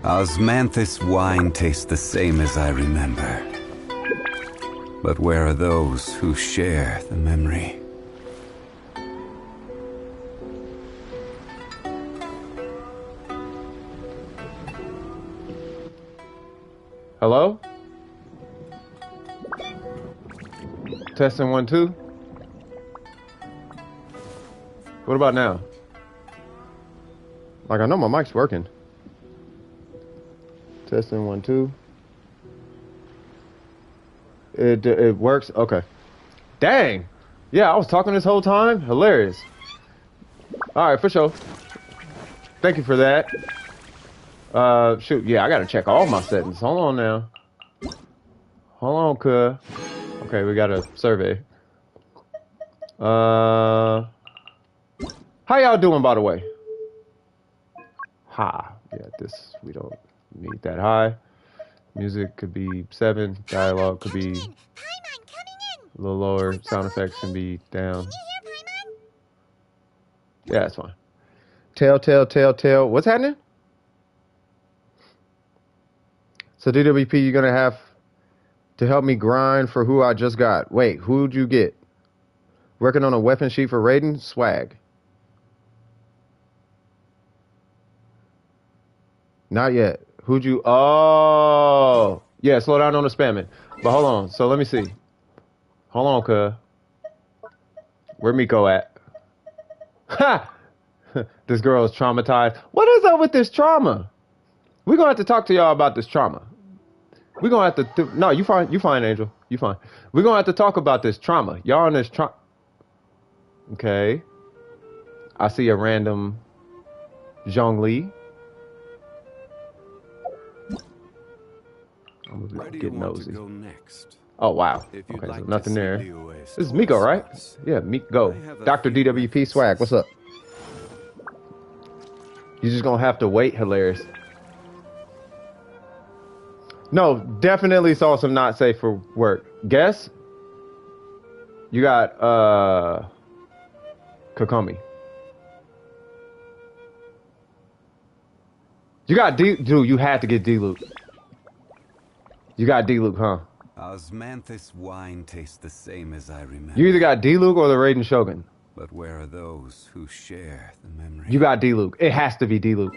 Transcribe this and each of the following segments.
Osmanthus wine tastes the same as I remember. But where are those who share the memory? Hello? Testing 1, 2. What about now? Like, I know my mic's working. Testing 1, 2. It works? Okay. Dang! Yeah, I was talking this whole time? Hilarious. Alright, for sure. Thank you for that. Shoot, yeah, I gotta check all my settings. Hold on now. Hold on, cuh. Okay, we got a survey. How y'all doing, by the way? Ha. Yeah, this, we don't need that high. Music could be 7. Dialogue could be a little lower. Sound effects can be down. Yeah, that's fine. Tell. What's happening? So DWP, you're gonna have to help me grind for who I just got. Wait, who'd you get? Working on a weapon sheet for Raiden? Swag. Not yet. Who'd you? Oh, yeah. Slow down on the spamming. But hold on. So let me see. Hold on, cuh. Where Miko at? Ha! This girl is traumatized. What is up with this trauma? We're gonna have to talk to y'all about this trauma. We're gonna have to. No, you fine. You fine, Angel. You fine. We're gonna have to talk about this trauma. Y'all on this trauma. Okay. I see a random Zhongli. I'm gonna get nosy. Oh wow. Okay, so nothing there. This is Miko, right? Yeah, Miko. Dr. DWP Swag. What's up? You're just gonna have to wait. Hilarious. No, definitely saw some not safe for work. Guess? You got Kokomi. You got dude, you had to get D-Luke. You got D-Luke, huh? Osmanthus wine tastes the same as I remember. You either got D-Luke or the Raiden Shogun. But where are those who share the memory? You got D-Luke. It has to be D-Luke.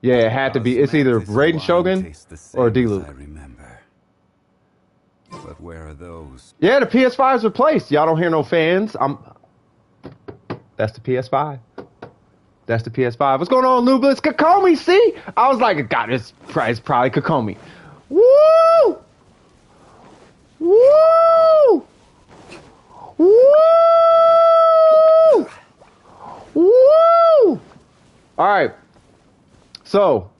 Yeah, it had to be. It's either Raiden Shogun or D-Luke. I remember. But where are those? Yeah, the PS5's replaced. Y'all don't hear no fans. That's the PS5. That's the PS5. What's going on, Lubla? It's Kokomi, see? I was like, God, it's probably Kokomi. Woo! Woo! Woo! Woo! All right. So,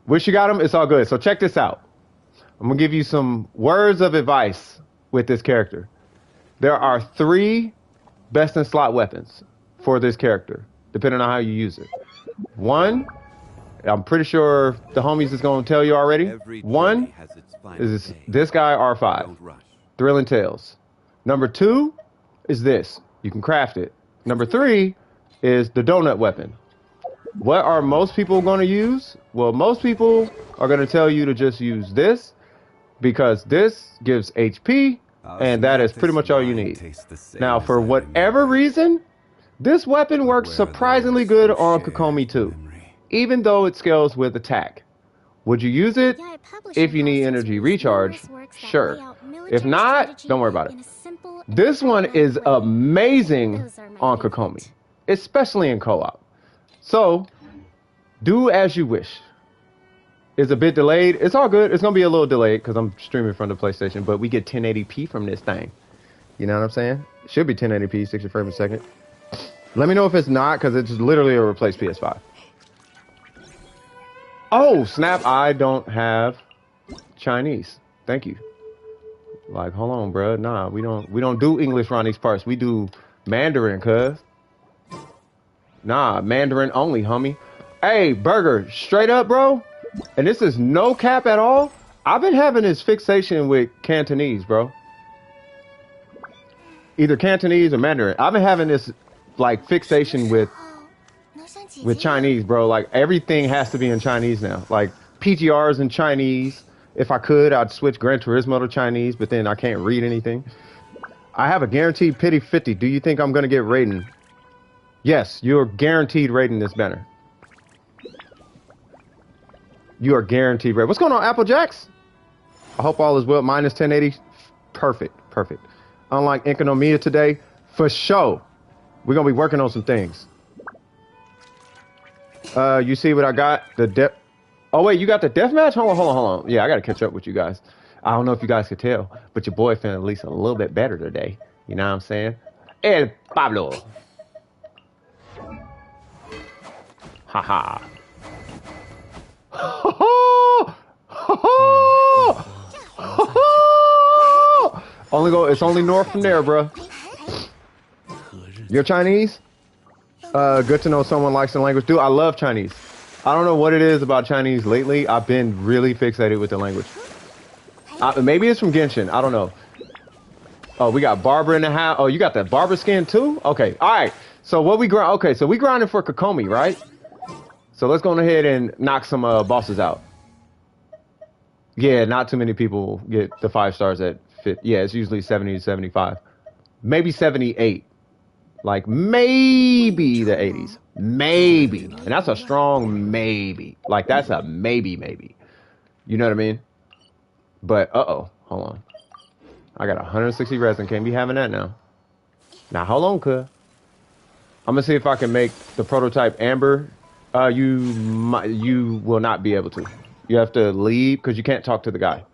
wish you got him. It's all good. So check this out. I'm going to give you some words of advice with this character. There are 3 best in slot weapons for this character, depending on how you use it. 1 I'm pretty sure the homies is gonna tell you already. Every One day has its final is day. this guy R5, Don't rush. Thrilling Tales. Number 2 is this. You can craft it. Number 3 is the donut weapon. What are most people going to use? Well, most people are going to tell you to just use this because this gives HP, and that is pretty much all you need. Now, for whatever reason, this weapon works surprisingly good on Kokomi too, even though it scales with attack. Would you use it if you need energy recharge? Sure. If not, don't worry about it. This one is amazing on Kokomi, especially in co-op. So, do as you wish. It's a bit delayed. It's all good. It's going to be a little delayed because I'm streaming from the PlayStation, but we get 1080p from this thing. You know what I'm saying? It should be 1080p, 60 frames a second. Let me know if it's not because it's literally a replaced PS5. Oh, snap. I don't have Chinese. Thank you. Like, hold on, bro. Nah, we don't do English around these parts. We do Mandarin, cuz. Nah, Mandarin only, homie. Hey, Burger, straight up, bro. And this is no cap at all. I've been having this fixation with Cantonese, bro. Either Cantonese or Mandarin. I've been having this like fixation with Chinese, bro. Like everything has to be in Chinese now. Like PGRs in Chinese. If I could, I'd switch Gran Turismo to Chinese, but then I can't read anything. I have a guaranteed pity 50. Do you think I'm gonna get rating? Yes, you're guaranteed rating this banner. You are guaranteed rating. What's going on, Apple Jacks? I hope all is well. Minus 1080. Perfect, perfect. Unlike Economia today, for sure, we're gonna be working on some things. You see what I got? The depth. Oh wait, you got the deathmatch? Hold on. Yeah, I gotta catch up with you guys. I don't know if you guys could tell, but your boy feeling at least a little bit better today. You know what I'm saying? El Pablo. Haha. It's only north from there, bro. You're Chinese? Good to know someone likes the language. Dude, I love Chinese. I don't know what it is about Chinese lately. I've been really fixated with the language. Maybe it's from Genshin. I don't know. Oh, we got Barbara in the house. Oh, you got that Barbara skin too? Okay. All right. So what we grind? Okay, so we grinding for Kokomi, right? So let's go ahead and knock some bosses out. Yeah, not too many people get the 5 stars at 50. Yeah, it's usually 70 to 75. Maybe 78. Like maybe the 80s. Maybe. And that's a strong maybe. Like that's a maybe. You know what I mean? But hold on. I got 160 resin. Can't be having that now. Now hold on, cuz. I'm gonna see if I can make the prototype amber. You will not be able to. You have to leave because you can't talk to the guy.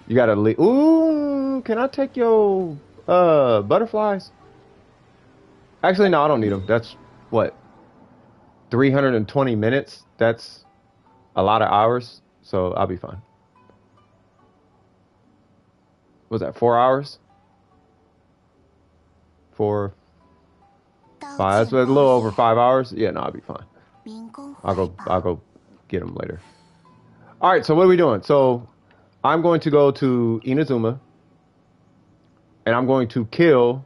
You gotta leave. Ooh, can I take your butterflies? Actually, no, I don't need them. That's what, 320 minutes. That's a lot of hours, so I'll be fine. Was that 4 hours? 4, 5. That's a little over 5 hours. Yeah, no, I'll be fine. I'll go get them later. All right, so what are we doing? So I'm going to go to Inazuma, and I'm going to kill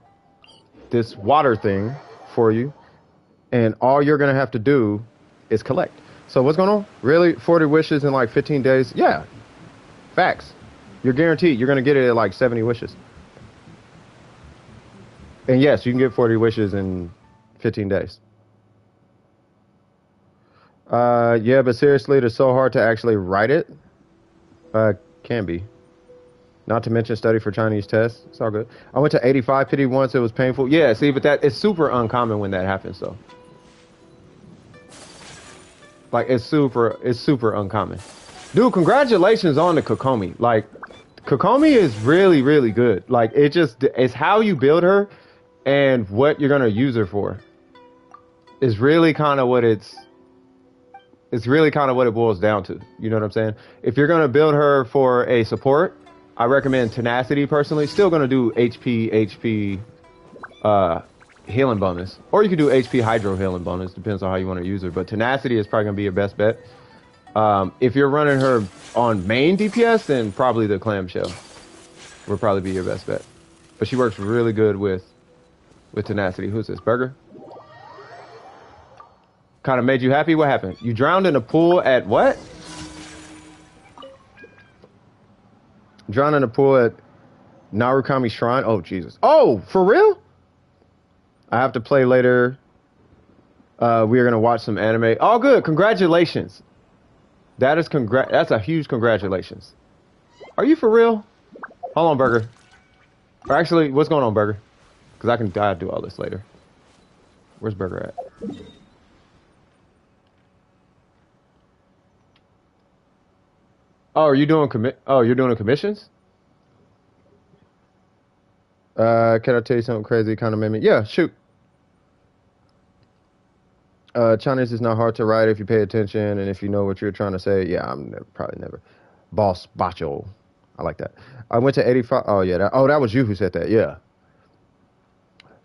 this water thing for you, and all you're gonna have to do is collect. So what's going on? Really? 40 wishes in like 15 days? Yeah, facts. You're guaranteed you're gonna get it at like 70 wishes. And yes, you can get 40 wishes in 15 days. Yeah, but seriously, it's so hard to actually write it. Can be. Not to mention study for Chinese tests. It's all good. I went to 85 pity once. It was painful. Yeah, see, but that it's super uncommon when that happens, though. Like, it's super uncommon. Dude, congratulations on the Kokomi. Like, Kokomi is really, really good. Like, it's how you build her and what you're going to use her for. Is really kind of what it's really kind of what it boils down to. You know what I'm saying? If you're going to build her for a support, I recommend Tenacity personally. Still going to do HP, healing bonus. Or you could do HP Hydro healing bonus. Depends on how you want to use her. But Tenacity is probably going to be your best bet. If you're running her on main DPS, then probably the Clamshell will probably be your best bet. But she works really good with Tenacity. Who's this? Burger? Kind of made you happy? What happened? You drowned in a pool at what? Drowned in a pool at Narukami Shrine? Oh, Jesus. Oh, for real? I have to play later. We are going to watch some anime. Oh, good. Congratulations. That's a huge congratulations. Are you for real? Hold on, Burger. Or actually, what's going on, Burger? Because I'll do all this later. Where's Burger at? Oh, are you doing you're doing commissions? Can I tell you something crazy? Kind of made me. Yeah, shoot. Chinese is not hard to write if you pay attention and if you know what you're trying to say. Yeah, probably never. Boss Bacho. I like that. I went to 85. Oh, yeah. That was you who said that. Yeah.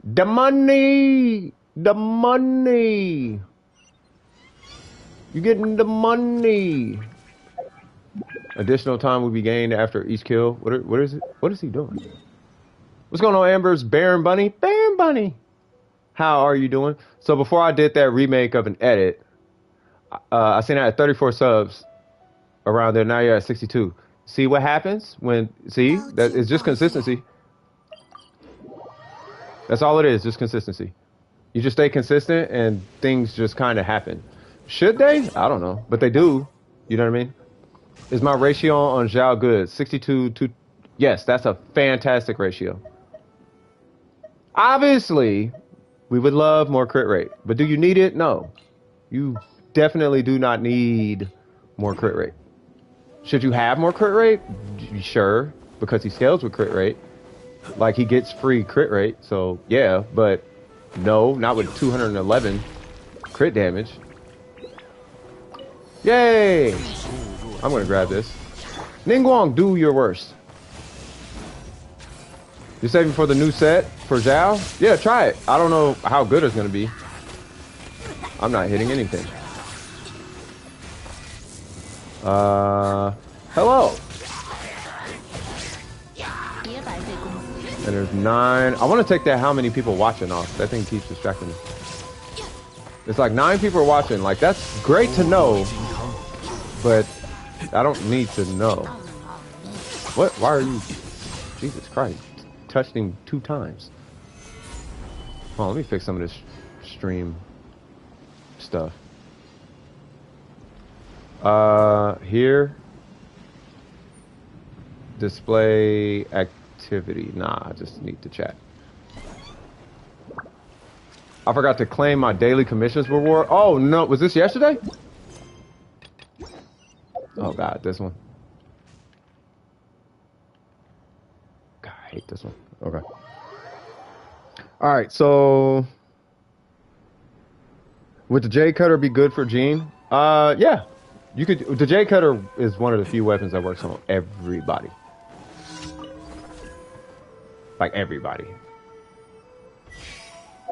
The money. The money. You getting the money. Additional time will be gained after each kill. What is it? What is he doing? What's going on, Amber's Baron Bunny? Baron Bunny. How are you doing? So before I did that remake of an edit, I seen I had 34 subs around there. Now you're at 62. See what happens when, see, that it's just consistency. That's all it is, just consistency. You just stay consistent and things just kind of happen. Should they? I don't know, but they do. You know what I mean? Is my ratio on Zhao good? 62 to, yes, that's a fantastic ratio. Obviously, we would love more crit rate, but do you need it? No. You definitely do not need more crit rate. Should you have more crit rate? Sure, because he scales with crit rate. Like, he gets free crit rate, so yeah, but no, not with 211 crit damage. Yay! I'm gonna grab this. Ningguang, do your worst. You're saving for the new set for Zhao? Yeah, try it. I don't know how good it's gonna be. I'm not hitting anything. Hello. And there's 9. I want to take that how many people watching off. That thing keeps distracting me. It's like 9 people are watching. Like, that's great to know, but I don't need to know. What? Why are you? Jesus Christ. Touched him 2 times. Hold on, let me fix some of this stream stuff. Here. Display activity. Nah, I just need to chat. I forgot to claim my daily commissions reward. Oh no, was this yesterday? Oh god, this one. God, I hate this one. Okay. Alright, so would the J Cutter be good for Gene? Yeah. You could. The J Cutter is one of the few weapons that works on everybody. Like everybody.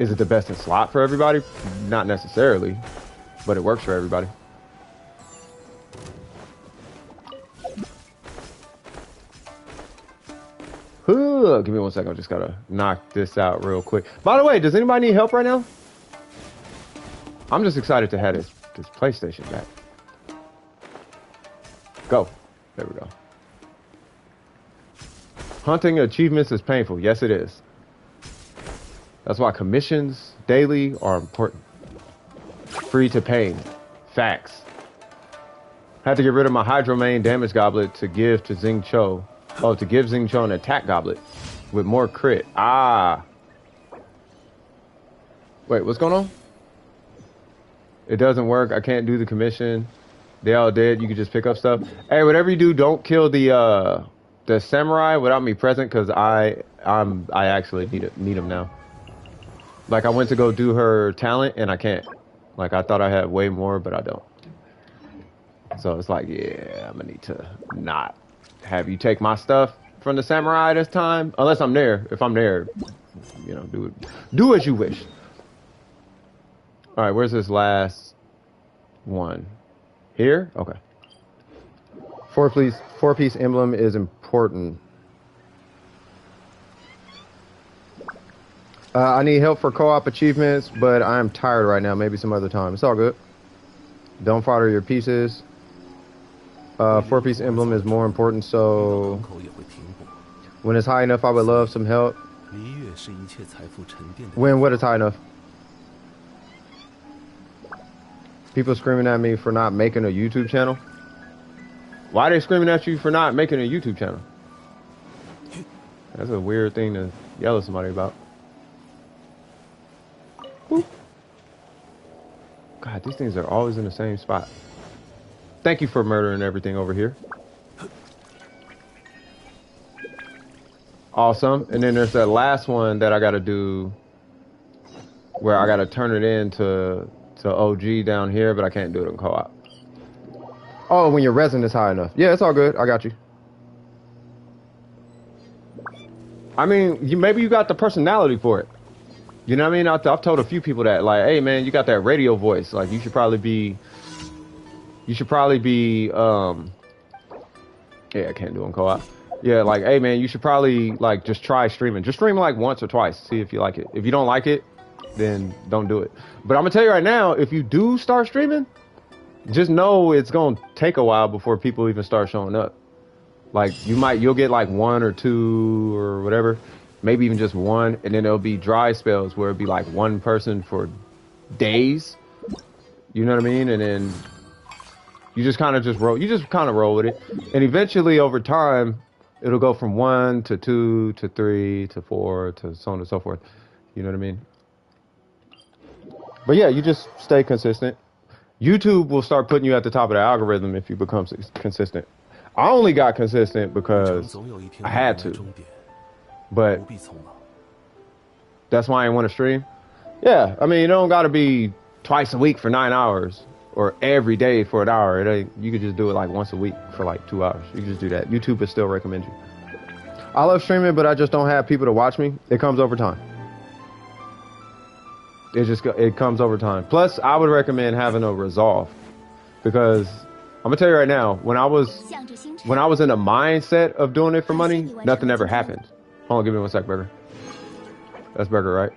Is it the best in slot for everybody? Not necessarily, but it works for everybody. Give me 1 second. I just gotta knock this out real quick. By the way, does anybody need help right now? I'm just excited to have this PlayStation back. Go. There we go. Hunting achievements is painful. Yes, it is. That's why commissions daily are important. Free to pay. Facts. Had to get rid of my Hydro Main damage goblet to give to Xing Cho. Oh, to give Xing Cho an attack goblet with more crit. Ah. Wait, what's going on? It doesn't work. I can't do the commission. They all dead. You can just pick up stuff. Hey, whatever you do, don't kill the samurai without me present, because I actually need him now. Like, I went to go do her talent and I can't. Like, I thought I had way more, but I don't. So it's like, yeah, I'm gonna need to not have you take my stuff from the samurai this time, unless I'm there. If I'm there, you know, do as you wish. All right, where's this last one? Here? Okay. Four-piece emblem is important. I need help for co-op achievements, but I'm tired right now. Maybe some other time. It's all good. Don't fodder your pieces. Four-piece emblem is more important, so when it's high enough, I would love some help. When what is high enough? People screaming at me for not making a YouTube channel. Why are they screaming at you for not making a YouTube channel? That's a weird thing to yell at somebody about. Whoop. God, these things are always in the same spot. Thank you for murdering everything over here. Awesome. And then there's that last one that I gotta do where I gotta turn it into OG down here, but I can't do it in co-op. Oh, when your resin is high enough. Yeah, it's all good. I got you. I mean, maybe you got the personality for it. You know what I mean? I've told a few people that, like, hey man, you got that radio voice. Like, you should probably be. Yeah, I can't do it in co-op. Yeah, like, hey man, you should probably like just try streaming. Just stream like once or twice. See if you like it. If you don't like it, then don't do it. But I'm gonna tell you right now, if you do start streaming, just know it's gonna take a while before people even start showing up. Like, you'll get like one or two or whatever, maybe even just one, and then there'll be dry spells where it'll be like one person for days. You know what I mean? And then you just kind of roll with it, and eventually over time, it'll go from 1 to 2 to 3 to 4 to so on and so forth. You know what I mean? But yeah, you just stay consistent. YouTube will start putting you at the top of the algorithm if you become consistent. I only got consistent because I had to. But that's why I want to stream. Yeah, I mean, you don't got to be twice a week for 9 hours or every day for an hour. You could just do it like once a week for like 2 hours. You can just do that. YouTube would still recommend you. I love streaming, but I just don't have people to watch me. It comes over time. It comes over time. Plus, I would recommend having a resolve, because I'm gonna tell you right now, when I was in a mindset of doing it for money, nothing ever happened. Hold on, give me 1 sec, Burger. That's Burger, right?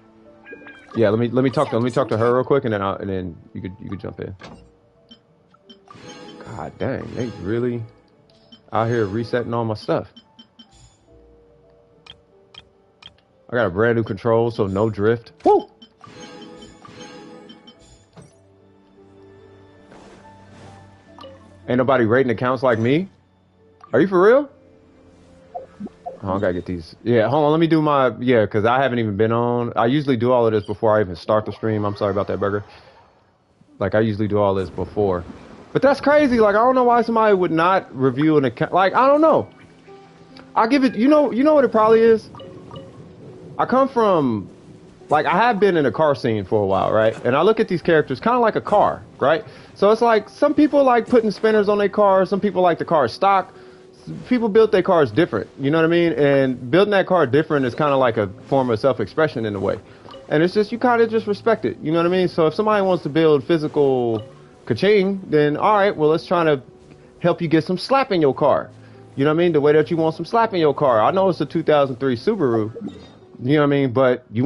Yeah, let me talk to her real quick, and then you could jump in. God dang, they really out here resetting all my stuff. I got a brand new control, so no drift. Woo! Ain't nobody rating accounts like me. Are you for real? Oh, I gotta get these. Yeah, hold on. Let me do my, because I haven't even been on. I usually do all of this before I even start the stream. I'm sorry about that, Burger. Like, I usually do all this before. But that's crazy. Like, I don't know why somebody would not review an account. Like, I don't know. I'll give it, you know what it probably is? I come from, like, I have been in a car scene for a while, right? And I look at these characters kind of like a car, right? So it's like, some people like putting spinners on their cars. Some people like the car stock. People build their cars different, you know what I mean? And building that car different is kind of like a form of self-expression in a way. And it's just, you kind of just respect it, you know what I mean? So if somebody wants to build physical ka-ching, then all right, well, let's try to help you get some slap in your car. You know what I mean? The way that you want some slap in your car. I know it's a 2003 Subaru, you know what I mean? But you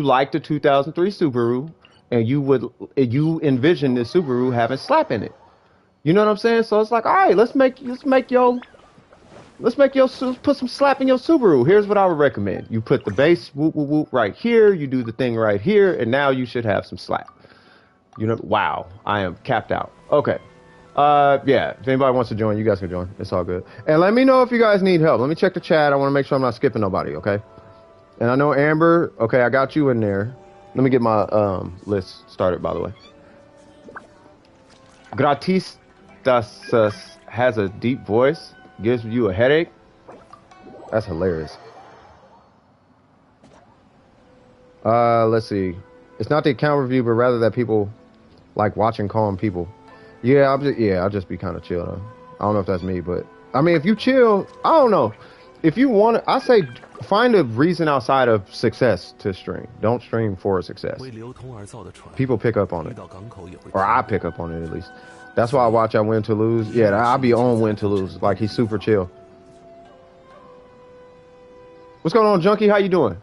like the 2003 Subaru, and you envision this Subaru having slap in it. You know what I'm saying? So it's like, all right, let's put some slap in your Subaru. Here's what I would recommend. You put the bass whoop whoop whoop right here, you do the thing right here, and now you should have some slap. You know, wow, I am capped out. Okay. Yeah, if anybody wants to join, you guys can join. It's all good. And let me know if you guys need help. Let me check the chat. I want to make sure I'm not skipping nobody, okay? And I know Amber, okay, I got you in there. Let me get my list started, by the way. Gratis has a deep voice. Gives you a headache. That's hilarious. Let's see. It's not the account review, but rather that people like watching calm people. Yeah, I'll just be kind of chill though. I don't know if that's me, but I mean, if you chill, I don't know. if you want to, I say find a reason outside of success to stream. Don't stream for success. People pick up on it. Or I pick up on it at least. That's why I watch Win to Lose. Yeah, I'll be on Win to Lose. Like, he's super chill. What's going on, Junkie? How you doing?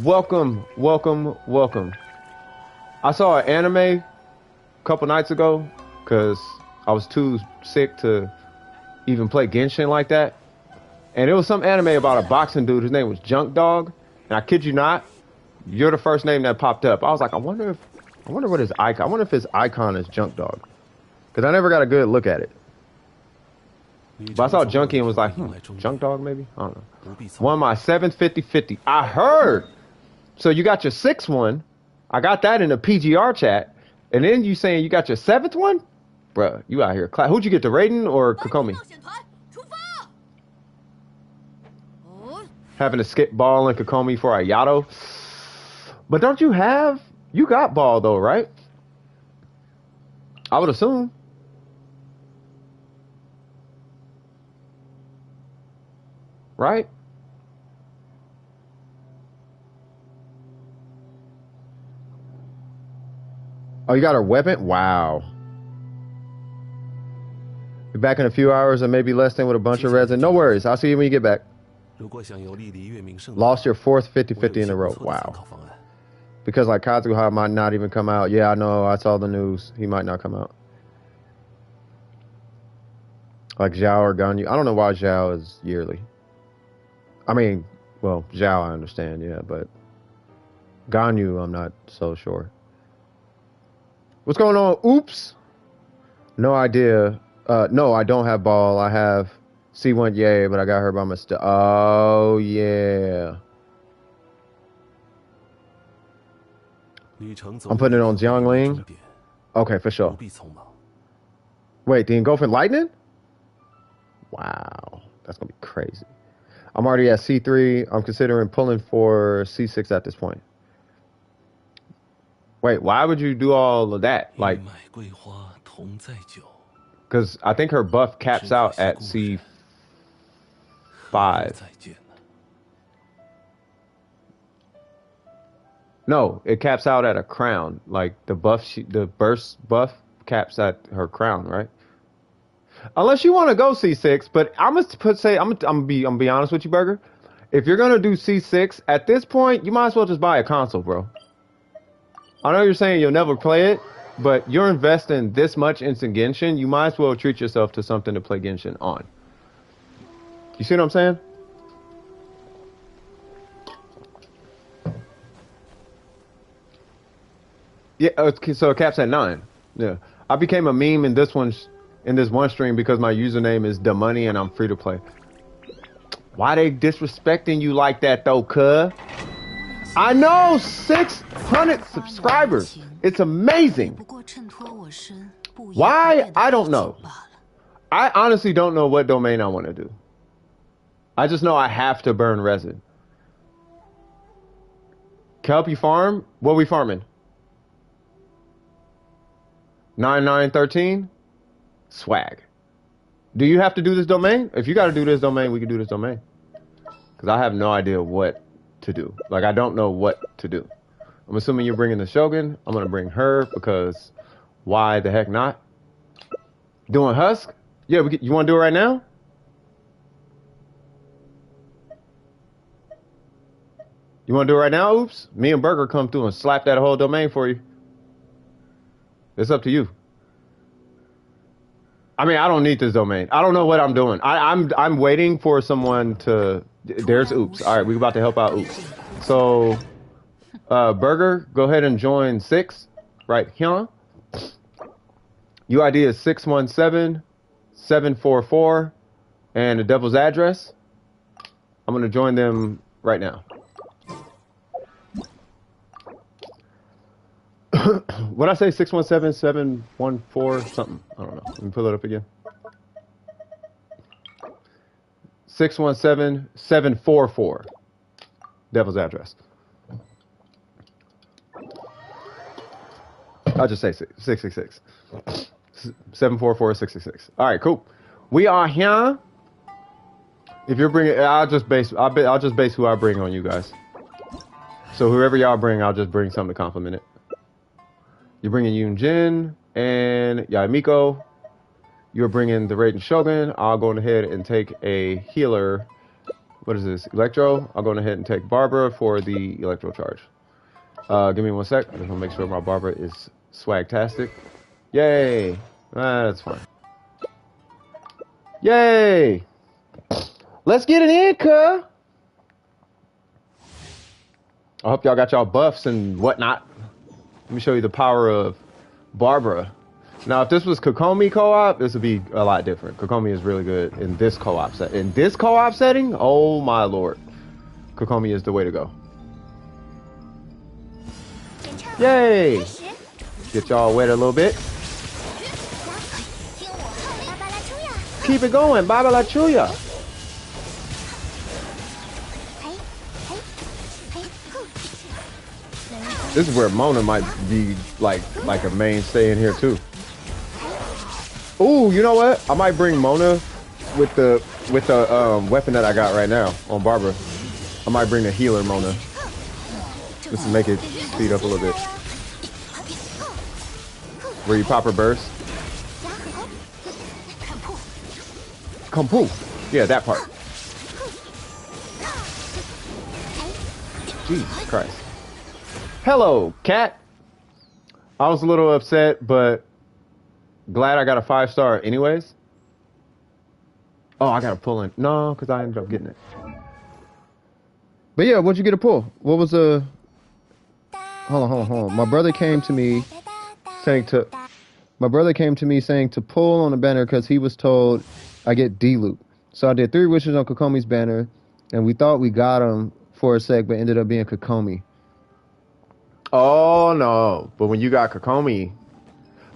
Welcome, welcome, welcome. I saw an anime a couple nights ago because I was too sick to even play Genshin like that. And it was some anime about a boxing dude. His name was Junk Dog. And I kid you not, you're the first name that popped up. I was like, I wonder what his icon. I wonder if his icon is Junk Dog. Because I never got a good look at it. But I saw Junkie and was like, Junk Dog maybe? I don't know. Won my 7th 50-50. I heard. So you got your 6th one. I got that in the PGR chat. And then you saying you got your 7th one? Bruh, you out here. Who'd you get, the Raiden or Kokomi? Having to skip ball and Kokomi for a Yato. But don't you have... You got ball though, right? I would assume. Right? Oh, you got her weapon? Wow. Be back in a few hours and maybe less than with a bunch of resin. No worries. I'll see you when you get back. Lost your 4th 50-50 in a row. Wow. Because like Kazuha might not even come out. Yeah, I know. I saw the news. He might not come out. Like Zhao or Ganyu. I don't know why Zhao is yearly. I mean, well, Zhao I understand, yeah, but Ganyu I'm not so sure. What's going on? Oops. No idea. No, I don't have ball. I have C1 yay, but I got hurt by my oh yeah. I'm putting it on Jiangling. Okay, for sure. Wait, the engulfing lightning? Wow, that's gonna be crazy. I'm already at C3. I'm considering pulling for C6 at this point. Wait, why would you do all of that? Like, because I think her buff caps out at C5. No, it caps out at a crown. Like the buff, the burst buff caps at her crown, right? Unless you want to go C6, but I'm gonna be honest with you, Burger. If you're gonna do C6 at this point, you might as well just buy a console, bro. I know you're saying you'll never play it, but you're investing this much into Genshin, you might as well treat yourself to something to play Genshin on. You see what I'm saying? Yeah, okay, so it caps at 9. Yeah, I became a meme in this one stream because my username is the money and I'm free to play. Why they disrespecting you like that though, cuh? I know, 600 subscribers. It's amazing. Why? I don't know. I honestly don't know what domain I want to do. I just know I have to burn resin. Can I help you farm? What are we farming? 9913? Swag. Do you have to do this domain? If you got to do this domain, we can do this domain. Because I have no idea what to do. Like, I don't know what to do. I'm assuming you're bringing the Shogun. I'm going to bring her because why the heck not? Doing Husk? Yeah, you want to do it right now? You want to do it right now, Oops? Me and Burger come through and slap that whole domain for you. It's up to you. I mean, I don't need this domain. I don't know what I'm doing. I'm waiting for someone to... There's Oops. All right, we're about to help out Oops. So, Burger, go ahead and join 6 right here. UID is 617-744 and the devil's address. I'm going to join them right now. What I say, 617-714 something? I don't know. Let me pull it up again. 617-744. Devil's address. I'll just say 666. 744-666. All right, cool. We are here. If you're bringing, I'll just base who I bring on you guys. So whoever y'all bring, I'll just bring something to compliment it. You're bringing Yoon Jin and Yaimiko. You're bringing the Raiden Shogun. I'll go ahead and take a healer. What is this? Electro. I'll go ahead and take Barbara for the Electro charge. Give me 1 sec. I just want to make sure my Barbara is swagtastic. Yay. That's fine. Yay. Let's get it in, cuh. I hope y'all got y'all buffs and whatnot. Let me show you the power of Barbara. Now, if this was Kokomi co-op, this would be a lot different. Kokomi is really good in this co-op set. In this co-op setting, oh my lord, Kokomi is the way to go. Yay! Get y'all wet a little bit. Keep it going, Baba La Chuya. This is where Mona might be like a mainstay in here too. Ooh, you know what? I might bring Mona with the weapon that I got right now on Barbara. I might bring the healer Mona. Just to make it speed up a little bit. Where you pop her burst. Kampu. Yeah, that part. Jesus Christ. Hello, cat. I was a little upset, but glad I got a 5-star anyways. Oh, I got to pull in. No, because I ended up getting it. But yeah, what'd you get a pull? What was the... Hold on. My brother came to me saying to pull on the banner because he was told I get D-loop. So I did 3 wishes on Kokomi's banner, and we thought we got him for a sec, but ended up being Kokomi. Oh, no. But when you got Kokomi...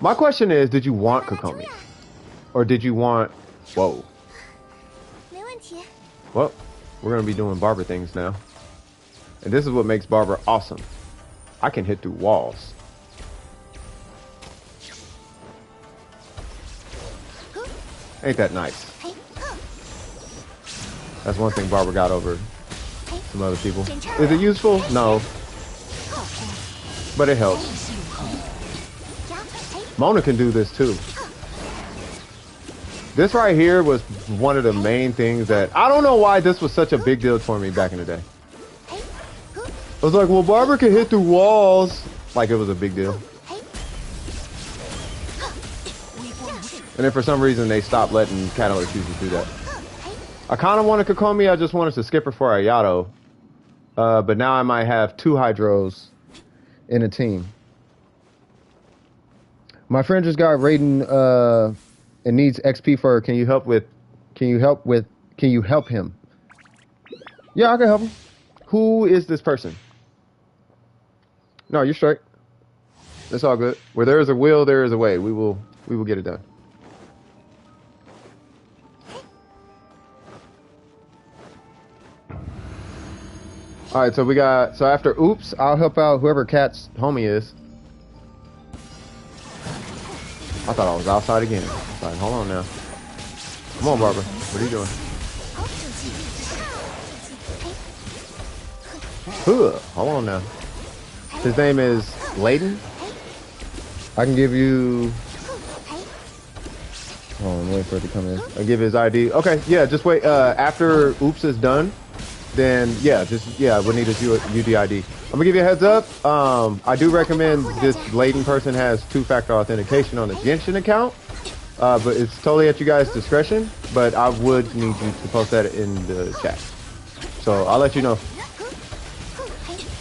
My question is, did you want Kokomi? Or did you want... Whoa. Well, we're going to be doing Barbara things now. And this is what makes Barbara awesome. I can hit through walls. Ain't that nice? That's one thing Barbara got over some other people. Is it useful? No. But it helps. Mona can do this too. This right here was one of the main things that... I don't know why this was such a big deal for me back in the day. I was like, well, Barbara can hit through walls. Like it was a big deal. And then for some reason, they stopped letting catalyst users do that. I kind of wanted Kokomi. I just wanted to skip her for Ayato. But now I might have 2 Hydros in a team. My friend just got Raiden and needs XP for her. Can you help him? Yeah, I can help him. Who is this person? No, you're straight. That's all good. Where there is a will, there is a way. We will get it done. All right, so after oops, I'll help out whoever Cat's homie is. I thought I was outside again. Like, hold on now. Come on, Barbara. What are you doing? Hold on now. His name is Layden. I can give you... Hold on, wait for it to come in. I'll give his ID. Okay, yeah, just wait. After oops is done, then yeah, we'll need his UDID. I'm gonna give you a heads up. I do recommend this Layden person has 2-factor authentication on his Genshin account, but it's totally at you guys' discretion. But I would need you to post that in the chat, so I'll let you know.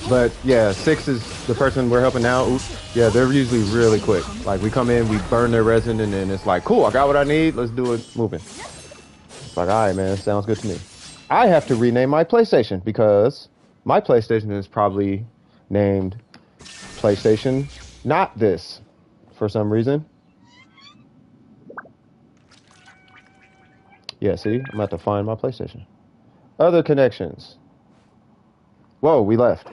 But yeah, 6 is the person we're helping now. Oops. Yeah, they're usually really quick. Like we come in, we burn their resin, and then it's like, cool, I got what I need. Let's do it moving. It's like, all right, man, sounds good to me. I have to rename my PlayStation because my PlayStation is probably named PlayStation not this for some reason. Yeah, see, I'm gonna have to find my PlayStation. Other connections. Whoa, we left.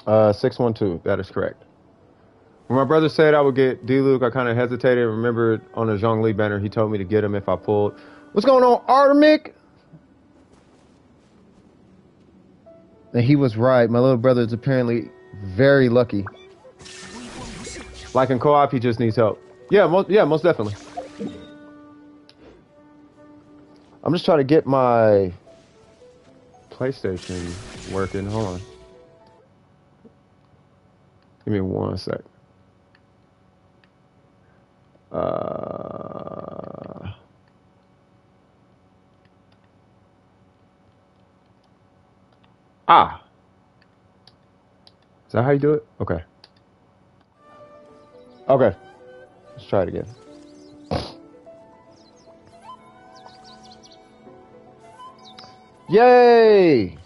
Uh, 612, that is correct. When my brother said I would get D-Luke, I kind of hesitated. Remembered on the Zhongli banner, he told me to get him if I pulled. What's going on, Artemic? And he was right. My little brother is apparently very lucky. Like in co-op, he just needs help. Yeah, most definitely. I'm just trying to get my PlayStation working. Hold on. Give me 1 sec. Is that how you do it? Okay. Okay. Let's try it again. Yay!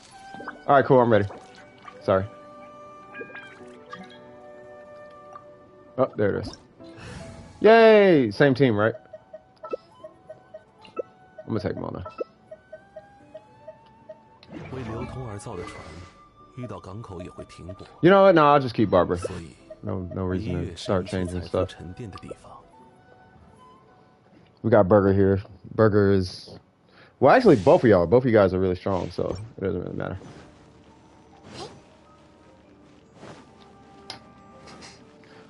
All right, cool. I'm ready. Sorry. Oh, there it is. Yay! Same team, right? I'm gonna take them all now. You know what? No, I'll just keep Barbara. No reason to start changing stuff. We got Burger here. Burger is... Well, actually, both of you guys are really strong, so it doesn't really matter.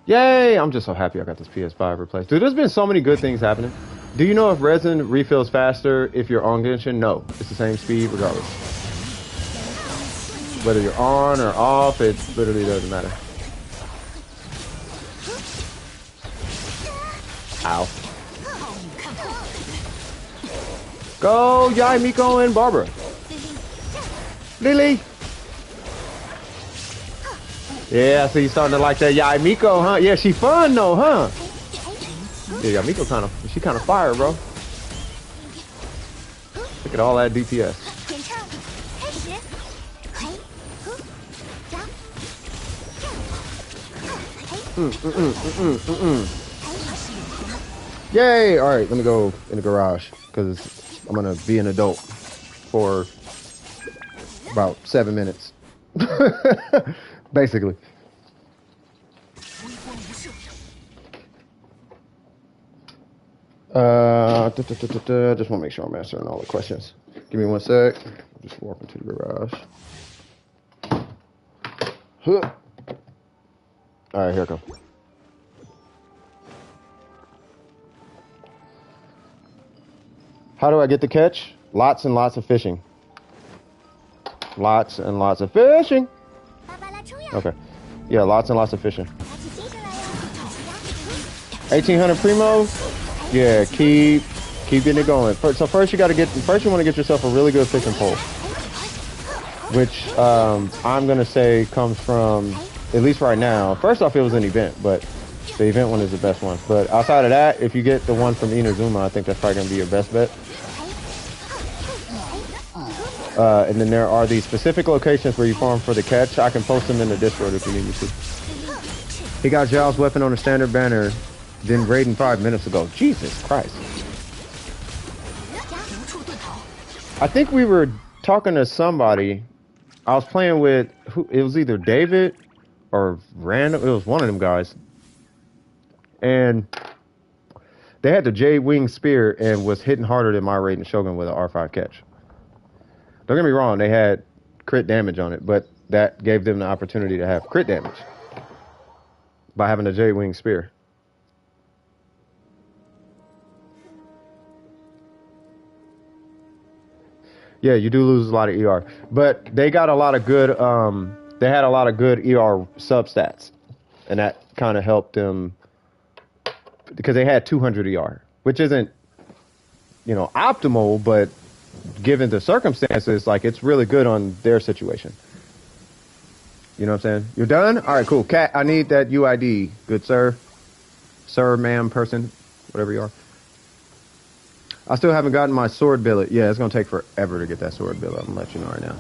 Yay! I'm just so happy I got this PS5 replaced. Dude, there's been so many good things happening. Do you know if resin refills faster if you're on Genshin? No. It's the same speed regardless. Whether you're on or off, it literally doesn't matter. Ow. Go, Yai, Miko, and Barbara. Lily. Yeah, so you starting to like that Yai Miko, huh? Yeah, she fun though, huh? Yeah, Yai Miko she kind of fire, bro. Look at all that DPS. Yay! All right, let me go in the garage because I'm gonna be an adult for about 7 minutes, basically. Just want to make sure I'm answering all the questions. Give me 1 sec. Just walk into the garage. Huh. All right, here I come. How do I get the catch? Lots and lots of fishing. Lots and lots of fishing. Okay. Yeah, lots and lots of fishing. 1800 primo. Yeah, keep getting it going. So first you want to get yourself a really good fishing pole, which I'm gonna say comes from, at least right now. First off, it was an event, but the event one is the best one. But outside of that, if you get the one from Inazuma, I think that's probably gonna be your best bet. And then there are these specific locations where you farm for the catch. I can post them in the Discord if you need me to. He got Zhao's weapon on the standard banner, then raiding 5 minutes ago. Jesus Christ. I think we were talking to somebody. I was playing with, it was either David or random. It was one of them guys. And they had the Jade Wing Spear and was hitting harder than my raiding Shogun with an R5 catch. Don't get me wrong, they had crit damage on it, but that gave them the opportunity to have crit damage by having a Jade Wing Spear. Yeah, you do lose a lot of ER, but they got a lot of good, they had a lot of good ER substats, and that kind of helped them because they had 200 ER, which isn't, optimal, but given the circumstances, like, it's really good on their situation. You know what I'm saying? You're done? All right, cool. Cat, I need that UID, good sir. Sir, ma'am, person, whatever you are. I still haven't gotten my sword billet. Yeah, it's going to take forever to get that sword billet. I'm going to let you know right now.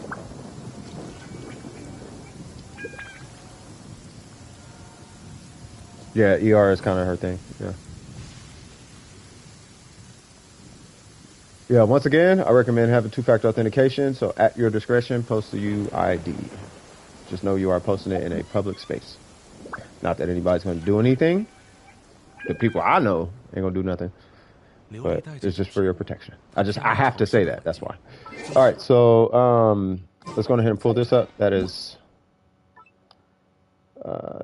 Yeah, ER is kind of her thing. Yeah. Yeah, once again, I recommend having two-factor authentication, so at your discretion, post the UID. Just know you are posting it in a public space. Not that anybody's gonna do anything. The people I know ain't gonna do nothing. But it's just for your protection. I have to say that. That's why. All right, so let's go ahead and pull this up. That is,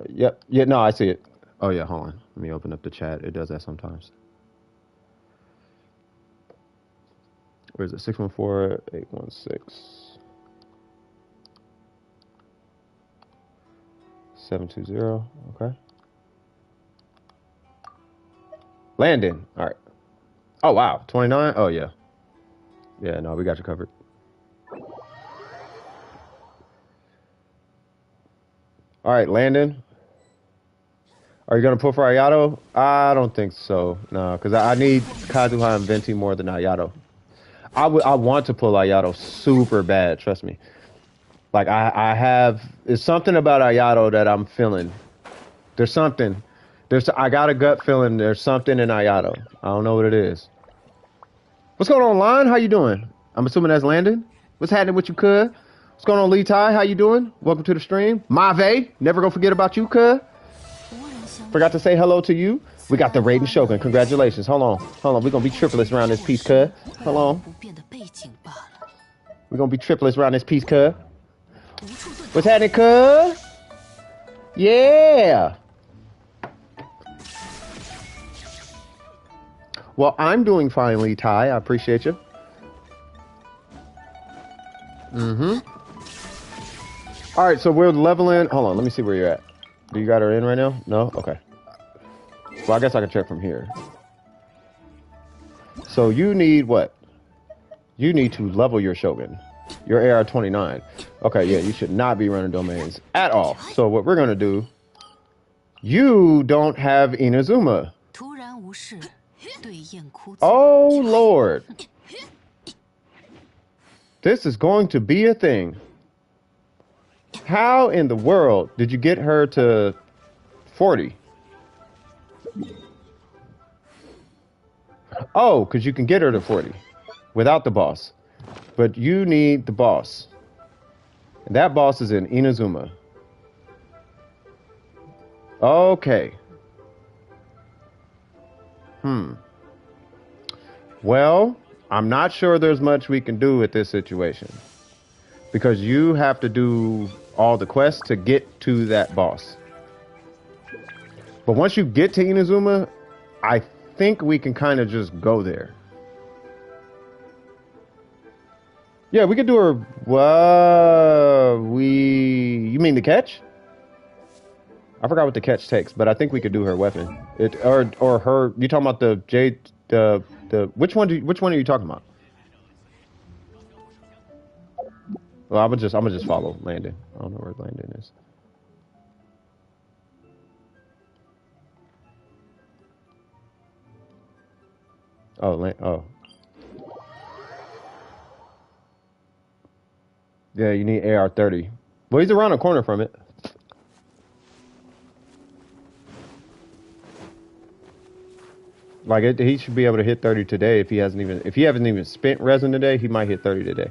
yep, yeah, no, I see it. Oh yeah, hold on. Let me open up the chat. It does that sometimes. Where is it? 614-816-720. Okay. Landon. All right. Oh wow, 29. Oh yeah. Yeah, no, we got you covered. All right, Landon. Are you gonna pull for Ayato? I don't think so. No, because I need Kazuha and Venti more than Ayato. I want to pull Ayato super bad. Trust me. Like I have. It's something about Ayato that I'm feeling. There's something. I got a gut feeling. There's something in Ayato. I don't know what it is. What's going on, Lon? How you doing? I'm assuming that's Landon. What's happening with you, cuz? What's going on, Lee Tai? How you doing? Welcome to the stream. Mave, never gonna forget about you, cuz. Forgot to say hello to you. We got the Raiden Shogun. Congratulations. Hold on. We're gonna be triplets around this piece, cuz. Hold on. We're gonna be triplets around this piece, cuz. What's happening, cuz? Yeah. Well, I'm doing fine, Lee Tai. I appreciate you. All right, so we're leveling. Hold on, let me see where you're at. Do you got her in right now? No? Okay. Well, I guess I can check from here. So you need what? You need to level your Shogun. Your AR29. Okay, yeah, you should not be running domains at all. So what we're going to do, you don't have Inazuma. Oh, Lord. This is going to be a thing. How in the world did you get her to 40? Oh, because you can get her to 40 without the boss. But you need the boss. And that boss is in Inazuma. Okay. Well, I'm not sure there's much we can do with this situation. Because you have to do all the quests to get to that boss. But once you get to Inazuma, I think we can kind of just go there. Yeah, we could do her. You mean the catch? I forgot what the catch takes, but I think we could do her weapon. Or her. You talking about the Jade? The which one are you talking about? Well, I'm gonna just follow Landon. I don't know where Landon is. Oh. Yeah, you need AR30. Well, he's around the corner from it. Like he should be able to hit 30 today if he hasn't even spent resin today. He might hit 30 today,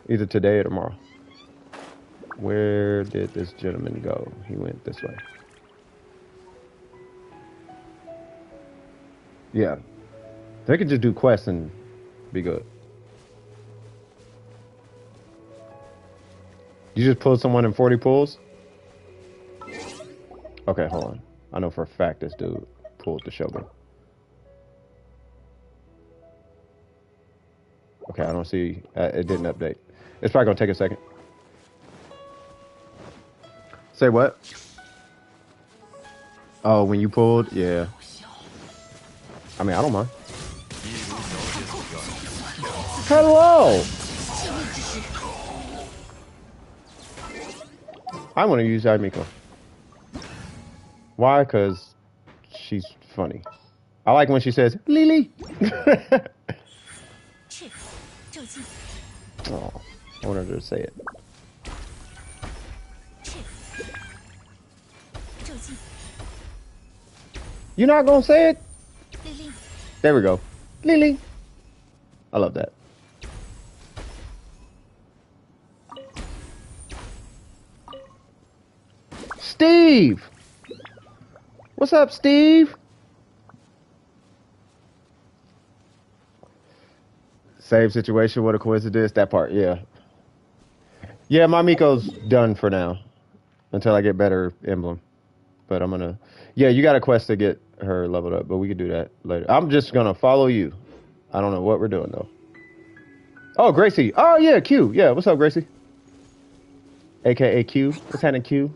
either today or tomorrow. Where did this gentleman go? He went this way. Yeah, they could just do quests and be good. You just pulled someone in 40 pulls? Okay, hold on. I know for a fact this dude pulled the Shogun. Okay, I don't see. It didn't update. It's probably gonna take a second. Say what? Oh, when you pulled? Yeah. I mean, I don't mind. Hello! I want to use Aimiko. Why? Because she's funny. I like when she says, Lily! Oh, I wanted her to say it. You're not gonna say it? There we go. Lily. I love that. Steve! What's up, Steve? Same situation. What a coincidence. That part, yeah. Yeah, my Miko's done for now until I get better emblem. But I'm gonna. Yeah, you got a quest to get her leveled up, but we could do that later. I'm just gonna follow you. I don't know what we're doing though. Oh, Gracie. Oh yeah, Q. Yeah, what's up, Gracie? AKA Q. What's happening, Q?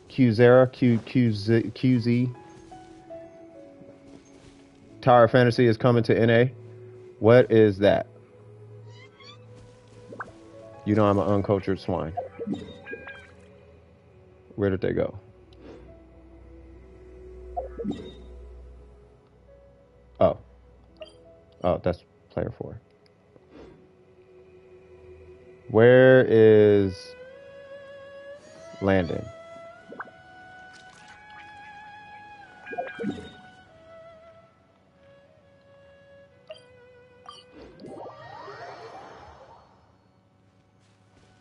Q Zera. QZ. Tower of Fantasy is coming to NA. What is that? You know I'm an uncultured swine. Where did they go? Oh. Oh, that's player 4. Where is Landon?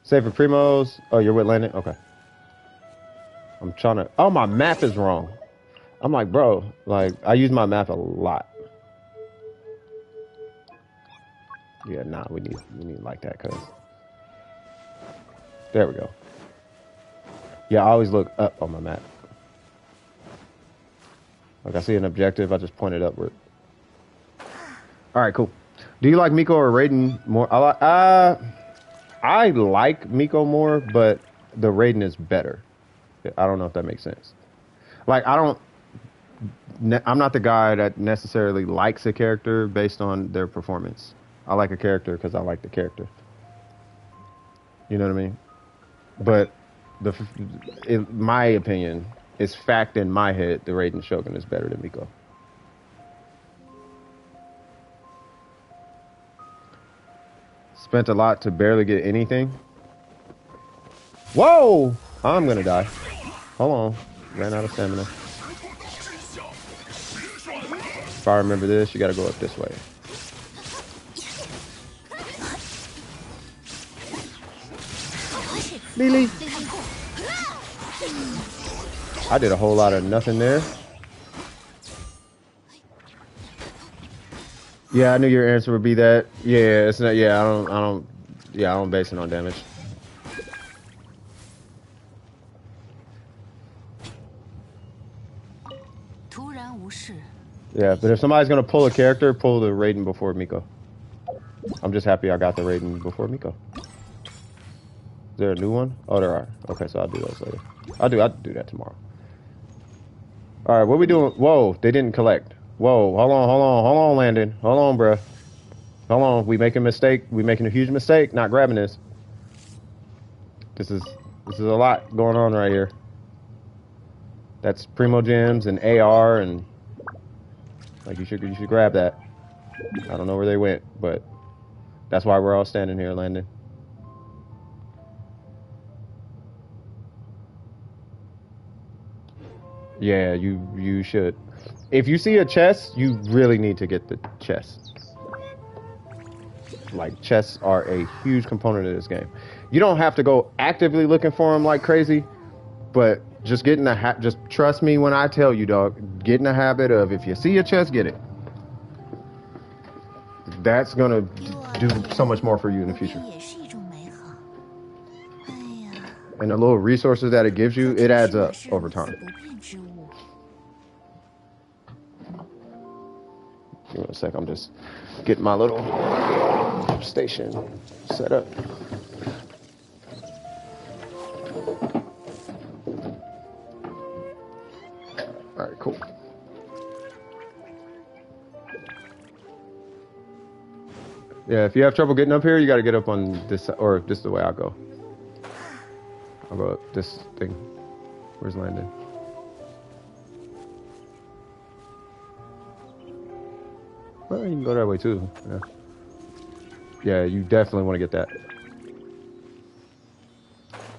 Save for Primos. Oh, you're with Landon? Okay. I'm trying to. Oh, my map is wrong. I'm like, bro, like, I use my map a lot. Yeah, nah, we need like that, cause there we go. Yeah, I always look up on my map. Like I see an objective, I just point it upward. All right, cool. Do you like Miko or Raiden more? I like Miko more, but the Raiden is better. I don't know if that makes sense. Like I'm not the guy that necessarily likes a character based on their performance. I like a character because I like the character. You know what I mean? But in my opinion, it's fact in my head, the Raiden Shogun is better than Miko. Spent a lot to barely get anything. Whoa! I'm gonna die. Hold on. Ran out of stamina. If I remember this, you gotta go up this way. Lily. I did a whole lot of nothing there. Yeah, I knew your answer would be that. Yeah, it's not. Yeah, I don't base it on damage. Yeah, but if somebody's gonna pull a character, pull the Raiden before Miko. I'm just happy I got the Raiden before Miko. Is there a new one? Oh, there are. Okay, so I'll do those later. I'll do that tomorrow. All right, what we doing? Whoa, they didn't collect. Whoa, hold on, Landon. Hold on, bruh. Hold on, we making a mistake. We making a huge mistake not grabbing this. This is a lot going on right here. That's Primo Gems and AR and like you should grab that. I don't know where they went, but that's why we're all standing here, Landon. Yeah, you should. If you see a chest, you really need to get the chest. Like, chests are a huge component of this game. You don't have to go actively looking for them like crazy, but just get in the just trust me when I tell you, dog. Get in the habit of if you see a chest, get it. That's gonna do so much more for you in the future. And the little resources that it gives you, it adds up over time. Give me a sec, I'm just getting my little station set up. All right, cool. Yeah, if you have trouble getting up here, you got to get up on this, or this is the way I'll go. I'll go up this thing. Where's Landon? Well, you can go that way too. Yeah. Yeah, you definitely want to get that.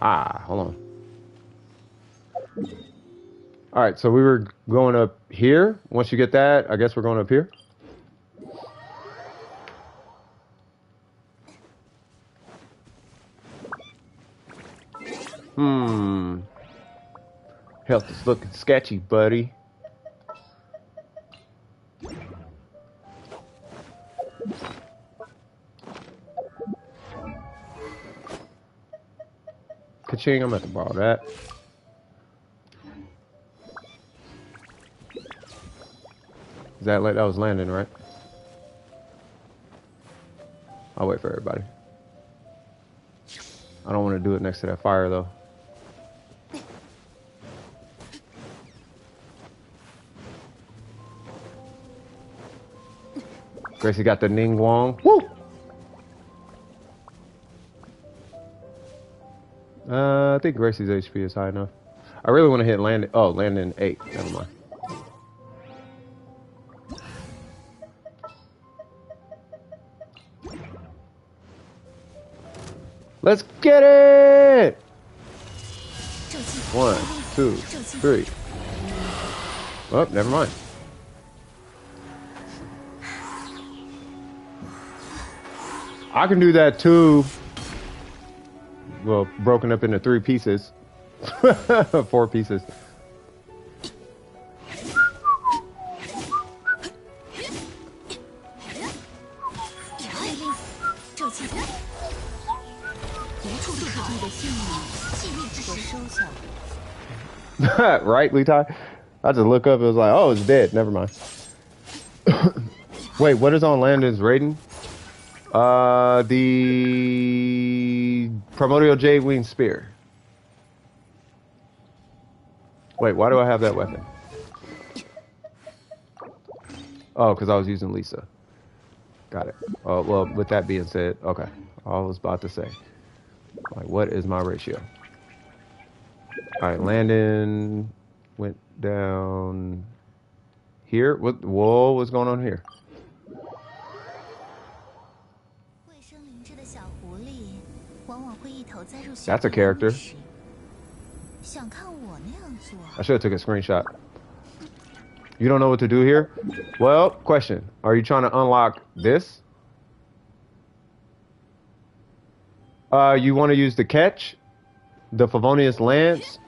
Ah, hold on. All right, so we were going up here. Once you get that, I guess we're going up here. Health is looking sketchy, buddy. Ka-ching, I'm at to borrow that. Is that like that was landing, right? I'll wait for everybody. I don't want to do it next to that fire though. Gracie got the Ning Wong. Woo! I think Gracie's HP is high enough. I really want to hit landing. Oh, landing 8. Never mind. Let's get it! 1, 2, 3. Oh, never mind. I can do that too. Well, broken up into 3 pieces. 4 pieces. Right, Leetai? I just look up, it was like, oh, it's dead. Never mind. Wait, what is on Landon's rating? The Primordial Jade Wing Spear. Wait, why do I have that weapon? Oh, because I was using Lisa. Got it. Oh, well, with that being said, okay. I was about to say, like, what is my ratio? All right, Landon went down here. What? Whoa, what's going on here? That's a character. I should have took a screenshot. You don't know what to do here? Well, question. Are you trying to unlock this? You want to use the catch, the Favonius Lance,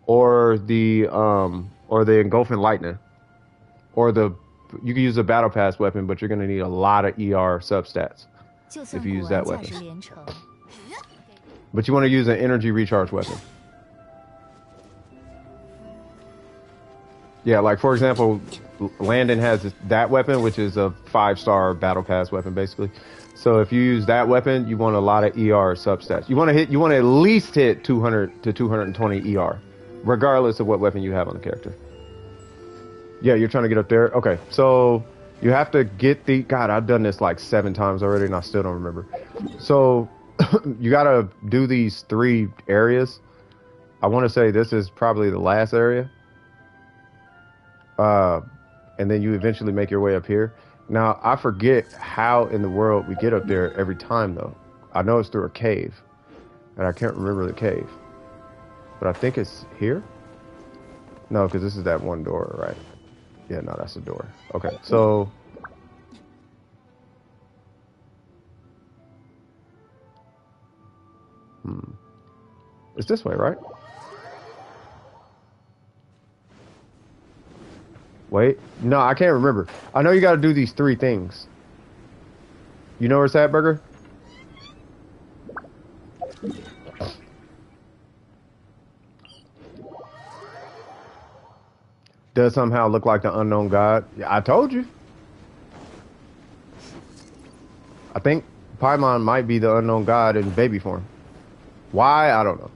or the Engulfing Lightning, or the you can use a Battle Pass weapon, but you're gonna need a lot of ER substats if you use that weapon. But you want to use an energy recharge weapon. Yeah, like for example, Landon has that weapon, which is a 5-star Battle Pass weapon, basically. So if you use that weapon, you want a lot of ER substats. You want to at least hit 200 to 220 ER, regardless of what weapon you have on the character. Yeah, you're trying to get up there. Okay, so you have to get the. God, I've done this like 7 times already, and I still don't remember. So you gotta do these 3 areas. I want to say this is probably the last area. And then you eventually make your way up here. Now, I forget how in the world we get up there every time, though. I know it's through a cave, and I can't remember the cave. But I think it's here? No, because this is that one door, right? Yeah, no, that's the door. Okay, so... It's this way, right? Wait, no, I can't remember. I know you got to do these 3 things. You know where it's at, Burger? Does somehow look like the unknown god. Yeah, I told you. I think Paimon might be the unknown god in baby form. Why? I don't know.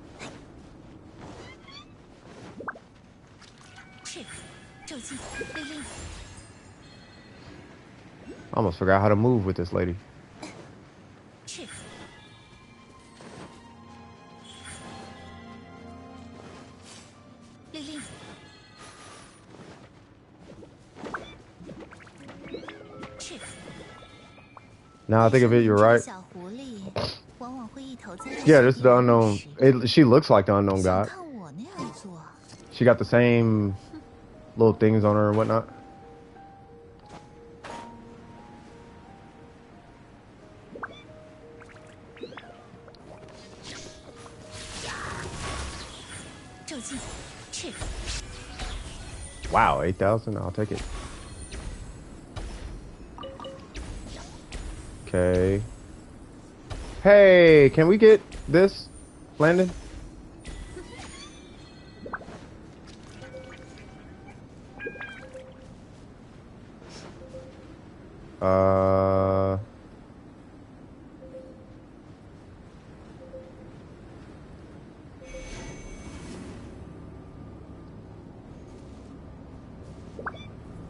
I almost forgot how to move with this lady. Now I think of it, you're right. Yeah, this is the unknown. She looks like the unknown god. She got the same little things on her and whatnot. Wow, 8,000. I'll take it. Okay. Hey, can we get this, Landon?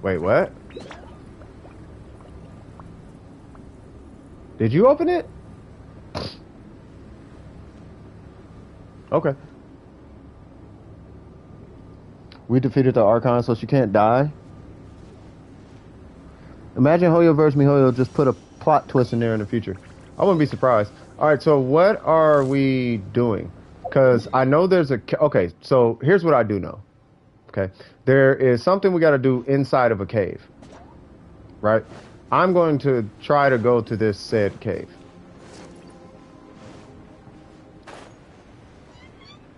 Wait, what? Did you open it? Okay. We defeated the Archon, so she can't die. Imagine Hoyo vs. MiHoYo just put a plot twist in there in the future. I wouldn't be surprised. All right, so what are we doing? Because I know there's a... Okay, so here's what I do know. Okay, there is something we got to do inside of a cave. Right? I'm going to try to go to this said cave.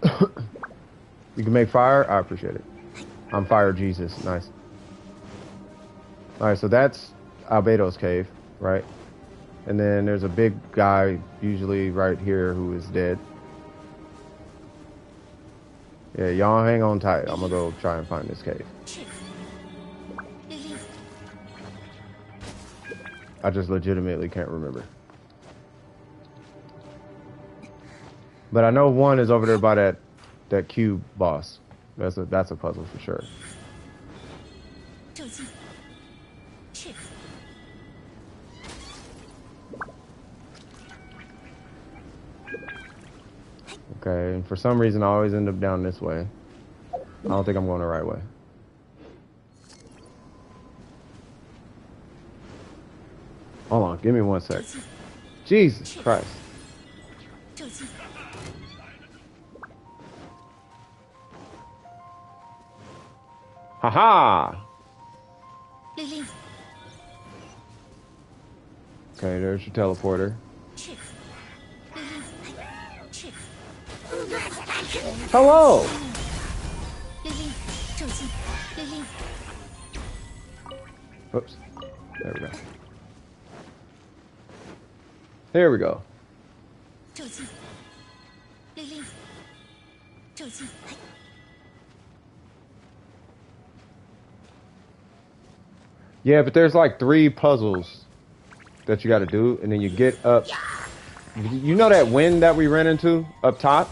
You can make fire? I appreciate it. I'm Fire Jesus. Nice. Alright, so that's Albedo's cave, right? And then there's a big guy, usually right here, who is dead. Yeah, y'all hang on tight. I'm gonna go try and find this cave. I just legitimately can't remember. But I know one is over there by that cube boss. That's a puzzle for sure. Okay, and for some reason I always end up down this way. I don't think I'm going the right way. Hold on, give me 1 sec. Jesus Christ. Haha! Okay, there's your teleporter. Hello! Oops. There we go. There we go. Yeah, but there's like 3 puzzles that you got to do, and then you get up. You know that wind that we ran into up top?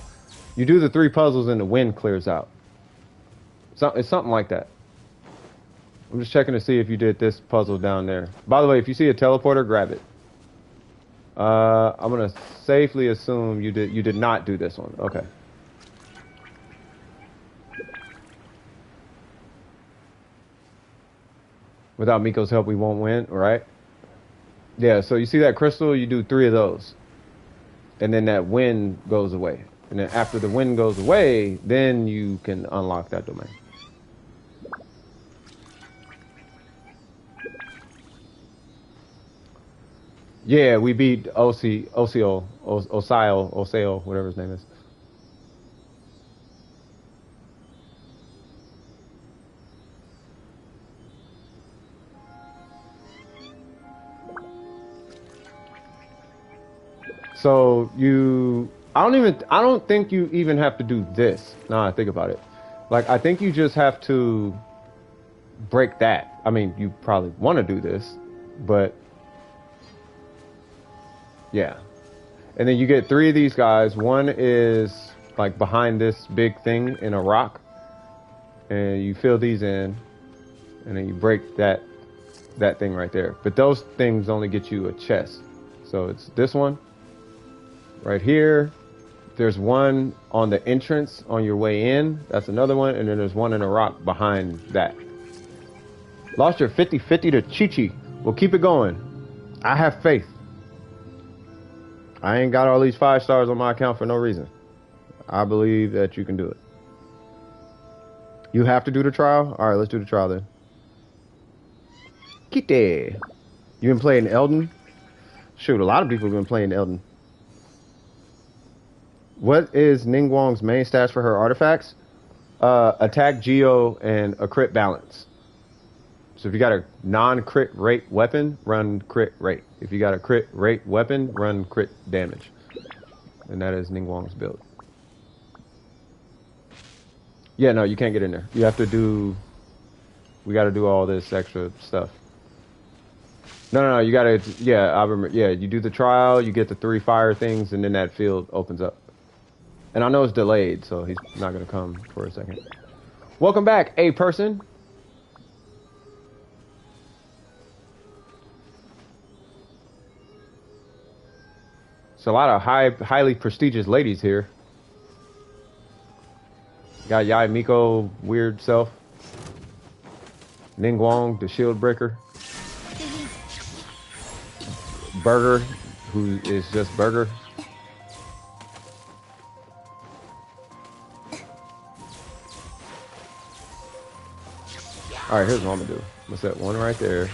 You do the 3 puzzles and the wind clears out. It's something like that. I'm just checking to see if you did this puzzle down there. By the way, if you see a teleporter, grab it. I'm gonna safely assume you did not do this one. Okay. Without Miko's help, we won't win, right? Yeah, so you see that crystal? You do 3 of those. And then that wind goes away. And then after the wind goes away, then you can unlock that domain. Yeah, we beat Osio, whatever his name is. So I don't think you even have to do this. Now I think about it. Like, I think you just have to break that. I mean, you probably want to do this, but yeah. And then you get 3 of these guys. One is like behind this big thing in a rock. And you fill these in. And then you break that thing right there. But those things only get you a chest. So it's this one right here. There's one on the entrance on your way in. That's another one. And then there's one in a rock behind that. Lost your 50-50 to Chi-Chi. Well, keep it going. I have faith. I ain't got all these 5 stars on my account for no reason. I believe that you can do it. You have to do the trial? Alright, let's do the trial then. Kitty. You been playing Elden? Shoot, a lot of people have been playing Elden. What is Ningguang's main stats for her artifacts? Attack, geo, and a crit balance. So if you got a non-crit rate weapon, run crit rate. If you got a crit rate weapon, run crit damage. And that is Ningguang's build. Yeah, no, you can't get in there. You have to do... We got to do all this extra stuff. No, you got to... Yeah, I remember. Yeah, you do the trial, you get the 3 fire things, and then that field opens up. And I know it's delayed, so he's not going to come for a second. Welcome back, A person. It's a lot of highly prestigious ladies here. Got Yai Miko, weird self. Ningguang, the shield breaker. Burger, who is just Burger. Alright, here's what I'm gonna do. I'm gonna set one right there.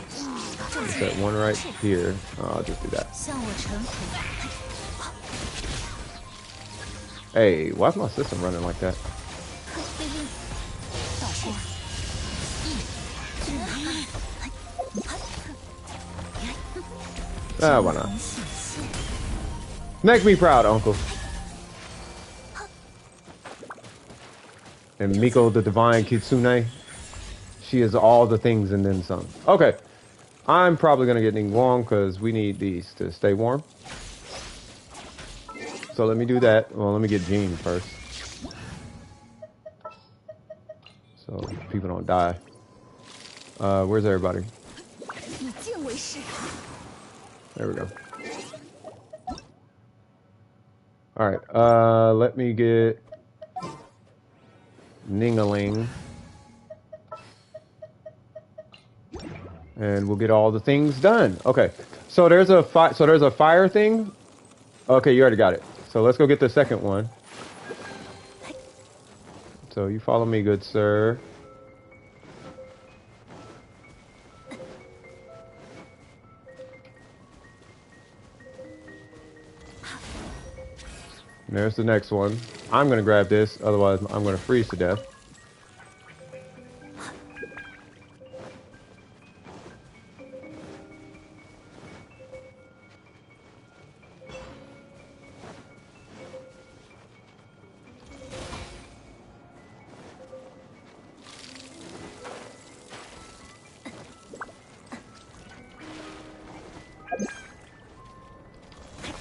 Set one right here. Oh, I'll just do that. Hey, why's my system running like that? Ah, why not? Make me proud, Uncle. And Miko, the divine Kitsune. She is all the things and then some. Okay. I'm probably going to get Ningguang because we need these to stay warm. So let me do that. Well, let me get Jean first. So people don't die. Where's everybody? There we go. Alright, let me get Ningaling. And we'll get all the things done. Okay. So there's a fire thing. Okay, you already got it. So let's go get the second one. So you follow me, good sir. And there's the next one. I'm gonna grab this, otherwise I'm gonna freeze to death.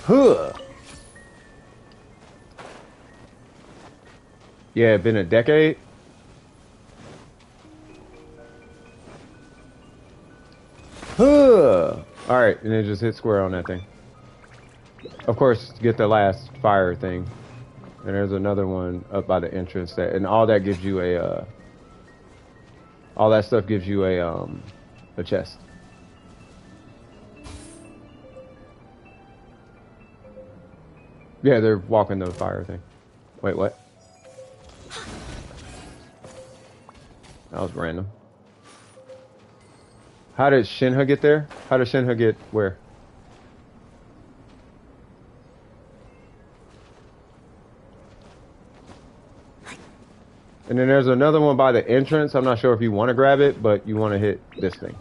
Huh. Yeah, been a decade. Huh. All right, and then just hit square on that thing. Of course, get the last fire thing. And there's another one up by the entrance that, and all that gives you a, all that stuff gives you a chest. Yeah, they're walking the fire thing. Wait, what? That was random. How did Shinha get there? How did Shinha get where? And then there's another one by the entrance. I'm not sure if you want to grab it, but you want to hit this thing.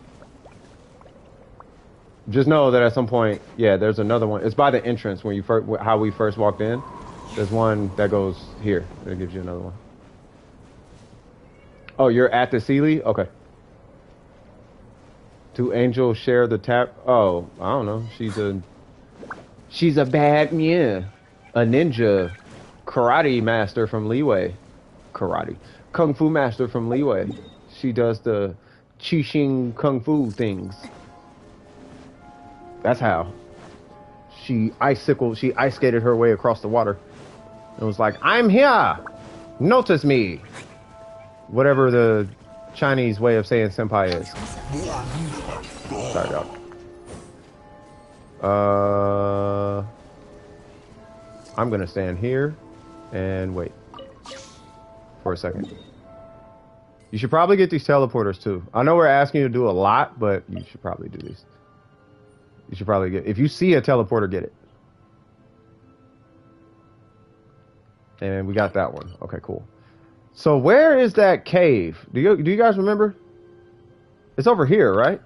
Just know that at some point, yeah, there's another one. It's by the entrance when you first, how we first walked in. There's one that goes here. That gives you another one. Oh, you're at the Sealy? Okay. Do angels share the tap? Oh, I don't know. She's a bad yeah, a ninja, karate master from Leeway. Karate. Kung Fu master from Leeway. She does the Qixing Kung Fu things. That's how. She ice skated her way across the water. And was like, I'm here! Notice me! Whatever the Chinese way of saying senpai is. Sorry, dog. I'm gonna stand here and wait for a second. You should probably get these teleporters too. I know we're asking you to do a lot, but you should probably do these. You should probably get, if you see a teleporter, get it. And we got that one. Okay, cool. So where is that cave? Do you guys remember? It's over here, right?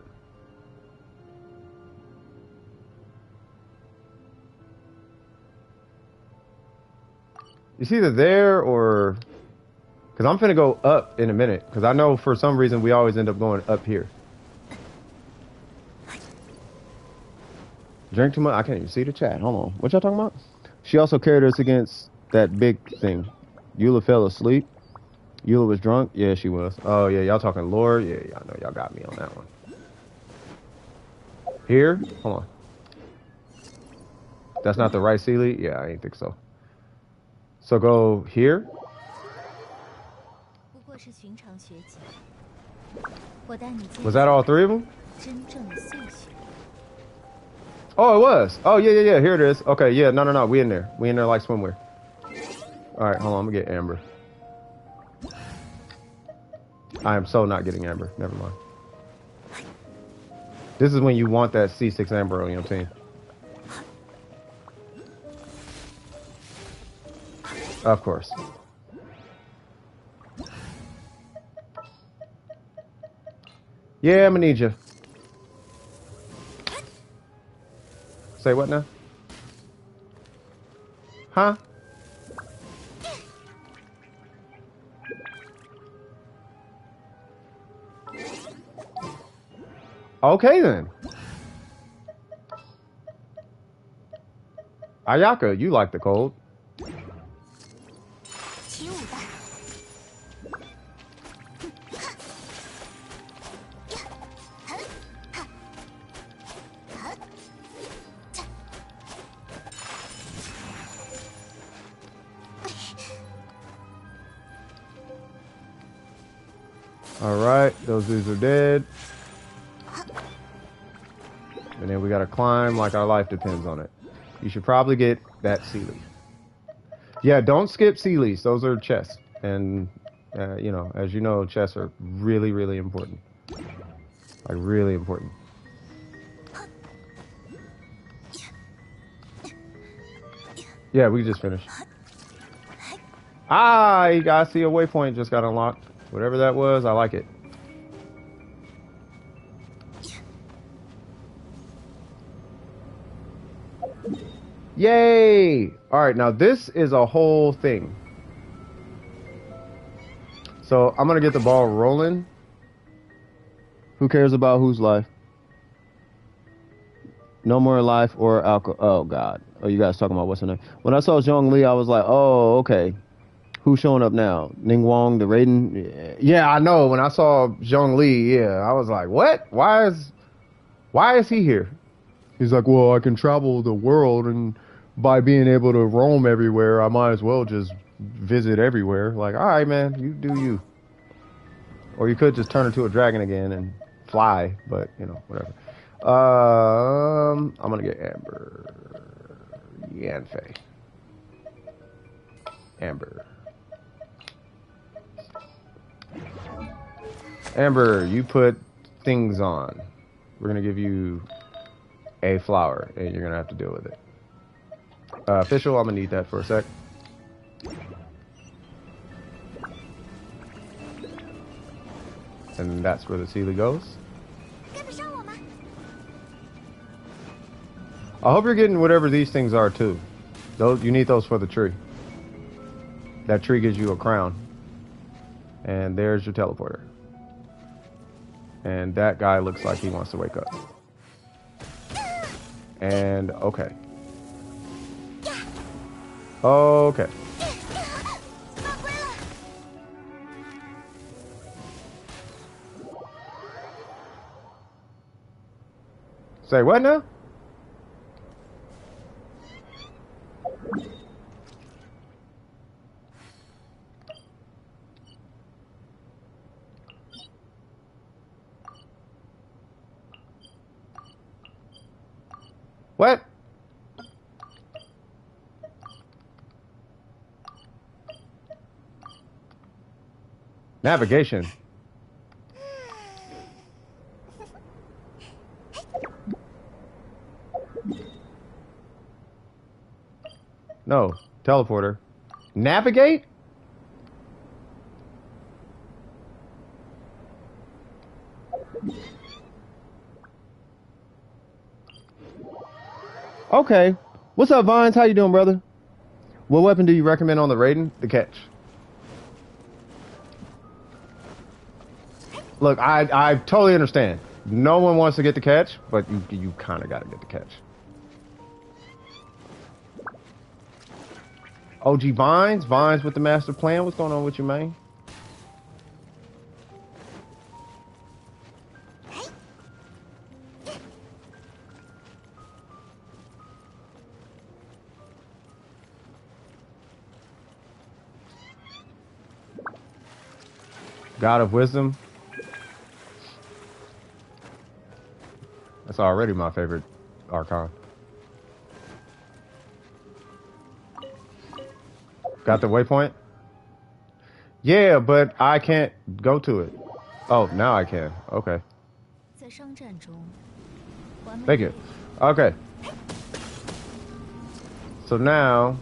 It's either there or... Because I'm finna go up in a minute. Because I know for some reason we always end up going up here. Drink too much? I can't even see the chat. Hold on. What y'all talking about? She also carried us against that big thing. Eula fell asleep. Eula was drunk? Yeah, she was. Oh, yeah. Y'all talking lore? Yeah, y'all know y'all got me on that one. Here? Hold on. That's not the right Sealy? Yeah, I ain't think so. So go here. Was that all three of them? Oh, it was. Oh, yeah. Here it is. Okay, yeah. No. We in there. We in there like swimwear. All right, hold on. I'm going to get Amber. I am so not getting Amber. Never mind. This is when you want that C6 Amber on your team. Of course. Yeah, I'm gonna need you. Say what now? Huh? Okay then. Ayaka, you like the cold. Alright, those dudes are dead. And then we gotta climb like our life depends on it. You should probably get that Sealy. Yeah, don't skip Sealies. Those are chests. And, you know, as you know, chests are really, really important. Like, really important. Yeah, we just finished. Ah, you guys see a waypoint just got unlocked. Whatever that was, I like it. Yay! Alright, now this is a whole thing. So, I'm gonna get the ball rolling. Who cares about whose life? No more life or alcohol. Oh, God. Oh, you guys talking about what's her name? When I saw Zhongli, I was like, oh, okay. Who's showing up now? Ning Wong, the Raiden? Yeah, I know. When I saw Zhongli, yeah, I was like, what? Why is he here? He's like, well, I can travel the world, and by being able to roam everywhere, I might as well just visit everywhere. Like, all right, man, you do you. Or you could just turn into a dragon again and fly, but, you know, whatever. I'm gonna get Amber. Yanfei. Amber. Amber, you put things on. We're gonna give you a flower, and you're gonna have to deal with it. Official, I'm gonna need that for a sec. And that's where the Sealy goes. I hope you're getting whatever these things are too. Those, you need those for the tree. That tree gives you a crown. And there's your teleporter. And that guy looks like he wants to wake up. And okay. Okay. Say what now? What? Navigation. No, teleporter. Navigate? Okay. What's up, Vines? How you doing, brother? What weapon do you recommend on the rating? The catch. Look, I totally understand. No one wants to get the catch, but you kind of got to get the catch. OG Vines? Vines with the master plan? What's going on with you, man? God of Wisdom. That's already my favorite Archon. Got the waypoint? Yeah, but I can't go to it. Oh, now I can. Okay. Thank you. Okay. So now...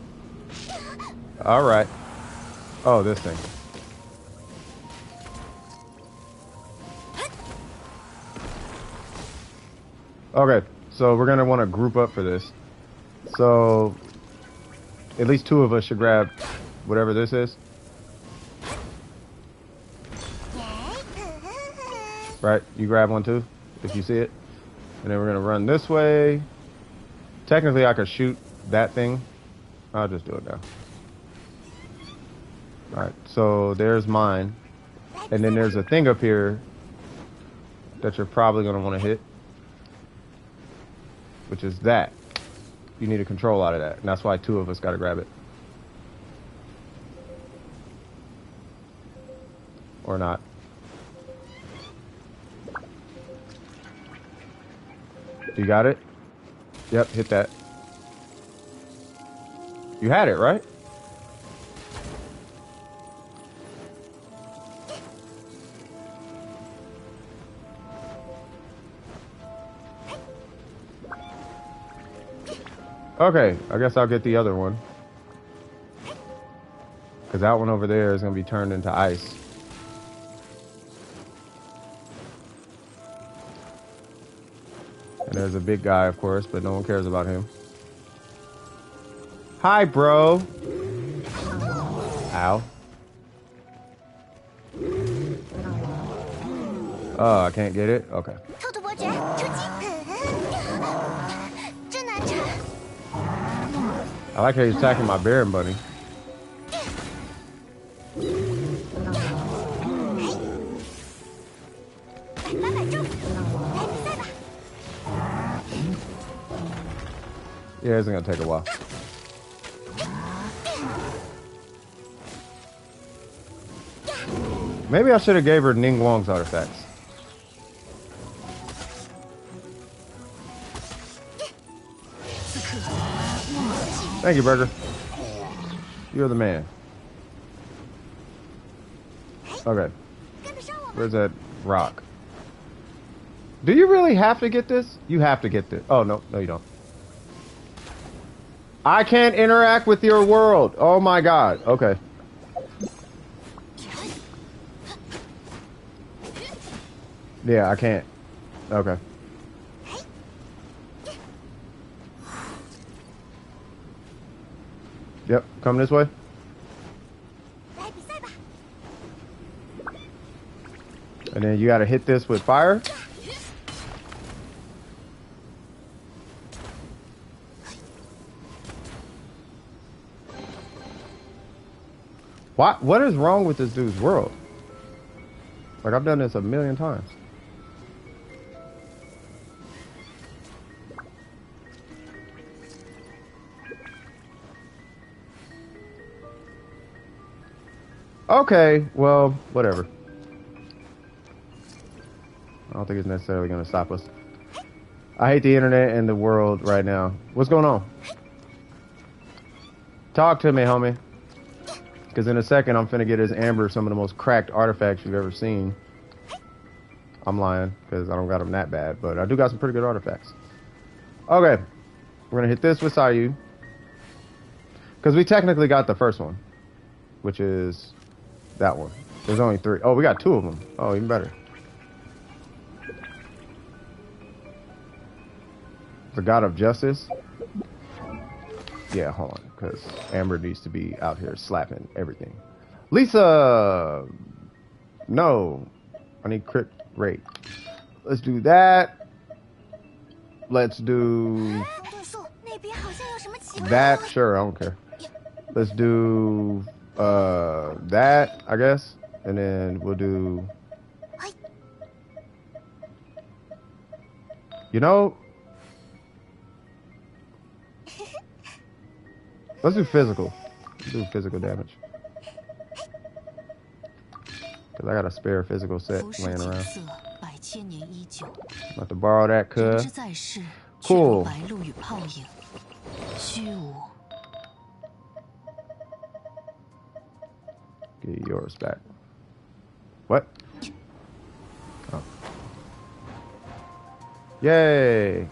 Alright. Oh, this thing. Okay, so we're gonna want to group up for this. So at least two of us should grab whatever this is. Right, you grab one too, if you see it. And then we're gonna run this way. Technically I could shoot that thing. I'll just do it now. Alright, so there's mine. And then there's a thing up here that you're probably gonna want to hit. Which is that. You need a control out of that. And that's why two of us got to grab it. Or not. You got it? Yep, hit that. You had it, right? Okay, I guess I'll get the other one. Because that one over there is going to be turned into ice. And there's a big guy, of course, but no one cares about him. Hi, bro. Ow. Oh, I can't get it? Okay. I like how he's attacking my bear and bunny. Yeah, it's gonna take a while. Maybe I should have gave her Ning Wong's artifacts. Thank you, Burger. You're the man. Okay. Where's that rock? Do you really have to get this? You have to get this. Oh, no. No, you don't. I can't interact with your world. Oh, my God. Okay. Yeah, I can't. Okay. Yep, come this way. And then you gotta hit this with fire. What is wrong with this dude's world? Like, I've done this a million times. Okay, well, whatever. I don't think it's necessarily going to stop us. I hate the internet and the world right now. What's going on? Talk to me, homie. Because in a second, I'm finna get his Amber some of the most cracked artifacts you've ever seen. I'm lying, because I don't got them that bad, but I do got some pretty good artifacts. Okay, we're gonna hit this with Sayu. Because we technically got the first one, which is that one. There's only 3. Oh, we got 2 of them. Oh, even better. The god of justice. Yeah, hold on, because Amber needs to be out here slapping everything. Lisa! No. I need crit rate. Let's do that. Let's do that. Sure, I don't care. Let's do that, I guess. And then we'll do... You know... Let's do physical. Let's do physical damage. Because I got a spare physical set laying around. I'm about to borrow that, cuz. Cool. Get yours back. What? Oh. Yay!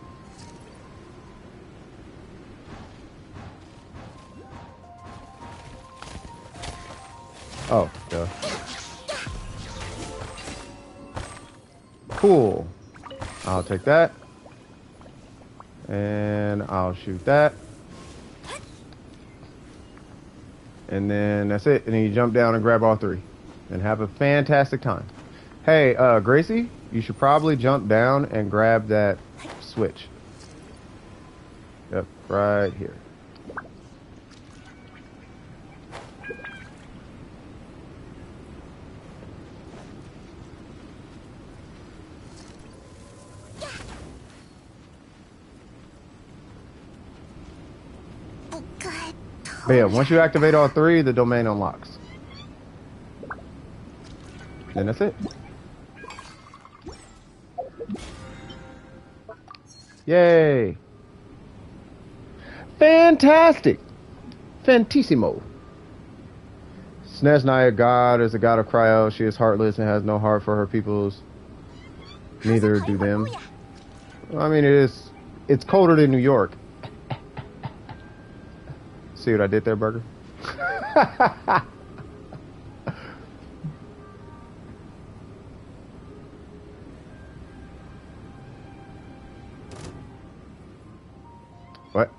Oh, duh. Cool. I'll take that. And I'll shoot that. And then that's it. And then you jump down and grab all three. And have a fantastic time. Hey, Gracie, you should probably jump down and grab that switch. Yep, right here. But yeah, once you activate all three, the domain unlocks. Then that's it. Yay! Fantastic! Fantissimo! Snezhnaya God is a god of cryo. She is heartless and has no heart for her peoples. Neither do them. I mean, it's colder than New York. See what I did there, Burger? What?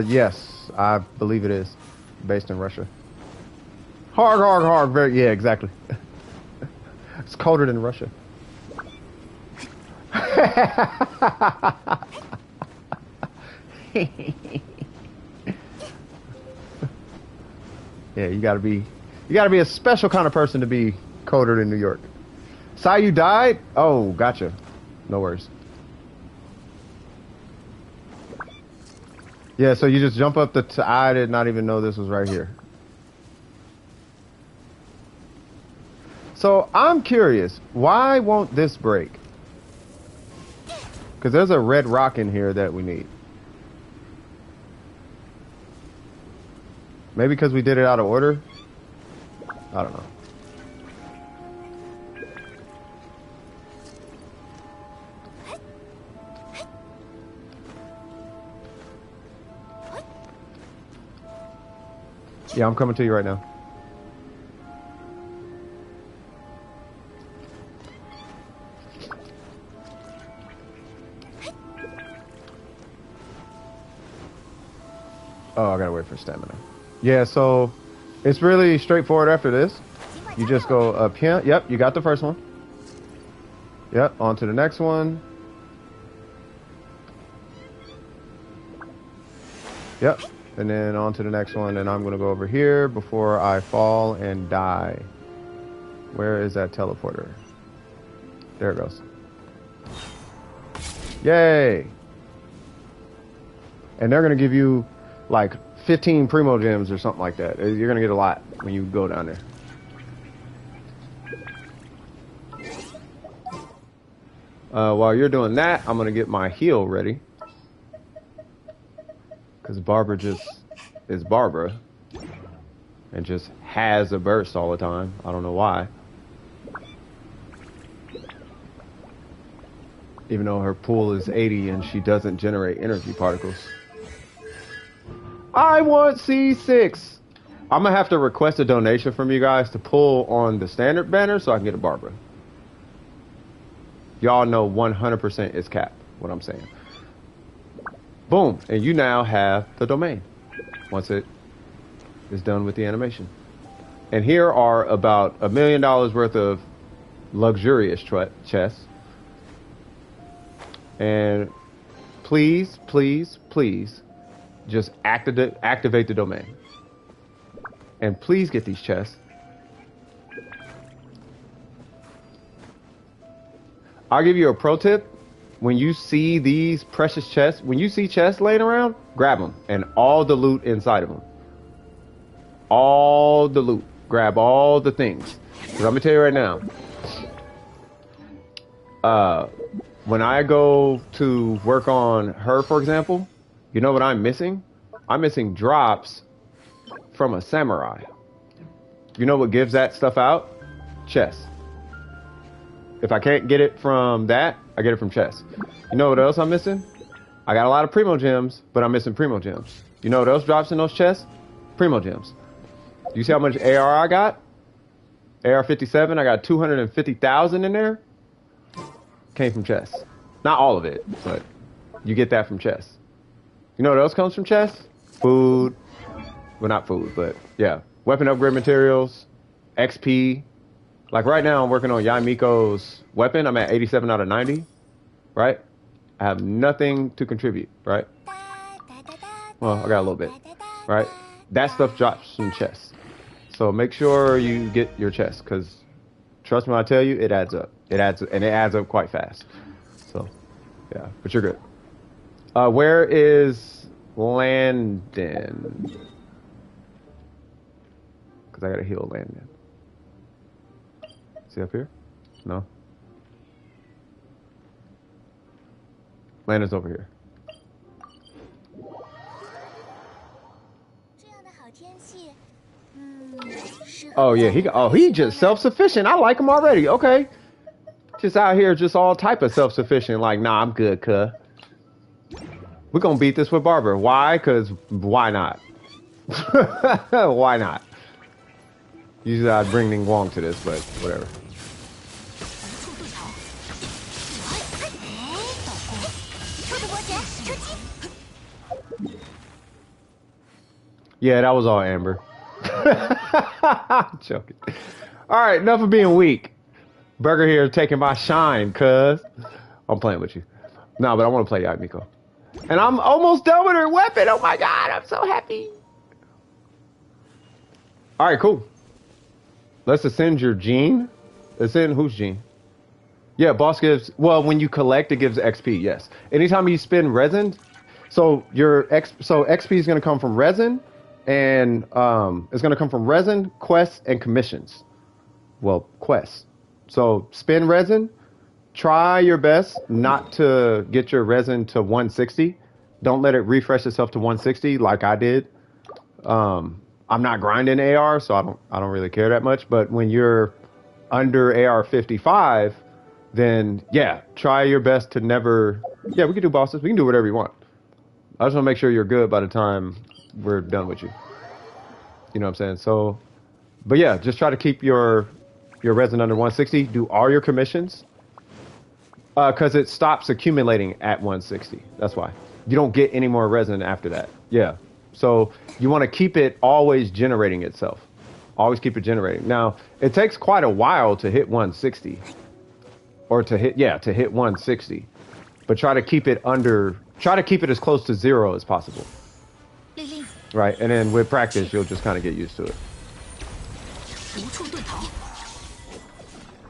Yes, I believe it is. Based in Russia. Harg, harg, harg. Very, yeah, exactly. It's colder than Russia. Yeah, you gotta be a special kind of person to be colder than New York. Sai, you died? Oh, gotcha. No worries. Yeah, so you just jump up I did not even know this was right here. So I'm curious, why won't this break? Because there's a red rock in here that we need. Maybe because we did it out of order? I don't know. Yeah, I'm coming to you right now. Oh, I gotta wait for stamina. Yeah, so it's really straightforward after this. You just go up here. Yep, you got the first one. Yep, on to the next one. Yep, and then on to the next one. And I'm gonna go over here before I fall and die. Where is that teleporter? There it goes. Yay! And they're gonna give you like 15 primo gems or something like that. You're gonna get a lot when you go down there. While you're doing that, I'm gonna get my heal ready. Cause Barbara just is Barbara. And just has a burst all the time. I don't know why. Even though her pool is 80 and she doesn't generate energy particles. I want C6. I'm gonna have to request a donation from you guys to pull on the standard banner so I can get a Barbara. Y'all know 100% is cap, what I'm saying. Boom, and you now have the domain once it is done with the animation. And here are about $1 million worth of luxurious chests. And please, please, please, just activate the domain. And please get these chests. I'll give you a pro tip. When you see these precious chests, when you see chests laying around, grab them and all the loot inside of them. All the loot. Grab all the things. Because I'm going to tell you right now. When I go to work on her, for example, you know what I'm missing? I'm missing drops from a samurai. You know what gives that stuff out? Chests. If I can't get it from that, I get it from chests. You know what else I'm missing? I got a lot of primo gems, but I'm missing primo gems. You know what else drops in those chests? Primo gems. You see how much AR I got? AR57, I got 250,000 in there. Came from chests. Not all of it, but you get that from chests. You know what else comes from chests? Food. Well, not food, but yeah. Weapon upgrade materials, XP. Like right now, I'm working on Yamiko's weapon. I'm at 87 out of 90, right? I have nothing to contribute, right? Well, I got a little bit, right? That stuff drops from chests. So make sure you get your chest, because trust me when I tell you, it adds up. It adds up quite fast. So, yeah, but you're good. Where is Landon? Because I got to heal Landon. See up here? No. Landon's over here. Oh yeah, he just self-sufficient. I like him already. Okay. Just out here, just all type of self-sufficient. Like, nah, I'm good, cuh. We're gonna beat this with Barber. Why? Cause why not? Why not? Usually I'd bring Ning Wong to this, but whatever. Yeah, that was all Amber. I'm joking. All right, enough of being weak. Burger here taking my shine, cuz. I'm playing with you. No, but I want to play Yamiko. And I'm almost done with her weapon. Oh my god, I'm so happy. All right, cool. Let's ascend your gene. Ascend whose gene? Yeah, boss gives, well, when you collect, it gives XP, yes. Anytime you spend resin, so XP is going to come from resin, and it's going to come from resin, quests, and commissions. Well, quests. So spend resin. Try your best not to get your resin to 160. Don't let it refresh itself to 160 like I did. I'm not grinding AR, so I don't really care that much. But when you're under AR55, then yeah, try your best to never. Yeah, we can do bosses. We can do whatever you want. I just want to make sure you're good by the time we're done with you. You know what I'm saying? So, but yeah, just try to keep your resin under 160. Do all your commissions. Because it stops accumulating at 160. That's why. You don't get any more resin after that. Yeah. So you want to keep it always generating itself. Always keep it generating. Now, it takes quite a while to hit 160. Or to hit 160. But try to keep it as close to 0 as possible. Right? And then with practice, you'll just kind of get used to it.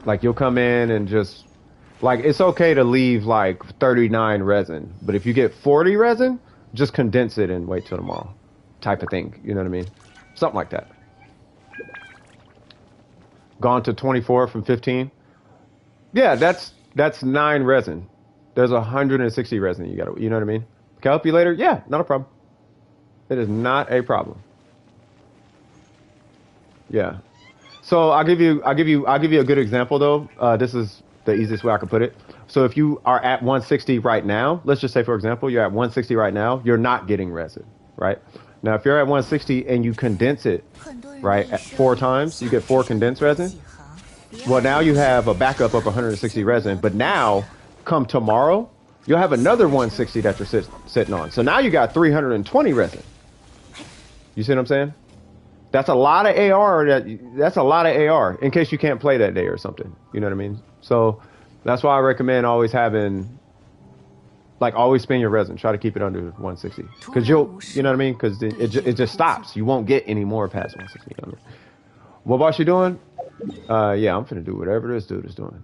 Like, you'll come in and just... Like, it's okay to leave, like, 39 resin. But if you get 40 resin, just condense it and wait till tomorrow. Type of thing. You know what I mean? Something like that. Gone to 24 from 15. Yeah, that's 9 resin. There's 160 resin you got. You know what I mean? Can I help you later? Yeah, not a problem. It is not a problem. Yeah. So I'll give you a good example though. This is the easiest way I can put it. So if you are at 160 right now, let's just say for example, you're at 160 right now, you're not getting resin, right? Now, if you're at 160 and you condense it, right, at 4 times, you get 4 condensed resin. Well, now you have a backup of 160 resin, but now, come tomorrow, you'll have another 160 that you're sitting on. So now you got 320 resin. You see what I'm saying? That's a lot of AR. That's a lot of AR in case you can't play that day or something. You know what I mean? So that's why I recommend always having, like, always spend your resin. Try to keep it under 160 because you know what I mean? Because it just stops. You won't get any more past 160. You know what I mean? What boss you doing? Yeah, I'm finna do whatever this dude is doing.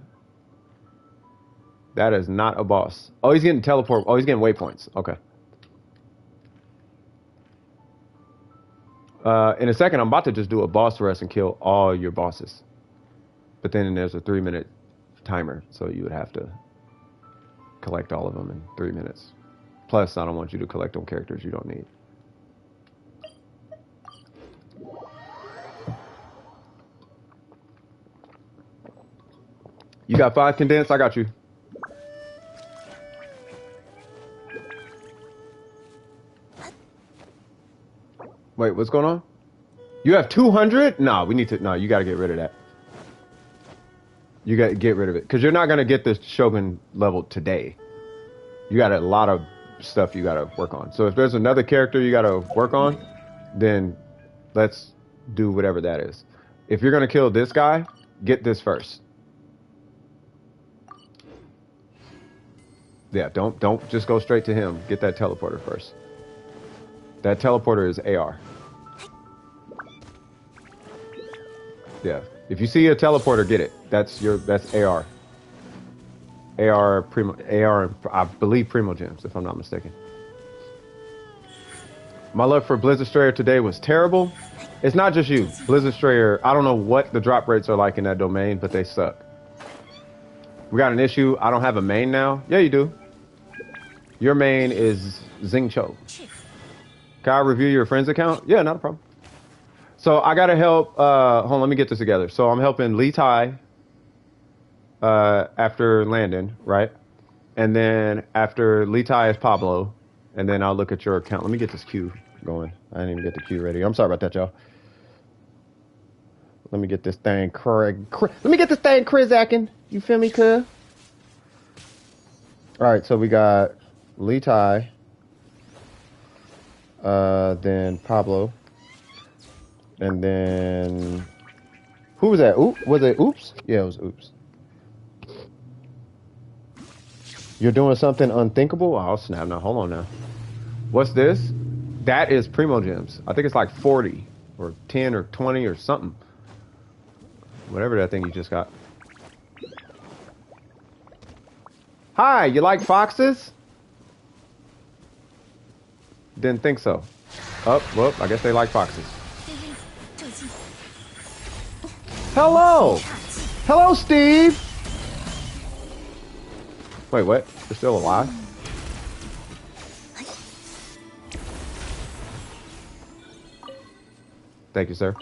That is not a boss. Oh, he's getting teleport. Oh, he's getting waypoints. Okay. In a second, I'm about to just do a boss rest and kill all your bosses. But then there's a 3-minute timer, so you would have to collect all of them in 3 minutes. Plus, I don't want you to collect on characters you don't need. You got 5 condensed? I got you. Wait, what's going on? You have 200? No, we need to. No, you got to get rid of that. You got to get rid of it because you're not gonna get this Shogun level today. You got a lot of stuff you got to work on. So if there's another character you got to work on, then let's do whatever that is. If you're gonna kill this guy, get this first. Yeah, don't just go straight to him. Get that teleporter first. That teleporter is AR. Yeah. If you see a teleporter, get it. That's AR. AR, I believe Primo Gems, if I'm not mistaken. My love for Blizzard Strayer today was terrible. It's not just you. Blizzard Strayer, I don't know what the drop rates are like in that domain, but they suck. We got an issue. I don't have a main now. Yeah, you do. Your main is Xing Cho. Can I review your friend's account? Yeah, not a problem. So I gotta help. Hold on, let me get this together. So I'm helping Lee Tai after Landon, right? And then after Lee Tai is Pablo, and then I'll look at your account. Let me get this queue going. I didn't even get the queue ready. I'm sorry about that, y'all. Let me get this thing, let me get this thing, Chris-acking. You feel me, cuz? All right, so we got Lee Tai. Then Pablo, and then who was that? Oop, was it Oops? Yeah, it was Oops. You're doing something unthinkable? Oh snap! Now hold on now. What's this? That is Primo Gems. I think it's like 40 or 10 or 20 or something. Whatever that thing you just got. Hi, you like foxes? Didn't think so. Oh, well, I guess they like foxes. Hello! Hello, Steve! Wait, what? You're still alive? Thank you, sir.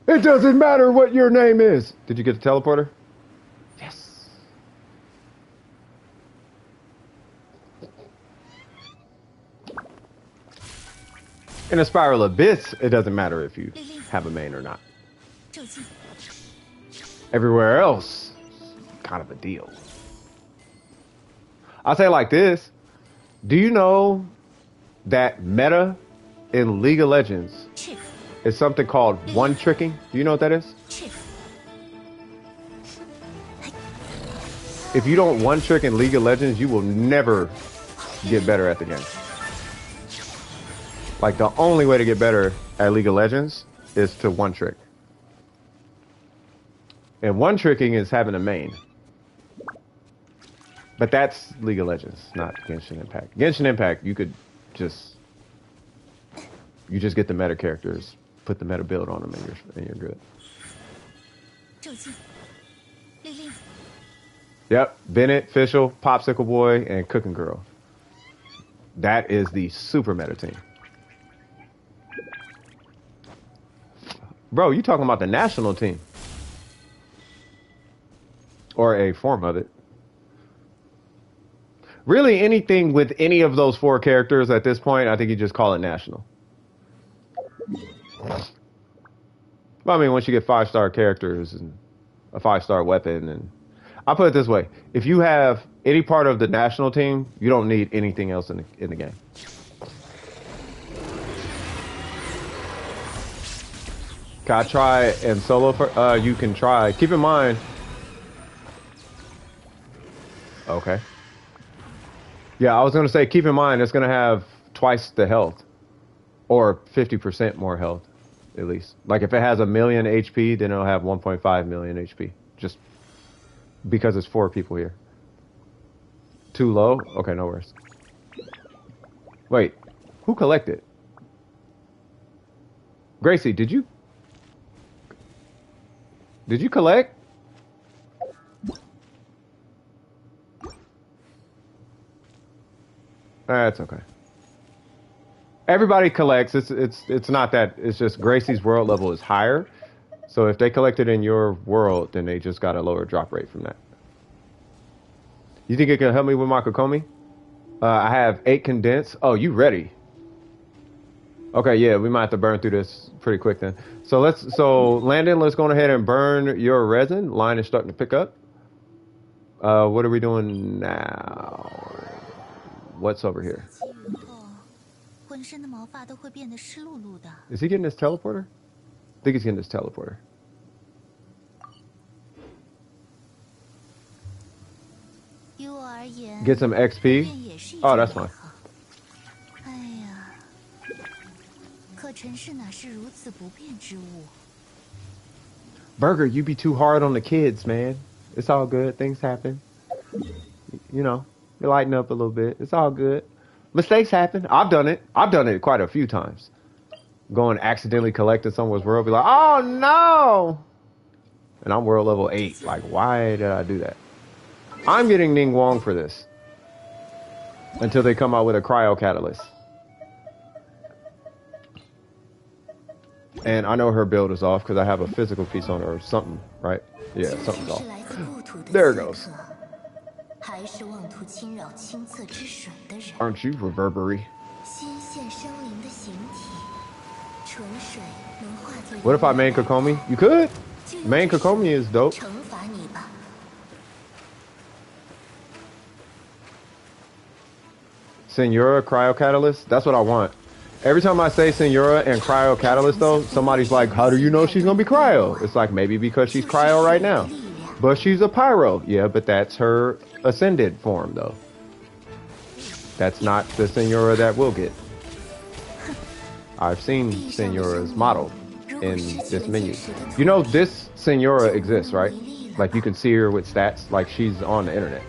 It doesn't matter what your name is! Did you get the teleporter? Yes. In a Spiral Abyss, it doesn't matter if you have a main or not. Everywhere else, kind of a deal. I'll say it like this. Do you know that meta in League of Legends is something called one-tricking? Do you know what that is? If you don't one-trick in League of Legends, you will never get better at the game. Like, the only way to get better at League of Legends is to one-trick. And one-tricking is having a main. But that's League of Legends, not Genshin Impact. Genshin Impact, you just get the meta characters, put the meta build on them, and you're good. Yep, Bennett, Fischl, Popsicle Boy, and Cooking Girl. That is the super meta team. Bro, you talking about the national team. Or a form of it. Really, anything with any of those 4 characters at this point, I think you just call it national. Well, I mean, once you get 5-star characters and a 5-star weapon, and I'll put it this way: if you have any part of the national team, you don't need anything else in the game. Can I try and solo for? You can try. Keep in mind. Okay. Yeah, I was gonna say, keep in mind it's gonna have twice the health, or 50% more health, at least. Like if it has 1 million HP, then it'll have 1.5 million HP, just because it's 4 people here. Too low? Okay, no worries. Wait, who collected? Gracie, did you collect? That's okay. Everybody collects. It's not that. It's just Gracie's world level is higher. So if they collected in your world, then they just got a lower drop rate from that. You think it can help me with my Kokomi? I have 8 condensed. Oh, you ready? Okay, yeah, we might have to burn through this pretty quick then. So Landon, let's go ahead and burn your resin. Line is starting to pick up. What are we doing now? What's over here? Is he getting his teleporter? I think he's getting his teleporter. Get some XP. Oh, that's fine. Burger, you be too hard on the kids, man. It's all good. Things happen. You know, you lighten up a little bit. It's all good. Mistakes happen. I've done it. I've done it quite a few times. Going accidentally collecting someone's world, be like, oh no! And I'm world level 8. Like, why did I do that? I'm getting Ning Wong for this. Until they come out with a cryo catalyst. And I know her build is off because I have a physical piece on her or something, right? Yeah, something's off. There it goes. Aren't you, Reverbery? What if I main Kokomi? You could. Main Kokomi is dope. Senora Cryo Catalyst? That's what I want. Every time I say Senora and Cryo Catalyst, though, somebody's like, how do you know she's going to be Cryo? It's like, maybe because she's Cryo right now. But she's a Pyro. Yeah, but that's her Ascended form, though. That's not the Senora that we'll get. I've seen Senora's model in this menu. You know, this Senora exists, right? Like, you can see her with stats. Like, she's on the internet.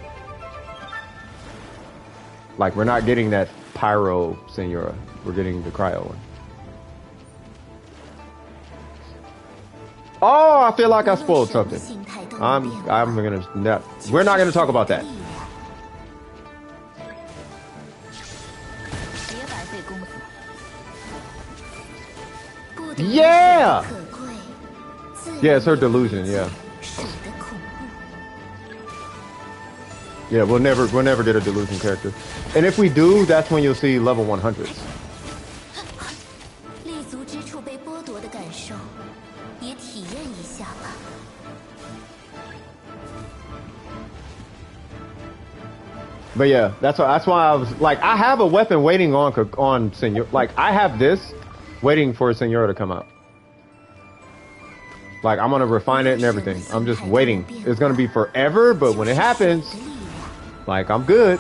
Like, we're not getting that Pyro Senora. We're getting the Cryo one. Oh, I feel like I spoiled something. We're not gonna talk about that. Yeah! Yeah, it's her delusion, yeah. Yeah, we'll never get a delusion character. And if we do, that's when you'll see level 100s. But yeah, that's why I was like, I have a weapon waiting on Senor. Like, I have this waiting for Senora to come out. Like, I'm gonna refine it and everything. I'm just waiting. It's gonna be forever, but when it happens, like, I'm good.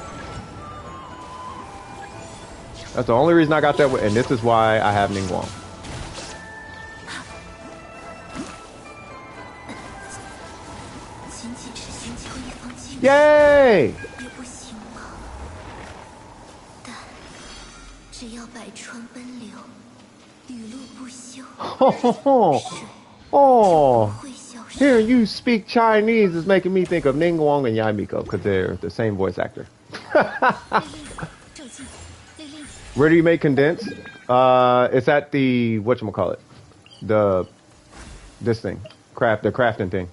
That's the only reason I got that, and this is why I have Ning Wong. Yay! Oh, hearing you speak Chinese is making me think of Ning Wong and Yamiko because they're the same voice actor. Where do you make condensed? It's at the whatchamacallit? This thing. The crafting thing.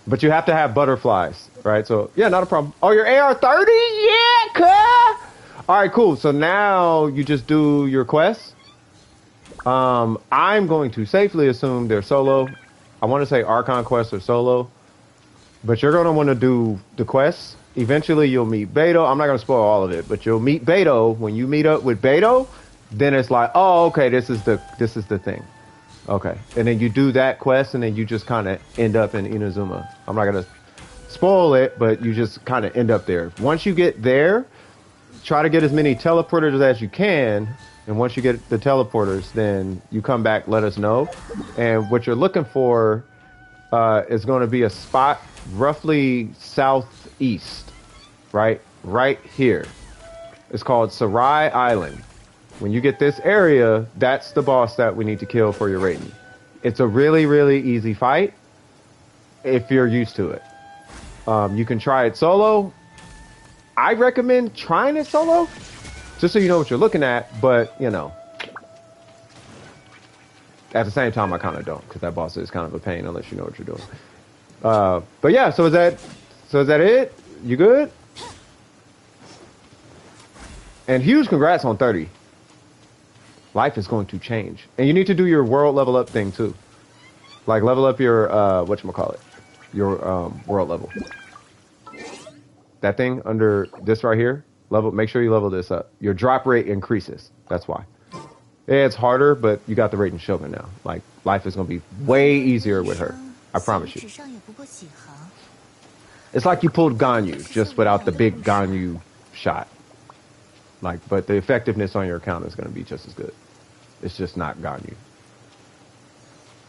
But you have to have butterflies. right? So yeah, not a problem. Oh, your AR-30? Yeah, cuh! All right, cool. So now you just do your quests. I'm going to safely assume they're solo. I want to say Archon quests are solo, but you're going to want to do the quests. Eventually, you'll meet Beto. I'm not going to spoil all of it, but you'll meet Beto. When you meet up with Beto, then it's like, oh, okay, this is the thing. Okay, and then you do that quest, and then you just kind of end up in Inazuma. I'm not going to spoil it, but you just kind of end up there. Once you get there, try to get as many teleporters as you can. And once you get the teleporters, then you come back, let us know. And what you're looking for is going to be a spot roughly southeast, right? Right here. It's called Sarai Island. When you get this area, that's the boss that we need to kill for your rating. It's a really, really easy fight if you're used to it. You can try it solo. I recommend trying it solo, just so you know what you're looking at, but, you know, at the same time, I kind of don't, because that boss is kind of a pain unless you know what you're doing. But yeah, so is that it? You good? And huge congrats on 30. Life is going to change. And you need to do your world level up thing, too. Like, level up your, whatchamacallit, your world level. That thing under this right here, make sure you level this up. Your drop rate increases. That's why. Yeah, it's harder, but you got the rating Shogun now. Like, life is going to be way easier with her. I promise you. It's like you pulled Ganyu, just without the big Ganyu shot. Like, but the effectiveness on your account is going to be just as good. It's just not Ganyu.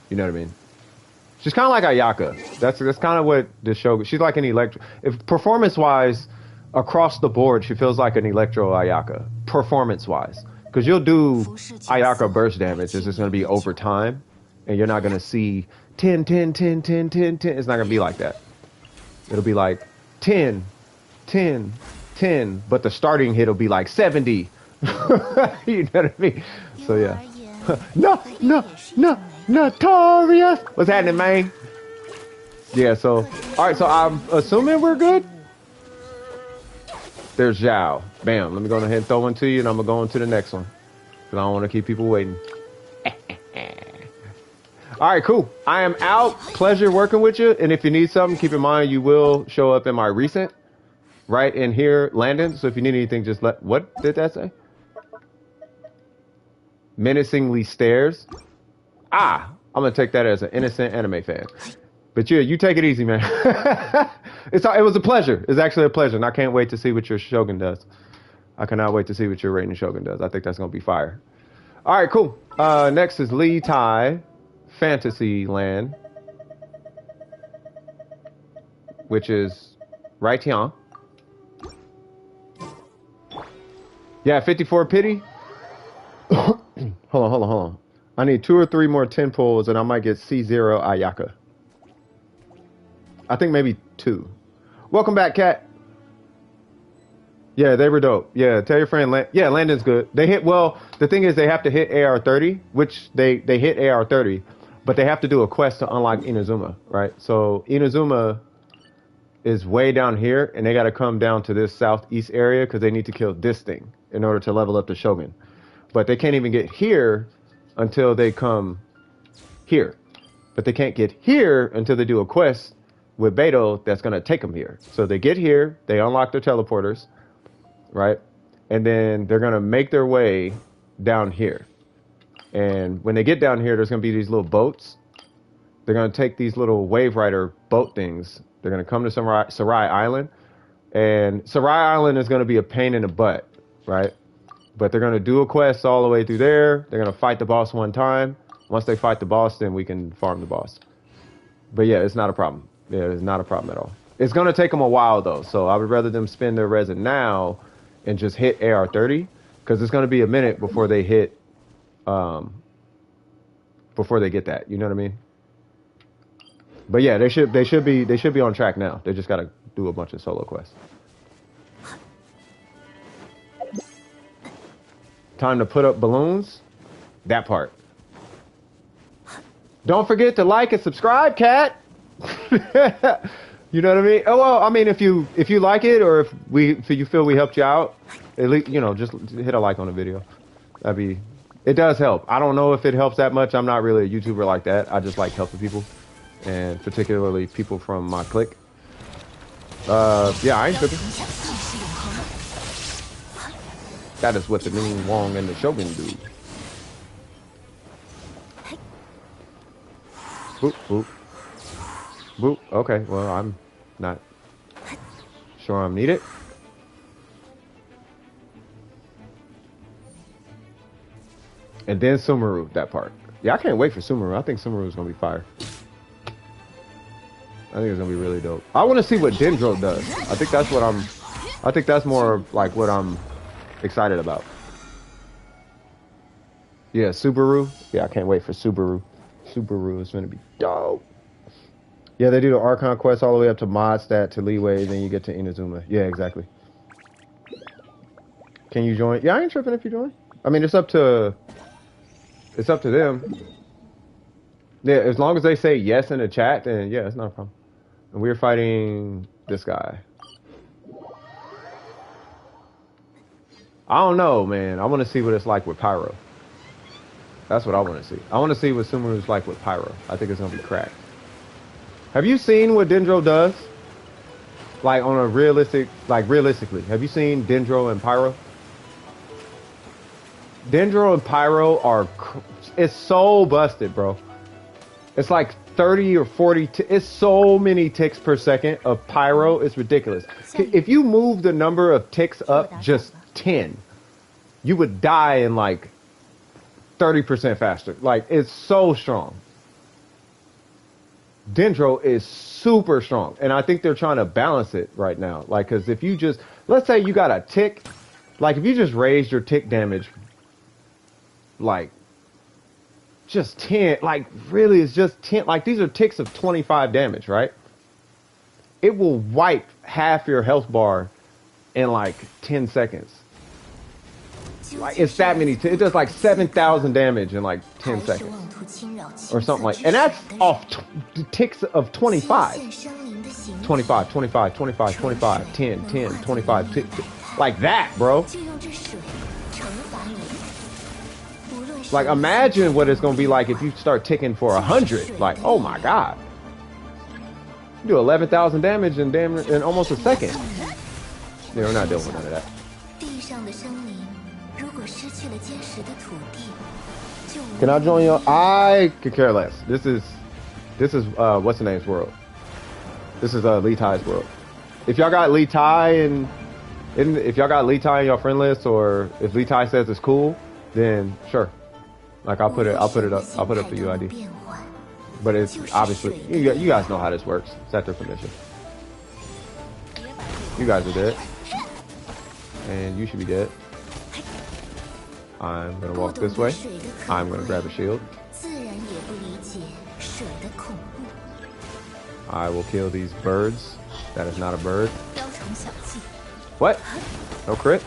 You know what I mean? She's kind of like Ayaka. That's kind of what the Shogun. She's like an electro. If performance-wise, across the board, she feels like an Electro Ayaka, performance-wise. Because you'll do Ayaka burst damage, it's just going to be over time, and you're not going to see 10, 10, 10, 10, 10, 10. It's not going to be like that. It'll be like 10, 10, 10, but the starting hit will be like 70. You know what I mean? So yeah. No, Notorious! What's happening, man? Yeah, so, alright, so I'm assuming we're good? There's Zhao. Bam. Let me go ahead and throw one to you, and I'm going to go on to the next one. Because I don't want to keep people waiting. All right, cool. I am out. Pleasure working with you. And if you need something, keep in mind you will show up in my recent. Right in here, Landon. So if you need anything, just let... What did that say? Menacingly stares. I'm going to take that as an innocent anime fan. But yeah, you take it easy, man. It was a pleasure. It's actually a pleasure. And I can't wait to see what your Shogun does. I cannot wait to see what your rating Shogun does. I think that's going to be fire. All right, cool. Next is Lee Tai, Fantasyland, which is right here. Yeah, 54 pity. Hold on. I need 2 or 3 more 10 pulls and I might get C0 Ayaka. I think maybe 2. Welcome back, Kat. Yeah, they were dope. Yeah, tell your friend, Landon's good. They hit, well, the thing is they have to hit AR30, which they hit AR30, but they have to do a quest to unlock Inazuma, right? So Inazuma is way down here, and they got to come down to this southeast area because they need to kill this thing in order to level up the Shogun. But they can't even get here until they come here. But they can't get here until they do a quest with Beto that's going to take them here. So they get here, they unlock their teleporters, right? And then they're going to make their way down here. And when they get down here, there's going to be these little boats. They're going to take these little Wave Rider boat things. They're going to come to Sarai Island. And Sarai Island is going to be a pain in the butt, right? But they're going to do a quest all the way through there. They're going to fight the boss one time. Once they fight the boss, then we can farm the boss. But yeah, it's not a problem. Yeah, it's not a problem at all. It's going to take them a while, though. So I would rather them spend their resin now and just hit AR30. Because it's going to be a minute before they hit... before they get that. You know what I mean? But yeah, they should be on track now. They just got to do a bunch of solo quests. Time to put up balloons. That part. Don't forget to like and subscribe, Kat. You know what I mean? Oh well, I mean if you like it or if you feel we helped you out, at least just hit a like on the video. It does help. I don't know if it helps that much. I'm not really a YouTuber like that. I just like helping people, and particularly people from my clique. Yeah, I ain't tripping. That is what the Ning Wong and the Shogun do. Boop, boop. Boop. Okay, well, I'm not sure I'm needed. And then Sumeru, that part. Yeah, I can't wait for Sumeru. I think Sumeru is going to be fire. I think it's going to be really dope. I want to see what Dendro does. I think that's more like what I'm excited about. Yeah, Subaru. Yeah, I can't wait for Subaru. Subaru is going to be dope. Yeah, they do the Archon quest all the way up to mod stat to leeway, then you get to Inazuma. Yeah, exactly. Can you join? Yeah, I ain't tripping if you join. I mean, it's up to them. Yeah, as long as they say yes in the chat, then yeah, it's not a problem. And we're fighting this guy. I don't know, man. I want to see what it's like with Pyro. That's what I want to see. I want to see what Sumeru's like with Pyro. I think it's going to be cracked. Have you seen what Dendro does? Like on a realistically, have you seen Dendro and Pyro? Dendro and Pyro it's so busted, bro. It's like 30 or 40, it's so many ticks per second of Pyro, it's ridiculous. If you move the number of ticks up just 10, you would die in like 30% faster. Like, it's so strong. Dendro is super strong, and I think they're trying to balance it right now. Like, because if you just, let's say you got a tick, like if you just raised your tick damage, like just 10, like really it's just 10, like these are ticks of 25 damage, right? It will wipe half your health bar in like 10 seconds. Like it's that many, it does like 7,000 damage in like 10 seconds. Or something like, and that's off ticks of 25. 25, 25, 25, 25, 10, 10, 25, like that, bro. Like imagine what it's gonna be like if you start ticking for 100. Like, oh my god. You do 11,000 damage in almost a second. Yeah, we're not dealing with none of that. Can I join you? I could care less. This is what's the name's world. This is Lee Tai's world. If y'all got Lee Tai if y'all got Lee Tai in your friend list, or if Lee Tai says it's cool, then sure. Like I'll put it up for you, ID. But it's obviously you guys know how this works. It's at their permission. You guys are dead, and you should be dead. I'm gonna walk this way. I'm gonna grab a shield. I will kill these birds. That is not a bird. What? No crit?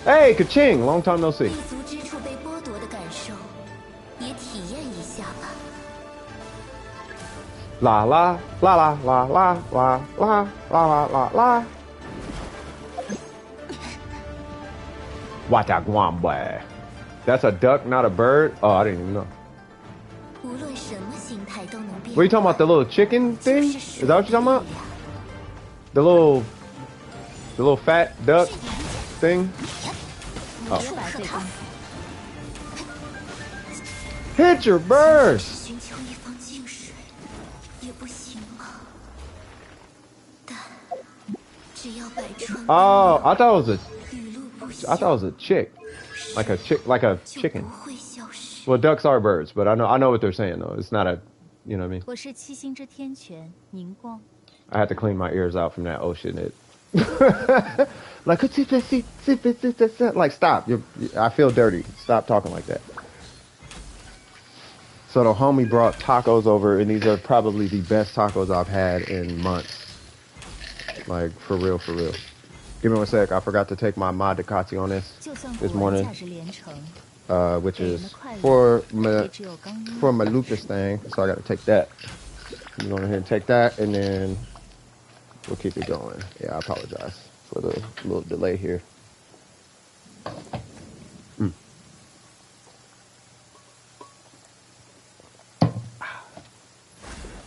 Hey, Kaching! Long time no see. La la la la la la la la la la la. Wataguambe. That's a duck, not a bird? Oh, I didn't even know. What are you talking about? The little chicken thing? Is that what you're talking about? The little fat duck thing? Oh. Hit your bird! Oh, I thought it was a chick. Like a chicken. Well, ducks are birds, but I know what they're saying though. It's not a, you know what I mean? I had to clean my ears out from that ocean. Like stop. I feel dirty. Stop talking like that. So the homie brought tacos over, and these are probably the best tacos I've had in months. Like for real, for real. Give me one sec. I forgot to take my mod Ducati on this morning. which is for my lupus thing. So I got to take that. I'm going ahead and take that, and then we'll keep it going. Yeah, I apologize for the little delay here.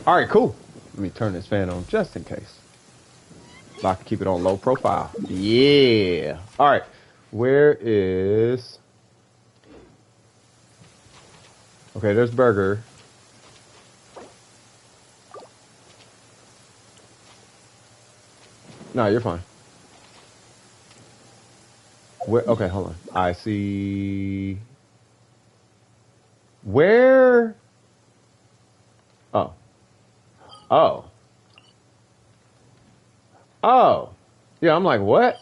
All right, cool. Let me turn this fan on just in case. So I can keep it on low profile. Yeah. All right. Where is... Okay, there's Burger. No, you're fine. Where? Okay, hold on. I see... Where... Oh. Oh. Oh. Yeah, I'm like, what?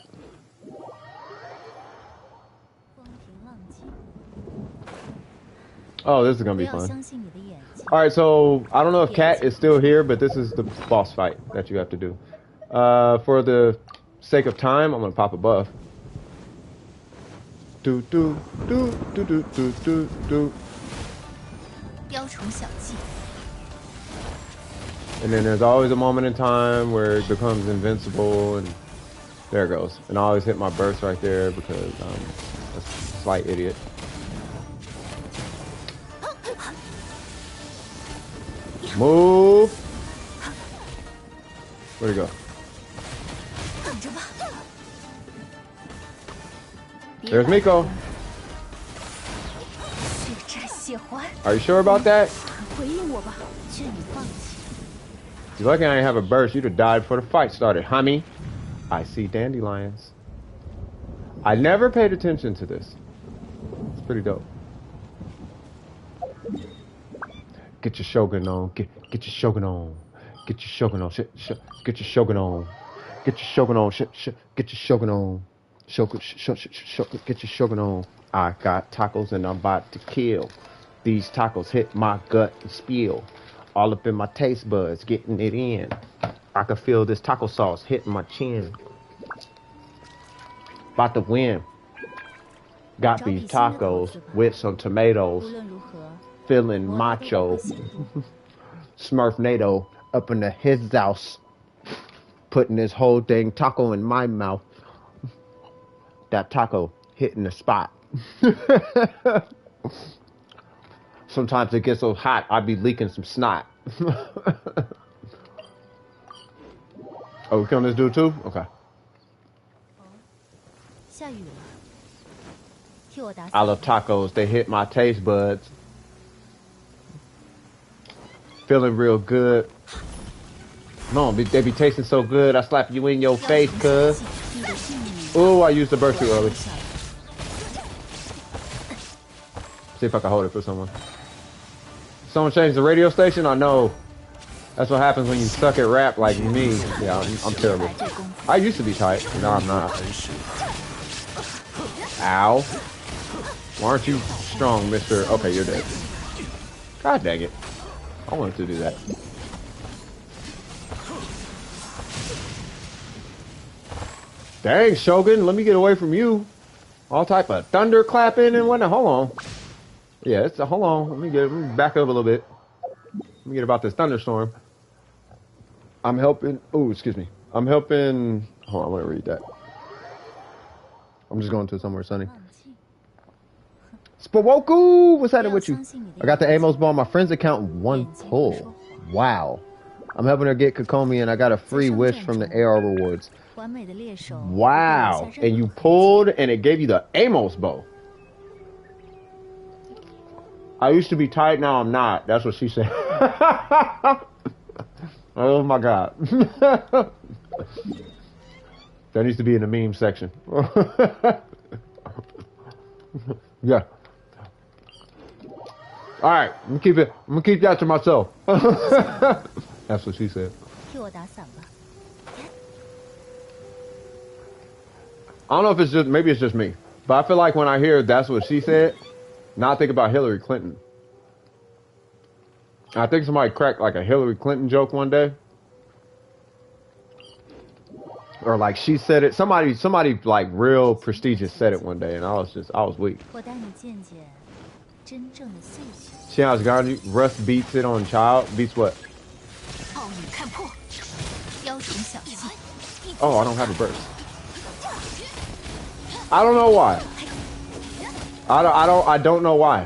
Oh, this is gonna be fun. Alright, so I don't know if Kat is still here, but this is the boss fight that you have to do. For the sake of time, I'm gonna pop a buff. Do do do do do do do do. And then there's always a moment in time where it becomes invincible, and there it goes. And I always hit my burst right there because I'm a slight idiot. Move! Where'd he go? There's Miko. Are you sure about that? You're lucky I didn't have a burst. You'd have died before the fight started, homie. I see dandelions. I never paid attention to this. It's pretty dope. Get your Shogun on. Get your Shogun on. Get your Shogun on. Get your Shogun on. Get your Shogun on. Get your Shogun on. Get your Shogun on. I got tacos and I'm about to kill. These tacos hit my gut and spill. All up in my taste buds, getting it in. I can feel this taco sauce hitting my chin. About to win. Got these tacos with some tomatoes. Feeling macho. Smurf NATO up in his house. Putting this whole dang taco in my mouth. That taco hitting the spot. Sometimes it gets so hot, I be leaking some snot. Oh, we killing this dude too? Okay. I love tacos. They hit my taste buds. Feeling real good. No, they be tasting so good, I slap you in your face, cuz. Oh, I used the burst too early. See if I can hold it for someone. Someone changed the radio station? I know. That's what happens when you suck at rap like me. Yeah, I'm terrible. I used to be tight, but now I'm not. Ow. Why aren't you strong, mister? Okay, you're dead. God dang it. I wanted to do that. Dang, Shogun, let me get away from you. All type of thunder clapping and whatnot. Hold on. Yeah, hold on. Let me back up a little bit. Let me get about this thunderstorm. I'm helping. Oh, excuse me. I'm helping. Hold on, I want to read that. I'm just going to somewhere sunny. Spawoku! What's happening with you? I got the Amos ball on my friend's account in one pull. Wow. I'm helping her get Kokomi, and I got a free wish from the AR rewards. Wow. And you pulled, and it gave you the Amos bow. I used to be tight, now I'm not. That's what she said. Oh my God. That needs to be in the meme section. Yeah. Alright, I'm gonna keep that to myself. That's what she said. I don't know if it's just, maybe it's just me, but I feel like when I hear that's what she said, now I think about Hillary Clinton. I think somebody cracked like a Hillary Clinton joke one day. Or like she said it. Somebody like real prestigious said it one day, and I was weak. See how it's gone? Russ beats it on child. Beats what? Oh, I don't have a burst. I don't know why. I don't know why.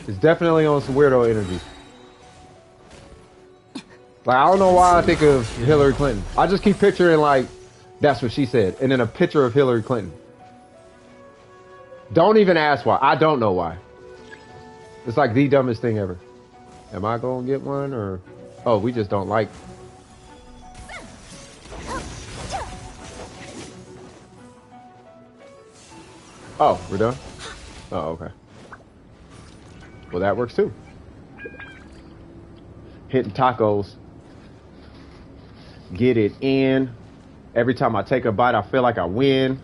It's definitely on some weirdo energy. Like, I don't know why I think of Hillary Clinton. I just keep picturing, like, that's what she said. And then a picture of Hillary Clinton. Don't even ask why. I don't know why. It's like the dumbest thing ever. Am I going to get one or... Oh, we just don't like... Oh, we're done? Oh, okay. Well, that works too. Hitting tacos. Get it in. Every time I take a bite, I feel like I win.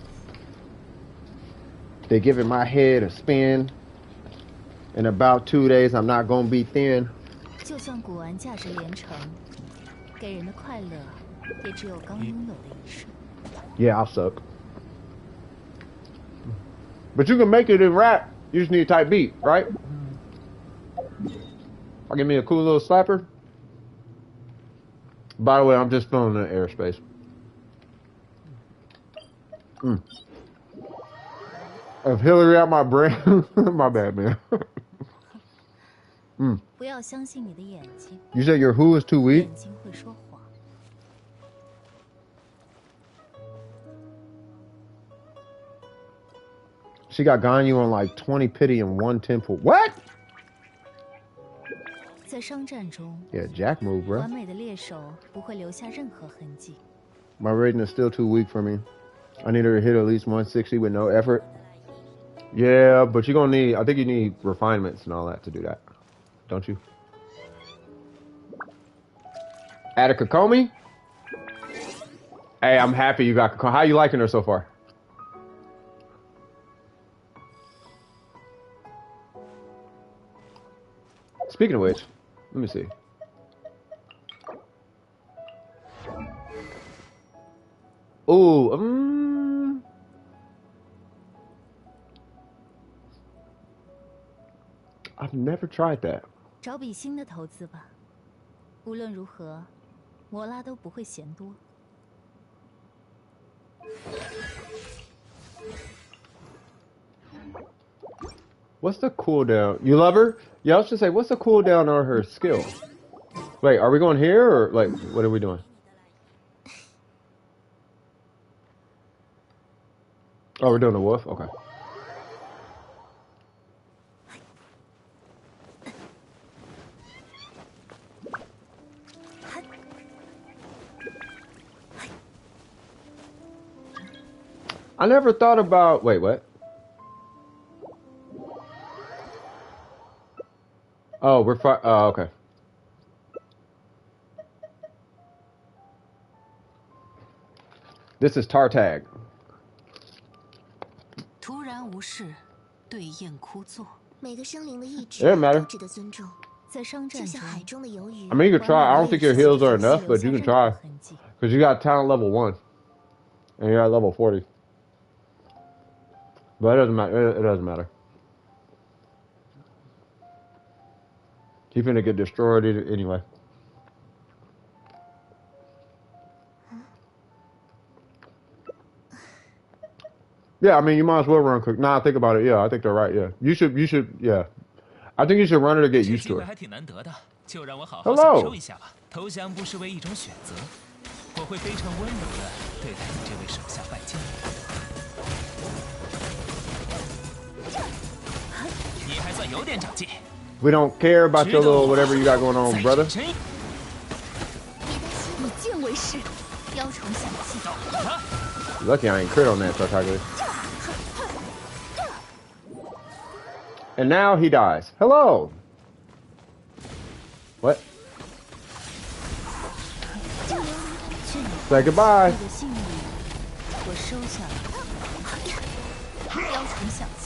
They're giving my head a spin. In about 2 days, I'm not gonna be thin. Yeah, I'll suck. But you can make it in rap. You just need a tight beat, right? I'll give me a cool little slapper. By the way, I'm just filling the airspace. Of Hillary out my brain. My bad, man. You said your who is too weak? She got Ganyu on like 20 pity and 1 temple. What? Yeah, Jack move, bro. My rating is still too weak for me. I need her to hit at least 160 with no effort. Yeah, but you're gonna need, I think you need refinements and all that to do that. Don't you? Attica Komi? Hey, I'm happy you got Komi. How you liking her so far? Speaking of which, let me see. Ooh, I've never tried that. What's the cooldown? You love her? Yeah, I was just say, what's the cooldown on her skill? Wait, are we going here or like, what are we doing? Oh, we're doing the wolf? Okay. I never thought about, wait, what? Oh, we're oh, okay. This is Tartag. It doesn't matter. I mean, you can try. I don't think your heals are enough, but you can try. Because you got talent level 1. And you're at level 40. But it doesn't matter. It doesn't matter. He's gonna get destroyed anyway. Yeah, I mean, you might as well run quick. Nah, think about it. Yeah, I think they're right. Yeah, you should. Yeah, I think you should run her to get used to it. Hello. We don't care about your little whatever you got going on, brother. Lucky I ain't crit on that Tartagus. And now he dies. Hello. What? Say goodbye.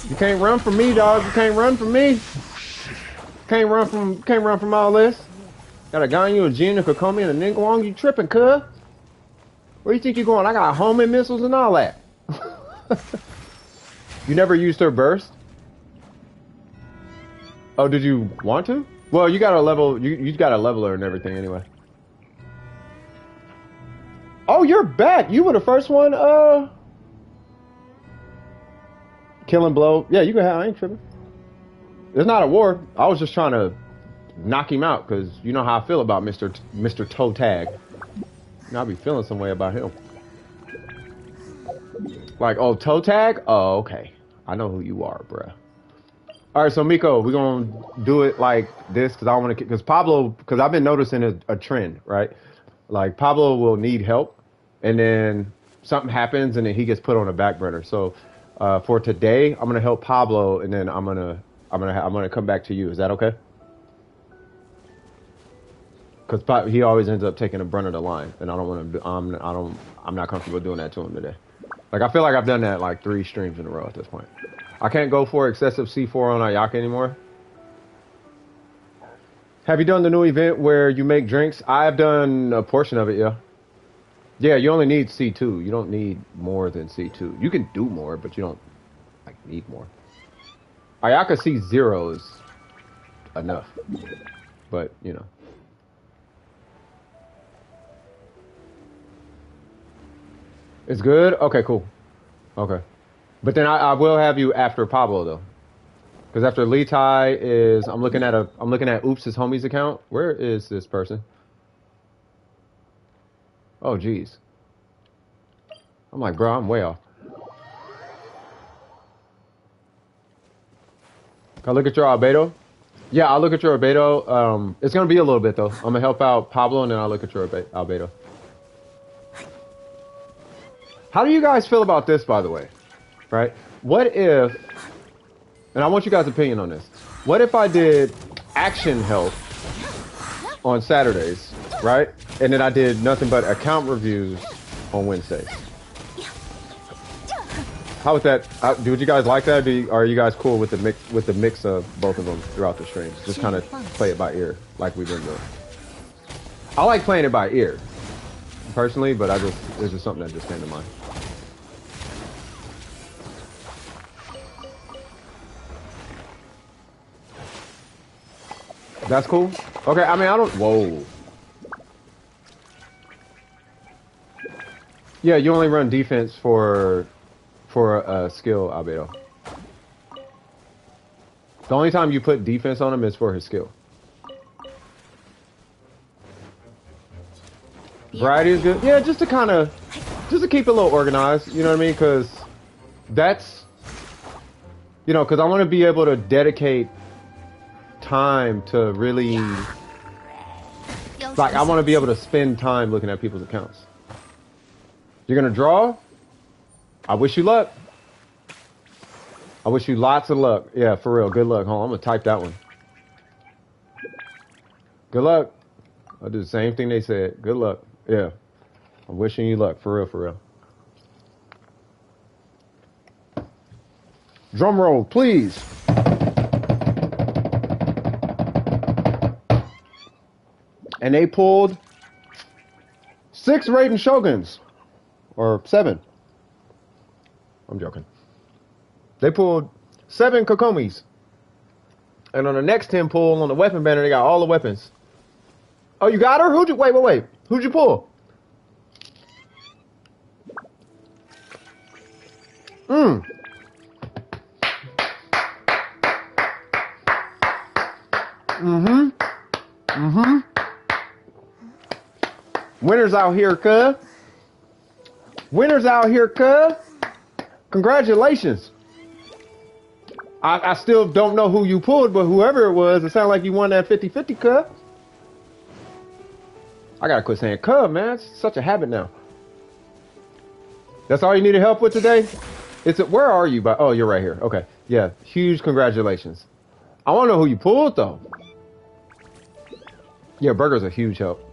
You can't run from me, dog. You can't run from me. Can't run from all this. Got a Ganyu, a Jin, a Kokomi, and a Ningguang. You tripping, cuz? Where you think you're going? I got homing missiles and all that. You never used her burst? Oh, did you want to? Well, you got a level. You got a leveler and everything anyway. Oh, you're back. You were the first one. Killing blow. Yeah, you can have. I ain't tripping. It's not a war. I was just trying to knock him out because you know how I feel about Mr. Toe Tag. You know, I be feeling some way about him. Like, oh, Toe Tag? Oh, okay. I know who you are, bruh. All right, so Miko, we're gonna do it like this because I want to. Because Pablo, because I've been noticing a trend, right? Like Pablo will need help, and then something happens, and then he gets put on a back burner. So for today, I'm gonna help Pablo, and then I'm gonna come back to you. Is that okay? Because he always ends up taking the brunt of the line, and I don't want to. I'm not comfortable doing that to him today. Like I feel like I've done that like 3 streams in a row at this point. I can't go for excessive C4 on Ayaka anymore. Have you done the new event where you make drinks? I've done a portion of it, yeah. Yeah, you only need C2. You don't need more than C2. You can do more, but you don't like need more. Ayaka C0 is enough. But, you know. It's good? Okay, cool. Okay. But then I will have you after Pablo though, because after Litai is I'm looking at Oops his homie's account. Where is this person? Oh geez. I'm like, bro, I'm way off. Can I look at your albedo? Yeah, I'll look at your albedo. It's gonna be a little bit though. I'm gonna help out Pablo and then I'll look at your albedo. How do you guys feel about this, by the way? Right? What if, and I want you guys' opinion on this. What if I did action health on Saturdays, right? And then I did nothing but account reviews on Wednesdays. How would that? Do you guys like that? Are you guys cool with the mix of both of them throughout the streams? Just kind of play it by ear, like we've been doing. I like playing it by ear, personally, but it's just something that just came to mind. That's cool. Okay, I mean, I don't. Whoa. Yeah, you only run defense for a skill, Albedo. The only time you put defense on him is for his skill. Variety is good. Yeah, just to keep it a little organized. You know what I mean? Because that's, because I want to be able to dedicate time to really, like, I want to be able to spend time looking at people's accounts. You're gonna draw? I wish you luck. I wish you lots of luck. Yeah, for real. Good luck. Hold on, I'm gonna type that one. Good luck. I'll do the same thing they said. Good luck. Yeah. I'm wishing you luck. For real, for real. Drum roll, please. And they pulled 6 Raiden Shoguns. Or 7. I'm joking. They pulled 7 Kokomis. And on the next 10 pull on the weapon banner, they got all the weapons. Oh, you got her? Wait. Who'd you pull? Winners out here, cuh. Winners out here, cuh. Congratulations. I still don't know who you pulled, but whoever it was, it sounded like you won that 50-50, cuh. I gotta quit saying cuh, man. It's such a habit now. That's all you needed help with today? Where are you? Oh, you're right here. Okay. Yeah. Huge congratulations. I want to know who you pulled, though. Yeah, burger's a huge help.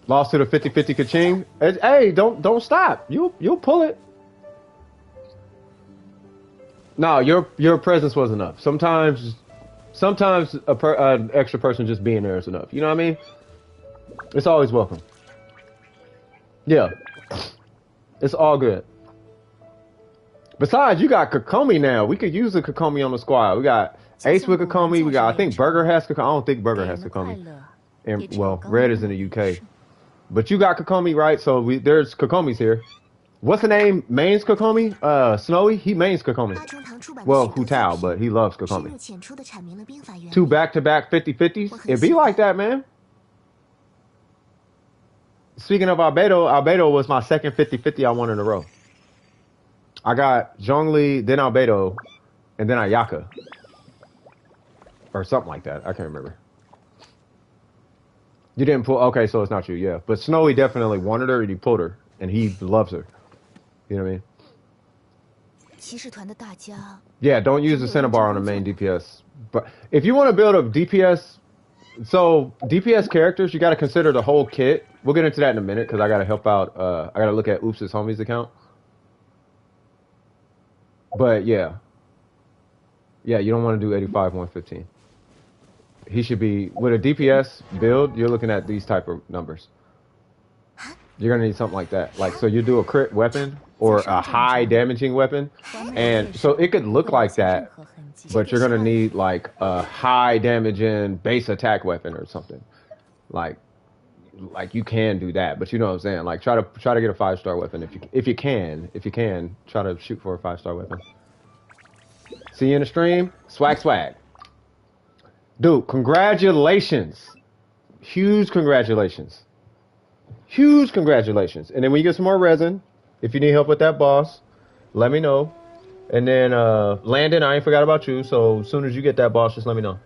Lost to the 50-50 ka-ching. Hey, don't stop. You'll pull it. No, your presence was enough. Sometimes an extra person just being there is enough. You know what I mean? It's always welcome. Yeah. It's all good. Besides, you got Kokomi now. We could use a Kokomi on the squad. We got Ace with Kokomi. We got, I think Burger has Kokomi. I don't think Burger has Kokomi. And, well, Red is in the UK. But you got Kokomi, right? So there's Kokomis here. What's the name? Mains Kokomi? Snowy? He mains Kokomi. Well, Hu Tao, but he loves Kokomi. 2 back-to-back 50-50s. It be like that, man. Speaking of Albedo was my second 50-50 I won in a row. I got Zhongli, then Albedo, and then Ayaka. Or something like that. I can't remember. You didn't pull... Okay, so it's not you, yeah. But Snowy definitely wanted her, and he pulled her. And he loves her. You know what I mean? Yeah, don't use the Cinnabar on the main DPS. But if you want to build a DPS... So, DPS characters, you got to consider the whole kit. We'll get into that in a minute, because I got to help out... I got to look at Oops' homies account. But, yeah. Yeah, you don't want to do 85, 115. He should be... With a DPS build, you're looking at these type of numbers. You're going to need something like that. Like, so you do a crit weapon or a high damaging weapon. And so it could look like that, but you're going to need like a high damaging base attack weapon or something. Like you can do that, but you know what I'm saying? Like try to get a 5-star weapon if you can, try to shoot for a 5-star weapon. See you in the stream. Swag. Dude, congratulations. Huge congratulations. Huge congratulations. And then when you get some more resin, if you need help with that boss, let me know. And then Landon, I ain't forgot about you. So as soon as you get that boss, just let me know.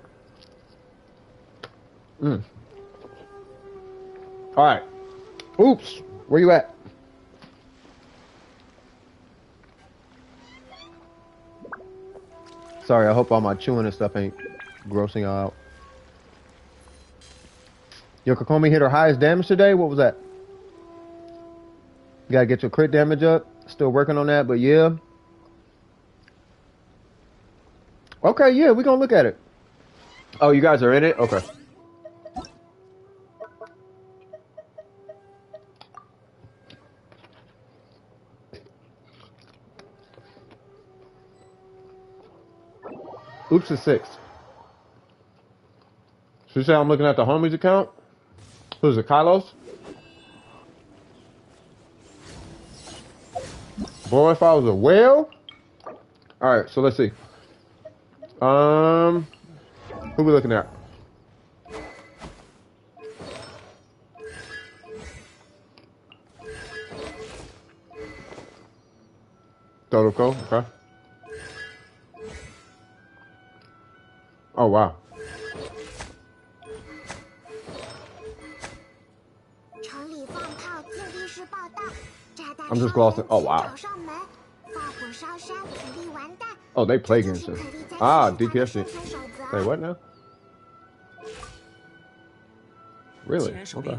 All right. Oops. Where you at? Sorry, I hope all my chewing and stuff ain't grossing y'all out. Your Kokomi hit her highest damage today? What was that? You gotta get your crit damage up. Still working on that, but yeah. Okay, yeah, we're gonna look at it. Oh, you guys are in it? Okay. Oops is 6. So you say I'm looking at the homies account? Who's it, Kylos? Boy, if I was a whale. Alright, so let's see. Who we looking at? Totoko, okay. Oh wow. I'm just glossing. Oh wow. Oh, they play Genshin. Ah, DPS shit. Wait, what now? Really? Okay.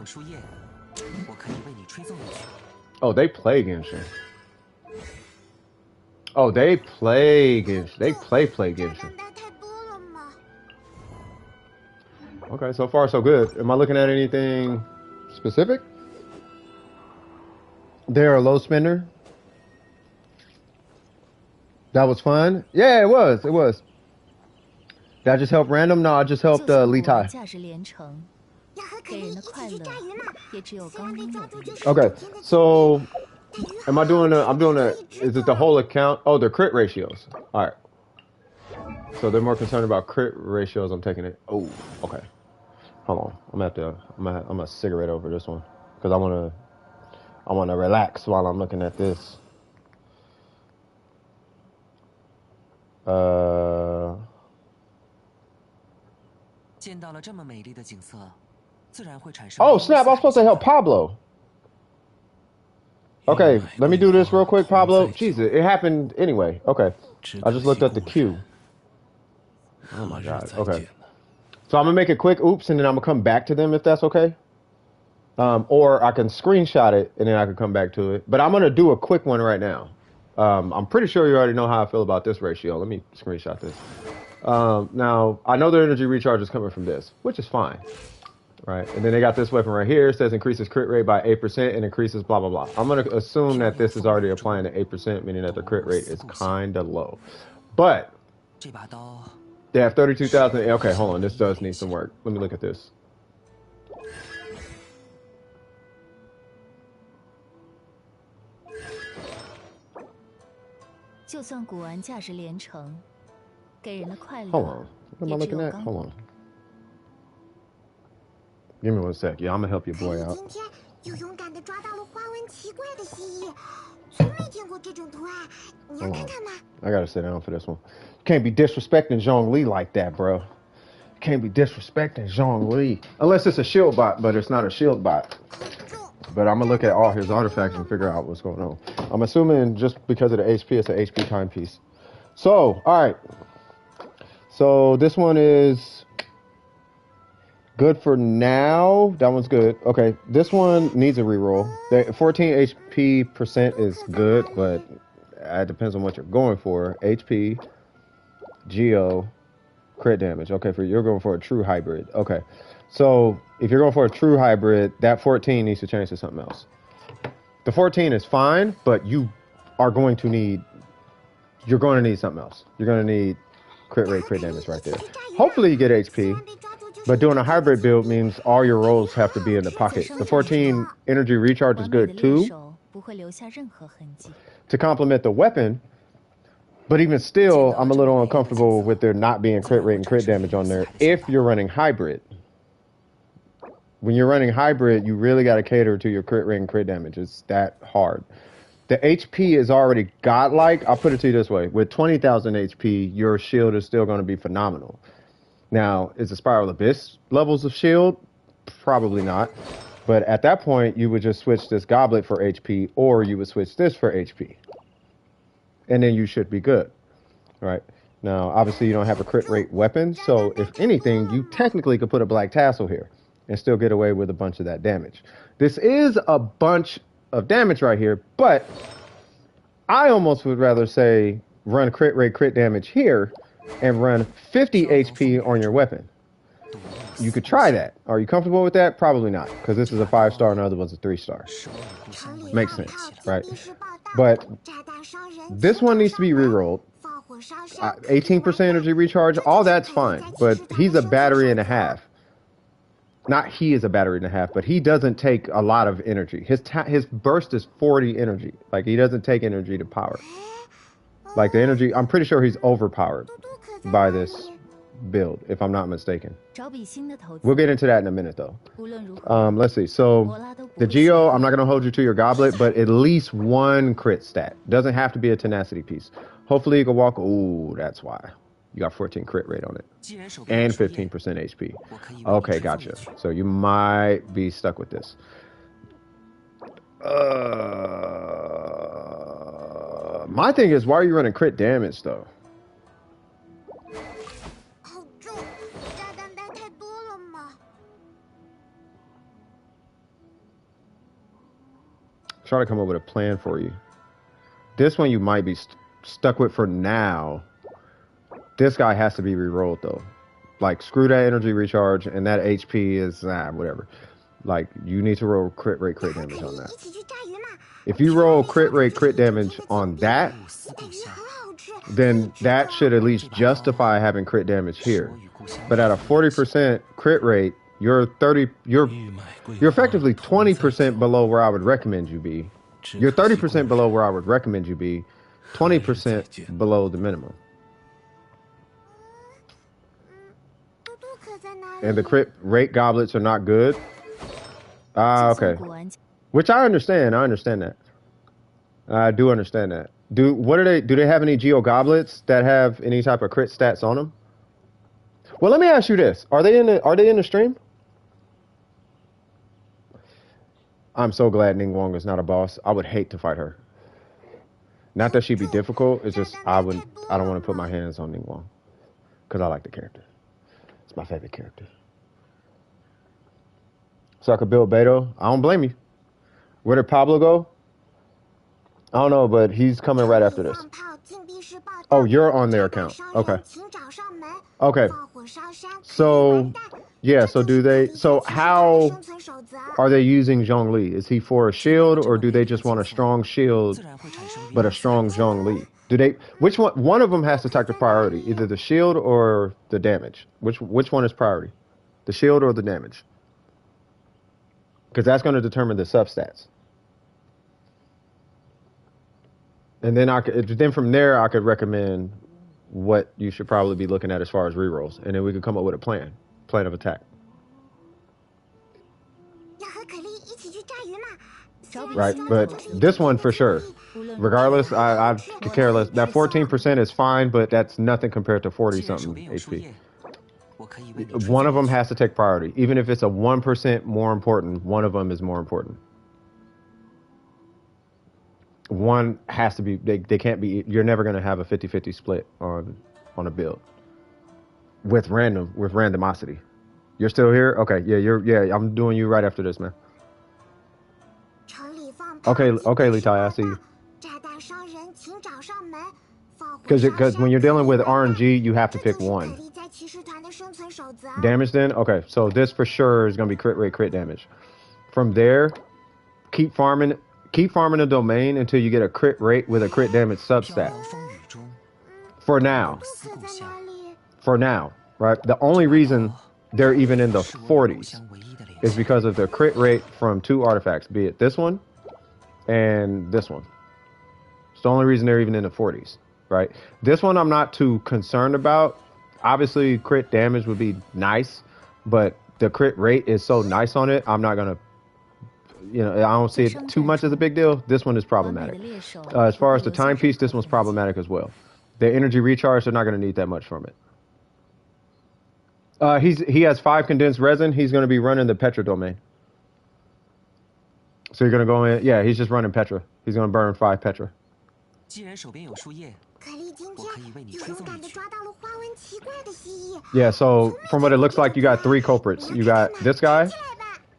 Oh, they play Genshin. Oh, they play Genshin. They play Genshin. Okay, so far so good. Am I looking at anything specific? They're a low spender. That was fun. Yeah, it was. It was. Did I just help random? No, I just helped Li Tai. Okay, so am I doing I'm doing is it the whole account? Oh, they're crit ratios. All right. So they're more concerned about crit ratios. I'm taking it. Oh, okay. Hold on. I'm a cigarette over this one because I want to relax while I'm looking at this. Oh snap! I was supposed to help Pablo. Okay, let me do this real quick, Pablo. Jesus, it happened anyway. Okay, I just looked at the queue. Oh my god. Okay, so I'm gonna make a quick oops, and then I'm gonna come back to them if that's okay. Or I can screenshot it and then I can come back to it. But I'm gonna do a quick one right now. I'm pretty sure you already know how I feel about this ratio. Let me screenshot this. Now, I know the energy recharge is coming from this, which is fine. right? And then they got this weapon right here. It says increases crit rate by 8% and increases blah, blah, blah. I'm going to assume that this is already applying to 8%, meaning that the crit rate is kind of low. But they have 32,000. Okay, hold on. This does need some work. Let me look at this. Hold on. What am I looking at? Hold on. Give me 1 sec. Yeah, I'm gonna help your boy out. Hold on. I gotta sit down for this one. You can't be disrespecting Zhongli like that, bro. You can't be disrespecting Zhongli. Unless it's a shield bot, but it's not a shield bot. But I'm gonna look at all his artifacts and figure out what's going on. I'm assuming just because of the HP, it's an HP timepiece. So, all right. So this one is good for now. That one's good. Okay, this one needs a reroll. The 14 HP percent is good, but it depends on what you're going for. HP, Geo, crit damage. Okay, you're going for a true hybrid. Okay, so if you're going for a true hybrid, that 14 needs to change to something else. The 14 is fine, but you're going to need something else. You're going to need crit rate, crit damage right there. Hopefully you get HP, but doing a hybrid build means all your rolls have to be in the pocket. The 14 energy recharge is good too to complement the weapon, but even still, I'm a little uncomfortable with there not being crit rate and crit damage on there if you're running hybrid. When you're running hybrid, you really got to cater to your crit rate and crit damage. It's that hard. The HP is already godlike. I'll put it to you this way. With 20,000 HP, your shield is still going to be phenomenal. Now, is the Spiral Abyss levels of shield? Probably not. But at that point, you would just switch this goblet for HP, or you would switch this for HP. And then you should be good. Right? Now, obviously, you don't have a crit rate weapon, so if anything, you technically could put a black tassel here and still get away with a bunch of that damage. This is a bunch of damage right here, but I almost would rather say run crit rate, crit damage here and run 50 HP on your weapon. You could try that. Are you comfortable with that? Probably not, because this is a 5-star and the other one's a 3-star. Makes sense, right? But this one needs to be rerolled. 18% energy recharge, all that's fine, but he's a battery and a half. Not he is a battery and a half, but he doesn't take a lot of energy. His burst is 40 energy. Like, he doesn't take energy to power. Like, the energy, I'm pretty sure he's overpowered by this build, if I'm not mistaken. We'll get into that in a minute, though. Let's see. So, the Geo, I'm not going to hold you to your goblet, but at least one crit stat. Doesn't have to be a tenacity piece. Hopefully, you can walk. Ooh, that's why. You got 14 crit rate on it. And 15% HP. Okay, gotcha. So you might be stuck with this. My thing is, why are you running crit damage, though? Try to come up with a plan for you. This one you might be stuck with for now. This guy has to be re-rolled, though. Like, screw that energy recharge, and that HP is, whatever. Like, you need to roll crit rate, crit damage on that. If you roll crit rate, crit damage on that, then that should at least justify having crit damage here. But at a 40% crit rate, you're effectively 20% below where I would recommend you be. You're 30% below where I would recommend you be, 20% below the minimum. And the crit rate goblets are not good. Okay. Which I understand. I understand that. I do understand that. Do they have any Geo goblets that have any type of crit stats on them? Well, let me ask you this. Are they in the stream? I'm so glad Ning Wong is not a boss. I would hate to fight her. Not that she'd be difficult. It's just I don't want to put my hands on Ning Wong because I like the character. It's my favorite character. So I could build Beto. I don't blame you. Where did Pablo go? I don't know, but he's coming right after this. Oh, you're on their account. Okay. Okay. So Yeah, so do they? So how are they using Zhongli? Is he for a shield, or do they just want a strong shield but a strong Zhongli? Do they? Which one? One of them has to take the priority, either the shield or the damage. Which one is priority? The shield or the damage? Because that's going to determine the substats. And then then from there I could recommend what you should probably be looking at as far as rerolls, and then we could come up with a plan of attack. Right, but this one for sure. Regardless, I could care less. That 14% is fine, but that's nothing compared to 40 something HP. One of them has to take priority, even if it's a 1% more important. One of them is more important. One has to be. They can't be. You're never going to have a 50-50 split on a build with randomosity. You're still here? Okay. Yeah. I'm doing you right after this, man. Okay, Litai, I see you. Because when you're dealing with RNG, you have to pick one. Damage then? Okay, so this for sure is going to be crit damage. From there, keep farming the domain until you get a crit rate with a crit damage substat. For now, right? The only reason they're even in the 40s is because of the crit rate from 2 artifacts, be it this one and this one. It's the only reason they're even in the 40s, right? This one I'm not too concerned about. Obviously, crit damage would be nice, but the crit rate is so nice on it, I'm not going to, I don't see it too much as a big deal. This one is problematic. As far as the timepiece, this one's problematic as well. The energy recharge, they're not going to need that much from it. He has 5 condensed resin. He's going to be running the Petra domain. So you're going to go in. Yeah, he's just running Petra. He's going to burn 5 Petra. Yeah, so from what it looks like, you got 3 culprits. You got this guy,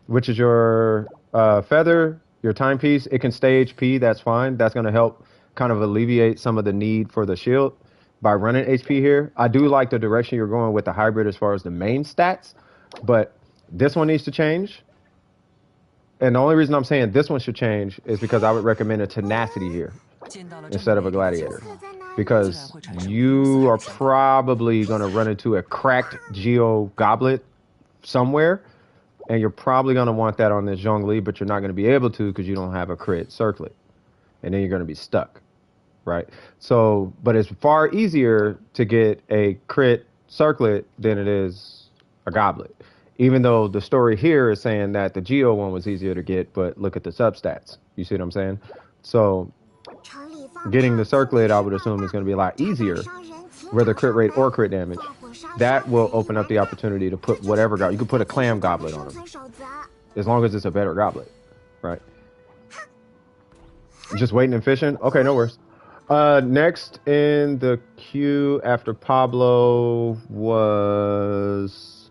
which is your feather, your timepiece. It can stay HP. That's fine. That's going to help kind of alleviate some of the need for the shield by running HP here. I do like the direction you're going with the hybrid as far as the main stats, but this one needs to change. And the only reason I'm saying this one should change is because I would recommend a tenacity here instead of a gladiator, because you are probably going to run into a cracked Geo Goblet somewhere, and you're probably going to want that on this Zhongli, but you're not going to be able to because you don't have a crit circlet, and then you're going to be stuck. Right. So, but it's far easier to get a crit circlet than it is a goblet, even though the story here is saying that the Geo one was easier to get, but look at the substats. You see what I'm saying? So getting the circlet, I would assume, is going to be a lot easier, whether crit rate or crit damage. That will open up the opportunity to put whatever goblet. You could put a clam goblet on them, as long as it's a better goblet, right? Just waiting and fishing. Okay, no worries. Next in the queue after Pablo was,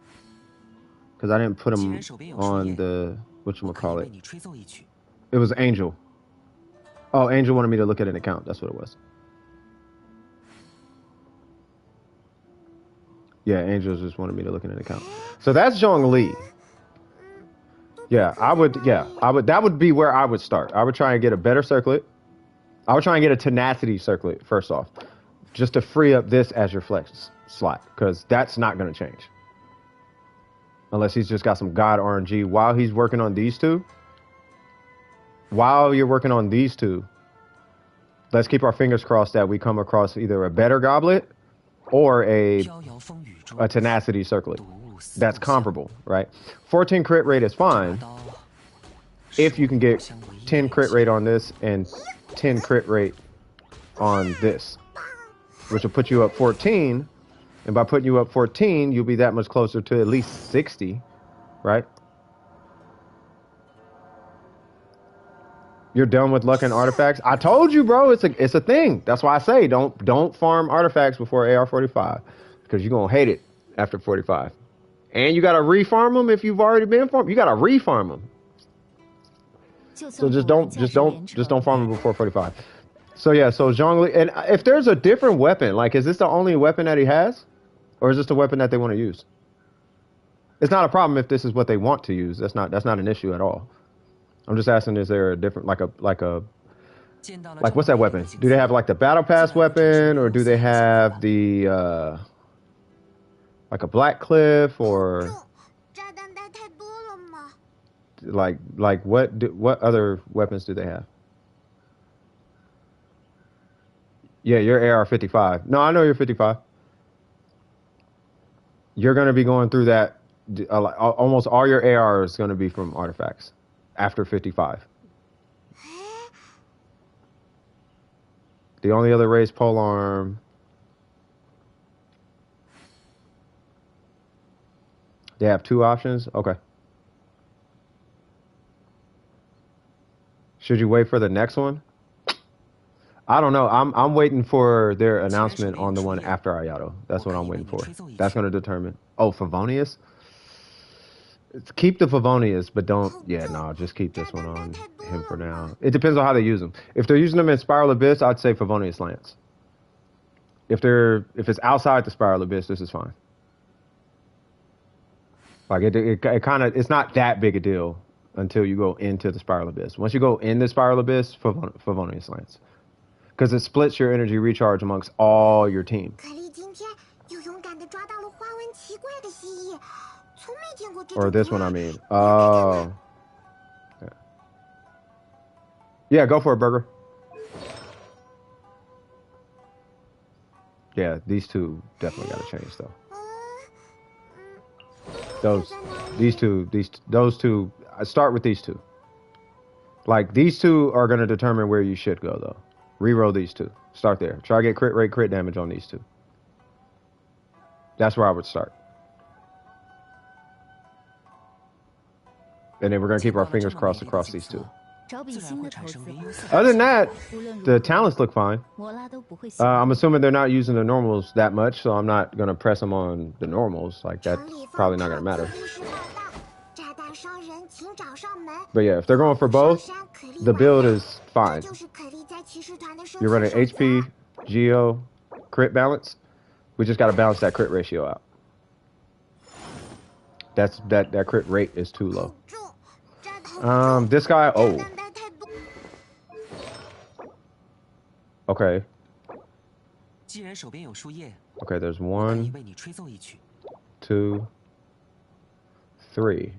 because I didn't put him on the, whatchamacallit. It was Angel. Oh, Angel wanted me to look at an account. That's what it was. Yeah, Angel just wanted me to look at an account. So that's Zhongli. Yeah, I would. That would be where I would start. I would try and get a better circlet. I would try and get a tenacity circlet first off, just to free up this as your flex slot, because that's not going to change. Unless he's just got some god RNG while he's working on these two. While you're working on these two, let's keep our fingers crossed that we come across either a better goblet or a tenacity circlet that's comparable, right? 14 crit rate is fine if you can get 10 crit rate on this and 10 crit rate on this, which will put you up 14, and by putting you up 14, you'll be that much closer to at least 60, right? You're done with luck and artifacts. I told you, bro, it's a thing. That's why I say don't farm artifacts before AR45, because you're gonna hate it after 45, and you gotta refarm them if you've already been farmed. You gotta refarm them. So just don't farm him before 45. So yeah, so Zhongli, and if there's a different weapon, like, is this the only weapon that he has, or is this the weapon that they want to use? It's not a problem if this is what they want to use. That's not an issue at all. I'm just asking, is there a different like what's that weapon? Do they have like the battle pass weapon, or do they have the like a Black Cliff, or like what other weapons do they have? Yeah, you're AR55. No, I know you're 55. You're going to be going through that. Almost all your AR is going to be from artifacts after 55. The only other race, polearm. They have 2 options? Okay. Should you wait for the next one? I don't know. I'm waiting for their announcement on the one after Ayato. That's what I'm waiting for. That's going to determine. Oh, Favonius? Keep the Favonius, but don't. Yeah, no, just keep this one on him for now. It depends on how they use them. If they're using them in Spiral Abyss, I'd say Favonius Lance. If it's outside the Spiral Abyss, this is fine. Like it kind of, it's not that big a deal until you go into the Spiral Abyss. Once you go in the Spiral Abyss, Favonius Lance. Because it splits your energy recharge amongst all your team. Or this one, I mean. Oh. Yeah, go for it, Burger. Yeah, these 2 definitely got to change, though. Those two. I start with these 2. Like, these 2 are going to determine where you should go, though. Reroll these 2. Start there. Try to get crit rate, crit damage on these 2. That's where I would start. And then we're going to keep our fingers crossed across these 2. Other than that, the talents look fine. I'm assuming they're not using the normals that much, so I'm not going to press them on the normals. Like, that's probably not going to matter. But yeah, if they're going for both, the build is fine. You're running HP, Geo, crit balance. We just got to balance that crit ratio out. That crit rate is too low. This guy, oh. Okay. Okay, there's 1, 2, 3.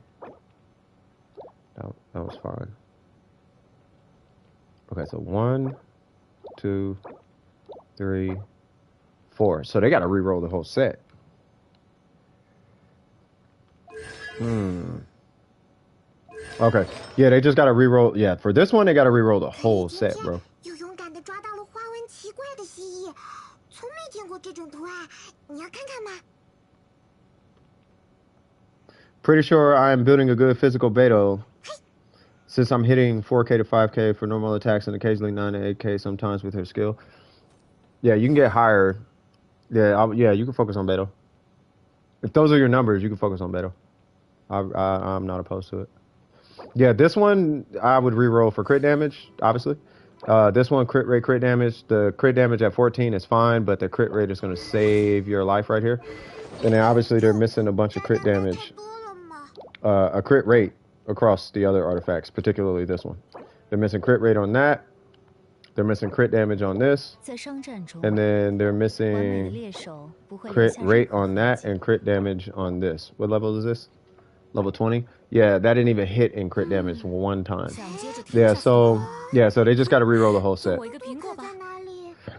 That was fine. Okay, so 1, 2, 3, 4. So they got to re-roll the whole set. Okay. Yeah, they just got to re-roll. Yeah, for this one, they got to re-roll the whole set, bro. Pretty sure I'm building a good physical Beto. Since I'm hitting 4K to 5K for normal attacks and occasionally 9 to 8K sometimes with her skill. Yeah, you can get higher. Yeah, you can focus on Beto. If those are your numbers, you can focus on Beto. I'm not opposed to it. Yeah, this one I would re-roll for crit damage, obviously. This one, crit rate, crit damage. The crit damage at 14 is fine, but the crit rate is going to save your life right here. And then obviously they're missing a bunch of crit damage. A crit rate across the other artifacts, particularly this one. They're missing crit rate on that. They're missing crit damage on this. And then they're missing crit rate on that and crit damage on this. What level is this? Level 20? Yeah, that didn't even hit in crit damage 1 time. Yeah, so they just got to reroll the whole set.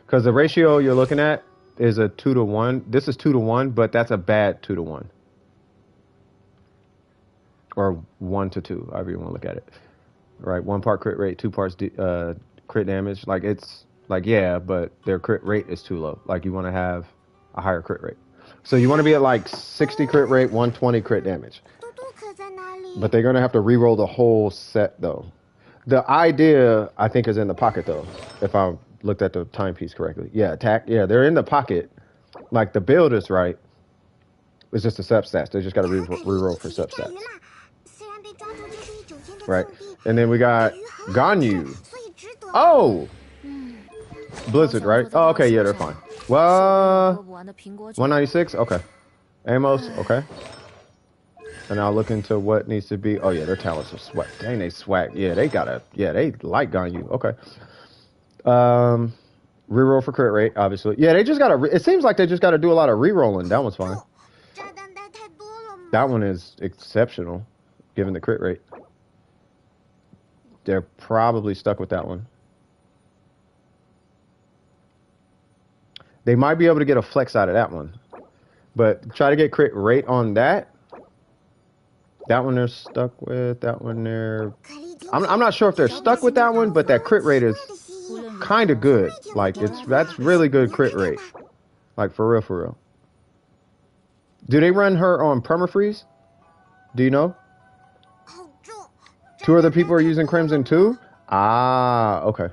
Because the ratio you're looking at is a 2 to 1. This is 2 to 1, but that's a bad 2 to 1. Or 1 to 2, however you want to look at it. Right, 1 part crit rate, 2 parts crit damage. Like, it's like, yeah, but their crit rate is too low. Like, you want to have a higher crit rate. So you want to be at like 60 crit rate, 120 crit damage. But they're going to have to re-roll the whole set, though. The idea, I think, is in the pocket, though, if I looked at the timepiece correctly. Yeah, attack. Yeah, they're in the pocket. Like, the build is right. It's just the substats. They just got to re-roll for substats. Right. And then we got Ganyu. Oh! Blizzard, right? Oh, okay, yeah, they're fine. Well, 196? Okay. Amos, okay. And I'll look into what needs to be. Oh yeah, their talents are swag. Dang, they swag. Yeah, they gotta. Yeah, they like Ganyu. Okay. Reroll for crit rate, obviously. Yeah, they just gotta. It seems like they just gotta do a lot of rerolling. That one's fine. That one is exceptional, given the crit rate. They're probably stuck with that one. They might be able to get a flex out of that one, but try to get crit rate on that. That one they're stuck with. That one they're... I'm not sure if they're stuck with that one, but that crit rate is kind of good. Like, that's really good crit rate. Like, for real, for real. Do they run her on permafreeze? Do you know? 2 other people are using Crimson too? Ah, okay.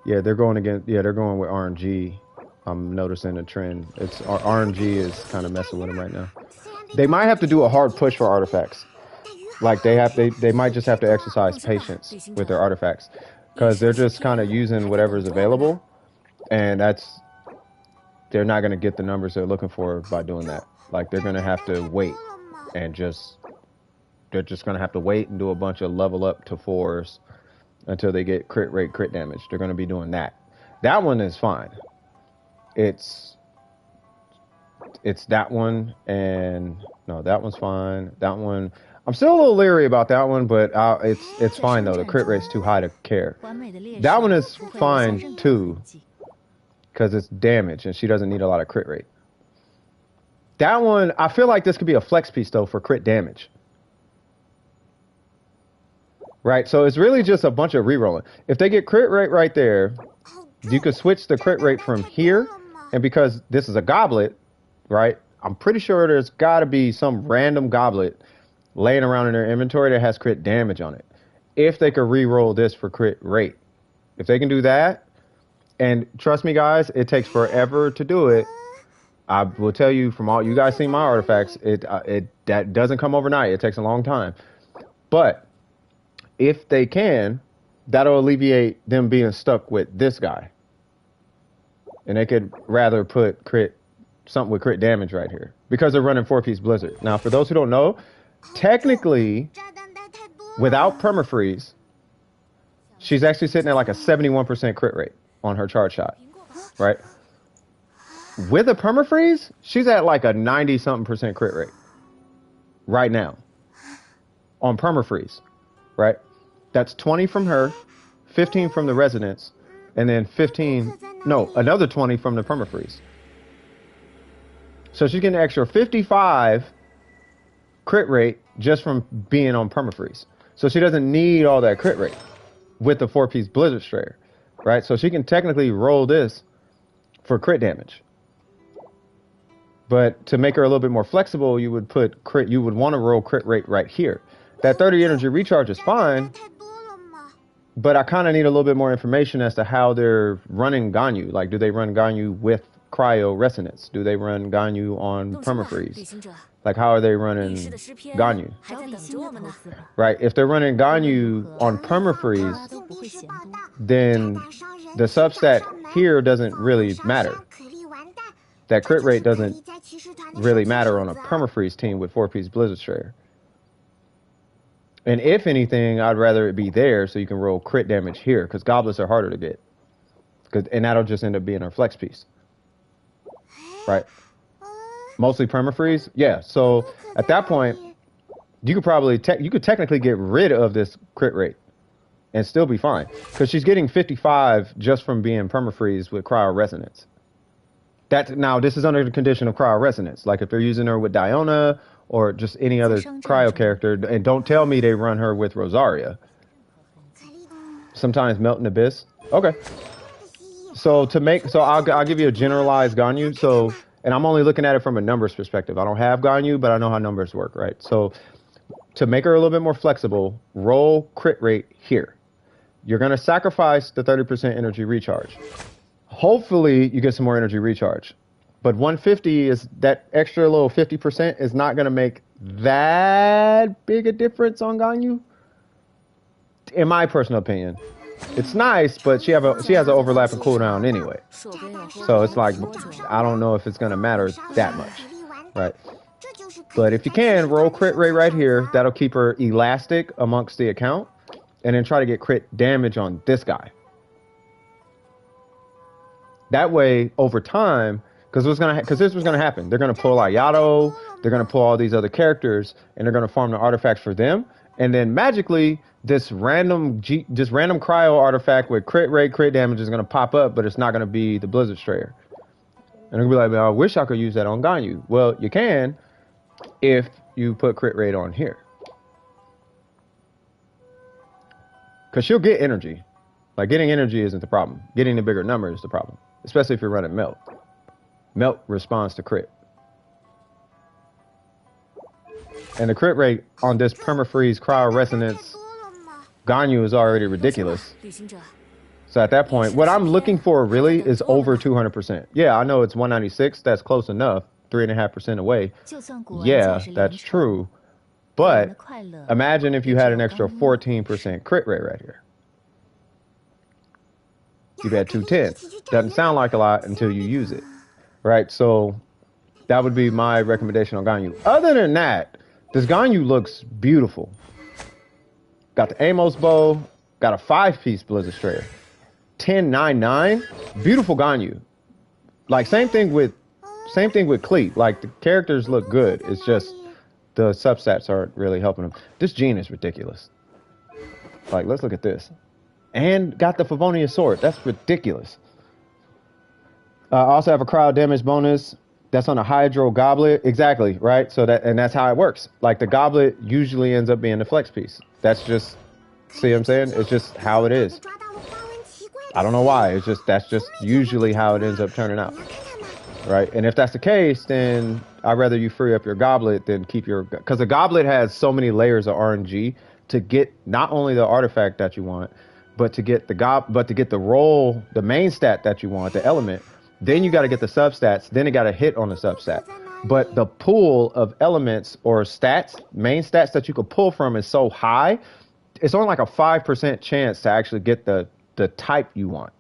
Yeah, they're going against. Yeah, they're going with RNG. I'm noticing a trend. It's RNG is kind of messing with them right now. They might have to do a hard push for artifacts. Like they might just have to exercise patience with their artifacts, because they're just kind of using whatever's available, and they're not going to get the numbers they're looking for by doing that. Like, they're going to have to wait and they're just going to have to wait and do a bunch of level up to 4s until they get crit rate, crit damage. They're going to be doing that. That one is fine. It's that one, and no, that one's fine. That one, I'm still a little leery about that one, but it's fine though. The crit rate's too high to care. That one is fine too, because it's damage and she doesn't need a lot of crit rate. That one, I feel like this could be a flex piece though for crit damage. Right, so it's really just a bunch of rerolling. If they get crit rate right there, you could switch the crit rate from here, and because this is a goblet, right, I'm pretty sure there's got to be some random goblet laying around in their inventory that has crit damage on it. If they could reroll this for crit rate. If they can do that, and trust me guys, it takes forever to do it. I will tell you, from all you guys see my artifacts, that doesn't come overnight. It takes a long time. But if they can, that'll alleviate them being stuck with this guy. And they could rather put something with crit damage right here, because they're running 4-piece Blizzard. Now, for those who don't know, technically, without permafreeze, she's actually sitting at like a 71% crit rate on her charge shot, right? With a permafreeze, she's at like a 90-something% crit rate right now on permafreeze, right? That's 20 from her, 15 from the residents, and then another 20 from the permafreeze. So she's getting an extra 55 crit rate just from being on permafreeze. So she doesn't need all that crit rate with the 4-piece Blizzard Strayer, right? So she can technically roll this for crit damage. But to make her a little bit more flexible, you would want to roll crit rate right here. That 30 energy recharge is fine, but I kind of need a little bit more information as to how they're running Ganyu. Like, do they run Ganyu with cryo resonance? Do they run Ganyu on permafreeze? Like, how are they running Ganyu? Right, if they're running Ganyu on permafreeze, then the substat here doesn't really matter. That crit rate doesn't really matter on a permafreeze team with 4-piece Blizzard Strayer. And if anything, I'd rather it be there so you can roll crit damage here, because goblets are harder to get. And that'll just end up being our flex piece. Right? Mostly permafreeze? Yeah, so at that point, you could probably technically get rid of this crit rate and still be fine, because she's getting 55 just from being permafreeze with cryo resonance. Now, this is under the condition of cryo resonance. Like, if they're using her with Diona or just any other cryo character, and don't tell me they run her with Rosaria. Sometimes Melting Abyss. Okay. So I'll give you a generalized Ganyu. And I'm only looking at it from a numbers perspective. I don't have Ganyu, but I know how numbers work, right? So to make her a little bit more flexible, roll crit rate here. You're going to sacrifice the 30% energy recharge. Hopefully you get some more energy recharge. But 150 is that extra little 50% is not going to make that big a difference on Ganyu, in my personal opinion. It's nice, but she has an overlapping cooldown anyway. So it's like, I don't know if it's gonna matter that much, right? But if you can, roll crit rate right here. That'll keep her elastic amongst the account, and then try to get crit damage on this guy. That way, over time, because this was gonna happen. They're gonna pull out Yato, they're gonna pull all these other characters, and they're gonna farm the artifacts for them. And then magically, this random cryo artifact with crit rate, crit damage is gonna pop up, but it's not gonna be the Blizzard Strayer. And they're gonna be like, man, I wish I could use that on Ganyu. Well, you can if you put crit rate on here. Because she'll get energy. Like, getting energy isn't the problem. Getting the bigger number is the problem. Especially if you're running Melt. Melt responds to crit. And the crit rate on this permafreeze cryo resonance Ganyu is already ridiculous. So at that point, what I'm looking for really is over 200%. Yeah, I know it's 196. That's close enough. 3.5% away. Yeah, that's true. But imagine if you had an extra 14% crit rate right here. You've had 210. Doesn't sound like a lot until you use it. Right? So that would be my recommendation on Ganyu. Other than that, this Ganyu looks beautiful. Got the Amos bow. Got a 5-piece Blizzard Strayer. 1099. Beautiful Ganyu. Like, same thing with Cleat. Like, the characters look good. It's just the substats aren't really helping them. This Gene is ridiculous. Like, let's look at this. And got the Favonius sword. That's ridiculous. I also have a crowd damage bonus. That's on a Hydro Goblet. Exactly, right? So that's how it works. Like, the Goblet usually ends up being the flex piece. That's just, see what I'm saying? It's just how it is. I don't know why. That's just usually how it ends up turning out. Right? And if that's the case, then I'd rather you free up your Goblet than keep your... Because the Goblet has so many layers of RNG to get not only the artifact that you want, but to get the roll, the main stat that you want, the element. Then you got to get the substats. Then it got to hit on the substat. But the pool of elements or stats, main stats that you could pull from is so high, it's only like a 5% chance to actually get the type you want.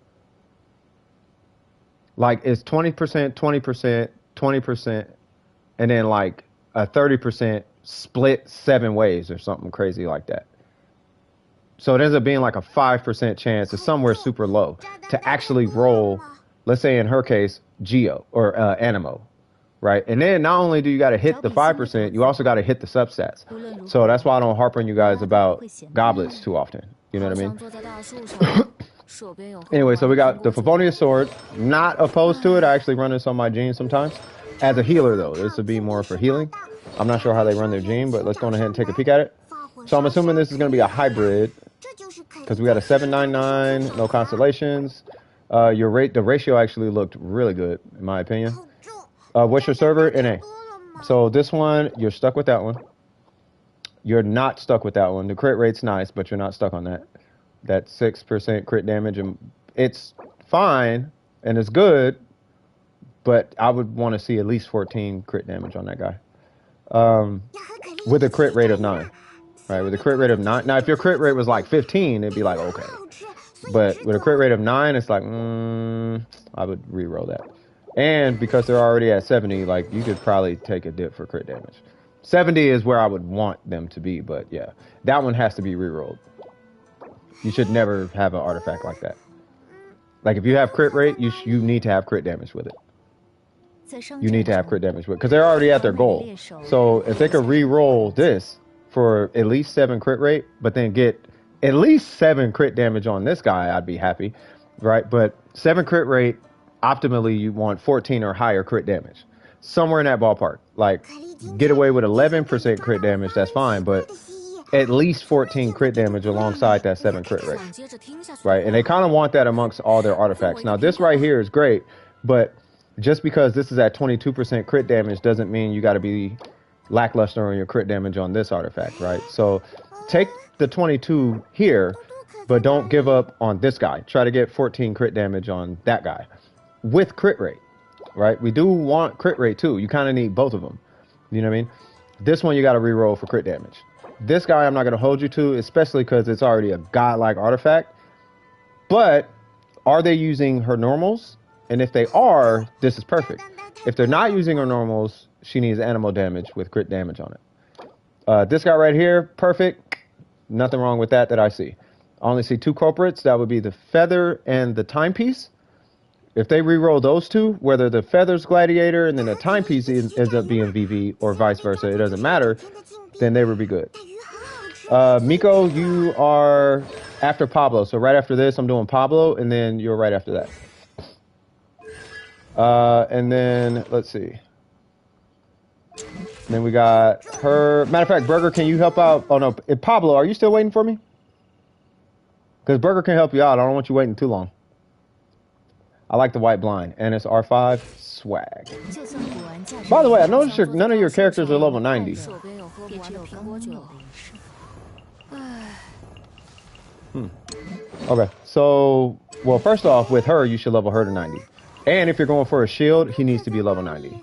Like, it's 20%, 20%, 20%, and then like a 30% split 7 ways or something crazy like that. So it ends up being like a 5% chance, it's somewhere super low, to actually roll, let's say in her case, Geo or Animo, right? And then not only do you got to hit the 5%, you also got to hit the substats. So that's why I don't harp on you guys about goblets too often. You know what I mean? Anyway, so we got the Favonius sword. Not opposed to it. I actually run this on my Gene sometimes. As a healer, though, this would be more for healing. I'm not sure how they run their Gene, but let's go ahead and take a peek at it. So I'm assuming this is going to be a hybrid, because we got a 799, no constellations. The ratio actually looked really good, in my opinion. What's your server? NA. So this one, you're stuck with that one. You're not stuck with that one. The crit rate's nice, but you're not stuck on that. That 6% crit damage, and it's fine, and it's good, but I would want to see at least 14 crit damage on that guy. With a crit rate of 9. Right, with a crit rate of 9. Now, if your crit rate was like 15, it'd be like, okay. But with a crit rate of 9, it's like, I would re-roll that. And because they're already at 70, like, you could probably take a dip for crit damage. 70 is where I would want them to be, but yeah. That one has to be re-rolled. You should never have an artifact like that. Like, if you have crit rate, you need to have crit damage with it. You need to have crit damage with it, because they're already at their goal. So if they could re-roll this for at least 7 crit rate, but then get at least 7 crit damage on this guy, I'd be happy, right? But 7 crit rate, optimally, you want 14 or higher crit damage. Somewhere in that ballpark. Like, get away with 11% crit damage, that's fine, but at least 14 crit damage alongside that 7 crit rate, right? And they kind of want that amongst all their artifacts. Now, this right here is great, but just because this is at 22% crit damage doesn't mean you got to be lackluster on your crit damage on this artifact, right? So take the 22 here, but don't give up on this guy. Try to get 14 crit damage on that guy with crit rate, right? We do want crit rate too. You kind of need both of them. You know what I mean? This one you got to reroll for crit damage. This guy I'm not going to hold you to, especially because it's already a godlike artifact. But are they using her normals? And if they are, this is perfect. If they're not using her normals, she needs animal damage with crit damage on it. This guy right here, perfect. Nothing wrong with that I see. I only see 2 culprits. That would be the feather and the timepiece. If they re-roll those 2, whether the feather's gladiator and then the timepiece ends up being VV or vice versa, it doesn't matter, then they would be good. Miko, you are after Pablo. So right after this, I'm doing Pablo, and then you're right after that. And then, let's see. Then we got her. Matter of fact, Burger, can you help out? Oh, no. Pablo, are you still waiting for me? Because Burger can help you out. I don't want you waiting too long. I like the white blind. And it's R5. Swag. By the way, I noticed none of your characters are level 90. Okay. So, well, first off, with her, you should level her to 90. And if you're going for a shield, he needs to be level 90.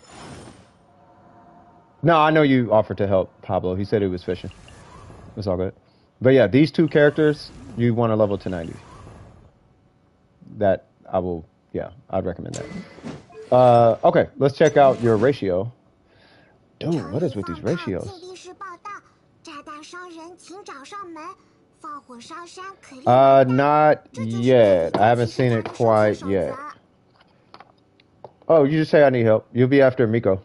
No, I know you offered to help Pablo. He said he was fishing. It's all good. But yeah, these 2 characters, you want to level to 90. That I will, yeah, I'd recommend that. Okay, let's check out your ratio. Dude, what is with these ratios? Not yet. I haven't seen it quite yet. Oh, you just say I need help. You'll be after Miko.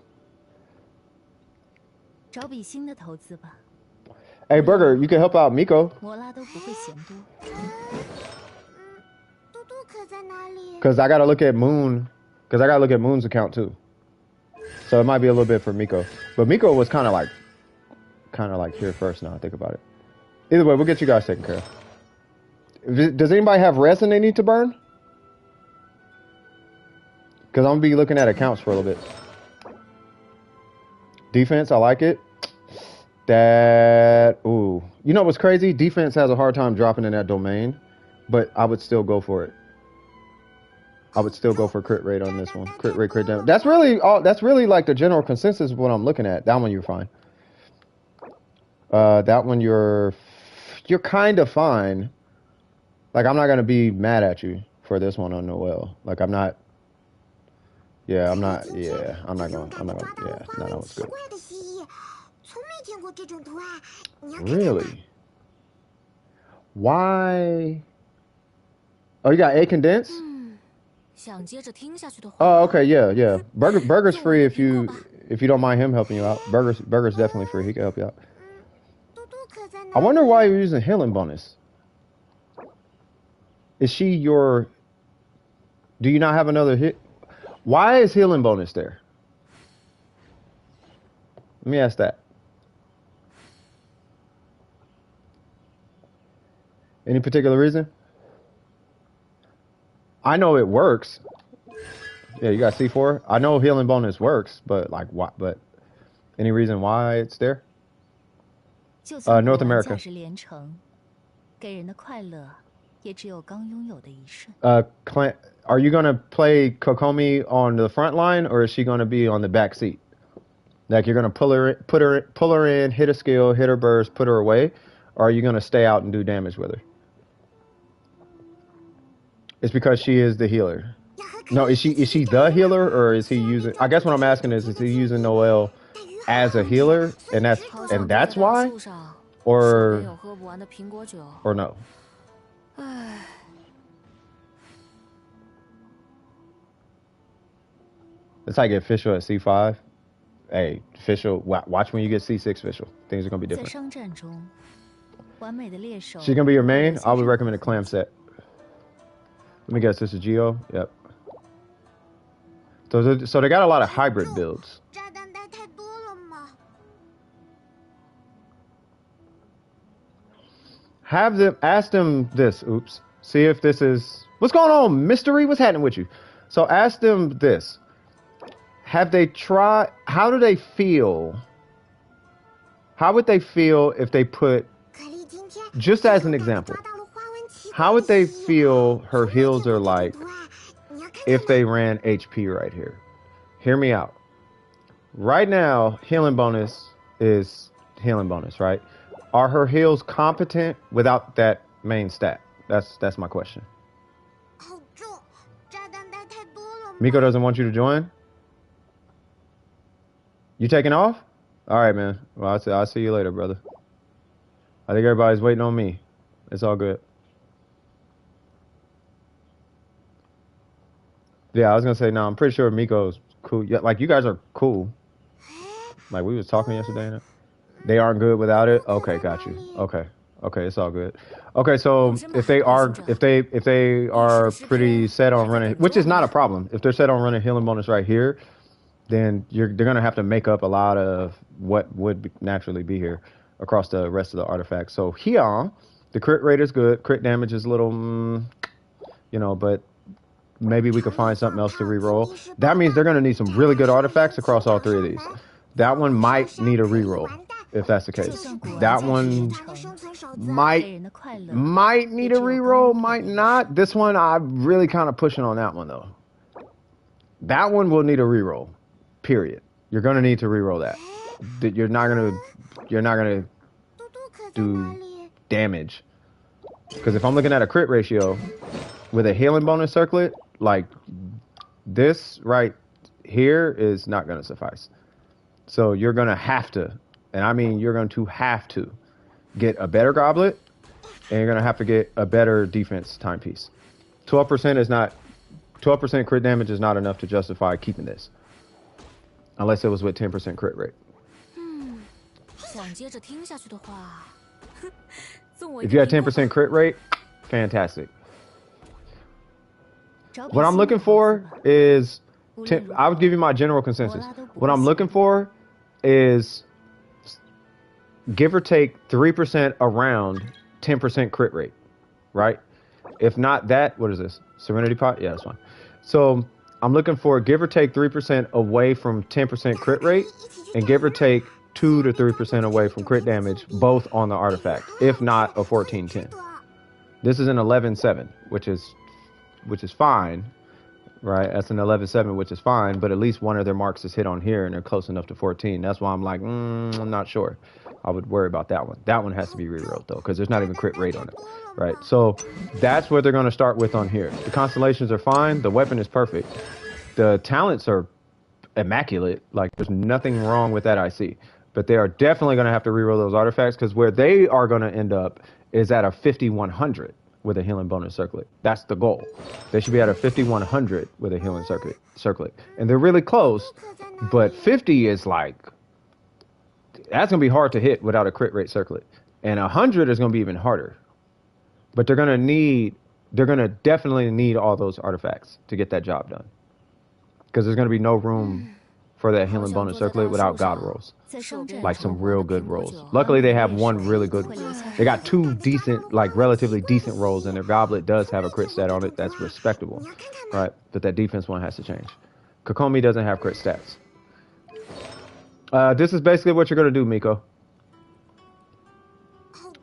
Hey, Burger, you can help out Miko. Because I got to look at Moon. Because I got to look at Moon's account, too. So it might be a little bit for Miko. But Miko was kind of like here first now I think about it. Either way, we'll get you guys taken care of. Does anybody have resin they need to burn? Because I'm going to be looking at accounts for a little bit. Defense, I like it. Ooh. You know what's crazy? Defense has a hard time dropping in that domain. But I would still go for it. I would still go for crit rate on this one. Crit rate, crit damage. That's really like the general consensus of what I'm looking at. That one you're fine. That one you're kind of fine. Like, I'm not going to be mad at you for this one on Noel. Like, I'm not. Yeah, I'm not going, yeah, no, that was good. Really? Why? Oh, you got A condense? Oh, okay, yeah. Burger's free if you don't mind him helping you out. Burger's definitely free. He can help you out. I wonder why you're using healing bonus. Is she your... Do you not have another hit? Why is healing bonus there? Let me ask that. Any particular reason? I know it works. Yeah, you got C4. I know healing bonus works, but like what? But any reason why it's there? North America. Are you gonna play Kokomi on the front line, or is she gonna be on the back seat? Like you're gonna pull her in, hit a skill, hit her burst, put her away, or are you gonna stay out and do damage with her? It's because she is the healer. No, is she the healer, or is he using? I guess what I'm asking is he using Noelle as a healer, and that's why, or no? That's how I get Fischl at C5. Hey, Fischl, watch when you get C6 Fischl. Things are gonna be different. She's gonna be your main. I would recommend a clam set. Let me guess, this is Geo? Yep. So they got a lot of hybrid builds. Ask them this. Oops. See if this is... What's going on, mystery? What's happening with you? So ask them this. Have they tried... How do they feel? How would they feel if they put... Just as an example. How would they feel her heals are like if they ran HP right here? Hear me out. Right now, healing bonus is healing bonus, right? Are her heals competent without that main stat? That's my question. Miko doesn't want you to join? You taking off? All right, man. Well, I'll see you later, brother. I think everybody's waiting on me. It's all good. Yeah, I was gonna say, no, I'm pretty sure Miko's cool. Yeah, like, you guys are cool. Like, we was talking yesterday. And they aren't good without it? Okay, got you. Okay. Okay, it's all good. Okay, so if they are pretty set on running, which is not a problem. If they're set on running healing bonus right here, then they're gonna have to make up a lot of what would naturally be here across the rest of the artifacts. So here, the crit rate is good. Crit damage is a little, you know, but maybe we could find something else to reroll. That means they're gonna need some really good artifacts across all three of these. That one might need a reroll, if that's the case. That one might need a reroll, might not. This one, I'm really kind of pushing on that one though. That one will need a reroll. Period. You're gonna need to reroll that. You're not gonna do damage. Because if I'm looking at a crit ratio with a healing bonus circlet, like this right here is not gonna suffice. So you're gonna have to, and I mean you're going to have to get a better goblet, and you're gonna have to get a better defense timepiece. 12% crit damage is not enough to justify keeping this. Unless it was with 10% crit rate. If you had 10% crit rate, fantastic. What I'm looking for is, I would give you my general consensus. What I'm looking for is give or take 3% around 10% crit rate, right? If not that, what is this? Serenity Pot? Yeah, that's fine. So I'm looking for give or take 3% away from 10% crit rate, and give or take 2 to 3% away from crit damage, both on the artifact, if not a 14-10. This is an 11-7, which is fine, right? That's an 11-7, which is fine, but at least one of their marks is hit on here, and they're close enough to 14. That's why I'm like, I'm not sure. I would worry about that one. That one has to be rerolled, though, because there's not even crit rate on it, right? So that's what they're going to start with on here. The constellations are fine. The weapon is perfect. The talents are immaculate. Like, there's nothing wrong with that I see. But they are definitely going to have to reroll those artifacts, because where they are going to end up is at a 5100 with a healing bonus circlet. That's the goal. They should be at a 5100 with a healing circlet. And they're really close, but 50 is like, that's going to be hard to hit without a crit rate circlet. And 100 is going to be even harder. But they're going to definitely need all those artifacts to get that job done. Because there's going to be no room for that healing bonus circlet without god rolls. Like some real good rolls. Luckily, they have one really good. They got two decent, like relatively decent rolls, and their goblet does have a crit stat on it that's respectable, right? But that defense one has to change. Kokomi doesn't have crit stats. This is basically what you're going to do, Miko.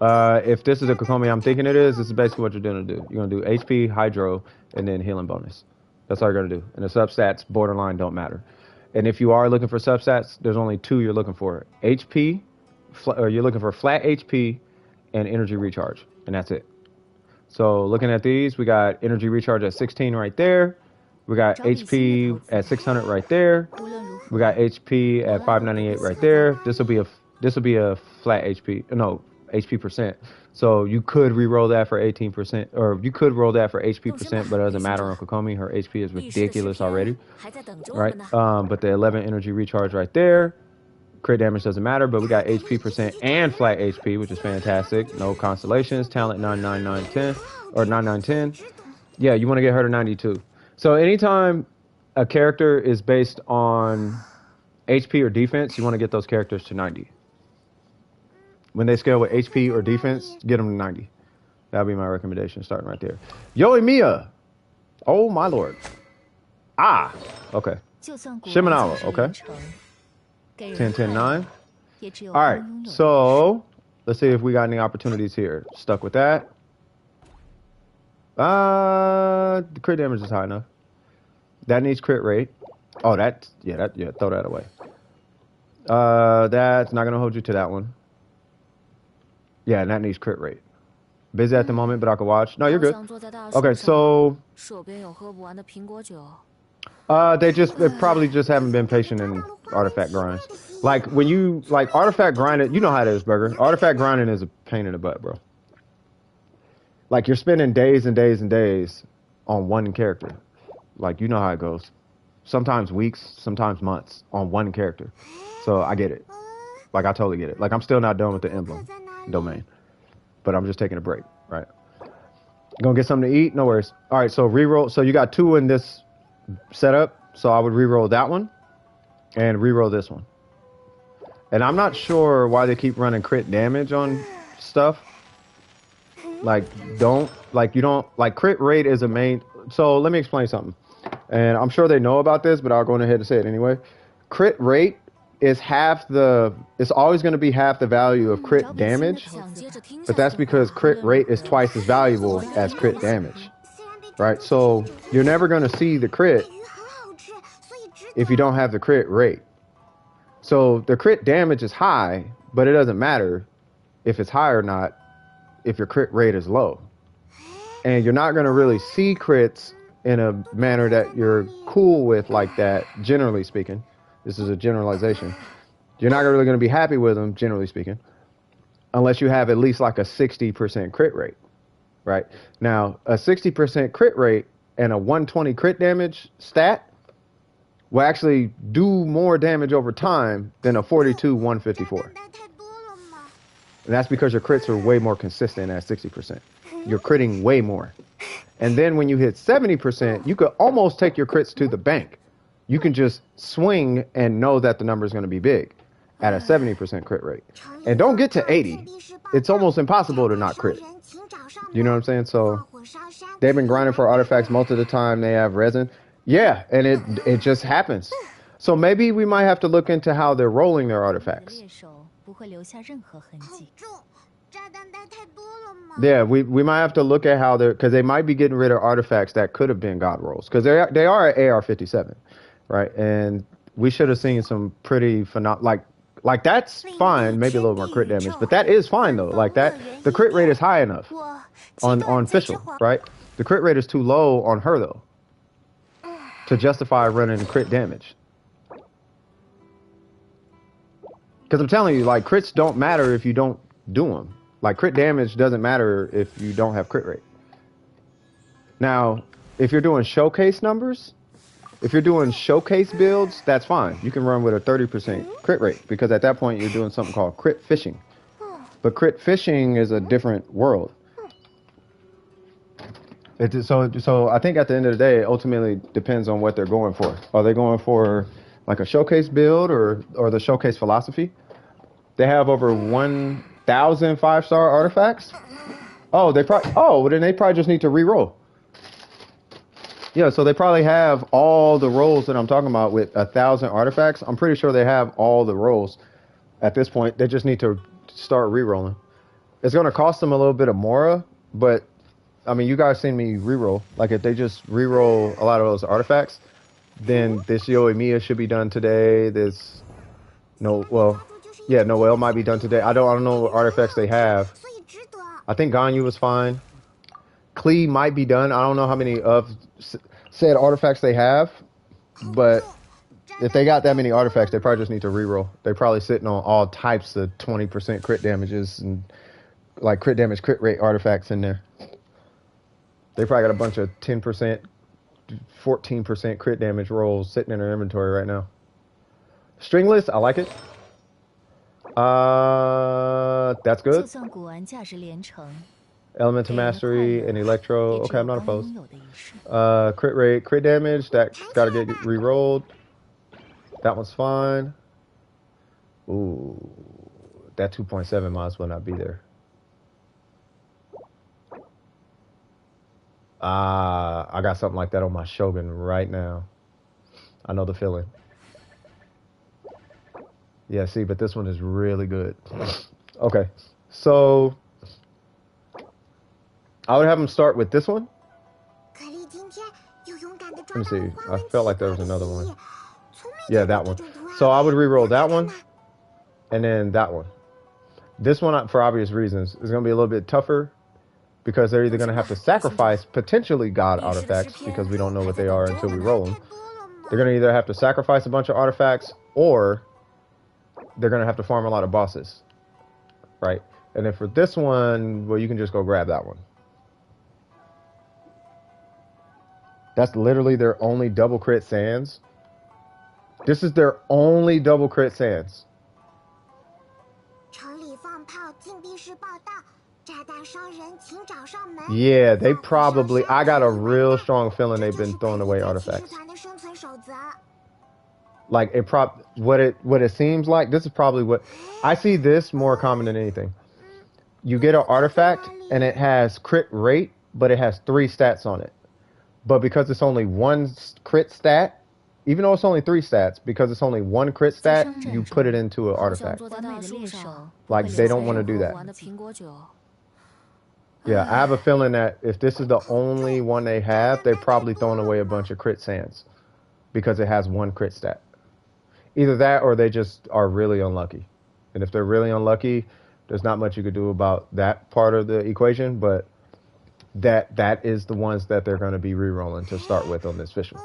If this is a Kokomi I'm thinking it is, this is basically what you're going to do. You're going to do HP, Hydro, and then healing bonus. That's all you're going to do. And the substats, borderline, don't matter. And if you are looking for substats, there's only two you're looking for. HP, or you're looking for flat HP and energy recharge. And that's it. So looking at these, we got energy recharge at 16 right there. We got HP at 600 right there. We got HP at 598 right there. This will be a flat HP. No, HP percent. So you could re-roll that for 18%, or you could roll that for HP percent, but it doesn't matter on Kokomi. Her HP is ridiculous already, right? But the 11 energy recharge right there. Crit damage doesn't matter, but we got HP percent and flat HP, which is fantastic. No constellations. Talent 99910 or 9910. Yeah, you want to get her to 92. So anytime a character is based on HP or defense, you want to get those characters to 90. When they scale with HP or defense, get them to 90. That'll be my recommendation, starting right there. Yo, Mia! Oh, my lord. Ah! Okay. Shimenawa, okay. 10, 10, 9. All right, so let's see if we got any opportunities here. Stuck with that. The crit damage is high enough. That needs crit rate. Oh, throw that away. That's not going to hold you to that one. Yeah, and that needs crit rate. Busy at the moment, but I could watch. No, you're good. 想坐在大树 Okay, 上， so 手边有喝不完的苹果酒。 they probably just haven't been patient in artifact grinds. Like when you like artifact grinding, you know how it is, Burger. Artifact grinding is a pain in the butt, bro. Like you're spending days and days and days on one character. Like you know how it goes. Sometimes weeks, sometimes months on one character. So I get it. Like I totally get it. Like I'm still not done with the emblem domain, but I'm just taking a break, right? Gonna get something to eat? No worries. All right, so reroll. So you got 2 in this setup. So I would reroll that one and reroll this one. And I'm not sure why they keep running crit damage on stuff. Like you don't like crit rate is a main. So let me explain something. And I'm sure they know about this, but I'll go ahead and say it anyway. Crit rate is it's always going to be half the value of crit damage. But that's because crit rate is twice as valuable as crit damage. Right? So you're never going to see the crit if you don't have the crit rate. So the crit damage is high, but it doesn't matter if it's high or not if your crit rate is low. And you're not going to really see crits in a manner that you're cool with like that, generally speaking. This is a generalization. You're not really going to be happy with them, generally speaking, unless you have at least like a 60% crit rate, right? Now, a 60% crit rate and a 120 crit damage stat will actually do more damage over time than a 42 154. And that's because your crits are way more consistent at 60%. You're critting way more. And then when you hit 70%, you could almost take your crits to the bank. You can just swing and know that the number is going to be big at a 70% crit rate. And don't get to 80. It's almost impossible to not crit. You know what I'm saying? So they've been grinding for artifacts most of the time. They have resin. Yeah, and it just happens. So maybe we might have to look into how they're rolling their artifacts. Yeah, we might have to look at how they're, because they might be getting rid of artifacts that could have been god rolls, because they are at AR57, right? And we should have seen some pretty like that's fine, maybe a little more crit damage, but that is fine though. Like that, the crit rate is high enough on Fischl, right? The crit rate is too low on her though to justify running crit damage. Because I'm telling you, like crits don't matter if you don't do them. Like crit damage doesn't matter if you don't have crit rate. Now, if you're doing showcase numbers, if you're doing showcase builds, that's fine. You can run with a 30% crit rate because at that point you're doing something called crit fishing. But crit fishing is a different world. So I think at the end of the day, it ultimately depends on what they're going for. Are they going for like a showcase build or the showcase philosophy? They have over 1,000 5-star artifacts. Oh, well, then they probably just need to re-roll. Yeah, so they probably have all the rolls that I'm talking about with 1,000 artifacts. I'm pretty sure they have all the rolls at this point. They just need to start re-rolling. It's going to cost them a little bit of Mora, but I mean, you guys seen me re-roll. Like if they just re-roll a lot of those artifacts, then this Yoimiya should be done today. Noelle might be done today. I don't know what artifacts they have. I think Ganyu was fine. Klee might be done. I don't know how many of said artifacts they have, but if they got that many artifacts, they probably just need to reroll. They're probably sitting on all types of 20% crit damages and like crit damage, crit rate artifacts in there. They probably got a bunch of 10%, 14% crit damage rolls sitting in their inventory right now. Stringless, I like it. That's good. Elemental Mastery and Electro. Okay, I'm not opposed. Crit rate, crit damage. That's got to get re-rolled. That one's fine. Ooh, that 2.7 might as well not be there. I got something like that on my Shogun right now. I know the feeling. Yeah, see, but this one is really good. Okay, so I would have them start with this one. Let me see. I felt like there was another one. Yeah, that one. So I would re-roll that one, and then that one. This one, for obvious reasons, is going to be a little bit tougher because they're either going to have to sacrifice potentially god artifacts, because we don't know what they are until we roll them. They're going to either have to sacrifice a bunch of artifacts, or they're going to have to farm a lot of bosses, right? And then for this one, well, you can just go grab that one. That's literally their only double crit sands. This is their only double crit sands. Yeah, they probably, I got a real strong feeling they've been throwing away artifacts. Like what it seems like, this is probably what I see this more common than anything. You get an artifact and it has crit rate, but it has 3 stats on it. But because it's only 1 crit stat, even though it's only 3 stats, because it's only 1 crit stat, you put it into an artifact. Like, they don't want to do that. Yeah, I have a feeling that if this is the only one they have, they're probably throwing away a bunch of crit sands because it has 1 crit stat. Either that or they just are really unlucky. And if they're really unlucky, there's not much you could do about that part of the equation, but that is the ones that they're going to be re-rolling to start with on this fishing.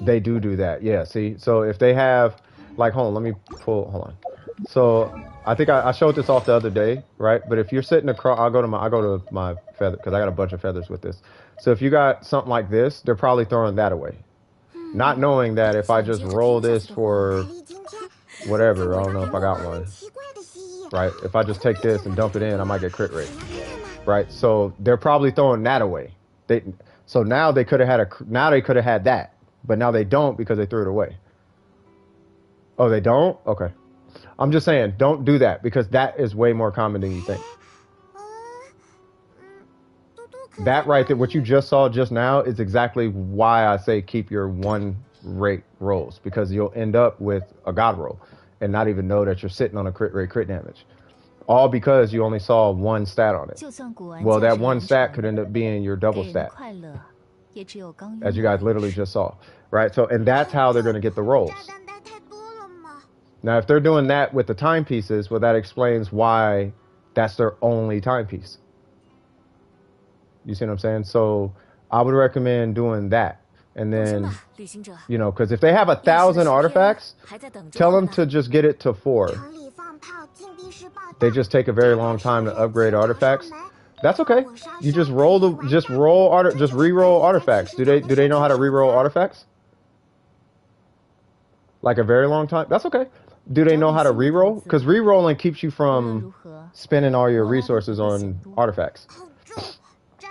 They do that, yeah. See, so if they have, like, hold on. So I think I showed this off the other day, right? But if you're sitting across, I go to my feather, because I got a bunch of feathers with this. So if you got something like this, they're probably throwing that away, not knowing that if I just roll this for whatever, I don't know if I got one, right? If I just take this and dump it in, I might get crit rate, right? So they're probably throwing that away. So now they could have had that, but now they don't because they threw it away. Oh, they don't? Okay. I'm just saying, don't do that, because that is way more common than you think. That right there, what you just saw just now, is exactly why I say keep your 1 rate rolls, because you'll end up with a god roll and not even know that you're sitting on a crit rate crit damage. All because you only saw 1 stat on it. Well, that 1 stat could end up being your double stat, as you guys literally just saw, right? So, and that's how they're going to get the rolls. Now, if they're doing that with the timepieces, well, that explains why that's their only timepiece. You see what I'm saying? So I would recommend doing that. And then, you know, because if they have 1,000 artifacts, tell them to just get it to 4. They just take a very long time to upgrade artifacts. That's okay. You just re-roll artifacts. Do they know how to re-roll artifacts? Like a very long time? That's okay. Do they know how to re-roll? Because re-rolling keeps you from spending all your resources on artifacts.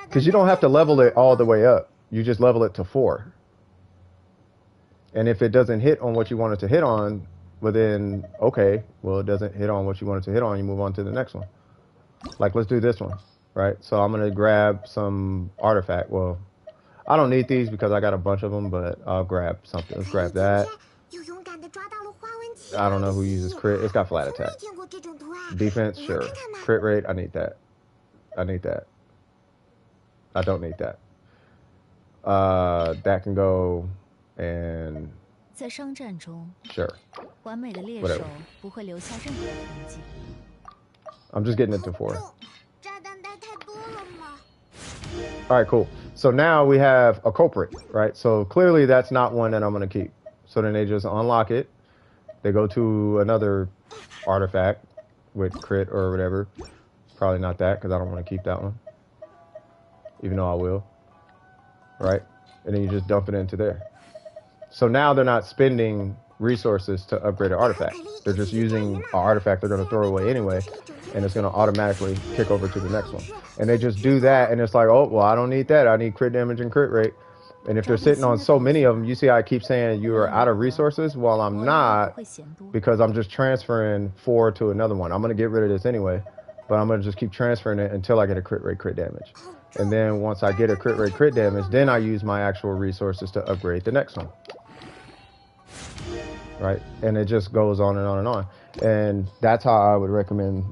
Because you don't have to level it all the way up. You just level it to 4. And if it doesn't hit on what you want it to hit on, well then, okay, well, it doesn't hit on what you want it to hit on, you move on to the next one. Like, let's do this one, right? So I'm going to grab some artifact. Well, I don't need these because I got a bunch of them, but I'll grab something. Let's grab that. I don't know who uses crit. It's got flat attack. Defense, sure. Crit rate, I need that. I need that. I don't need that. That can go, and sure. Whatever. I'm just getting it to 4. All right, cool. So now we have a culprit, right? So clearly that's not one that I'm going to keep. So then they just unlock it. They go to another artifact with crit or whatever. Probably not that, because I don't want to keep that one. Even though I will. Right? And then you just dump it into there. So now they're not spending resources to upgrade an artifact. They're just using an artifact they're going to throw away anyway. And it's going to automatically kick over to the next one. And they just do that, and it's like, oh, well, I don't need that. I need crit damage and crit rate. And if they're sitting on so many of them, you see I keep saying you are out of resources? Well, I'm not, because I'm just transferring 4 to another one. I'm going to get rid of this anyway, but I'm going to just keep transferring it until I get a crit rate crit damage. And then once I get a crit rate crit damage, then I use my actual resources to upgrade the next one. Right? And it just goes on and on and on. And that's how I would recommend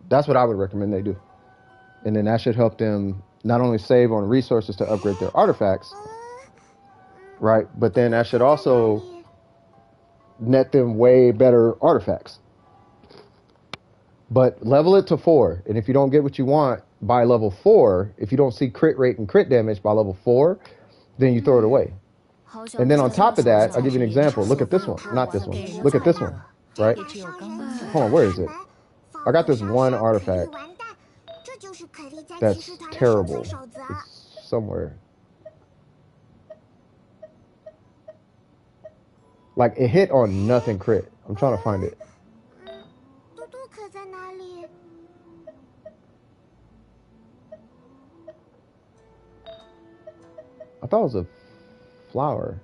that's what I would recommend they do. And then that should help them not only save on resources to upgrade their artifacts, right? But then that should also net them way better artifacts. But level it to 4, and if you don't get what you want by level 4, if you don't see crit rate and crit damage by level 4, then you throw it away. And then on top of that, I'll give you an example. Look at this one, not this one. Look at this one, right? Hold on, where is it? I got this one artifact that's terrible. It's somewhere. Like, it hit on nothing crit. I'm trying to find it. I thought it was a flower.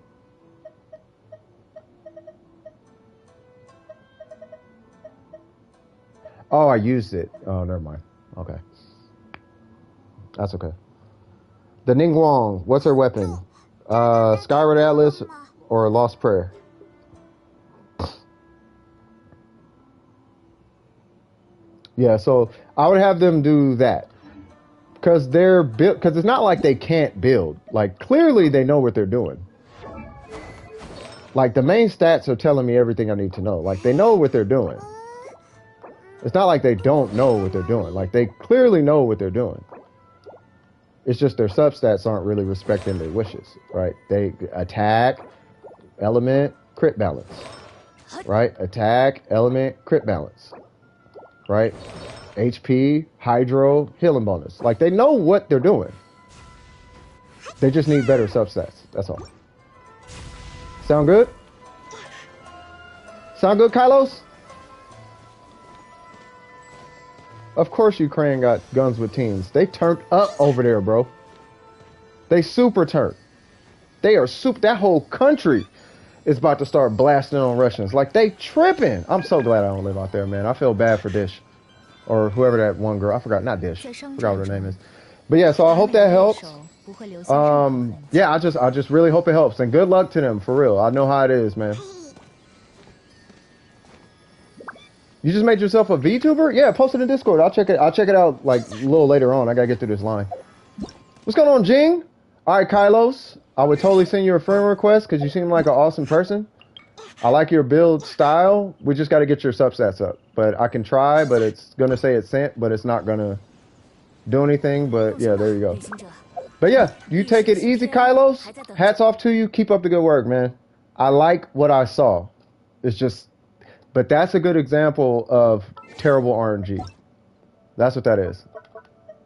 Oh, I used it. Oh, never mind. Okay. That's okay. The Ningguang, what's her weapon? Skyward Atlas or Lost Prayer? Yeah, so I would have them do that. Because they're built, because it's not like they can't build. Like, clearly they know what they're doing. Like, the main stats are telling me everything I need to know. Like, they know what they're doing. It's not like they don't know what they're doing. Like, they clearly know what they're doing. It's just their substats aren't really respecting their wishes, right? They attack, element, crit balance, right? Attack, element, crit balance, right? HP, hydro, healing bonus. Like, they know what they're doing. They just need better substats. That's all. Sound good? Sound good, Kylos? Of course Ukraine got guns with teams. They turned up over there, bro. They super turned. They are super. That whole country is about to start blasting on Russians. Like, they tripping. I'm so glad I don't live out there, man. I feel bad for Dish. Or whoever that one girl. I forgot. Not Dish. I forgot what her name is. But yeah, so I hope that helps. Yeah, I just really hope it helps. And good luck to them, for real. I know how it is, man. You just made yourself a VTuber? Yeah, post it in Discord. I'll check it out like a little later on. I gotta get through this line. What's going on, Jing? All right, Kylos. I would totally send you a friend request because you seem like an awesome person. I like your build style. We just got to get your substats up. But I can try, but it's gonna say it's sent, but it's not gonna do anything. But yeah, there you go. But yeah, you take it easy, Kylos. Hats off to you. Keep up the good work, man. I like what I saw. It's just. But that's a good example of terrible RNG. That's what that is.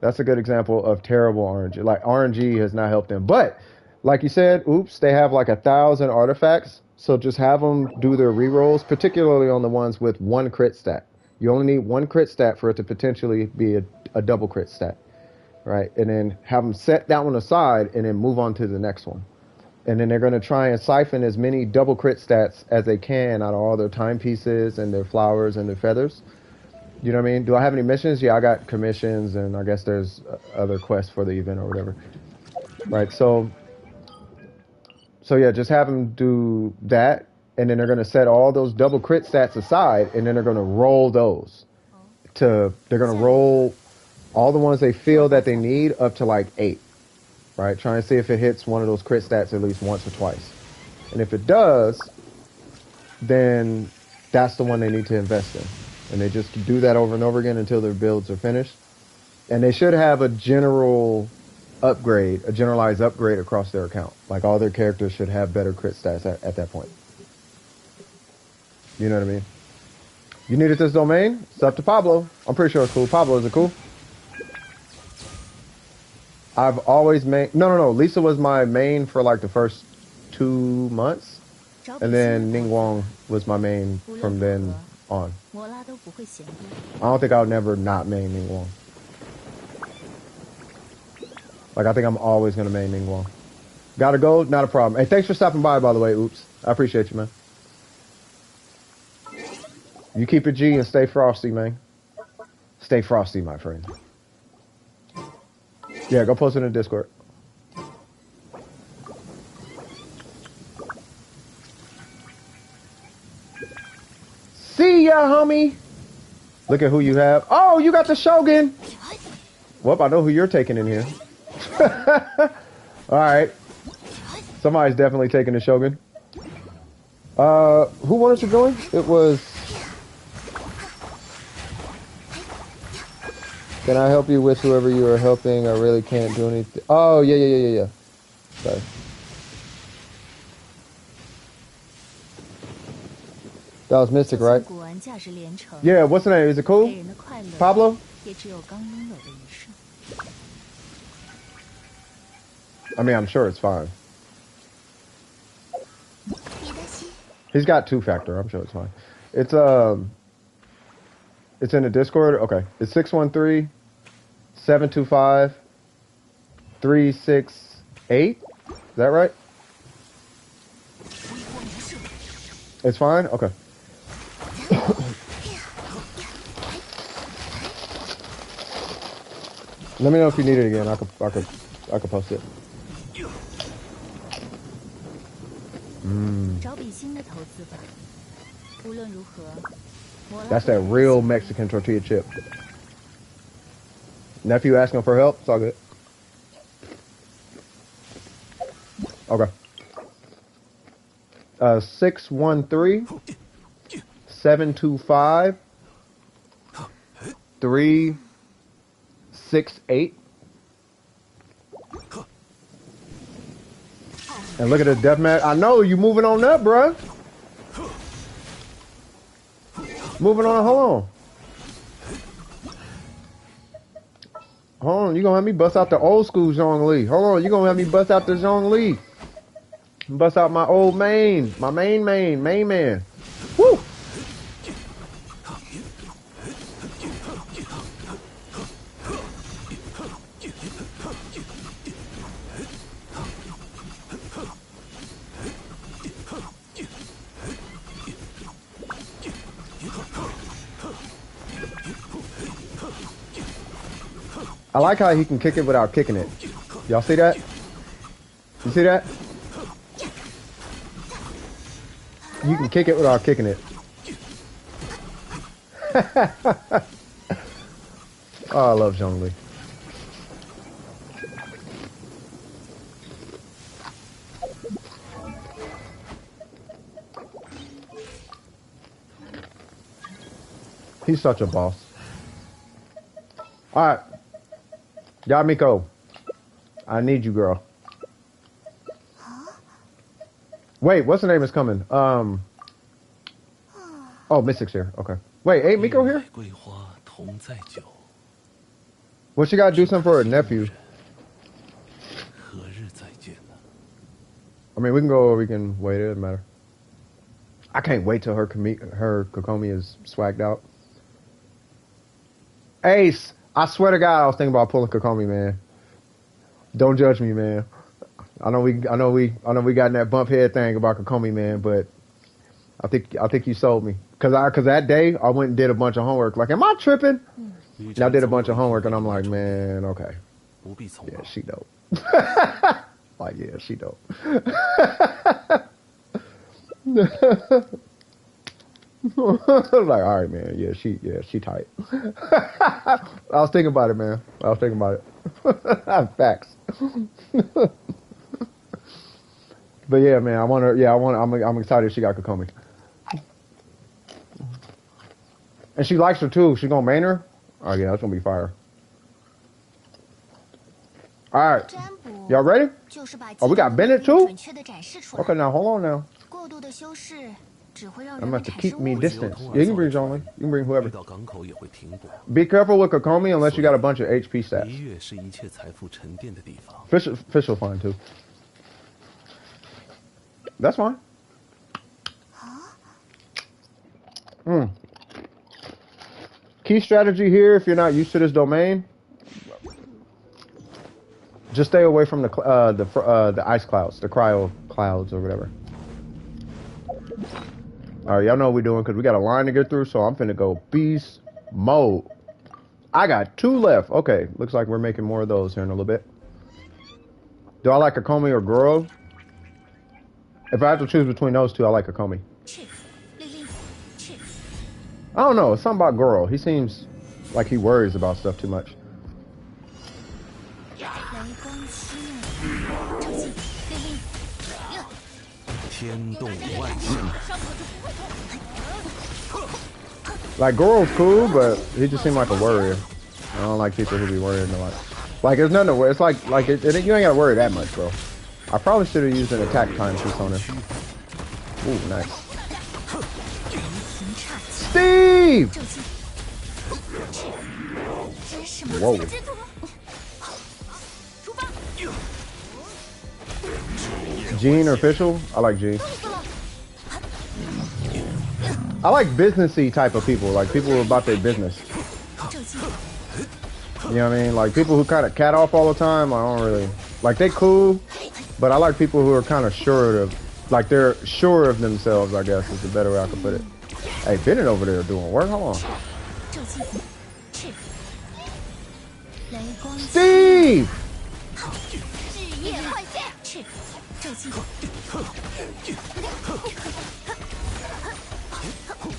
That's a good example of terrible RNG. Like, RNG has not helped them. But, like you said, oops, they have like 1,000 artifacts. So just have them do their rerolls, particularly on the ones with 1 crit stat. You only need 1 crit stat for it to potentially be a double crit stat. Right? And then have them set that one aside and then move on to the next one. And then they're going to try and siphon as many double crit stats as they can out of all their timepieces and their flowers and their feathers. You know what I mean? Do I have any missions? Yeah, I got commissions, and I guess there's other quests for the event or whatever. Right, so yeah, just have them do that, and then they're going to set all those double crit stats aside, and then they're going to roll those. They're going to roll all the ones they feel that they need up to like 8. Right, trying to see if it hits one of those crit stats at least once or twice. And if it does, then that's the one they need to invest in. And they just do that over and over again until their builds are finished. And they should have a general upgrade, a generalized upgrade across their account. Like, all their characters should have better crit stats at that point. You know what I mean? You needed this domain? It's up to Pablo. I'm pretty sure it's cool. Pablo, is it cool? I've always made... No. Lisa was my main for like the first 2 months. And then Ningguang was my main from then on. I don't think I'll never not main Ningguang. Like, I think I'm always going to main Ningguang. Gotta go? Not a problem. Hey, thanks for stopping by the way, Oops. I appreciate you, man. You keep it G and stay frosty, man. Stay frosty, my friend. Yeah, go post it in the Discord. See ya, homie. Look at who you have. Oh, you got the Shogun. Well, I know who you're taking in here. All right. Somebody's definitely taking the Shogun. Who wanted to join? It was... Can I help you with whoever you are helping? I really can't do anything. Oh, yeah. Sorry. That was Mystic, right? Yeah, what's the name? Is it cool? Pablo? I mean, I'm sure it's fine. He's got 2-factor. I'm sure it's fine. It's in the Discord. Okay. It's 613-725-368. Is that right? It's fine? Okay. Let me know if you need it again. I could post it. That's that real Mexican tortilla chip. Nephew asking for help. It's all good. Okay. 613-725-368. And look at the deathmatch. I know you moving on up, bruh. Moving on. Hold on. You gonna have me bust out the old school Zhongli. Hold on. You gonna have me bust out the Zhongli. Bust out my old main. My main man. Woo! I like how he can kick it without kicking it. Y'all see that? You see that? You can kick it without kicking it. Oh, I love Zhongli. He's such a boss. All right. Yamiko, I need you, girl. Wait, what's the name is coming? Oh, Mystic's here. Okay. Wait, ain't Miko here? What she got to do something for her nephew? I mean, we can go or we can wait. It doesn't matter. I can't wait till her Kokomi is swagged out. Ace, I swear to God, I was thinking about pulling Kokomi, man. Don't judge me, man. I know we got in that bump head thing about Kokomi, man, but I think you sold me. Cause that day I went and did a bunch of homework. Like, am I tripping? And I did a bunch of homework and I'm like, man, okay. Yeah, she dope. Like, yeah, she dope. Like, all right, man. Yeah, she tight. I was thinking about it, man. Facts. But yeah, man, I'm excited she got Kokomi. And she likes her too. She gonna main her? Oh yeah, that's gonna be fire. Alright. Y'all ready? Oh, we got Bennett too? Okay, now hold on now. I'm about to keep me distance. Yeah, you can bring Zhongli. You can bring whoever. Be careful with Kokomi unless you got a bunch of HP stats. Fish will fine too. That's fine. Key strategy here, if you're not used to this domain, just stay away from the ice clouds, the cryo clouds or whatever. All right, y'all know what we're doing because we got a line to get through, so I'm finna go beast mode. I got 2 left. Okay, looks like we're making more of those here in a little bit. Do I like Kokomi or Goro? If I have to choose between those two, I like Kokomi. I don't know. It's something about Goro. He seems like he worries about stuff too much. Like, Goro's cool, but he just seemed like a warrior. I don't like people who be worrying a lot. Like, there's nothing to worry. It's like you ain't gotta worry that much, bro. I probably should have used an attack timepiece on him. Ooh, nice. Steve! Whoa. Gene or official? I like Gene. I like businessy type of people, like people who are about their business. You know what I mean? Like people who kind of cat off all the time, I don't really like. They cool, but I like people who are kind of sure of, like they're sure of themselves. I guess is the better way I could put it. Hey, Bennett over there doing work. Hold on. Steve!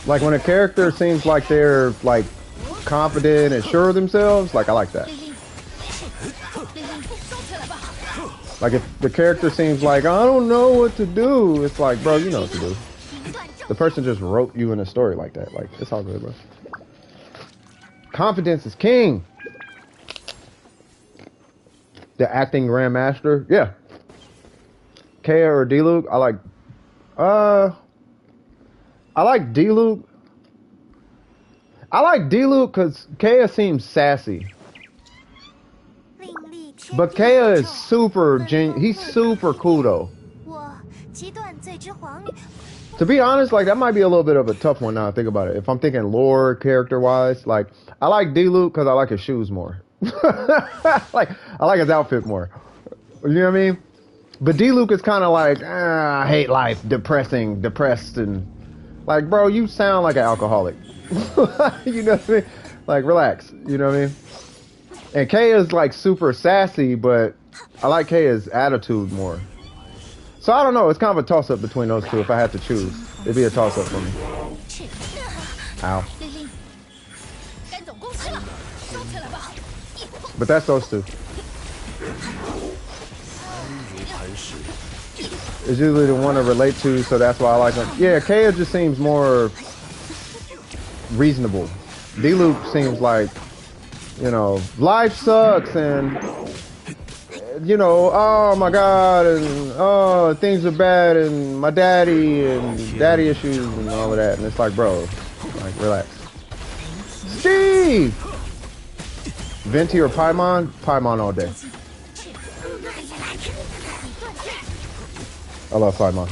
Like when a character seems like they're like confident and sure of themselves, like I like that. Like if the character seems like, I don't know what to do, it's like, bro, you know what to do. The person just wrote you in a story like that. Like, it's all good, bro. Confidence is king. The acting grandmaster, yeah. Kaya or D-Luke, I like D-Luke. I like D-Luke because Kaya seems sassy. But Kaya is super he's super cool though. To be honest, like that might be a little bit of a tough one now I think about it. If I'm thinking lore character wise, like I like D-Luke because I like his shoes more. Like I like his outfit more. You know what I mean? But D-Luke is kind of like, I hate life, depressed, and like, bro, you sound like an alcoholic. You know what I mean? Like, relax. You know what I mean? And Kaya's like super sassy, but I like Kaya's attitude more. So I don't know. It's kind of a toss-up between those two. If I had to choose, it'd be a toss-up for me. Ow. But that's those two. It's usually the one to relate to, so that's why I like them. Yeah, Kaya just seems more reasonable. D-Luke seems like, you know, life sucks and, you know, oh my God, and oh, things are bad and my daddy and daddy issues and all of that. And it's like, bro, like, relax. Steve! Venti or Paimon? Paimon all day. I love Paimon.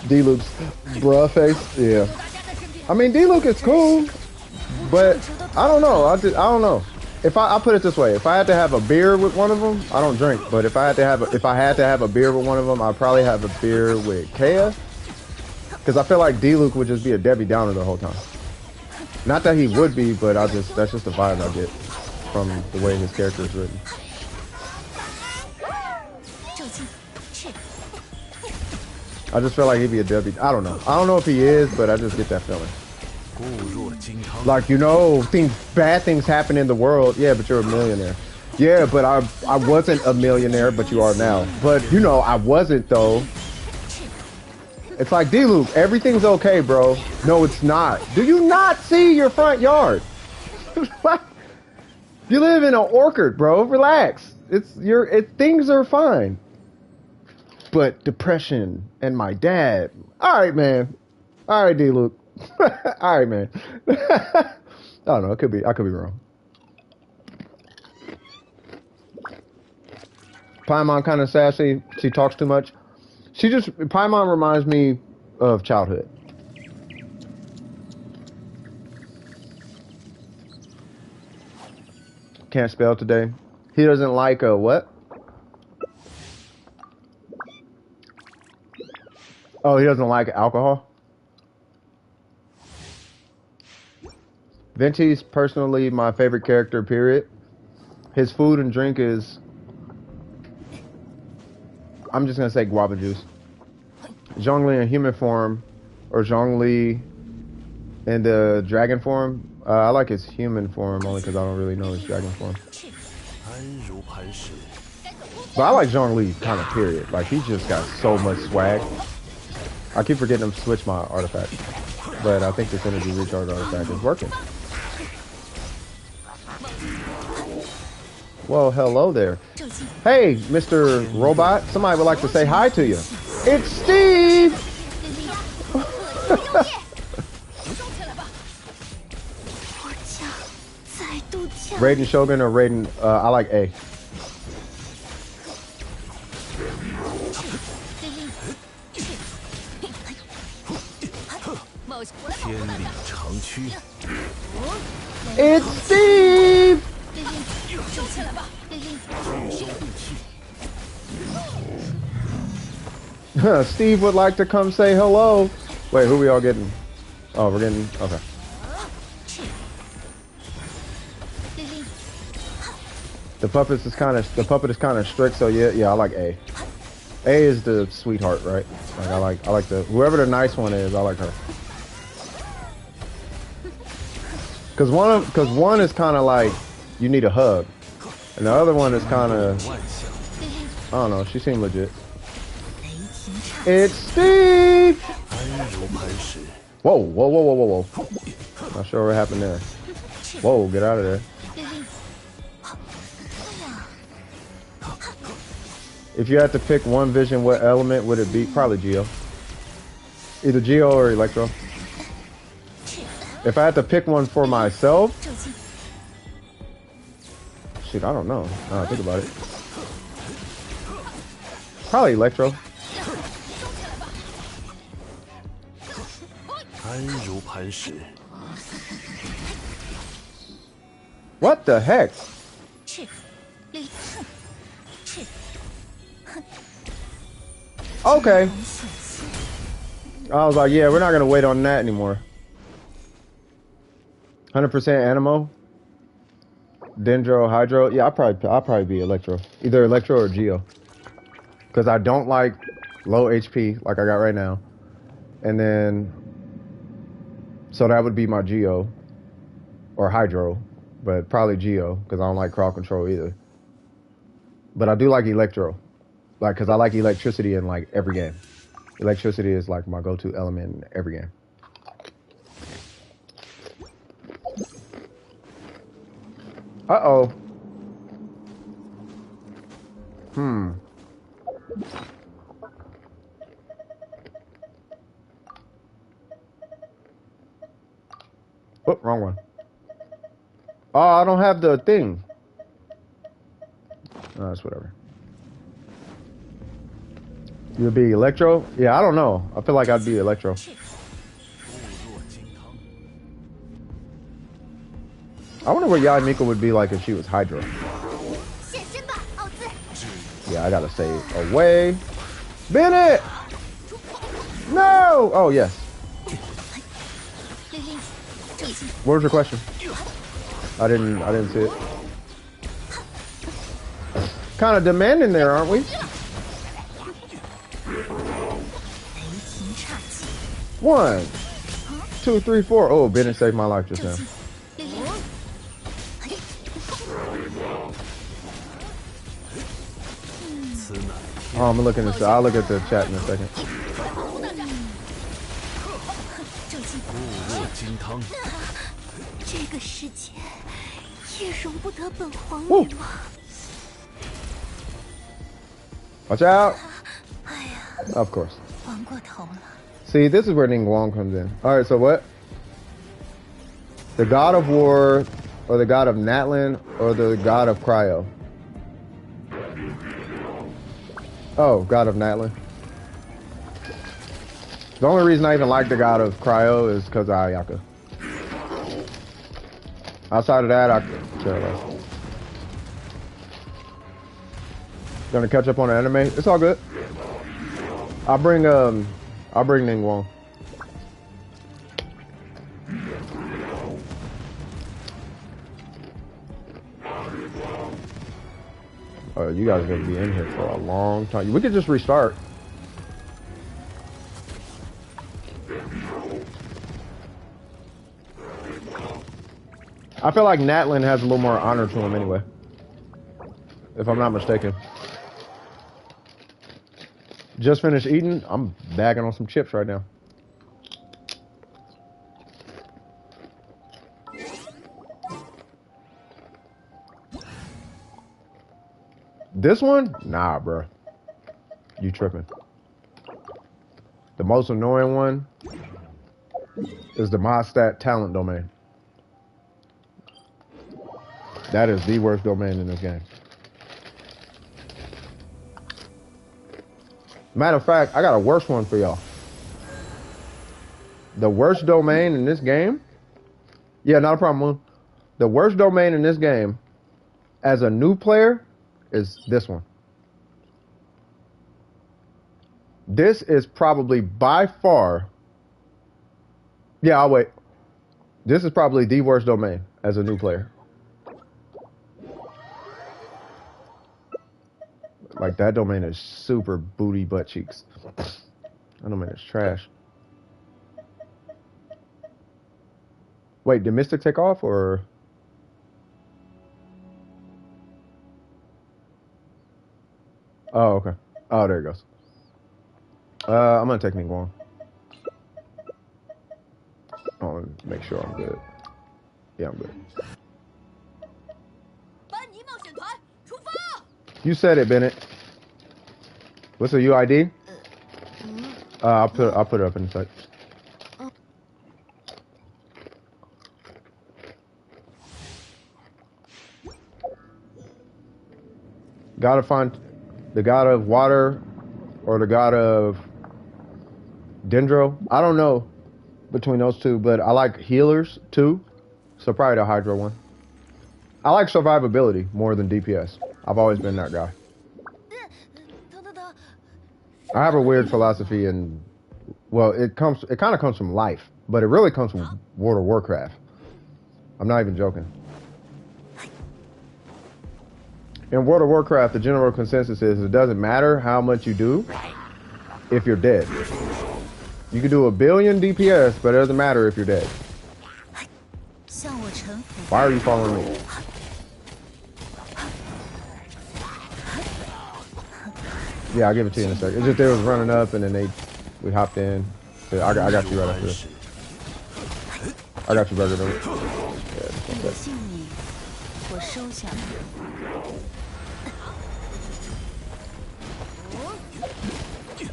D-Luke's bruh face, yeah. I mean, D-Luke is cool, but I don't know. I don't know. If I put it this way, if I had to have a beer with one of them, I don't drink. But if I had to have a beer with one of them, I'd probably have a beer with Kaya, because I feel like D-Luke would just be a Debbie Downer the whole time. Not that he would be, but that's just the vibe I get from the way his character is written. I just feel like he'd be a Debbie. I don't know. I don't know if he is, but I just get that feeling. Like, you know, bad things happen in the world. Yeah, but you're a millionaire. Yeah, but I wasn't a millionaire, but you are now. But, you know, I wasn't, though. It's like, D-Luke, everything's okay, bro. No, it's not. Do you not see your front yard? You live in an orchard, bro. Relax. Things are fine. But depression and my dad. All right, man. All right, D-Luke. All right, man. I don't know. I could be wrong. Paimon kind of sassy. She talks too much. Paimon reminds me of childhood. Can't spell today. He doesn't like a what? Oh, he doesn't like alcohol? Venti's personally my favorite character, period. His food and drink is... I'm just going to say guava juice. Zhongli in human form, or Zhongli in the dragon form. I like his human form only because I don't really know his dragon form. But I like Zhongli kind of period. Like, he's just got so much swag. I keep forgetting to switch my artifact. But I think this energy recharge artifact is working. Well, hello there. Hey, Mr. Robot. Somebody would like to say hi to you. It's Steve! Raiden Shogun or Raiden... I like A. It's Steve! Steve would like to come say hello. Wait, who we all getting? Oh, we're getting... Okay. The puppet is kind of strict, so yeah, I like A. A is the sweetheart, right? Like I like the whoever the nice one is, I like her. Cause one is kind of like you need a hug, and the other one is kind of I don't know. She seemed legit. It's Steve. Whoa! Not sure what happened there. Whoa! Get out of there. If you had to pick one vision, what element would it be? Probably Geo. Either Geo or Electro. If I had to pick one for myself, shit, I don't know. Now I think about it. Probably Electro. What the heck? Okay. I was like, yeah, we're not gonna wait on that anymore. 100% Animo. Dendro, Hydro. Yeah, I'll probably be Electro. Either Electro or Geo. Because I don't like low HP like I got right now. And then, so that would be my Geo. Or Hydro. But probably Geo, because I don't like crowd control either. But I do like Electro. Like, because I like electricity in, like, every game. Electricity is, like, my go-to element in every game. Uh-oh. Oh, wrong one. Oh, I don't have the thing. Oh, that's whatever. You'd be Electro? Yeah, I don't know. I feel like I'd be Electro. I wonder what Yae Miko would be like if she was Hydra. Yeah, I gotta stay away. Bennett! No! Oh, yes. What was your question? I didn't see it. Kind of demanding there, aren't we? 1, 2, 3, 4. Oh, Bennett saved my life just now. Oh, I'm looking at this. I'll look at the chat in a second. Woo. Watch out! Of course. See, this is where Ning Wong comes in. Alright, so what? The God of War, or the God of Natlin, or the God of Cryo? Oh, God of Natlin. The only reason I even like the God of Cryo is because of Ayaka. Outside of that, I could care less. Gonna catch up on the anime. It's all good. I'll bring Ning Wong. Oh, you guys are gonna be in here for a long time. We could just restart. I feel like Natlin has a little more honor to him anyway. If I'm not mistaken. Just finished eating. I'm bagging on some chips right now. This one? Nah, bro. You tripping. The most annoying one is the mod stat talent domain. That is the worst domain in this game. Matter of fact, I got a worse one for y'all. The worst domain in this game? Yeah, not a problem. The worst domain in this game as a new player is this one. This is probably by far... Yeah, I'll wait. This is probably the worst domain as a new player. Like, that domain is super booty butt cheeks. That domain is trash. Wait, did Mystic take off, or... Oh, okay. Oh, there it goes. I'm gonna take Ningguang. I want to make sure I'm good. Yeah, I'm good. You said it, Bennett. What's the UID? I'll put it up in a sec. Gotta find the god of water or the god of Dendro. I don't know between those two, but I like healers too. So probably the Hydra one. I like survivability more than DPS. I've always been that guy. I have a weird philosophy, and well, it kind of comes from life, but it really comes from World of Warcraft. I'm not even joking. In World of Warcraft, the general consensus is it doesn't matter how much you do if you're dead. You can do 1 billion DPS, but it doesn't matter if you're dead. Why are you following me? Yeah, I'll give it to you in a second. It's just they was running up and then we hopped in. I got you right after this. I got you, Burger. Yeah,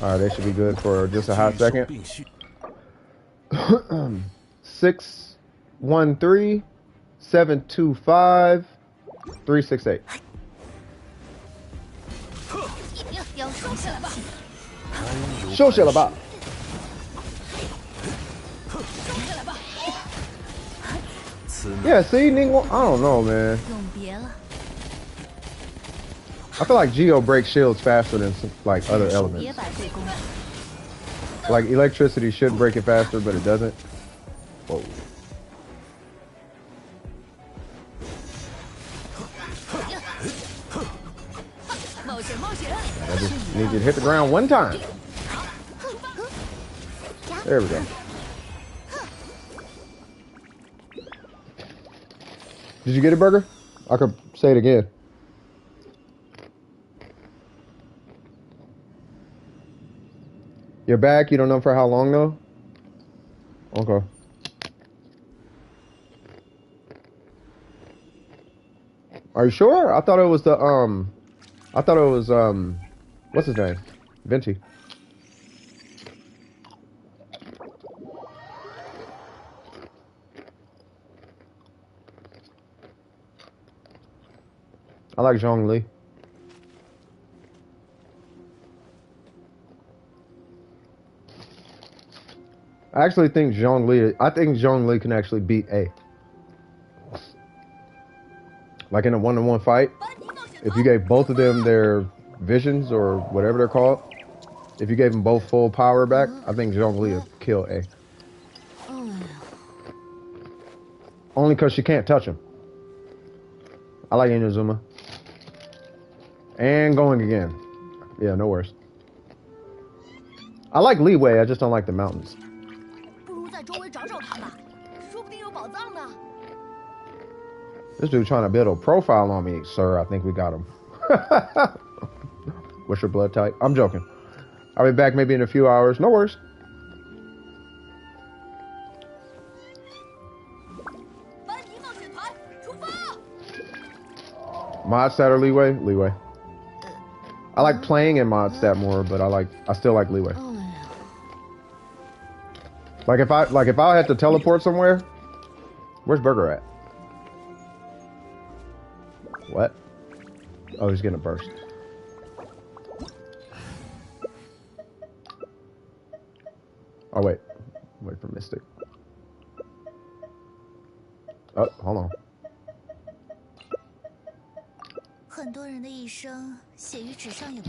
alright, they should be good for just a hot second. 613-725-368. Yeah, see, Ningguang, I don't know, man. I feel like Geo breaks shields faster than like other elements. Like electricity should break it faster, but it doesn't. Whoa. I just need you to hit the ground one time. There we go. Did you get it, Burger? I could say it again. You're back? You don't know for how long, though? Okay. Are you sure? I thought it was the, I thought it was, what's his name? Venti. I like Zhongli. I actually think Zhongli can actually beat A. Like in a one-on-one fight, if you gave both of them their visions or whatever they're called, if you gave them both full power back, I think Zhongli would kill A. Only because she can't touch him. I like Inazuma. And going again. Yeah, no worries. I like Leeway, I just don't like the mountains. This dude trying to build a profile on me, sir. I think we got him. What's your blood type? I'm joking. I'll be back maybe in a few hours. No worries. Mod stat or Leeway? Leeway. I like playing in mod stat more, but I still like leeway. Like if I had to teleport somewhere, where's Burger at? What? Oh, he's getting a burst. Oh wait for Mystic. Oh, hold on.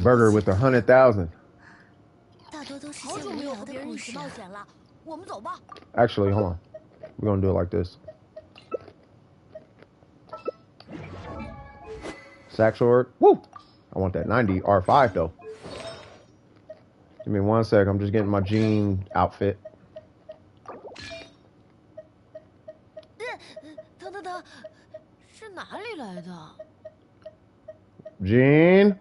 Burger with 100,000. Actually, hold on. We're gonna do it like this. Sack sword. Woo! I want that 90 R5 though. Give me 1 sec. I'm just getting my jean outfit. Jean.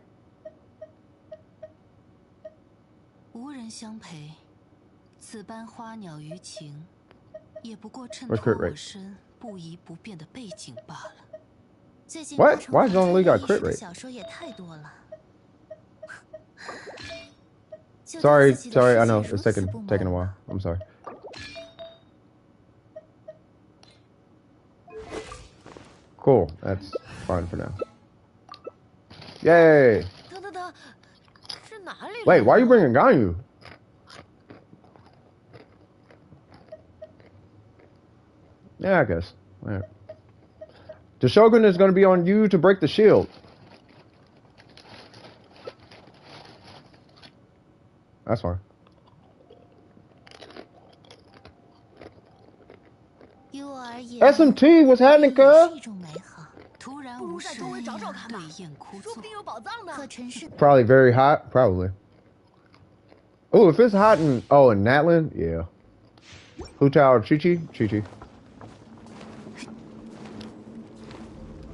Where's crit rate? What? Why has only got crit rate? Sorry, I know it's taking a while. I'm sorry. Cool, that's fine for now. Yay! Wait, why are you bringing Ganyu? Yeah, I guess. All right. The Shogun is going to be on you to break the shield. That's fine. SMT, what's happening, cuz? Probably very hot. Probably. Oh, if it's hot in Natlan, yeah. Hu Tao or Chi-Chi? Chi-Chi.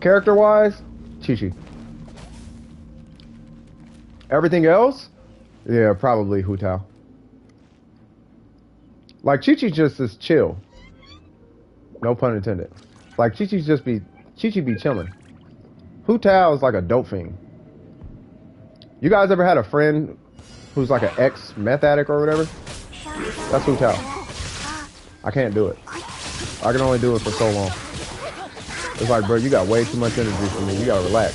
Character-wise, Chi-Chi. Everything else? Yeah, probably Hu Tao. Like, Chi-Chi just is chill. No pun intended. Like, Chi-Chi be chilling. Hu Tao is like a dope fiend. You guys ever had a friend who's like an ex-meth addict or whatever? That's Hu Tao. I can't do it. I can only do it for so long. It's like, bro, you got way too much energy for me. You gotta relax.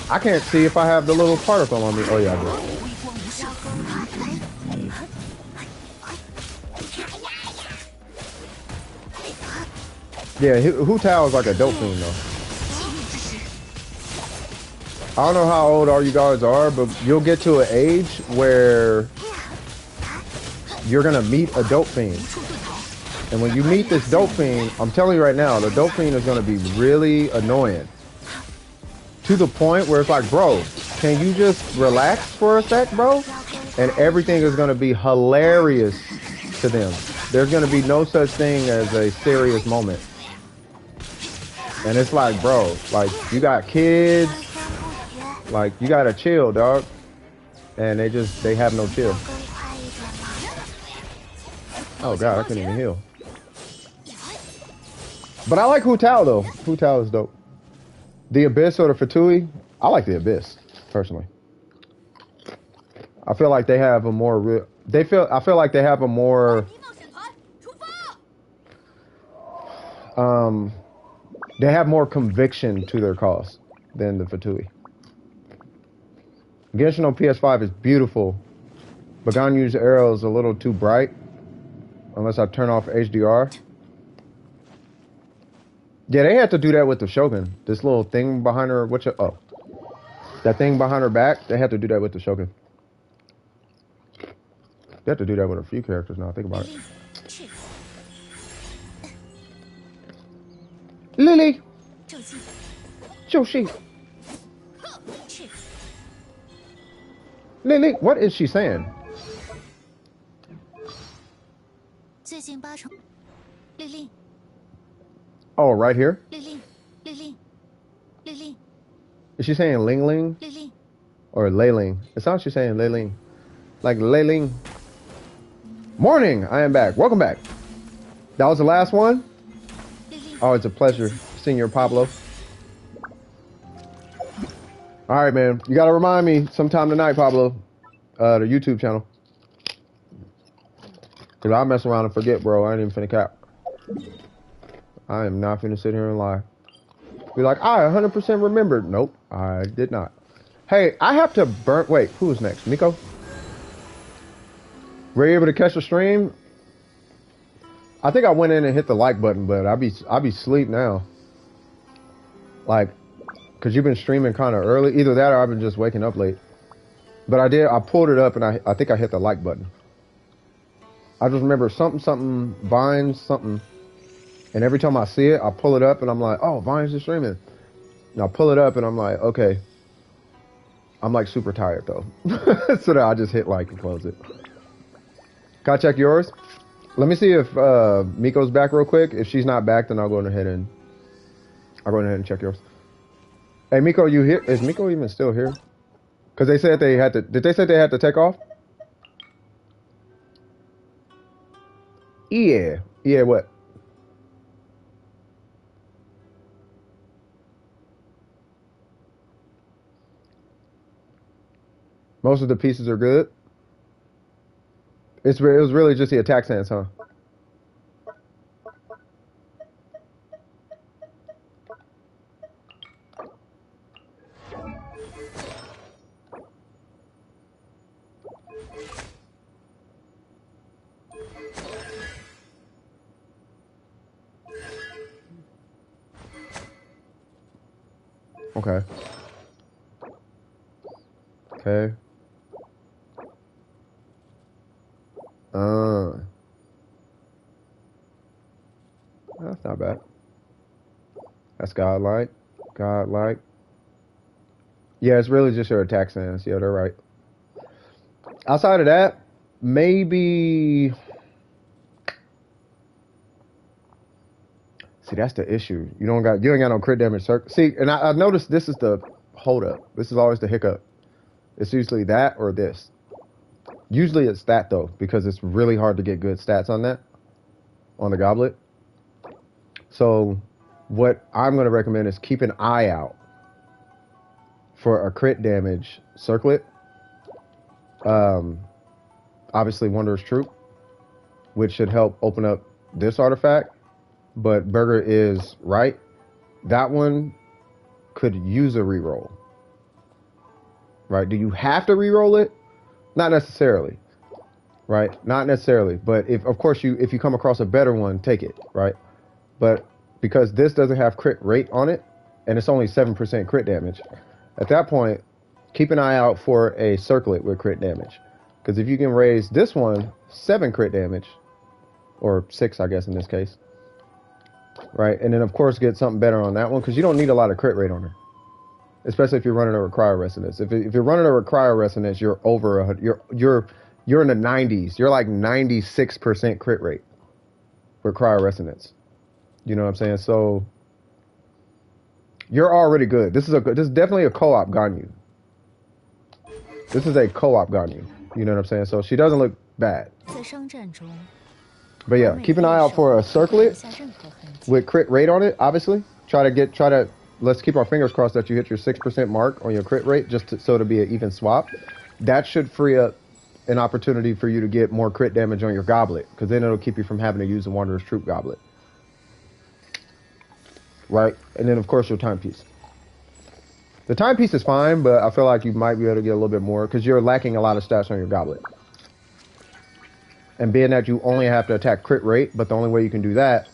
I can't see if I have the little particle on me. Oh yeah, I do. Yeah, Hu Tao is like a dope fiend though. I don't know how old all you guys are, but you'll get to an age where you're gonna meet a dope fiend. And when you meet this dope fiend, I'm telling you right now, the dope fiend is gonna be really annoying. To the point where it's like, bro, can you just relax for a sec, bro? And everything is gonna be hilarious to them. There's gonna be no such thing as a serious moment. And it's like, bro, like, you got kids, like, you gotta chill, dog. And they have no chill. Oh god, I couldn't even heal. But I like Hu Tao though. Hu Tao is dope. The Abyss or the Fatui? I like the Abyss, personally. I feel like they have a more real... I feel like they have a more... they have more conviction to their cause than the Fatui. Genshin on PS5 is beautiful, but Ganyu's arrow is a little too bright. Unless I turn off HDR. Yeah, they had to do that with the Shogun. This little thing behind her, that thing behind her back, they had to do that with the Shogun. They have to do that with a few characters now, think about it. Lily! Joshi! Lily, what is she saying? Oh, right here? Is she saying Ling Ling? Or Lei Ling? It sounds like she's saying Lei Ling. Like Lei Ling. Morning! I am back. Welcome back. That was the last one? Oh, it's a pleasure Senior Pablo. All right, man. You gotta remind me sometime tonight, Pablo. The YouTube channel. Cause I mess around and forget, bro. I ain't even finna cap. I am not finna sit here and lie. Be like, I 100% remembered. Nope, I did not. Hey, I have to burn. Wait, who's next? Miko? Were you able to catch the stream? I think I went in and hit the like button, but I be sleep now. Like, cause you've been streaming kind of early. Either that or I've been just waking up late. But I pulled it up and I think I hit the like button. I just remember something, Vines, something. And every time I see it, I pull it up and I'm like, oh, Vines is streaming. And I pull it up and I'm like, okay. I'm like super tired though. So that I just hit like and close it. Can I check yours? Let me see if Miko's back real quick. If she's not back, then I'll go ahead and check yours. Hey Miko, you here? Is Miko even still here? Because they said they had to. Did they say they had to take off? Yeah. Yeah. What? Most of the pieces are good. It was really just the attack stance, huh? Okay. Okay. That's not bad. That's godlike. Godlike. Yeah, it's really just your attack stance. Yeah, they're right. Outside of that, maybe. See, that's the issue. You ain't got no crit damage. See, and I've noticed this is the hold up. This is always the hiccup. It's usually that or this. Usually it's that though, because it's really hard to get good stats on that, on the goblet. So what I'm going to recommend is keep an eye out for a crit damage circlet. Obviously Wanderer's Troop, which should help open up this artifact. But Burger is right. That one could use a reroll. Right? Do you have to reroll it? Not necessarily. Right? Not necessarily. But if you come across a better one, take it. Right? But because this doesn't have crit rate on it, and it's only 7% crit damage, at that point, keep an eye out for a circlet with crit damage. Because if you can raise this one 7 crit damage, or 6, I guess in this case, right? And then of course get something better on that one, because you don't need a lot of crit rate on her, especially if you're running a Require Resonance. If you're running a Require Resonance, you're over you're in the 90s. You're like 96% crit rate for Cryo Resonance. You know what I'm saying? So you're already good. This is definitely a co-op Ganyu. This is a co-op Ganyu. You know what I'm saying? So she doesn't look bad. But yeah, keep an eye out for a circlet with crit rate on it, obviously. Let's keep our fingers crossed that you hit your 6% mark on your crit rate, so to be an even swap. That should free up an opportunity for you to get more crit damage on your goblet, because then it'll keep you from having to use the Wanderer's Troop goblet. Right? And then of course your timepiece. The timepiece is fine, but I feel like you might be able to get a little bit more, because you're lacking a lot of stats on your goblet. And being that you only have to attack crit rate, but the only way you can do that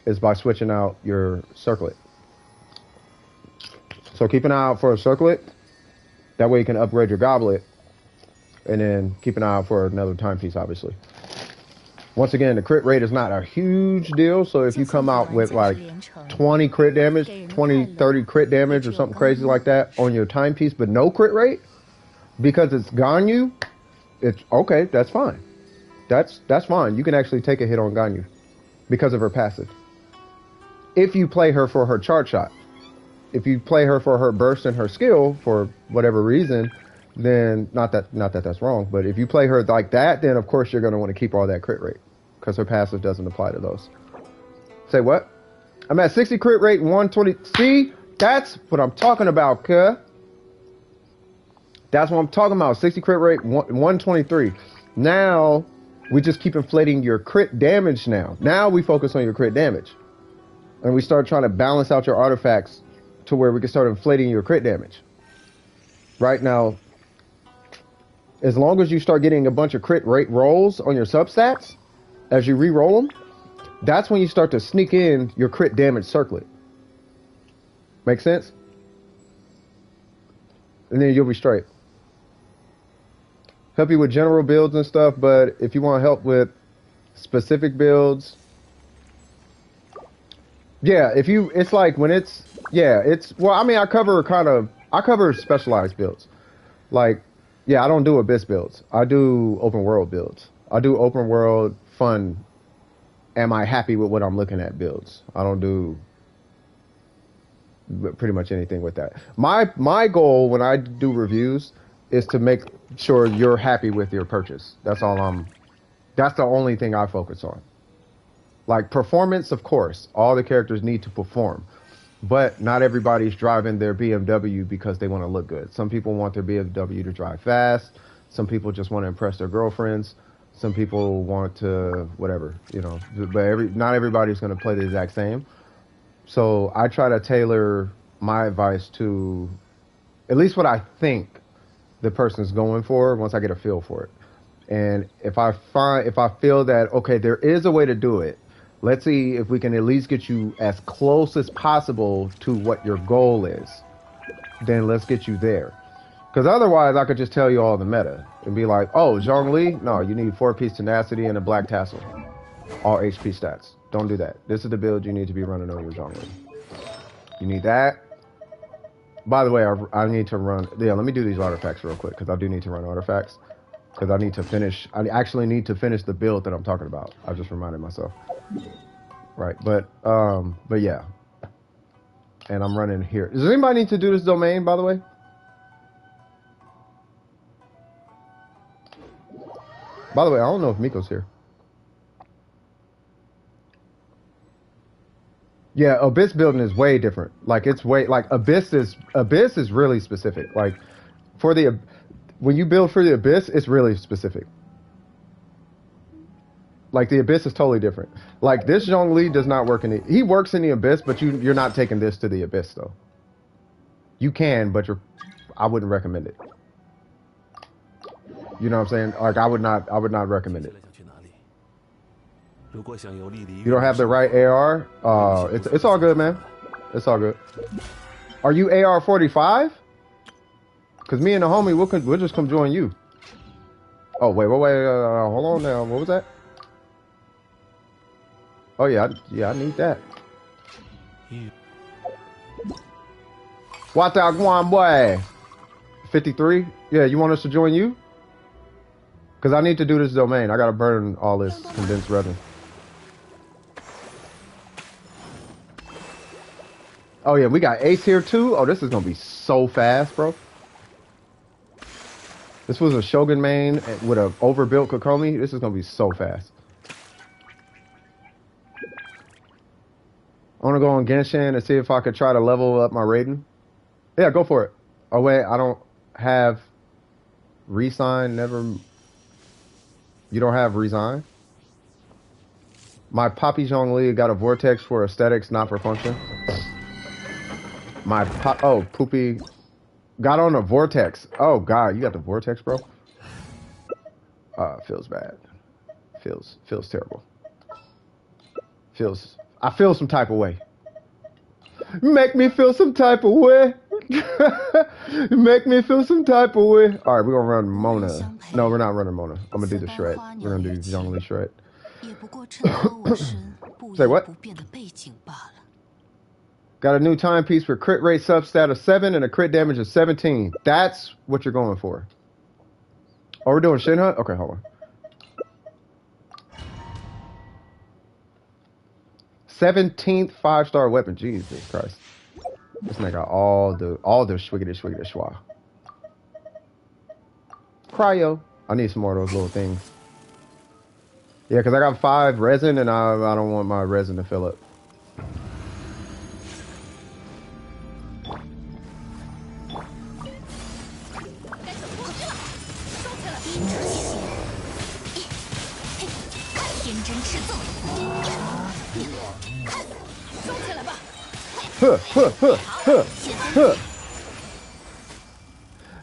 is by switching out your circlet. So keep an eye out for a circlet. That way you can upgrade your goblet. And then keep an eye out for another timepiece, obviously. Once again, the crit rate is not a huge deal. So if you come out with like 20 crit damage, 20, 30 crit damage or something crazy like that on your timepiece, but no crit rate, because it's Ganyu, it's okay, that's fine. That's fine. You can actually take a hit on Ganyu because of her passive. If you play her for her charge shot. If you play her for her burst and her skill for whatever reason, then not that that's wrong, but if you play her like that, then of course you're going to want to keep all that crit rate, because her passive doesn't apply to those. Say what? I'm at 60 crit rate, 120. See, that's what I'm talking about, cuh. That's what I'm talking about. 60 crit rate, 123. Now, we just keep inflating your crit damage now. Now we focus on your crit damage. And we start trying to balance out your artifacts to where we can start inflating your crit damage. Right now, as long as you start getting a bunch of crit rate rolls on your substats, as you re-roll them, that's when you start to sneak in your crit damage circlet. Make sense? And then you'll be straight. Help you with general builds and stuff, but if you want help with specific builds, yeah, it's like when it's, yeah, well, I mean, I cover specialized builds. Like, yeah, I don't do abyss builds. I do open world builds. I do open world fun. Am I happy with what I'm looking at builds? I don't do pretty much anything with that. My goal when I do reviews is to make sure you're happy with your purchase. That's the only thing I focus on. Like performance, of course, all the characters need to perform, but not everybody's driving their BMW because they want to look good. Some people want their BMW to drive fast. Some people just want to impress their girlfriends. Some people want to whatever, you know, but not everybody's going to play the exact same. So I try to tailor my advice to at least what I think the person's going for once I get a feel for it. And if I feel that, okay, there is a way to do it, let's see if we can at least get you as close as possible to what your goal is. Then let's get you there. Because otherwise, I could just tell you all the meta and be like, oh, Zhongli? No, you need 4-piece tenacity and a black tassel. All HP stats. Don't do that. This is the build you need to be running on your Zhongli. You need that. By the way, I need to run... Yeah, let me do these artifacts real quick, because I do need to run artifacts. Because I need to finish... I actually need to finish the build that I'm talking about. I just reminded myself. Right, but yeah. And I'm running here. Does anybody need to do this domain, by the way? By the way, I don't know if Miko's here. Yeah, Abyss building is way different. Like it's way like Abyss is really specific. Like when you build for the Abyss, it's really specific. Like the Abyss is totally different. Like this Zhongli does not work he works in the Abyss, but you're not taking this to the Abyss though. You can, but I wouldn't recommend it. You know what I'm saying? Like I would not recommend it. You don't have the right AR? It's all good, man. It's all good. Are you AR45? Because me and the homie, we'll just come join you. Oh, wait, hold on now. What was that? Oh, yeah, I need that. What out, Guan boy? 53? Yeah, you want us to join you? Because I need to do this domain. I got to burn all this condensed resin. Oh, yeah, we got Ace here, too. Oh, this is going to be so fast, bro. This was a Shogun main with an overbuilt Kokomi. This is going to be so fast. I want to go on Genshin and see if I could try to level up my Raiden. Yeah, go for it. Oh, wait, I don't have Resign. You don't have Resign? My Poppy Zhongli got a Vortex for aesthetics, not for function. Poopy got on a Vortex. Oh God, you got the Vortex, bro. Feels bad. Feels terrible. I feel some type of way. Make me feel some type of way. Make me feel some type of way. All right, we're gonna run Mona. No, we're not running Mona. I'm gonna do the shred. We're gonna do Zhongli shred. Say what? Got a new timepiece for crit rate substat of 7 and a crit damage of 17. That's what you're going for. Oh, we're doing Shin Hunt? Okay, hold on. 17th 5-star weapon. Jesus Christ. This nigga got all the schwiggity schwa. Cryo. I need some more of those little things. Yeah, because I got 5 resin and I don't want my resin to fill up.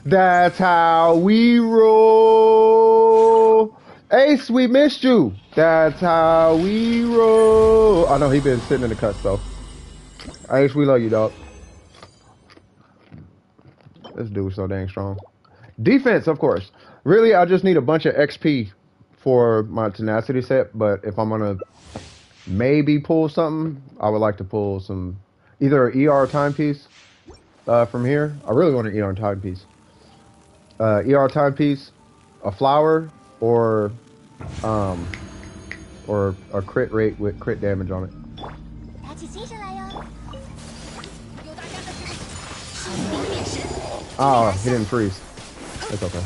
That's how we roll. Ace, we missed you. That's how we roll. I know he been sitting in the cuts though. Ace, we love you, dog. This dude's so dang strong. Defense, of course. Really, I just need a bunch of XP for my tenacity set, but if I'm gonna maybe pull something, I would like to pull some, either an ER timepiece from here. I really want an ER timepiece. ER timepiece, a flower, or a crit rate with crit damage on it. Oh, he didn't freeze. That's okay.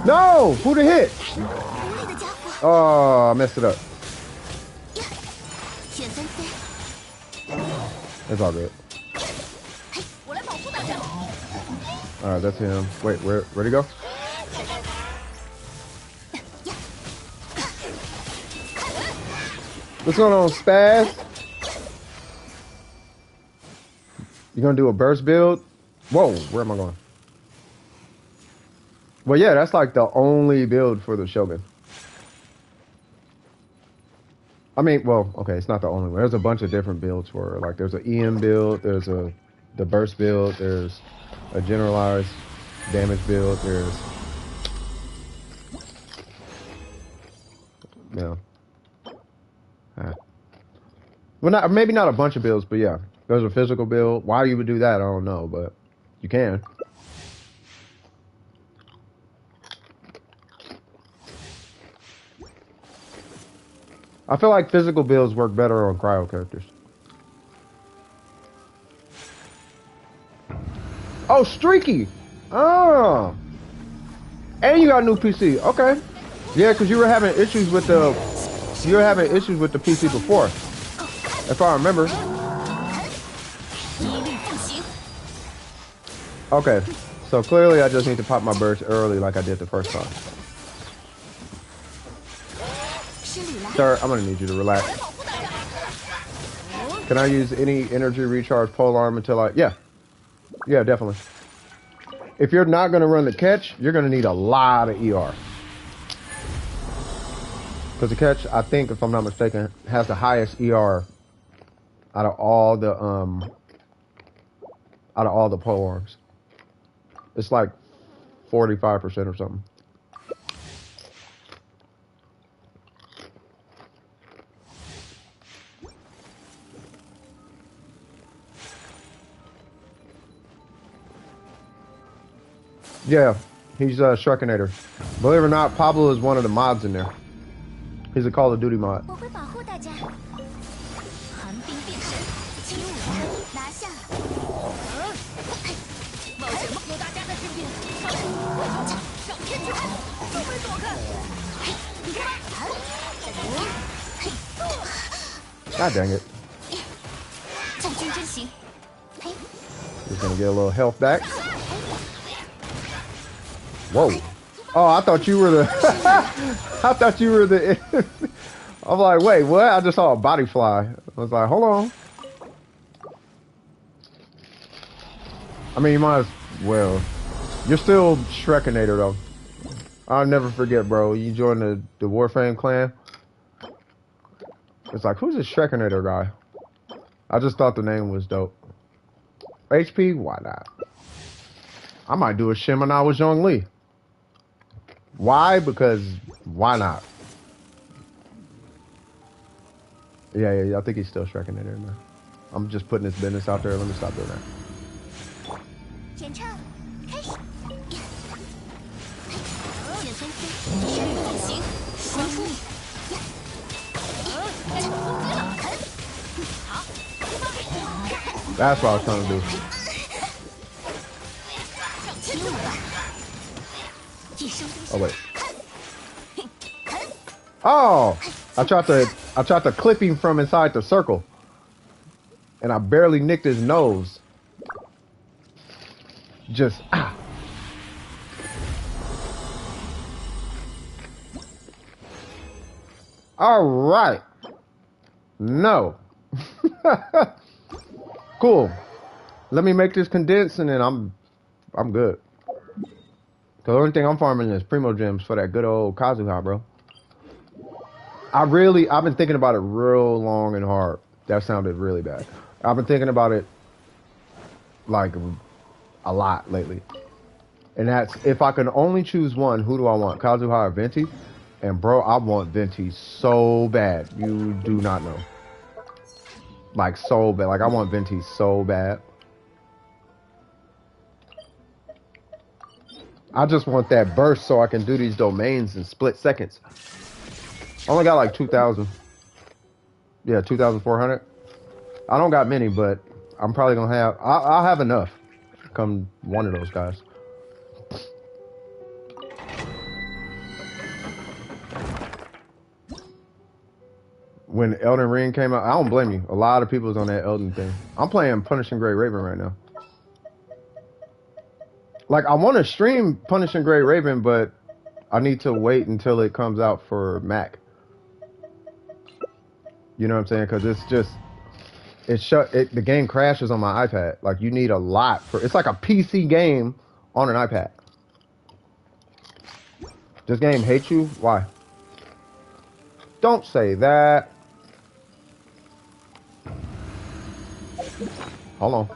No! Who'd have hit? Oh, I messed it up. It's all good. Alright, that's him. Wait, where'd he go? What's going on, Spaz? You gonna do a burst build? Whoa, where am I going? Well, yeah, that's like the only build for the Shogun. I mean, well, okay, it's not the only one. There's a bunch of different builds for it. Like, there's an EM build, there's the burst build, there's a generalized damage build, there's... Yeah. Well, maybe not a bunch of builds, but yeah. There's a physical build. Why you would do that, I don't know, but you can. I feel like physical builds work better on cryo characters. Oh, Streaky! Oh! And you got a new PC. Okay. Yeah, because you were having issues with the... You were having issues with the PC before. If I remember. Okay. So clearly I just need to pop my burst early like I did the first time. Sir, I'm gonna need you to relax. Can I use any energy recharge pole arm until I... Yeah. Yeah, definitely. If you're not gonna run the catch, you're gonna need a lot of ER. Because the catch, I think, if I'm not mistaken, has the highest ER out of all the pole arms. It's like 45% or something. Yeah, he's Shrekinator. Believe it or not, Pablo is one of the mods in there. He's a Call of Duty mod. God dang it. Just gonna get a little health back. Whoa. Oh, I thought you were the... I thought you were the... I'm like, wait, what? I just saw a body fly. I was like, hold on. I mean, you might as well. You're still Shrekinator, though. I'll never forget, bro. You joined the Warframe clan. It's like, who's this Shrekinator guy? I just thought the name was dope. HP? Why not? I might do a shim when I was Zhong Li. Why? Because why not? Yeah, I think he's still Shrekinator, man. I'm just putting his business out there. Let me stop doing that. That's what I was trying to do. Oh wait. Oh, I tried to clip him from inside the circle, and I barely nicked his nose. Just ah. All right. No. Cool. Let me make this condensed and then I'm good. The only thing I'm farming is Primo Gems for that good old Kazuha, bro. I've been thinking about it real long and hard. That sounded really bad. I've been thinking about it like a lot lately. And that's, if I can only choose one, who do I want? Kazuha or Venti? And bro, I want Venti so bad. You do not know. Like so bad. Like I want Venti so bad. I just want that burst so I can do these domains in split seconds. I only got like 2,000. Yeah, 2,400. I don't got many, but I'm probably gonna have. I'll have enough. Come one of those guys. When Elden Ring came out, I don't blame you. A lot of people was on that Elden thing. I'm playing Punishing Gray Raven right now. Like, I want to stream Punishing Gray Raven, but I need to wait until it comes out for Mac. You know what I'm saying? Because it's just, the game crashes on my iPad. Like, you need a lot for, it's like a PC game on an iPad. This game hates you? Why? Don't say that. Hold on.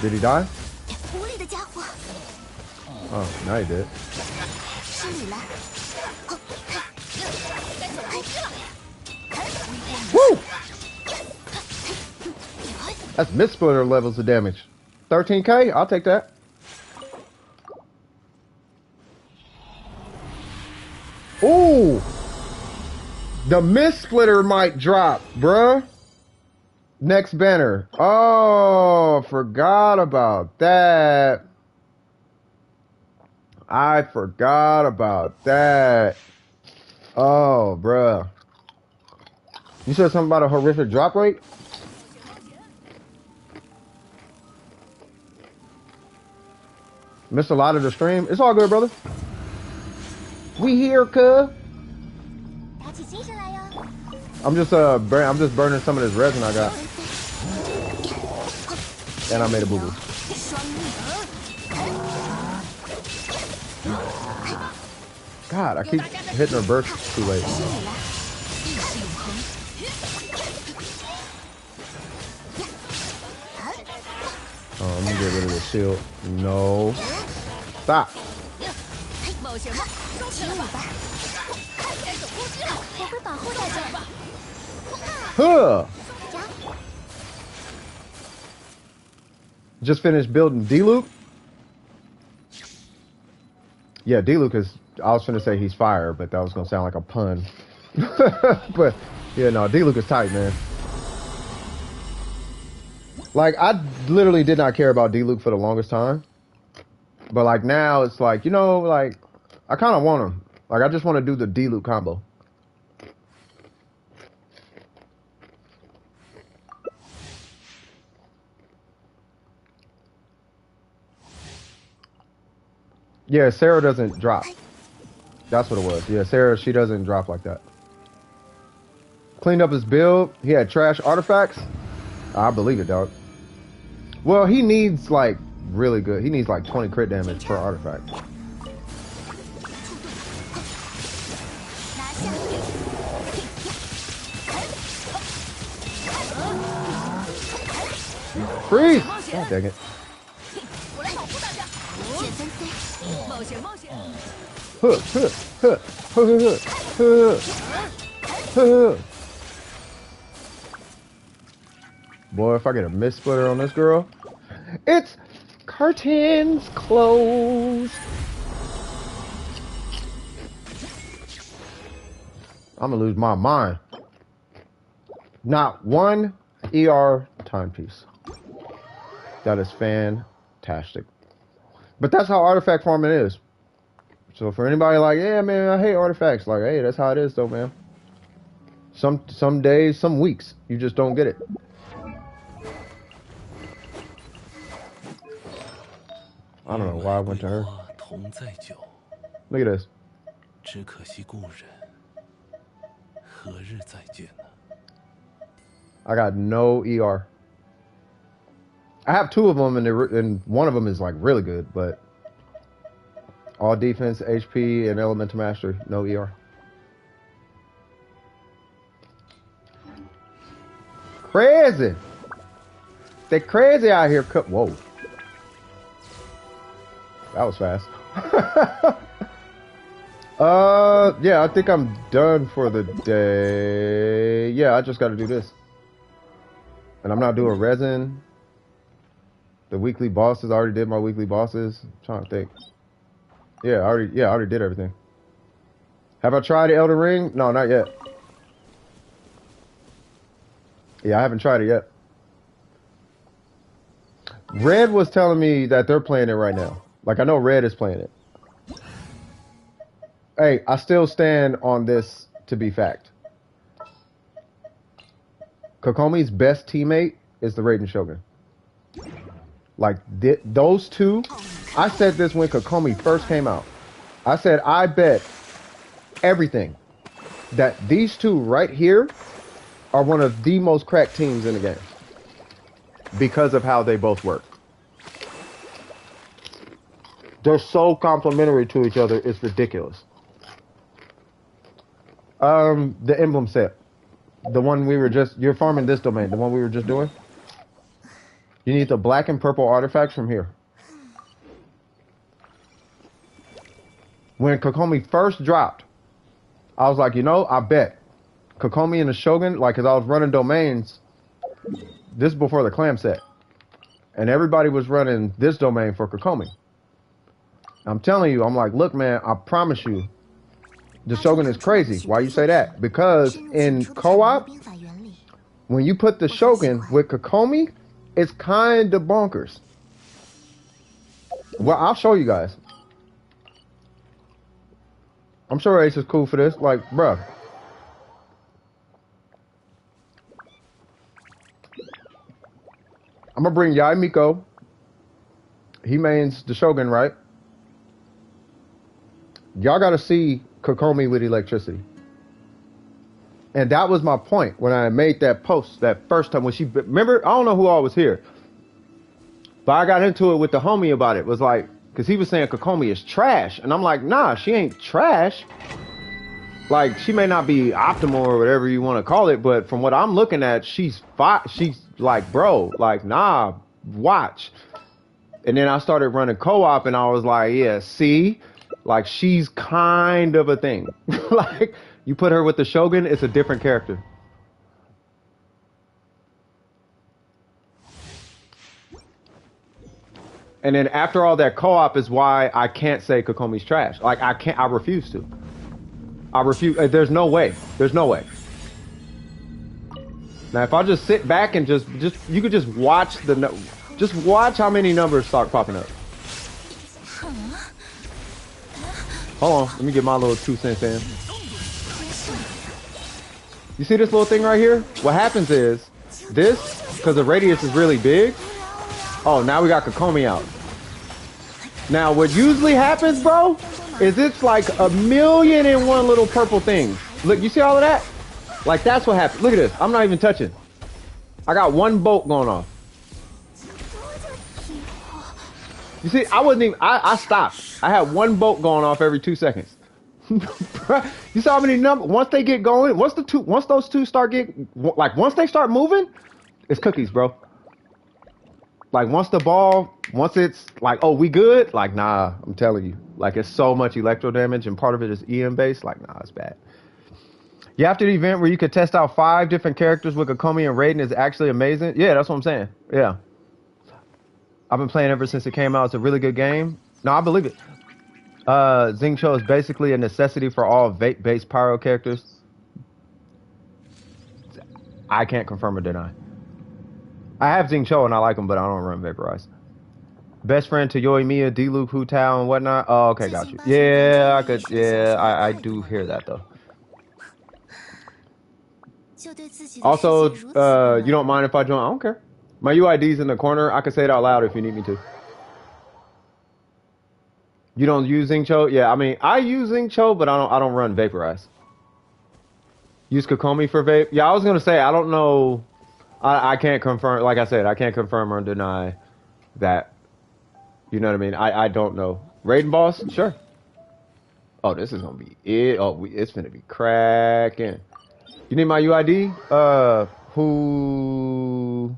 Did he die? Oh, now he did. Woo! That's mid-splitter levels of damage. 13k? I'll take that. Ooh! The mid-splitter might drop, bruh. Next banner. Oh, forgot about that. I forgot about that. Oh, bruh. You said something about a horrific drop rate? Missed a lot of the stream. It's all good, brother. We here, cuz. I'm just burning some of this resin I got. And I made a boo-boo. God, I keep hitting her burst too late. Oh, I'm gonna get rid of the shield. No. Stop. Huh. Just finished building D-Luke. Yeah, D-Luke is, I was finna say he's fire, but that was gonna sound like a pun. But yeah, no, D-Luke is tight, man. Like, I literally did not care about D-Luke for the longest time. But like now it's like, you know, like I kind of want him. Like I just want to do the D-Luke combo. Yeah, Sarah doesn't drop. That's what it was. Yeah, Sarah, she doesn't drop like that. Cleaned up his build. He had trash artifacts. I believe it, dog. Well, he needs like really good. He needs like 20 crit damage per artifact. Freeze! God dang it. Boy, if I get a mist splitter on this girl, it's curtains closed. I'm gonna lose my mind. Not one ER timepiece. That is fantastic. But that's how artifact farming is. So for anybody like, yeah, man, I hate artifacts. Like, hey, that's how it is, though, man. Some days, some weeks, you just don't get it. I don't know why I went to her. 同在久， Look at this. 只可惜故人何日再见呢？ I got no ER. I have two of them, and one of them is like really good, but all defense, HP, and elemental mastery, no ER. Crazy. They crazy out here. Whoa. That was fast. Yeah, I think I'm done for the day. Yeah, I just got to do this. And I'm not doing resin. The weekly bosses, I already did my weekly bosses. I'm trying to think. Yeah, I already did everything. Have I tried Elden Ring? No, not yet. Yeah, I haven't tried it yet. Red was telling me that they're playing it right now. Like, I know Red is playing it. Hey, I still stand on this to be fact. Kokomi's best teammate is the Raiden Shogun. Like, those two, I said this when Kokomi first came out. I said, I bet everything that these two right here are one of the most cracked teams in the game. Because of how they both work. They're so complementary to each other, it's ridiculous. The emblem set. The one we were just, you're farming this domain, the one we were just doing. You need the black and purple artifacts from here. When Kokomi first dropped, I was like, you know, I bet Kokomi and the Shogun, like, cause I was running domains, this is before the clam set. And everybody was running this domain for Kokomi. I'm telling you, I'm like, look, man, I promise you, the Shogun is crazy. Why you say that? Because in co-op, when you put the Shogun with Kokomi, it's kind of bonkers. Well, I'll show you guys. I'm sure Ace is cool for this. Like, bruh. I'm gonna bring Yai Miko. He mains the Shogun, right? Y'all gotta see Kokomi with electricity. And that was my point when I made that post that first time when she, remember, I don't know who all was here, but I got into it with the homie about it. It was like, cause he was saying Kokomi is trash. And I'm like, nah, she ain't trash. Like, she may not be optimal or whatever you want to call it, but from what I'm looking at, she's like, bro, like, nah, watch. And then I started running co-op and I was like, yeah, see, like, she's kind of a thing. Like, you put her with the Shogun, it's a different character. And then after all that co-op is why I can't say Kokomi's trash. Like, I refuse to. I refuse. There's no way. There's no way. Now, if I just sit back and just you could just watch just watch how many numbers start popping up. Hold on, let me get my little 2 cents in. You see this little thing right here? What happens is this, because the radius is really big. Oh, now we got Kokomi out. Now, what usually happens, bro, is it's like 1,000,001 little purple things. Look, you see all of that? Like, that's what happened. Look at this. I'm not even touching. I got one bolt going off. You see, I wasn't even, I stopped. I had one bolt going off every 2 seconds. You saw how many numbers, once they get going, once those two start getting, like, once they start moving, it's cookies, bro. Like, once it's like, oh, we good? Like, nah, I'm telling you. Like, it's so much electro damage, and part of it is EM based. Like, nah, it's bad. Yeah, after the event where you could test out 5 different characters with Kokomi and Raiden is actually amazing. Yeah, that's what I'm saying. Yeah. I've been playing ever since it came out. It's a really good game. No, I believe it. Xingqiu is basically a necessity for all vape-based pyro characters. I can't confirm or deny. I have Xingqiu and I like him, but I don't run Vaporize. Best friend to Yoimiya, D-Luke, Hu Tao, and whatnot. Oh, okay, got you. Yeah, I could. Yeah, I do hear that though. Also, you don't mind if I join? I don't care. My UID's in the corner. I can say it out loud if you need me to. You don't use Zincho? Yeah, I mean, I use Zincho, but I don't run Vaporize. Use Kokomi for vape? Yeah, I was gonna say I don't know. I can't confirm. Like I said, I can't confirm or deny that. You know what I mean? I don't know. Raiden boss? Sure. Oh, this is gonna be it. Oh, it's gonna be cracking. You need my UID? Who?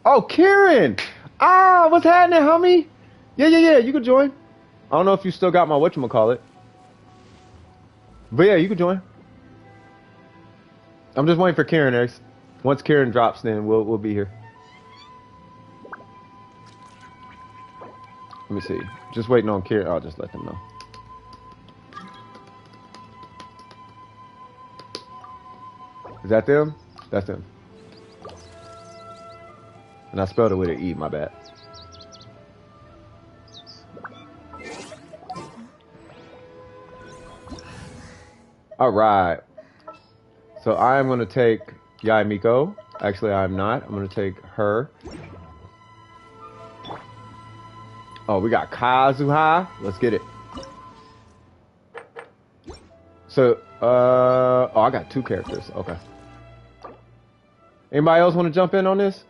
Oh, Kieran! Ah, what's happening, homie? Yeah. You can join. I don't know if you still got my whatchamacallit. But yeah, you can join. I'm just waiting for Kieran next. Once Kieran drops, then we'll be here. Let me see. Just waiting on Kieran. I'll just let them know. Is that them? That's them. And I spelled it with an E, my bad. All right. So I am going to take Yai Miko. Actually, I'm not. I'm going to take her. Oh, we got Kazuha. Let's get it. So, oh, I got 2 characters. Okay. Anybody else want to jump in on this?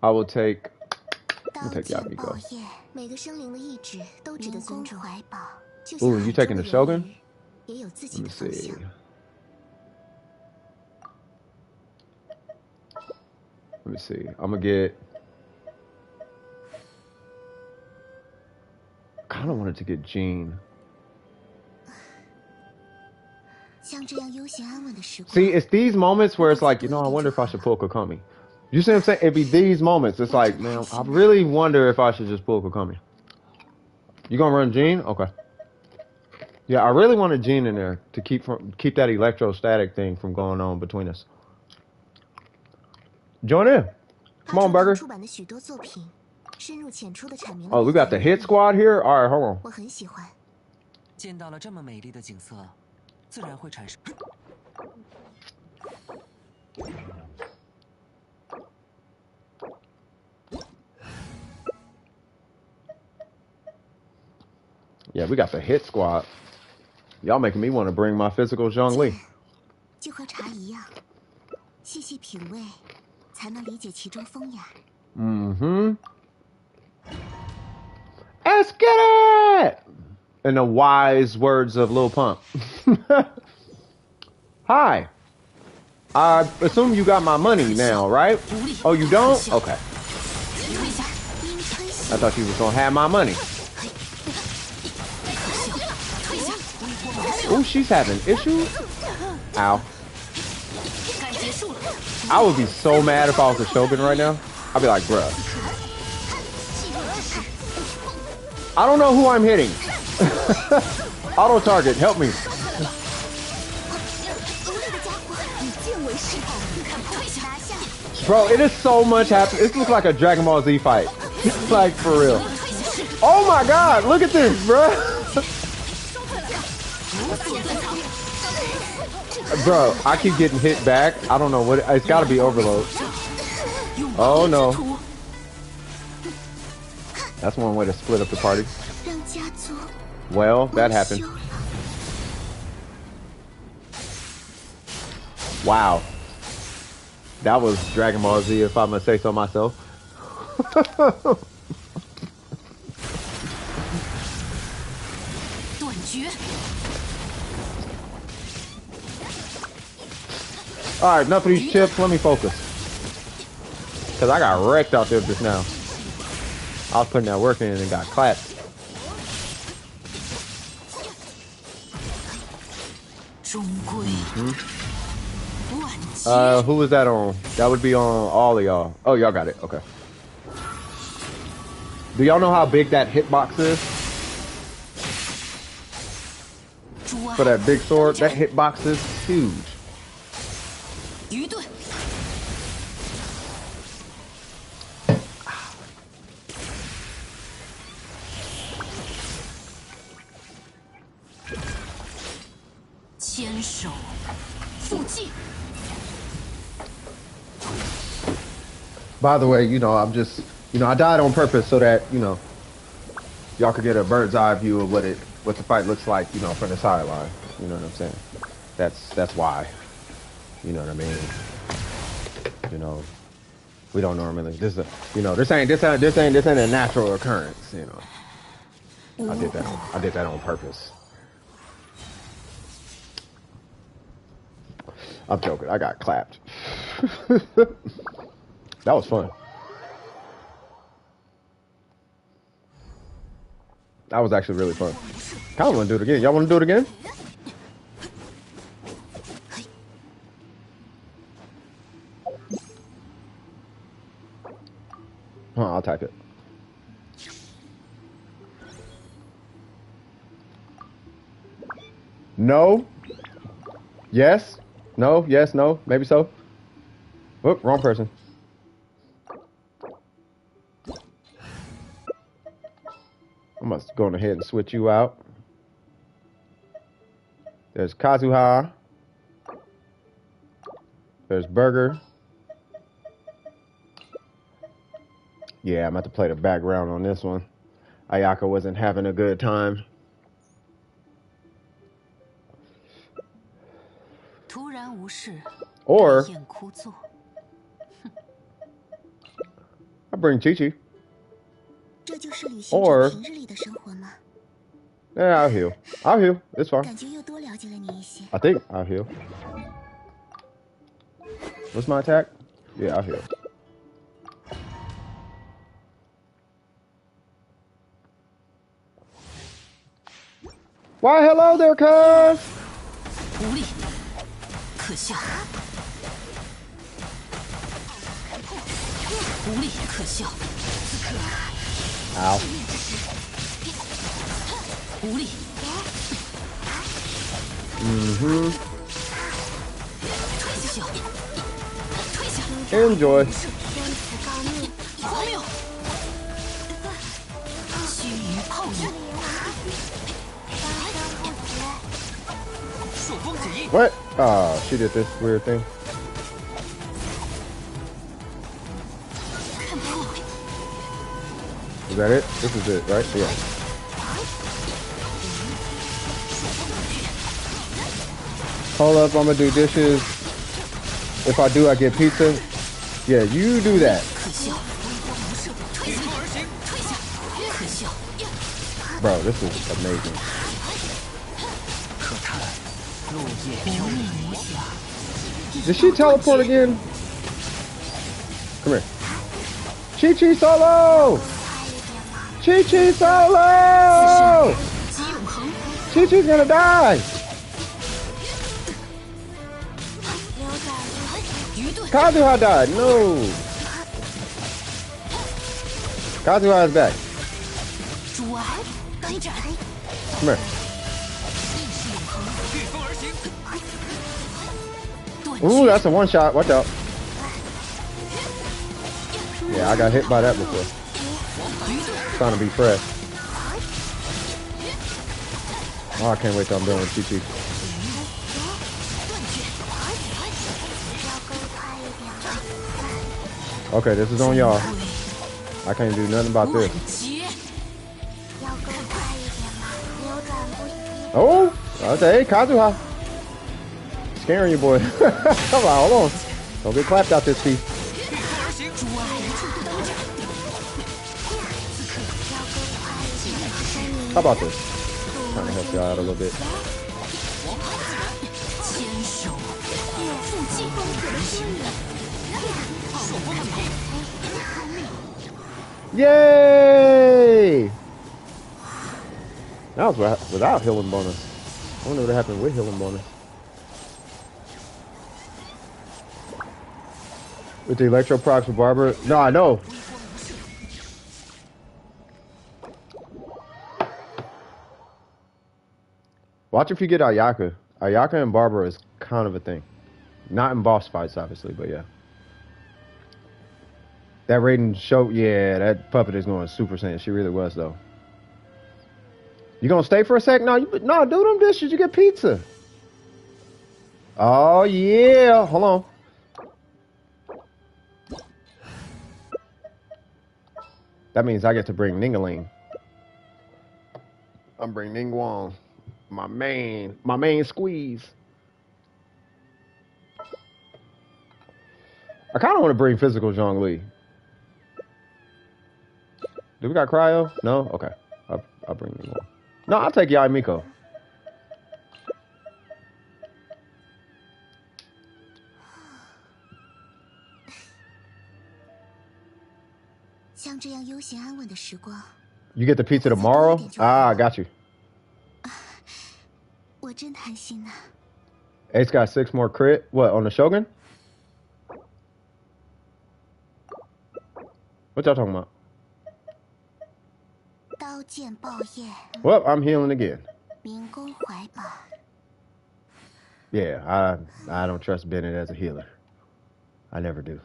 I will take. I'll take Yai Miko. Ooh, you taking the Shogun? Let me see. Let me see. I'm gonna get. I kind of wanted to get Jean. See, it's these moments where it's like, you know, I wonder if I should pull Kokomi. You see what I'm saying? It'd be these moments. It's like, man, I really wonder if I should just pull Kokomi. You gonna run Jean? Okay. Yeah, I really wanted Jean in there to keep that electrostatic thing from going on between us. Join in. Come on, Burger. Oh, we got the hit squad here? All right, hold on. Yeah, we got the hit squad. Y'all making me want to bring my physical Zhongli. Mm-hmm. Let's get it! In the wise words of Lil Pump. Hi. I assume you got my money now, right? Oh, you don't? Okay. I thought you was gonna have my money. Oh, she's having issues? Ow. I would be so mad if I was a Shogun right now. I'd be like, bruh. I don't know who I'm hitting. Auto target, help me. Bro, it is so much happening. This looks like a Dragon Ball Z fight. Like, for real. Oh my god, look at this, bruh. Bro, I keep getting hit back. I don't know what it's gotta be overload. Oh no. That's one way to split up the party. Well, that happened. Wow. That was Dragon Ball Z, if I must say so myself. Alright, enough of these chips. Let me focus. Because I got wrecked out there just now. I was putting that work in and got clapped. Who was that on? That would be on all of y'all. Oh, y'all got it. Okay. Do y'all know how big that hitbox is? For that big sword? That hitbox is huge. By the way, I'm just, I died on purpose so that, y'all could get a bird's eye view of what the fight looks like, from the sideline. You know what I'm saying? That's why. You know what I mean? We don't normally. This ain't a natural occurrence. I did that on purpose. I'm joking. I got clapped. That was fun. That was actually really fun. Kind of want to do it again. Y'all want to do it again? I'll type it. No. Yes. No. Yes. No. Maybe so. Whoop, wrong person. I must go ahead and switch you out. There's Kazuha. There's Burger. Yeah, I'm about to play the background on this one. Ayaka wasn't having a good time. Or I bring Chi-Chi. Or yeah, I'll heal. I'll heal. It's fine. I think I'll heal. What's my attack? Yeah, I'll heal. Why, hello there, cuz! Ow. Mm-hmm. Enjoy. What? Oh, she did this weird thing. Is that it? This is it, right? Yeah. Hold up, I'm gonna do dishes. If I do, I get pizza. Yeah, you do that. Bro, this is amazing. Did she teleport again? Come here. Chi-Chi solo! Chi-Chi solo! Chi-Chi's gonna die! Kazuha died, no! Kazuha is back. Come here. Ooh, that's a one shot. Watch out. Yeah, I got hit by that before. Trying to be fresh. Oh, I can't wait till I'm done with Chi-Chi. Okay, this is on y'all. I can't do nothing about this. Oh, okay, Kazuha. Scaring you, boy. Come on, hold on. Don't get clapped out this piece. How about this? Trying to help you out a little bit. Yay! That was without healing bonus. I wonder what happened with healing bonus. With the electro procs for Barbara? No, I know. Watch if you get Ayaka. Ayaka and Barbara is kind of a thing. Not in boss fights, obviously, but yeah. That Raiden show, yeah, that puppet is going Super Saiyan. She really was, though. You gonna stay for a sec? No, no, do them dishes. You get pizza. Oh, yeah. Hold on. That means I get to bring Ningaling. I'm bringing Ningguang. My main squeeze. I kind of want to bring physical Zhongli. Do we got cryo? No? Okay. I'll bring Ningguang. No, I'll take Yai Miko. 像这样悠闲安稳的时光。You get the pizza tomorrow? Ah, I got you. 我真贪心呐。Ace got 6 more crit. What, on the Shogun? What y'all talking about? 刀剑爆焰。Well, I'm healing again. 明宫怀宝。Yeah, I don't trust Bennett as a healer. I never do.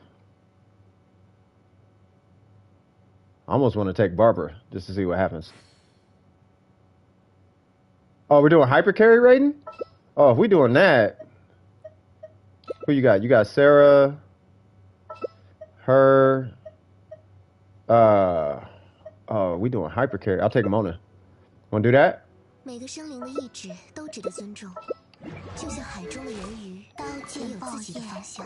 I almost want to take Barbara just to see what happens. Oh, we're doing hyper carry rating? Oh, if we doing that, who you got? You got Sarah, her, oh, we doing hyper carry. I'll take Mona. Want to do that? 每个生灵的意志都值得尊重，就像海中的人鱼，刀剑有自己的方向。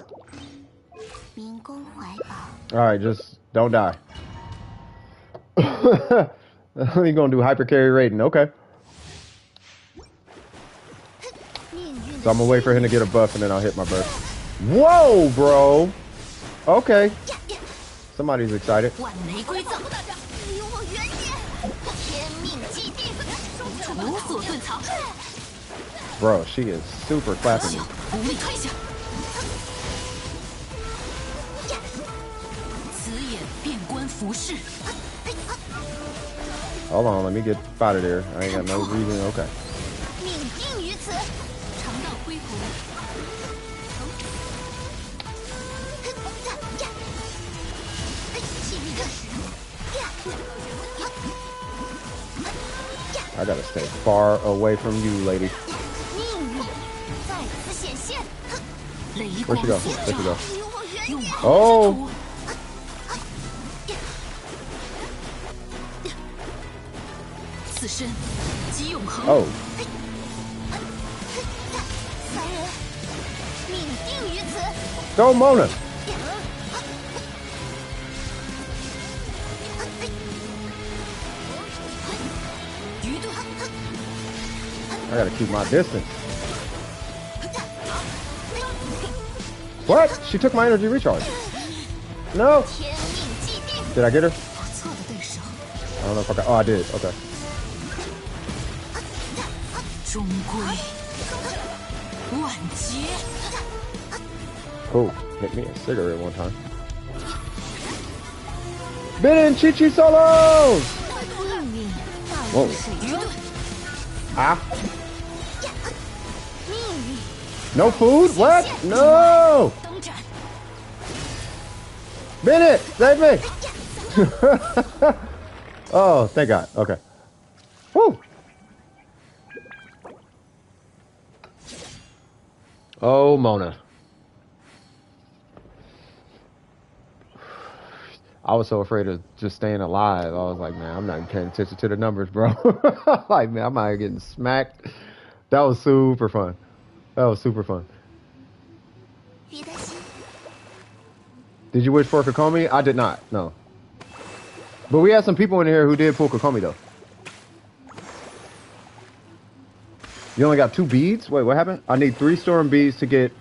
明宫怀宝。All right, just don't die. You're gonna do hyper carry rating, okay? So I'm gonna wait for him to get a buff and then I'll hit my burst. Whoa, bro. Okay. Somebody's excited. Bro, she is super clapping me. Hold on, let me get out of there. I ain't got no reason. Okay. I gotta stay far away from you, lady. Where'd she go? There she go. Oh! Oh. Go, Mona! I gotta keep my distance. What? She took my energy recharge. No! Did I get her? I don't know if I got. Oh, I did. Okay. Oh, hit me a cigarette one time. Bitten Chi-Chi solos! Whoa. Ah. No food? What? No! Bennett, save me! Oh, thank God. Okay. Woo! Oh, Mona. I was so afraid of just staying alive. I was like, man, I'm not even paying attention to the numbers, bro. Like, man, I'm not getting smacked. That was super fun. That was super fun. Did you wish for Kokomi? I did not, no. But we had some people in here who did pull Kokomi, though. You only got 2 beads? Wait, what happened? I need 3 storm beads to get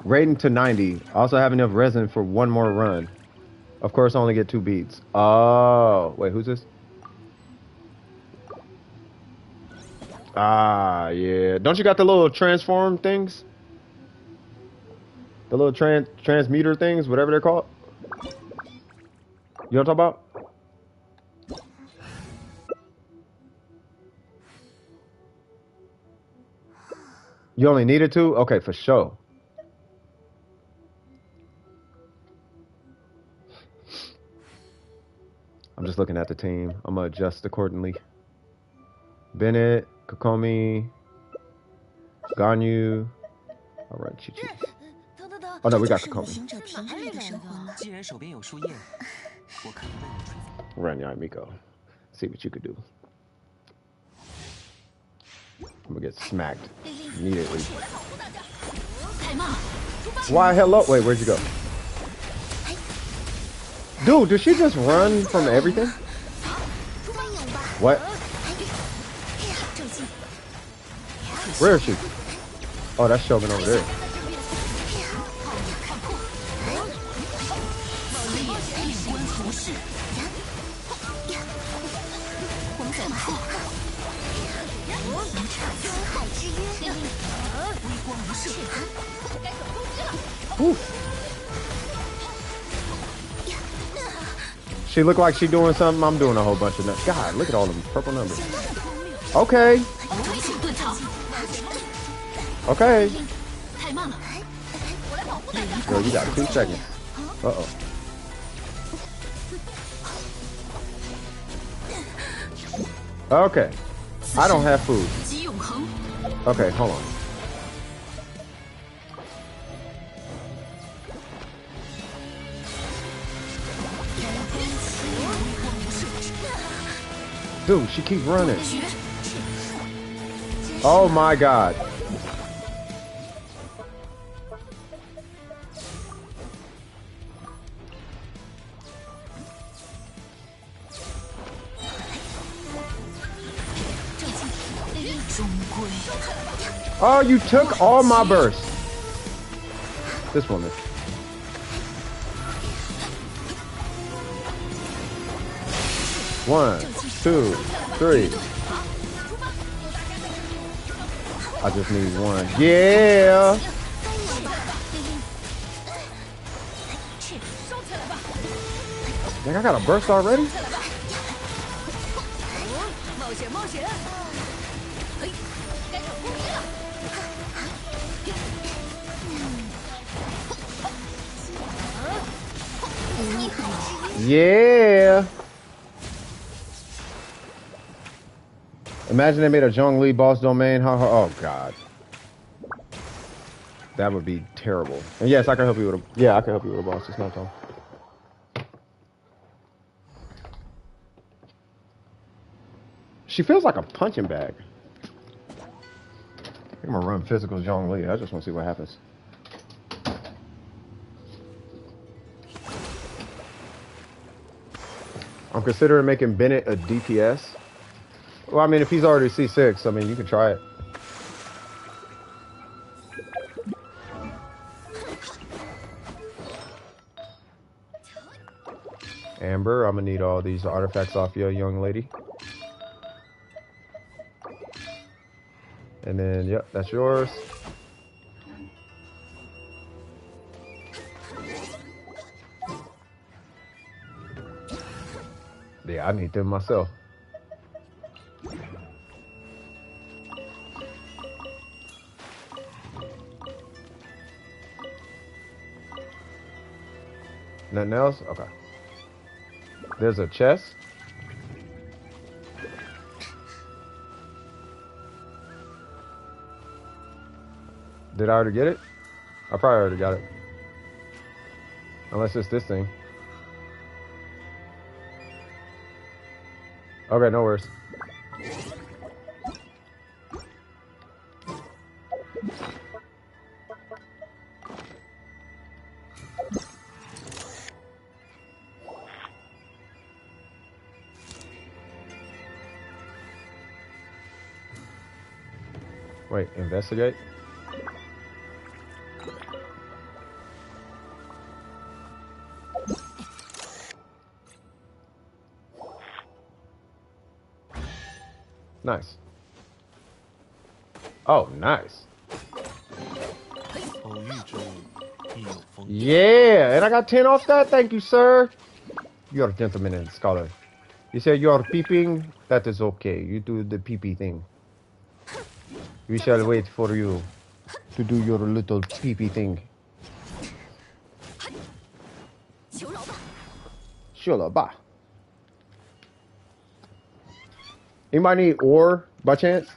rating to 90. I also have enough resin for 1 more run. Of course, I only get 2 beads. Oh, wait, who's this? Ah, yeah. Don't you got the little transform things? The little transmuter things, whatever they're called? You know what I'm talking about? You only needed 2? Okay, for sure. I'm just looking at the team. I'm gonna adjust accordingly. Bennett, Kokomi, Ganyu. All right, Chi-Chi. Oh no, we got Kokomi. Run, Miko. See what you could do. I'm gonna get smacked immediately. Why, hello? Wait, where'd you go? Dude, did she just run from everything? What? Where is she? Oh, that's Shogun over there. Whew. She look like she doing something. I'm doing a whole bunch of numbers. God, look at all them purple numbers. Okay. Okay. Girl, you got 2 seconds. Uh-oh. Okay. I don't have food. Okay, hold on. Dude, she keeps running. Oh my god. Oh, you took all my bursts. This woman. One, 2, 3. I just need 1. Yeah. Dang, I got a burst already? Yeah. Imagine they made a Zhongli boss domain. Oh god. That would be terrible. And yes, I can help you with a I can help you with a boss. It's not time. She feels like a punching bag. I'm gonna run physical Zhongli. I just want to see what happens. I'm considering making Bennett a DPS. Well, I mean, if he's already C6, I mean, you can try it. Amber, I'm gonna need all these artifacts off you, young lady. And then, yep, that's yours. Yeah, I need them myself. Nothing else? Okay. There's a chest. Did I already get it? I probably already got it. Unless it's this thing. Okay, no worries. Wait, investigate? Nice. Oh, nice. Yeah, and I got 10 off that. Thank you, sir. You're a gentleman and scholar. You said you are peeping. That is okay. You do the pee-pee thing. We shall wait for you to do your little pee-pee thing. Sure, ba. Anybody need ore by chance?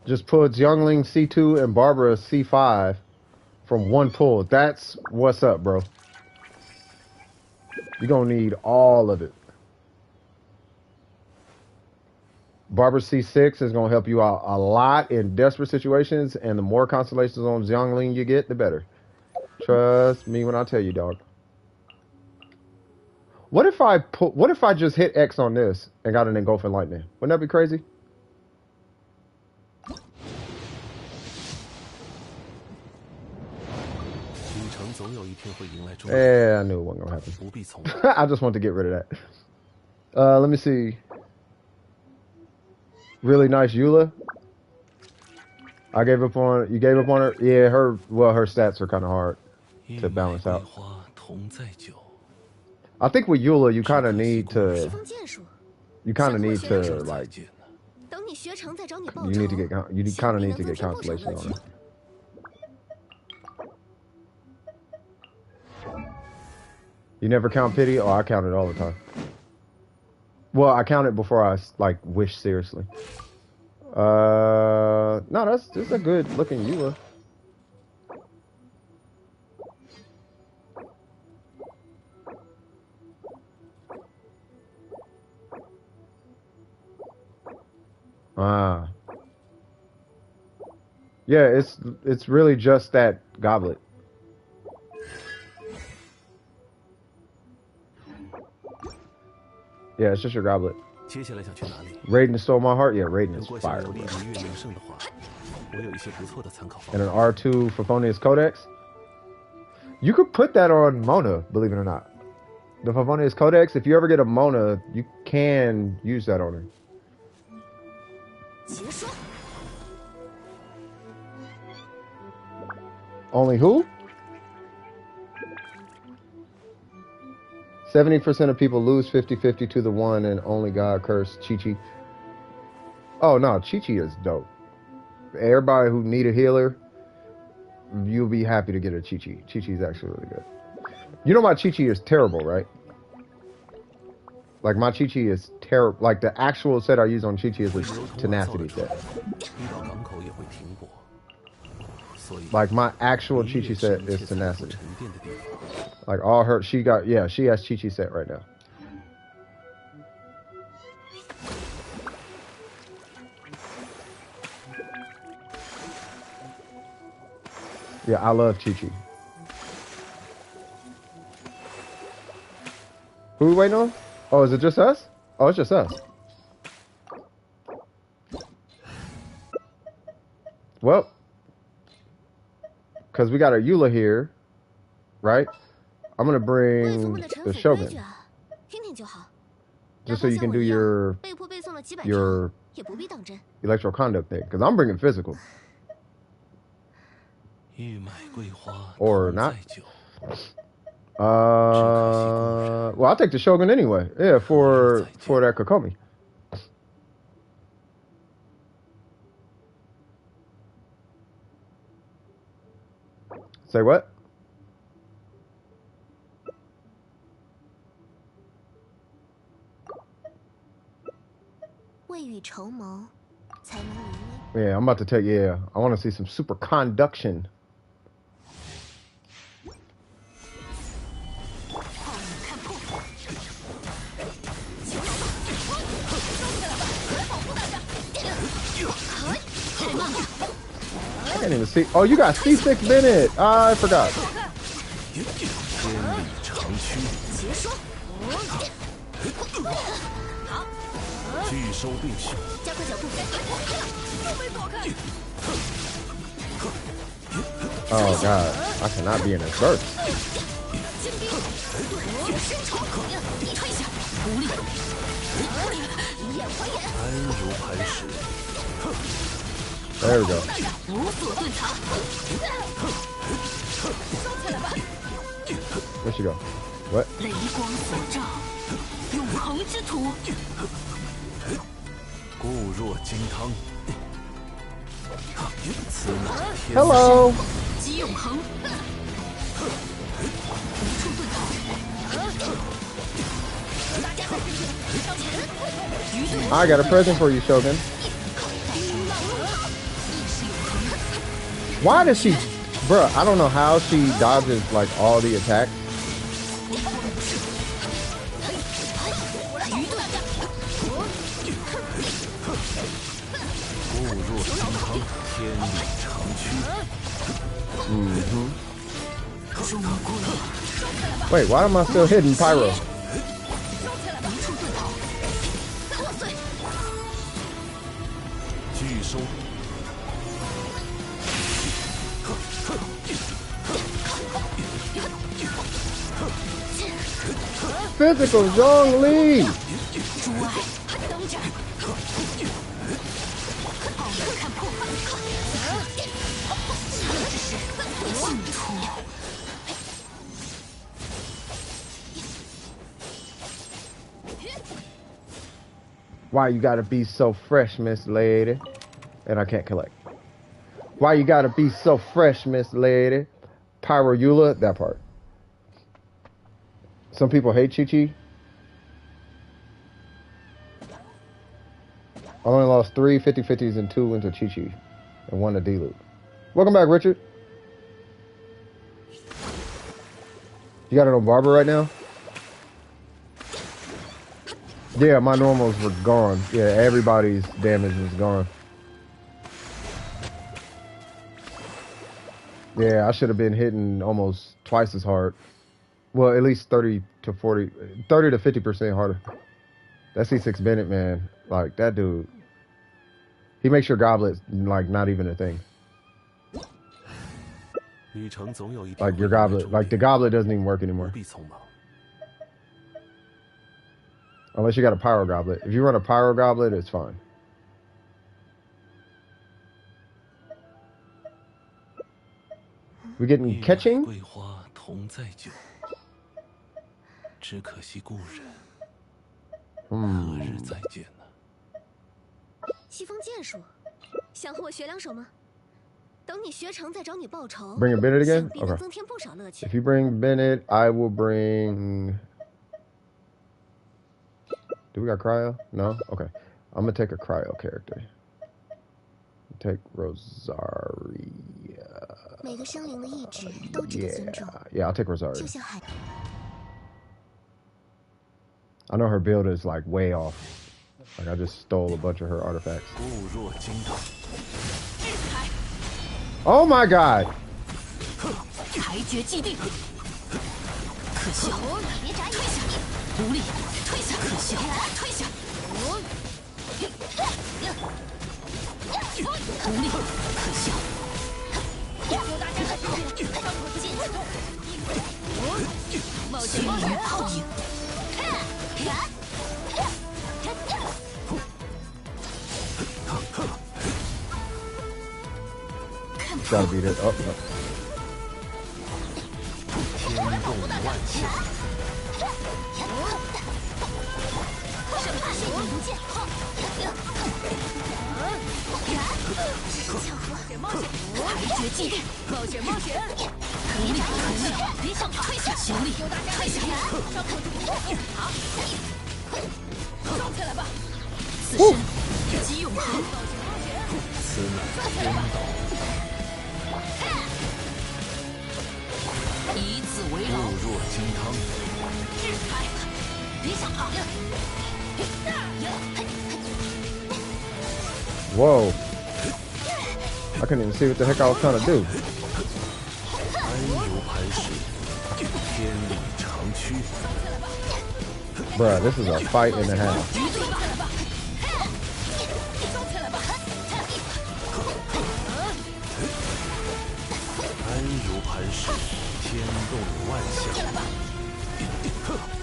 just pulled Youngling C2 and Barbara C5 from one pull. That's what's up, bro. You're gonna need all of it. Barbara C6 is gonna help you out a lot in desperate situations, and the more constellations on Xiangling you get, the better. Trust me when I tell you, dog. What if I just hit X on this and got an engulfing lightning? Wouldn't that be crazy? Yeah, I knew it wasn't gonna happen. I just want to get rid of that. Let me see. Really nice Eula. I gave up on you. Gave up on her. Yeah, her stats are kind of hard to balance out. I think with Eula, you kind of need to like. You kind of need to get constellation on her. You never count pity? Oh, I count it all the time. Well, I count it before I like wish seriously. No, that's a good looking Eula. Yeah, it's really just that goblet. Yeah, it's just your goblet. Raiden stole my heart? Yeah, Raiden is fire. And an R2 Favonius Codex? You could put that on Mona, believe it or not. The Favonius Codex, if you ever get a Mona, you can use that on her. Only who? 70% of people lose 50-50 to the one and only God curse Chi-Chi. Oh no, Chi-Chi is dope. Everybody who need a healer, you'll be happy to get a Chi-Chi. Chi-Chi is actually really good. You know my Chi-Chi is terrible, right? Like my Chi-Chi is terrible. Like the actual set I use on Chi-Chi is a tenacity set. Like my actual Chi-Chi set is tenacity. Like all her, she has Chi-Chi set right now. Yeah, I love Chi-Chi. Who we waiting on? Oh, is it just us? Oh, it's just us. Well, because we got our Eula here, right? I'm gonna bring the Shogun, just so you can do your electroconduct thing. Because I'm bringing physical, or not. Well, I'll take the Shogun anyway. Yeah, for that Kokomi. Say what? Yeah, I'm about to take. Yeah, I want to see some super conduction. I can't even see. Oh, you got C6 Bennett. I forgot. Oh god, I cannot be in this burst. There we go. Where'd she go? What? Hello. I got a present for you, Shogun. Why does she, bruh? I don't know how she dodges like all the attacks. Wait, why am I still hitting Pyro? Physical Zhongli! Why you gotta be so fresh, Miss Lady? And I can't collect. Why you gotta be so fresh, Miss Lady? Pyro Eula, that part. Some people hate Chi-Chi. I only lost 3 50-50s and 2 into Chi-Chi. And 1 to D-Loop. Welcome back, Richard. You got it on Barber right now? Yeah, my normals were gone. Yeah, everybody's damage was gone. Yeah, I should have been hitting almost twice as hard. Well, at least 30 to 50% harder. That C6 Bennett, man, like that dude, he makes your goblet like not even a thing. Like your goblet, like the goblet doesn't even work anymore. Unless you got a pyro goblet. If you run a pyro goblet, it's fine. We getting catching? 只可惜故人，何日再见呢？西风剑术，想和我学两手吗？等你学成再找你报仇。 Bring a Bennett again? 想必能增添不少乐趣。 If you bring Bennett, I will bring... Do we got Cryo? No? Okay. I'm gonna take a Cryo character. Take Rosaria. 每个生灵的意志都值得尊重。Yeah, I'll take Rosaria. 就像海。 I know her build is like way off. Like I just stole a bunch of her artifacts. Oh my god! 裁决既定。可笑！别眨眼！无力，退下！可笑！退下！无力，可笑！有大家的支持，伤口进刺痛。冒险泡影。 Gotta beat it. Oh, no. 天动万象。裁决既定，冒险！无力可笑，别想跑！退下！小李，退下！伤口好，烧起来吧！此身即永恒。此乃天道。 以子为牢，固若金汤。制裁！别想跑！ Whoa! I couldn't even see what the heck I was trying to do. 安如磐石，天理长驱。 Bruh, this is a fight and a half. 安如磐石，天动万象。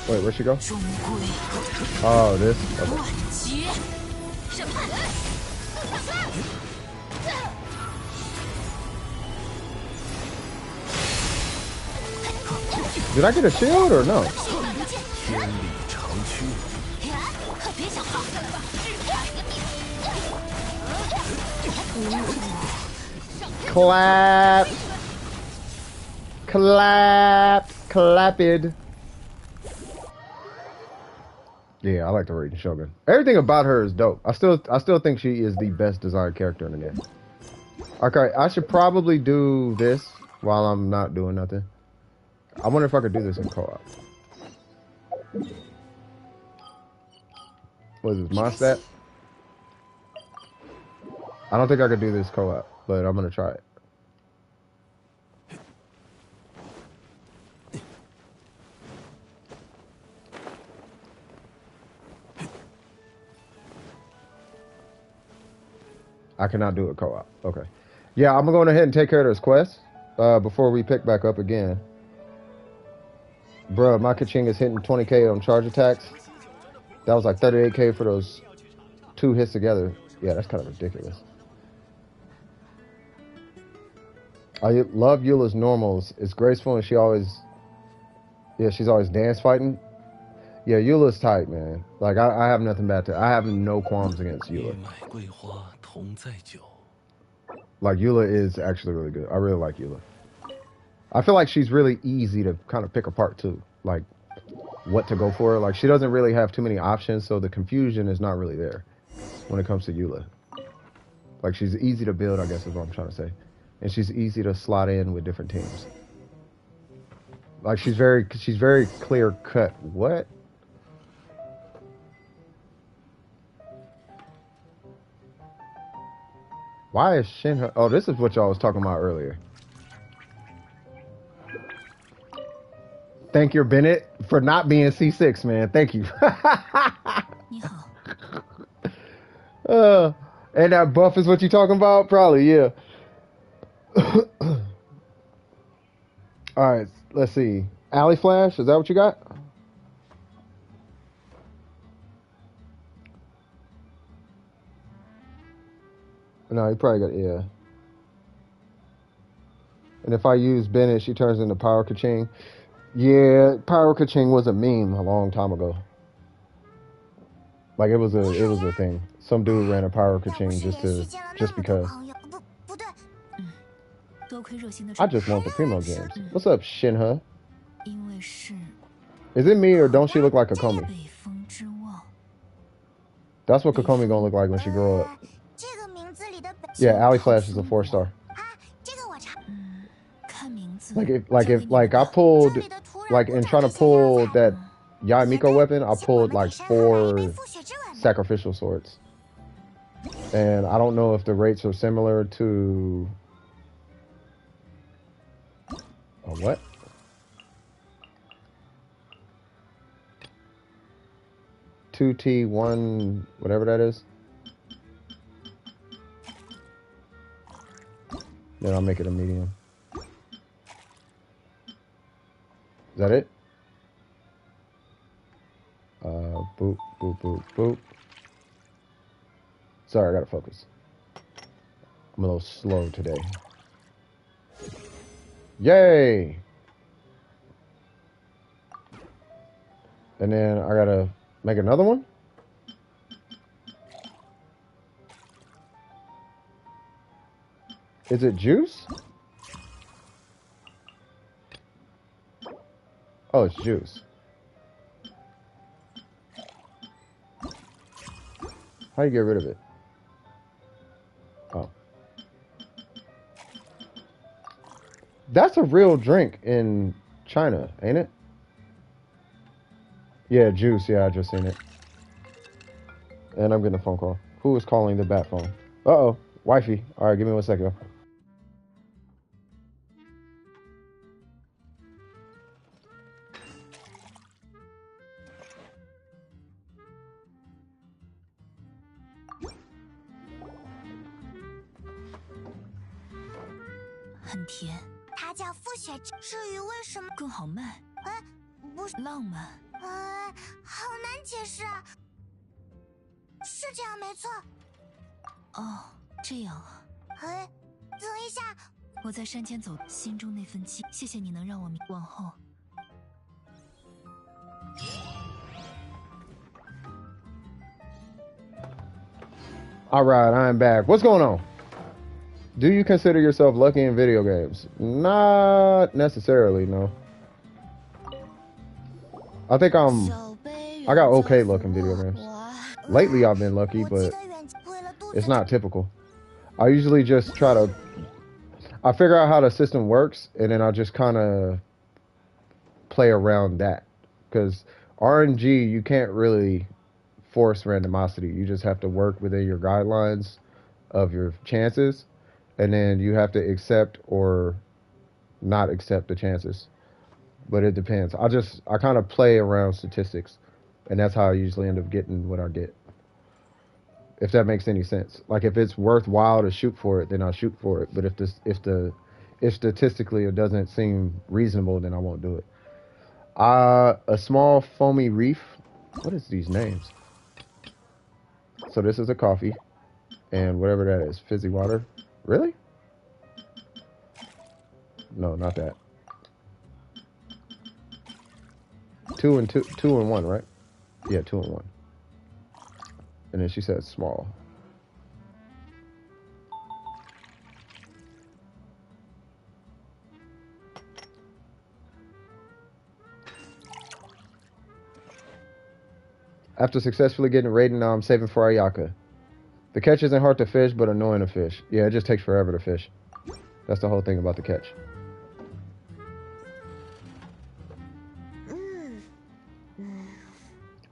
Wait, where'd she go? Oh, this. Okay. Did I get a shield or no? 天理长驱。 Clap! Clap! Clapped. Yeah, I like the Raiden Shogun. Everything about her is dope. I still think she is the best designed character in the game. Okay, I should probably do this while I'm not doing nothing. I wonder if I could do this in co-op. What is this, my stat? I don't think I could do this co-op, but I'm gonna try it. I cannot do it co-op. Okay. Yeah, I'm going ahead and take care of this quest before we pick back up again. Bruh, my Kaching is hitting 20k on charge attacks. That was like 38k for those 2 hits together. Yeah, that's kind of ridiculous. I love Eula's normals. It's graceful and she's always dance fighting. Yeah, Eula's tight, man. Like, I have nothing bad to... I have no qualms against Eula. Like, Eula is actually really good. I really like Eula. I feel like she's really easy to kind of pick apart, too. Like, what to go for. Like, she doesn't really have too many options, so the confusion is not really there when it comes to Eula. Like, she's easy to build, I guess is what I'm trying to say. And she's easy to slot in with different teams. Like, she's very clear cut. What? Why is Shinha... Oh, this is what y'all was talking about earlier. Thank you, Bennett, for not being C6, man. Thank you. And that buff is what you talking about? Probably, yeah. Alright, let's see. Alley Flash, is that what you got? No, you probably got, yeah. And if I use Bennett, she turns into Power Kaching. Yeah, Power Kaching was a meme a long time ago. Like, it was a thing. Some dude ran a Power Kaching just because. I just want the Primo games. What's up, Shinha? Is it me or don't she look like Kokomi? That's what Kokomi gonna look like when she grow up. Yeah, Alley Flash is a 4-star. Like I pulled, like in trying to pull that Yai Miko weapon, I pulled like 4 sacrificial swords. And I don't know if the rates are similar to a what? $2T1, whatever that is. Then I'll make it a medium. Is that it? Boop, boop, boop, boop. Sorry, I gotta focus. I'm a little slow today. Yay! And then I gotta make another one? Is it juice? Oh, it's juice. How do you get rid of it? Oh. That's a real drink in China, ain't it? Yeah, juice. Yeah, I just seen it. And I'm getting a phone call. Who is calling the bat phone? Uh-oh. Wifey. All right, give me 1 second. All right, I'm back. What's going on? Do you consider yourself lucky in video games? Not necessarily, no. I think I got okay luck in video games. Lately I've been lucky, but it's not typical. I usually just try to. I figure out how the system works, and then I just kind of play around that. Because RNG, you can't really force randomosity. You just have to work within your guidelines of your chances, and then you have to accept or not accept the chances. But it depends. I kind of play around statistics, and that's how I usually end up getting what I get. If that makes any sense. Like if it's worthwhile to shoot for it, then I'll shoot for it. But if statistically it doesn't seem reasonable, then I won't do it. A small foamy reef. What is these names? So this is a coffee, and whatever that is, fizzy water. Really? No, not that. Two and one, right? Yeah, 2 and 1. And then she said small. After successfully getting raided, now I'm saving for Ayaka. The catch isn't hard to fish, but annoying to fish. Yeah, it just takes forever to fish. That's the whole thing about the catch.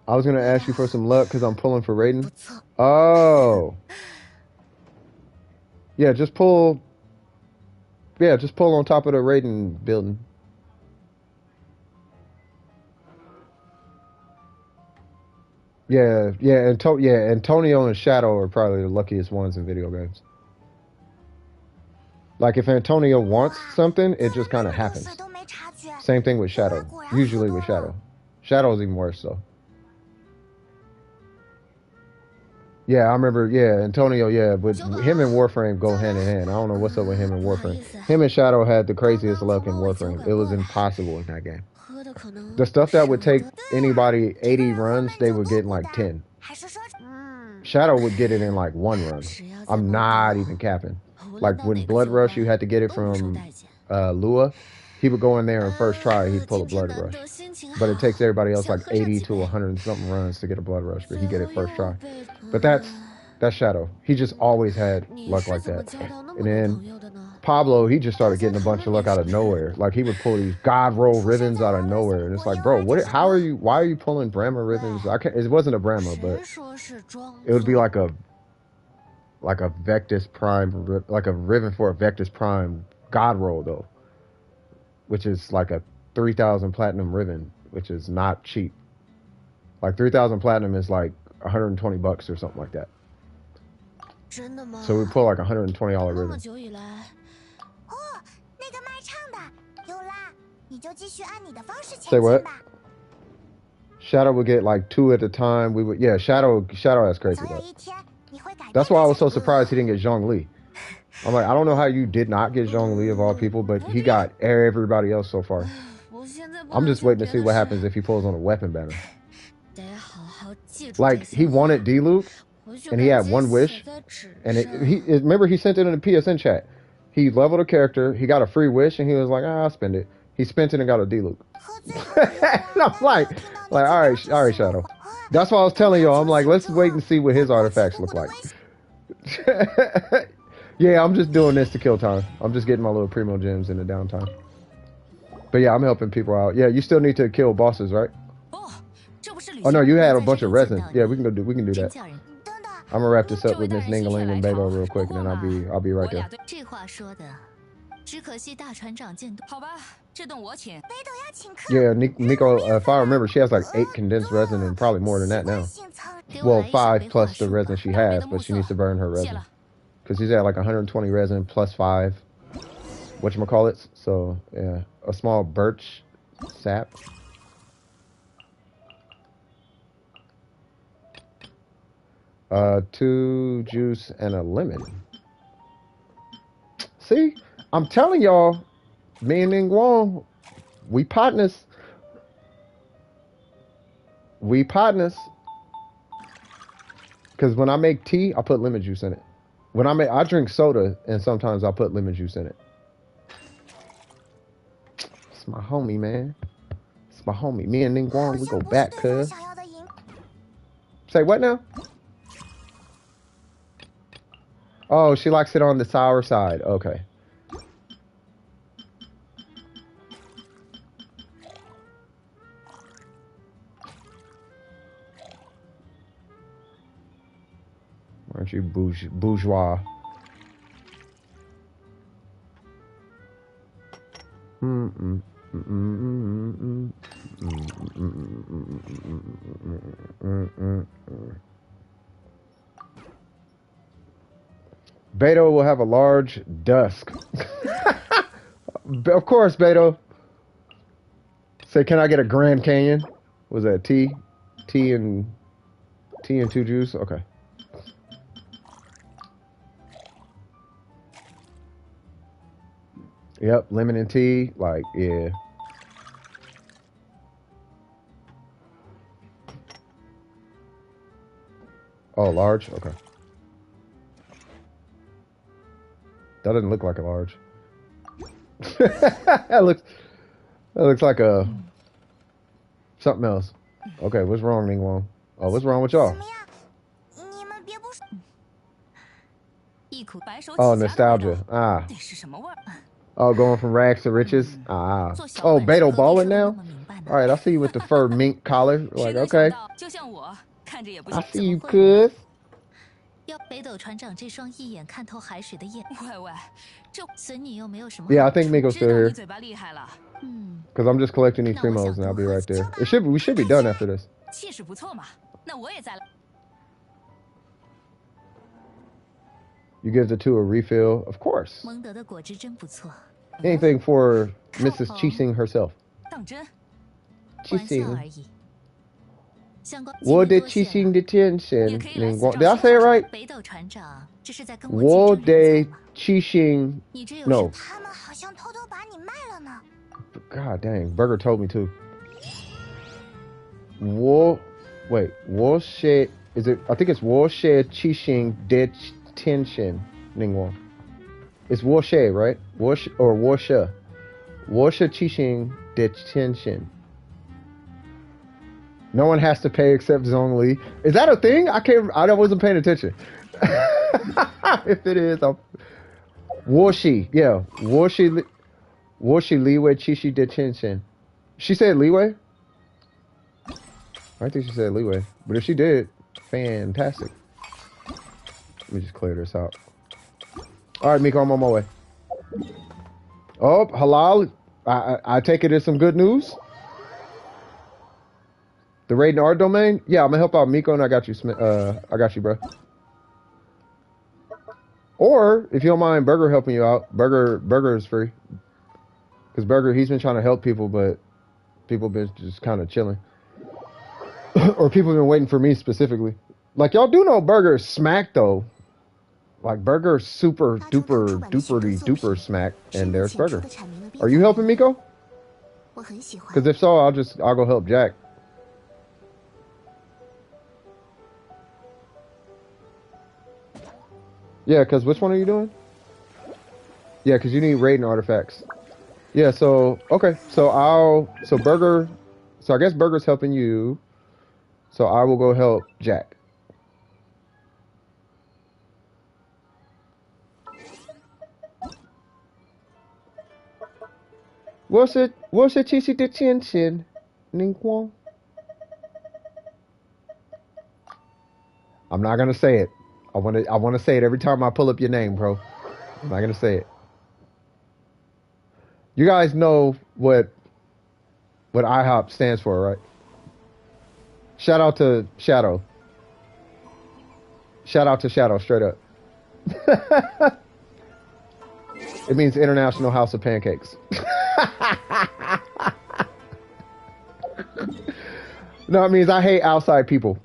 I was gonna ask you for some luck because I'm pulling for raiding. Oh. Yeah, just pull. Yeah, just pull on top of the raiding building. Yeah, Antonio and Shadow are probably the luckiest ones in video games. Like if Antonio wants something, it just kind of happens. Same thing with Shadow. Usually with Shadow. Shadow's even worse though. Yeah, I remember. Yeah, Antonio. Yeah, but him and Warframe go hand in hand. I don't know what's up with him and Warframe. Him and Shadow had the craziest luck in Warframe. It was impossible in that game. The stuff that would take anybody 80 runs, they would get in like 10. Shadow would get it in like 1 run. I'm not even capping. Like when Blood Rush, you had to get it from Lua. He would go in there and first try, he'd pull a Blood Rush. But it takes everybody else like 80 to 100 and something runs to get a Blood Rush, but he get it first try. But that's Shadow. He just always had luck like that. And then Pablo, he just started getting a bunch of luck out of nowhere. Like he would pull these God roll ribbons out of nowhere, and it's like, bro, why are you pulling Brahma ribbons? It wasn't a Brahma, but it would be like a Vectus Prime, like a ribbon for a Vectus Prime God roll though, which is like a 3,000 platinum ribbon, which is not cheap. Like 3,000 platinum is like $120 or something like that. So we pull like $120 ribbon. Say what? Shadow would get like 2 at a time. Shadow has crazy luck. That's why I was so surprised he didn't get Zhongli. I'm like, I don't know how you did not get Zhongli of all people, but he got everybody else so far. I'm just waiting to see what happens if he pulls on a weapon banner. Like he wanted D-Luke, and he had 1 wish, and remember he sent it in the PSN chat. He leveled a character, he got a free wish, and he was like, I'll spend it. He spent it and got a D-Luke. And I'm like, all right, Shadow. That's why I was telling y'all. I'm like, let's wait and see what his artifacts look like. Yeah, I'm just doing this to kill time. I'm just getting my little primo gems in the downtime. But yeah, I'm helping people out. Yeah, you still need to kill bosses, right? Oh no, you had a bunch of resin. Yeah, we can do that. I'm gonna wrap this up with Miss Ningaling and Beto real quick, and then I'll be right there. Yeah, Nico, if I remember, she has like 8 condensed resin and probably more than that now. Well, 5 plus the resin she has, but she needs to burn her resin. Because she's at like 120 resin plus 5. Whatchamacallits. So, yeah. A small birch sap. Two juice and a lemon. See? I'm telling y'all, me and Ning Wong, we partners. We partners. Because when I make tea, I put lemon juice in it. I drink soda, and sometimes I put lemon juice in it. It's my homie, man. It's my homie. Me and Ning Wong, we go back, cuz. Say what now? Oh, she likes it on the sour side. Okay. Aren't you bourgeois? Beto will have a large dusk. Of course, Beto. Say, can I get a Grand Canyon? Was that tea? Tea and two juice? Okay. Yep, lemon and tea. Like, yeah. Oh, large? Okay. That doesn't look like a large. that looks like a something else. Okay, what's wrong, Ningwong? Oh, what's wrong with y'all? Oh, nostalgia. Ah. Oh, going from rags to riches. Ah. Oh, Beto balling now? All right, I see you with the fur mink collar. Like, okay. I see you, cuz. Yeah, I think Miko's still here. Because I'm just collecting these primos and I'll be right there. We should be done after this. You give the two a refill, of course. Anything for Mrs. Qixing herself. Qixing. Wo de Qixing detention. Did I say it right? Wo de Qixing. No. God dang, Burger told me to. Wo she, is it, I think it's Wo she Qixing detention, Ningguang. It's Wo she, right? Wo she, or Wo she. Wo she Qixing detention. No one has to pay except Zhongli. Is that a thing? I wasn't paying attention. If it is, Woshi. Yeah. Woshi Liwei Chishi Detention. She said Liwei? I think she said Liwei. But if she did, fantastic. Let me just clear this out. Alright, Miko, I'm on my way. Oh, halal. I take it as some good news. The raid in our domain? Yeah, I'm gonna help out Miko and I got you, bro. Or if you don't mind Burger helping you out, Burger is free. Because Burger, he's been trying to help people, but people been just kind of chilling. Or people been waiting for me specifically. Like, y'all do know Burger is smack though. Like Burger super duper smack, and there's Burger. Are you helping Miko? Because if so, I'll go help Jack. Yeah, because which one are you doing? Yeah, because you need raiding artifacts. Yeah, so, okay. So Burger, so I guess Burger's helping you. So I will go help Jack. What's it TC detention? Ningguang? I'm not gonna say it. I want to say it every time I pull up your name, bro. I'm not gonna say it. You guys know what IHOP stands for, right? Shout out to Shadow. Shout out to Shadow, straight up. It means International House of Pancakes. No, it means I hate outside people.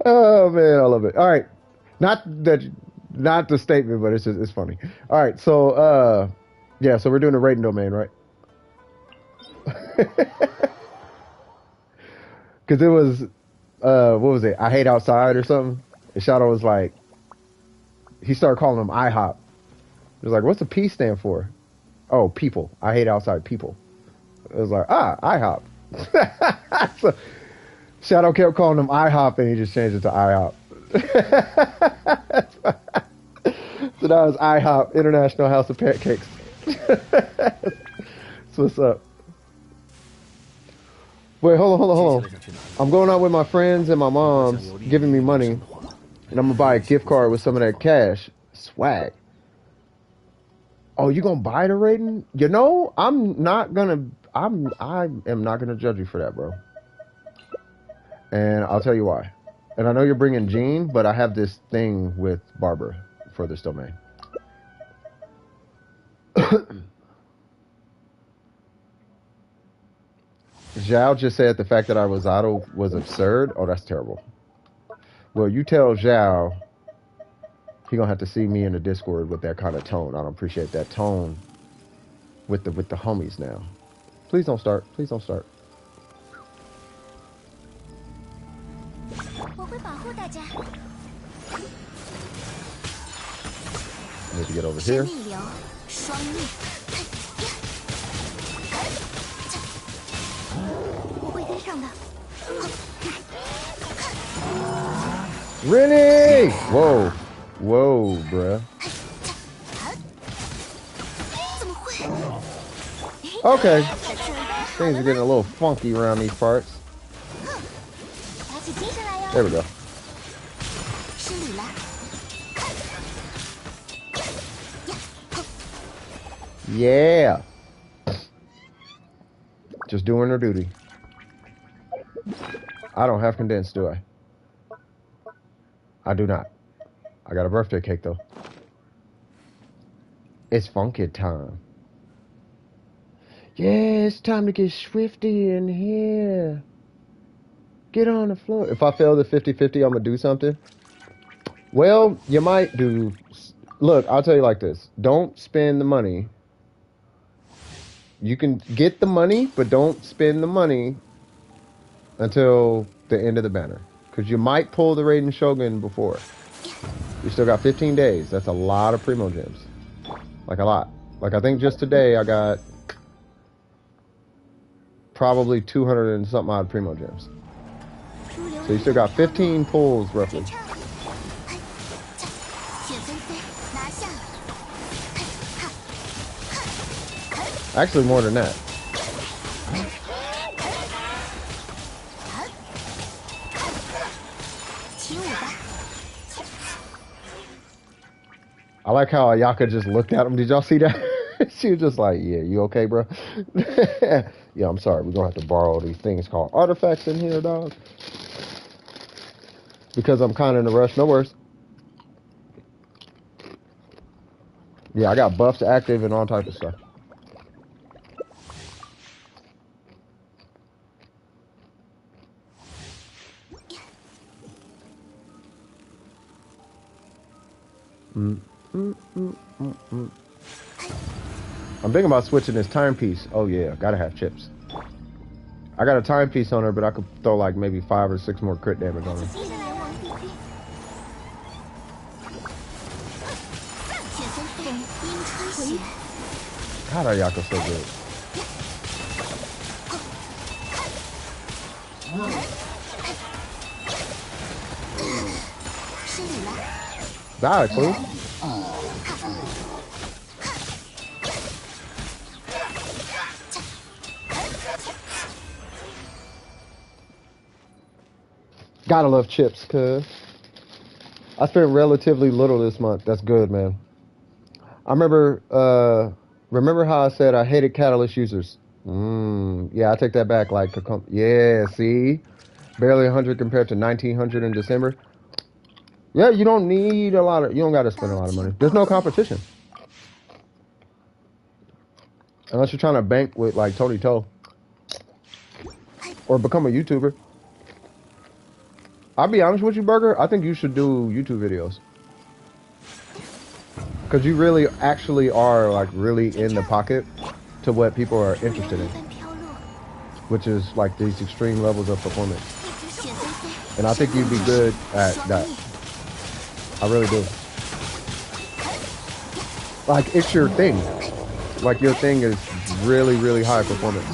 Oh man, I love it. All right, not the statement, but it's funny. All right, so yeah, so we're doing a raiding domain, right? Because it was what was it? I hate outside or something. And Shadow was like, he started calling them IHOP. He was like, what's the P stand for? Oh, people. I hate outside people. It was like, IHOP. Shadow kept calling him IHOP and he just changed it to IHOP. So now it's IHOP, International House of Pancakes. That's what's up. Wait, hold on. I'm going out with my friends and my mom's giving me money, and I'm gonna buy a gift card with some of that cash. Swag. Oh, you gonna buy the Raiden? You know, I am not gonna judge you for that, bro. And I'll tell you why. And I know you're bringing Jean, but I have this thing with Barbara for this domain. Zhao just said the fact that I was auto was absurd. Oh, that's terrible. Well, you tell Zhao he gonna have to see me in the Discord with that kind of tone. I don't appreciate that tone with the homies now. Please don't start. Please don't start. Need to get over here. Rennie! Whoa. Whoa, bruh. Okay. Things are getting a little funky around these parts. There we go. Yeah. Just doing her duty. I don't have condensed, do I? I do not. I got a birthday cake, though. It's funky time. Yeah, it's time to get swifty in here. Get on the floor. If I fail the 50-50, I'm going to do something. Well, you might do... Look, I'll tell you like this. Don't spend the money. You can get the money, but don't spend the money until the end of the banner. Because you might pull the Raiden Shogun before. You still got 15 days. That's a lot of Primo Gems. Like a lot. Like I think just today I got probably 200 and something odd Primo Gems. So you still got 15 pulls roughly. Actually more than that. I like how Ayaka just looked at him. Did y'all see that? She was just like, yeah, you okay, bro? Yeah, I'm sorry. We're going to have to borrow these things called artifacts in here, dog. Because I'm kind of in a rush. No worries. Yeah, I got buffs active and all type of stuff. I'm thinking about switching this timepiece. Oh yeah, gotta have chips. I got a timepiece on her, but I could throw like maybe 5 or 6 more crit damage on her. God, Ayaka's so good. Die, cool. Gotta love chips, cuz. I spent relatively little this month. That's good, man. I remember how I said I hated Catalyst users? Yeah, I take that back. Like, yeah, see? Barely 100 compared to 1900 in December. Yeah, you don't need a lot of, you don't got to spend a lot of money. There's no competition. Unless you're trying to bank with like Tony Toe. Or become a YouTuber. I'll be honest with you, Burger. I think you should do YouTube videos. Because you really actually are like really in the pocket to what people are interested in. Which is like these extreme levels of performance. And I think you'd be good at that. I really do. Like, it's your thing. Like, your thing is really, really high performance.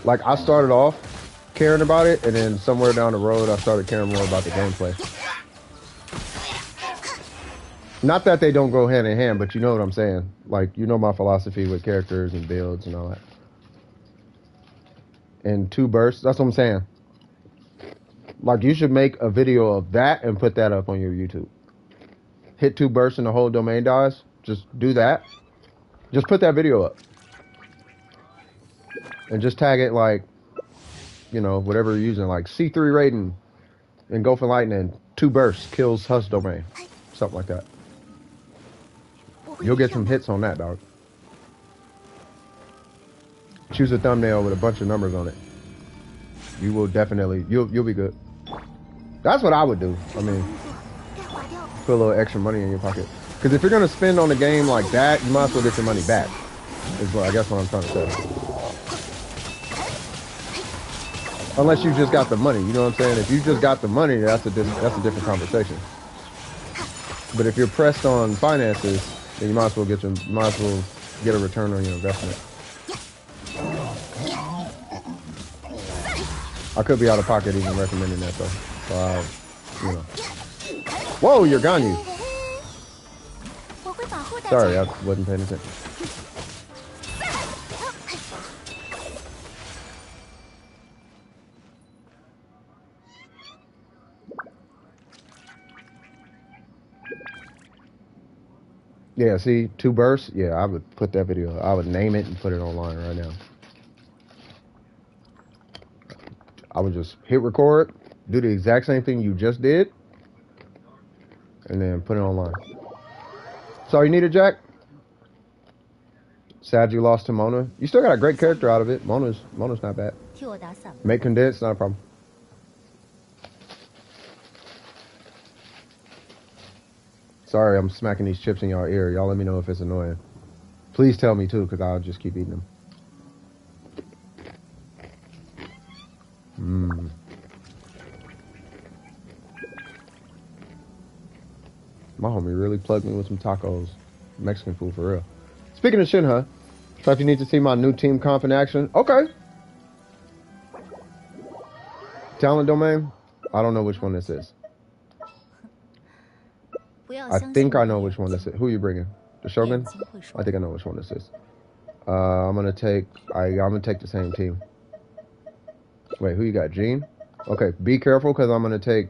Like, I started off caring about it, and then somewhere down the road, I started caring more about the gameplay. Not that they don't go hand in hand, but you know what I'm saying. Like, you know my philosophy with characters and builds and all that. And 2 bursts, that's what I'm saying. Like, you should make a video of that and put that up on your YouTube. Hit 2 bursts and the whole domain dies. Just do that. Just put that video up. And just tag it like, you know, whatever you're using. Like C3 rating and go for lightning. 2 bursts kills Husk domain. Something like that. You'll get some hits on that, dog. Choose a thumbnail with a bunch of numbers on it. You will definitely, you'll be good. That's what I would do. I mean, put a little extra money in your pocket. Because if you're going to spend on a game like that, you might as well get your money back. Is what I guess what I'm trying to say. Unless you just got the money, you know what I'm saying? If you just got the money, that's a different conversation. But if you're pressed on finances, then you might as well get a return on your investment. I could be out of pocket even recommending that though. So you know. Whoa, you're Ganyu. Sorry, I wasn't paying attention. Yeah, see, 2 bursts? Yeah, I would put that video. I would name it and put it online right now. I would just hit record, do the exact same thing you just did, and then put it online. So you need a Jack? Sad you lost to Mona. You still got a great character out of it. Mona's not bad. Make condensed, not a problem. Sorry, I'm smacking these chips in y'all ear. Y'all let me know if it's annoying. Please tell me too, because I'll just keep eating them. My homie really plugged me with some tacos. Mexican food for real. Speaking of Shinha, so if you need to see my new team comp in action, okay. Talent domain? I don't know which one this is. I think I know which one this is. Who are you bringing? The Shogun? I think I know which one this is. I'm gonna take the same team. Wait, who you got? Jean? Okay, be careful because I'm gonna take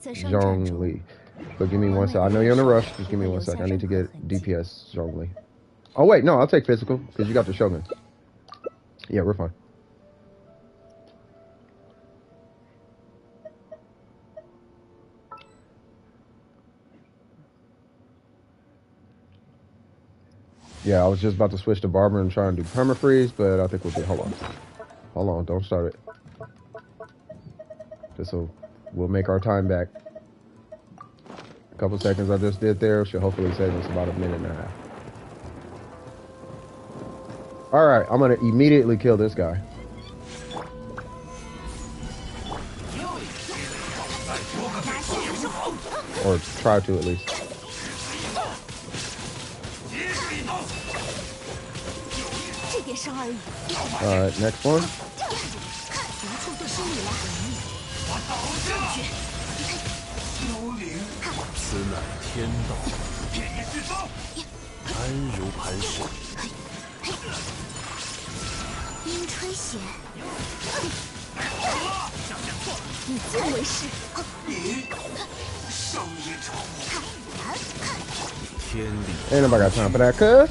Zhongli. But give me 1 sec. I know you're in a rush. Just give me 1 sec. I need to get DPS Zhongli. Oh wait, no, I'll take physical because you got the Shogun. Yeah, we're fine. Yeah, I was just about to switch to Barber and try and do permafreeze, but I think we'll be. Hold on, don't start it. Just so we'll make our time back. A couple seconds I just did there should hopefully save us about a minute and a half. All right, I'm gonna immediately kill this guy. Or try to at least. Alright, next one. Ain't nobody got time for that, cuz.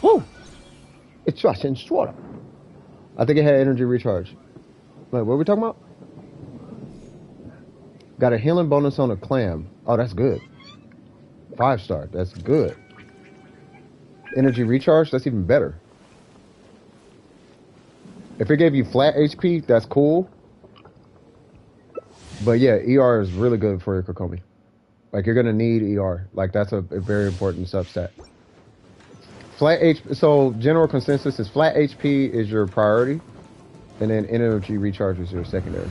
Woo! It's just in water. I think it had energy recharge. Wait, what are we talking about? Got a healing bonus on a clam. Oh, that's good. 5-star. That's good. Energy recharge. That's even better. If it gave you flat HP, that's cool. But yeah, ER is really good for your Kokomi. Like, you're gonna need ER. Like, that's a very important substat. Flat HP, so general consensus is flat HP is your priority, and then energy recharge is your secondary.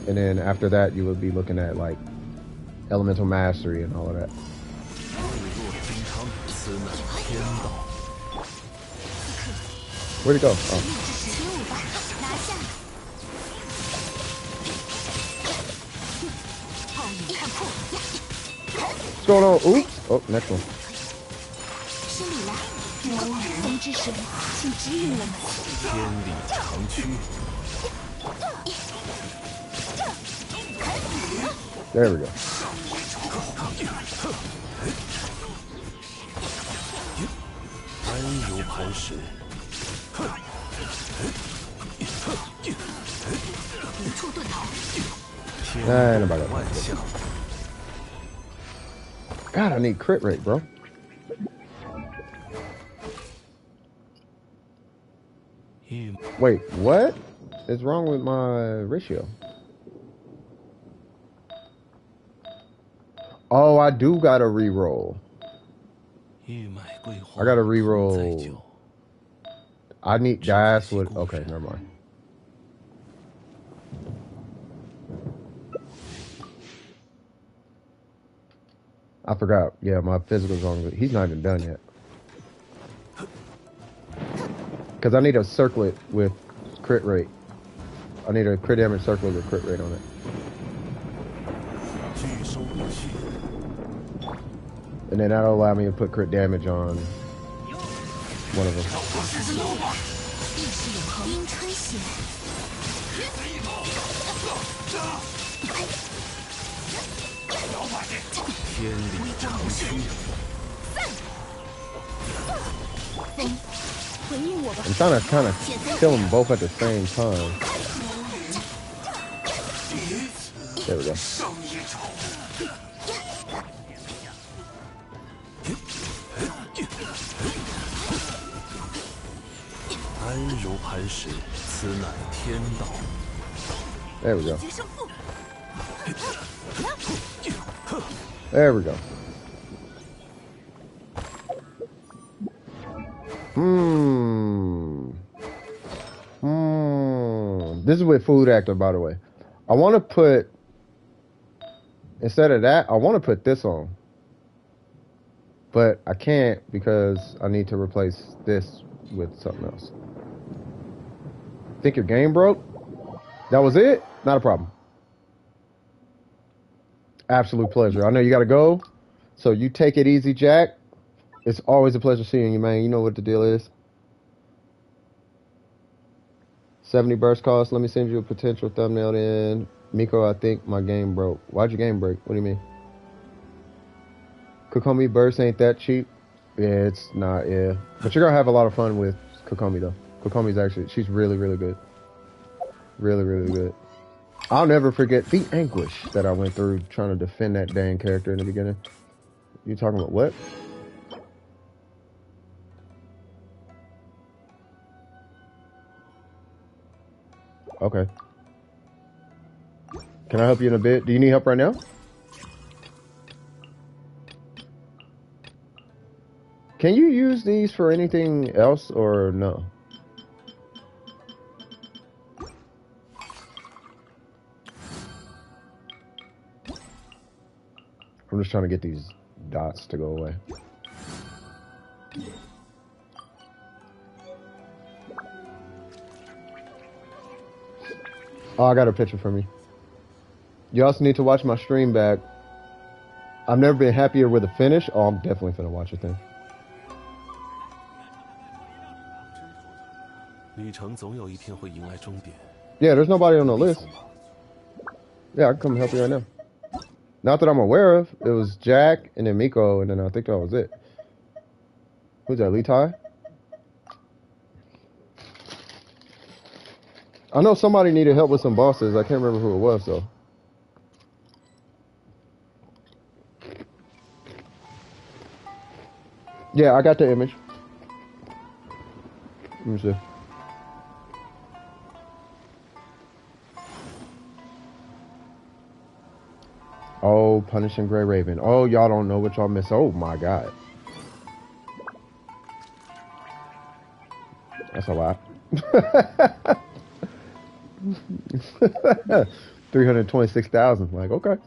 And then after that, you would be looking at, like, elemental mastery and all of that. 此乃天道。 Where'd it go? Oh. 起舞吧，拿下！后面看破， What's going on? Oops. Oh, next one. 失礼了，风之神，请指引我们。天理长驱， There we go. 安如磐石。 无处遁逃。哎nobody got 万象， God, I need crit rate, bro. Wait, what is wrong with my ratio? Oh, I do gotta reroll. 玉麦桂花 I gotta 再 reroll. 久， I need that's what. Okay, never mind. I forgot. Yeah, my physical's wrong. He's not even done yet. Because I need to circle it with crit rate. I need a crit damage circle with crit rate on it. 拒收不去， And then that'll allow me to put crit damage on one of them. 意识永恒，冰川血。 天理长驱， 回应我吧。 I'm trying to kind of kill them both at the same time. There we go. 安如磐石，此乃天道。 There we go. 决胜负。 There we go. This is with food actor, by the way. I want to put, instead of that, I want to put this on. But I can't because I need to replace this with something else. Think your game broke? That was it? Not a problem. Absolute pleasure. I know you got to go, so you take it easy, Jack. It's always a pleasure seeing you, man. You know what the deal is. 70 burst cost. Let me send you a potential thumbnail in. Miko, I think my game broke. Why'd your game break? What do you mean? Kokomi burst ain't that cheap. Yeah, it's not, yeah. But you're going to have a lot of fun with Kokomi, though. Kokomi's actually, she's really, really good. Really, really good. I'll never forget the anguish that I went through trying to defend that dang character in the beginning. You talking about what? Okay. Can I help you in a bit? Do you need help right now? Can you use these for anything else or no? I'm just trying to get these dots to go away. Oh, I got a picture from you. You also need to watch my stream back. I've never been happier with a finish. Oh, I'm definitely finna watch it then. 旅程总有一天会迎来终点。 Yeah, there's nobody on the list. Yeah, I can come help you right now. Not that I'm aware of. It was Jack and then Miko, and then I think that was it. Who's that, Lee Tai? I know somebody needed help with some bosses. I can't remember who it was, though. Yeah, I got the image. Let me see. Oh, Punishing Grey Raven. Oh, y'all don't know what y'all miss. Oh, my God. That's a lot. 326,000. Like, okay.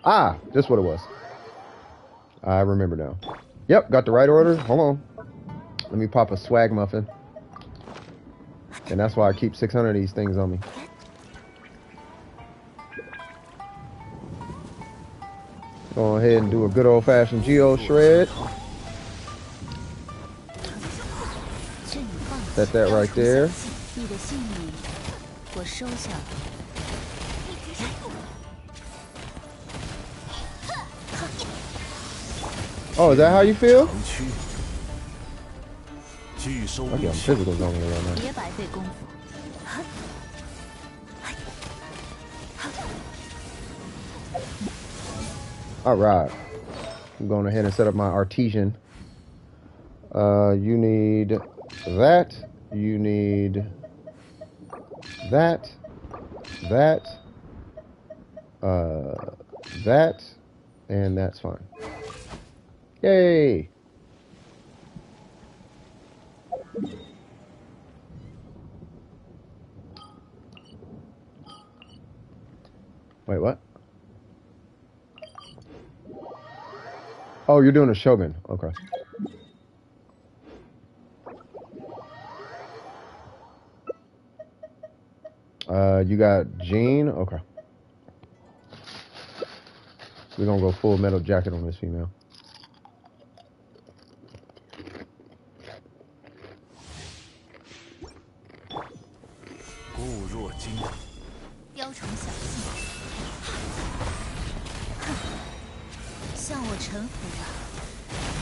Ah, that's what it was. I remember now. Yep, got the right order. Hold on. Let me pop a swag muffin. And that's why I keep 600 of these things on me. Go ahead and do a good old-fashioned Geo shred. Set that right there. Oh, is that how you feel? Okay, I'm physical zone right now. All right, I'm going ahead and set up my artesian. You need that. You need that. That. That. And that's fine. Yay! Wait, what? Oh, you're doing a Shogun. Okay. You got Jean? Okay. We're gonna go full metal jacket on this female.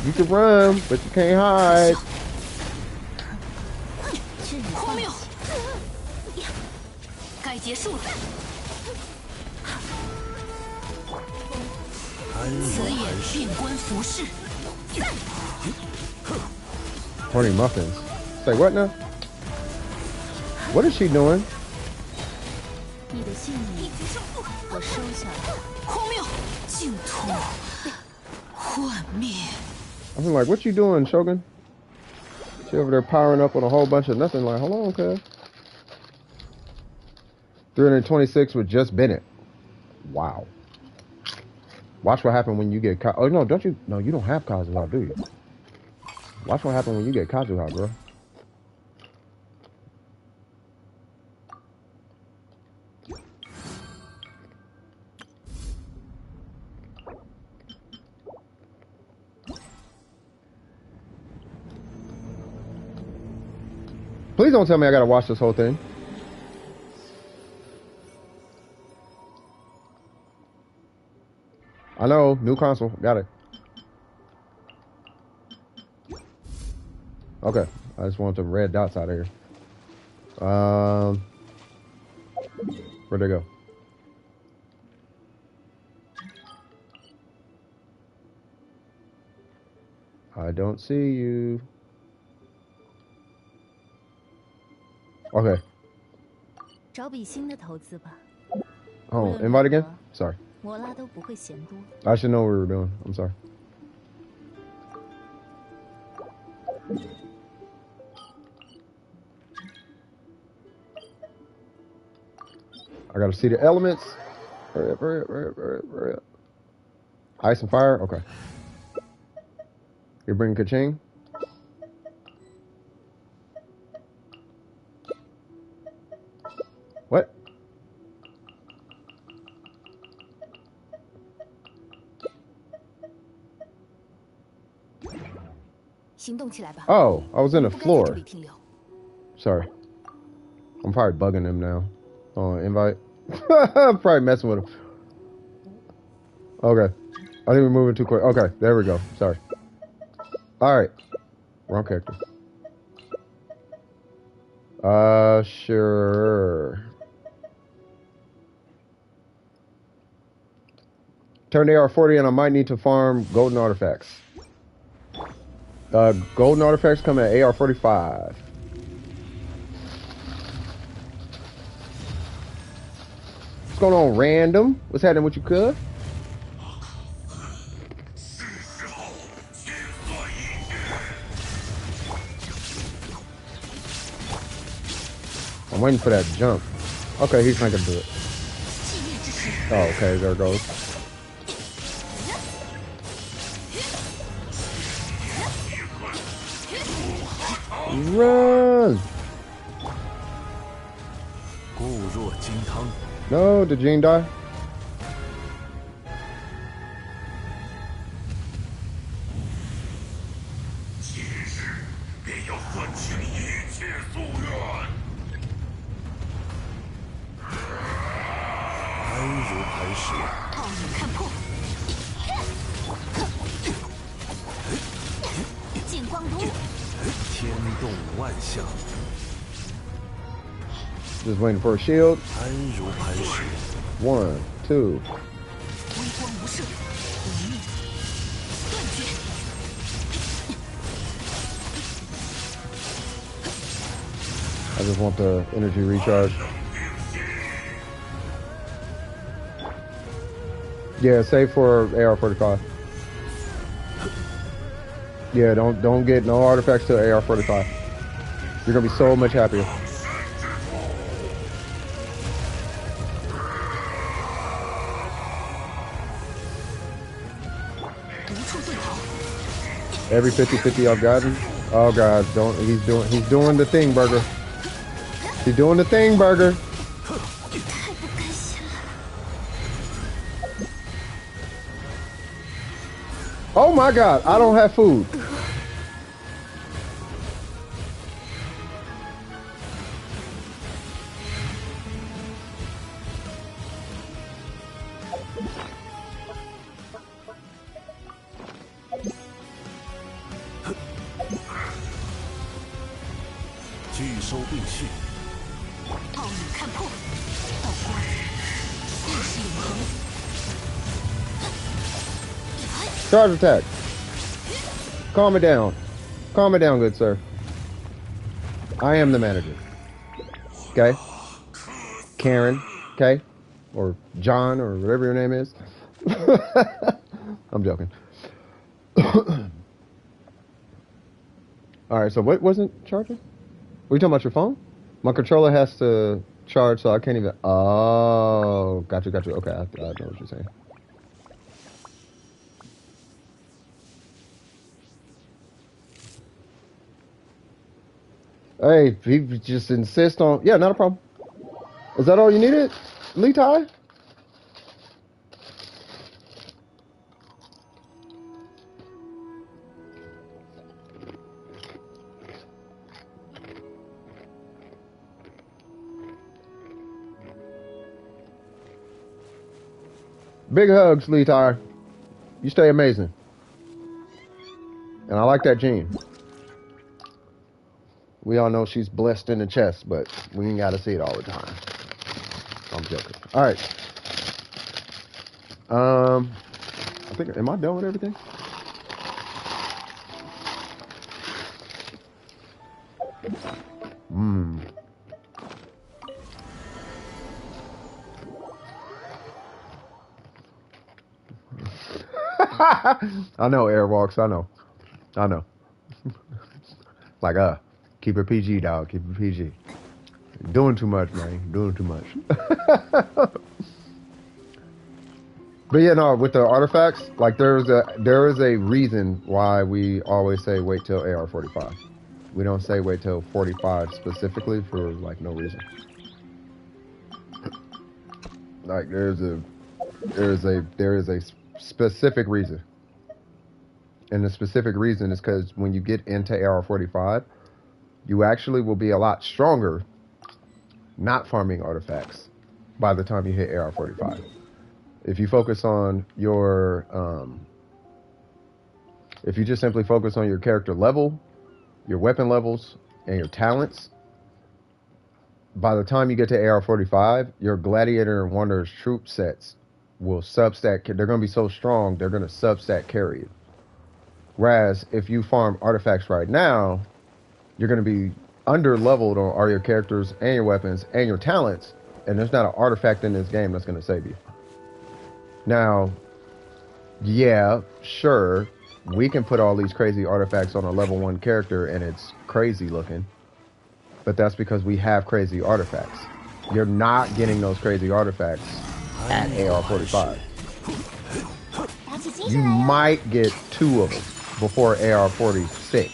You can run, but you can't hide. Horny muffins. Say what now? What is she doing? I'm like, what you doing, Shogun? She over there powering up on a whole bunch of nothing. Like, hold on, cuz. 326 with just Bennett. Wow. Watch what happens when you get caught. Oh, no, don't you? No, you don't have Kazuha, do you? Watch what happens when you get Kazuha, bro. Please don't tell me I gotta watch this whole thing. I know, new console, got it. Okay, I just want the red dots out of here. Where'd they go? I don't see you. Okay. Oh, invite again? Sorry. I should know what we were doing. I'm sorry. I gotta see the elements. Hurry up, hurry up, hurry up, hurry up, hurry up. Ice and fire? Okay. You're bringing Kaching? What? Oh, I was in the floor. Sorry. I'm probably bugging him now. Oh, invite. I'm probably messing with him. Okay. I think we're moving too quick. Okay, there we go. Sorry. Alright. Wrong character. Sure. Turn AR40 and I might need to farm golden artifacts. Golden artifacts come at AR45. What's going on, random? What's happening with you, cuz? I'm waiting for that jump. Okay, he's not gonna do it. Oh, okay, there it goes. Run! 固若金汤， No, did Jean die? 今日便要唤醒一切夙愿。安如磐石，暴雨看破，进光如火，天动万象， Just waiting for a shield. 安如磐石， 1, 2. 微光无射，无命断绝。 I just want the energy recharge. Yeah, save for AR45. Yeah, don't get no artifacts to AR45. You're gonna be so much happier. Every 50-50 I've gotten. Oh god, don't he's doing the thing, Burger. He's doing the thing, Burger. Oh my god, I don't have food. Charge attack. Calm it down. Calm it down, good sir. I am the manager. Okay? Karen, okay? Or John, or whatever your name is. I'm joking. Alright, so what wasn't charging? Were you talking about your phone? My controller has to charge, so I can't even... Oh, got you. Okay, I know what you're saying. Hey, he just insist on... Yeah, not a problem. Is that all you needed, Lee Tai? Big hugs, Lee Tai. You stay amazing. And I like that gene. We all know she's blessed in the chest, but we ain't got to see it all the time. I'm joking. All right. I think, am I done with everything? I know, Airwalks. I know. Like, keep it PG, dog. Keep it PG. You're doing too much, man. You're doing too much. But yeah, no, with the artifacts, like there is a reason why we always say wait till AR45. We don't say wait till 45 specifically for like no reason. Like there is a specific reason. And the specific reason is because when you get into AR45, you actually will be a lot stronger not farming artifacts by the time you hit AR45. If you focus on your, if you just simply focus on your character level, your weapon levels, and your talents, by the time you get to AR45, your Gladiator and Wanderer's troop sets will substat. They're going to be so strong, they're going to substat carry you. Whereas if you farm artifacts right now, you're going to be under leveled on all your characters and your weapons and your talents, and there's not an artifact in this game that's going to save you. Now, yeah, sure, we can put all these crazy artifacts on a level 1 character and it's crazy looking, but that's because we have crazy artifacts. You're not getting those crazy artifacts at AR45. You might get 2 of them before AR46.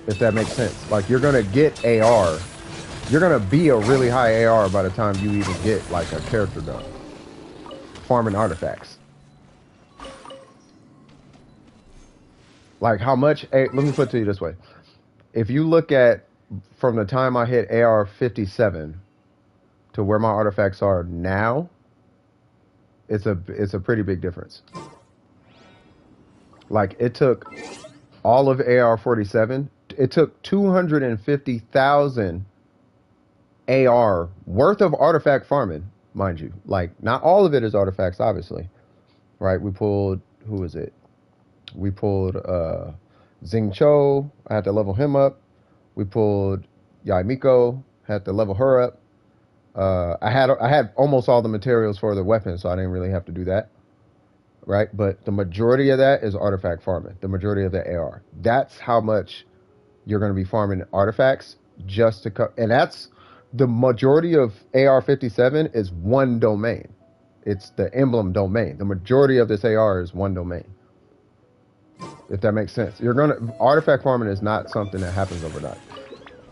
if that makes sense. Like, you're gonna get AR. You're gonna be a really high AR by the time you even get like a character done. Farming artifacts. Like how much, let me put it to you this way. If you look at from the time I hit AR57 to where my artifacts are now, it's a pretty big difference. Like it took all of AR47, it took 250,000 AR worth of artifact farming, mind you. Like not all of it is artifacts, obviously. Right? We pulled, who was it? We pulled Xing Cho, I had to level him up. We pulled Yaimiko, had to level her up. I had almost all the materials for the weapon, so I didn't really have to do that. Right? But the majority of that is artifact farming. The majority of the AR. That's how much you're going to be farming artifacts just to and that's the majority of AR57 is one domain. It's the emblem domain. The majority of this AR is one domain. If that makes sense. Artifact farming is not something that happens overnight.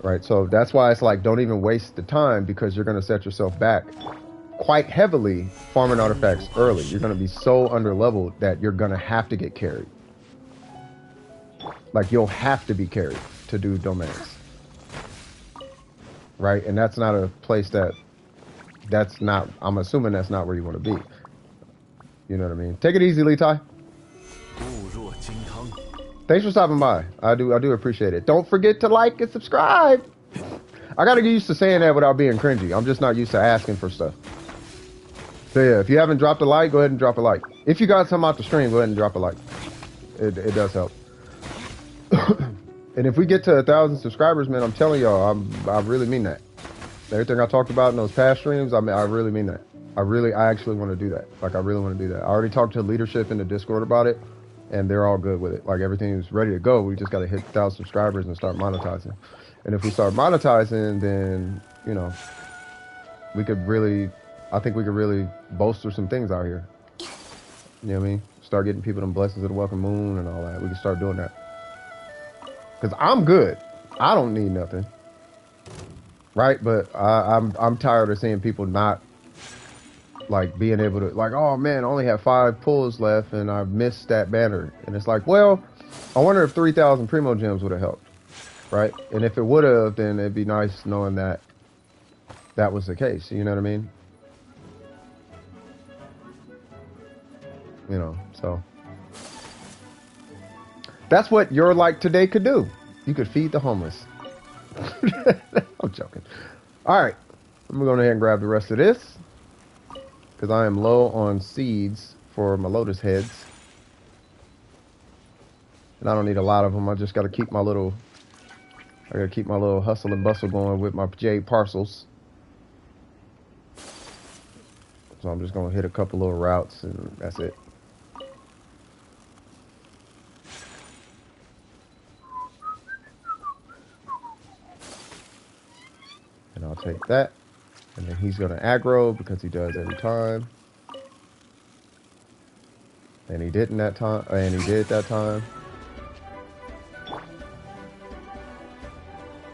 Right? So that's why it's like, don't even waste the time, because you're going to set yourself back quite heavily farming artifacts early. You're going to be so underleveled that you're going to have to get carried. Like you'll have to be carried to do domains. Right? And that's not a place I'm assuming that's not where you want to be. You know what I mean? Take it easy, Lee Tai. Thanks for stopping by. I do appreciate it. Don't forget to like and subscribe. I gotta get used to saying that without being cringy. I'm just not used to asking for stuff. So yeah, if you haven't dropped a like, go ahead and drop a like. If you got something out the stream, go ahead and drop a like. It does help. And if we get to 1,000 subscribers, man, I'm telling y'all, I really mean that. Everything I talked about in those past streams, I really mean that. I actually want to do that. Like, I really want to do that. I already talked to leadership in the Discord about it, and they're all good with it. Like, everything is ready to go. We just got to hit 1,000 subscribers and start monetizing. And if we start monetizing, then, you know, I think we could really bolster some things out here. You know what I mean? Start getting people them blessings of the welcome moon and all that. We can start doing that. Because I'm good. I don't need nothing. Right? But I'm tired of seeing people not, like, being able to, like, oh, man, I only have 5 pulls left and I missed that banner. And it's like, well, I wonder if 3,000 Primo Gems would have helped. Right? And if it would have, then it'd be nice knowing that that was the case. You know what I mean? You know, so that's what your like today could do. You could feed the homeless. I'm joking. All right, I'm gonna go ahead and grab the rest of this because I am low on seeds for my lotus heads, and I don't need a lot of them. I just got to keep my little hustle and bustle going with my jade parcels. So I'm just gonna hit a couple little routes, and that's it. And I'll take that. And then he's going to aggro because he does every time. And he didn't that time. And he did that time.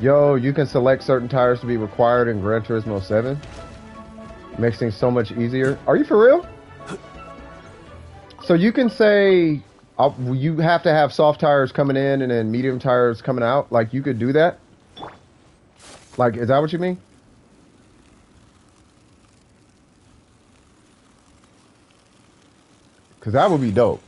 Yo, you can select certain tires to be required in Gran Turismo 7. Makes things so much easier. Are you for real? So you can say you have to have soft tires coming in and then medium tires coming out. Like you could do that. Like, is that what you mean? Because that would be dope.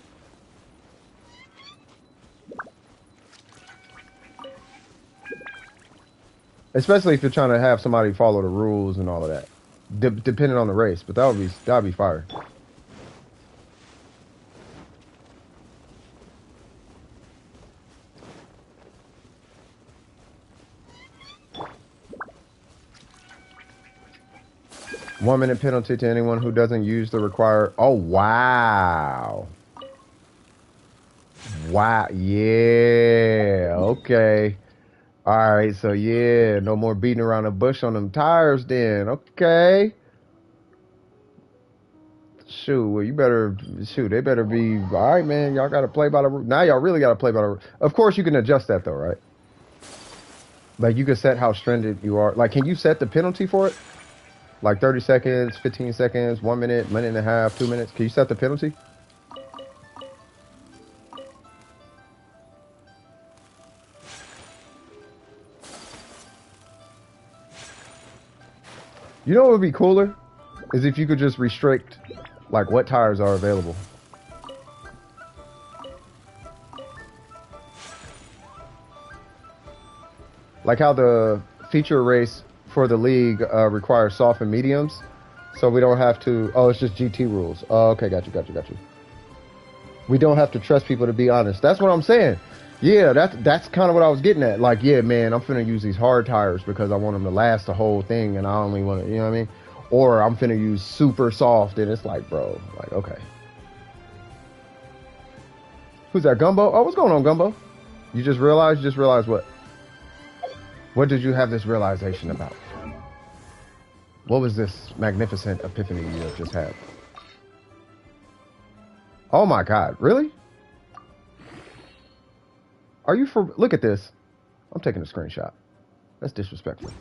Especially if you're trying to have somebody follow the rules and all of that. Depending on the race. But that'd be fire. One-minute penalty to anyone who doesn't use the required... Oh, wow. Wow. Yeah. Okay. All right. So, yeah. No more beating around the bush on them tires then. Okay. Shoot. Well, you better... Shoot. They better be... All right, man. Y'all got to play by the... Now y'all really got to play by the... Of course, you can adjust that, though, right? Like, you can set how stranded you are. Like, can you set the penalty for it? Like 30 seconds, 15 seconds, 1 minute, minute and a half, 2 minutes. Can you set the penalty? You know what would be cooler? Is if you could just restrict, like, what tires are available. Like how the feature race for the league requires soft and mediums. So we don't have to... Oh, it's just GT rules. Oh, okay, got you. We don't have to trust people to be honest. That's what I'm saying. Yeah, that's kind of what I was getting at. Like, yeah, man, I'm finna use these hard tires because I want them to last the whole thing, and I only want to, you know what I mean? Or I'm finna use super soft, and it's like, bro, like, okay. Who's that, Gumbo? Oh, what's going on, Gumbo? You just realized what? What did you have this realization about? What was this magnificent epiphany you have just had? Oh my God, really? Are you for... Look at this. I'm taking a screenshot. That's disrespectful.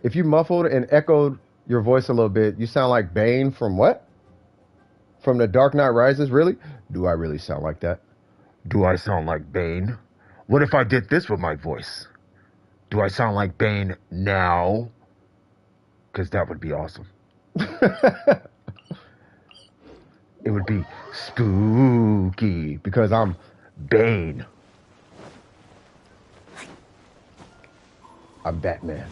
If you muffled and echoed your voice a little bit, you sound like Bane from what? From The Dark Knight Rises? Really? Do I really sound like that? Do I sound like Bane? What if I did this with my voice? Do I sound like Bane now? Because that would be awesome. It would be spooky because I'm Bane. I'm Batman.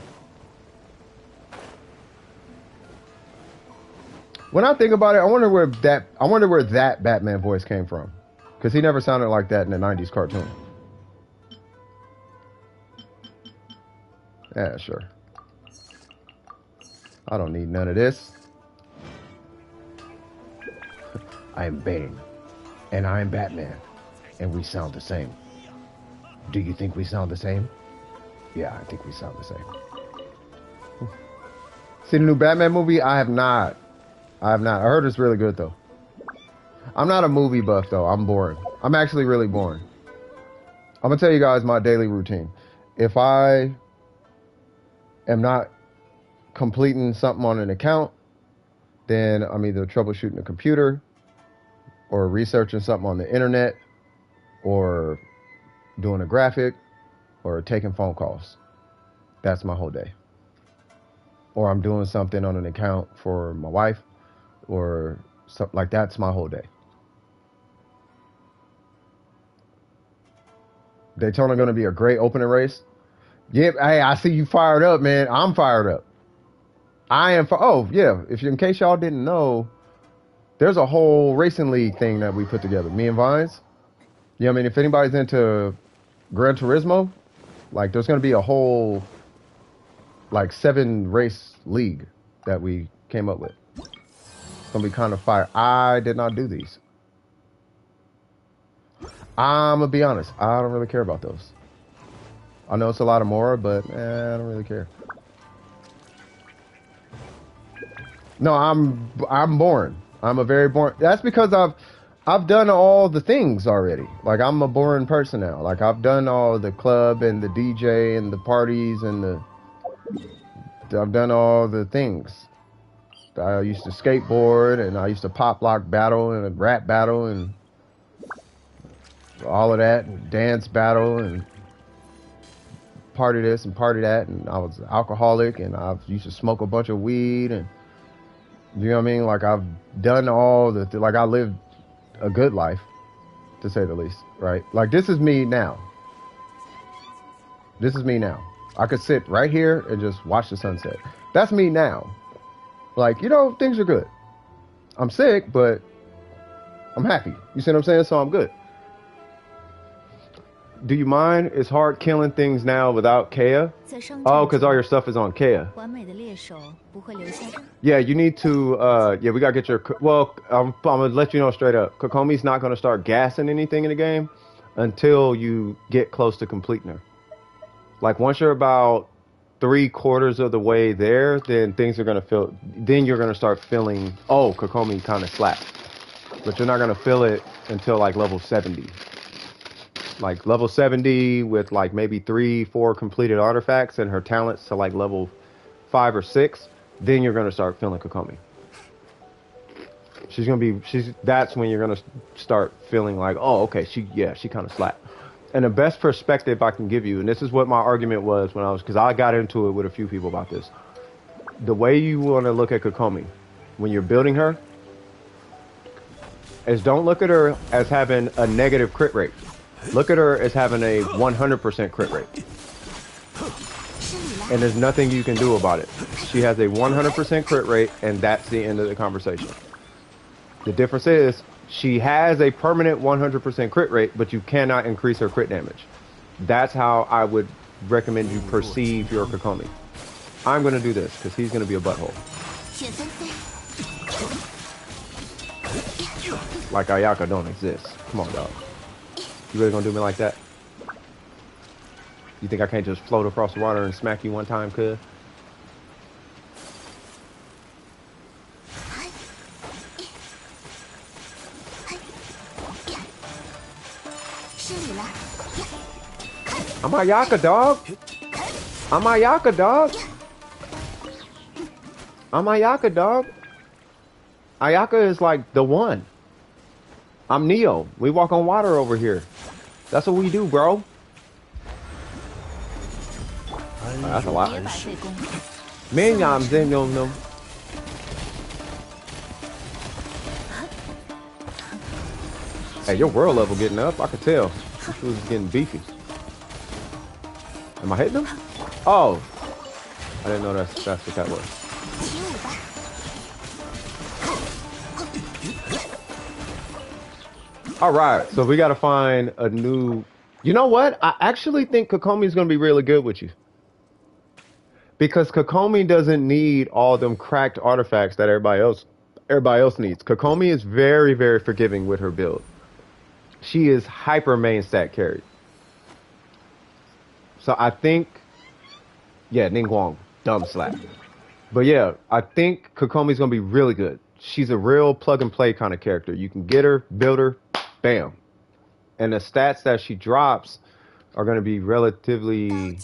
When I think about it, I wonder where that Batman voice came from, because he never sounded like that in the '90s cartoon. Yeah, sure. I don't need none of this. I am Bane, and I am Batman, and we sound the same. Do you think we sound the same? Yeah, I think we sound the same. See the new Batman movie? I have not. I heard it's really good, though. I'm not a movie buff, though. I'm boring. I'm actually really boring. I'm going to tell you guys my daily routine. If I am not completing something on an account, then I'm either troubleshooting a computer or researching something on the internet or doing a graphic or taking phone calls. That's my whole day. Or I'm doing something on an account for my wife or something like that's my whole day. Daytona going to be a great opening race. Yeah, hey, I see you fired up, man. I'm fired up. I am. Oh, yeah. In case y'all didn't know, there's a whole racing league thing that we put together. Me and Vines. Yeah, I mean, if anybody's into Gran Turismo, like, there's going to be a whole, like, 7 race league that we came up with. It's going to be kind of fire. I did not do these. I'm going to be honest. I don't really care about those. I know it's a lot of more, but I don't really care. No, I'm boring. I'm a very boring. That's because I've done all the things already. Like, I'm a boring person now. Like, I've done all the club and the DJ and the parties and I've done all the things. I used to skateboard and I used to pop lock battle and a rap battle and all of that and dance battle and party this and party that, and I was alcoholic and I used to smoke a bunch of weed, and you know what I mean? Like, I've done all like, I lived a good life, to say the least, right? Like, this is me now. This is me now. I could sit right here and just watch the sunset. That's me now. Like, you know, things are good. I'm sick, but I'm happy. You see what I'm saying? So I'm good. Do you mind? It's hard killing things now without Kea. Oh, because all your stuff is on Kea. Yeah, you need to, yeah, we gotta get your, well, I'm gonna let you know straight up. Kokomi's not gonna start gassing anything in the game until you get close to completing her. Like, once you're about 3/4 of the way there, then things are gonna feel, then you're gonna start feeling, oh, Kokomi kind of slapped. But you're not gonna feel it until like level 70. like level 70 with like maybe 3-4 completed artifacts and her talents to like level 5 or 6, then you're gonna start feeling Kokomi. That's when you're gonna start feeling like, oh, okay, she kind of slapped. And the best perspective I can give you, and this is what my argument was because I got into it with a few people about this. The way you want to look at Kokomi when you're building her is don't look at her as having a negative crit rate. Look at her as having a 100% crit rate. And there's nothing you can do about it. She has a 100% crit rate, and that's the end of the conversation. The difference is she has a permanent 100% crit rate, but you cannot increase her crit damage. That's how I would recommend you perceive your Kokomi. I'm going to do this because he's going to be a butthole. Like Ayaka don't exist. Come on, dog. You really going to do me like that? You think I can't just float across the water and smack you one time, cuz? I'm Ayaka, dog. I'm Ayaka, dog. I'm Ayaka, dog. Ayaka is like the one. I'm Neo. We walk on water over here. That's what we do, bro. That's a lot. No. Hey, your world level getting up. I could tell. This was getting beefy. Am I hitting him? Oh. I didn't know that's what that was. Alright, so we gotta find a new... You know what? I actually think Kokomi's gonna be really good with you. Because Kokomi doesn't need all them cracked artifacts that everybody else needs. Kokomi is very, very forgiving with her build. She is hyper main stat carry. So I think, yeah, Ningguang, dumb slap. But yeah, I think Kokomi's gonna be really good. She's a real plug and play kind of character. You can get her, build her, bam. And the stats that she drops are gonna be relatively...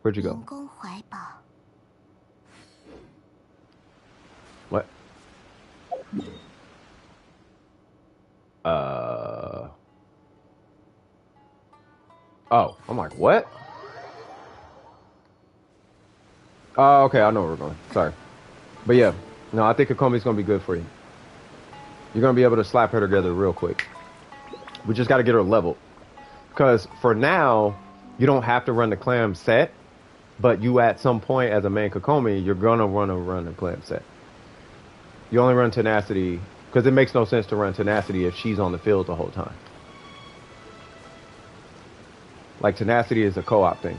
Where'd you go? What? Oh, I'm like, what? Oh, okay, I know where we're going. Sorry. But yeah, no, I think Kokomi's gonna be good for you. You're gonna be able to slap her together real quick. We just gotta get her leveled. Because for now, you don't have to run the clam set, but you at some point as a main Kokomi, you're gonna run the clam set. You only run tenacity, because it makes no sense to run tenacity if she's on the field the whole time. Like tenacity is a co-op thing.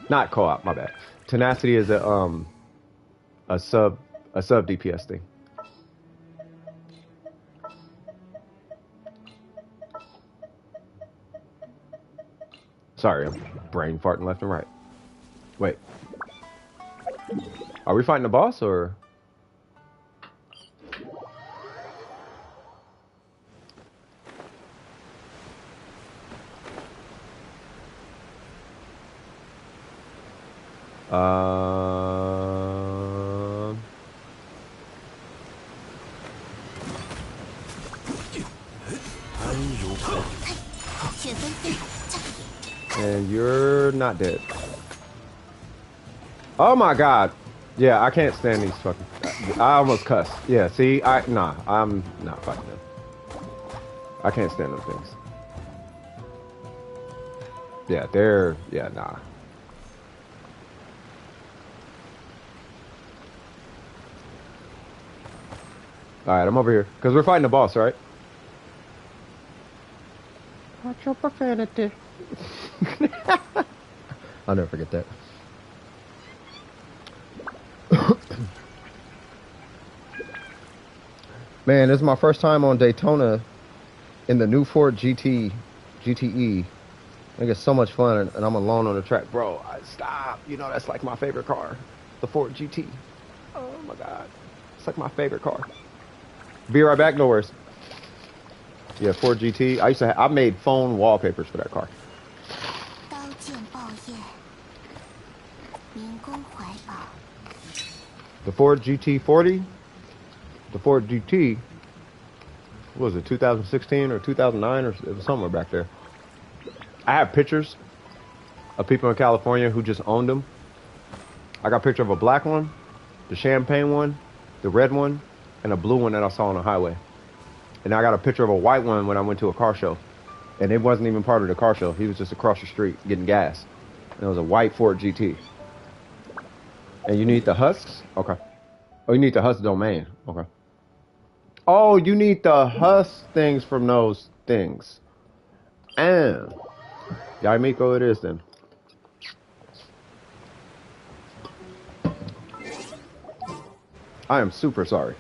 Not co-op, my bad. Tenacity is a sub DPS thing. Sorry, I'm brain farting left and right. Wait. Are we fighting the boss or? And you're not dead. Oh my god. Yeah, I can't stand these fucking... I almost cussed. Yeah, see? I'm not fighting them. I can't stand those things. Yeah, yeah, nah. Alright, I'm over here. Because we're fighting the boss, right? Watch your profanity. I'll never forget that. Man, this is my first time on Daytona in the new Ford GTE. I think it's so much fun, and I'm alone on the track. Bro, stop. You know, that's like my favorite car. The Ford GT. Oh my God. It's like my favorite car. Be right back, no worries. Yeah, Ford GT. I used to. I made phone wallpapers for that car. 刀剑报焰，民工怀抱。 The Ford GT40. The Ford GT. What was it, 2016 or 2009 or it was somewhere back there. I have pictures of people in California who just owned them. I got a picture of a black one, the champagne one, the red one, and a blue one that I saw on the highway. And I got a picture of a white one when I went to a car show. And it wasn't even part of the car show. He was just across the street getting gas. And it was a white Ford GT. And you need the husks? Okay. Oh, you need the husk domain. Okay. Oh, you need the husk things from those things. And Yaimiko it is then. I am super sorry.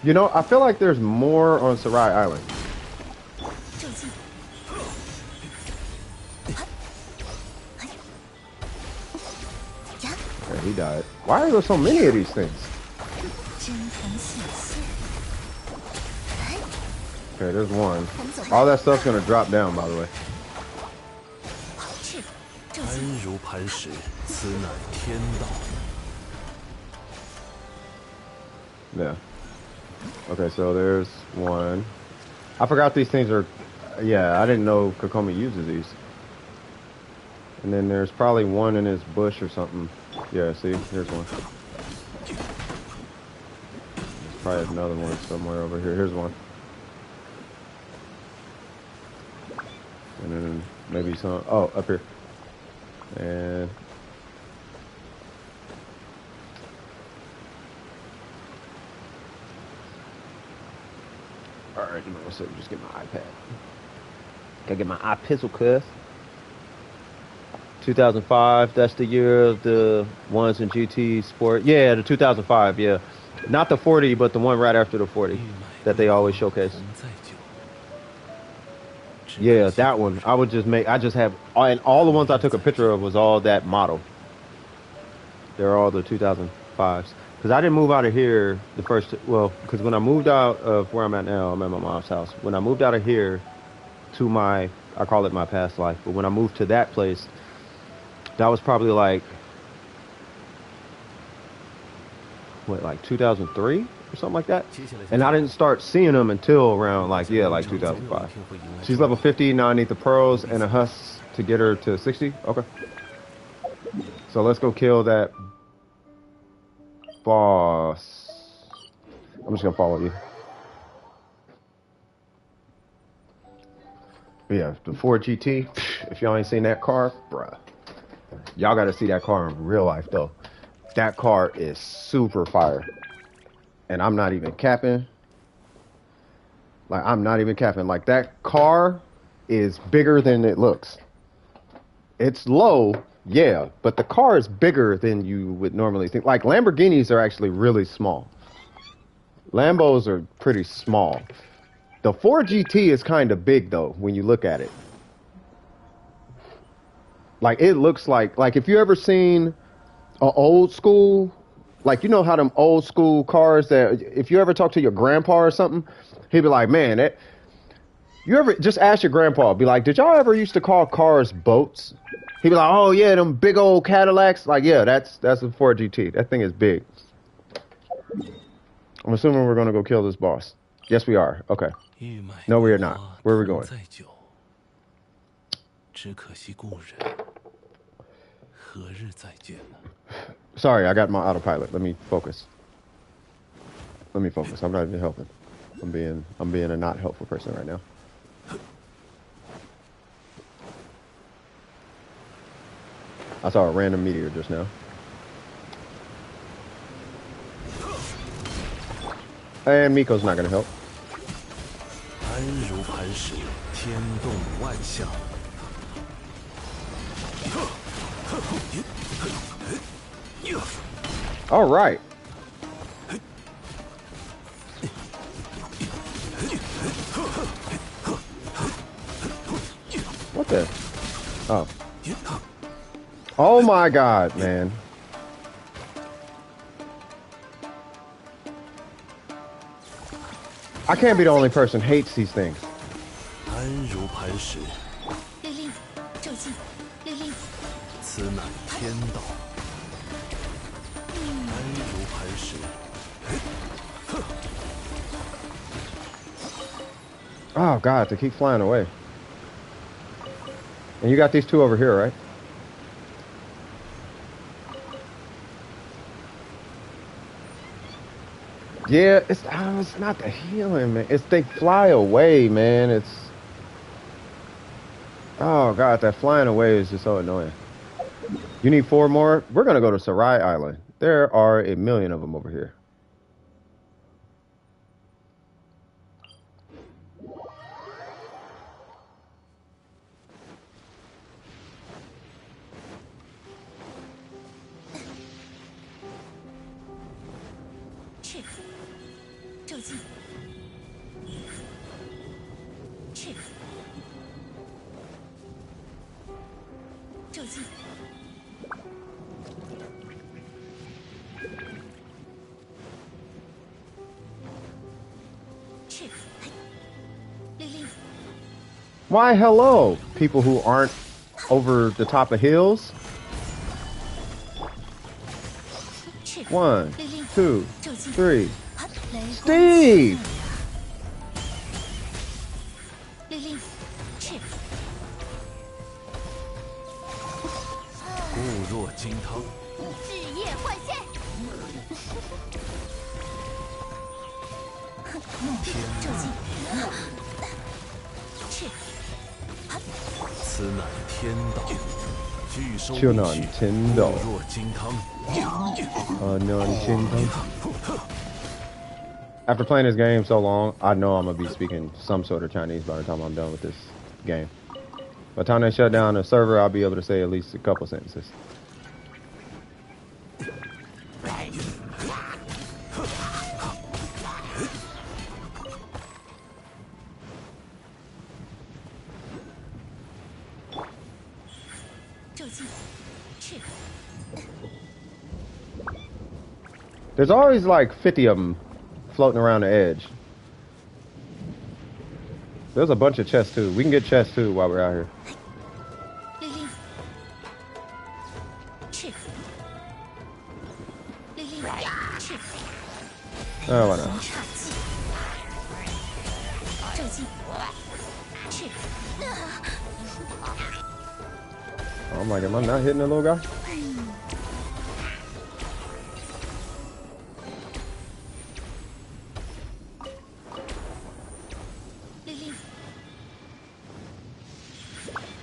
You know, I feel like there's more on Sarai Island. Okay, he died. Why are there so many of these things? Okay, there's one. All that stuff's gonna drop down, by the way. 安如磐石，此乃天道。 Yeah. Okay, so there's one. I forgot these things are... Yeah, I didn't know Kokomi uses these. And then there's probably one in his bush or something. Yeah, see? Here's one. There's probably another one somewhere over here. Here's one. And then maybe some... Oh, up here. And... Alright, give me 1 second. Just get my iPad. Gotta get my iPizzle, cuz. 2005, that's the year of the ones in GT Sport. Yeah, the 2005, yeah. Not the 40, but the one right after the 40 that they always showcase. Yeah, that one. I just have, and all the ones I took a picture of was all that model. They're all the 2005s. Because I didn't move out of here the first, well, because when I moved out of where I'm at now, I'm at my mom's house. When I moved out of here to my, I call it my past life, but when I moved to that place, that was probably like, what, like 2003 or something like that? And I didn't start seeing them until around like, yeah, like 2005. She's level 50, now I need the pearls and a husk to get her to 60. Okay. So let's go kill that boss. I'm just gonna follow you. But yeah, the Ford GT. If y'all ain't seen that car, bruh, y'all gotta see that car in real life though. That car is super fire. And I'm not even capping. Like, I'm not even capping. Like, that car is bigger than it looks. It's low, yeah, but the car is bigger than you would normally think. Like, Lamborghinis are actually really small. Lambos are pretty small. The Ford GT is kind of big, though, when you look at it. Like, it looks like if you ever seen an old school, like, you know how them old school cars that, if you ever talk to your grandpa or something, he'd be like, man, that, you ever, just ask your grandpa, be like, did y'all ever used to call cars boats? He'd be like, oh yeah, them big old Cadillacs. Like, yeah, that's a Ford GT. That thing is big. I'm assuming we're gonna go kill this boss. Yes, we are. Okay. No, we are not. Where are we going? Sorry, I got my autopilot. Let me focus. I'm not even helping. I'm being a not helpful person right now. I saw a random meteor just now. And Miko's not gonna help. All right. What the? Oh. Oh my god, man. I can't be the only person hates these things. 安如磐石，律令，骤击，律令，此乃天道。安如磐石， Oh god, they keep flying away. And you got these two over here, right? Yeah, it's not the healing, man. It's they fly away, man. It's oh god, that flying away is just so annoying. You need 4 more? We're gonna go to Sarai Island. There are a million of them over here. Why, hello, people who aren't over the top of hills. 1, 2, 3. Steve! 律令，去，固若金汤。日夜换线。骤击，去，此乃天道，拒收就那必去，天道固若金汤。 No, after playing this game so long, I know I'm gonna be speaking some sort of Chinese by the time I'm done with this game. By the time they shut down the server, I'll be able to say at least a couple sentences. There's always like 50 of them floating around the edge. There's a bunch of chests too. We can get chests too while we're out here. Oh, why not? Oh my god, am I not hitting the little guy?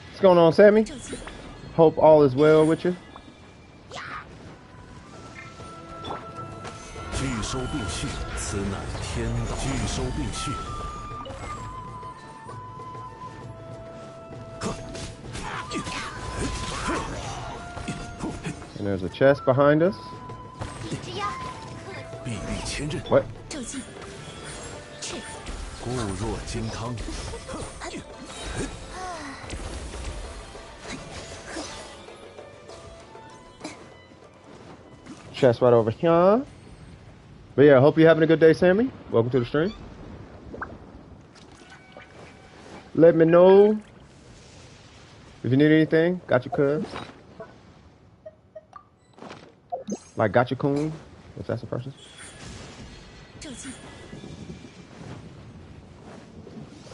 What's going on, Sammy? Hope all is well with you. 拒收并蓄，此乃天道。拒收并蓄。 And there's a chest behind us. What? 固若金汤。 Chest right over here. But yeah, hope you're having a good day, Sammy. Welcome to the stream. Let me know if you need anything. Got your cuz. Like got your coon, if that's a person.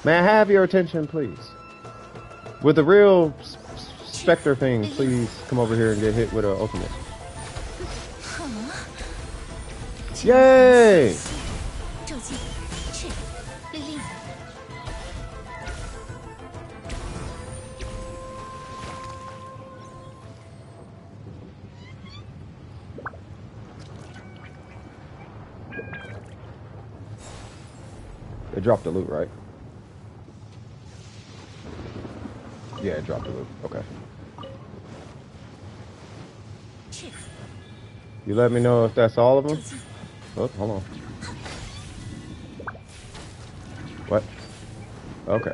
May I have your attention, please? With the real Spectre thing, please come over here and get hit with an ultimate. Yay! They dropped the loot, right? Yeah, it dropped the loot. Okay. You let me know if that's all of them? Oh, hold on. What? Okay.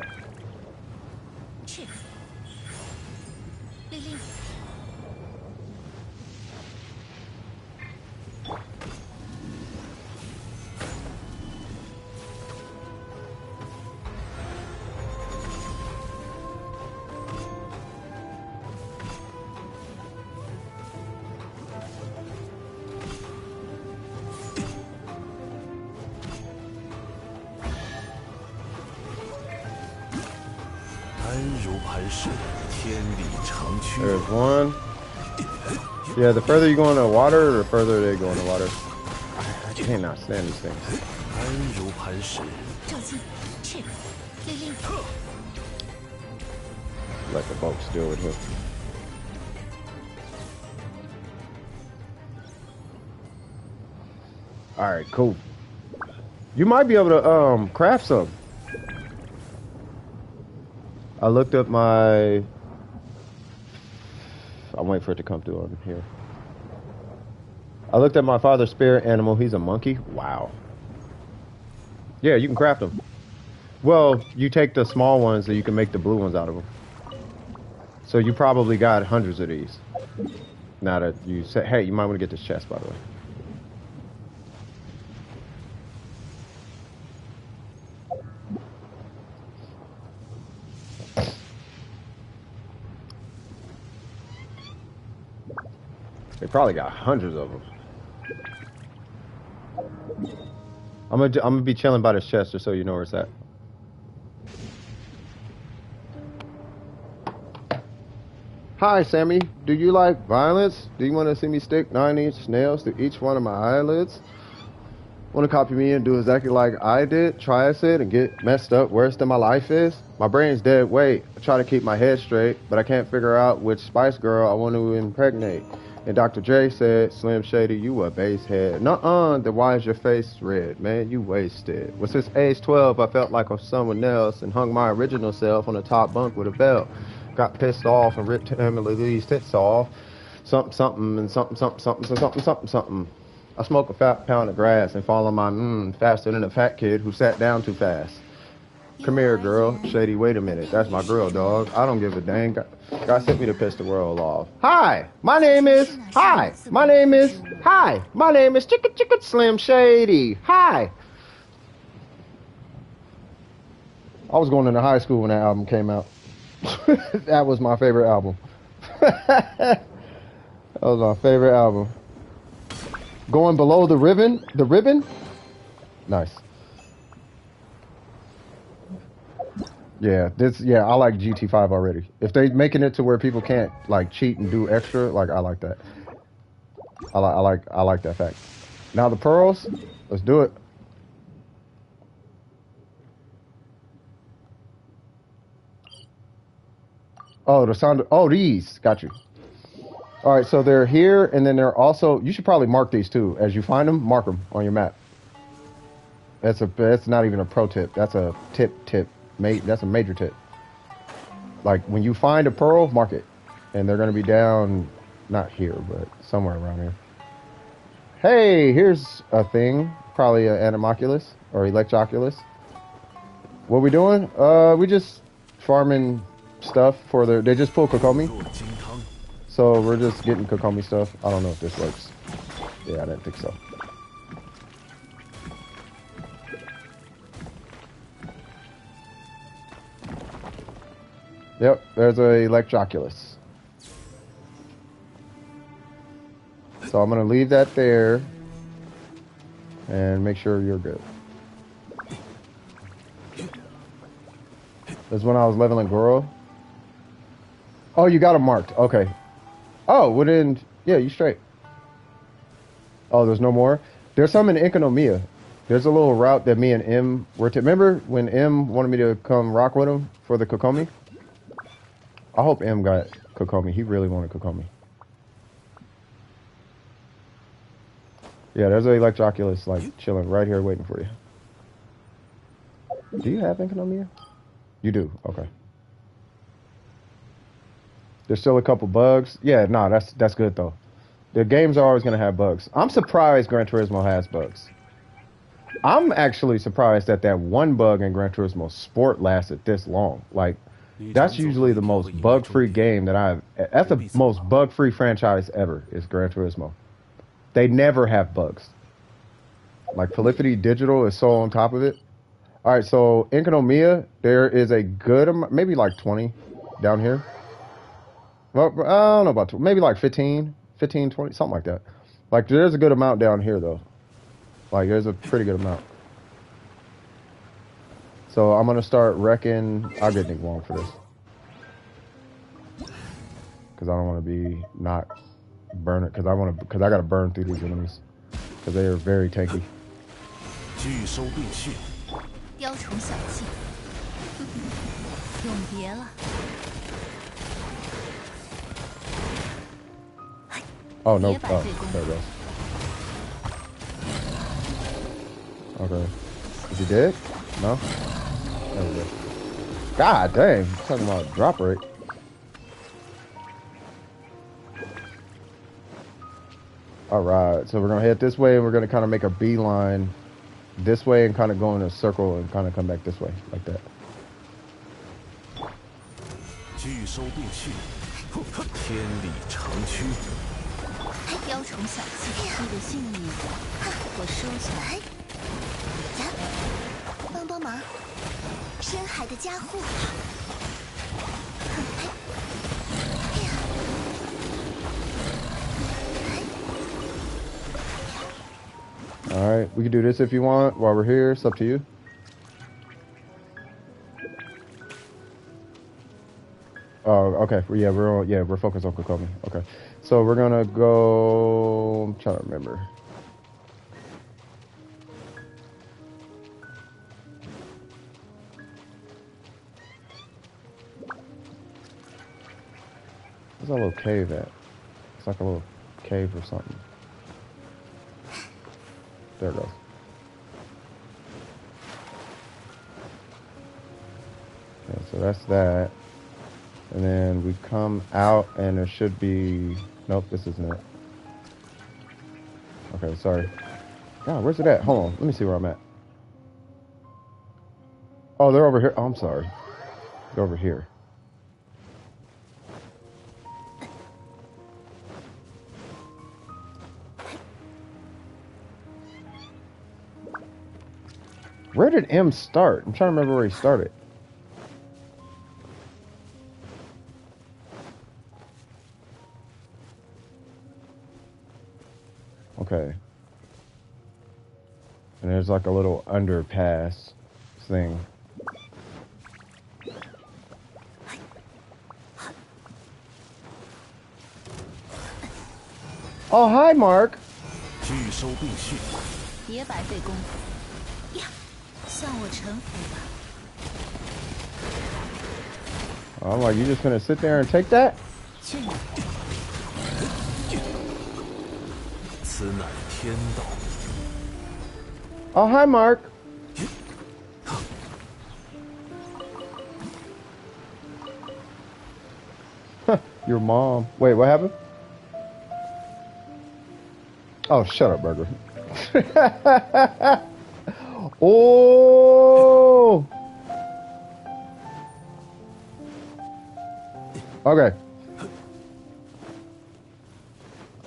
There's one. Yeah, the further you go in the water, the further they go in the water. I cannot stand these things. Let the boats deal with him. Alright, cool. You might be able to craft some. I looked up my... I'm waiting for it to come through on here. I looked at my father's spirit animal. He's a monkey. Wow. Yeah, you can craft them. Well, you take the small ones and you can make the blue ones out of them. So you probably got hundreds of these. Now that you say, hey, you might want to get this chest, by the way. They probably got hundreds of them. I'm gonna be chilling by this chest just so you know where it's at. Hi, Sammy. Do you like violence? Do you want to see me stick 9-inch nails through each one of my eyelids? Want to copy me and do exactly like I did? Try it and get messed up worse than my life is? My brain's dead weight. I try to keep my head straight, but I can't figure out which Spice Girl I want to impregnate. And Dr. J said, Slim Shady, you a base head. Nuh-uh, then why is your face red? Man, you wasted. Well, since age 12, I felt like I was someone else and hung my original self on the top bunk with a belt. Got pissed off and ripped Emily Lee's tits off. Something, and something. I smoke a fat pound of grass and fall on my faster than a fat kid who sat down too fast. Come here, girl. Shady, wait a minute. That's my girl, dog. I don't give a dang. God sent me to piss the world off. Hi, my name is Chicka Slim Shady. Hi. I was going into high school when that album came out. That was my favorite album. That was my favorite album. Going below the ribbon? Nice. Yeah, I like GT5 already. If they making it to where people can't like cheat and do extra, like I like that. I like that fact. Now the pearls, let's do it. Oh, the sound. Oh, these got you. All right, so they're here, and then they're also. You should probably mark these too as you find them. Mark them on your map. That's not even a pro tip. That's a tip. That's a major tip. Like when you find a pearl, mark it, and they're gonna be down, not here, but somewhere around here. Hey, here's a thing. Probably an Anemoculus or Electroculus. What we doing? We just farming stuff for their. They just pulled Kokomi, so we're just getting Kokomi stuff. I don't know if this works. Yeah, I didn't think so. Yep, there's a Electroculus. So I'm gonna leave that there and make sure you're good. That's when I was leveling Goro. Oh, you got them marked. Okay. Oh, well then, yeah, you straight. Oh, there's no more? There's some in Economia. There's a little route that me and M were to. Remember when M wanted me to come rock with him for the Kokomi? I hope M got Kokomi. He really wanted Kokomi. Yeah, there's an Electroculus like chilling right here waiting for you. Do you have Economia? You do. Okay. There's still a couple bugs. Yeah, no, that's good though. The games are always gonna have bugs. I'm surprised Gran Turismo has bugs. I'm actually surprised that one bug in Gran Turismo Sport lasted this long. Like, that's usually the most bug-free game that's the most bug-free franchise ever, is Gran Turismo. They never have bugs. Like, Polyphony Digital is so on top of it. Alright, so, Economia, there is a good amount, maybe like 20 down here. Well, I don't know about 20, maybe like 15, 20, something like that. Like, there's a good amount down here, though. Like, there's a pretty good amount. So I'm gonna start wrecking. I'll get Nick Wong for this. because I don't want to be not burn it because I gotta burn through these enemies because they are very tanky. 拒收并蓄，雕虫小技，永别了。 Oh no! Oh, there it goes. Okay. Is he dead? No? There we go. God dang! I'm talking about drop rate. Alright, so we're gonna head this way and we're gonna kind of make a beeline this way and kind of go in a circle and kind of come back this way, like that. 拒收并蓄，天理长驱。 雕虫小技，你的性命我收下来。帮帮忙，深海的加护。Alright, we can do this if you want while we're here. It's up to you. Oh, okay. Yeah, we're focused on Kokomi. Okay. So we're gonna go. I'm trying to remember. Where's that little cave at? It's like a little cave or something. There it goes. Okay, so that's that. And then we come out and there should be... Nope, this isn't it. Okay, sorry. God, where's it at? Hold on, let me see where I'm at. Oh, they're over here. Oh, I'm sorry. They're over here. Where did M start? I'm trying to remember where he started. Okay. And there's like a little underpass thing. Oh, hi, Mark. 拒收并蓄，别白费功夫呀，向我臣服吧。 I'm like, you just gonna sit there and take that? 去你！ 此乃天道。 Oh, hi, Mark. Your mom. Wait, what happened? Oh, shut up, Burger. Oh. Okay.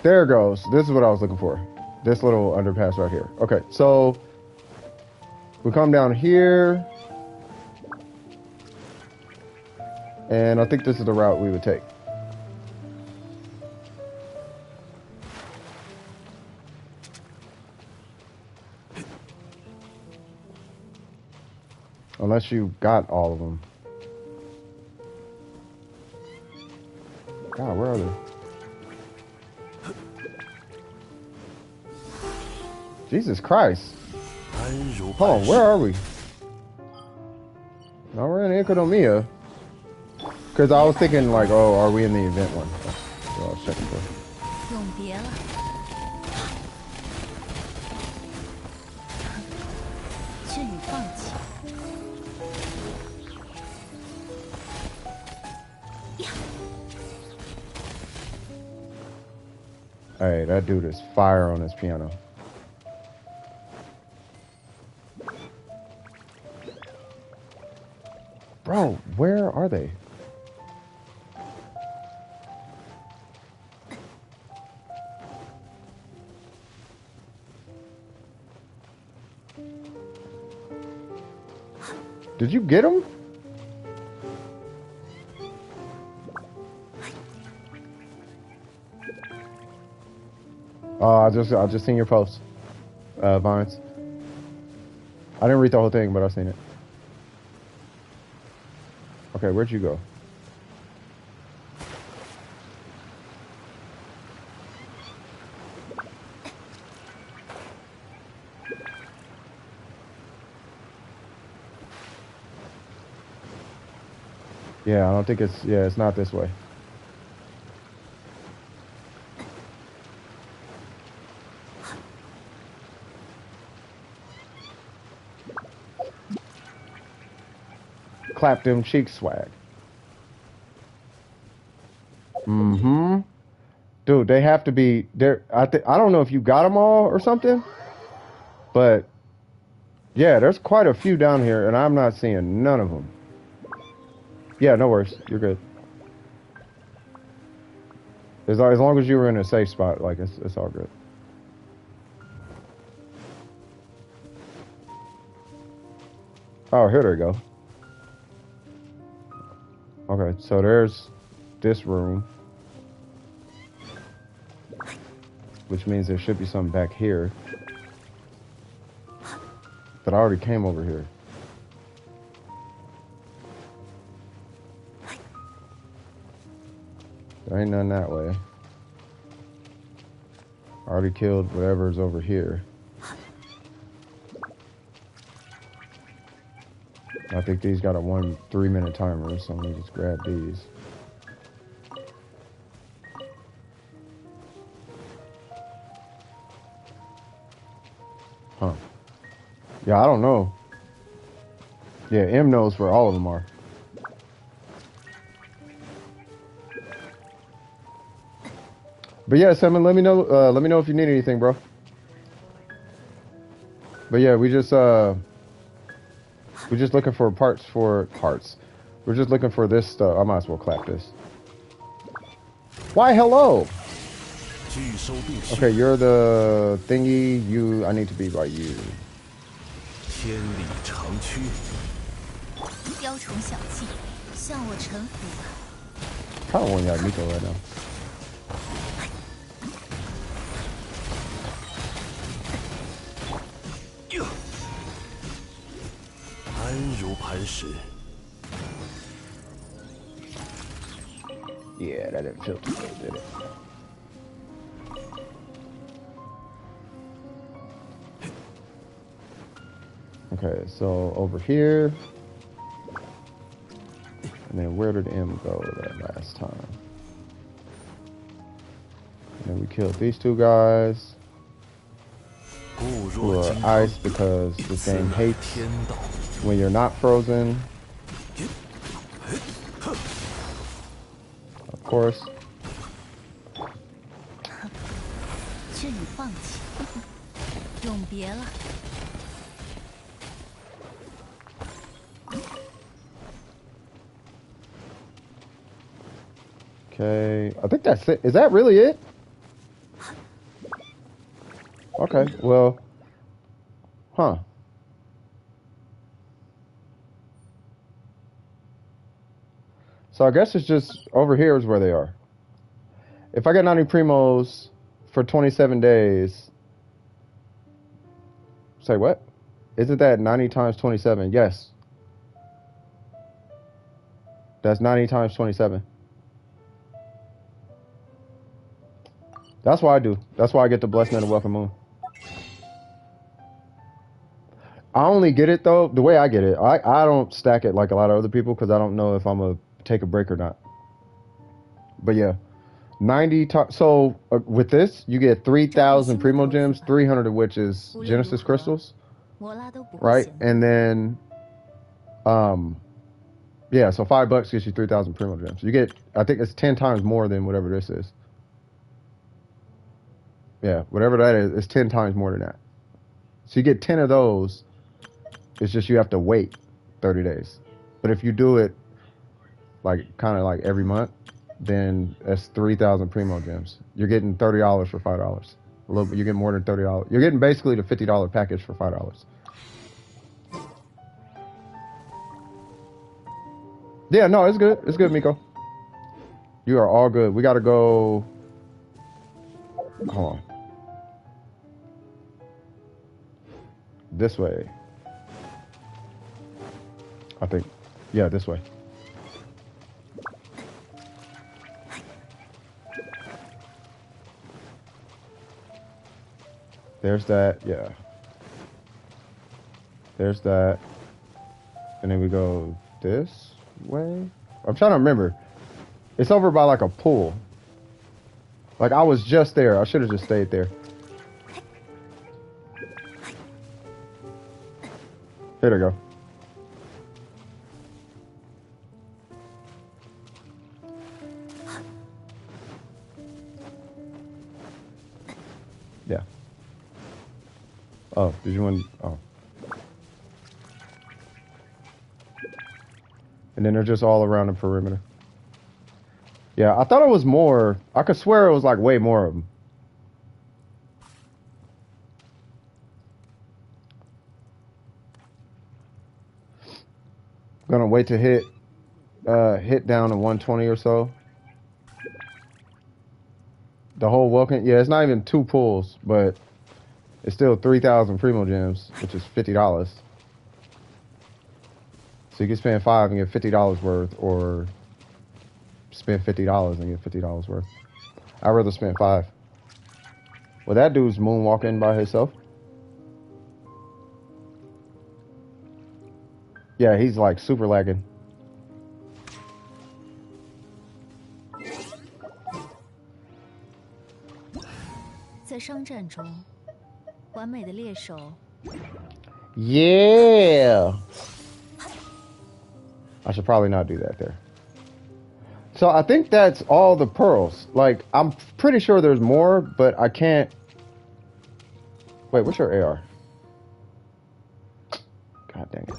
There it goes. This is what I was looking for. This little underpass right here. Okay, so we come down here. And I think this is the route we would take. Unless you got all of them. God, where are they? Jesus Christ. Hold on, where are we? No, we're in Economia. Because I was thinking, like, oh, are we in the event one? So I was checking for. 永别了。劝你放弃。 Hey, that dude is fire on his piano. Bro, where are they? Did you get him? I just seen your post, Vines. I didn't read the whole thing, but I've seen it. Okay, where'd you go? Yeah, I don't think it's... Yeah, it's not this way. Clap them cheeks swag. Mm-hmm. Dude, they have to be there. I don't know if you got them all or something, but yeah, there's quite a few down here, and I'm not seeing none of them. Yeah, no worries. You're good. As long as you were in a safe spot, like it's all good. Oh, here they go. Okay, so there's this room, which means there should be something back here. But I already came over here. There ain't none that way. I already killed whatever's over here. I think these got a 3-minute timer, so let me just grab these. Huh. Yeah, I don't know. Yeah, M knows where all of them are. But yeah, Simon, let me know if you need anything, bro. But yeah, we're just looking for parts. We're just looking for this stuff. I might as well clap this. Why, hello. Okay, you're the thingy. I need to be by you. 千里长驱。雕虫小技，向我臣服吧。 Kind of want y'all Nico right now. 安如磐石。 Yeah, that didn't feel good, did it? Okay, so over here. And then where did M go that last time? And then we killed these two guys. Who are ice because this game hates when you're not frozen. Of course. 劝你放弃，永别了。 Okay, I think that's it. Is that really it? Okay, well, huh. So I guess it's just over here is where they are. If I get 90 primos for 27 days, say what? Isn't that 90 times 27? Yes. That's 90 times 27. That's why I do. That's why I get the Blessed and the Welcome Moon. I only get it, though, the way I get it. I don't stack it like a lot of other people because I don't know if I'm going to take a break or not. But yeah, 90 times. So with this, you get 3,000 Primo Gems, 300 of which is Genesis Crystals. Right? And then, yeah, so $5 gets you 3,000 Primo Gems. You get, I think it's 10 times more than whatever this is. Yeah, whatever that is, it's 10 times more than that. So you get 10 of those. It's just you have to wait 30 days. But if you do it like kind of like every month, then that's 3,000 Primo Gems. You're getting $30 for $5. A little bit, you get more than $30. You're getting basically the $50 package for $5. Yeah, no, it's good. It's good, Miko. You are all good. We gotta go. Hold on. This way. I think. Yeah, this way. There's that. Yeah. There's that. And then we go this way. I'm trying to remember. It's over by like a pool. Like I was just there. I should have just stayed there. Here they go. Yeah. Oh, did you want? Oh. And then they're just all around the perimeter. Yeah, I thought it was more. I could swear it was like way more of them. Gonna wait to hit down to 120 or so. The whole welcome. Yeah, it's not even 2 pulls, but it's still 3,000 Primo Gems, which is $50. So you can spend 5 and get $50 worth, or spend $50 and get $50 worth. I'd rather spend 5. Well, that dude's moonwalking by himself. Yeah, he's like super lagging. Yeah. I should probably not do that there. So I think that's all the pearls. Like, I'm pretty sure there's more, but I can't... Wait, what's your AR? God dang it.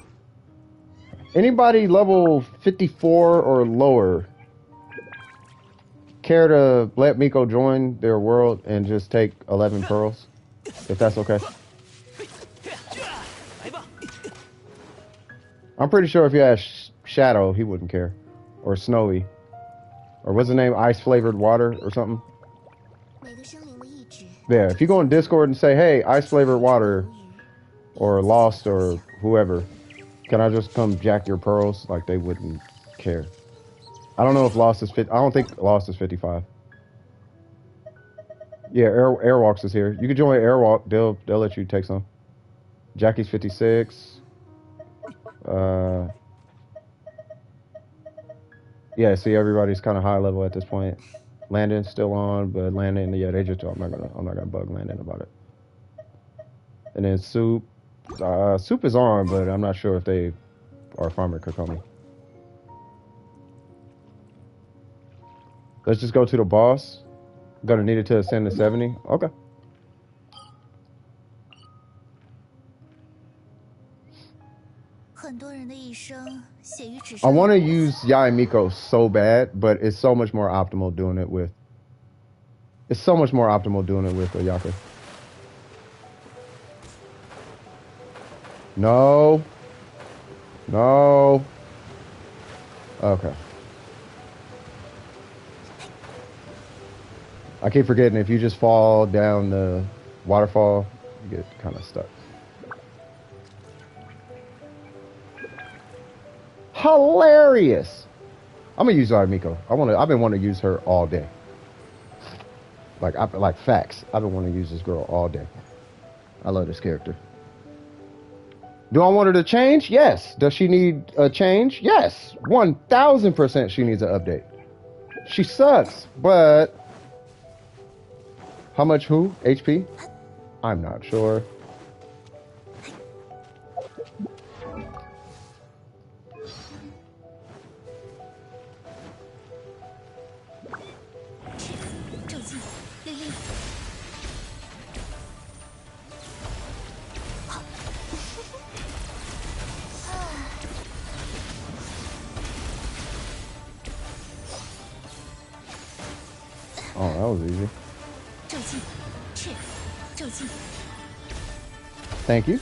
Anybody level 54 or lower care to let Miko join their world and just take 11 pearls? If that's okay. I'm pretty sure if you had Shadow, he wouldn't care. Or Snowy. Or what's the name? Ice flavored water or something? Yeah, if you go on Discord and say, hey, ice flavored water, or Lost, or whoever, can I just come jack your pearls? Like, they wouldn't care. I don't know if Lost is 50. I don't think Lost is 55. Yeah, Airwalks is here. You can join Airwalk. They'll let you take some. Jackie's 56. Yeah, see, everybody's kind of high level at this point. Landon's still on, but Landon, yeah, they just. I'm not gonna bug Landon about it. And then Soup. Soup is on, but I'm not sure if they are Farmer Kokomi. Let's just go to the boss. Gonna need it to ascend to 70. Okay. I want to use Yai Miko so bad, but it's so much more optimal doing it with. It's so much more optimal doing it with Oyaka. No. No. Okay. I keep forgetting if you just fall down the waterfall, you get kind of stuck. Hilarious. I'm gonna use Miko. I've been wanting to use her all day. Like facts. I've been wanting to use this girl all day. I love this character. Do I want her to change? Yes. Does she need a change? Yes. 1000% she needs an update. She sucks, but how much who? HP? I'm not sure. Oh, that was easy. Thank you.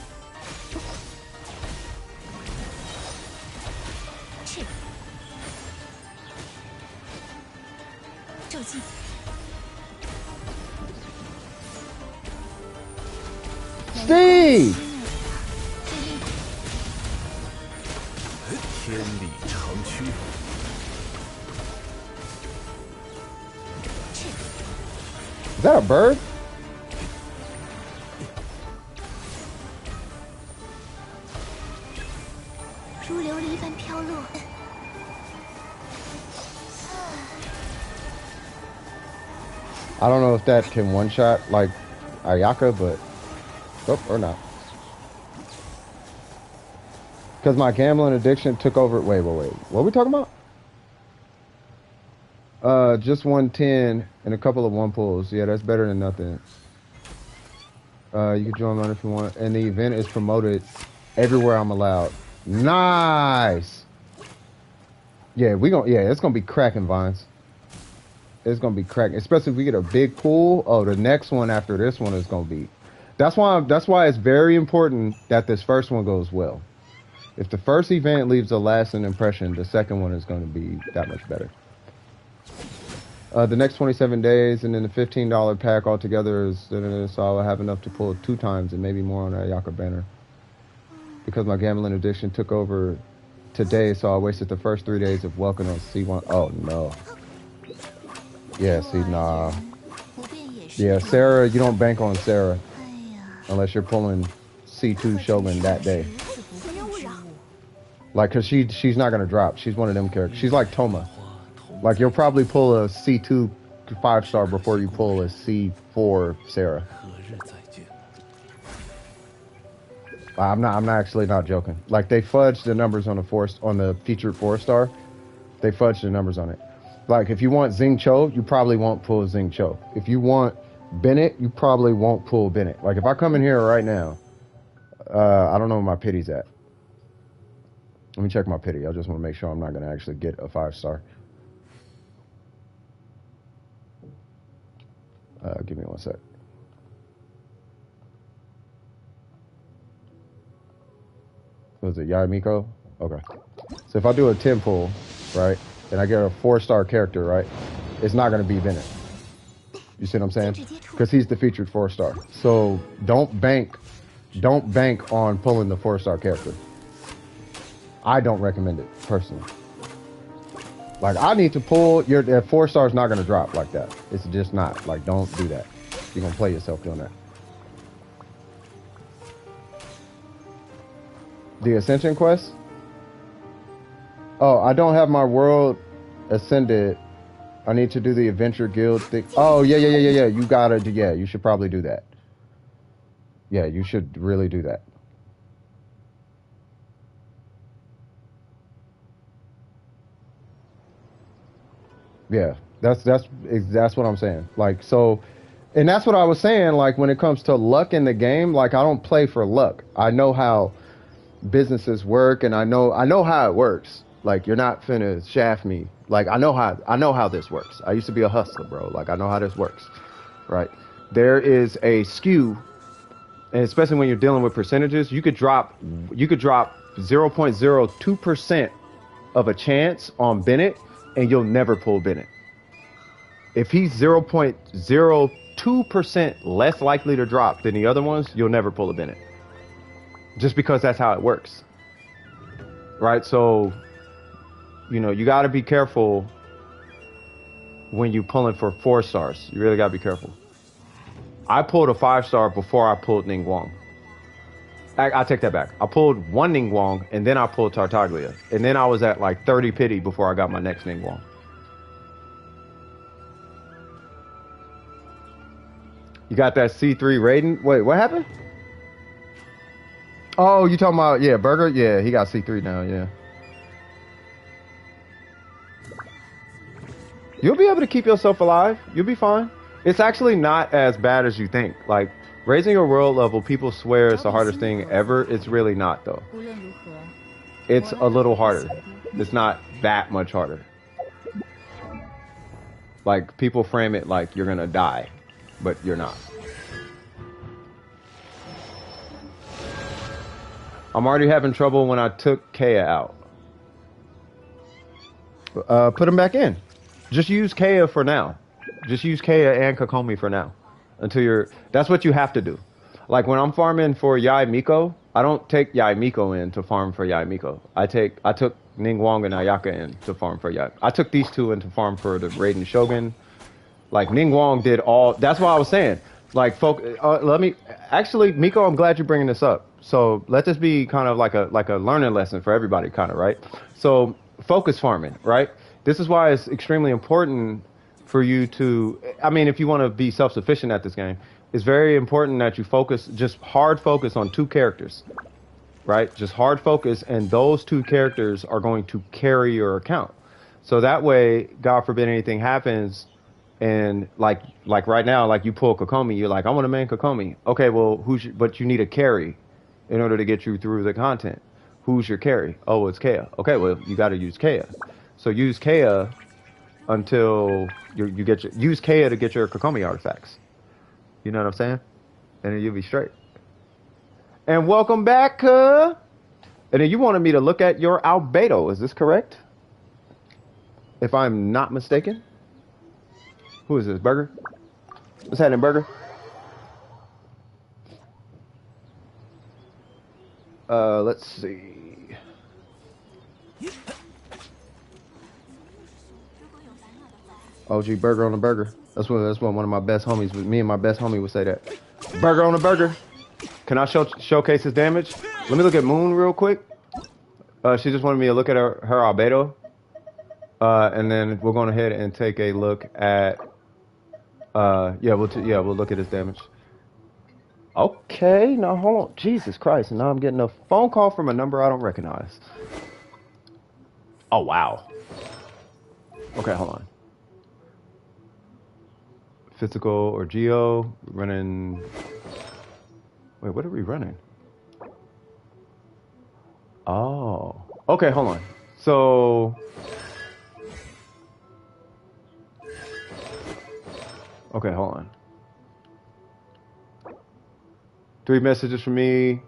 Steve! 天理长驱。 Is that a bird? I don't know if that can one-shot like Ayaka, but or not. Because my gambling addiction took over. Wait. What are we talking about? Just 110 and a couple of one pulls. Yeah, that's better than nothing. You can join mine if you want. And the event is promoted everywhere I'm allowed. Nice. Yeah, it's gonna be cracking, Vines. It's gonna be cracking, especially if we get a big pool. Oh, the next one after this one is gonna be. That's why it's very important that this first one goes well. If the first event leaves a lasting impression, the second one is going to be that much better. The next 27 days, and then the $15 pack altogether is, so I'll have enough to pull 2 times and maybe more on that Ayaka banner. Because my gambling addiction took over today, so I wasted the first 3 days of welcome on C1. Oh no. Yeah, see, nah. Yeah, Sarah, you don't bank on Sarah unless you're pulling C2 Shogun that day. Like, cause she's not gonna drop. She's one of them characters. She's like Toma. Like, you'll probably pull a C2 5-star before you pull a C4 Sarah. I'm not joking. Like, they fudged the numbers on the featured 4-star. They fudged the numbers on it. Like, if you want Xing Cho, you probably won't pull Xing Cho. If you want Bennett, you probably won't pull Bennett. Like, if I come in here right now, I don't know where my pity's at. Let me check my pity. I just want to make sure I'm not going to actually get a 5-star. Give me one sec. Was it Yamiko? Okay. So if I do a 10 pull, right, and I get a 4-star character, right, it's not going to be Bennett. You see what I'm saying? Because he's the featured 4-star. So don't bank on pulling the 4-star character. I don't recommend it personally. Like, I need to pull your 4-star is not going to drop like that. It's just not. Like, don't do that. You're going to play yourself doing that. The Ascension quest? Oh, I don't have my world ascended. I need to do the Adventure Guild thing. Oh, yeah. You gotta do, yeah, you should probably do that. Yeah, you should really do that. Yeah, that's what I'm saying. Like, so, and that's what I was saying. Like, when it comes to luck in the game, like, I don't play for luck. I know how businesses work, and I know how it works. Like, you're not finna shaft me. Like, I know how this works. I used to be a hustler, bro. Like, I know how this works, right? There is a skew, and especially when you're dealing with percentages, you could drop 0.02% of a chance on Bennett, and you'll never pull Bennett. If he's 0.02% less likely to drop than the other ones, you'll never pull a Bennett. Just because that's how it works. Right? So, you know, you got to be careful when you're pulling for 4-stars. You really got to be careful. I pulled a 5-star before I pulled Ning Wong. I take that back. I pulled one Ning Wong, and then I pulled Tartaglia. And then I was at like 30 pity before I got my next Ning Wong. You got that C3 Raiden? Wait, what happened? Oh, you talking about, yeah, Burger? Yeah, he got C3 now, yeah. You'll be able to keep yourself alive. You'll be fine. It's actually not as bad as you think. Like, raising your world level, people swear it's the hardest thing ever. It's really not, though. It's a little harder. It's not that much harder. Like, people frame it like you're gonna die, but you're not. I'm already having trouble when I took Kea out. Put him back in. Just use Kea for now. Just use Kea and Kokomi for now. Until you're... That's what you have to do. Like, when I'm farming for Yai Miko, I don't take Yai Miko in to farm for Yai Miko. I took Ning Wong and Ayaka in to farm for Yai. I took these two in to farm for the Raiden Shogun. Like, Ning Wong did all... That's what I was saying. Like, let me... Actually, Miko, I'm glad you're bringing this up. So, let this be kind of like a learning lesson for everybody, kind of, right? So, focus farming, right? This is why it's extremely important for you to, I mean, if you want to be self-sufficient at this game, it's very important that you focus, just hard focus on 2 characters, right? Just hard focus, and those 2 characters are going to carry your account. So that way, God forbid anything happens, and like right now, like you pull Kokomi, you're like, I want to main Kokomi. Okay, well, but you need a carry in order to get you through the content. Who's your carry? Oh, it's Kea. Okay, well, you got to use Kea. So use Kea until use Kea to get your Kokomi artifacts. You know what I'm saying? And then you'll be straight. And welcome back, And then you wanted me to look at your albedo. Is this correct? If I'm not mistaken. Who is this, Burger? What's happening, Burger? Let's see. OG Burger on the burger. That's what one of my best homies. Me and my best homie would say that. Burger on the burger. Can I showcase his damage? Let me look at Moon real quick. She just wanted me to look at her albedo. And then we're going ahead and take a look at. We'll look at his damage. Okay, now hold on. Jesus Christ! And now I'm getting a phone call from a number I don't recognize. Oh wow. Okay, hold on. Physical or Geo running. Wait, what are we running? Oh, okay, hold on. So, okay, hold on. 3 messages from me.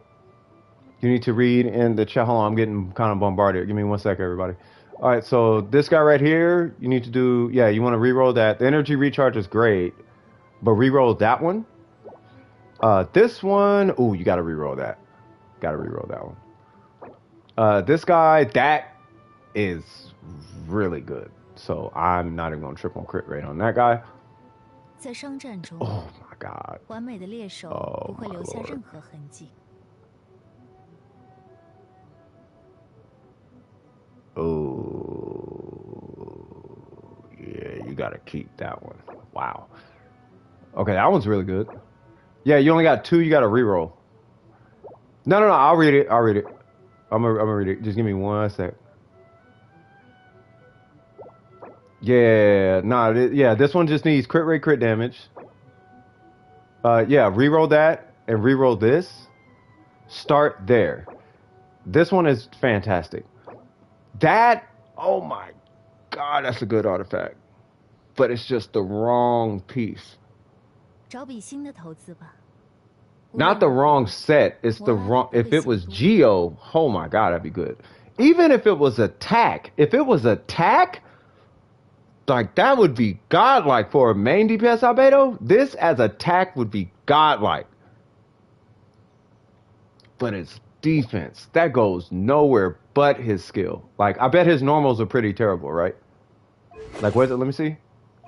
You need to read in the chat. Hold on, I'm getting kind of bombarded. Give me 1 second, everybody. All right, so this guy right here, you need to do, you want to re-roll that. The energy recharge is great, but re-roll that one. This one, ooh, you got to re-roll that. Got to re-roll that one. This guy, that is really good. So I'm not even going to trip on crit rate on that guy. Oh my God. Oh my Lord. Oh, yeah, you gotta keep that one. Wow. Okay, that one's really good. Yeah, you only got 2. You gotta reroll. No. I'll read it. I'm gonna read it. Just give me 1 sec. Yeah, this one just needs crit rate, crit damage. Reroll that and reroll this. Start there. This one is fantastic. That, oh my God, that's a good artifact. But it's just the wrong piece. Not the wrong set. It's the wrong. If it was Geo, oh my God, that'd be good. Even if it was attack. Like that would be godlike for a main DPS albedo. This as attack would be godlike. But it's defense. That goes nowhere but his skill. Like, I bet his normals are pretty terrible, right? Like, what is it? Let me see.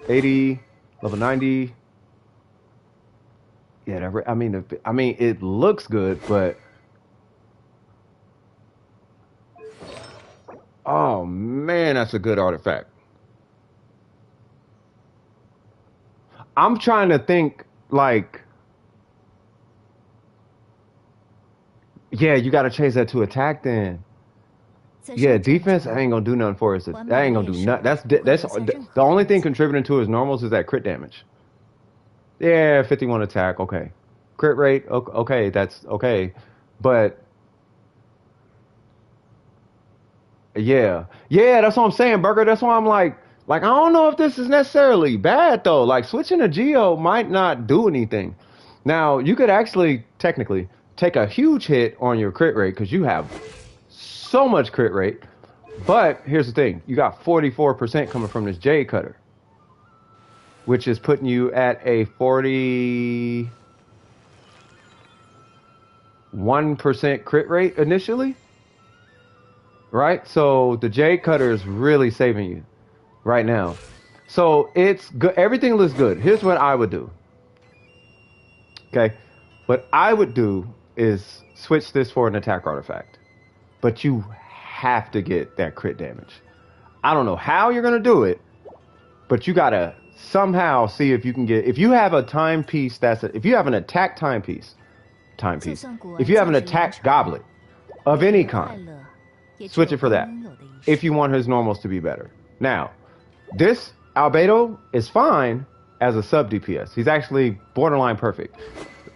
80, level 90. Yeah, I mean, it looks good, but oh man, that's a good artifact. I'm trying to think, like, yeah, you got to change that to attack then. Yeah, defense, I ain't gonna do nothing for us. That ain't gonna do nothing. That's the only thing contributing to his normals is that crit damage. Yeah, 51 attack, okay. Crit rate, okay, that's okay. But yeah, that's what I'm saying, Burger. That's why I'm like I don't know if this is necessarily bad though. Like switching to Geo might not do anything. Now you could actually technically take a huge hit on your crit rate because you have so much crit rate. But here's the thing, you got 44% coming from this Jade Cutter, which is putting you at a 41% crit rate initially, right? So the Jade Cutter is really saving you right now. So it's good. Everything looks good. Here's what I would do. Okay, what I would do is switch this for an attack artifact, but you have to get that crit damage. I don't know how you're gonna do it, but you gotta somehow see if you can get, if you have a timepiece if you have an attack timepiece, if you have an attack goblet of any kind, switch it for that if you want his normals to be better. Now, this Albedo is fine as a sub DPS. He's actually borderline perfect.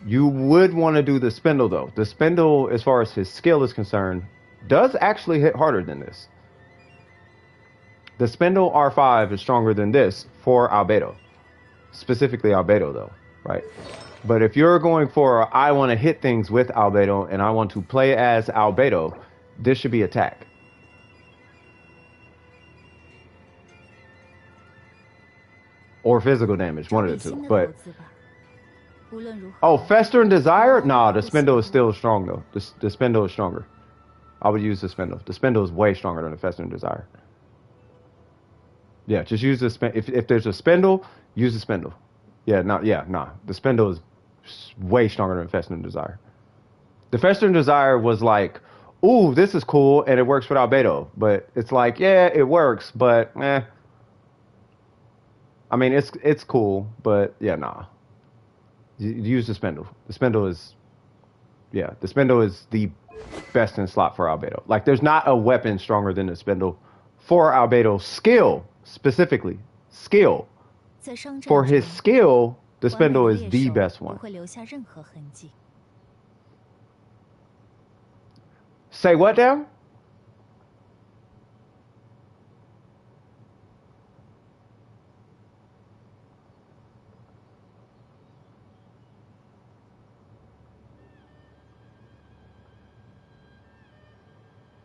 You would want to do the Spindle though. The Spindle, as far as his skill is concerned, does actually hit harder than this. The Spindle R5 is stronger than this for Albedo. Specifically Albedo though, right? But if you're going for, I want to hit things with Albedo and I want to play as Albedo, this should be attack. Or physical damage, one of the two. But oh, Fester and Desire? Nah, the Spindle is still strong though. The Spindle is stronger. I would use the Spindle. The Spindle is way stronger than the Fester and Desire. Yeah, just use the Spindle. If there's a Spindle, use the Spindle. Yeah, nah. The Spindle is way stronger than Fester and Desire. The Fester and Desire was like, ooh, this is cool, and it works with Albedo. But it's like, yeah, it works, but eh. I mean, it's cool, but yeah, nah. Use the Spindle. The Spindle is, yeah, the Spindle is the best in slot for Albedo. Like, there's not a weapon stronger than the Spindle for Albedo skill, specifically. Skill. For his skill, the Spindle is the best one. Say what now?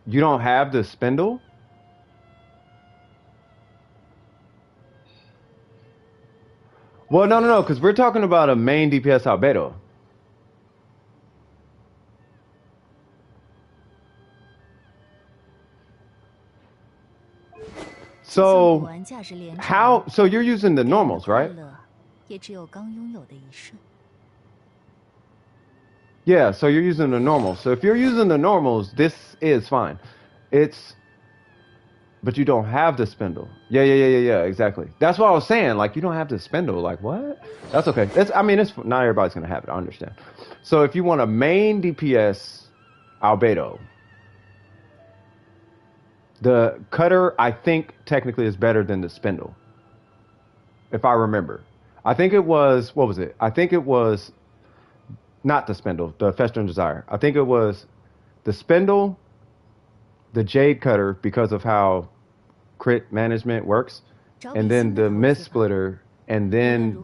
You don't have the Spindle? Well, no, because we're talking about a main DPS Albedo. So, so you're using the normals, right? Yeah, so you're using the normals. So if you're using the normals, this is fine. But you don't have the Spindle. Yeah, exactly. That's what I was saying. Like, you don't have the Spindle. Like, what? That's okay. Not everybody's going to have it. I understand. So if you want a main DPS Albedo, the Cutter, I think, technically is better than the Spindle. If I remember. I think it was, what was it? I think it was not the Spindle, the Fester and Desire. I think it was the Spindle, the Jade Cutter, because of how crit management works, and then the Mist Splitter, and then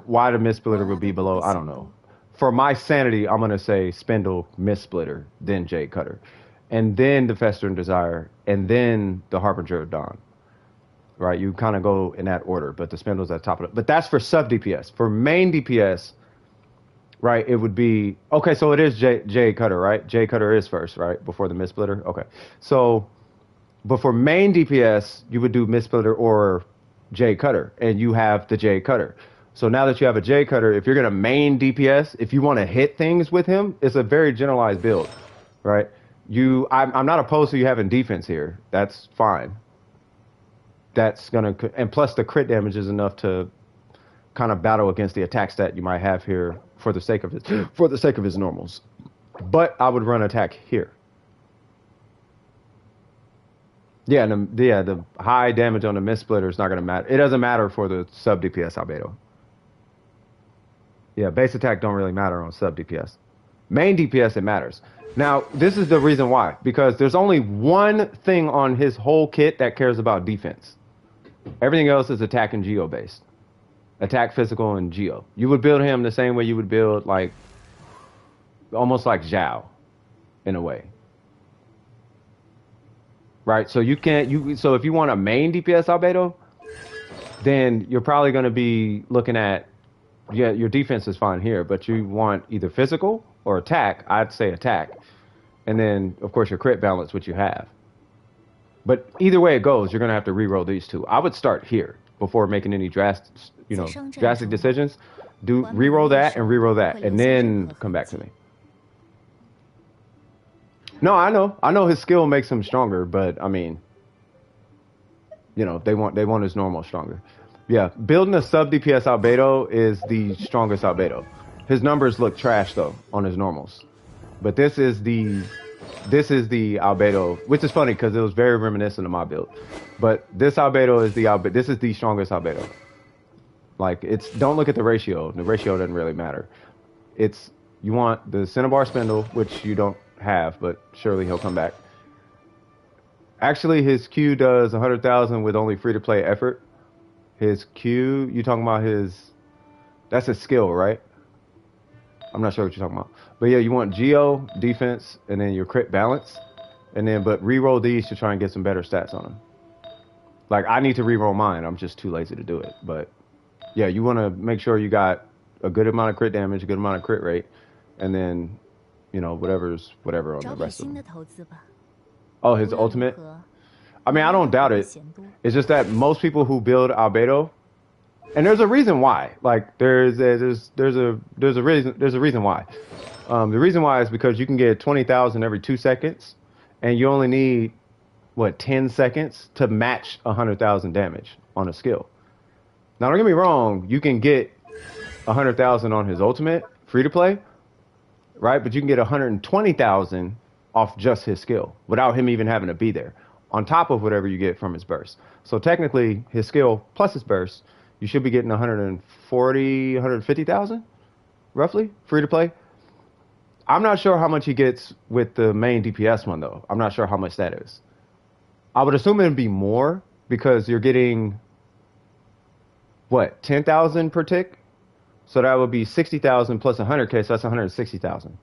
why the Mist Splitter would be below, I don't know. For my sanity, I'm going to say Spindle, Mist Splitter, then Jade Cutter, and then the Fester and Desire, and then the Harbinger of Dawn. Right? You kind of go in that order, but the Spindle's at the top of it. But that's for sub DPS. For main DPS, right, it would be, okay, so it is Jade Cutter, right? Jade Cutter is first, right? Before the Mist Splitter? Okay. So, but for main DPS, you would do Mist Splitter or Jade Cutter, and you have the Jade Cutter. So now that you have a Jade Cutter, if you're going to main DPS, if you want to hit things with him, it's a very generalized build, right? I'm not opposed to you having defense here. That's fine. That's going to, and plus the crit damage is enough to kind of battle against the attack stat you might have here for the sake of his normals. But I would run attack here. Yeah, the high damage on the Mist Splitter is not going to matter. It doesn't matter for the sub DPS Albedo. Yeah, base attack don't really matter on sub DPS. Main DPS, it matters. Now, this is the reason why. Because there's only one thing on his whole kit that cares about defense. Everything else is attack and geo based. Attack, physical, and geo. You would build him the same way you would build, like, almost like Zhao, in a way. Right? So so if you want a main DPS Albedo, then you're probably going to be looking at, yeah, your defense is fine here, but you want either physical or attack. I'd say attack. And then, of course, your crit balance, which you have. But either way it goes, you're going to have to re-roll these two. I would start here before making any drastic decisions. Do re-roll that and re-roll that, and then come back to me. No, I know his skill makes him stronger, but I mean, they want his normal stronger. Yeah, building a sub DPS Albedo is the strongest Albedo. His numbers look trash though on his normals, but this is the Albedo, which is funny because it was very reminiscent of my build. But this Albedo is this is the strongest Albedo. Like it's don't look at the ratio. The ratio doesn't really matter. It's you want the Cinnabar Spindle, which you don't have, but surely he'll come back. Actually, his Q does 100,000 with only free to play effort. His Q, you talking about his? That's his skill, right? I'm not sure what you're talking about. But yeah, you want Geo, defense, and then your crit balance. And then, but re-roll these to try and get some better stats on them. Like, I need to re-roll mine. I'm just too lazy to do it. But yeah, you want to make sure you got a good amount of crit damage, a good amount of crit rate. And then, you know, whatever on the rest of them. Oh, his ultimate? I mean, I don't doubt it. It's just that most people who build Albedo, and there's a reason why. Like there's a reason why. The reason why is because you can get 20,000 every 2 seconds, and you only need 10 seconds to match 100,000 damage on a skill. Now don't get me wrong, you can get 100,000 on his ultimate free to play, right? But you can get 120,000 off just his skill without him even having to be there, on top of whatever you get from his burst. So technically, his skill plus his burst, you should be getting 140, 150,000, roughly, free to play. I'm not sure how much he gets with the main DPS one, though. I'm not sure how much that is. I would assume it'd be more because you're getting, 10,000 per tick? So that would be 60,000 plus 100K, so that's 160,000.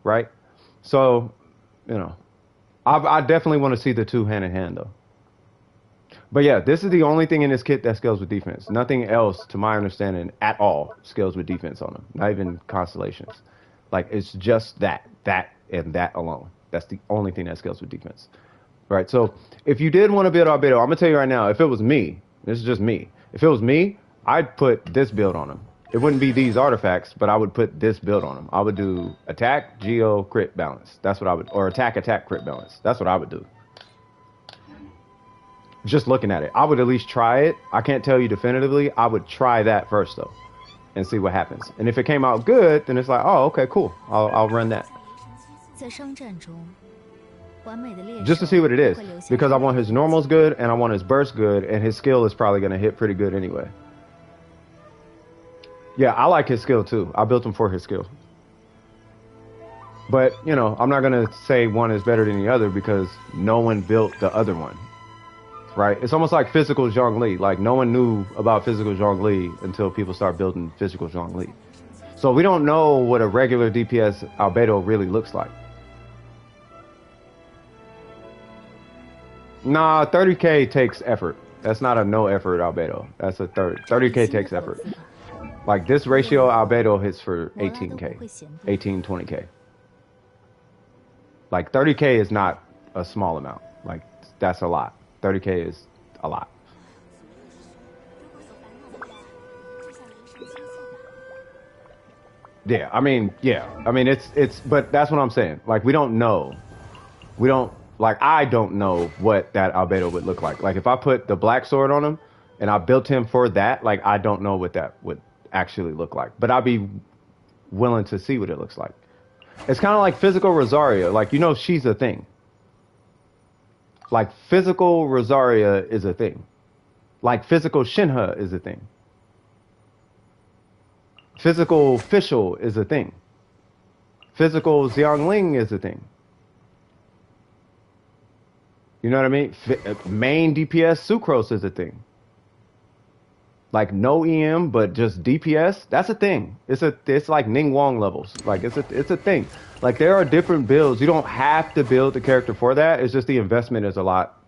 Right? So, you know, I definitely want to see the two hand in hand, though. But yeah, this is the only thing in this kit that scales with defense. Nothing else, to my understanding, at all scales with defense on them. Not even constellations. Like, it's just that and that alone. That's the only thing that scales with defense. Right? So, if you did want to build Albedo, I'm going to tell you right now, if it was me, this is just me. If it was me, I'd put this build on him. It wouldn't be these artifacts, but I would put this build on him. I would do attack, geo, crit balance. That's what I would, or attack, crit balance. That's what I would do. Just looking at it, I would at least try it. I can't tell you definitively. I would try that first though, and see what happens. And if it came out good, then it's like, oh, okay, cool. I'll run that. Just to see what it is, because I want his normals good and I want his burst good, and his skill is probably gonna hit pretty good anyway. Yeah, I like his skill too. I built him for his skill. But, you know, I'm not going to say one is better than the other because no one built the other one. Right? It's almost like physical Zhongli. Like, no one knew about physical Zhongli until people start building physical Zhongli. So we don't know what a regular DPS Albedo really looks like. Nah, 30k takes effort. That's not a no effort Albedo. That's a 30k takes effort. Like, this ratio Albedo hits for 18k, 18, 20k. Like, 30k is not a small amount. Like, that's a lot. 30k is a lot. Yeah, I mean, but that's what I'm saying. Like, we don't know. I don't know what that Albedo would look like. Like, if I put the black sword on him and I built him for that, like, I don't know what that would actually look like, but I'd be willing to see what it looks like. It's kind of like physical Rosaria. Like, you know, she's a thing. Like, physical Rosaria is a thing. Like, physical Shinha is a thing. Physical Fischl is a thing. Physical Xiangling is a thing. You know what I mean? Main DPS Sucrose is a thing. Like, no EM, but just DPS, that's a thing. It's like Ning Wong levels. Like, it's a thing. Like, there are different builds. You don't have to build the character for that. It's just the investment is a lot.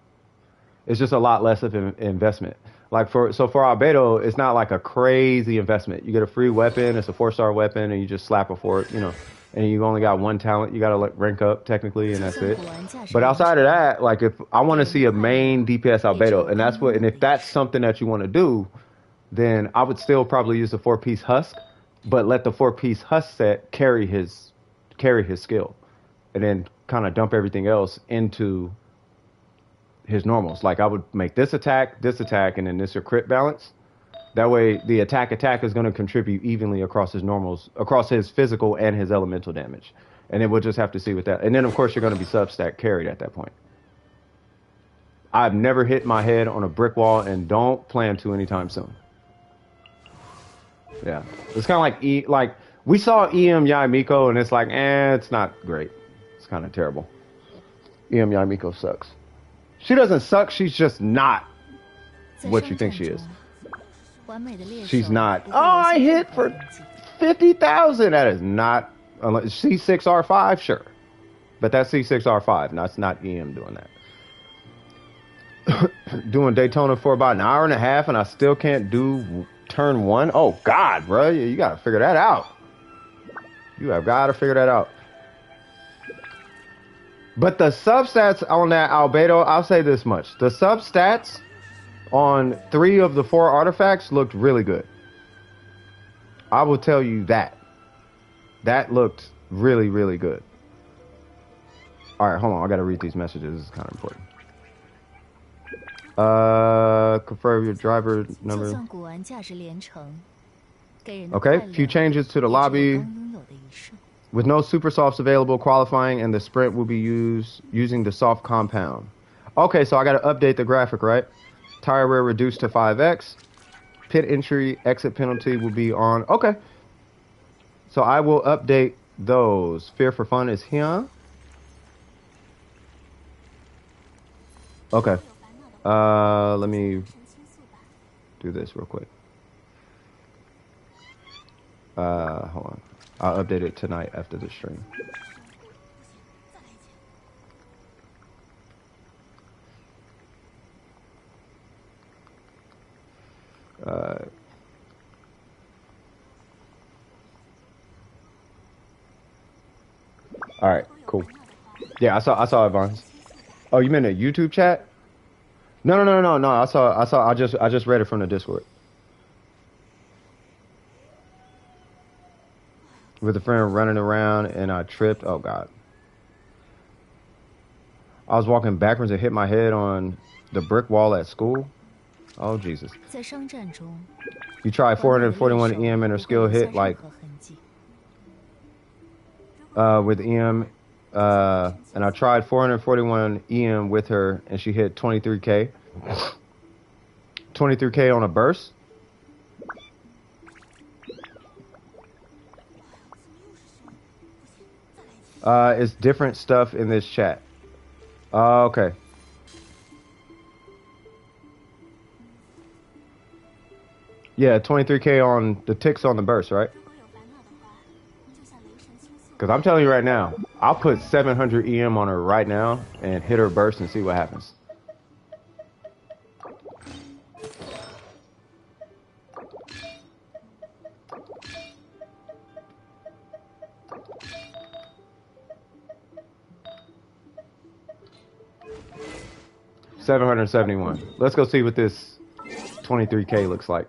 It's just a lot less of an investment. Like, for Albedo, it's not like a crazy investment. You get a free weapon. It's a 4-star weapon, and you just slap a fort, you know. And you only got one talent. You got to like rank up technically, and that's it. But outside of that, like, if I want to see a main DPS Albedo, and if that's something that you want to do, then I would still probably use the 4-piece husk, but let the 4-piece husk set carry his skill, and then kind of dump everything else into his normals. Like I would make this attack, and then this a crit balance. That way, the attack is going to contribute evenly across his normals, across his physical and his elemental damage. And then we'll just have to see what that. And then, of course, you're going to be sub-stack carried at that point. I've never hit my head on a brick wall and don't plan to anytime soon. Yeah. It's kind of like we saw EM Yaimiko, and it's like, it's not great. It's kind of terrible. EM Yaimiko sucks. She doesn't suck, she's just not what you think she is. She's not. Oh, I hit for 50,000. That is not. C6R5, sure. But that's C6R5. That's not EM doing that. Doing Daytona for about an hour and a half, and I still can't do turn 1. Oh, God, bro. You got to figure that out. You have got to figure that out. But the substats on that Albedo, I'll say this much. The substats on 3 of the 4 artifacts looked really good. I will tell you that. That looked really, really good. All right, hold on. I got to read these messages. This is kind of important. Confirm your driver number. Okay, few changes to the lobby. With no super softs available, qualifying and the sprint will be using the soft compound. Okay, so I got to update the graphic, right? Tire wear reduced to 5x. Pit entry, exit penalty will be on. Okay. So I will update those. Fear for fun is here. Okay. Let me do this real quick. Hold on. I'll update it tonight after the stream. All right, cool. Yeah, I saw Evans. Oh, you meant a YouTube chat? No. I just read it from the Discord. With a friend running around and I tripped. Oh God. I was walking backwards and hit my head on the brick wall at school. Oh Jesus. You try 441 EM and her skill hit like with EM and I tried 441 EM with her and she hit 23k. 23k on a burst. It's different stuff in this chat. Okay. Yeah, 23k on the ticks on the burst, right? Because I'm telling you right now, I'll put 700 EM on her right now and hit her burst and see what happens. $771. Let's go see what this 23k looks like.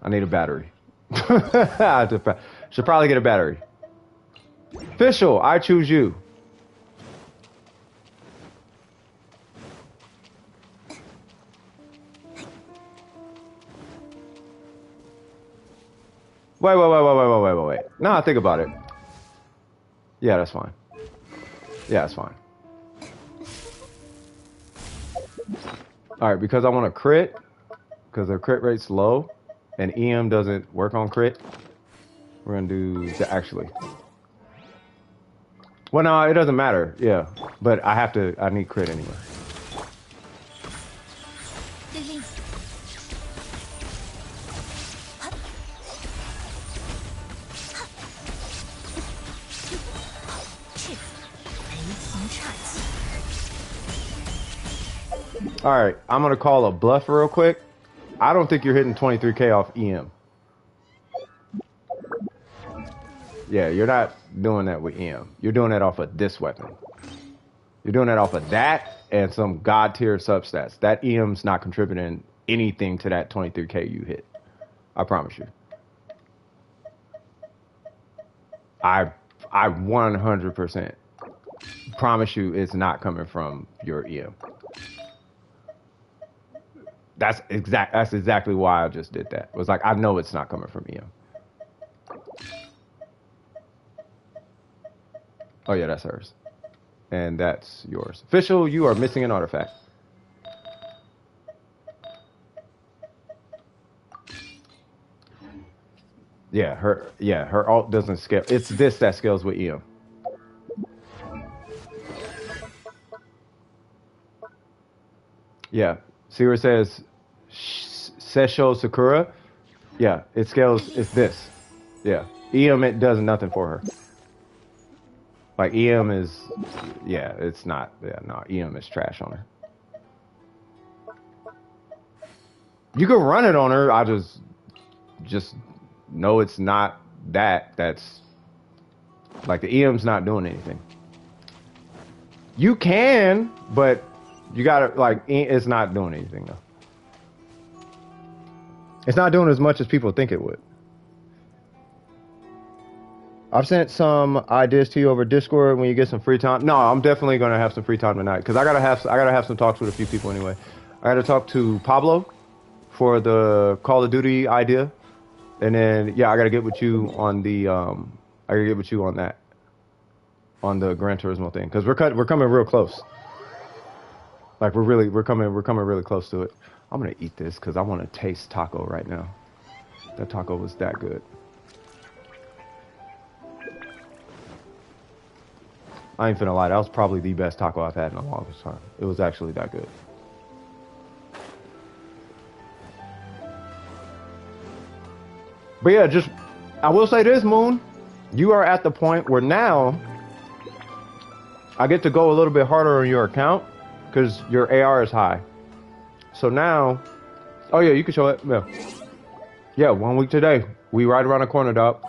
I need a battery. Should probably get a battery. Official, I choose you. Wait. Nah, think about it. Yeah, that's fine. Yeah, that's fine. Alright, because I want to crit, because the crit rate's low, and EM doesn't work on crit, we're going to do the actually. Well, no, it doesn't matter. Yeah, but I need crit anyway. Alright, I'm going to call a bluff real quick. I don't think you're hitting 23k off EM. Yeah, you're not doing that with EM. You're doing that off of this weapon. You're doing that off of that and some god tier substats. That EM's not contributing anything to that 23K you hit. I promise you. I 100% promise you it's not coming from your EM. That's exactly why I just did that. It was like, I know it's not coming from EM. Oh yeah, that's hers. And that's yours. Official, you are missing an artifact. Yeah, her alt doesn't scale. It's this that scales with EM. Yeah. See where it says Sesho Sakura? Yeah, it scales, it's this. Yeah. EM, it does nothing for her. Like EM is, yeah, it's not, yeah, no, EM is trash on her. You can run it on her, I just know it's not that, that's, like the EM's not doing anything. You can, but you gotta, like, it's not doing anything though. It's not doing as much as people think it would. I've sent some ideas to you over Discord when you get some free time. No, I'm definitely gonna have some free time tonight because I gotta have some talks with a few people anyway. I gotta talk to Pablo for the Call of Duty idea, and then yeah, I gotta get with you on the I gotta get with you on that, on the Gran Turismo thing because we're coming real close. Like we're coming really close to it. I'm gonna eat this because I want to taste taco right now. That taco was that good. I ain't finna lie, that was probably the best taco I've had in the longest time. It was actually that good. But yeah, just, I will say this, Moon. You are at the point where now I get to go a little bit harder on your account because your AR is high. So now, oh yeah, you can show it. Yeah, yeah, 1 week today. We right around the corner, dog.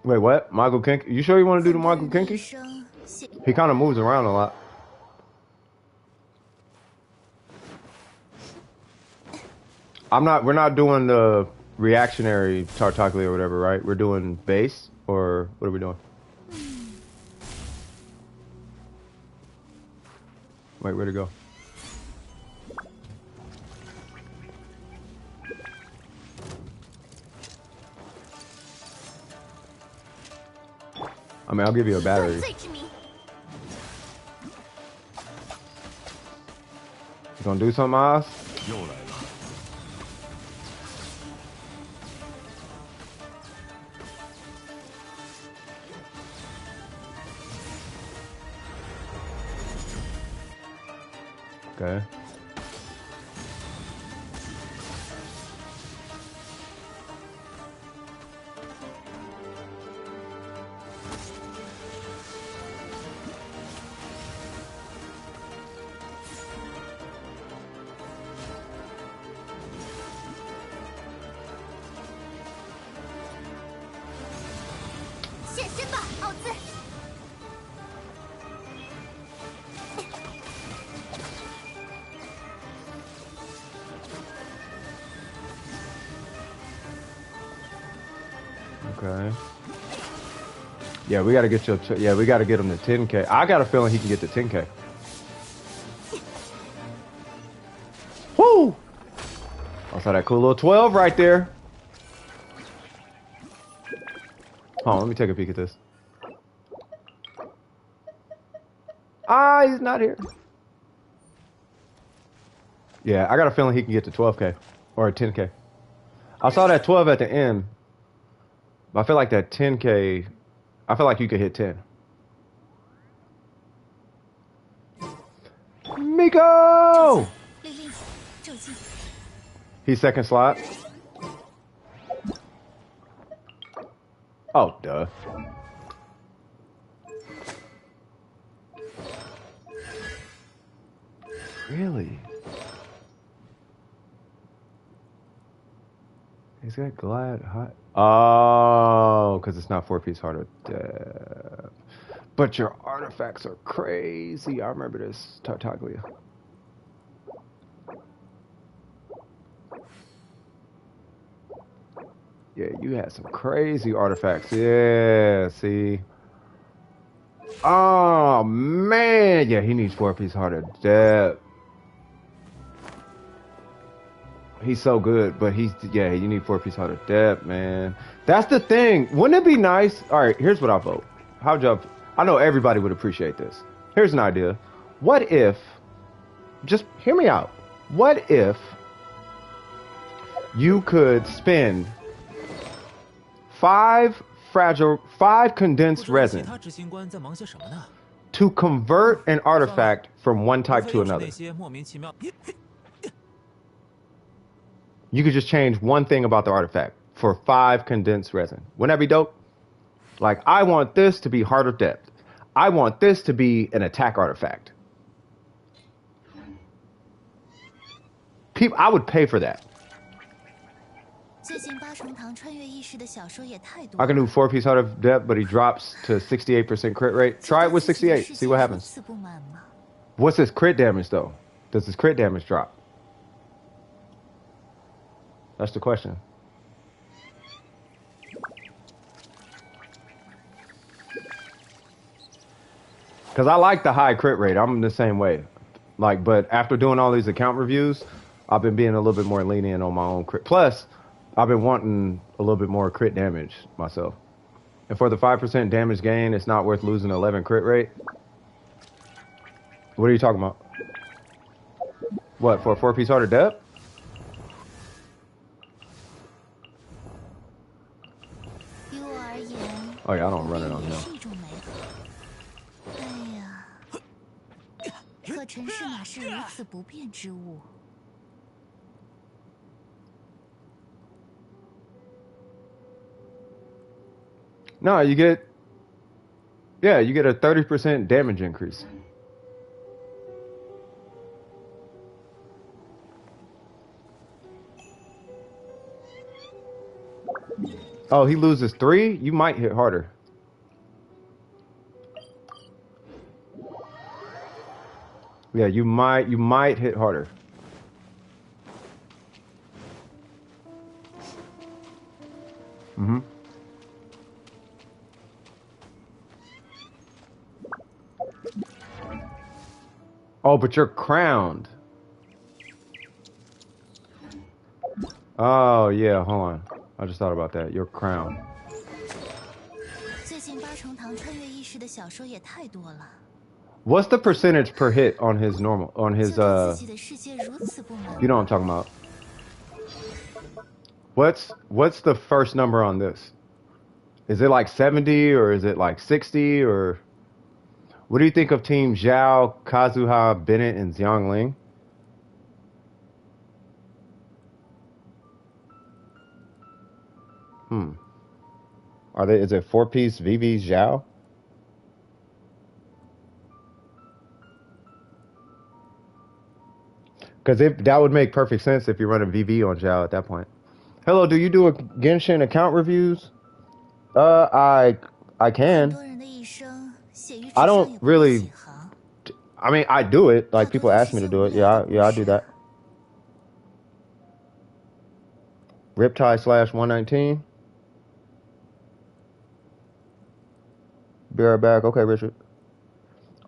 Wait, what? Michael Kinky? You sure you want to do the Michael Kinky? He kind of moves around a lot. We're not doing the reactionary Tartaglia or whatever, right? We're doing base, or what are we doing? Wait, where'd it go? I mean, I'll give you a battery. You gonna do something, Oz? Okay. Okay. Yeah, we gotta get you. Yeah, we gotta get him to 10K. I got a feeling he can get to 10K. Woo! I saw that cool little 12 right there. Hold on, let me take a peek at this. Ah, he's not here. Yeah, I got a feeling he can get to 12K or 10K. I saw that 12 at the end. I feel like that 10K, I feel like you could hit 10. Miko! He's second slot. Oh, duh. Really? Is that glad hot? Oh, because it's not 4-piece harder. But your artifacts are crazy. I remember this, Tartaglia. Yeah, you had some crazy artifacts. Yeah, see. Oh, man. Yeah, he needs 4-piece harder. Depth. He's so good, but you need 4-piece harder depth, man. That's the thing. Wouldn't it be nice? All right, here's what I vote. How'd y'all? I know everybody would appreciate this. Here's an idea. What if, just hear me out. What if you could spend 5 condensed resin to convert an artifact from one type to another? You could just change one thing about the artifact for 5 condensed resin. Wouldn't that be dope? Like, I want this to be harder depth. I want this to be an attack artifact. I would pay for that. I can do 4-piece harder depth, but he drops to 68% crit rate. Try it with 68. See what happens. What's his crit damage, though? Does his crit damage drop? That's the question. Because I like the high crit rate. I'm the same way. Like, but after doing all these account reviews, I've been being a little bit more lenient on my own crit. Plus, I've been wanting a little bit more crit damage myself. And for the 5% damage gain, it's not worth losing 11 crit rate. What are you talking about? What, for a 4-piece harder depth? Oh yeah, I don't run it on him. No, you get a 30% damage increase. Oh, he loses 3? You might hit harder. Yeah, you might hit harder. Mm-hmm. Oh, but you're crowned. Oh, yeah, hold on. I just thought about that. You're crowned. What's the percentage per hit on his normal, on his, you know what I'm talking about. What's the first number on this? Is it like 70 or is it like 60 or? What do you think of Team Zhao, Kazuha, Bennett, and Xiangling? Is it 4-piece VV Zhao? Because that would make perfect sense if you're running VV on Zhao at that point. Hello, do you do a Genshin account reviews? I can. I don't really. I mean, I do it. Like, people ask me to do it. Yeah, I do that. Riptide /119. Be right back. Okay, Richard.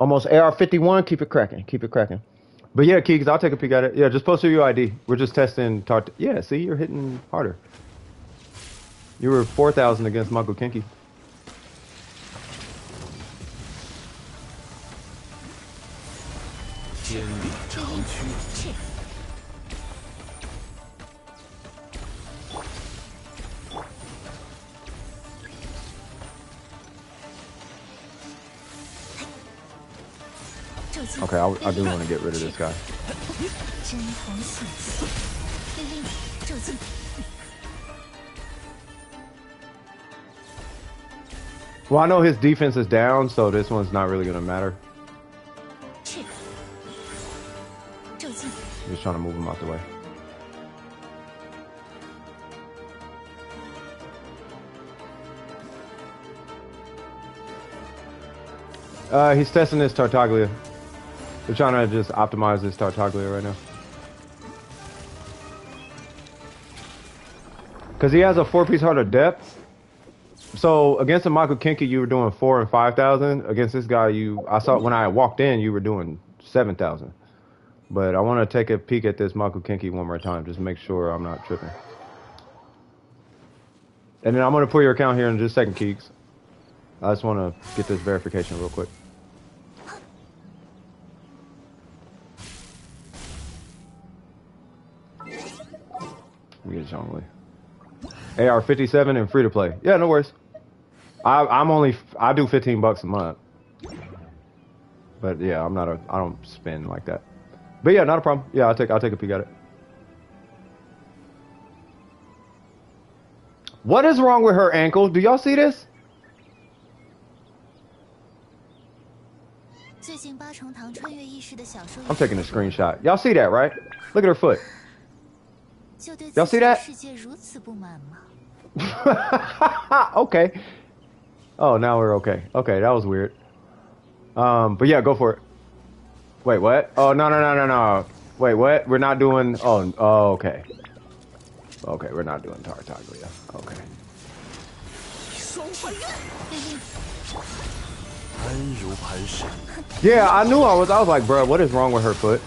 Almost AR51. Keep it cracking. Keep it cracking. But yeah, Keeks, I'll take a peek at it. Yeah, just post your ID. We're just testing. Yeah, see, you're hitting harder. You were 4,000 against Michael Kinky. Okay, I do want to get rid of this guy. Well, I know his defense is down, so this one's not really going to matter. Just trying to move him out the way. He's testing his Tartaglia. They're trying to just optimize his Tartaglia right now. Because he has a 4-piece heart of depth. So against a Michael Kinky, you were doing 4,000 and 5,000. Against this guy, I saw when I walked in, you were doing 7,000. But I want to take a peek at this Michael Kinky one more time, just make sure I'm not tripping. And then I'm going to pull your account here in just a second, Keeks. I just want to get this verification real quick. Let me get Zhongli. AR57 and free to play. Yeah, no worries. I do $15 a month. But yeah, I don't spend like that. But yeah, not a problem. Yeah, I'll take a peek at it. What is wrong with her ankle? Do y'all see this? I'm taking a screenshot. Y'all see that, right? Look at her foot. Y'all see that? Okay. Oh, now we're okay. Okay, that was weird. But yeah, go for it. Wait, what? Oh, no. Wait, what? We're not doing... Oh, okay. Okay, we're not doing Tartaglia. Okay. Yeah, I knew I was like, bro, what is wrong with her foot?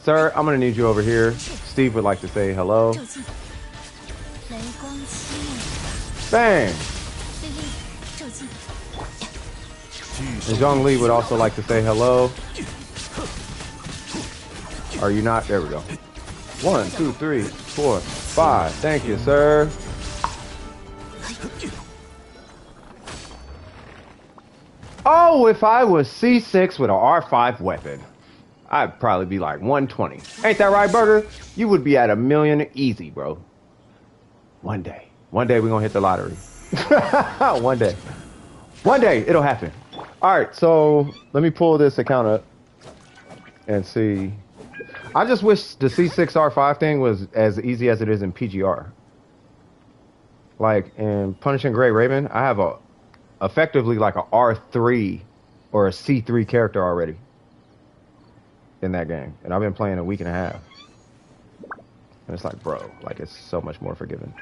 Sir, I'm gonna need you over here. Steve would like to say hello. Bang! And Zhongli would also like to say hello. Are you not? There we go. 1, 2, 3, 4, 5. Thank you, sir. Oh, if I was C6 with an R5 weapon, I'd probably be like 120. Ain't that right, Burger? You would be at 1,000,000 easy, bro. One day we're gonna hit the lottery. One day it'll happen. All right, so let me pull this account up and see. I just wish the C6R5 thing was as easy as it is in PGR. Like in Punishing Grey Raven, I have effectively like a R3 or a C3 character already in that game, and I've been playing a week and a half. And it's like, bro, like it's so much more forgiving.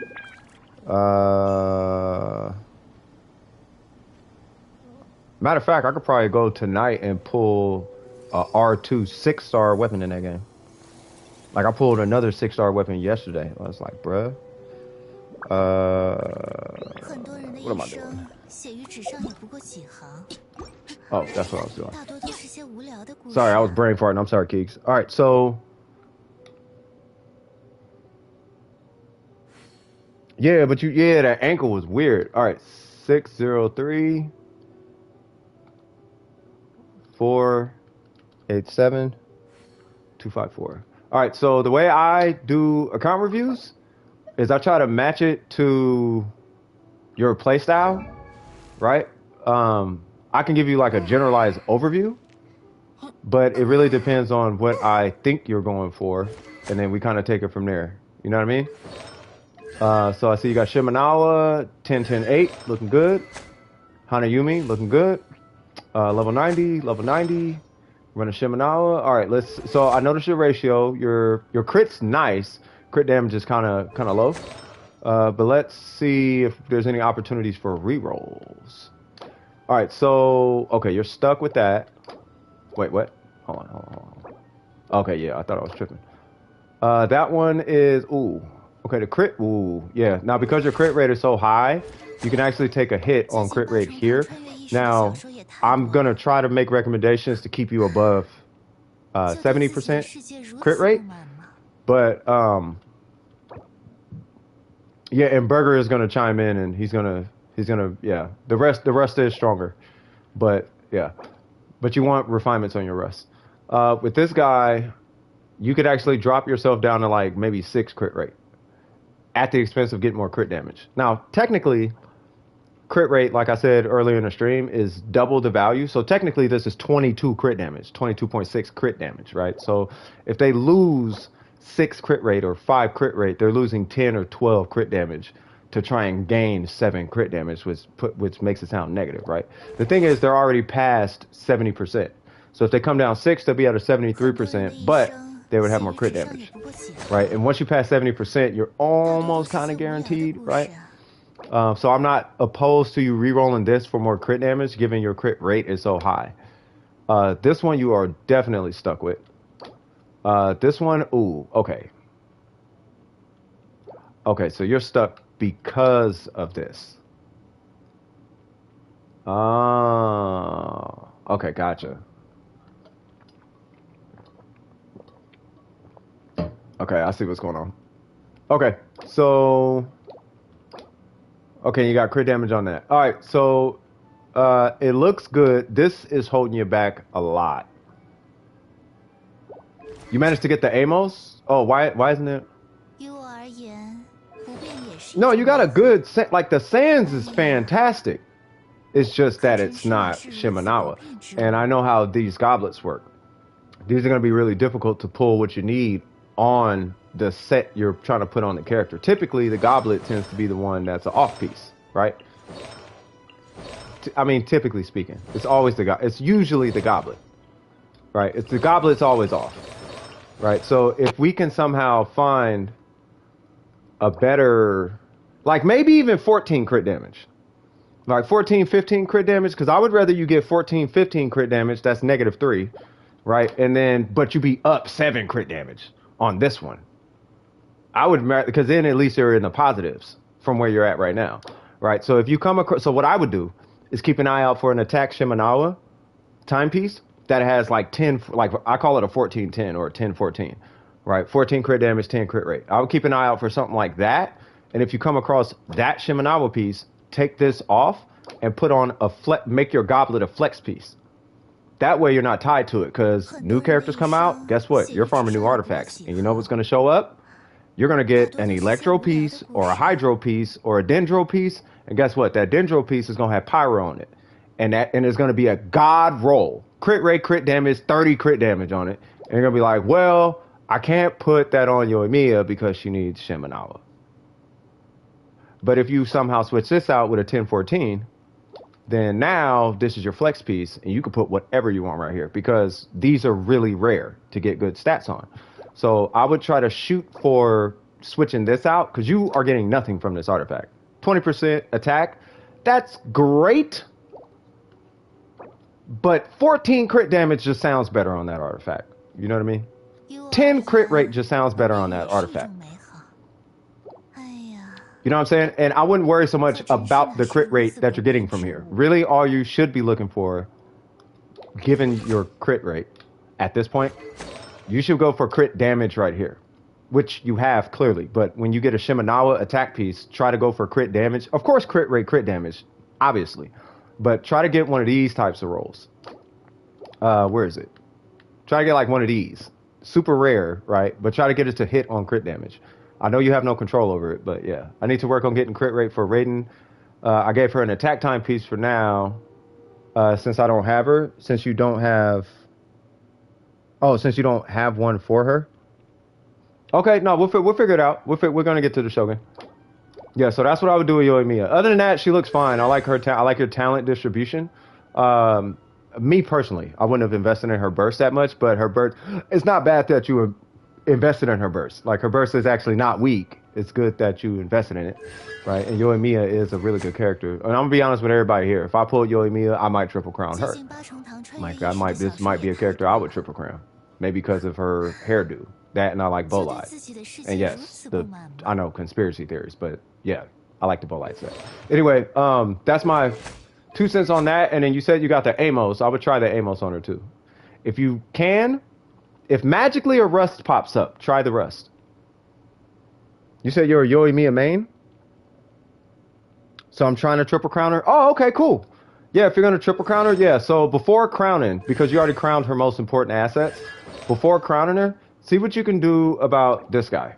Matter of fact, I could probably go tonight and pull a R2 6-star weapon in that game. Like I pulled another 6-star weapon yesterday. I was like, bruh. What am I doing? Oh, that's what I was doing. Sorry, I was brain farting. I'm sorry, Keeks. All right, so yeah, but that ankle was weird. All right, 603 487 254. All right, so the way I do account reviews is I try to match it to your playstyle, right? I can give you like a generalized overview, but it really depends on what I think you're going for, and then we kind of take it from there. You know what I mean? So I see you got Shimenawa, 10-10-8, looking good. Hanayumi, looking good. Level 90, running Shimenawa. All right, so I noticed your ratio. Your crit's nice. Crit damage is kind of low. But let's see if there's any opportunities for rerolls. All right, so okay, you're stuck with that. Wait, what? Hold on. Okay, yeah, I thought I was tripping. That one is okay, the crit. Yeah. Now because your crit rate is so high, you can actually take a hit on crit rate here. Now, I'm gonna try to make recommendations to keep you above 70% crit rate, but yeah, and Burger is gonna chime in, and he's gonna yeah. The rest is stronger, but yeah, but you want refinements on your rest. With this guy, you could actually drop yourself down to like maybe 6 crit rate at the expense of getting more crit damage. Now, technically, crit rate, like I said earlier in the stream, is double the value. So technically, this is 22 crit damage, 22.6 crit damage, right? So if they lose 6 crit rate or 5 crit rate, they're losing 10 or 12 crit damage to try and gain 7 crit damage, which makes it sound negative, right? The thing is, they're already past 70%. So if they come down 6, they'll be at a 73%, but they would have more crit damage, right? And once you pass 70%, you're almost kind of guaranteed, right? So I'm not opposed to you re-rolling this for more crit damage, given your crit rate is so high. This one you are definitely stuck with. This one, ooh, okay. Okay, so you're stuck because of this. Oh, okay, gotcha. Okay, I see what's going on. Okay, so... Okay, you got crit damage on that. All right, so it looks good. This is holding you back a lot. You managed to get the Amos? Oh, why isn't it? No, you got a good... Like, the Sands is fantastic. It's just that it's not Shimenawa. And I know how these goblets work. These are going to be really difficult to pull what you need on the set you're trying to put on the character. Typically, the goblet tends to be the one that's an off piece, right? I mean, typically speaking, it's always it's usually the goblet, right? It's the goblet's always off, right? So if we can somehow find a better, like maybe even 14 crit damage, like 14, 15 crit damage, because I would rather you get 14, 15 crit damage. That's -3, right? And then, but you be up 7 crit damage on this one. I would, because then at least you're in the positives from where you're at right now, right? So if you come across, so what I would do is keep an eye out for an attack Shimenawa timepiece that has like 10, like I call it a 14-10 or a 10-14, right? 14 crit damage, 10 crit rate. I would keep an eye out for something like that. And if you come across that Shimenawa piece, take this off and put on make your goblet a flex piece. That way you're not tied to it, because new characters come out, guess what? You're farming new artifacts. And you know what's going to show up? You're going to get an Electro piece or a Hydro piece or a Dendro piece. And guess what? That Dendro piece is going to have Pyro on it. And it's going to be a god roll. Crit rate, crit damage, 30 crit damage on it. And you're going to be like, well, I can't put that on Yoimiya because she needs Shimenawa. But if you somehow switch this out with a 10-14, then now this is your flex piece, and you can put whatever you want right here, because these are really rare to get good stats on. So I would try to shoot for switching this out, because you are getting nothing from this artifact. 20% attack, that's great, but 14 crit damage just sounds better on that artifact. You know what I mean? 10 crit rate just sounds better on that artifact. You know what I'm saying? And I wouldn't worry so much about the crit rate that you're getting from here. Really, all you should be looking for, given your crit rate at this point, you should go for crit damage right here, which you have clearly. But when you get a Shimenawa attack piece, try to go for crit damage. Of course, crit rate, crit damage, obviously. But try to get one of these types of rolls. Where is it? Try to get like one of these. Super rare, right? But try to get it to hit on crit damage. I know you have no control over it, but yeah. I need to work on getting crit rate for Raiden. I gave her an attack time piece for now, since I don't have her. Since you don't have... Oh, since you don't have one for her? Okay, no, we'll figure it out. We're going to get to the Shogun. Yeah, so that's what I would do with Yoimiya. Other than that, she looks fine. I like her I like her talent distribution. Me personally, I wouldn't have invested in her burst that much, but her burst... It's not bad that you invested in her burst. Like, her burst is actually not weak. It's good that you invested in it, right? And Yoimiya is a really good character. And I'm gonna be honest with everybody here. If I pulled Yoimiya, I might triple crown her. Like, this might be a character I would triple crown. Maybe because of her hairdo. That, and I like Bolide. And yes, I know conspiracy theories, but yeah, I like the Bolide set. Anyway, that's my 2 cents on that. And then you said you got the Amos. I would try the Amos on her too. If you can, if magically a Rust pops up, try the Rust. You said you're a Yoimiya main? So I'm trying to triple crown her? Oh, okay, cool. Yeah, if you're going to triple crown her, yeah. So before crowning, because you already crowned her most important assets, before crowning her, see what you can do about this guy.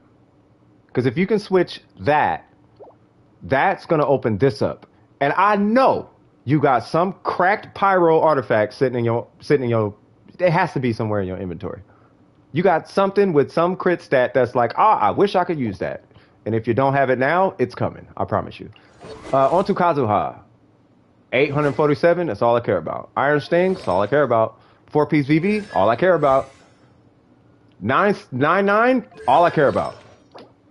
Because if you can switch that, that's going to open this up. And I know you got some cracked pyro artifact sitting in your, it has to be somewhere in your inventory. You got something with some crit stat that's like, I wish I could use that. And if you don't have it now, it's coming. I promise you. On to Kazuha. 847, that's all I care about. Iron Stings, that's all I care about. 4-piece VV, all I care about. 999, all I care about.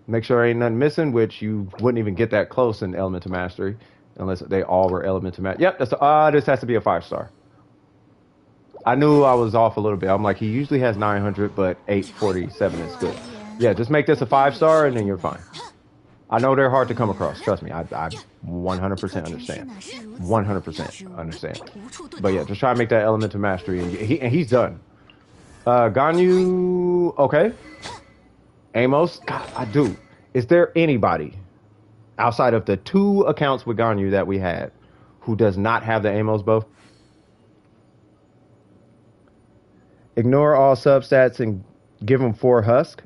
Make sure there ain't nothing missing, which you wouldn't even get that close in Elemental Mastery unless they all were Elemental Mastery. Yep, that's this has to be a 5-star. I knew I was off a little bit. I'm like, he usually has 900, but 847 is good. Yeah, just make this a 5-star and then you're fine. I know they're hard to come across. Trust me, I 100% understand. 100% understand. But yeah, just try to make that Elemental Mastery, and he's done. Ganyu, okay. Amos, God, I do. Is there anybody outside of the 2 accounts with Ganyu that we had who does not have the Amos bow? Ignore all substats and give him 4 husk.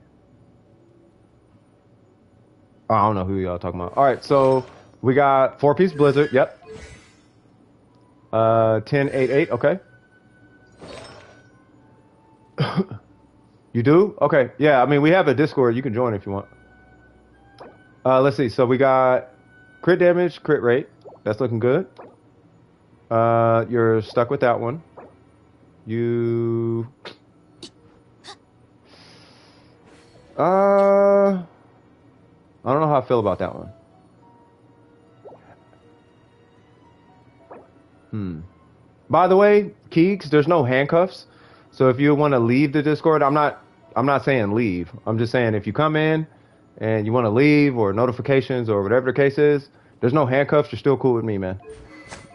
Oh, I don't know who y'all talking about. All right, so we got 4-piece Blizzard. Yep. 1088. Okay. You do? Okay. Yeah. I mean, we have a Discord. You can join if you want. Let's see. So we got crit damage, crit rate. That's looking good. You're stuck with that one. You. I don't know how I feel about that one. By the way, Keeks, there's no handcuffs. So if you want to leave the Discord, I'm not saying leave. I'm just saying if you come in and you want to leave or notifications or whatever the case is, there's no handcuffs. You're still cool with me, man.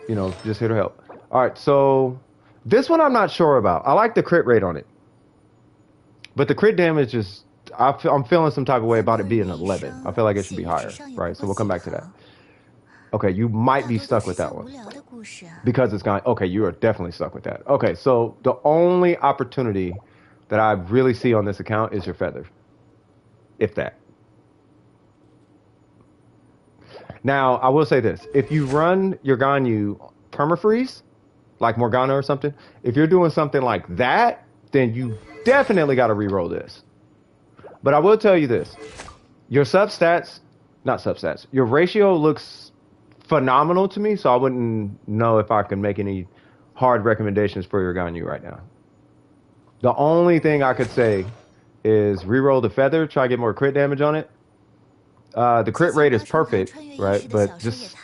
You know, just here to help. All right, so this one I'm not sure about. I like the crit rate on it. But the crit damage is, I'm feeling some type of way about it being 11. I feel like it should be higher, right? So we'll come back to that. Okay, you might be stuck with that one. Because it's gone. Okay, you are definitely stuck with that. Okay, so the only opportunity that I really see on this account is your feather. If that. Now, I will say this. If you run your Ganyu permafreeze, like Morgana or something, if you're doing something like that, then you definitely got to reroll this. But I will tell you this. Your your ratio looks phenomenal to me, so I wouldn't know if I can make any hard recommendations for your Ganyu right now. The only thing I could say is reroll the feather, try to get more crit damage on it. The crit rate is perfect, right? But just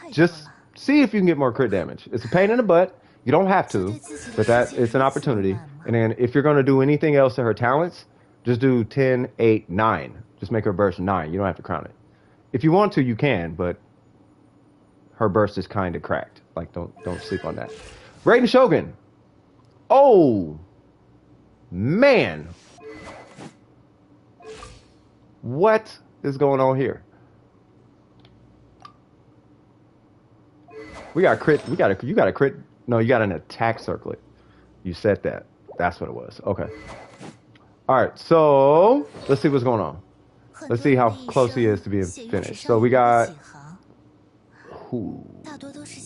see if you can get more crit damage. It's a pain in the butt. You don't have to, but it's an opportunity. And then if you're going to do anything else to her talents, just do 10, 8, 9. Just make her burst 9. You don't have to crown it. If you want to, you can, but her burst is kind of cracked. Like, don't sleep on that. Raiden Shogun. Oh, man. What is going on here? We got crit. You got a crit. No, you got an attack circlet. You said that. That's what it was. Okay. All right. So let's see what's going on. Let's see how close he is to being finished. So we got. Ooh.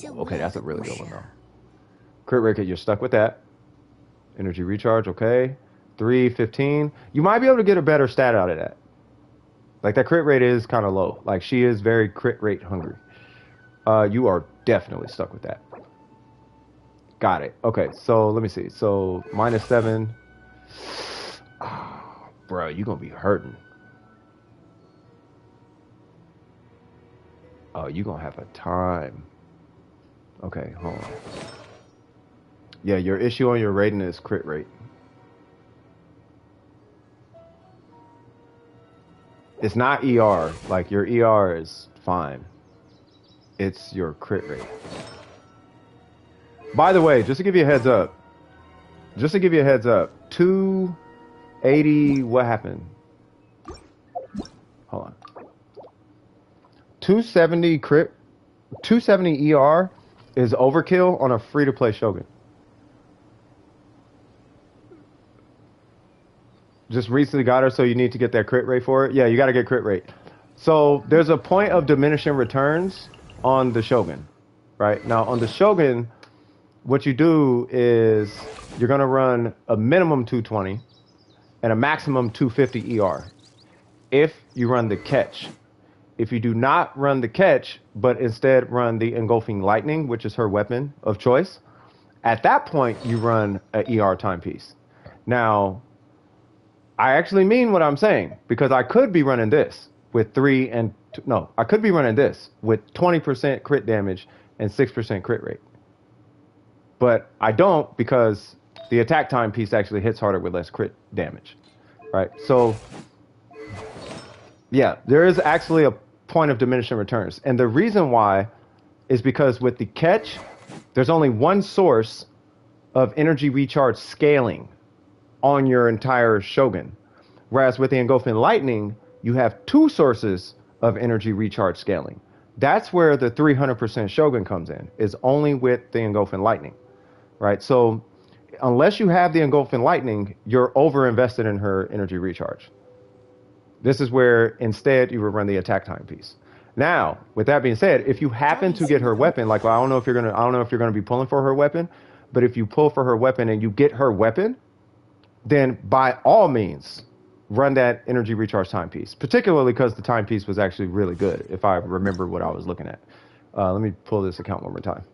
Okay, that's a really good one though. Crit rate, you're stuck with that. Energy recharge. Okay. 315. You might be able to get a better stat out of that. Like that crit rate is kind of low. Like she is very crit rate hungry. You are definitely stuck with that. Got it. Okay, so let me see. So -7. Oh, bro, you're gonna be hurting. Oh, you're gonna have a time. Okay, hold on. Yeah, your issue on your rating is crit rate. It's not ER. Like your ER is fine. It's your crit rate. By the way, just to give you a heads up. 280, what happened? Hold on. 270 crit, 270 ER is overkill on a free-to-play Shogun. Just recently got her, so you need to get that crit rate for it. Yeah, you got to get crit rate. So there's a point of diminishing returns on the Shogun, right? Now on the Shogun, what you do is you're going to run a minimum 220 and a maximum 250 ER if you run the catch. if you do not run the catch, but instead run the engulfing lightning, which is her weapon of choice, at that point you run a ER timepiece. Now, I actually mean what I'm saying, because I could be running this with I could be running this with 20% crit damage and 6% crit rate. But I don't, because the attack timepiece actually hits harder with less crit damage, right? So, yeah, there is actually a point of diminishing returns. And the reason why is because with the catch, there's only one source of energy recharge scaling on your entire Shogun. Whereas with the engulfing lightning, you have two sources of energy recharge scaling. That's where the 300% Shogun comes in, is only with the engulfing lightning, right? So unless you have the engulfing lightning, you're over invested in her energy recharge. This is where instead you would run the attack timepiece. Now, with that being said, if you happen to get her weapon, like, well, I don't know if you're gonna be pulling for her weapon, but if you pull for her weapon and you get her weapon, then by all means run that energy recharge timepiece. Particularly because the timepiece was actually really good, if I remember what I was looking at. Let me pull this account one more time.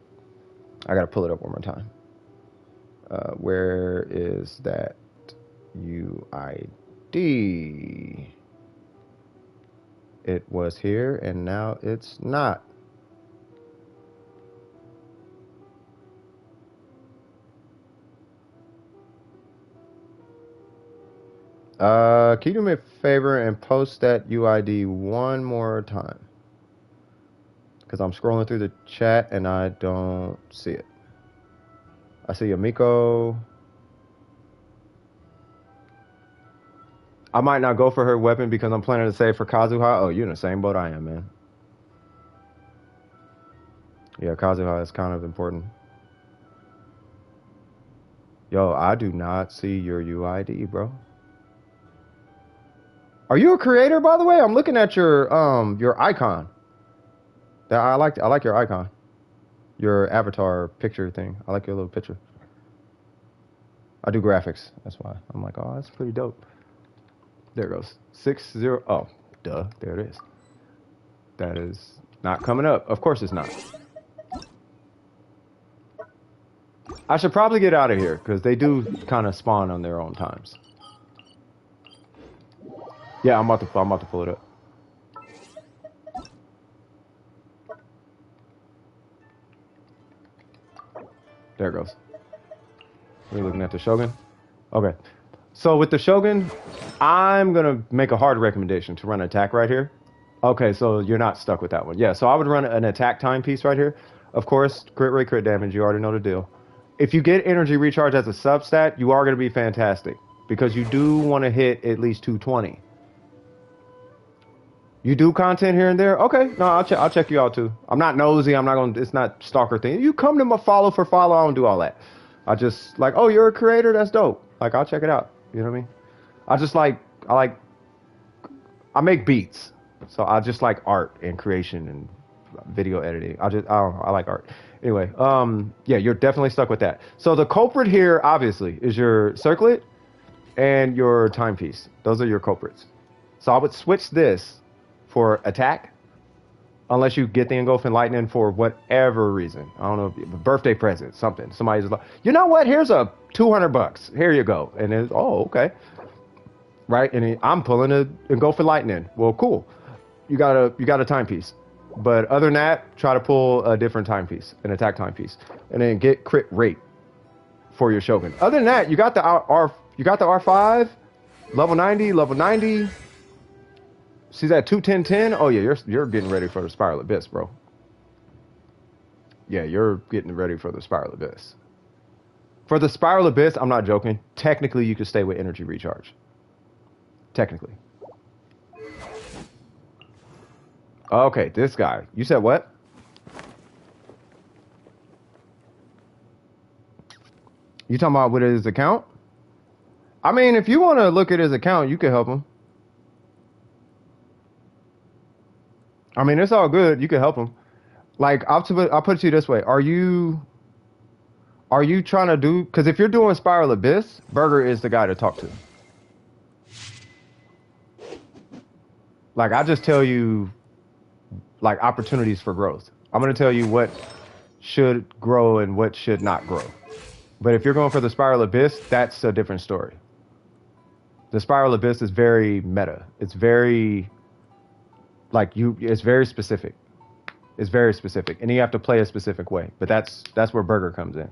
I gotta pull it up one more time. Where is that UID? It was here, and now it's not. Can you do me a favor and post that UID one more time? Because I'm scrolling through the chat and I don't see it. I see Amiko. I might not go for her weapon because I'm planning to save for Kazuha. Oh, you're in the same boat I am, man. Yeah, Kazuha is kind of important. Yo, I do not see your UID, bro. Are you a creator, by the way? I'm looking at your icon. I like your icon. Your avatar picture thing. I like your little picture. I do graphics. That's why. I'm like, oh, that's pretty dope. There it goes. 60. Oh, duh. There it is. That is not coming up. Of course it's not. I should probably get out of here because they do kind of spawn on their own times. Yeah, I'm about to pull it up. There it goes. We're looking at the Shogun. Okay. So with the Shogun, I'm going to make a hard recommendation to run attack right here. Okay, so you're not stuck with that one. Yeah, so I would run an attack timepiece right here. Of course, crit rate, crit damage, you already know the deal. If you get energy recharge as a substat, you are going to be fantastic because you do want to hit at least 220. You do content here and there? Okay, no, I'll check you out too. I'm not nosy. I'm not going to, it's not stalker thing. You come to my follow for follow, I don't do all that. I just like, oh, you're a creator? That's dope. Like, I'll check it out. You know what I mean? I make beats. So I just like art and creation and video editing. I don't know, I like art. Anyway, yeah, you're definitely stuck with that. So the culprit here, obviously, is your circlet and your timepiece. Those are your culprits. So I would switch this for attack, unless you get the engulfing lightning for whatever reason. I don't know, birthday present, something. Somebody's like, you know what? Here's a $200. Here you go. And it's, oh, okay. Right? And I'm pulling a engulfing lightning. Well, cool. You got a timepiece. But other than that, try to pull a different timepiece, an attack timepiece, and then get crit rate for your Shogun. Other than that, you got the R5, level 90. See that 210-10? Oh yeah, you're getting ready for the Spiral Abyss, bro. Yeah, you're getting ready for the Spiral Abyss. For the Spiral Abyss, I'm not joking. Technically, you could stay with energy recharge. Technically. Okay, this guy. You said what? You talking about with his account? I mean, if you want to look at his account, you can help him. I mean, it's all good. You can help him. Like, I'll put it to you this way. Are you trying to do... Because if you're doing Spiral Abyss, Burger is the guy to talk to. Like, I just tell you like opportunities for growth. I'm going to tell you what should grow and what should not grow. But if you're going for the Spiral Abyss, that's a different story. The Spiral Abyss is very meta. It's very it's very specific. It's very specific, and you have to play a specific way. But that's where Burger comes in.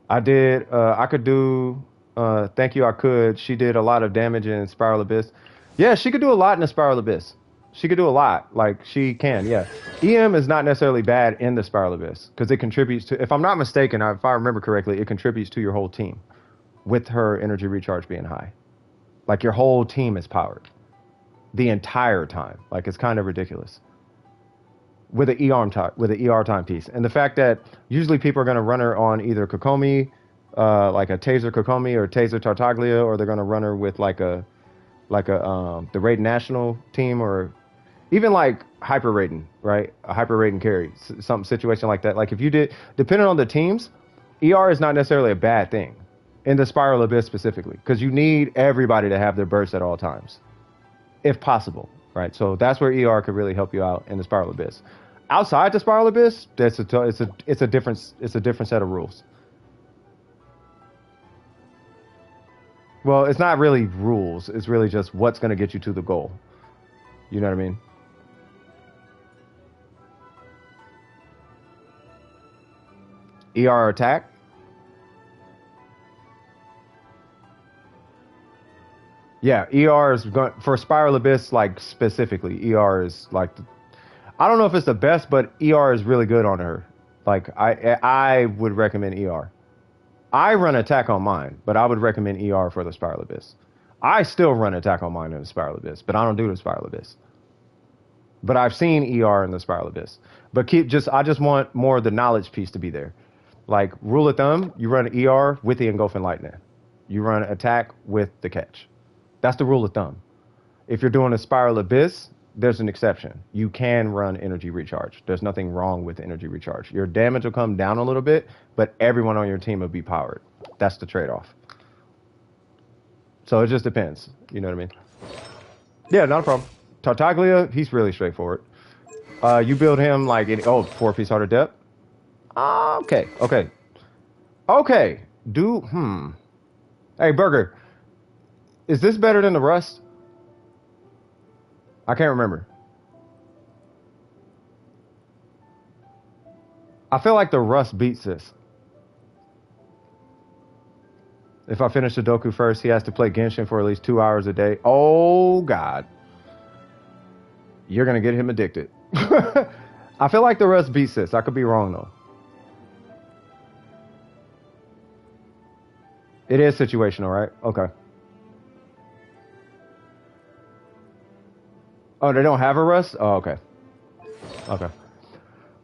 I did. I could do. Thank you. I could. She did a lot of damage in Spiral Abyss. Yeah, she could do a lot in the Spiral Abyss. She could do a lot. Like she can. Yeah. EM is not necessarily bad in the Spiral Abyss because it contributes to. If I'm not mistaken, if I remember correctly, it contributes to your whole team, with her energy recharge being high. Like your whole team is powered, the entire time. Like it's kind of ridiculous. With an ER timepiece, and the fact that usually people are going to run her on either Kokomi, like a Taser Kokomi or Taser Tartaglia, or they're going to run her with the Raiden National team, or even like Hyper Raiden, right? A Hyper Raiden carry, some situation like that. Like if you did, depending on the teams, ER is not necessarily a bad thing in the Spiral Abyss specifically, because you need everybody to have their burst at all times, if possible, right? So that's where ER could really help you out in the Spiral Abyss. Outside the Spiral Abyss, it's a different set of rules. Well, it's not really rules. It's really just what's going to get you to the goal. You know what I mean? ER attack. Yeah, ER is going for Spiral Abyss, like specifically. ER is like, I don't know if it's the best, but ER is really good on her. Like I would recommend ER. I run attack on mine, but I would recommend ER for the Spiral Abyss. I still run attack on mine in the Spiral Abyss, but I don't do the Spiral Abyss. But I've seen ER in the Spiral Abyss. But I just want more of the knowledge piece to be there. Like rule of thumb, you run ER with the engulfing lightning. You run attack with the catch. That's the rule of thumb. If you're doing a Spiral Abyss, there's an exception. You can run energy recharge. There's nothing wrong with energy recharge. Your damage will come down a little bit, but everyone on your team will be powered. That's the trade-off. So it just depends. You know what I mean? Yeah, not a problem. Tartaglia, he's really straightforward. You build him like 4-piece Heart of Depth. Okay. Hey, Burger, is this better than the Rust? I can't remember. I feel like the Rust beats this. If I finish Sudoku first, he has to play Genshin for at least 2 hours a day. Oh, God. You're going to get him addicted. I feel like the Rust beats this. I could be wrong, though. It is situational, right? Okay. Oh, they don't have a Rust? Oh, okay. Okay.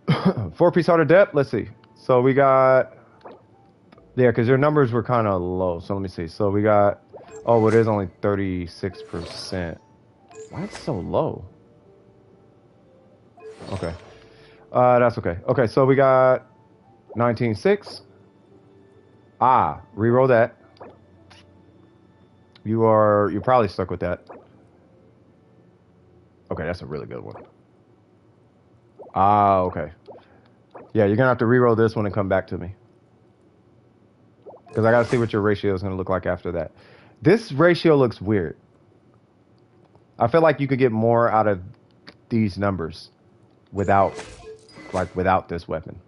4-piece Heart of Depth. Let's see. So we got... Yeah, because your numbers were kind of low. So let me see. So we got... Oh, well, it is only 36%. Why is it so low? Okay. That's okay. Okay, so we got 19.6. Reroll that. You're probably stuck with that. Okay, that's a really good one. Okay. Yeah, you're gonna have to reroll this one and come back to me. Because I gotta see what your ratio is gonna look like after that. This ratio looks weird. I feel like you could get more out of these numbers without this weapon.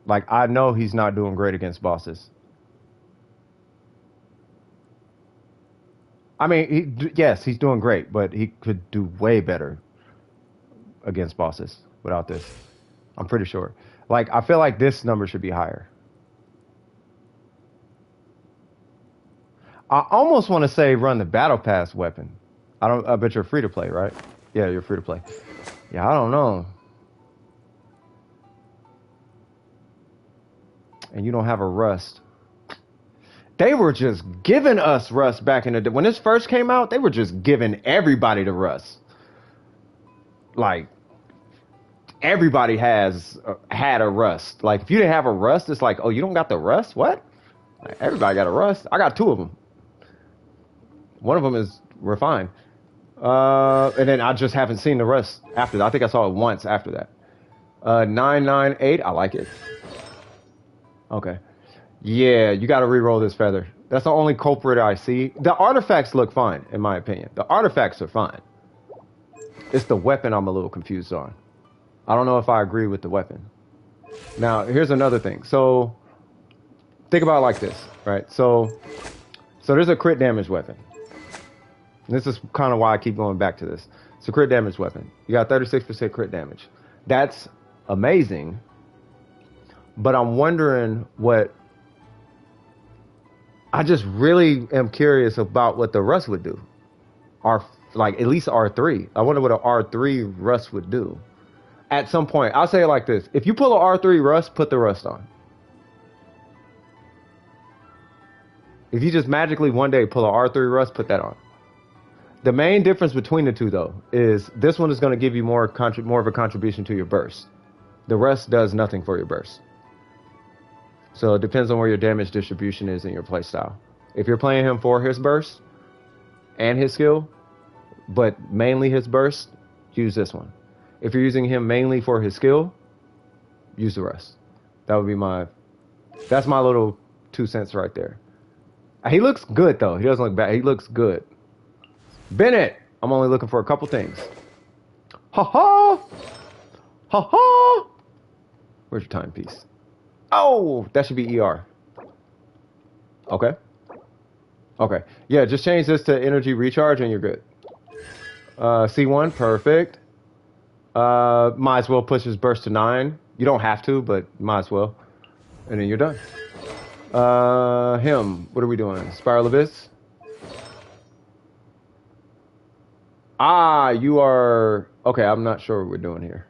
Like, I know he's not doing great against bosses. I mean, yes, he's doing great, but he could do way better against bosses without this. I'm pretty sure. Like, I feel like this number should be higher. I almost want to say run the Battle Pass weapon. I bet you're free to play, right? Yeah, you're free to play. Yeah, I don't know. And you don't have a Rust. They were just giving us Rust back in the day. When this first came out, they were just giving everybody the Rust. Like, everybody has had a rust. Like if you didn't have a rust, it's like, oh, you don't got the rust? What? Like, everybody got a rust. I got 2 of them. One of them is refined. And then I just haven't seen the rest after that. I think I saw it once after that. 998, I like it. Okay. Yeah, you got to re-roll this feather. That's the only culprit I see. The artifacts look fine, in my opinion. The artifacts are fine. It's the weapon I'm a little confused on. I don't know if I agree with the weapon. Now, here's another thing. So, think about it like this, right? So there's a crit damage weapon. This is kind of why I keep going back to this. It's a crit damage weapon. You got 36% crit damage. That's amazing. But I'm wondering what... I just really am curious about what the rust would do. Like, at least R3. I wonder what an R3 rust would do. At some point, I'll say it like this. If you pull an R3 rust, put the rust on. If you just magically one day pull an R3 rust, put that on. The main difference between the two, though, is this one is going to give you more of a contribution to your burst. The rest does nothing for your burst. So it depends on where your damage distribution is in your playstyle. If you're playing him for his burst and his skill, but mainly his burst, use this one. If you're using him mainly for his skill, use the rest. That would be that's my little 2 cents right there. He looks good, though. He doesn't look bad. He looks good. Bennett, I'm only looking for a couple things. Ha ha! Ha ha! Where's your timepiece? Oh, that should be ER. Okay. Okay. Yeah, just change this to energy recharge and you're good. C1, perfect. Might as well push his burst to 9. You don't have to, but might as well. And then you're done. Him, what are we doing? Spiral Abyss? Ah, you are... Okay, I'm not sure what we're doing here.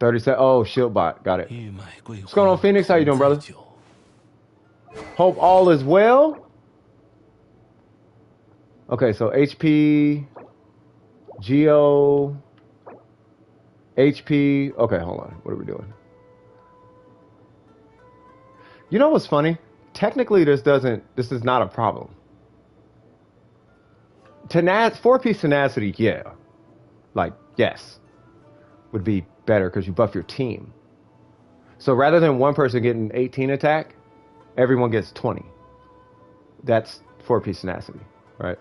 37... Oh, shield bot. Got it. What's going on, Phoenix? How you doing, brother? Hope all is well. Okay, so HP... Geo... HP... Okay, hold on. What are we doing? You know what's funny? Technically, this is not a problem. 4-piece tenacity, yeah. Like, yes. Would be better because you buff your team. So rather than one person getting 18 attack, everyone gets 20. That's 4-piece tenacity, right?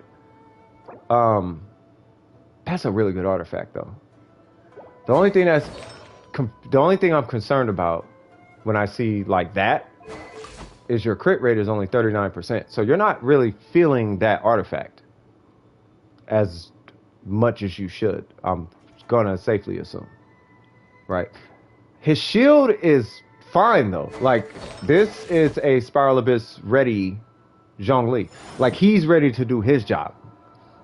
That's a really good artifact, though. The only thing I'm concerned about when I see like that is your crit rate is only 39%. So you're not really feeling that artifact as much as you should. I'm gonna safely assume, right? His shield is fine though. Like this is a Spiral Abyss ready Zhongli. Like he's ready to do his job.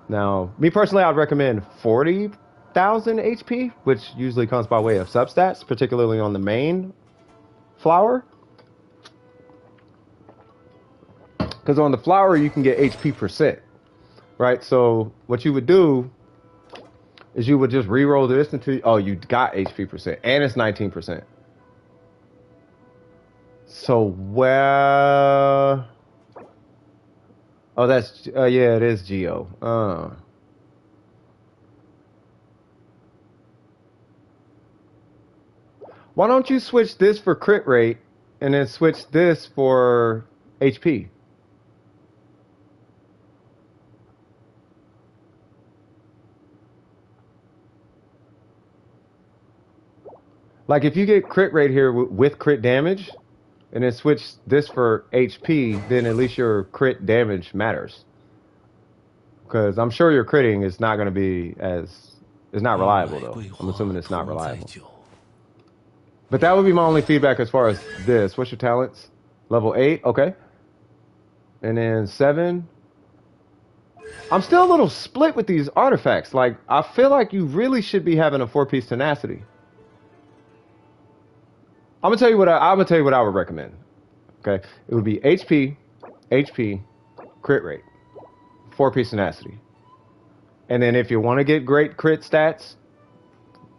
Now, me personally, I'd recommend 40,000 HP, which usually comes by way of substats, particularly on the main flower. Because on the flower, you can get HP percent, right? So what you would do is you would just re-roll this until, oh, you got HP percent, and it's 19%. So, well... Oh, that's, yeah, it is Geo. Why don't you switch this for crit rate, and then switch this for HP? Like if you get crit rate here with crit damage, and then switch this for HP, then at least your crit damage matters. Because I'm sure your critting is not going to be it's not reliable though. I'm assuming it's not reliable. But that would be my only feedback as far as this. What's your talents? Level 8, okay. And then 7. I'm still a little split with these artifacts. Like, I feel like you really should be having a 4-piece tenacity. I'm gonna tell you what I would recommend. Okay, it would be HP, crit rate, 4-piece tenacity, and then if you want to get great crit stats,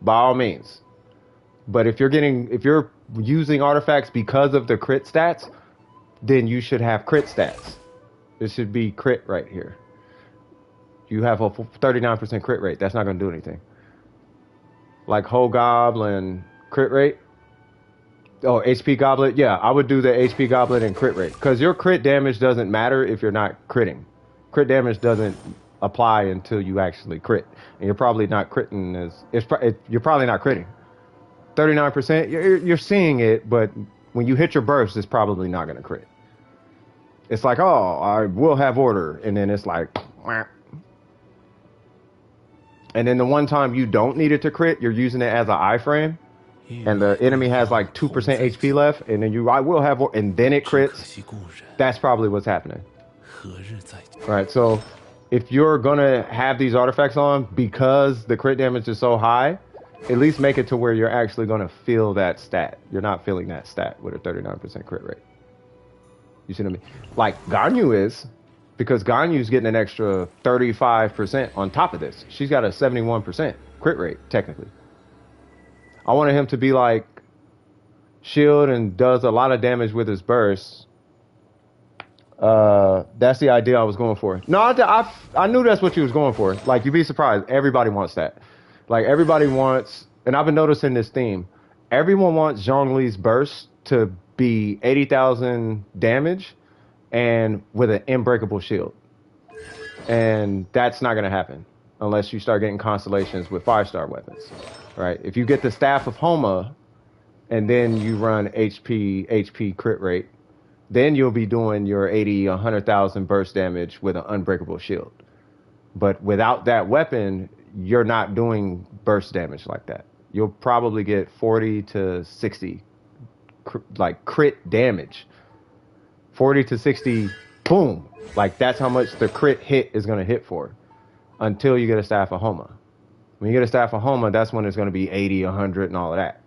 by all means. But if you're using artifacts because of the crit stats, then you should have crit stats. This should be crit right here. You have a 39% crit rate. That's not going to do anything. Like whole goblin crit rate. Oh, HP goblet. Yeah, I would do the HP goblet and crit rate. Because your crit damage doesn't matter if you're not critting. Crit damage doesn't apply until you actually crit. And you're probably not critting you're probably not critting. 39%, you're seeing it, but when you hit your burst, it's probably not going to crit. It's like, oh, I will have order. And then it's like, wah. And then the one time you don't need it to crit, you're using it as an iframe. And the enemy has like 2% HP left. And then I will have order. And then it crits. That's probably what's happening. All right, so if you're going to have these artifacts on because the crit damage is so high, at least make it to where you're actually going to feel that stat. You're not feeling that stat with a 39% crit rate. You see what I mean? Like Ganyu is, because Ganyu's getting an extra 35% on top of this. She's got a 71% crit rate, technically. I wanted him to be like shield and does a lot of damage with his burst. That's the idea I was going for. No, I knew that's what you was going for. Like, you'd be surprised. Everybody wants that. Like, everybody wants, and I've been noticing this theme. Everyone wants Zhongli's burst to be 80,000 damage and with an unbreakable shield. And that's not going to happen unless you start getting constellations with 5-star weapons, right? If you get the Staff of Homa and then you run HP crit rate, then you'll be doing your 80, 100,000 burst damage with an unbreakable shield. But without that weapon, you're not doing burst damage like that. You'll probably get 40 to 60 like crit damage. 40 to 60, boom. Like, that's how much the crit hit is going to hit for until you get a Staff of Homa. When you get a Staff of Homa, that's when it's going to be 80, 100 and all of that.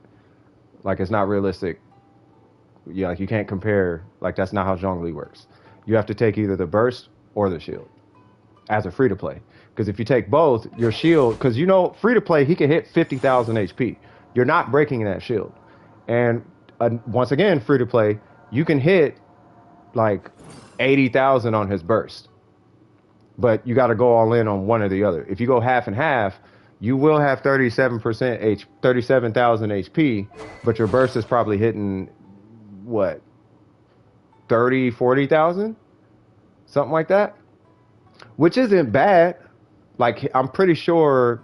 Like, it's not realistic. Yeah, like, you can't compare. Like, that's not how Zhongli works. You have to take either the burst or the shield as a free-to-play. Because if you take both, your shield, because, you know, free-to-play, he can hit 50,000 HP. You're not breaking that shield. And once again, free-to-play, you can hit like 80,000 on his burst. But you got to go all in on one or the other. If you go half and half, you will have 37,000 HP, but your burst is probably hitting, what, 30, 40,000? Something like that? Which isn't bad. Like, I'm pretty sure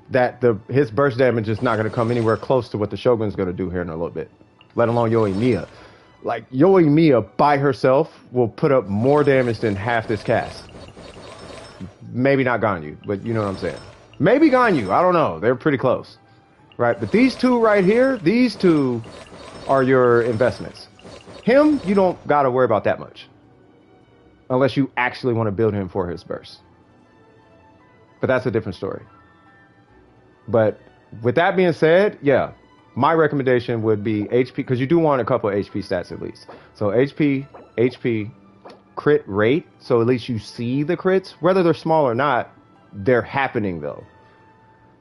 that his burst damage is not going to come anywhere close to what the Shogun's going to do here in a little bit, let alone Yoimiya. Like, Yoimiya by herself will put up more damage than half this cast. Maybe not Ganyu, but you know what I'm saying. Maybe Ganyu, I don't know. They're pretty close, right? But these two right here, these two are your investments. Him, you don't got to worry about that much. Unless you actually want to build him for his burst. But that's a different story. But with that being said, yeah, my recommendation would be HP, because you do want a couple of HP stats at least. So HP, crit rate, so at least you see the crits. Whether they're small or not, they're happening though.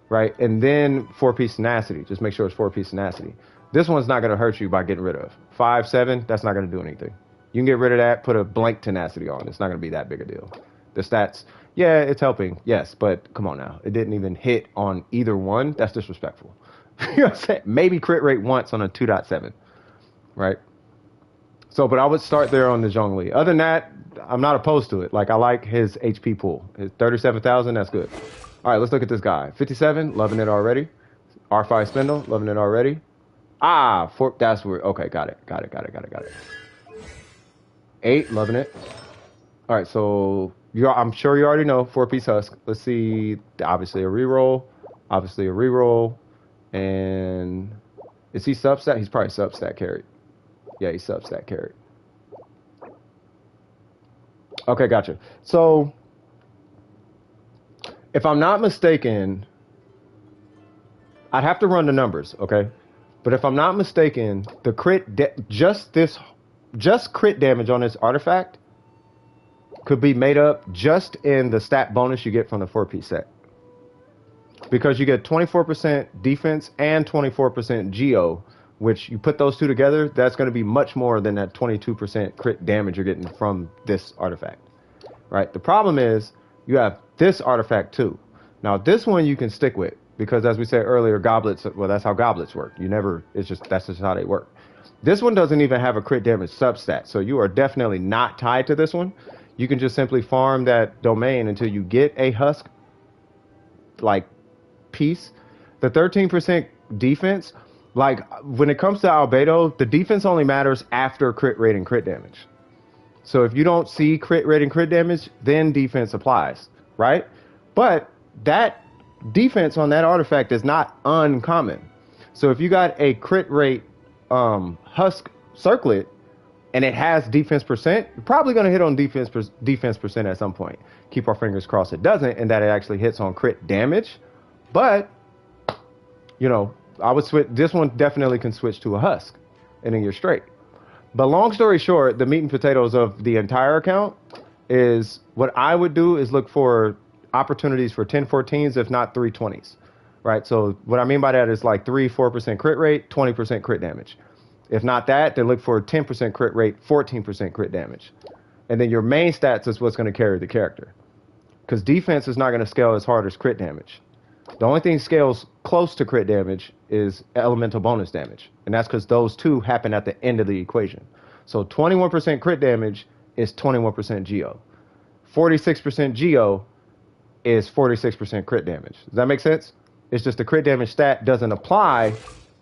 Right? And then 4-piece tenacity. Just make sure it's 4-piece tenacity. This one's not going to hurt you by getting rid of. 5, 7, that's not going to do anything. You can get rid of that, put a blank tenacity on. It's not going to be that big a deal. The stats, yeah, it's helping, yes, but come on now. It didn't even hit on either one. That's disrespectful. You know what I'm saying? Maybe crit rate once on a 2.7, right? So, but I would start there on the Zhongli. Other than that, I'm not opposed to it. Like, I like his HP pool. His 37,000, that's good. All right, let's look at this guy. 57, loving it already. R5 spindle, loving it already. That's where, okay, got it. 8, loving it. All right, so I'm sure you already know 4-piece husk. Let's see, obviously a reroll. And is he substat? He's probably substat carried. Yeah, he's substat carried. Okay, gotcha. So, if I'm not mistaken, I'd have to run the numbers, okay? But if I'm not mistaken, the crit, just crit damage on this artifact could be made up just in the stat bonus you get from the 4-piece set. because you get 24% defense and 24% geo, which you put those two together, that's going to be much more than that 22% crit damage you're getting from this artifact, right? The problem is you have this artifact too. Now this one you can stick with because, as we said earlier, goblets, well, that's how goblets work. That's just how they work. This one doesn't even have a crit damage substat, so you are definitely not tied to this one. You can just simply farm that domain until you get a husk like piece. The 13% defense, like when it comes to Albedo, the defense only matters after crit rate and crit damage. So if you don't see crit rate and crit damage, then defense applies, right? But that defense on that artifact is not uncommon. So if you got a crit rate husk circlet and it has defense percent, you're probably going to hit on defense percent at some point. Keep our fingers crossed it doesn't, and that it actually hits on crit damage. But you know, I would switch. This one definitely can switch to a husk, and then you're straight. But long story short, the meat and potatoes of the entire account is what I would do is look for opportunities for 10-14s, if not 320s, right? So what I mean by that is like 3-4% crit rate, 20% crit damage. If not that, then look for 10% crit rate, 14% crit damage. And then your main stats is what's going to carry the character. Because defense is not going to scale as hard as crit damage. The only thing scales close to crit damage is elemental bonus damage. And that's because those two happen at the end of the equation. So 21% crit damage is 21% geo. 46% geo is 46% crit damage. Does that make sense? It's just the crit damage stat doesn't apply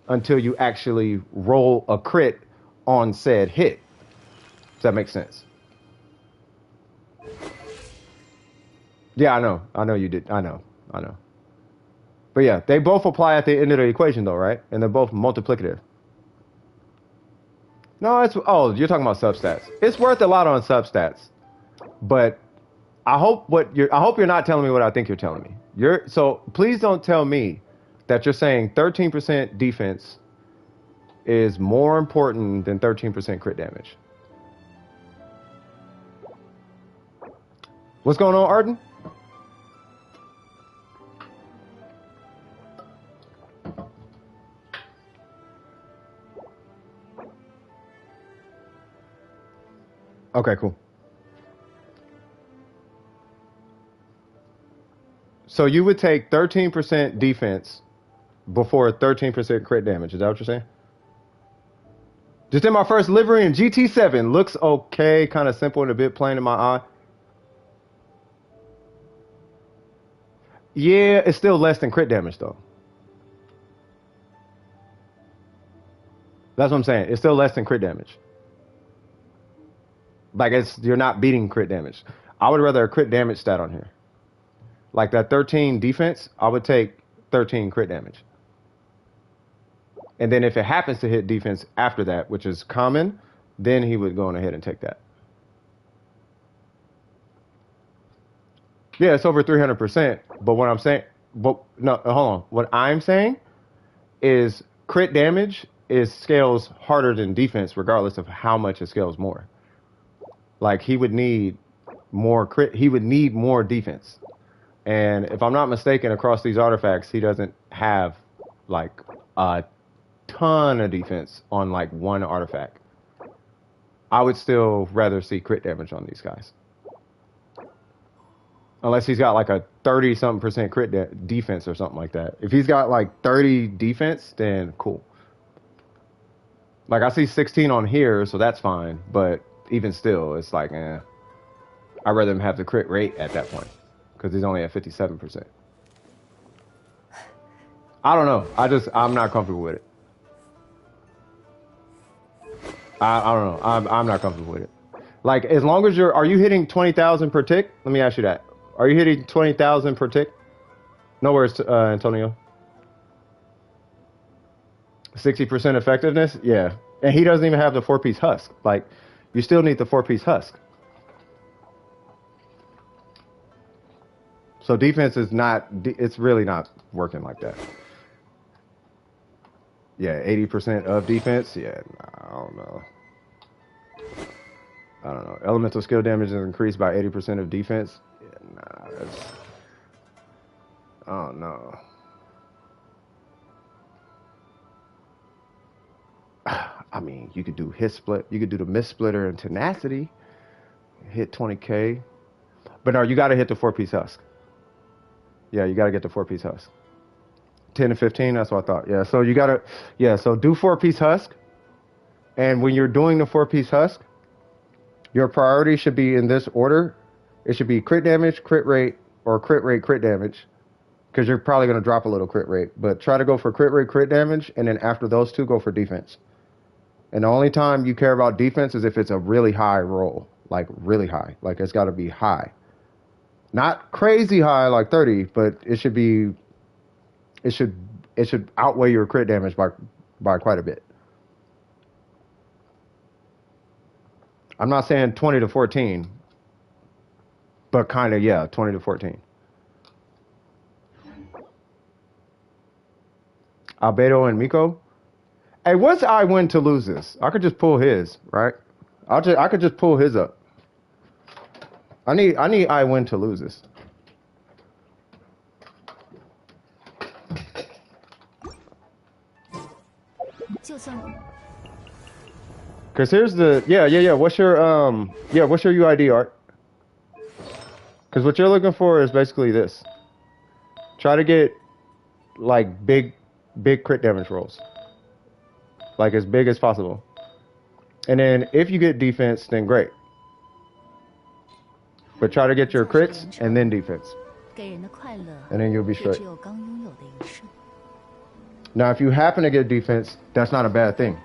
until you actually roll a crit on said hit. Does that make sense? Yeah, I know. I know you did. I know. But yeah, they both apply at the end of the equation though, right? And they're both multiplicative. No, you're talking about substats. It's worth a lot on substats. But I hope you're not telling me what I think you're telling me. So please don't tell me that you're saying 13% defense is more important than 13% crit damage. What's going on, Arden? Okay, cool. So you would take 13% defense before 13% crit damage. Is that what you're saying? Just in my first livery in GT7. Looks okay, kind of simple and a bit plain in my eye. Yeah, it's still less than crit damage though. That's what I'm saying. It's still less than crit damage. Like you're not beating crit damage. I would rather a crit damage stat on here. Like that 13 defense, I would take 13 crit damage. And then if it happens to hit defense after that, which is common, then he would go on ahead and take that. Yeah, it's over 300%. But what I'm saying, no, hold on. What I'm saying is crit damage scales harder than defense, regardless of how much it scales more. Like he would need more crit. He would need more defense. And if I'm not mistaken, across these artifacts, he doesn't have like a ton of defense on like one artifact. I would still rather see crit damage on these guys. Unless he's got like a 30-something% crit defense or something like that. If he's got like 30 defense, then cool. Like I see 16 on here, so that's fine. But even still, it's like, I'd rather him have the crit rate at that point. Because he's only at 57%. I don't know. I'm not comfortable with it. I don't know. I'm not comfortable with it. Like, as long as are you hitting 20,000 per tick? Let me ask you that. Are you hitting 20,000 per tick? No worries, Antonio. 60% effectiveness? Yeah. And he doesn't even have the 4-piece husk. Like, you still need the 4-piece husk. So defense is it's really not working like that. Yeah, 80% of defense? Yeah, I don't know. Elemental skill damage is increased by 80% of defense? Yeah, I don't know. I mean, you could do hit split. You could do the miss splitter and tenacity. Hit 20k. But no, you got to hit the 4-piece husk. Yeah, you got to get the 4-piece husk. 10 to 15, that's what I thought. Yeah, so you got to, yeah, so do 4-piece husk. And when you're doing the 4-piece husk, your priority should be in this order. It should be crit damage, crit rate, or crit rate, crit damage. Because you're probably going to drop a little crit rate. But try to go for crit rate, crit damage. And then after those two, go for defense. And the only time you care about defense is if it's a really high roll. Like really high. Like it's got to be high. Not crazy high like 30, but it should be, it should outweigh your crit damage by quite a bit. I'm not saying 20 to 14, but kind of, yeah, 20 to 14. Albedo and Miko. Hey, what's I win to lose this? I could just pull his, right? I could just pull his up. I need I win to lose this. Cause here's the yeah. What's your UID, Art? Cause what you're looking for is basically this. Try to get like big crit damage rolls. Like as big as possible. And then if you get defense, then great. But try to get your crits and then defense. And then you'll be straight. Now, if you happen to get defense, that's not a bad thing.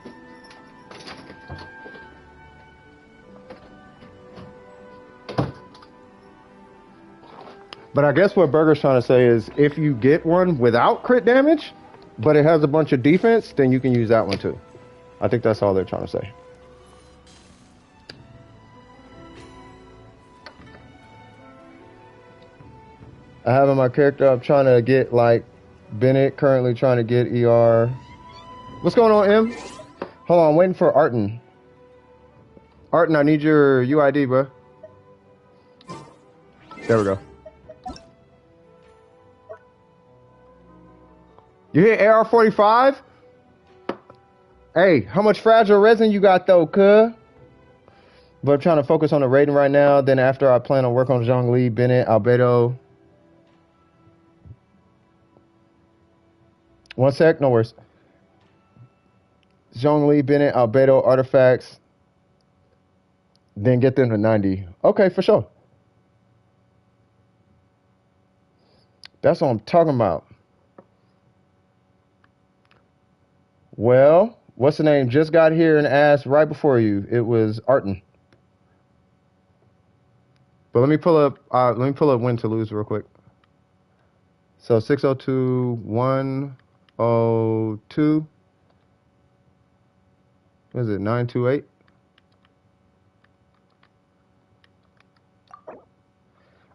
But I guess what Burger's trying to say is if you get one without crit damage, but it has a bunch of defense, then you can use that one too. I think that's all they're trying to say. I have in my character, I'm trying to get like Bennett, currently trying to get ER. What's going on, M? Hold on, I'm waiting for Arton. Arton, I need your UID, bro. There we go. You hit AR45? Hey, how much fragile resin you got though, cuh? But I'm trying to focus on the rating right now. Then after I plan on work on Zhongli, Bennett, Albedo. One sec, no worries. Zhongli, Bennett, Albedo, artifacts. Then get them to 90. Okay, for sure. That's what I'm talking about. Well, what's the name? Just got here and asked right before you. It was Arton. But let me pull up win to lose real quick. So 602 102. What is it? 928.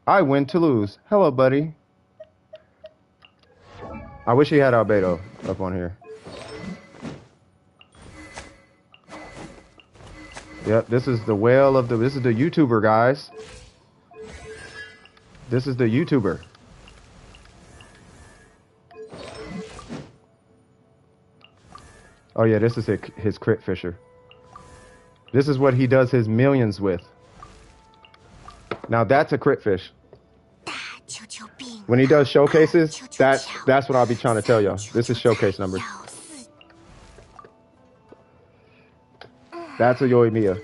I win to lose. Hello, buddy. I wish he had Albedo up on here. Yep, this is the whale of this is the YouTuber, guys. This is the YouTuber. Oh yeah, this is his crit fisher. This is what he does his millions with. Now that's a crit fish. When he does showcases, that's what I'll be trying to tell y'all. This is showcase numbers. That's a Yoimiya.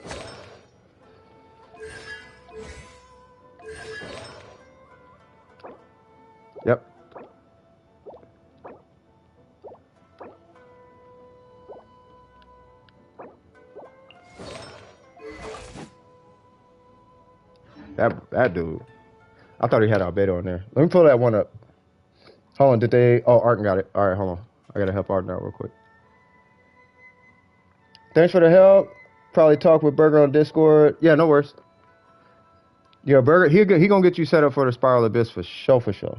Yep. That dude. I thought he had Albedo in there. Let me pull that one up. Hold on, did they? Oh, Arton got it. All right, hold on. I gotta help Arton out real quick. Thanks for the help. Probably talk with Burger on Discord. Yeah, no worries. Yeah, Burger, he gonna get you set up for the Spiral Abyss for sure, for sure.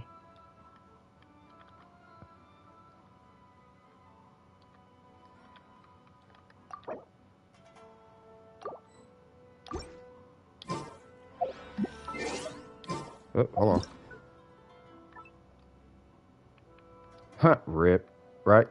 Oh, hold on. Huh, rip, right?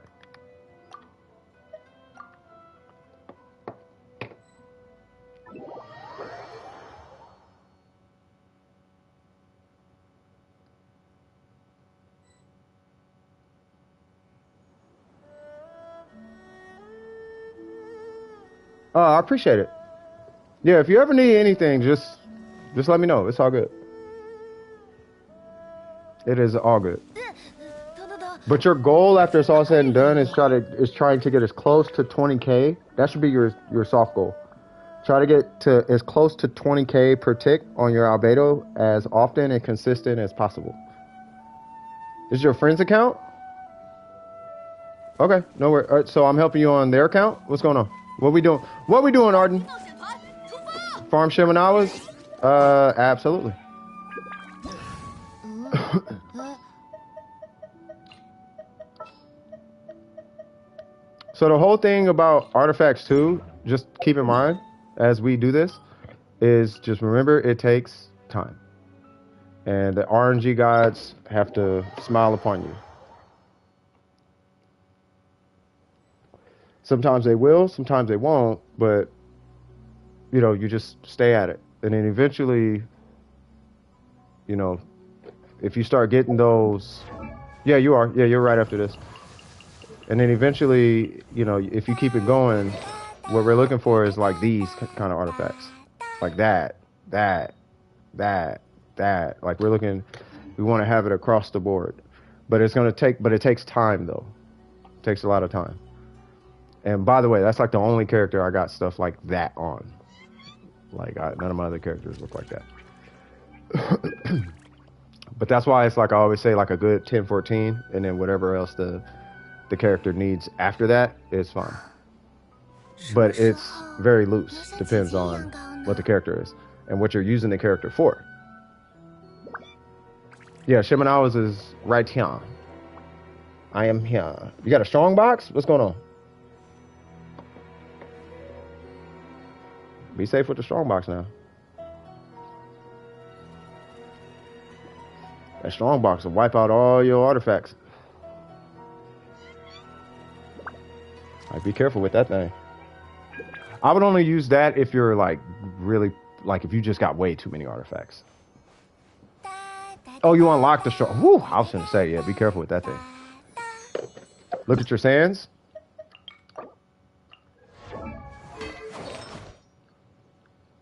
Oh, I appreciate it. Yeah, if you ever need anything, just let me know. It's all good. It is all good. But your goal after it's all said and done is trying to get as close to 20K. That should be your soft goal. Try to get to as close to 20K per tick on your albedo as often and consistent as possible. This is your friend's account? Okay, no worries. All right, so I'm helping you on their account? What's going on? What we doing? What we doing, Arden? Farm Shimanawas? Absolutely. So the whole thing about artifacts too, just keep in mind as we do this, is just remember it takes time. And the RNG gods have to smile upon you. Sometimes they will, sometimes they won't, but you know, you just stay at it. And then eventually, you know, if you start getting those, yeah, you are. Yeah, you're right after this. And then eventually, you know, if you keep it going, what we're looking for is like these kind of artifacts. Like that. Like we want to have it across the board. But it takes time though. It takes a lot of time. And by the way, that's like the only character I got stuff like that on. Like none of my other characters look like that. But that's why it's like I always say like a good 10-14, and then whatever else the character needs after that is fine. But it's very loose. Depends on what the character is and what you're using the character for. Yeah, Shimanawa's is right here. I am here. You got a strong box? What's going on? Be safe with the strong box now. That strong box will wipe out all your artifacts. Like, be careful with that thing. I would only use that if you're like really, like if you just got way too many artifacts. Oh, you unlocked the strong. Whew, I was gonna say, yeah, be careful with that thing. Look at your sands.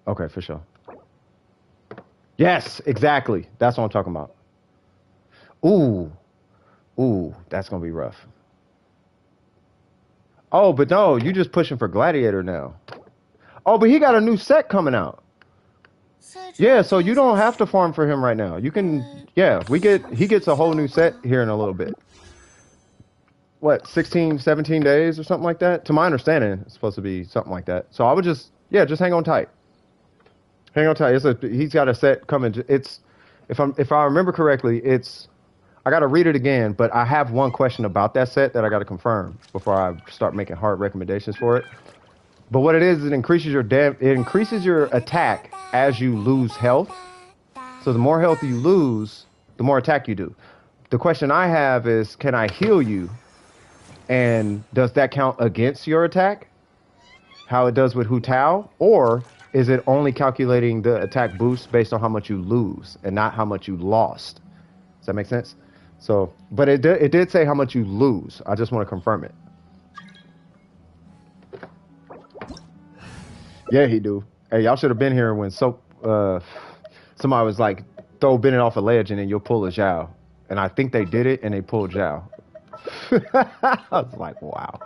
Okay, for sure. Yes, exactly. That's what I'm talking about. Ooh, that's gonna be rough. Oh, but no, you just pushing for Gladiator now. Oh, but he got a new set coming out. Yeah, so you don't have to farm for him right now. You can, yeah, he gets a whole new set here in a little bit. What, 16, 17 days or something like that? To my understanding, it's supposed to be something like that. So I would just hang on tight. Hang on tight. He's got a set coming. It's, if I remember correctly, I got to read it again, but I have one question about that set that I got to confirm before I start making hard recommendations for it. But what it is, it increases your attack as you lose health. So the more health you lose, the more attack you do. The question I have is, can I heal you? And does that count against your attack? How it does with Hu Tao? Or is it only calculating the attack boost based on how much you lose and not how much you lost? Does that make sense? So, but it did say how much you lose. I just want to confirm it. Yeah, he do. Hey, y'all should have been here when somebody was like, throw Bennett off a ledge and then you'll pull a Zhao. And I think they did it and they pulled Zhao. I was like, wow.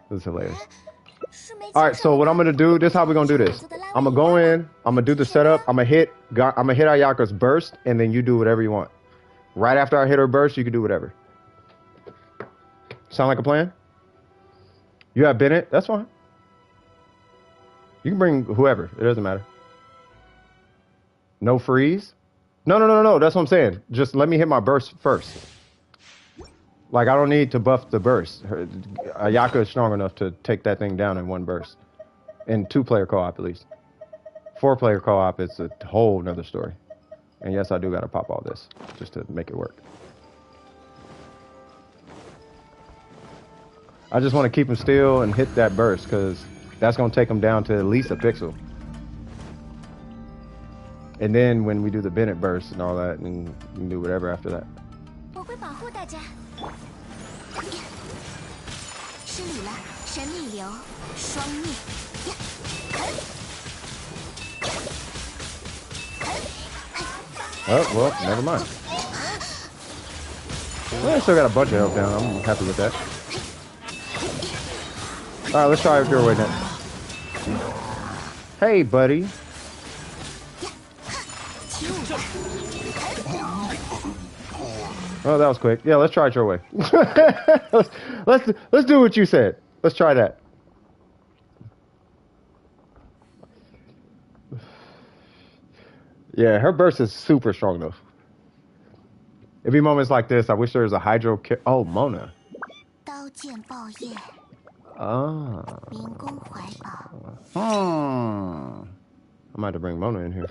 This is hilarious. All right, so what I'm going to do, this is how we're going to do this. I'm going to go in, I'm going to do the setup, I'm going to hit Ayaka's burst, and then you do whatever you want. Right after I hit her burst, you can do whatever. Sound like a plan? You have Bennett? That's fine. You can bring whoever. It doesn't matter. No freeze? No. That's what I'm saying. Just let me hit my burst first. Like, I don't need to buff the burst. Ayaka is strong enough to take that thing down in one burst. In 2-player co-op, at least. 4-player co-op, it's a whole nother story. And yes, I do got to pop all this just to make it work. I just want to keep him still and hit that burst because that's going to take him down to at least a pixel. And then when we do the Bennett burst and all that, and you can do whatever after that. 失礼了，神秘流，双逆。Oh, well, never mind. Well, I still got a bunch of health down. I'm happy with that. All right, let's try it your way next. Hey, buddy. Oh, that was quick. Yeah, let's try it your way. let's do what you said. Let's try that. Yeah, her burst is super strong though. It'd be moments like this. I wish there was a hydro. Oh, Mona. 刀剑报业， Ah. 民工怀宝。 I might have to bring Mona in here.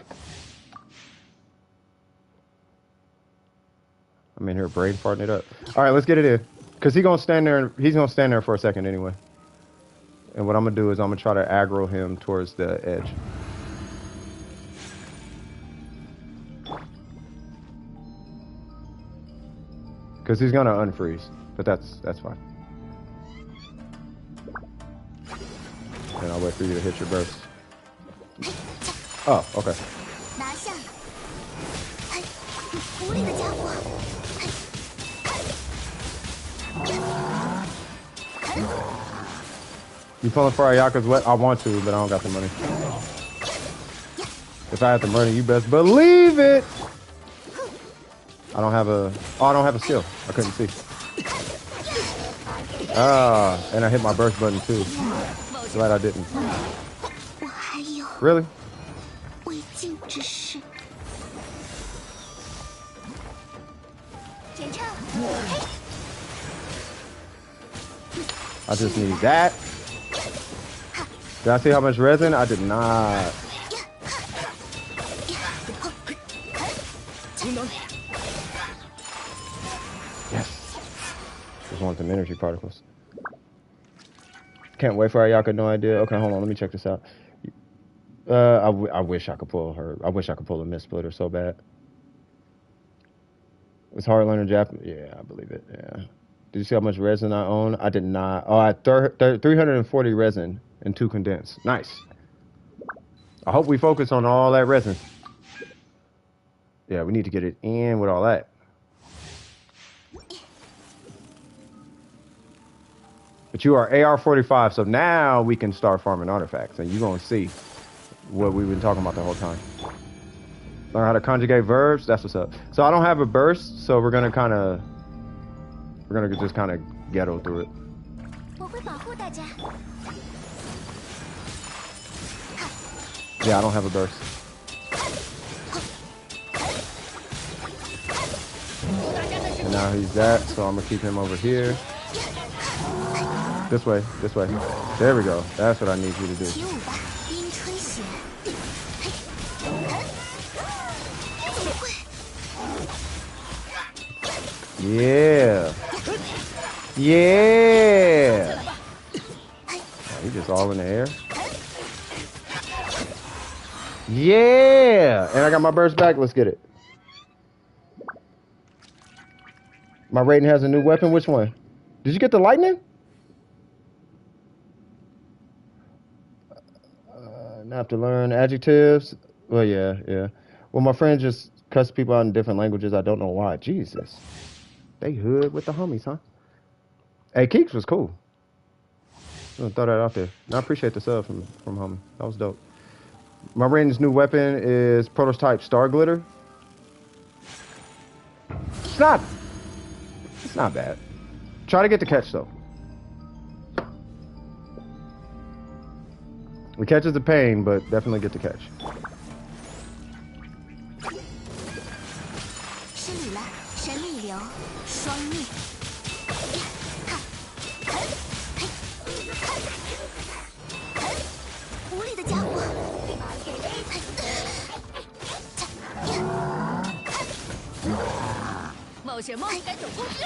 I'm in here brain farting it up. All right, let's get it in. Cause he's gonna stand there for a second anyway. And what I'm gonna do is I'm gonna try to aggro him towards the edge. Cause he's gonna unfreeze, but that's fine. And I'll wait for you to hit your burst. Oh, okay. 拿下！嘿，无礼的家伙！ You pulling for Ayaka's wet? I want to, but I don't got the money. If I had the money, you best believe it. I don't have a. Oh, I don't have a skill. I couldn't see. Ah, and I hit my burst button too. Glad I didn't. 我还有 Really? 未尽之事。检查，嘿， I just need that. Did I see how much resin? I did not. Yes. Just want some energy particles. Can't wait for Ayaka, no idea. Okay, hold on, let me check this out. I wish I could pull her. I wish I could pull a mist splitter so bad. It's hard learning Japanese. Yeah, I believe it. Yeah. Did you see how much resin I own? I did not. Oh, I had 340 resin and 2 condensed. Nice. I hope we focus on all that resin. Yeah, we need to get it in with all that. But you are AR45, so now we can start farming artifacts, and you're going to see what we've been talking about the whole time. Learn how to conjugate verbs. That's what's up. So I don't have a burst, so we're gonna just kind of ghetto through it. 我会保护大家。 Yeah, I don't have a burst. And now he's that, so I'm gonna keep him over here. This way, this way. There we go. That's what I need you to do. 起舞吧，冰吹雪。怎么会？ Yeah. Yeah. Oh, he just all in the air. Yeah. And I got my burst back. Let's get it. My rating has a new weapon. Which one? Did you get the lightning? Now I have to learn adjectives. Well, yeah. Well, my friend just cuss people out in different languages. I don't know why. Jesus. They hood with the homies, huh? Hey, Keeks was cool. I'm gonna throw that out there. And I appreciate the sub from homie. That was dope. My rating's new weapon is prototype Star Glitter. It's not bad. Try to get the catch though. The catch is a pain, but definitely get the catch. 失礼了，神秘流，双逆。无礼的家伙！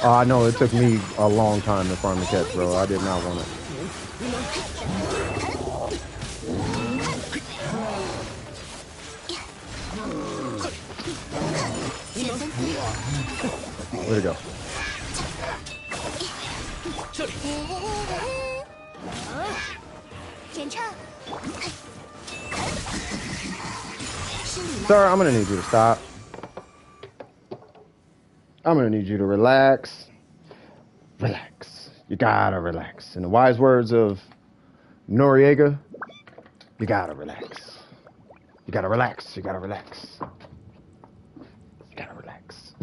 Oh, I know it took me a long time to farm the catch, bro. I did not want it. Where'd it go? 这里。检查。 Sir, I'm gonna need you to stop. I'm gonna need you to relax. Relax. You gotta relax. In the wise words of Noriega, you gotta relax. You gotta relax. You gotta relax. You gotta relax.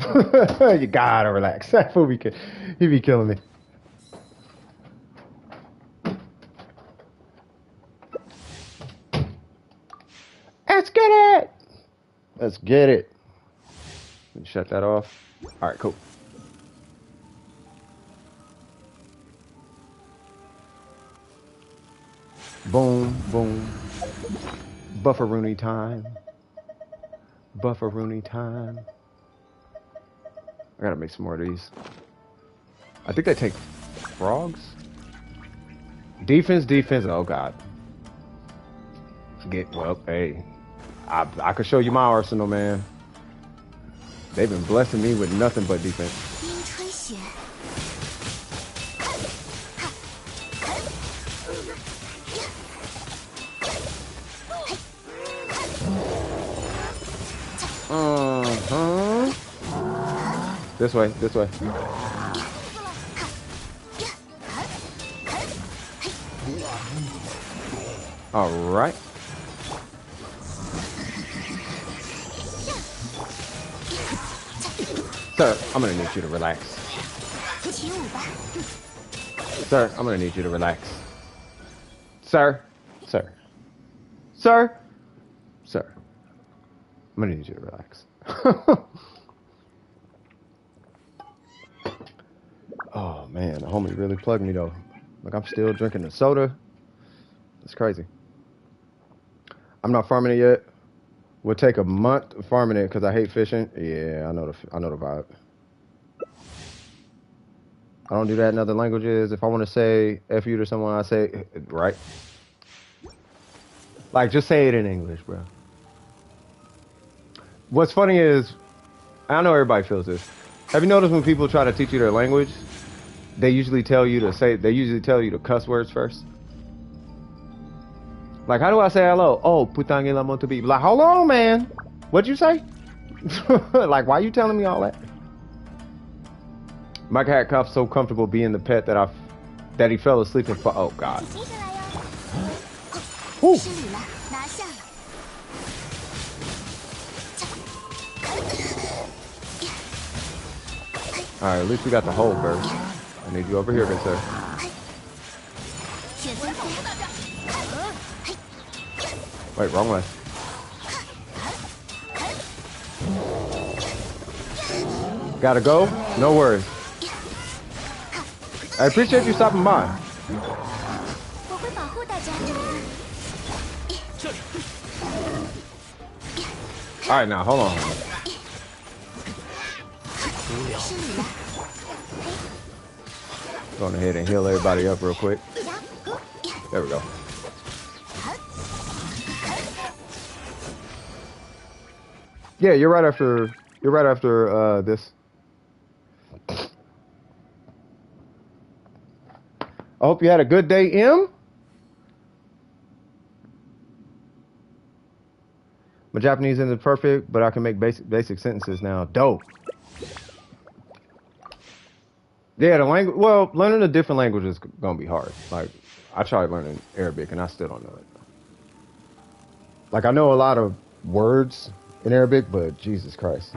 You gotta relax. That fool he be killing me. Let's get it. Let's get it. Shut that off. All right, cool. Boom, boom. Bufferoonie time. Bufferoonie time. I gotta make some more of these. I think they take frogs. Defense, defense. Oh God. Well, hey, I could show you my arsenal, man. They've been blessing me with nothing but defense. This way, this way. All right. Sir, I'm gonna need you to relax. Sir, I'm gonna need you to relax. Sir, sir, sir, sir. I'm gonna need you to relax. Oh man, the homie really plugged me though. Like I'm still drinking the soda. It's crazy. I'm not farming it yet. We'll take a month farming it because I hate fishing. Yeah, I know the vibe. I don't do that in other languages. If I want to say F you to someone, I say right. Like just say it in English, bro. What's funny is, I know everybody feels this. Have you noticed when people try to teach you their language, they usually tell you to cuss words first? Like, how do I say hello? Oh, putangi la motobi. Like, hold on, man. What'd you say? Like, why are you telling me all that? My cat Cuff's so comfortable being the pet that he fell asleep and oh God. Woo. All right, at least we got the hole first. I need you over here, good sir. Wait, wrong way. Gotta go? No worries. I appreciate you stopping by. Alright, now, hold on. Going ahead and heal everybody up real quick. There we go. Yeah, you're right after this. I hope you had a good day, M. My Japanese isn't perfect, but I can make basic sentences now. Dope. Yeah, the language. Well, learning a different language is gonna be hard. Like, I tried learning Arabic and I still don't know it. Like, I know a lot of words in Arabic, but Jesus Christ.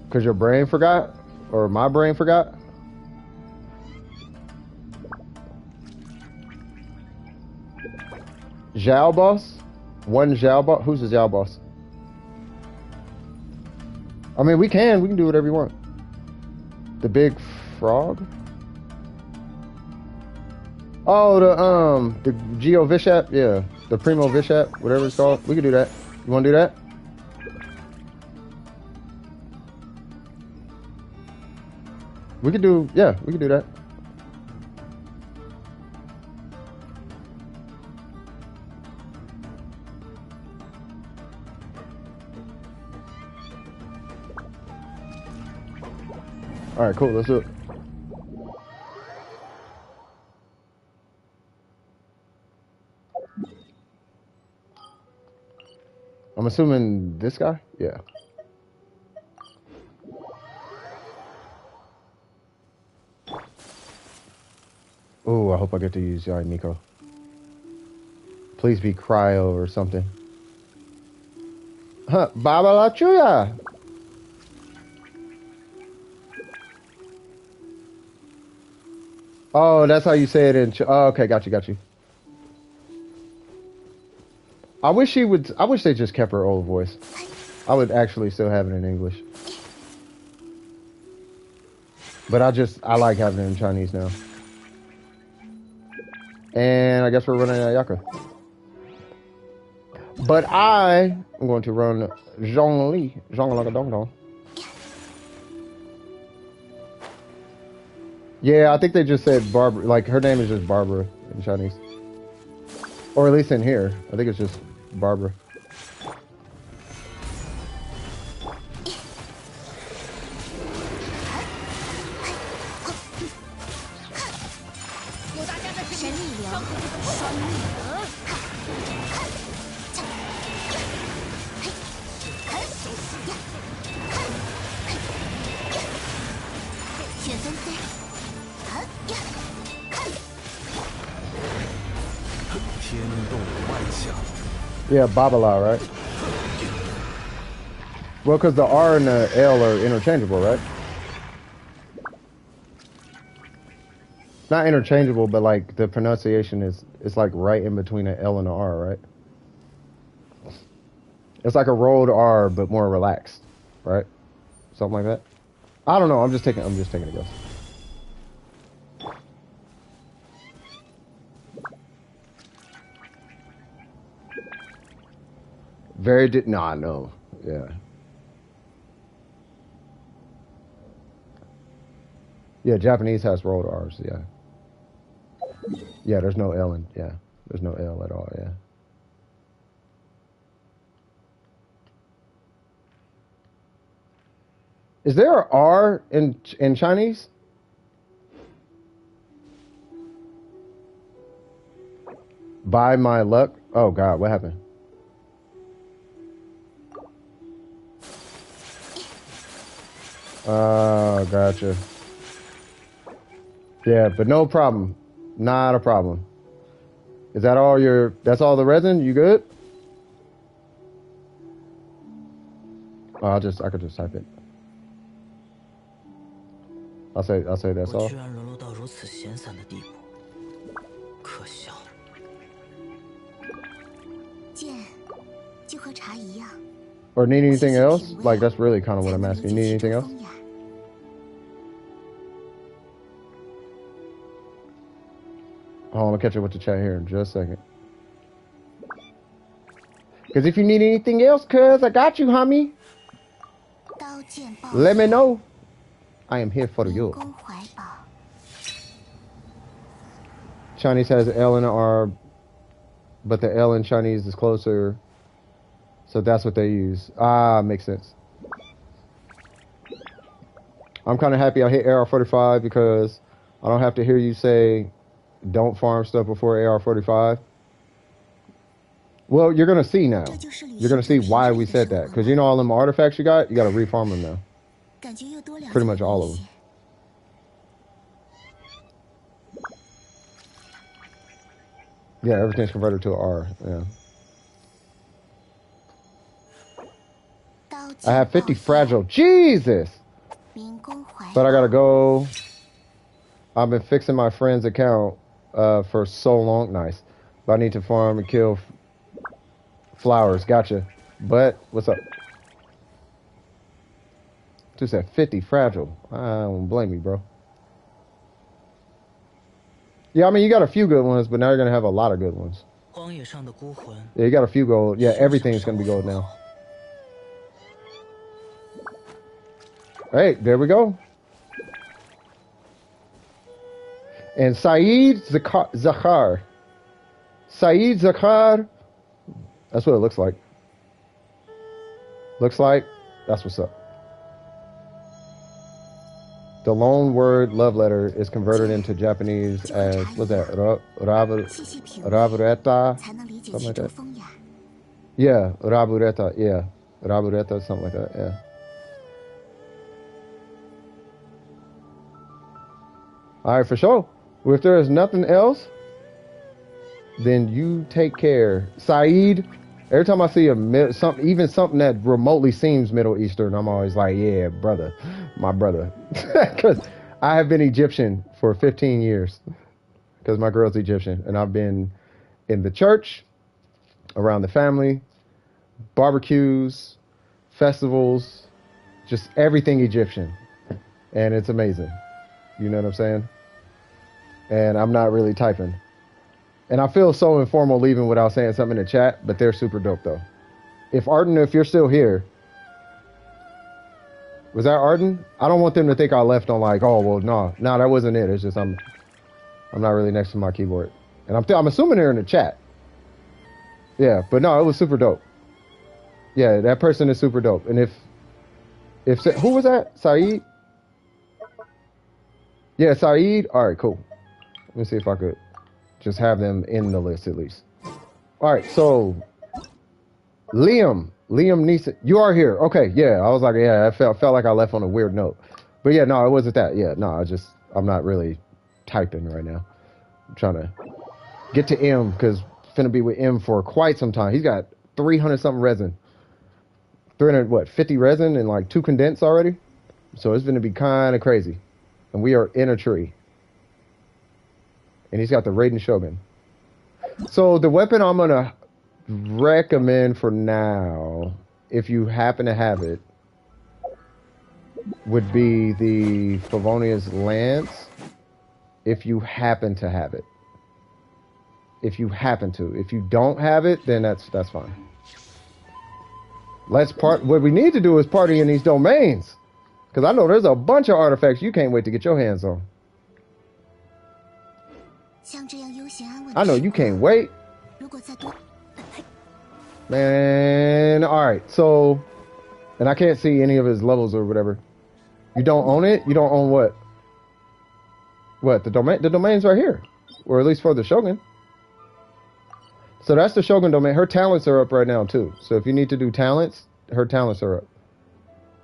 Because your brain forgot? Or my brain forgot? Zhao boss? One Zhao boss? Who's the Zhao boss? I mean, we can do whatever you want. The big frog? Oh, the Geo Vishap? Yeah. The Primo Vishap, whatever it's called. We can do that. You want to do that? We could do, yeah, we could do that. All right, cool. Let's do it. I'm assuming this guy? Yeah. Oh, I hope I get to use Yari Miko. Please be cryo or something. Huh, Baba La Chuya! Oh, that's how you say it in... Oh, okay, got you, got you. I wish they just kept her old voice. I would actually still have it in English. But I like having it in Chinese now. And I guess we're running Ayaka. But I am going to run Zhongli. Zhonglagadongdong. Yeah, I think they just said Barbara. Like, her name is just Barbara in Chinese. Or at least in here. I think it's just Barbara. Yeah, Babala, right? Well, because the R and the L are interchangeable, right? Not interchangeable, but like the pronunciation is like right in between an L and an R, right? It's like a rolled R, but more relaxed, right? Something like that. I don't know. I'm just taking a guess. Nah, no. Yeah. Yeah, Japanese has rolled R's, yeah. Yeah, there's no L in, yeah. There's no L at all, yeah. Is there a R in Chinese? By my luck? Oh God, what happened? Oh, gotcha. Yeah, but no problem. Not a problem. Is that all that's all the resin? You good? Oh, I could just type it. I'll say that's all. Or need anything else? Like, that's really kind of what I'm asking. You need anything else? Oh, I'm gonna catch up with the chat here in just a second. Because if you need anything else, cuz I got you, homie. Let me know. I am here for you. Chinese has an L and an R, but the L in Chinese is closer. So that's what they use. Ah, makes sense. I'm kind of happy I hit AR45 because I don't have to hear you say don't farm stuff before AR45. Well, you're going to see now. You're going to see why we said that. Because you know all them artifacts you got to refarm them now. Pretty much all of them. Yeah, everything's converted to an R. Yeah. I have 50 fragile. Jesus! But I gotta go. I've been fixing my friend's account for so long. Nice. But I need to farm and kill flowers. Gotcha. But, what's up? Dude said 50 fragile. I don't blame you, bro. Yeah, I mean, you got a few good ones, but now you're gonna have a lot of good ones. Yeah, you got a few gold. Yeah, everything's gonna be gold now. Hey, there we go. And Saeed Zakhar. Saeed Zakhar. That's what it looks like. Looks like that's what's up. The loan word love letter is converted into Japanese as, what's that? Rabureta? 才能理解 Something 其 like 中 that. 风雅。 Yeah, Rabureta. Yeah. Rabureta, something like that. Yeah. All right, for sure. Well, if there is nothing else, then you take care. Saeed, every time I see something, even something that remotely seems Middle Eastern, I'm always like, yeah, brother, my brother. Because I have been Egyptian for 15 years because my girl's Egyptian. And I've been in the church, around the family, barbecues, festivals, just everything Egyptian. And it's amazing. You know what I'm saying? And I'm not really typing. And I feel so informal leaving without saying something in the chat, but they're super dope though. If Arden, if you're still here, was that Arden? I don't want them to think I left on like, oh well, no, that wasn't it. It's just I'm not really next to my keyboard, and I'm assuming they're in the chat. Yeah, but no, it was super dope. Yeah, that person is super dope. And if who was that? Saeed? Yeah, Saeed. All right, cool. Let me see if I could just have them in the list at least. All right, so Liam Neeson, you are here. Okay, yeah. I was like, yeah, I felt like I left on a weird note. But yeah, no, it wasn't that. Yeah, no, I'm not really typing right now. I'm trying to get to M because finna be with M for quite some time. He's got 300 something resin. 50 resin and like 2 condensed already. So it's gonna be kind of crazy. And we are in a tree. And he's got the Raiden Shogun. So the weapon I'm gonna recommend for now, if you happen to have it, would be the Favonius Lance. If you happen to have it. If you happen to. If you don't have it, then that's fine. What we need to do is party in these domains. Because I know there's a bunch of artifacts you can't wait to get your hands on. 像这样悠闲安稳 I know you can't wait. 如果再多 Man, alright, so, and I can't see any of his levels or whatever. You don't own it? You don't own what? What, the domain? The domain's right here. Or at least for the Shogun. So that's the Shogun domain. Her talents are up right now too. So if you need to do talents, her talents are up.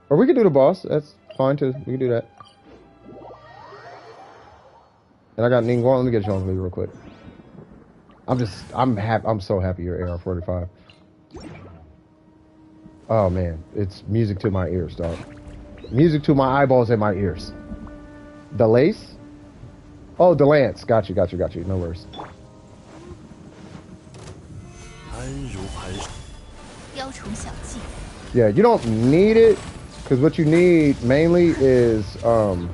Or we can do the boss. That's fine too. We can do that. And I got Ningguang. Let me get you on me real quick. I'm so happy you're AR45. Oh man, it's music to my ears, dog. Music to my eyeballs and my ears. The lace? Oh, the lance. Got you. No worries. 安如磐石。 雕虫小技， Yeah, you don't need it, because what you need mainly is the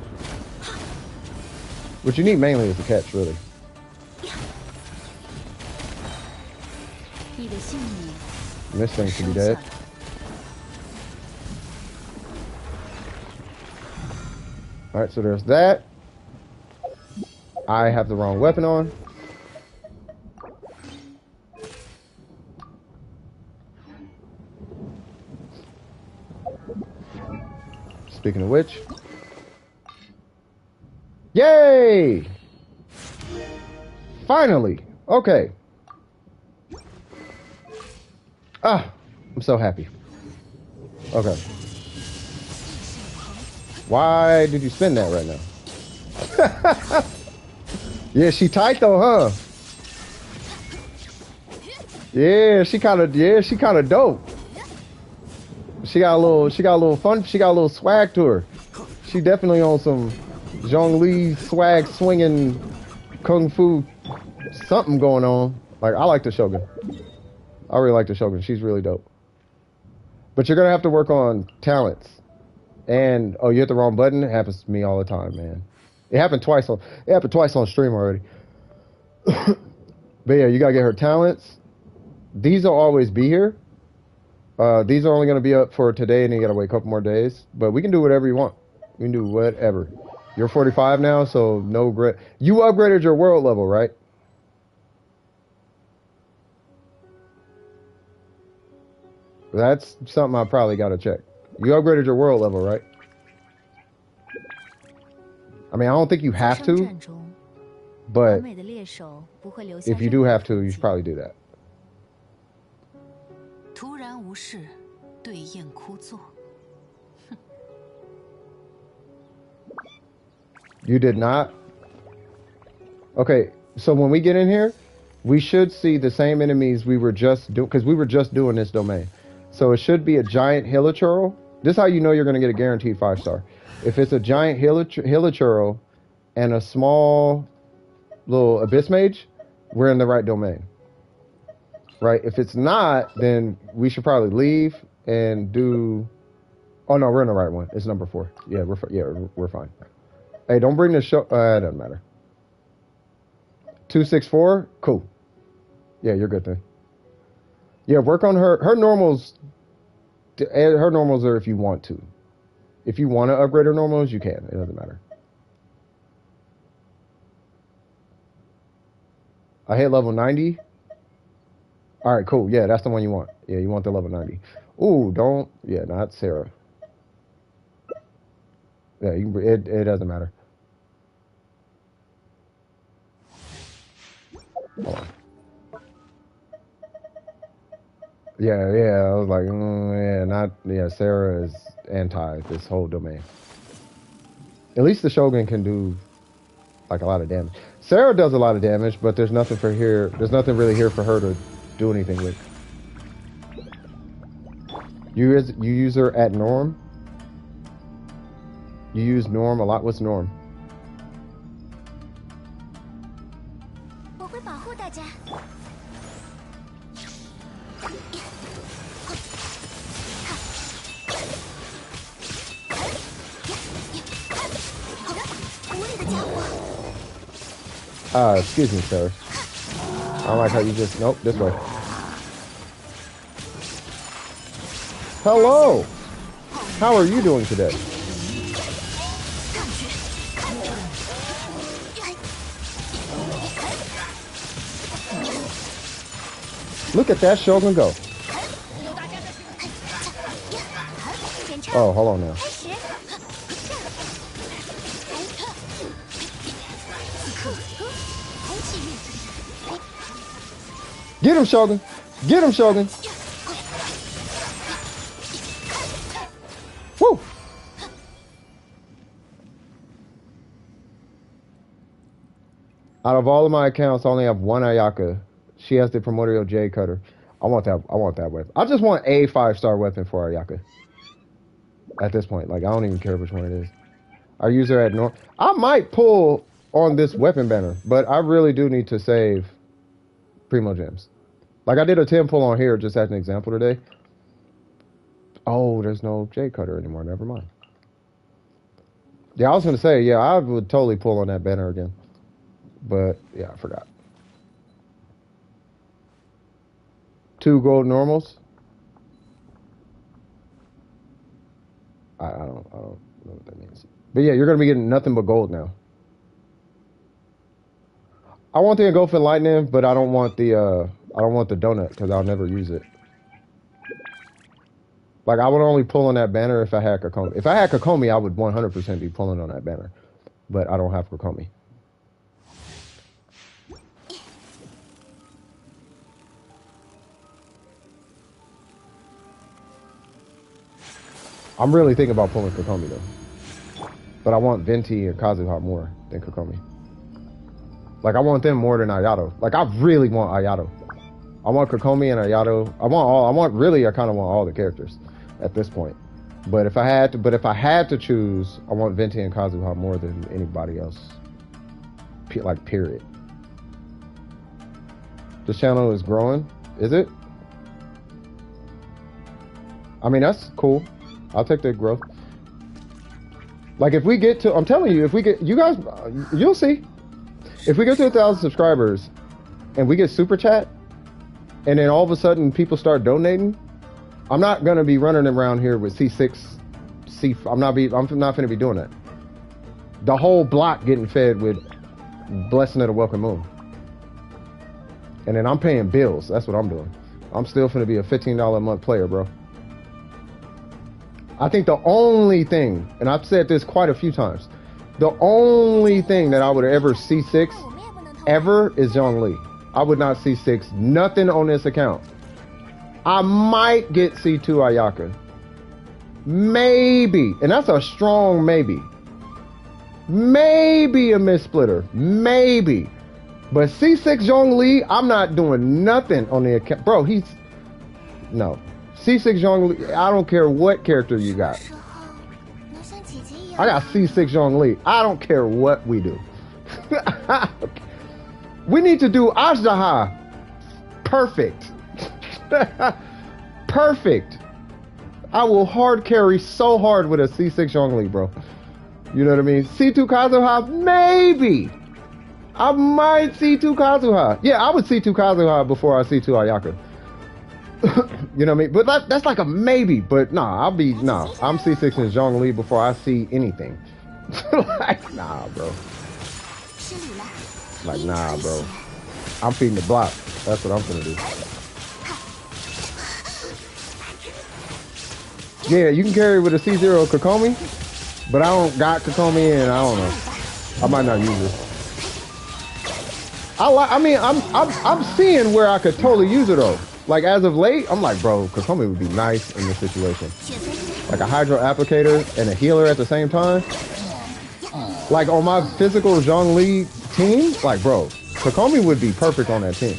catch, really. 你的性命 And this thing should be 收下 dead. 了。 Alright, so there's that. I have the wrong weapon on. Speaking of which. Yay! Finally! Okay. Ah, I'm so happy. Okay. Why did you spin that right now? Yeah, she tight though, huh? Yeah, she kind of dope. She got a little fun. She got a little swag to her. She definitely on some Zhongli swag swinging kung fu something going on. Like, I like the Shogun. I really like the Shogun. She's really dope. But you're gonna have to work on talents. And oh, you hit the wrong button. It happens to me all the time, man. It happened twice on stream already. But yeah, you gotta get her talents. These will always be here. These are only gonna be up for today, and you gotta wait a couple more days. But we can do whatever you want. We can do whatever. You're 45 now, so no grit. You upgraded your world level, right? That's something I probably gotta check. You upgraded your world level, right? I mean, I don't think you have to, 战中，完 but 美的猎手不会留下 if you 任 do 何 have to, 痕 you 迹 should probably do that. 突然无事，对宴枯坐。 You did not? Okay, so when we get in here, we should see the same enemies we were just doing, because we were just doing this domain. So it should be a giant hilichurl. This is how you know you're going to get a guaranteed 5-star. If it's a giant hilichurl and a small little abyss mage, we're in the right domain. Right? If it's not, then we should probably leave and do... Oh, no, we're in the right one. It's number 4. Yeah, we're fine. Hey, don't bring this show... it doesn't matter. 264? Cool. Yeah, you're good then. Yeah, work on her. Her normals... Her normals are if you want to. If you want to upgrade her normals, you can. It doesn't matter. I hit level 90. All right, cool. Yeah, that's the one you want. Yeah, you want the level 90. Ooh, don't... Yeah, not Sarah. Yeah, it doesn't matter. Hold on. Yeah, I was like, Sarah is anti this whole domain. At least the Shogun can do like a lot of damage. Sarah does a lot of damage, but there's nothing really here for her to do anything with. You use her at Norm? You use Norm a lot? What's Norm? 我会保护大家。无理的家伙。 Excuse me, sir. I don't like how you just... Nope, this way. Hello! How are you doing today? Look at that Shogun go. Oh, hold on now. Get him, Shogun! Get him, Shogun! Woo! Out of all of my accounts, I only have one Ayaka. She has the primordial Jade Cutter. I want that weapon. I just want a 5-star weapon for Ayaka. At this point, like I don't even care which one it is. I use her at North. I might pull on this weapon banner, but I really do need to save Primo Gems. Like I did a 10 pull on here just as an example today. Oh, there's no Jade Cutter anymore. Never mind. Yeah, I was gonna say, yeah, I would totally pull on that banner again. But yeah, I forgot. 2 gold normals. I don't know what that means. But yeah, you're gonna be getting nothing but gold now. I want the engulfing lightning, but I don't want the donut because I'll never use it. Like I would only pull on that banner if I had Kokomi. If I had Kokomi, I would 100% be pulling on that banner. But I don't have Kokomi. I'm really thinking about pulling Kokomi though. But I want Venti and Kazuha more than Kokomi. Like I want them more than Ayato. Like I really want Ayato. I want Kokomi and Ayato. I kind of want all the characters at this point. But if I had to choose, I want Venti and Kazuha more than anybody else. Like period. This channel is growing, is it? I mean that's cool. I'll take the growth. Like if we get to, I'm telling you, if we get, you guys, you'll see. If we get to 1,000 subscribers and we get super chat and then all of a sudden people start donating, I'm not going to be running around here with C6, I'm not going to be doing that. The whole block getting fed with Blessing of the Welcome Moon. And then I'm paying bills. That's what I'm doing. I'm still going to be a $15 a month player, bro. I think the only thing, and I've said this quite a few times, The only thing that I would ever C6 ever is Zhongli. I would not C6 nothing on this account. I might get C2 Ayaka. Maybe. And that's a strong maybe. Maybe a mid-splitter. Maybe. But C6 Zhongli, I'm not doing nothing on the account. Bro, he's... No. C6 Zhongli, I don't care what character you got. I got C6 Zhongli. I don't care what we do. We need to do Ajdaha. Perfect. Perfect. I will hard carry so hard with a C6 Zhongli, bro. You know what I mean? C2 Kazuha, maybe. I might C2 Kazuha. Yeah, I would C2 Kazuha before I C2 Ayaka. You know what I mean? But that's like a maybe. But nah, I'm C6 and Zhongli before I see anything. Like, nah, bro. Like, nah, bro. I'm feeding the block. That's what I'm gonna do. Yeah, you can carry with a C0 Kokomi, but I don't got Kokomi, and I don't know. I might not use it. I'm seeing where I could totally use it though. Like as of late, I'm like, bro, Kokomi would be nice in this situation. Like a hydro applicator and a healer at the same time. Like on my physical Zhongli team, like bro, Kokomi would be perfect on that team.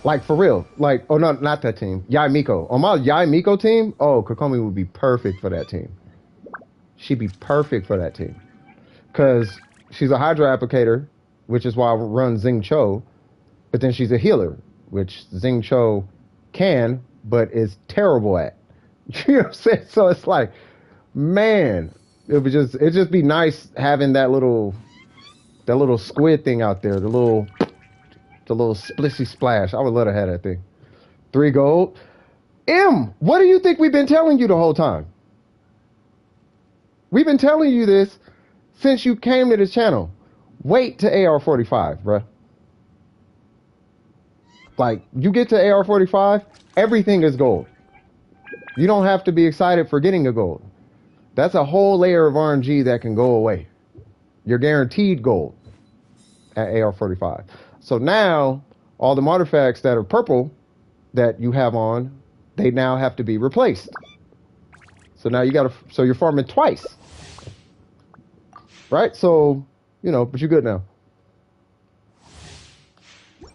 Like for real. Like, oh no, not that team. Yai Miko. On my Yai Miko team, oh, Kokomi would be perfect for that team. She'd be perfect for that team. Cause she's a hydro applicator, which is why I run Xing Cho. But then she's a healer, which Xing Cho can, but is terrible at. You know what I'm saying? So it's like, man, it'd just be nice having that little squid thing out there, the little splissy splash. I would love to have that thing. 3 gold. What do you think we've been telling you the whole time? We've been telling you this since you came to this channel. Wait to AR45, bruh. Like, you get to AR45, everything is gold. You don't have to be excited for getting a gold. That's a whole layer of RNG that can go away. You're guaranteed gold at AR45. So now, all the artifacts that are purple that you have on, they now have to be replaced. So now so you're farming twice. Right? So, you know, but you're good now.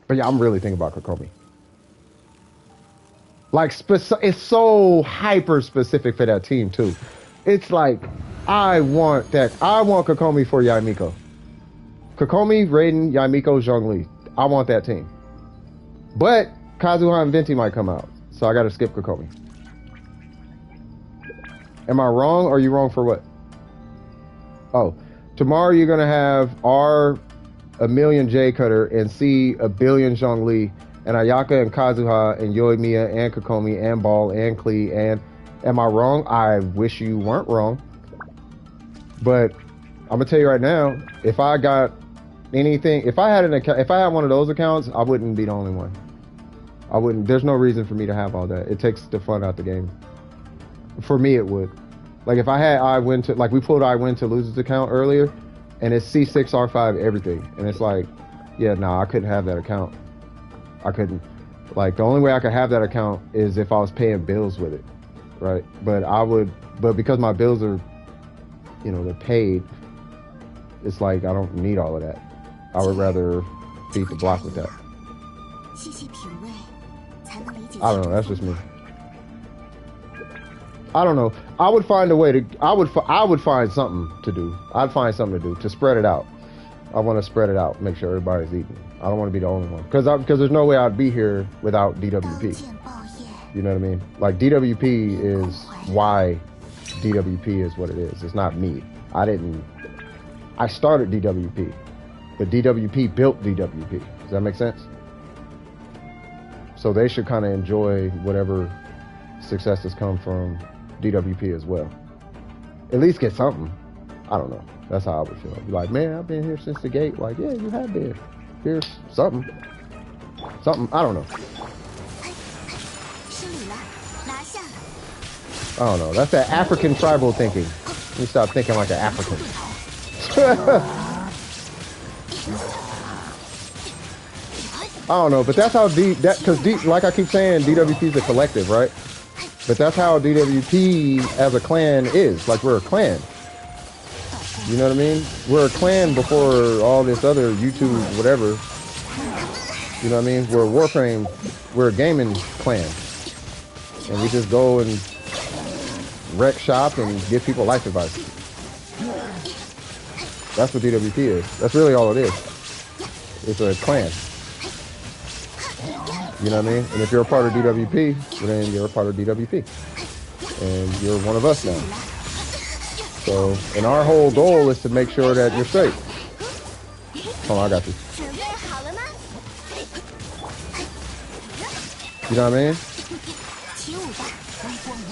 But yeah, I'm really thinking about Kokomi. Like, it's so hyper specific for that team too. It's like, I want Kokomi for Yai Miko. Kokomi, Raiden, Yai Miko, Zhongli. I want that team. But Kazuha and Venti might come out, so I gotta skip Kokomi. Am I wrong, or are you wrong for what? Oh, tomorrow you're gonna have R a million J Cutter and C a billion Zhongli and Ayaka and Kazuha and Yoimiya and Kokomi and Ball and Klee. And am I wrong? I wish you weren't wrong. But I'm gonna tell you right now, if I got anything, if I had an account, if I had one of those accounts, I wouldn't be the only one. I wouldn't. There's no reason for me to have all that. It takes the fun out the game. For me, it would. Like if I had like we pulled I-Win to Loser's account earlier, and it's C6 R5 everything, and it's like, yeah, I couldn't have that account. I couldn't. Like the only way I could have that account is if I was paying bills with it, right? But because my bills are, you know, they're paid. It's like I don't need all of that. I would rather beat the block with that. I don't know. That's just me. I don't know. I would find a way to. I would find something to do. I'd find something to do to spread it out. I want to spread it out. Make sure everybody's eating. I don't want to be the only one because there's no way I'd be here without DWP. You know what I mean? Like DWP is why DWP is what it is. It's not me. I started DWP, but DWP built DWP. Does that make sense? So they should kind of enjoy whatever successes come from DWP as well. At least get something. I don't know. That's how I would feel. I'd be like, man, I've been here since the gate. Like, yeah, you have been. Here's something. Something. I don't know. I don't know. That's that African tribal thinking. Let me stop thinking like an African. I don't know, but that's how because like I keep saying, DWP is a collective, right? But that's how DWP as a clan is. Like, we're a clan. You know what I mean? We're a clan before all this other YouTube, whatever. You know what I mean? We're a Warframe, we're a gaming clan. And we just go and wreck shop and give people life advice. That's what DWP is. That's really all it is. It's a clan. You know what I mean? And if you're a part of DWP, well, then you're a part of DWP. And you're one of us now. So, and our whole goal is to make sure that you're straight. Hold on, I got you. You know what I mean?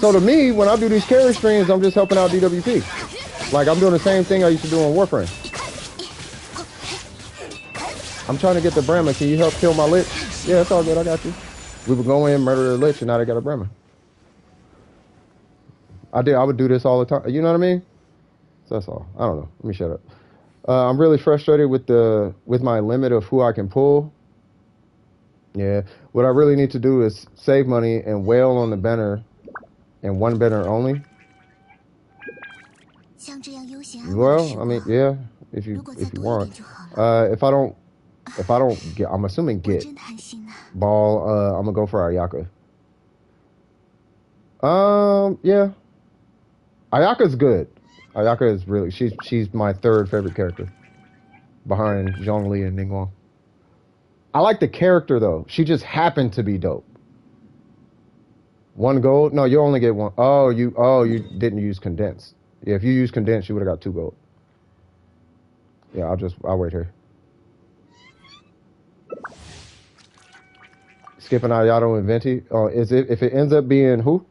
So to me, when I do these carry streams, I'm just helping out DWP. Like, I'm doing the same thing I used to do on Warframe. I'm trying to get the Brahma. Can you help kill my Lich? Yeah, it's all good. I got you. We would go in, murder the Lich, and now they got a Brahma. I would do this all the time. You know what I mean? So that's all. I don't know. Let me shut up. I'm really frustrated with my limit of who I can pull. Yeah. What I really need to do is save money and wail on the banner and one banner only. Well, I mean, yeah, if you want. If I don't get, I'm assuming get ball, I'm gonna go for Ayaka. Yeah. Ayaka's good. Ayaka is really, she's my third favorite character behind Zhongli and Ningguang. I like the character though. She just happened to be dope. 1 gold? No, you only get 1. Oh, you didn't use condensed. Yeah, if you use condensed, you would have got 2 gold. Yeah, I'll wait here. Skipping Ayato and Venti. Oh, if it ends up being who?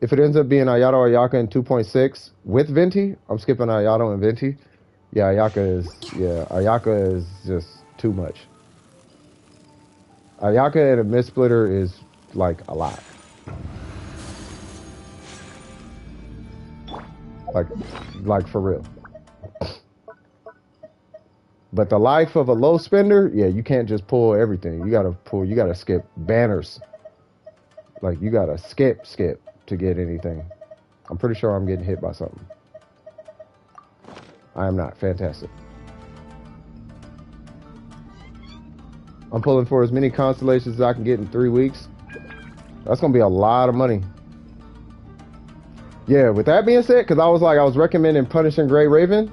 If it ends up being Ayato Ayaka in 2.6 with Venti, I'm skipping Ayato and Venti. Yeah, Ayaka is just too much. Ayaka and a mid splitter is like a lot. Like for real. But the life of a low spender, yeah, you can't just pull everything. You gotta skip banners. Like, you gotta skip to get anything. I'm pretty sure I'm getting hit by something. I am not. Fantastic. I'm pulling for as many constellations as I can get in 3 weeks. That's gonna be a lot of money. Yeah, with that being said, because I was recommending Punishing Grey Raven,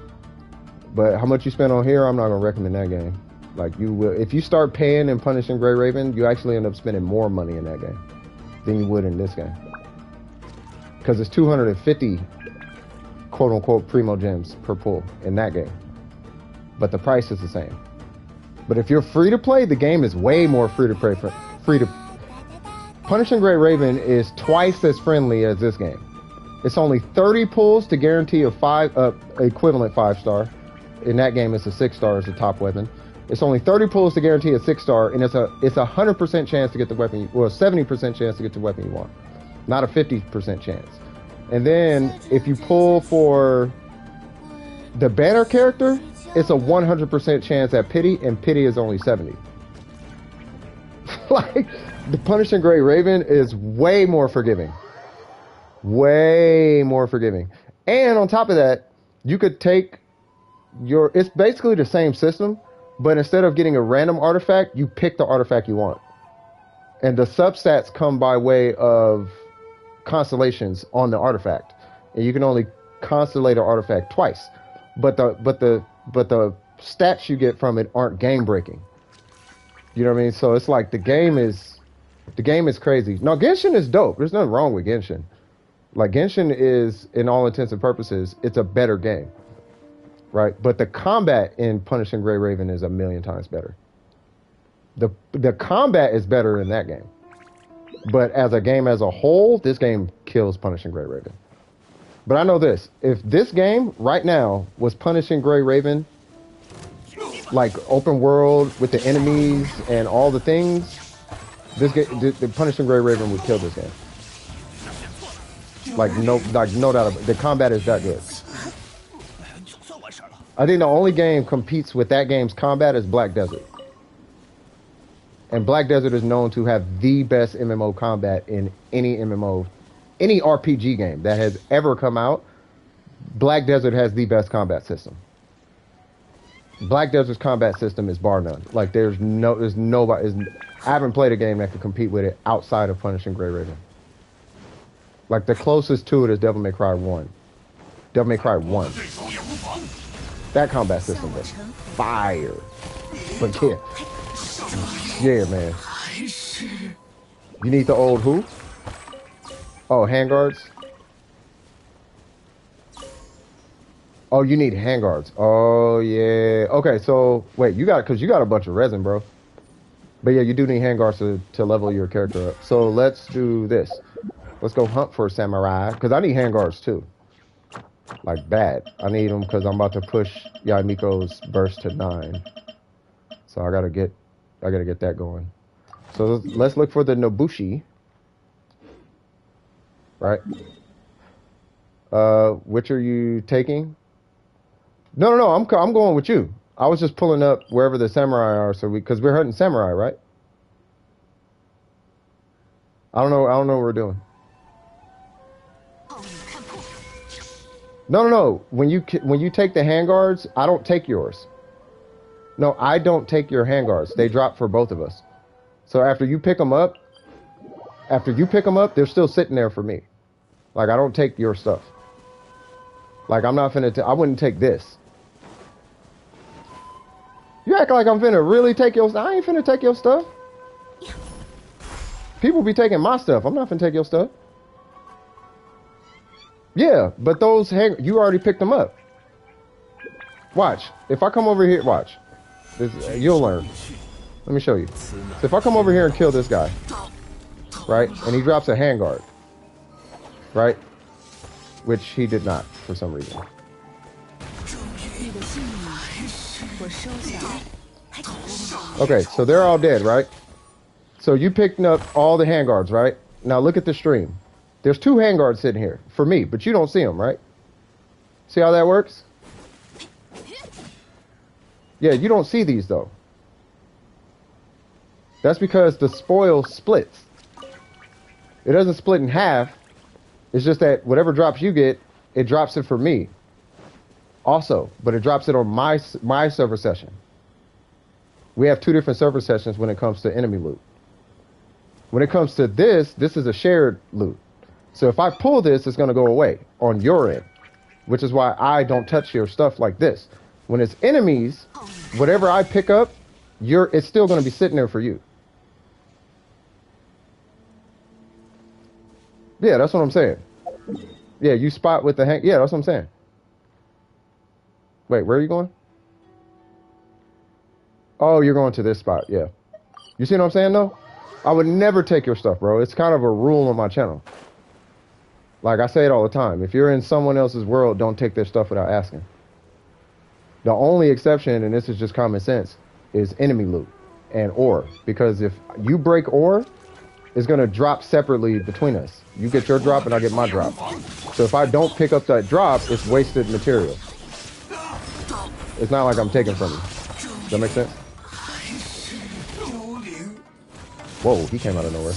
but how much you spend on here, I'm not gonna recommend that game. Like, you will, if you start paying and Punishing Grey Raven, you actually end up spending more money in that game than you would in this game. Because it's 250 quote-unquote primo gems per pull in that game. But the price is the same. But if you're free to play, the game is way more free to play. Punishing Grey Raven is twice as friendly as this game. It's only 30 pulls to guarantee a equivalent 5-star. In that game, it's a 6-star as the top weapon. It's only 30 pulls to guarantee a 6-star, and it's a 100% chance to get the weapon, well, 70% chance to get the weapon you want, not a 50% chance. And then if you pull for the banner character, it's a 100% chance at pity, and pity is only 70. Like, the Punishing Grey Raven is way more forgiving. Way more forgiving. And on top of that, you could take it's basically the same system, but instead of getting a random artifact, you pick the artifact you want. And the substats come by way of constellations on the artifact. And you can only constellate an artifact twice. But the stats you get from it aren't game breaking. You know what I mean? So it's like the game is crazy. Now, Genshin is dope. There's nothing wrong with Genshin. Like, Genshin is, in all intents and purposes, it's a better game. Right? But the combat in Punishing Grey Raven is a million times better. The combat is better in that game. But as a game as a whole, this game kills Punishing Grey Raven. But I know this. If this game, right now, was Punishing Grey Raven, like open world with the enemies and all the things, this game, the Punishing Grey Raven would kill this game. Like no doubt. The combat is that good. I think the only game competes with that game's combat is Black Desert. And Black Desert is known to have the best MMO combat in any MMO, any RPG game that has ever come out. Black Desert has the best combat system. Black Desert's combat system is bar none. Like there's nobody. I haven't played a game that could compete with it outside of Punishing Grey Raven. Like the closest to it is Devil May Cry 1. Devil May Cry 1. That combat system is fire. But yeah. Yeah, man. You need the old who? Oh, handguards? Oh, you need handguards. Oh, yeah. Okay, so, wait, you got a bunch of resin, bro. But yeah, you do need handguards to level your character up. So let's do this. Let's go hunt for a samurai, because I need handguards too. Like, bad. I need them because I'm about to push Yamiko's burst to 9. So I gotta get that going. So let's look for the Nobushi. Right. Which are you taking? No. I'm going with you. I was just pulling up wherever the samurai are, so because we're hunting samurai, right? I don't know what we're doing. No. When you take the handguards, I don't take yours. No, I don't take your handguards. They drop for both of us. So after you pick them up, they're still sitting there for me. Like, I don't take your stuff. Like, I'm not finna... I wouldn't take this. You act like I'm finna really take your... I ain't finna take your stuff. People be taking my stuff. I'm not finna take your stuff. Yeah, but those... You already picked them up. Watch. If I come over here... Watch. You'll learn. Let me show you. So if I come over here and kill this guy, right, and he drops a handguard, right, which he did not for some reason. Okay, so they're all dead, right? So you picked up all the handguards, right? Now look at the stream. There's 2 handguards sitting here for me, but you don't see them, right? See how that works? Yeah, you don't see these though. That's because the spoil splits. It doesn't split in half. It's just that whatever drops you get, it drops it for me. Also, but it drops it on my server session. We have 2 different server sessions when it comes to enemy loot. When it comes to this is a shared loot. So if I pull this, it's going to go away on your end, which is why I don't touch your stuff like this. When it's enemies, whatever I pick up, it's still going to be sitting there for you. Yeah, that's what I'm saying. Yeah, you spot with the hang. Yeah, that's what I'm saying. Wait, where are you going? Oh, you're going to this spot. Yeah. You see what I'm saying, though? I would never take your stuff, bro. It's kind of a rule on my channel. Like I say it all the time. If you're in someone else's world, don't take their stuff without asking. The only exception, and this is just common sense, is enemy loot and ore. Because if you break ore, it's going to drop separately between us. You get your drop and I get my drop. So if I don't pick up that drop, it's wasted material. It's not like I'm taking from you. Does that make sense? Whoa, he came out of nowhere.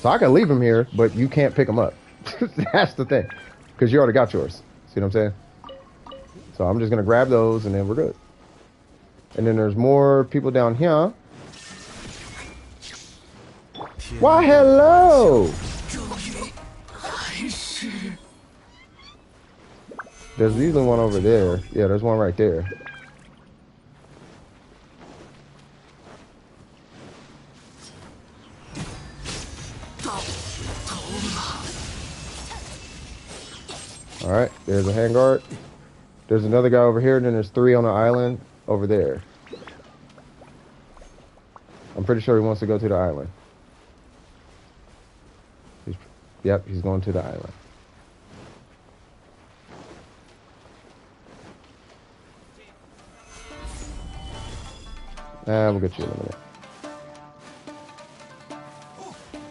So I can leave him here, but you can't pick him up. That's the thing. Because you already got yours. See what I'm saying? So I'm just going to grab those and then we're good. And then there's more people down here. Why, hello! There's usually one over there. Yeah, there's one right there. Alright, there's a handguard. There's another guy over here, and then there's 3 on the island over there. I'm pretty sure he wants to go to the island. Yep, he's going to the island. We'll get you in a minute.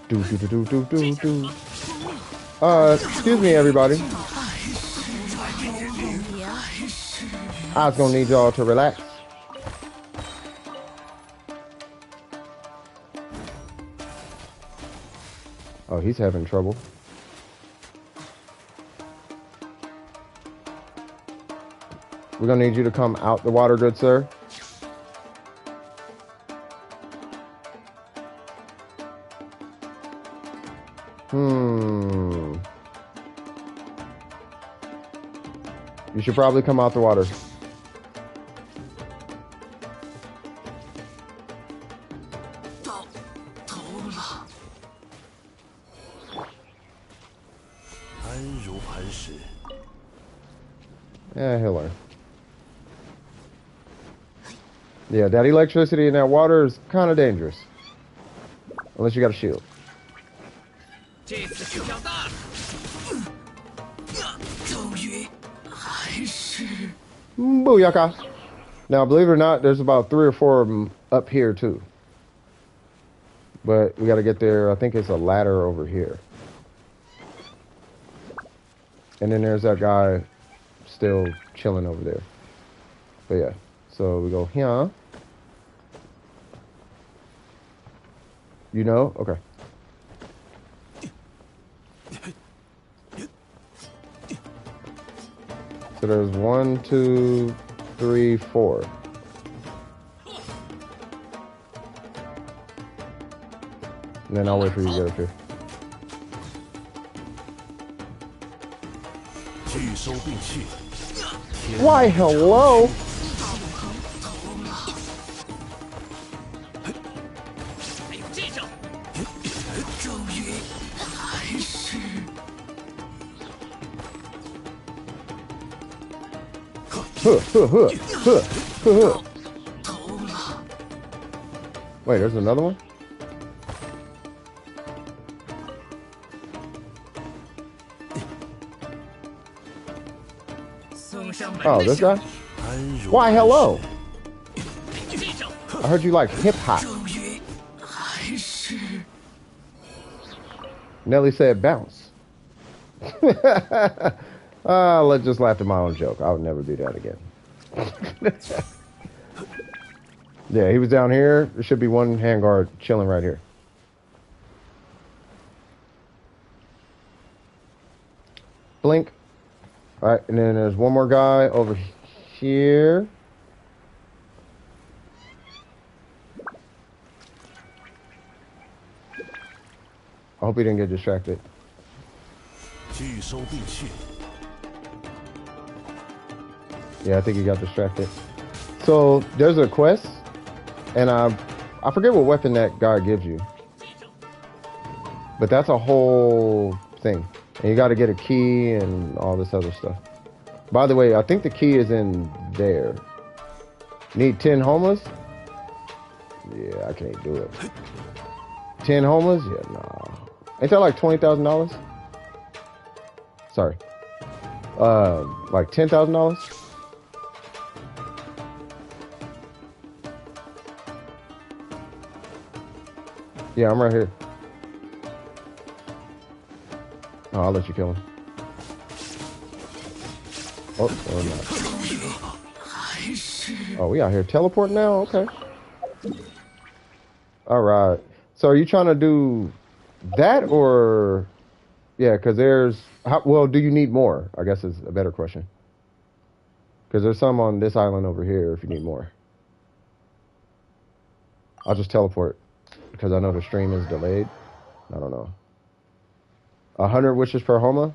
Do do do do do do do. Excuse me, everybody. I was gonna need y'all to relax. Oh, he's having trouble. We're gonna need you to come out the water, good sir. You should probably come out the water. Yeah, he'll learn. Yeah, that electricity in that water is kind of dangerous. Unless you got a shield. Booyaka. Now, believe it or not, there's about 3 or 4 of them up here, too. But we got to get there. I think it's a ladder over here. And then there's that guy still chilling over there. But yeah, so we go here. You know? Okay. So there's 1, 2, 3, 4. And then I'll wait for you to get up here. Why, hello? Wait, there's another one? Oh, this guy? Why, hello. I heard you like hip-hop. Nelly said bounce. Let's just laugh at my own joke. I would never do that again. Yeah, he was down here. There should be one handguard chilling right here. Blink. All right, and then there's one more guy over here. I hope he didn't get distracted. Yeah, I think he got distracted. So there's a quest, and I forget what weapon that guy gives you, but that's a whole thing. And you got to get a key and all this other stuff. By the way, I think the key is in there. Need 10 homers? Yeah, I can't do it. 10 homers? Yeah, nah. Ain't that like $20,000? Sorry. Like $10,000? Yeah, I'm right here. Oh, I'll let you kill him. Oh, or not. Oh, we out here teleport now? Okay. All right. So are you trying to do that or... Yeah, because there's... well, do you need more? I guess is a better question. Because there's some on this island over here if you need more. I'll just teleport. Because I know the stream is delayed. I don't know. 100 wishes per Homa?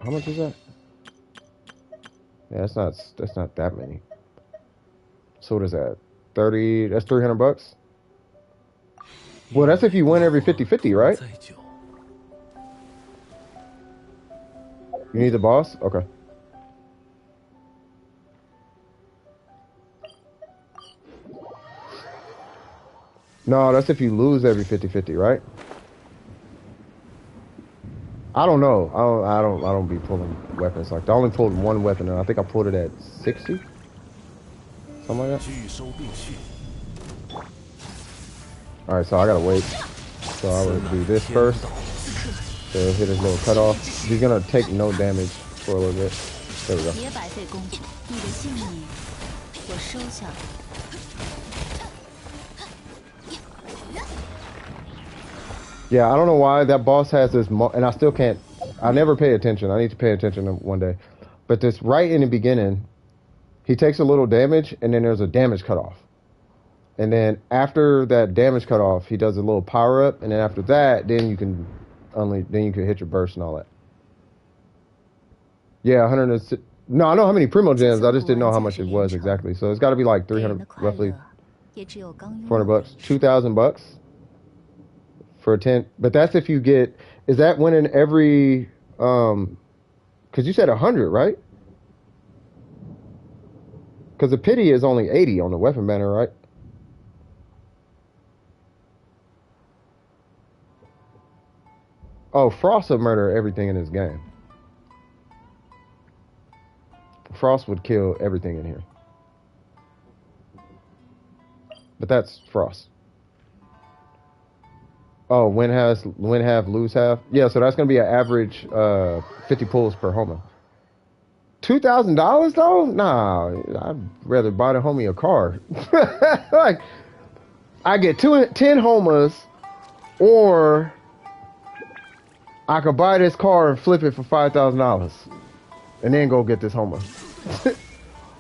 How much is that? Yeah, that's not that many. So what is that? 30, that's 300 bucks? Well, that's if you win every 50-50, right? You need the boss? Okay. No, that's if you lose every 50-50, right? I don't know. I don't be pulling weapons like that. I only pulled one weapon, and I think I pulled it at 60. something like that. 拒收并蓄， All right, so I gotta wait. So I would do this first. So hit his little cutoff. He's gonna take no damage for a little bit. There we go. 别白费功夫，你的性命我收下了。 Yeah, I don't know why that boss has this, and I still can't. I never pay attention. I need to pay attention one day. But this right in the beginning, he takes a little damage, and then there's a damage cutoff. And then after that damage cutoff, he does a little power up, and then after that, then you can hit your burst and all that. Yeah, 100. No, I know how many primo gems. I just didn't know how much it was exactly. So it's got to be like 300, roughly 400 bucks, 2,000 bucks for a 10. But that's if you get. Is that winning every? Because you said 100, right? Because the pity is only 80 on the weapon banner, right? Oh, Frost will murder everything in this game. Frost would kill everything in here. But that's Frost. Oh, win half, lose half. Yeah, so that's gonna be an average 50 pulls per Homa. $2,000 though? Nah, I'd rather buy the homie a car. Like, I get 10 Homas, or I could buy this car and flip it for $5,000, and then go get this Homa.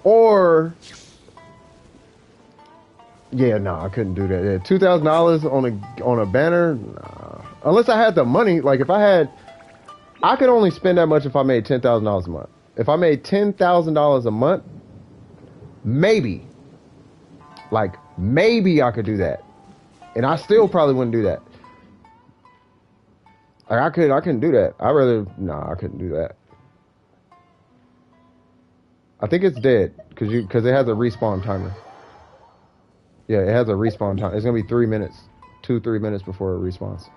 Or, yeah, no, I couldn't do that. Yeah, $2,000 on a banner, nah. Unless I had the money. Like if I could only spend that much if I made $10,000 a month. If I made $10,000 a month, maybe I could do that, and I still probably wouldn't do that. Like I couldn't do that. I couldn't do that. I think it's dead because it has a respawn timer. Yeah, it has a respawn time. It's gonna be 3 minutes, 2-3 minutes before it respawns.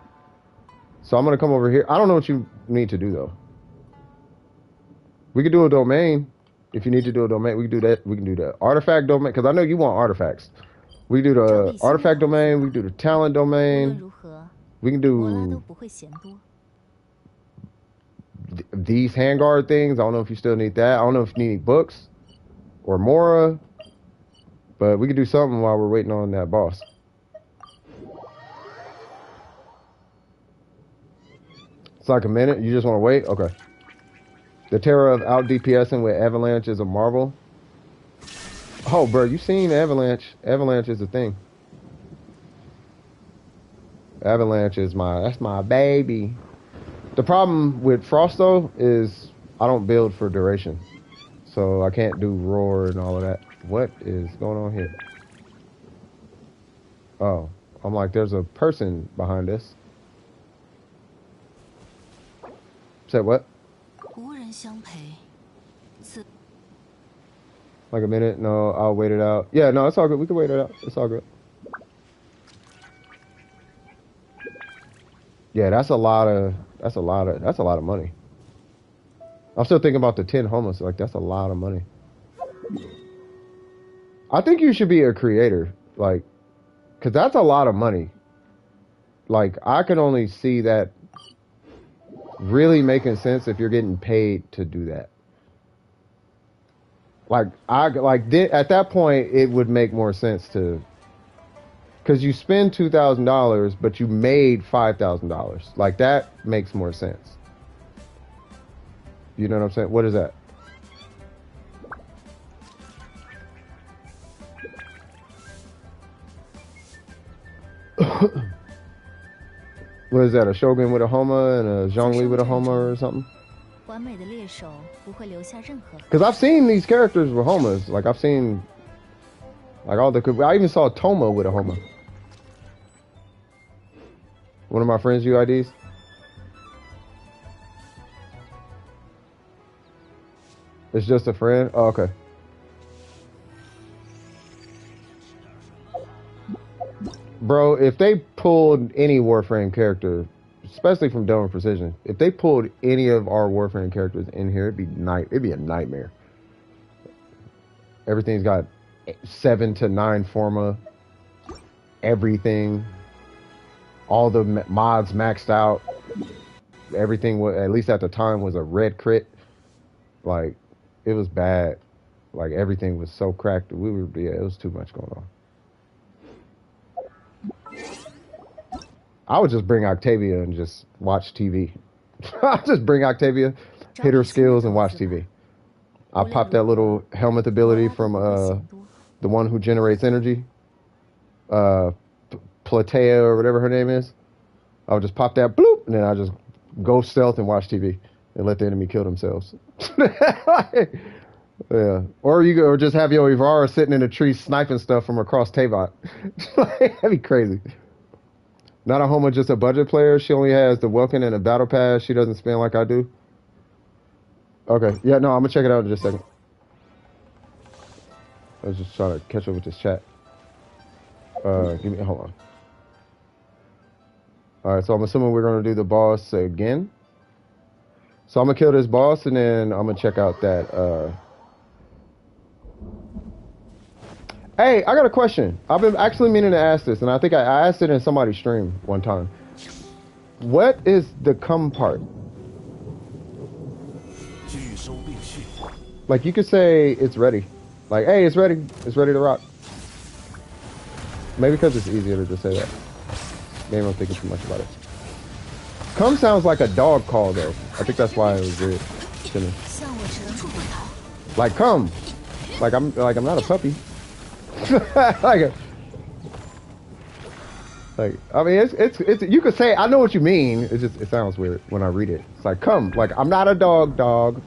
So I'm gonna come over here. I don't know what you need to do though. We could do a domain. If you need to do a domain, we can do that. We can do the artifact domain because I know you want artifacts. We do the artifact domain. We do the talent domain. We can do these handguard things. I don't know if you still need that. I don't know if you need books or Mora, but we can do something while we're waiting on that boss. It's like a minute. You just want to wait? Okay. The terror of out DPSing with Avalanche is a marvel. Oh, bro, you seen Avalanche? Avalanche is a thing. Avalanche is that's my baby. The problem with Frost though is I don't build for duration, so I can't do roar and all of that. What is going on here? Oh, I'm like, there's a person behind this. Said what? Like a minute? No, I'll wait it out. Yeah, no, it's all good. We can wait it out. It's all good. Yeah, that's a lot of money. I'm still thinking about the 10 homeless. Like, that's a lot of money. I think you should be a creator, like, because that's a lot of money. Like, I can only see that really making sense if you're getting paid to do that. At that point, it would make more sense to, because you spend $2,000, but you made $5,000. Like, that makes more sense. You know what I'm saying? What is that? What is that? A Shogun with a Homa and a Zhongli with a Homa or something? Because I've seen these characters with Homas. Like, I've seen, like, I even saw Toma with a Homa. One of my friends' UIDs. It's just a friend? Oh, okay. Bro, if they pulled any Warframe character, especially from Dome Precision, if they pulled any of our Warframe characters in here, it'd be a nightmare. Everything's got 7 to 9 forma, everything, all the mods maxed out. Everything was, at least at the time, was a red crit. Like, it was bad. Like, everything was so cracked. It was too much going on. I would just bring Octavia and just watch TV. I'll just bring Octavia, hit her skills, and watch TV. I'll pop that little helmet ability from the one who generates energy. Platea or whatever her name is. I'll just pop that, bloop, and then I'll just go stealth and watch TV and let the enemy kill themselves. Yeah. Or just have your Ivara sitting in a tree sniping stuff from across Tavot. That'd be crazy. Not a Homa, just a budget player. She only has the Welkin and a battle pass. She doesn't spin like I do. Okay. Yeah, no, I'm gonna check it out in just a second. I was just trying to catch up with this chat. Hold on. Alright, so I'm assuming we're gonna do the boss again. So I'm gonna kill this boss and then I'm gonna check out that Hey, I got a question. I've been actually meaning to ask this, and I think I asked it in somebody's stream one time. What is the come part? Like, you could say it's ready. Like, hey, it's ready. It's ready to rock. Maybe because it's easier to just say that. Maybe I'm thinking too much about it. Come sounds like a dog call, though. I think that's why it was weird to me. Like, come. Like I'm not a puppy. like I mean, it's you could say I know what you mean. It sounds weird when I read it. It's like come, like I'm not a dog.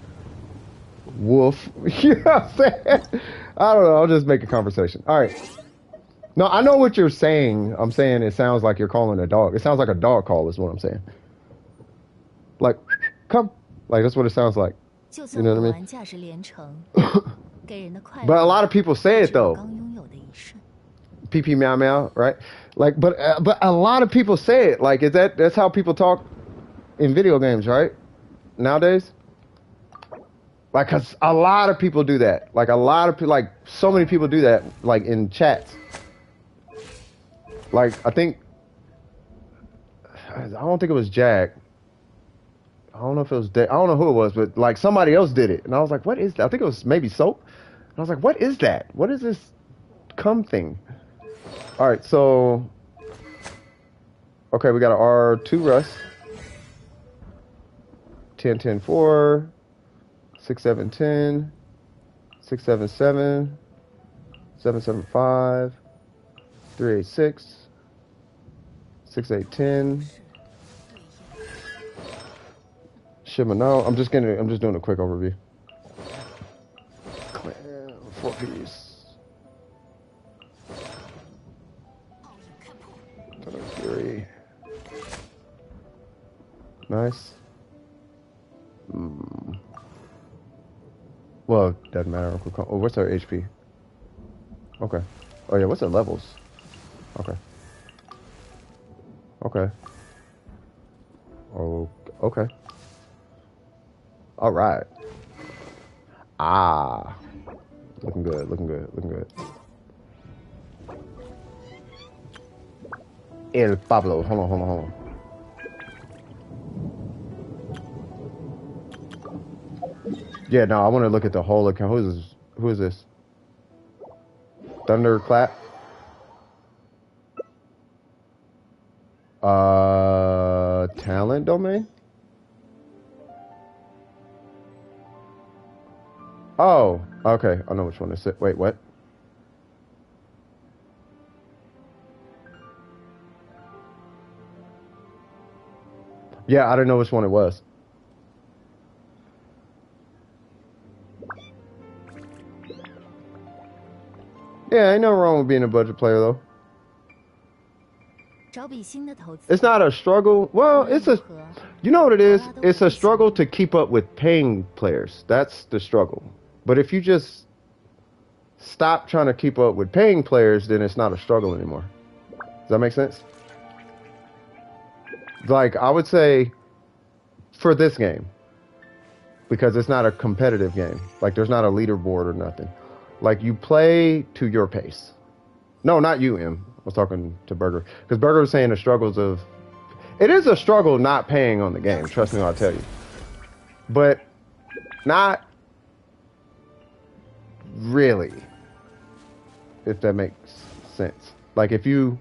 Wolf. You know what I'm saying? I don't know. I'll just make a conversation. All right. No, I know what you're saying. I'm saying it sounds like you're calling a dog. It sounds like a dog call is what I'm saying. Like come, like that's what it sounds like. You know what I mean? But a lot of people say it though. Pee pee meow meow, right? Like, but a lot of people say it. Like, that's how people talk in video games, right? Nowadays, like, cause a lot of people do that. Like, a lot of people, like, so many people do that, like in chats. Like, I don't think it was Jack. I don't know if it was I don't know who it was, but like somebody else did it, and I was like, what is that? I think it was maybe Soap. And I was like, what is that? What is this cum thing? All right, so okay, we got an R2 Russ, 10 10 4, 6 7 10, 6 7 7, 7 7 5, 3 8 6, 6 8 10. Shimano. I'm just doing a quick overview. Clan 4-piece. Thunder Fury. Nice. Well, doesn't matter. Oh, what's our HP? Okay. Oh yeah, what's our levels? Okay. Okay. Oh, okay. All right. Ah. Looking good, looking good, looking good. El Pablo. Hold on, hold on, hold on. Yeah, no, I want to look at the whole account. Who is this? Thunderclap? Talent domain? Oh, okay. I know which one is it. Wait, what? Yeah, I didn't know which one it was. Yeah, ain't no wrong with being a budget player, though. It's not a struggle. Well, it's a... You know what it is? It's a struggle to keep up with paying players. That's the struggle. But if you just stop trying to keep up with paying players, then it's not a struggle anymore. Does that make sense? Like, I would say for this game, because it's not a competitive game. Like, there's not a leaderboard or nothing. Like, you play to your pace. No, not you, M. I was talking to Burger. Because Burger was saying the struggles of... It is a struggle not paying on the game. Trust me, I'll tell you. But not really, if that makes sense. Like, if you...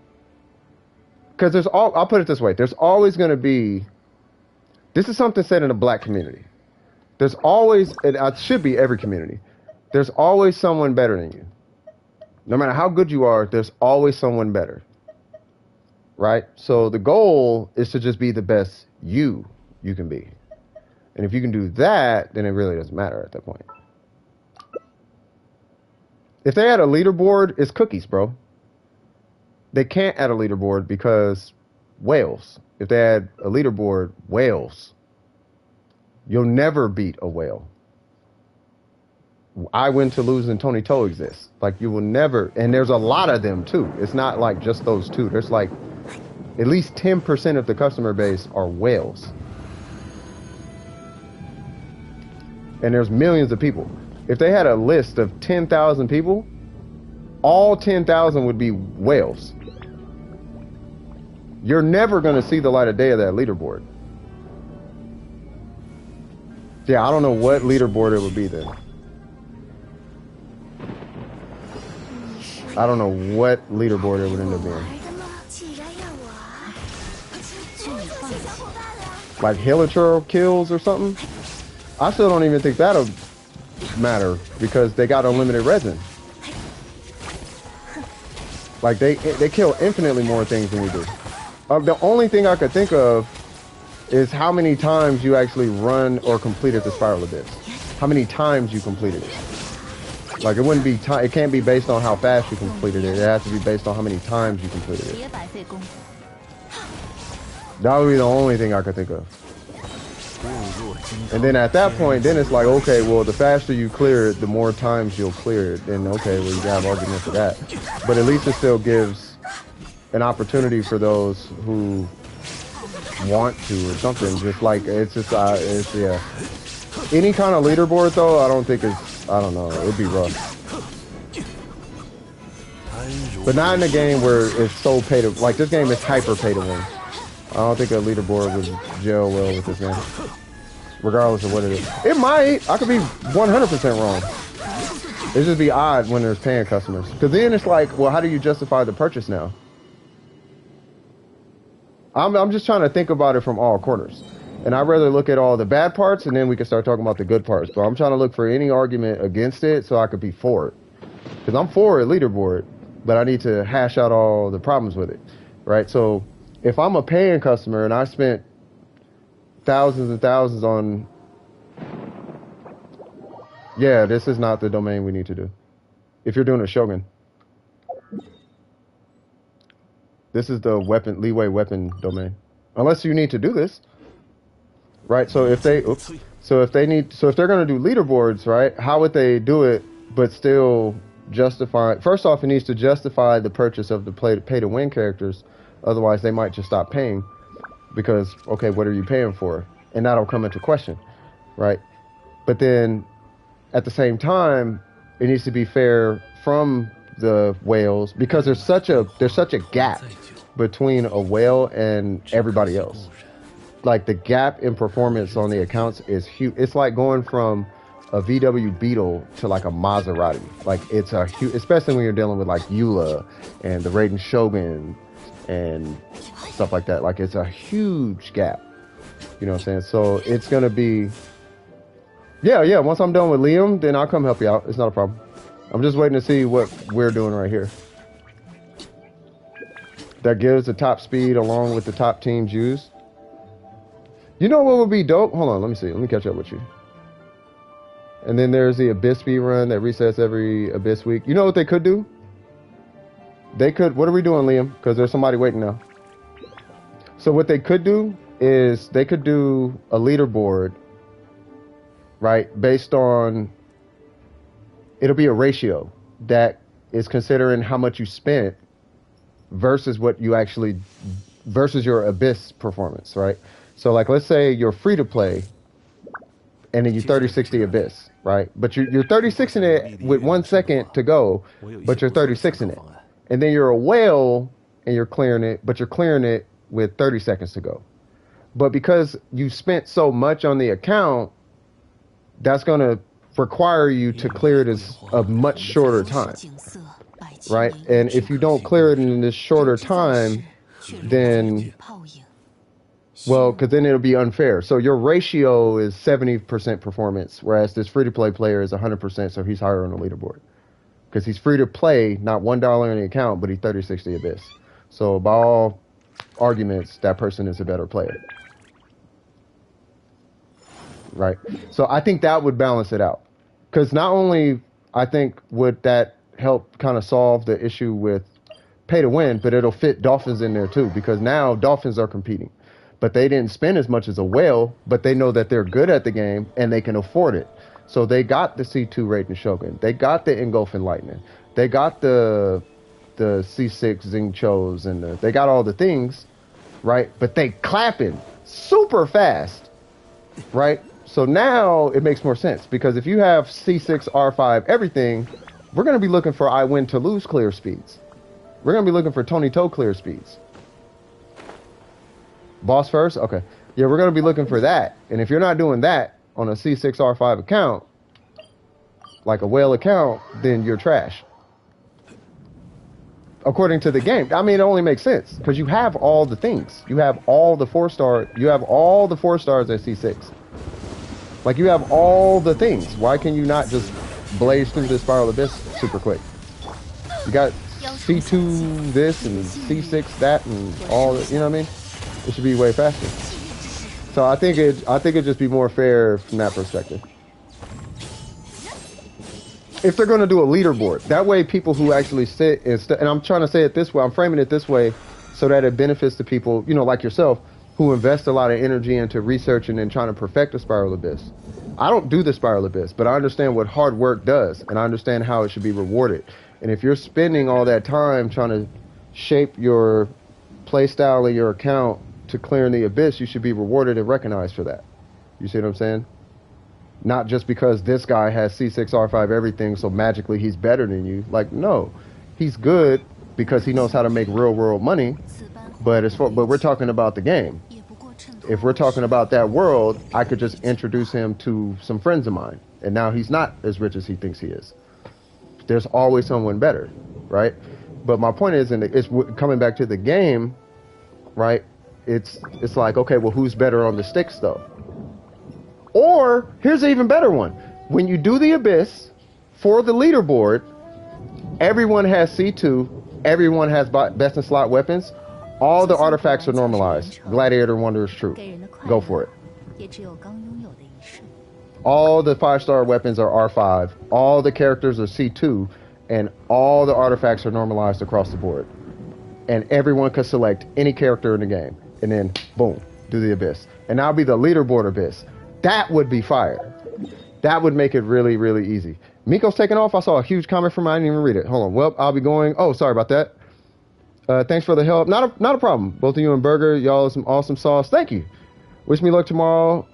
Because there's all... I'll put it this way. There's always going to be... This is something said in the black community. There's always... It should be every community. There's always someone better than you. No matter how good you are, there's always someone better. Right? So the goal is to just be the best you can be. And if you can do that, then it really doesn't matter at that point. If they had a leaderboard, it's cookies, bro. They can't add a leaderboard because whales. If they had a leaderboard, whales. You'll never beat a whale. I win to lose and Tony Toe exists. Like, you will never, and there's a lot of them too. It's not like just those two. There's like at least 10% of the customer base are whales. And there's millions of people. If they had a list of 10,000 people, all 10,000 would be whales. You're never going to see the light of day of that leaderboard. Yeah, I don't know what leaderboard it would be then. I don't know what leaderboard it would end up being. Like Hilature kills or something? I still don't even think that'll matter because they got unlimited resin. Like they kill infinitely more things than we do. The only thing I could think of is how many times you actually run or completed the Spiral Abyss. How many times you completed it. Like, it wouldn't be it can't be based on how fast you completed it. It has to be based on how many times you completed it. That would be the only thing I could think of. And then at that point, then it's like, okay, well, the faster you clear it, the more times you'll clear it. Then, okay, well, you have argument for that. But at least it still gives an opportunity for those who want to or something. Just like, it's just, yeah. Any kind of leaderboard, though, I don't think it's, I don't know, it'd be rough. But not in a game where it's so pay to, like, this game is hyper pay to win. I don't think a leaderboard would gel well with this game. Regardless of what it is. It might. I could be 100% wrong. It'd just be odd when there's paying customers. Because then it's like, well, how do you justify the purchase now? I'm just trying to think about it from all corners. And I'd rather look at all the bad parts and then we can start talking about the good parts. But I'm trying to look for any argument against it so I could be for it. Because I'm for a leaderboard, but I need to hash out all the problems with it. Right? So if I'm a paying customer and I spent thousands and thousands on... Yeah, this is not the domain we need to do. If you're doing a Shogun. This is the weapon, leeway weapon domain. Unless you need to do this. Right, so if they, so if they're going to do leaderboards, right, how would they do it, but still justify, first off, it needs to justify the purchase of the pay to win characters, otherwise they might just stop paying, because, okay, what are you paying for? And that'll come into question, right? But then, at the same time, it needs to be fair from the whales, because there's such a gap between a whale and everybody else. Like, the gap in performance on the accounts is huge. It's like going from a VW Beetle to like a Maserati. Like, it's a huge, especially when you're dealing with like Eula and the Raiden Shogun and stuff like that. Like, it's a huge gap. You know what I'm saying? So it's gonna be, yeah. Once I'm done with Liam, then I'll come help you out. It's not a problem. I'm just waiting to see what we're doing right here. That gives the top speed along with the top teams used. You know what would be dope? Hold on, let me see. Let me catch up with you. And then there's the Abyss speed run that resets every Abyss week. You know what they could do? They could, what are we doing, Liam? Because there's somebody waiting now. So what they could do is they could do a leaderboard, right? Based on, it'll be a ratio that is considering how much you spent versus what you actually, versus your Abyss performance, right? So, like, let's say you're free to play and then you 30-60 Abyss, right? But you're 36 in it with 1 second to go, but you're 36 in it. And then you're a whale and you're clearing it, but you're clearing it with 30 seconds to go. But because you spent so much on the account, that's going to require you to clear it as a much shorter time, right? And if you don't clear it in this shorter time, then, well, because then it'll be unfair. So your ratio is 70% performance, whereas this free-to-play player is 100%, so he's higher on the leaderboard. Because he's free to play, not $1 in the account, but he's 30-60 Abyss. So by all arguments, that person is a better player. Right? So I think that would balance it out. Because not only, I think, would that help kind of solve the issue with pay to win, but it'll fit Dolphins in there too. Because now Dolphins are competing. But they didn't spend as much as a whale, but they know that they're good at the game and they can afford it. So they got the C2 Raiden Shogun. They got the Engulfing Lightning. They got the C6 Xingqius, and they got all the things, right? But they clapping super fast, right? So now it makes more sense, because if you have C6, R5, everything, we're going to be looking for I win to lose clear speeds. We're going to be looking for Tony Toe clear speeds. Boss first? Okay. Yeah, we're going to be looking for that. And if you're not doing that on a C6, R5 account, like a whale account, then you're trash. According to the game. I mean, it only makes sense because you have all the things. You have all the 4-star. You have all the 4 stars at C6. Like, you have all the things. Why can you not just blaze through this Spiral Abyss super quick? You got C2 this and C6 that and all, you know what I mean? It should be way faster. So I think it'd just be more fair from that perspective. If they're going to do a leaderboard, that way people who actually sit and I'm trying to say it this way, I'm framing it this way so that it benefits the people, you know, like yourself, who invest a lot of energy into researching and trying to perfect the Spiral Abyss. I don't do the Spiral Abyss, but I understand what hard work does, and I understand how it should be rewarded. And if you're spending all that time trying to shape your playstyle and your account to clearing the Abyss, you should be rewarded and recognized for that. You see what I'm saying? Not just because this guy has C6, R5, everything, so magically he's better than you. Like, no. He's good because he knows how to make real world money, but we're talking about the game. If we're talking about that world, I could just introduce him to some friends of mine, and now he's not as rich as he thinks he is. There's always someone better, right? But my point is, and it's coming back to the game, right? It's like, okay, well, who's better on the sticks, though? Or, here's an even better one. When you do the Abyss, for the leaderboard, everyone has C2, everyone has best in slot weapons, all the artifacts are normalized. Gladiator Wonder is true. Go for it. All the 5-star weapons are R5, all the characters are C2, and all the artifacts are normalized across the board. And everyone can select any character in the game. And then, boom, do the Abyss. And that'll be the leaderboard Abyss. That would be fire. That would make it really, really easy. Miko's taking off. I saw a huge comment from him. I didn't even read it. Hold on. Well, I'll be going. Oh, sorry about that. Thanks for the help. Not a problem. Both of you and Burger, y'all are some awesome sauce. Thank you. Wish me luck tomorrow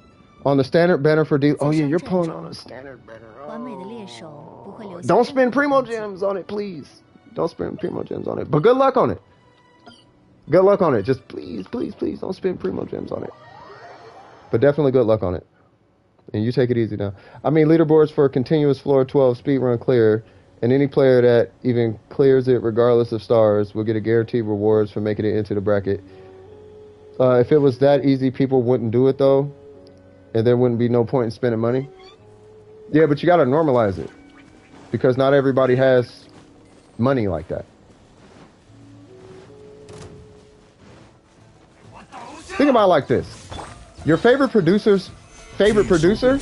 on the standard banner for D. Oh, yeah, you're pulling on a standard banner. Oh. Don't spend Primo Gems on it, please. Don't spend Primo Gems on it. But good luck on it. Good luck on it. Just please, please, please don't spend Primo Gems on it. But definitely good luck on it. And you take it easy now. I mean, leaderboards for continuous floor 12 speedrun clear, and any player that even clears it regardless of stars will get a guaranteed rewards for making it into the bracket. If it was that easy, people wouldn't do it, though, and there wouldn't be no point in spending money. Yeah, but you got to normalize it, because not everybody has money like that. Think about it like this. Your favorite producer's favorite producer,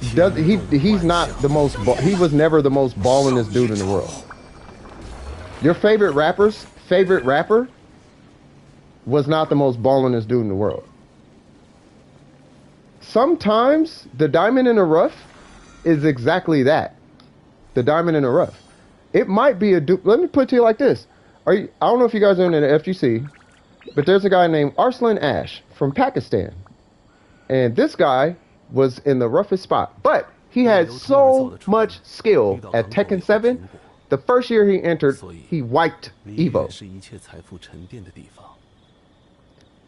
he's not the most, he was never the most ballingest dude in the world. Your favorite rapper's favorite rapper was not the most ballingest dude in the world. Sometimes the diamond in the rough is exactly that. The diamond in the rough. It might be a dude. Let me put it to you like this. I don't know if you guys are in the FGC, but there's a guy named Arslan Ash from Pakistan. And this guy was in the roughest spot, but he had so much skill at Tekken 7. The first year he entered, he wiped 你以为 Evo. 是一切财富沉淀的地方。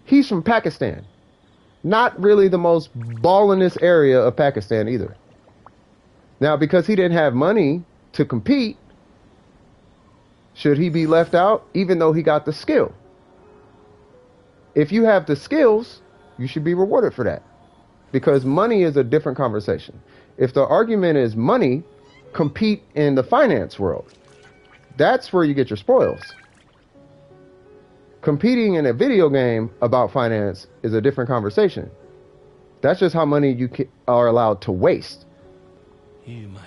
He's from Pakistan. Not really the most ballinest area of Pakistan either. Now, because he didn't have money to compete, should he be left out even though he got the skill? If you have the skills, you should be rewarded for that. Because money is a different conversation. If the argument is money, compete in the finance world. That's where you get your spoils. Competing in a video game about finance is a different conversation. That's just how money you are allowed to waste.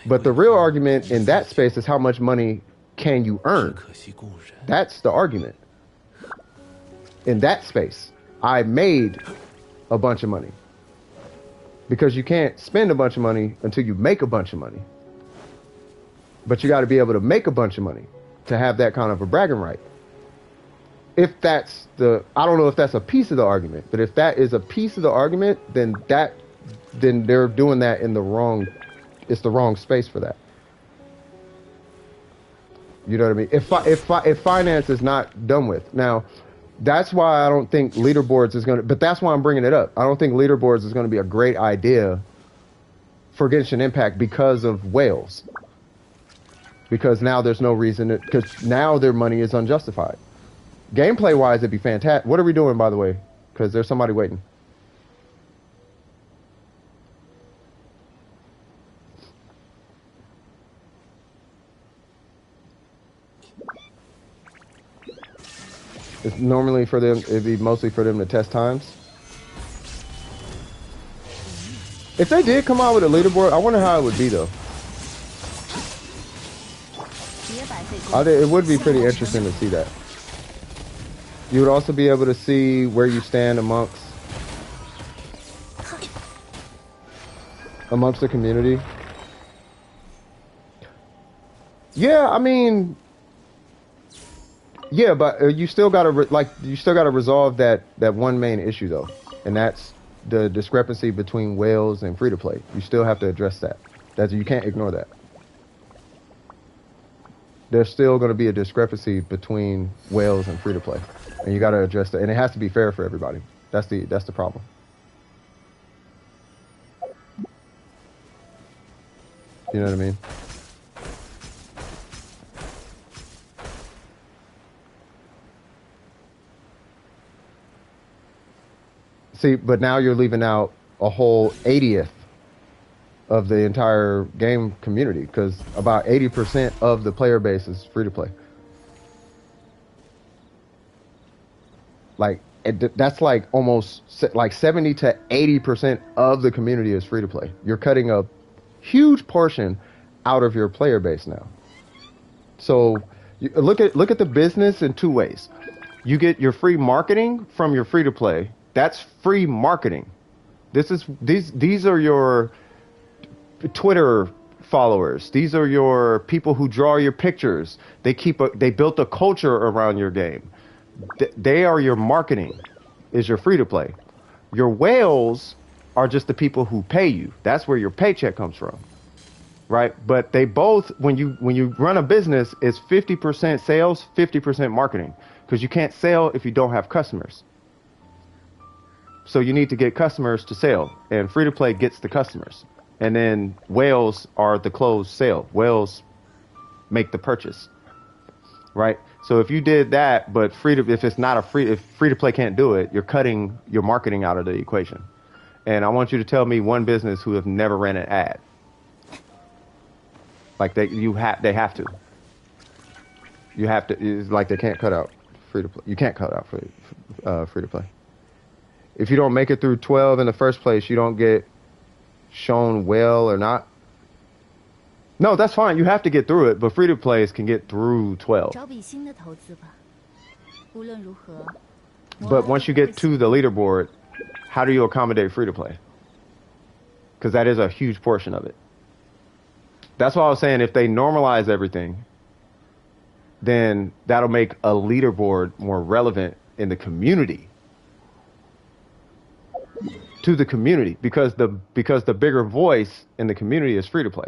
But the real argument in that space is how much money can you earn. That's the argument. In that space, I made a bunch of money. Because you can't spend a bunch of money until you make a bunch of money. But you got to be able to make a bunch of money to have that kind of a bragging right. If that's I don't know if that's a piece of the argument, but if that is a piece of the argument, then they're doing that in the wrong, it's the wrong space for that. You know what I mean? If finance is not done with. Now, that's why I don't think leaderboards is going to, but that's why I'm bringing it up. I don't think leaderboards is going to be a great idea for Genshin Impact because of whales. Because now there's no reason, because now their money is unjustified. Gameplay wise, it'd be fantastic. What are we doing, by the way? Because there's somebody waiting. It's normally for them, it'd be mostly for them to test times. If they did come out with a leaderboard, I wonder how it would be though. It would be pretty interesting to see that. You would also be able to see where you stand amongst the community. Yeah, I mean, yeah, but you still gotta resolve that one main issue though, and that's the discrepancy between whales and free to play. You still have to address that. You can't ignore that. There's still going to be a discrepancy between whales and free to play, and you got to address that. And it has to be fair for everybody. That's the problem. You know what I mean? See, but now you're leaving out a whole 80th of the entire game community, because about 80% of the player base is free to play. Like that's like almost like 70 to 80% of the community is free to play. You're cutting a huge portion out of your player base now. So you look at the business in two ways. You get your free marketing from your free to play. That's free marketing. These are your Twitter followers. These are your people who draw your pictures. They built a culture around your game. They are your marketing, is your free to play. Your whales are just the people who pay you. That's where your paycheck comes from, right? But they both, when you run a business, it's 50% sales, 50% marketing, because you can't sell if you don't have customers. So you need to get customers to sell, and free to play gets the customers. And then whales are the closed sale. Whales make the purchase, right? So if you did that, but if free to play can't do it, you're cutting your marketing out of the equation. And I want you to tell me one business who have never ran an ad. Like they have to. You have to. It's like they can't cut out free to play. You can't cut out free to play. If you don't make it through 12 in the first place, you don't get shown well or not. No, that's fine. You have to get through it, but free to plays can get through 12. But once you get to the leaderboard, how do you accommodate free to play? Because that is a huge portion of it. That's why I was saying if they normalize everything, then that'll make a leaderboard more relevant in the community to the community because the bigger voice in the community is free to play.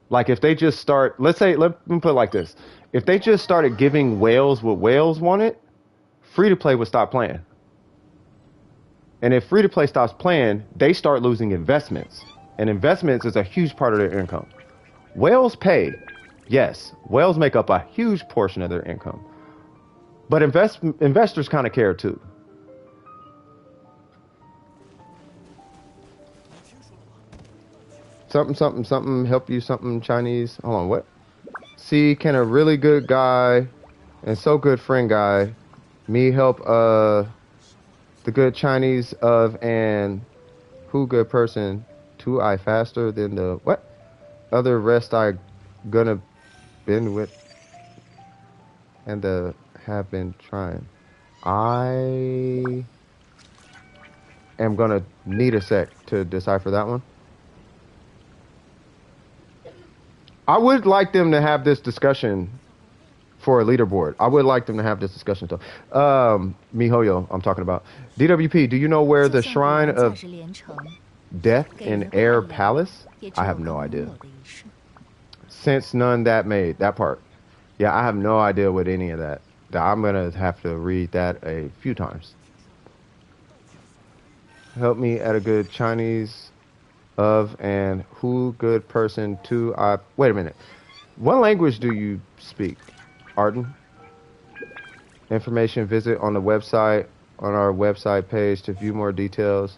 Like if they just start, let's say, let me put it like this. If they just started giving whales what whales wanted, free to play would stop playing. And if free to play stops playing, they start losing investments. And investments is a huge part of their income. Whales pay. Yes, whales make up a huge portion of their income. But investors kind of care too. Something, help you, something Chinese. Hold on, what? See, can a really good guy and so good friend guy me help the good Chinese of and who good person to I faster than the what? Other rest I gonna been with and the have been trying. I am gonna need a sec to decipher that one. I would like them to have this discussion for a leaderboard. I would like them to have this discussion. So, Mihoyo, I'm talking about. DWP, do you know where the Shrine of Death in Air Palace? I have no idea. Since none that made, that part. Yeah, I have no idea what any of that. I'm going to have to read that a few times. Help me at a good Chinese of and who good person to I. Wait a minute. What language do you speak, Arden? Information visit on the website, on our website page to view more details.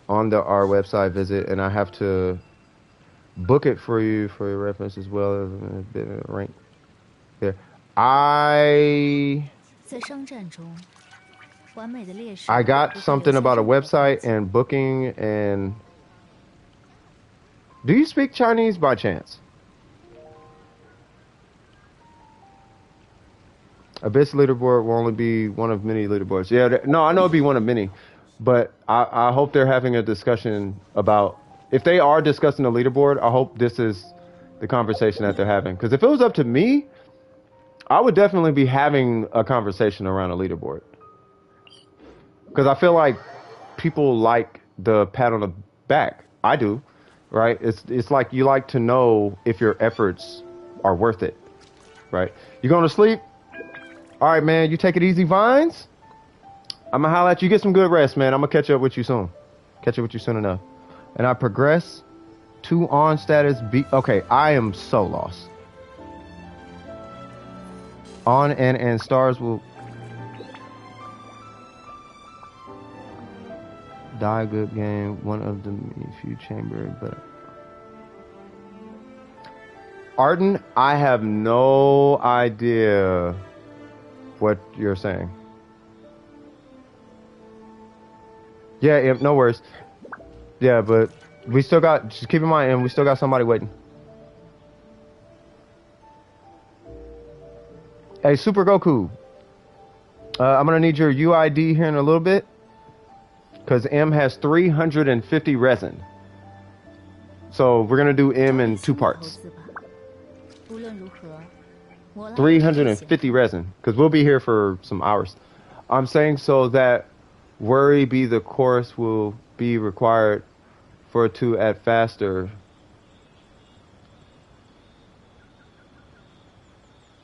On our website visit, and I have to book it for you for your reference as well as a bit of a rank there. I got something about a website and booking and do you speak Chinese by chance? Abyss leaderboard will only be one of many leaderboards. Yeah, no, I know it'll be one of many, but I hope they're having a discussion about, if they are discussing the leaderboard, I hope this is the conversation that they're having. Because if it was up to me, I would definitely be having a conversation around a leaderboard. Because I feel like people like the pat on the back. I do, right? It's like you like to know if your efforts are worth it, right? You going to sleep? All right, man, you take it easy, Vines. I'm going to holler at you. Get some good rest, man. I'm going to catch up with you soon. Catch up with you soon enough. And I progress to on status B. Okay, I am so lost. On and stars will die. Good game. One of the few chamber, but Arden, I have no idea what you're saying. Yeah, no worries. Yeah, but we still got, just keep in mind, and we still got somebody waiting. Hey, Super Goku. I'm going to need your UID here in a little bit. Because M has 350 resin. So we're going to do M in 2 parts. 350 resin. Because we'll be here for some hours. I'm saying so that worry be the course will be required for to add faster.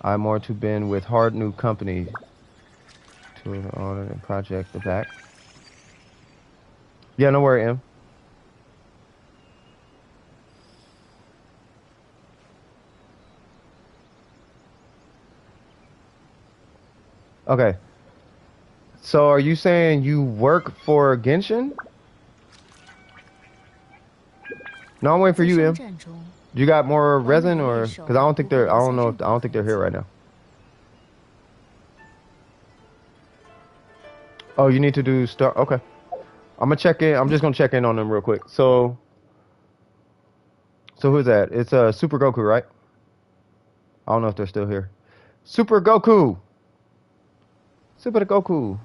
I'm more to been with hard new company to honor and project the back. Yeah, no worry, M. Okay. So are you saying you work for Genshin? No, I'm waiting for you, M. You got more resin, or because I don't think they're here right now. Oh, you need to do start. Okay, I'm gonna check in. I'm just gonna check in on them real quick. So who's that? It's Super Goku, right? I don't know if they're still here. Super Goku. Super Goku.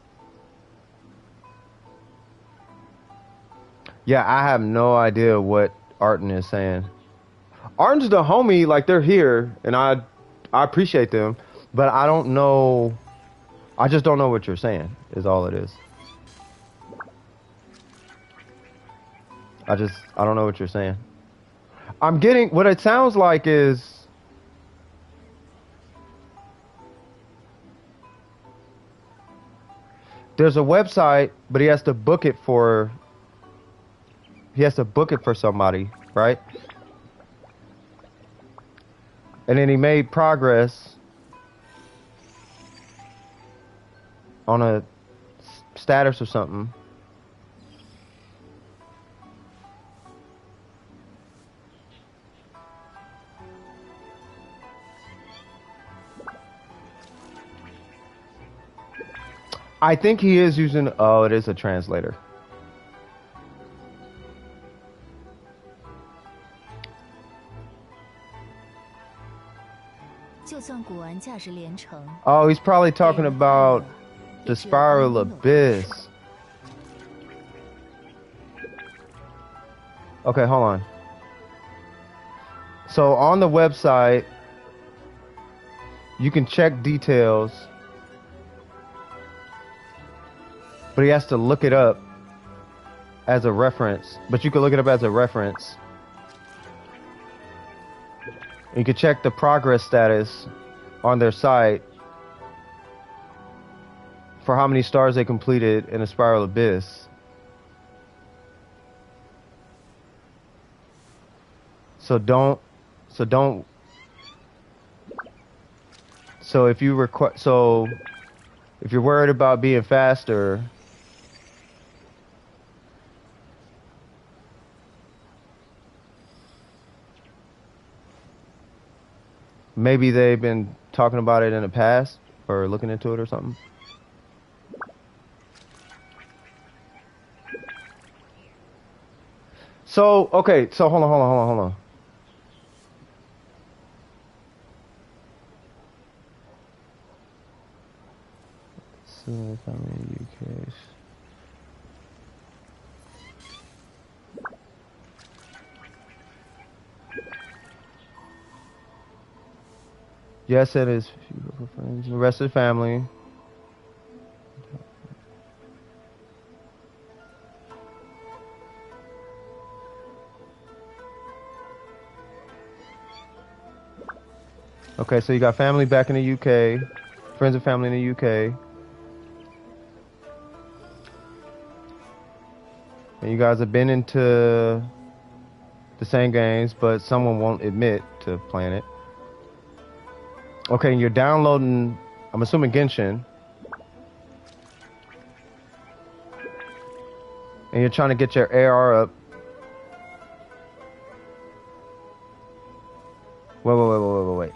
Yeah, I have no idea what Arden is saying. Arden's the homie, like they're here, and I appreciate them, but I don't know I just don't know what you're saying, is all it is. I don't know what you're saying. I'm getting, what it sounds like is, there's a website, but he has to book it for somebody, right? And then he made progress on a status or something. I think he is using, oh, it is a translator. Oh, he's probably talking about the Spiral Abyss. Okay, hold on. So on the website, you can check details, but he has to look it up as a reference. But you can look it up as a reference. You can check the progress status on their site for how many stars they completed in a Spiral Abyss. So if you're worried about being faster, maybe they've been talking about it in the past or looking into it or something. So, okay, so hold on. So, how many UKs? Yes, it is. Friends, the rest of the family. Okay, so you got family back in the UK, friends and family in the UK. And you guys have been into the same games, but someone won't admit to playing it. Okay, and you're downloading, I'm assuming Genshin. And you're trying to get your AR up. Wait.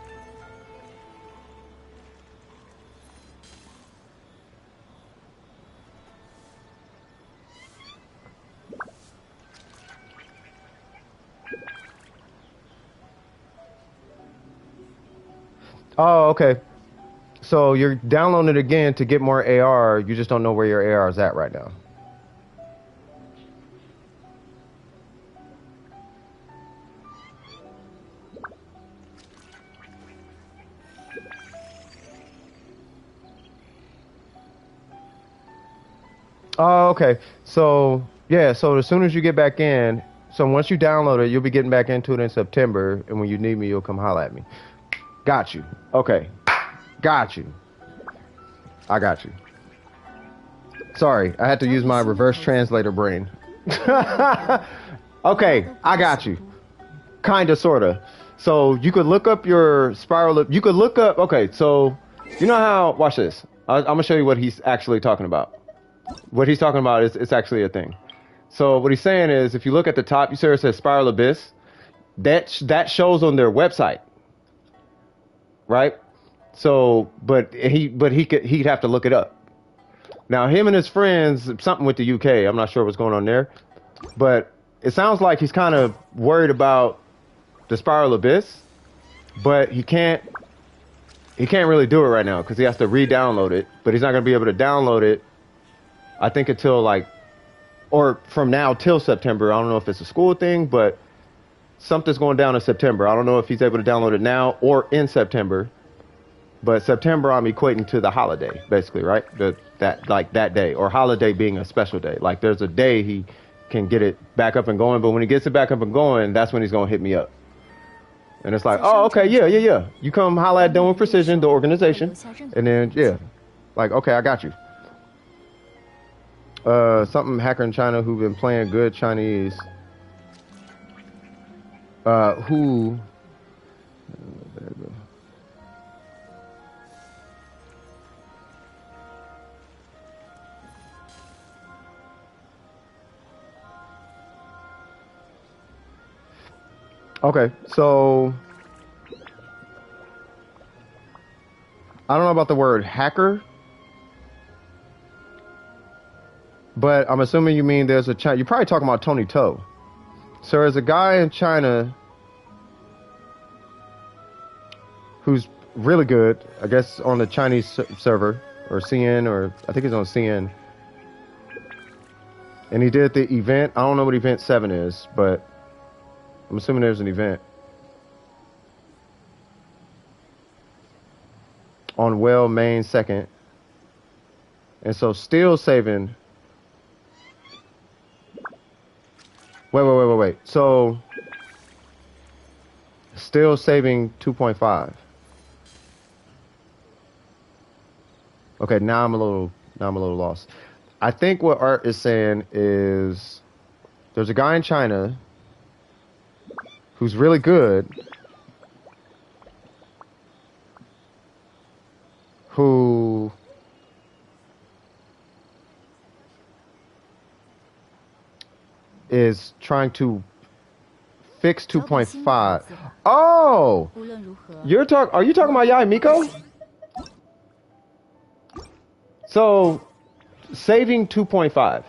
Oh, okay. So you're downloading it again to get more AR. You just don't know where your AR is at right now. Oh, okay. So, yeah, so as soon as you get back in, so once you download it, you'll be getting back into it in September, and when you need me, you'll come holler at me. Got you. Okay. Got you. I got you. Sorry, I had to use my reverse translator brain. Okay, I got you. Kinda, sorta. So you could look up your spiral. You could look up. Okay, so you know how? Watch this. I'm gonna show you what he's actually talking about. What he's talking about is it's actually a thing. So what he's saying is, if you look at the top, you see where it says Spiral Abyss. That shows on their website, right? So, but he'd have to look it up. Now, him and his friends, something with the UK. I'm not sure what's going on there, but it sounds like he's kind of worried about the Spiral Abyss, but he can't really do it right now because he has to re-download it. But he's not going to be able to download it, I think, until or from now till September. I don't know if it's a school thing, but something's going down in September. I don't know if he's able to download it now or in September. but September I'm equating to the holiday, basically, right? That day, or holiday being a special day. Like there's a day he can get it back up and going, but when he gets it back up and going, that's when he's gonna hit me up. And it's like, oh, okay, yeah. You come holla at Dome Precision, the organization, and then yeah, like okay, I got you. Something hacker in China who've been playing good Chinese. Who? Okay, so I don't know about the word hacker, but I'm assuming you mean there's a China. You're probably talking about Tony Toe. So there's a guy in China who's really good, I guess, on the Chinese server or CN, or I think he's on CN. And he did the event. I don't know what event 7 is, but I'm assuming there's an event on well main 2nd. And so still saving. Wait. So still saving 2.5. Okay, now I'm a little lost. I think what Art is saying is there's a guy in China who's really good, who is trying to fix 2.5. Oh, are you talking about Yai Miko? So saving 2.5.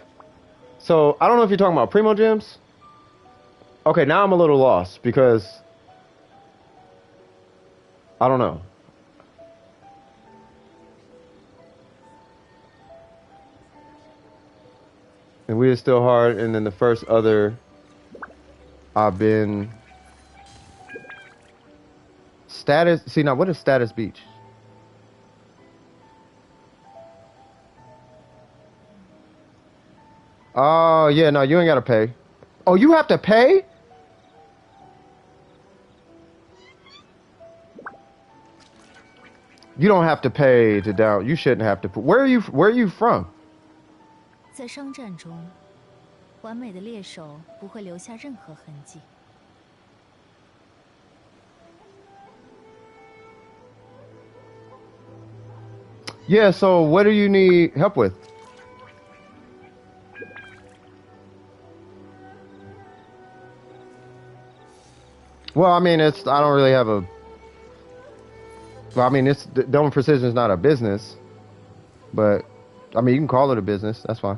So I don't know if you're talking about Primo Gems. Okay, now I'm a little lost because I don't know. And we are still hard, and then the first other I've been status. See now, what is status beach? Oh yeah, no, you ain't gotta pay. Oh, you have to pay? You don't have to pay to down. You shouldn't have to. Where are you from? 在商战中，完美的猎手不会留下任何痕迹。Yeah, so what do you need help with? Well, I mean, I don't really have a. Well, I mean, Dome Precision is not a business, but I mean, you can call it a business. That's fine.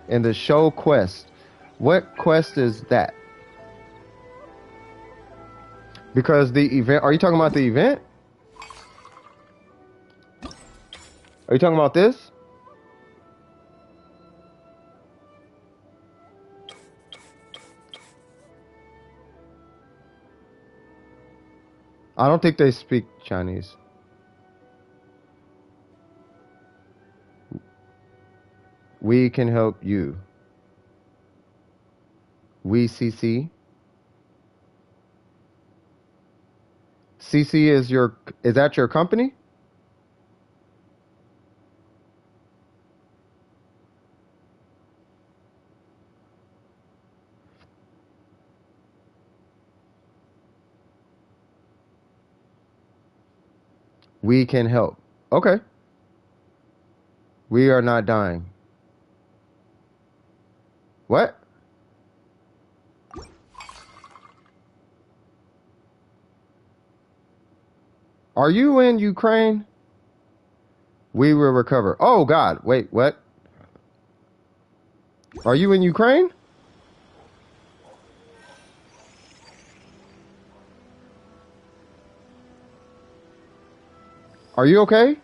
And the show quest, what quest is that? Because the event. Are you talking about the event? Are you talking about this? I don't think they speak Chinese. We can help you. We CC. CC is that your company? We can help. Okay. We are not dying. What? Are you in Ukraine? We will recover. Oh God, wait, what? Are you in Ukraine? Are you okay?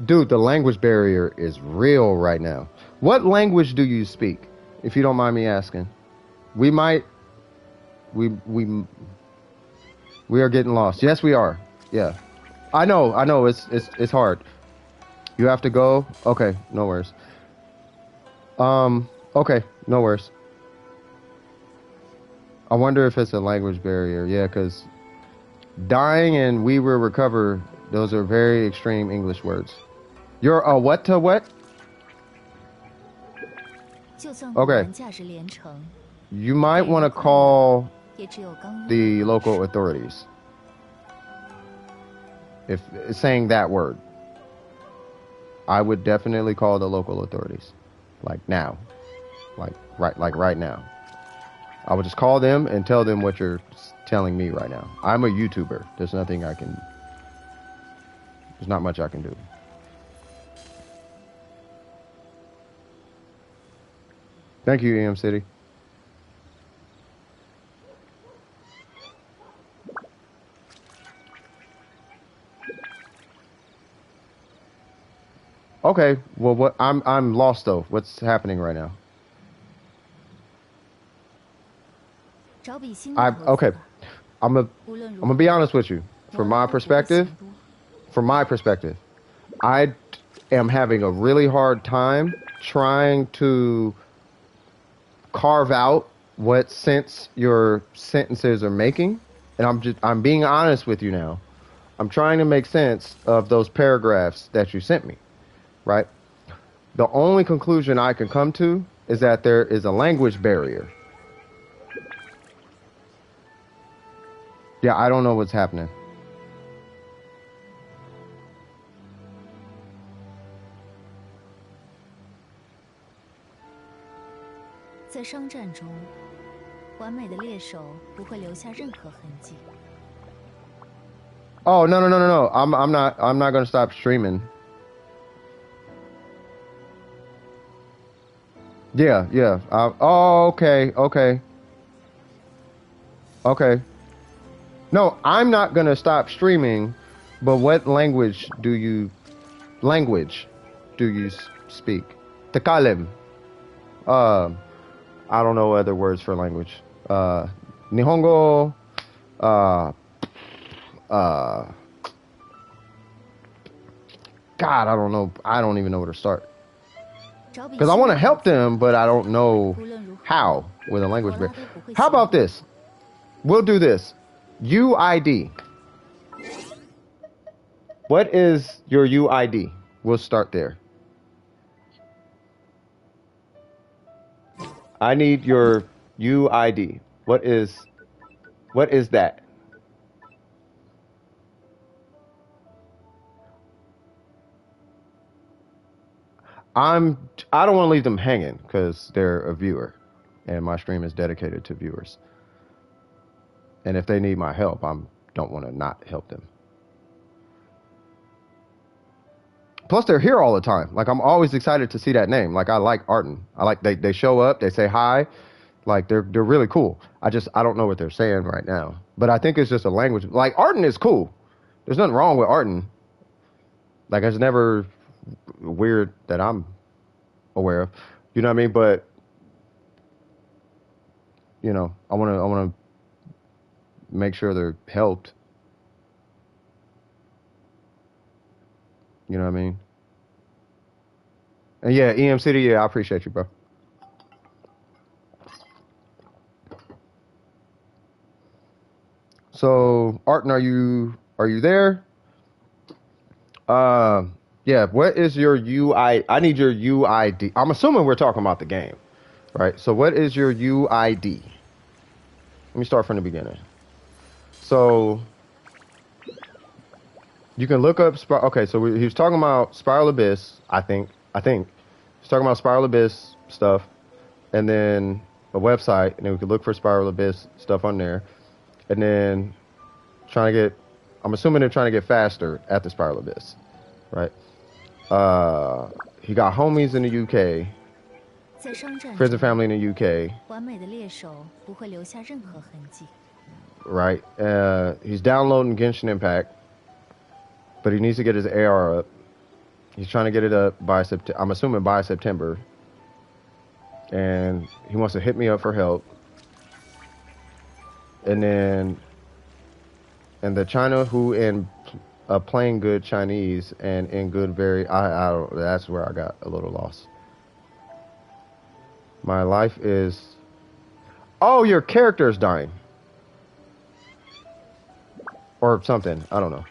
Dude, the language barrier is real right now. What language do you speak, if you don't mind me asking? We might, we are getting lost. Yes, we are. Yeah, I know. It's hard. You have to go. Okay, no worries. Okay, no worries. I wonder if it's a language barrier. Yeah, because dying and we will recover, those are very extreme English words. You're a what to what? Okay. You might want to call the local authorities. If saying that word, I would definitely call the local authorities. Like now. Like right now. I would just call them and tell them what you're telling me right now. I'm a YouTuber. There's not much I can do. Thank you, EM City. Okay, well, what I'm lost though. What's happening right now? Okay. I'm gonna be honest with you. From my perspective, I am having a really hard time trying to carve out what sense your sentences are making, and I'm being honest with you now. I'm trying to make sense of those paragraphs that you sent me, right? The only conclusion I can come to is that there is a language barrier. Yeah, I don't know what's happening. Oh, no. I'm not gonna stop streaming. Yeah. Oh, okay. No, I'm not gonna stop streaming, but what language do you speak? Takalim. I don't know other words for language. Nihongo. God, I don't know. I don't even know where to start. Because I want to help them, but I don't know how with a language barrier. How about this? We'll do this. UID. What is your UID? We'll start there. I need your UID. What is that? I don't want to leave them hanging because they're a viewer and my stream is dedicated to viewers. And if they need my help, don't want to not help them. Plus, they're here all the time. Like, I'm always excited to see that name. Like, I like Arden. I like they show up, they say hi. Like, they're really cool. I don't know what they're saying right now. But I think it's just a language. Like, Arden is cool. There's nothing wrong with Arden. Like, it's never weird that I'm aware of. You know what I mean? But, you know, I want to make sure they're helped. You know what I mean? And yeah, EM City, yeah, I appreciate you, bro. So, Arden, are you there? Yeah, what is your UI? I need your UID. I'm assuming we're talking about the game, right? So what is your UID? Let me start from the beginning. So you can look up, okay, so he was talking about Spiral Abyss, I think. He's talking about Spiral Abyss stuff, and then a website, and then we could look for Spiral Abyss stuff on there, and then I'm assuming they're trying to get faster at the Spiral Abyss, right? He got homies in the UK, friends and family in the UK, right? He's downloading Genshin Impact, but he needs to get his AR up. He's trying to get it up by September. I'm assuming by September. And he wants to hit me up for help. And then, and the China who in playing good Chinese and in good very, I don't, that's where I got a little lost. My life is, oh, your character is dying. Or something, I don't know.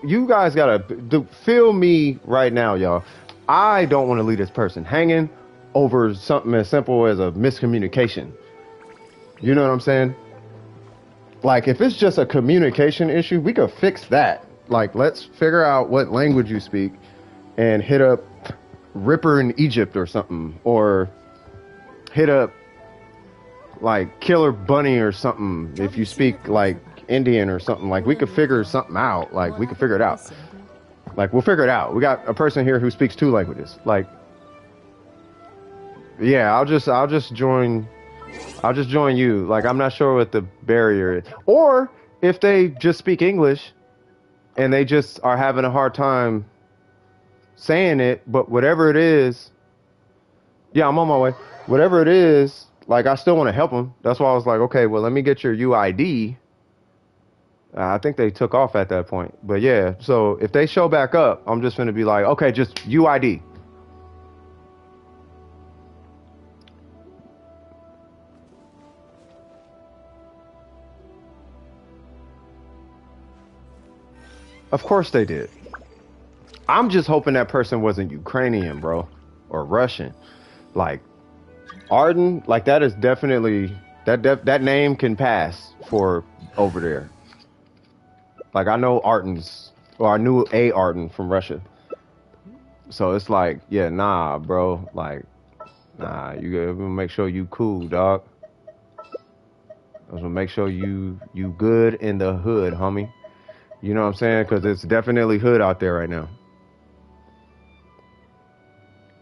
You guys gotta feel me right now, y'all. I don't want to leave this person hanging over something as simple as a miscommunication. You know what I'm saying? Like, if it's just a communication issue, we could fix that. Like, let's figure out what language you speak and hit up Ripper in Egypt or something. Or hit up, like, Killer Bunny or something if you speak, like, Indian or something. Like, we could figure something out. Like, we could figure it out. Like, we'll figure it out. We got a person here who speaks 2 languages. Like, yeah, I'll just join you. Like, I'm not sure what the barrier is. Or if they just speak English and they just are having a hard time saying it, but whatever it is, yeah, I'm on my way. Whatever it is, like, I still want to help them. That's why I was like, okay, well, let me get your UID. I think they took off at that point. But yeah, so if they show back up, I'm just going to be like, okay, just UID. Of course they did. I'm just hoping that person wasn't Ukrainian, bro, or Russian. Like, Arden, like, that is definitely, that name can pass for over there. Like, I know Arden's, or I knew a Arden from Russia. So it's like, yeah, nah, bro. Like, nah, you gotta make sure you cool, dog. I was gonna make sure you good in the hood, homie. You know what I'm saying? Because it's definitely hood out there right now.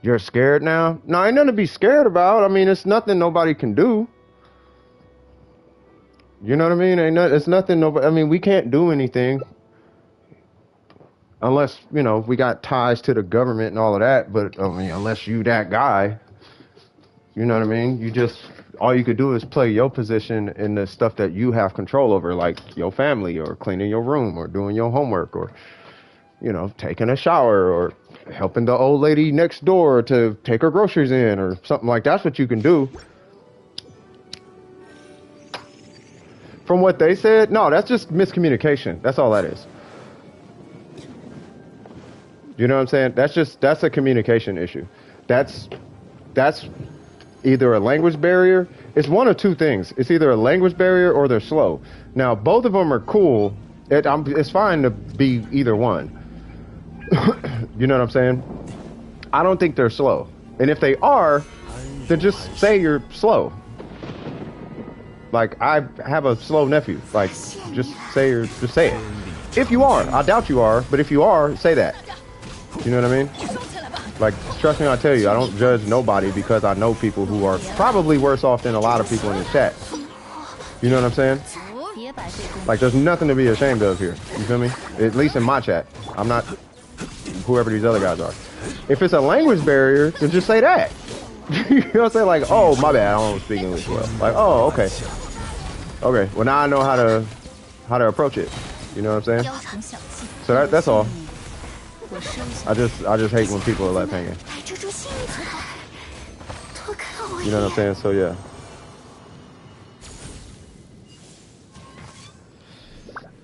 You're scared now? No, ain't nothing to be scared about. I mean, it's nothing nobody can do. You know what I mean? It's nothing nobody. I mean, we can't do anything unless, you know, we got ties to the government and all of that. But I mean, unless you that guy, you know what I mean? You just, all you could do is play your position in the stuff that you have control over, like your family or cleaning your room or doing your homework or, you know, taking a shower or helping the old lady next door to take her groceries in or something like that. That's what you can do. From what they said, no, that's just miscommunication. That's all that is. You know what I'm saying? That's a communication issue. That's either a language barrier. It's one of 2 things. It's either a language barrier or they're slow. Now, both of them are cool. It's fine to be either one. You know what I'm saying? I don't think they're slow. And if they are, then just say you're slow. Like, I have a slow nephew. Like, just say it. If you are, I doubt you are, but if you are, say that. You know what I mean? Like, trust me, I tell you, I don't judge nobody because I know people who are probably worse off than a lot of people in the chat. You know what I'm saying? Like, there's nothing to be ashamed of here. You feel me? At least in my chat. I'm not whoever these other guys are. If it's a language barrier, then just say that. You know what I'm saying? Like, oh, my bad, I don't speak English well. Like, oh, okay. Okay, well, now I know how to approach it. You know what I'm saying? So that's all. I just hate when people are left hanging. You know what I'm saying? So yeah.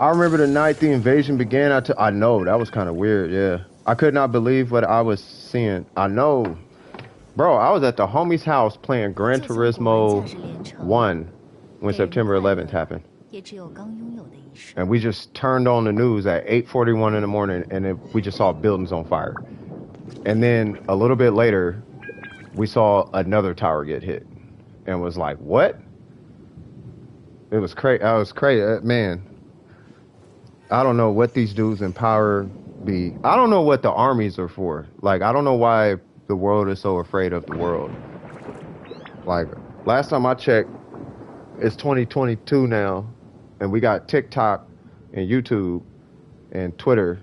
I remember the night the invasion began. I know, that was kind of weird, yeah. I could not believe what I was seeing. I know. Bro, I was at the homie's house playing Gran Turismo 1 when September 11th happened. And we just turned on the news at 8:41 in the morning and we just saw buildings on fire. And then a little bit later, we saw another tower get hit and was like, what? It was crazy. I was crazy, man. I don't know what these dudes in power be. I don't know what the armies are for. Like, I don't know why the world is so afraid of the world. Like, last time I checked, it's 2022 now, and we got TikTok and YouTube and Twitter,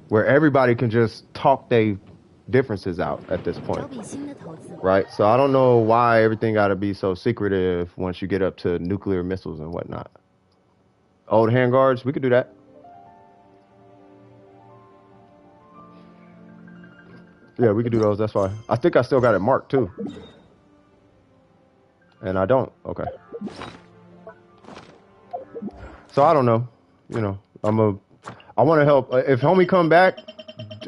where everybody can just talk their differences out at this 找 point, 笔新的投资吧。 right? So I don't know why everything got to be so secretive once you get up to nuclear missiles and whatnot. Old handguards, we could do that. Yeah, we could do those. That's fine. I think I still got it marked too. And I don't. Okay. So I don't know. You know, I want to help. If homie come back,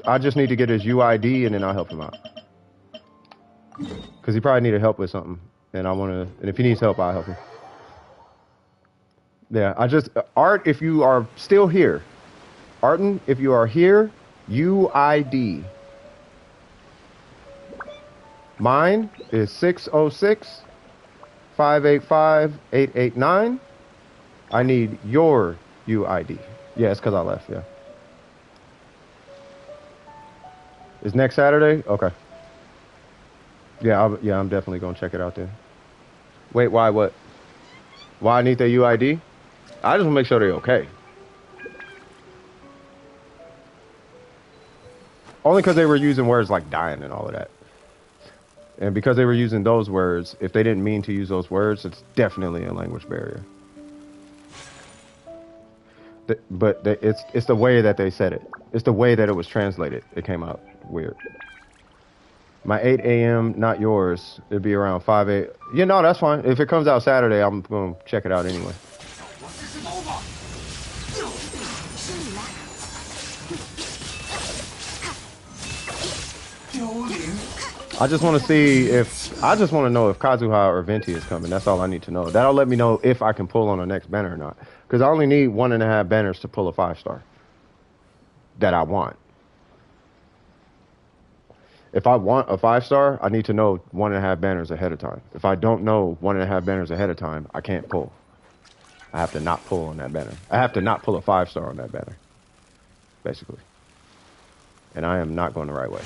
I just need to get his UID and then I'll help him out. Because he probably needed help with something. And and if he needs help, I'll help him. Yeah, Art, if you are still here. Arton, if you are here, UID. Mine is 606-585-889. I need your UID. Yeah, it's because I left, yeah. Is next Saturday? Okay. Yeah, I'm definitely going to check it out then. Wait, why what? Why I need their UID? I just want to make sure they're okay. Only because they were using words like dying and all of that. And because they were using those words, if they didn't mean to use those words, it's definitely a language barrier. But it's the way that they said it. It's the way that it was translated. It came out weird. My 8 a.m., not yours. It'd be around 5 a.m. Yeah, no, that's fine. If it comes out Saturday, I'm going to check it out anyway. I just want to know if Kazuha or Venti is coming. That's all I need to know. That'll let me know if I can pull on the next banner or not. Because I only need 1.5 banners to pull a 5-star that I want. If I want a 5-star, I need to know 1.5 banners ahead of time. If I don't know 1.5 banners ahead of time, I can't pull. I have to not pull on that banner. I have to not pull a 5-star on that banner, basically. And I am not going the right way.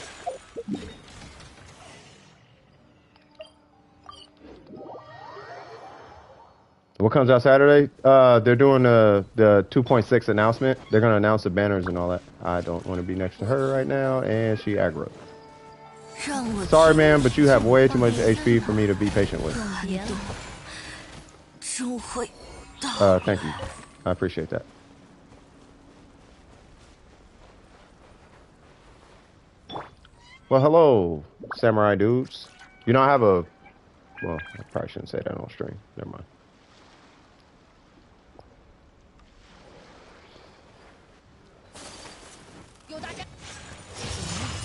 What comes out Saturday? They're doing the 2.6 announcement. They're going to announce the banners and all that. I don't want to be next to her right now, and she aggro. Sorry, man, but you have way too much HP for me to be patient with. Thank you. I appreciate that. Well, hello, samurai dudes. You know, I have a... Well, I probably shouldn't say that on stream. Never mind.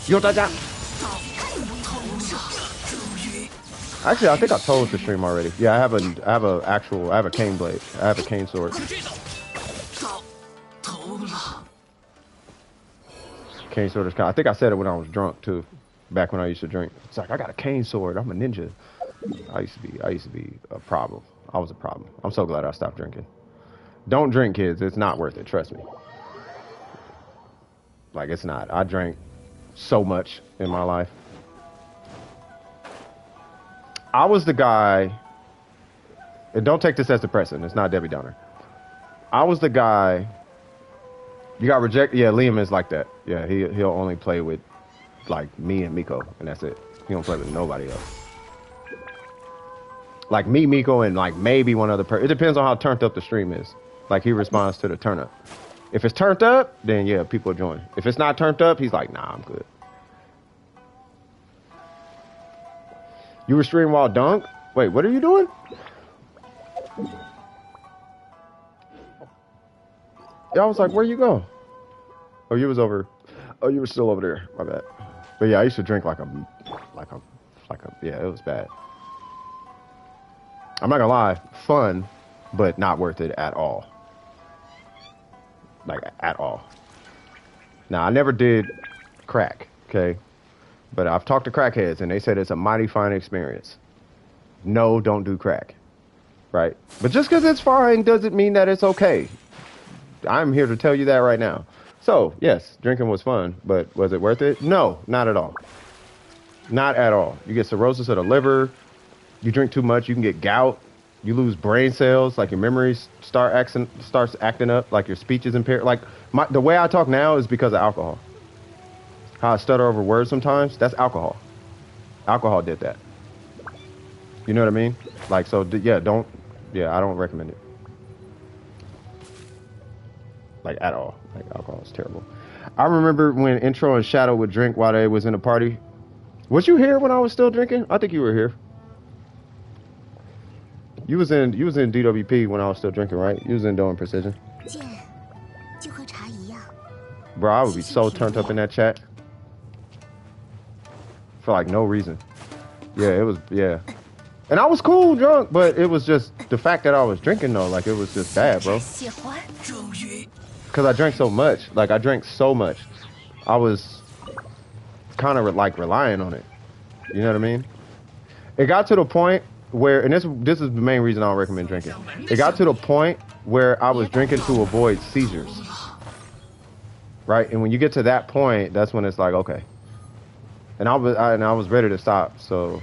Yo, Daja. Actually, I think I told the stream already. Yeah, I have a cane blade. I have a cane sword. Cane sword is kind. I think I said it when I was drunk too, back when I used to drink. It's like I got a cane sword. I'm a ninja. I used to be a problem. I was a problem. I'm so glad I stopped drinking. Don't drink, kids. It's not worth it. Trust me. Like, it's not. I drank so much in my life. I was the guy, and don't take this as depressing. It's not Debbie Downer. I was the guy. You got rejected. Yeah, Liam is like that. Yeah, he'll only play with like me and Miko, and that's it. He don't play with nobody else. Like me, Miko, and like maybe one other person. It depends on how turned up the stream is. Like, he responds to the turn up. If it's turned up, then yeah, people join. If it's not turned up, he's like, nah, I'm good. You were streaming while dunk? Wait, what are you doing? Yeah, I was like, where you go? Oh, you was over. Oh, you were still over there. My bad. But yeah, I used to drink like a, yeah, it was bad. I'm not gonna lie, fun, but not worth it at all. Like, at all. Now, I never did crack, okay? But I've talked to crackheads, and they said it's a mighty fine experience. No, don't do crack, right? But just because it's fine doesn't mean that it's okay. I'm here to tell you that right now. So, yes, drinking was fun, but was it worth it? No, not at all. Not at all. You get cirrhosis of the liver. You drink too much, you can get gout. You lose brain cells, like your memories starts acting up, like your speech is impaired. Like the way I talk now is because of alcohol. How I stutter over words sometimes, that's alcohol. Alcohol did that. You know what I mean? Like, so yeah, I don't recommend it. Like at all. Like alcohol is terrible. I remember when Intro and Shadow would drink while they was in a party. Was you here when I was still drinking? I think you were here. You was in DWP when I was still drinking, right? You was in Doing Precision. Bro, I would be so turned up in that chat. For like no reason. Yeah. And I was cool drunk, but it was just the fact that I was drinking though, like it was just bad, bro. Cause I drank so much. Like I drank so much. I was kind of like relying on it. You know what I mean? It got to the point where, and this is the main reason I don't recommend drinking. It got to the point where I was drinking to avoid seizures. Right? And when you get to that point, that's when it's like, okay. And I was ready to stop. So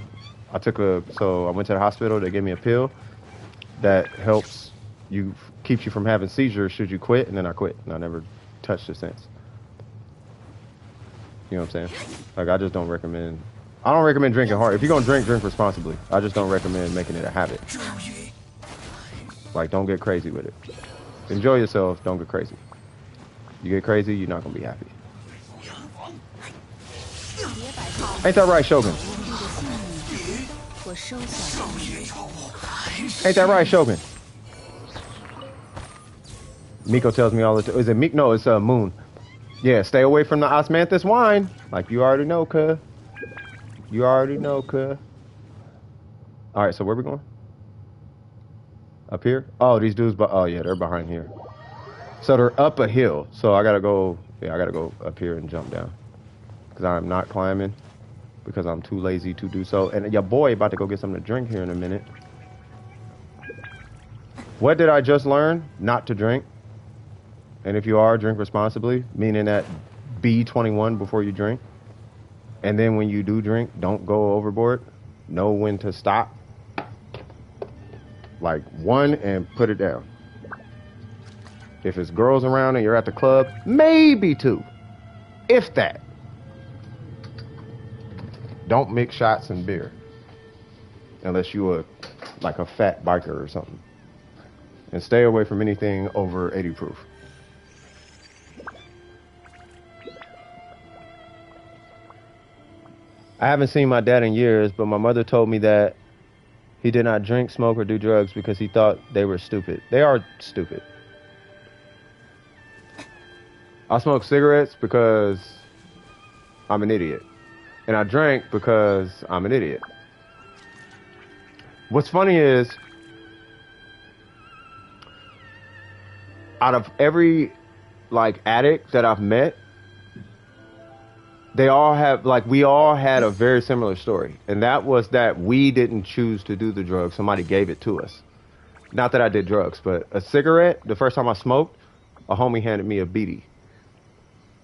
I went to the hospital. They gave me a pill that helps keeps you from having seizures should you quit, and then I quit. And I never touched it since. You know what I'm saying? Like I don't recommend drinking hard. If you're gonna drink responsibly. I just don't recommend making it a habit. Like, don't get crazy with it. Enjoy yourself, don't get crazy. You get crazy, you're not gonna be happy. Ain't that right, Shogun? Ain't that right, Shogun? Miko tells me all the time. Is it Miko? No, it's Moon. Yeah, stay away from the osmanthus wine. Like you already know, cuh. You already know, cuh. Alright, so where we going? Up here? Oh, these dudes, oh yeah, they're behind here. So they're up a hill. So I gotta go up here and jump down. Because I'm not climbing. Because I'm too lazy to do so. And your boy about to go get something to drink here in a minute. What did I just learn? Not to drink. And if you are, drink responsibly. Meaning that be 21 before you drink. And then when you do drink, don't go overboard. Know when to stop. Like one and put it down. If it's girls around and you're at the club, maybe two. If that. Don't mix shots and beer. Unless you like a fat biker or something. And stay away from anything over 80 proof. I haven't seen my dad in years, but my mother told me that he did not drink, smoke, or do drugs because he thought they were stupid. They are stupid. I smoke cigarettes because I'm an idiot. And I drank because I'm an idiot. What's funny is, out of every addict that I've met, we all had a very similar story. And that was that we didn't choose to do the drugs. Somebody gave it to us. Not that I did drugs, but a cigarette, the first time I smoked, a homie handed me a beanie.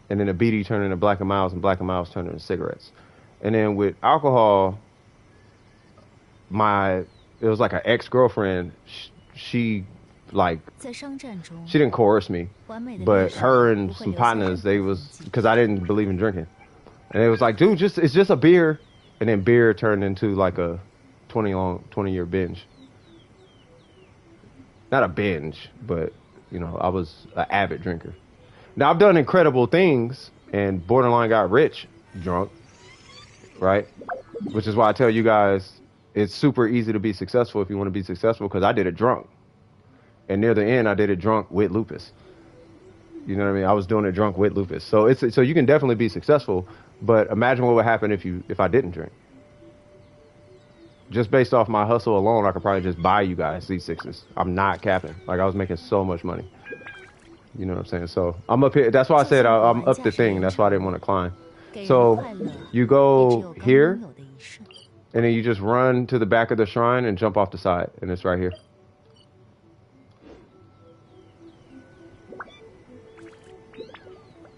And then a beanie turned into Black & Miles, and Black & Miles turned into cigarettes. And then with alcohol, it was like an ex-girlfriend. She didn't coerce me, but her and some partners, because I didn't believe in drinking. And it was like, dude, it's just a beer. And then beer turned into like a 20-year binge. Not a binge, but, I was an avid drinker. Now, I've done incredible things and borderline got rich drunk, right? Which is why I tell you guys, it's super easy to be successful if you want to be successful, because I did it drunk. And near the end, I did it drunk with lupus. You know what I mean? I was doing it drunk with lupus. So you can definitely be successful, but imagine what would happen if I didn't drink. Just based off my hustle alone, I could probably just buy you guys these sixes. I'm not capping. Like, I was making so much money. You know what I'm saying? So I'm up here. That's why I said I'm up the thing. That's why I didn't want to climb. So you go here, and then you just run to the back of the shrine and jump off the side. And it's right here.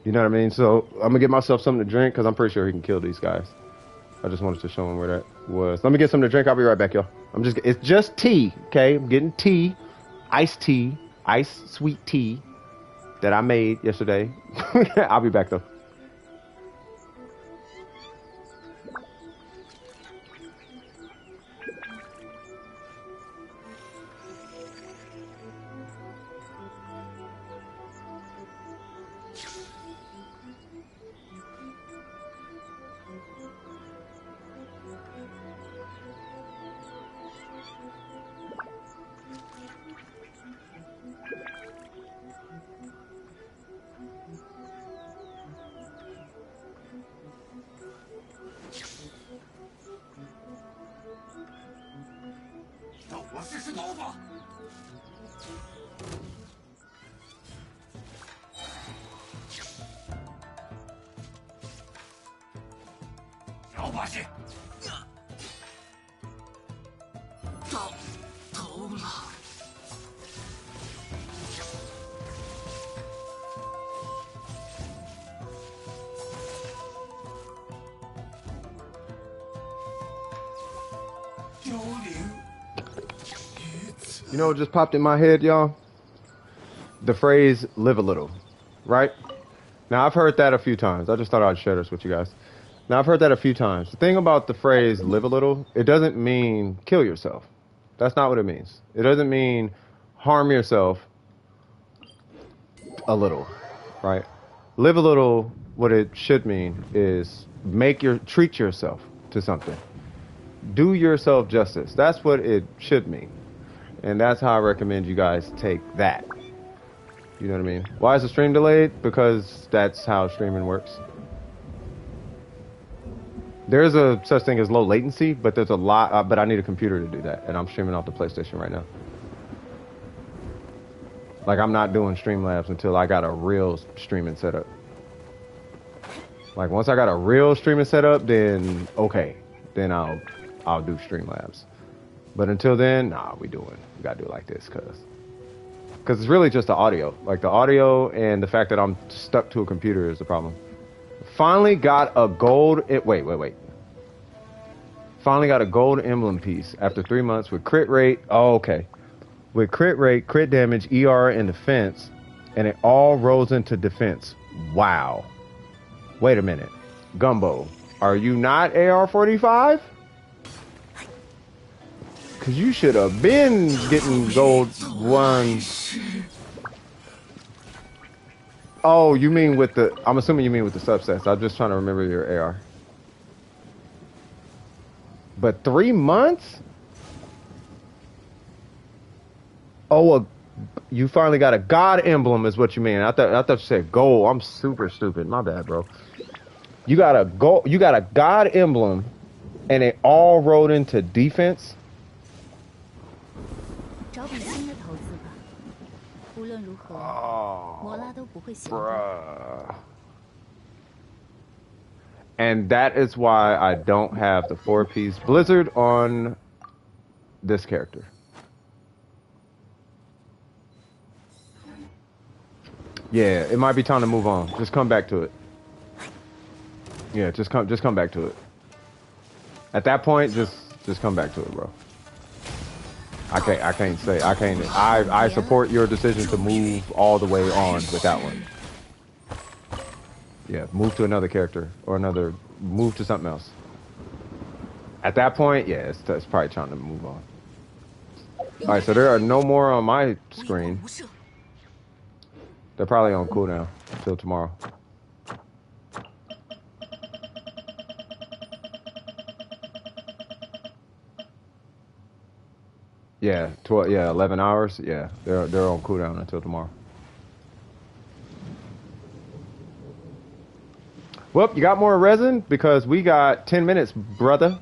You know what I mean? So I'm going to get myself something to drink because I'm pretty sure he can kill these guys. I just wanted to show him where that. was. Let me get something to drink. I'll be right back, y'all. It's just tea, okay? I'm getting tea, iced tea, iced sweet tea that I made yesterday. I'll be back though. You know what just popped in my head, y'all? The phrase live a little, right? Now, I've heard that a few times. I just thought I'd share this with you guys. Now, I've heard that a few times. The thing about the phrase live a little, it doesn't mean kill yourself. That's not what it means. It doesn't mean harm yourself a little, right? Live a little, what it should mean is treat yourself to something. Do yourself justice. That's what it should mean. And that's how I recommend you guys take that. You know what I mean? Why is the stream delayed? Because that's how streaming works. There's a such thing as low latency, but there's a lot, but I need a computer to do that. And I'm streaming off the PlayStation right now. Like, I'm not doing Streamlabs until I got a real streaming setup. Like, once I got a real streaming setup, then okay. Then I'll do Streamlabs. But until then, nah, we gotta do it like this, cause it's really just the audio. Like, the audio and the fact that I'm stuck to a computer is the problem. Finally got a gold, wait. Finally got a gold emblem piece after 3 months with crit rate. Oh, okay. With crit rate, crit damage, ER, and defense, and it all rolls into defense. Wow. Wait a minute. Gumbo, are you not AR45? Cause you should have been getting gold ones. Oh, you mean with the, I'm assuming you mean with the subsets. I'm just trying to remember your AR. But 3 months? Oh, you finally got a god emblem is what you mean. I thought you said gold. I'm super stupid. My bad, bro. You got a god emblem and it all rolled into defense? Bruh. And that is why I don't have the 4-piece Blizzard on this character. Yeah, it might be time to move on. Just come back to it. Yeah, just come back to it. At that point, just come back to it, bro. I support your decision to move all the way on with that one. Yeah, move to another character or move to something else. At that point, yeah, it's probably time to move on. All right, so there are no more on my screen. They're probably on cooldown until tomorrow. Yeah, 11 hours. Yeah, they're on cooldown until tomorrow. Well, you got more resin because we got 10 minutes, brother.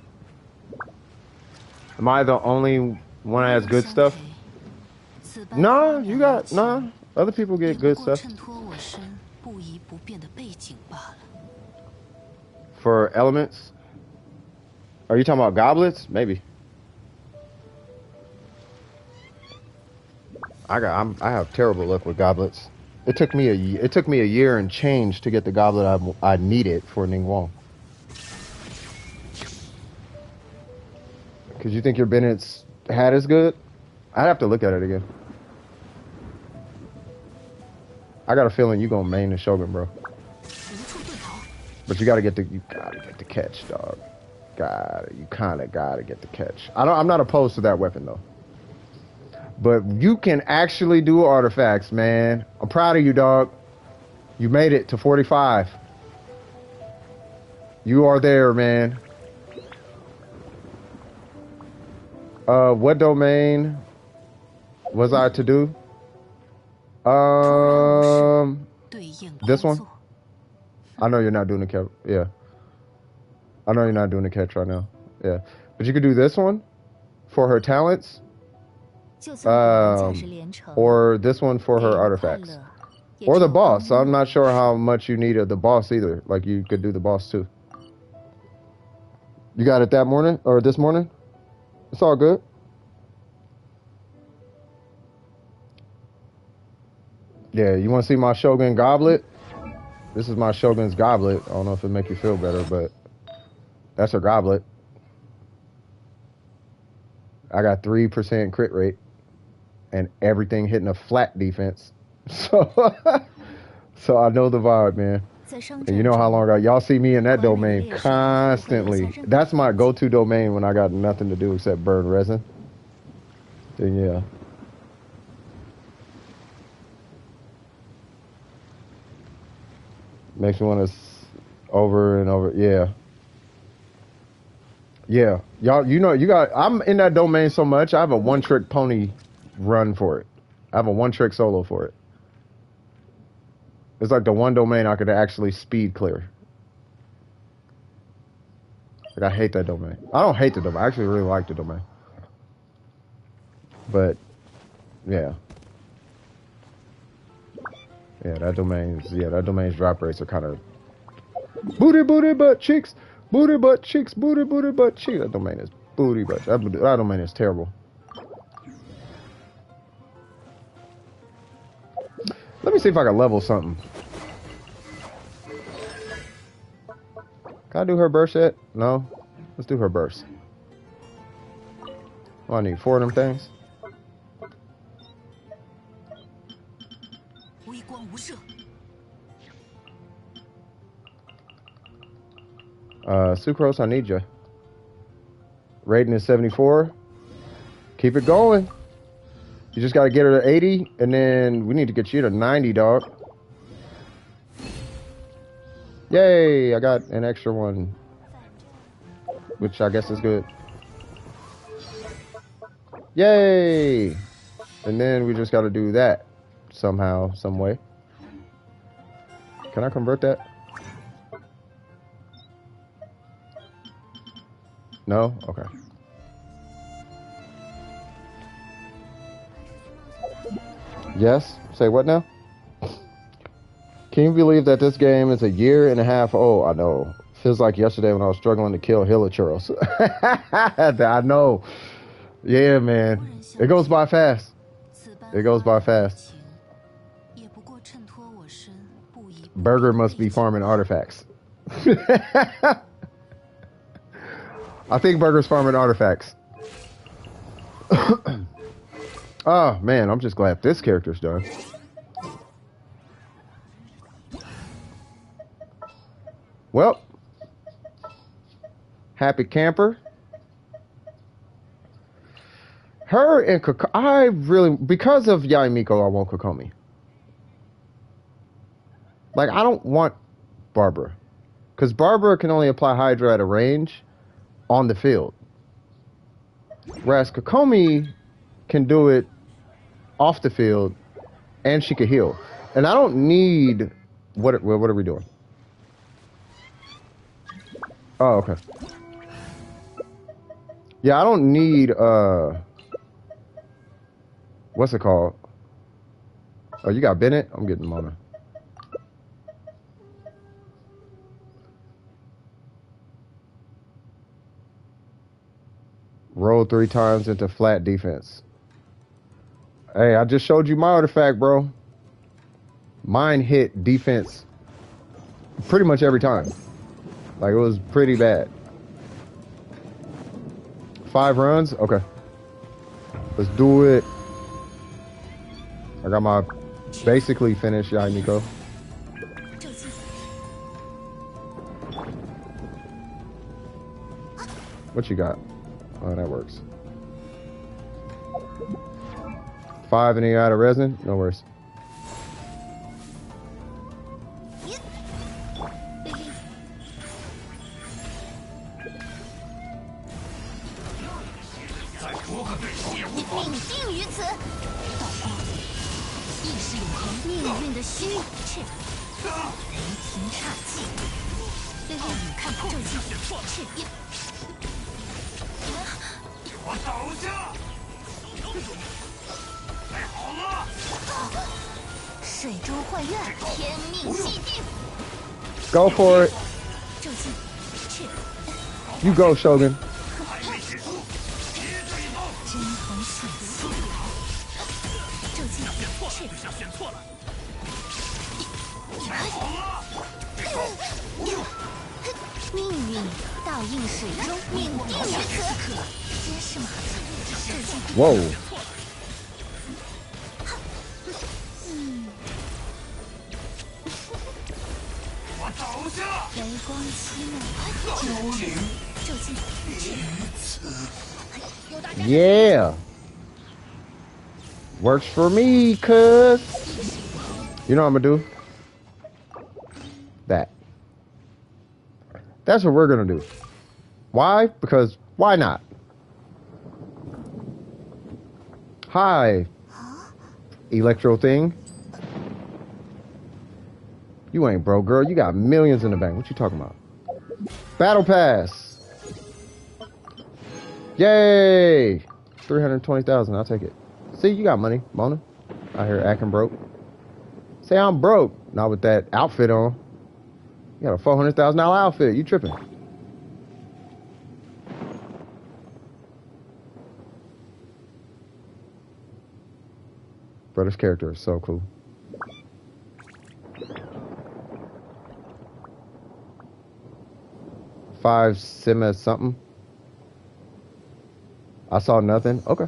Am I the only one that has good stuff? No, you got other people get good stuff. For elements? Are you talking about goblets? Maybe. I have terrible luck with goblets. It took me a year and change to get the goblet I needed for Ningguang. Because you think your Bennett's hat is good? I'd have to look at it again. I got a feeling you gonna main the Shogun, bro. But you gotta get the catch, dog. You kinda gotta get the catch. I'm not opposed to that weapon though. But you can actually do artifacts, man. I'm proud of you, dog. You made it to 45. You are there, man. What domain was I to do? This one? I know you're not doing the catch. Yeah. I know you're not doing the catch right now. Yeah. But you could do this one for her talents. Or this one for her artifacts. Or the boss. I'm not sure how much you need of the boss either. Like, you could do the boss too. You got it that morning? Or this morning? It's all good. Yeah, you want to see my Shogun goblet? This is my Shogun's goblet. I don't know if it make you feel better, but that's her goblet. I got 3% crit rate and everything hitting a flat defense. So I know the vibe, man. And you know how long y'all see me in that domain constantly. That's my go-to domain when I got nothing to do except burn resin. Then yeah. Makes me want to over and over. Yeah. Yeah. Y'all, you know, I'm in that domain so much, I have a one-trick pony run for it. I have a one-trick solo for it. It's like the one domain I could actually speed clear. Like, I hate that domain. I don't hate the domain. I actually really like the domain. But, yeah. Yeah, that domain's drop rates are kind of booty, butt cheeks. Booty, butt cheeks. Booty, butt cheeks. That domain is booty, butt. That domain is terrible. Let me see if I can level something. Can I do her burst yet? No? Let's do her burst. Oh, I need 4 of them things. Sucrose, I need you. Rating is 74. Keep it going. You just got to get her to 80, and then we need to get you to 90, dog. Yay, I got an extra one, which I guess is good. Yay! And then we just got to do that somehow, some way. Can I convert that? No? Okay. Yes? Say what now? Can you believe that this game is a year and a half old? I know. Feels like yesterday when I was struggling to kill Hilichurls. I know. Yeah, man. It goes by fast. It goes by fast. Burger must be farming artifacts. I think Burger's farming artifacts. Oh, man, I'm just glad this character's done. Well, happy camper. Her and I really, because of Yaimiko, I want Kokomi. Like, I don't want Barbara. Because Barbara can only apply Hydra at a range on the field. Whereas Kokomi can do it off the field, and she can heal. And I don't need... What are we doing? Oh, okay. Yeah, I don't need... What's it called? Oh, you got Bennett? I'm getting Mona. Roll 3 times into flat defense. Hey, I just showed you my artifact, bro. Mine hit defense pretty much every time. Like, it was pretty bad. 5 runs? Okay. Let's do it. I got my basically finished Yai Miko. What you got? Oh, that works. 5 and you out of resin? No worries. Go for it. You go, Shogun. Whoa. Yeah. Works for me, cuz. You know what I'm gonna do? That. That's what we're gonna do. Why? Because why not? Hi, Electro thing. You ain't broke, girl. You got millions in the bank. What you talking about? Battle Pass. Yay! 320,000. I'll take it. See, you got money, Mona. Out here acting broke. Say I'm broke. Not with that outfit on. You got a $400,000 outfit. You tripping? Bro, this character is so cool. Five Sima something. I saw nothing. Okay.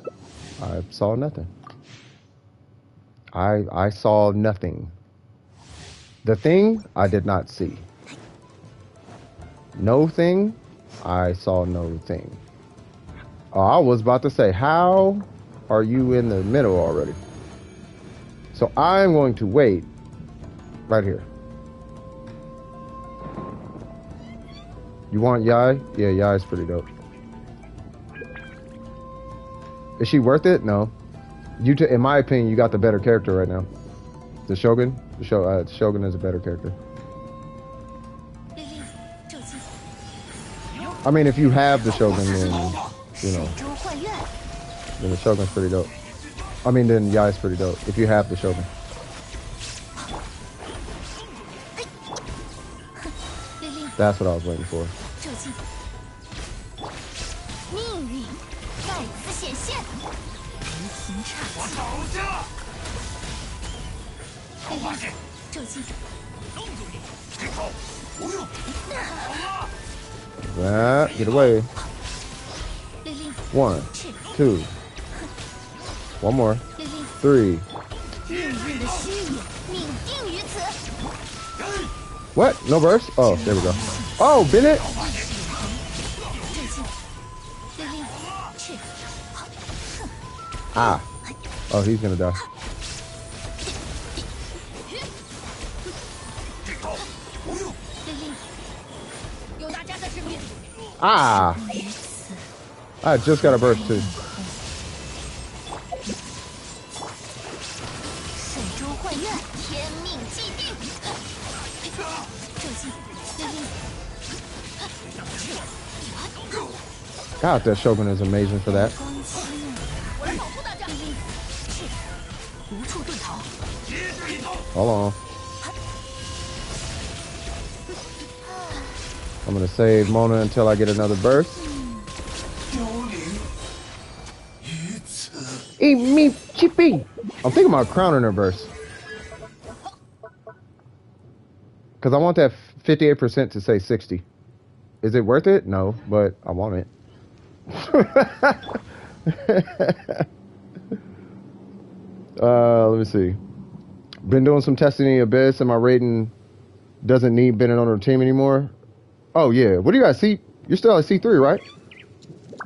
I saw nothing. I saw nothing. The thing I did not see. No thing. I saw no thing. Oh, I was about to say, how are you in the middle already? So I'm going to wait right here. You want Yai? Yeah, Yai is pretty dope. Is she worth it? No. In my opinion, you got the better character right now. The Shogun? The Shogun is a better character. I mean, if you have the Shogun, then, you know, then the Shogun's pretty dope. I mean, then Yai's pretty dope, if you have the Shogun. That's what I was waiting for. That, get away. 1, 2. One more. 3. What? No burst? Oh, there we go. Oh, Bennett! Ah. Oh, he's gonna die. Ah! I just got a burst too. God, that Shogun is amazing for that. Hold on. I'm gonna save Mona until I get another burst. Eat me, chippy. I'm thinking about crowning her burst. Because I want that 58% to say 60. Is it worth it? No, but I want it. Let me see. Been doing some testing in the Abyss, and my rating doesn't need Bennett on her team anymore. Oh, yeah. What do you guys see? You're still at C3, right?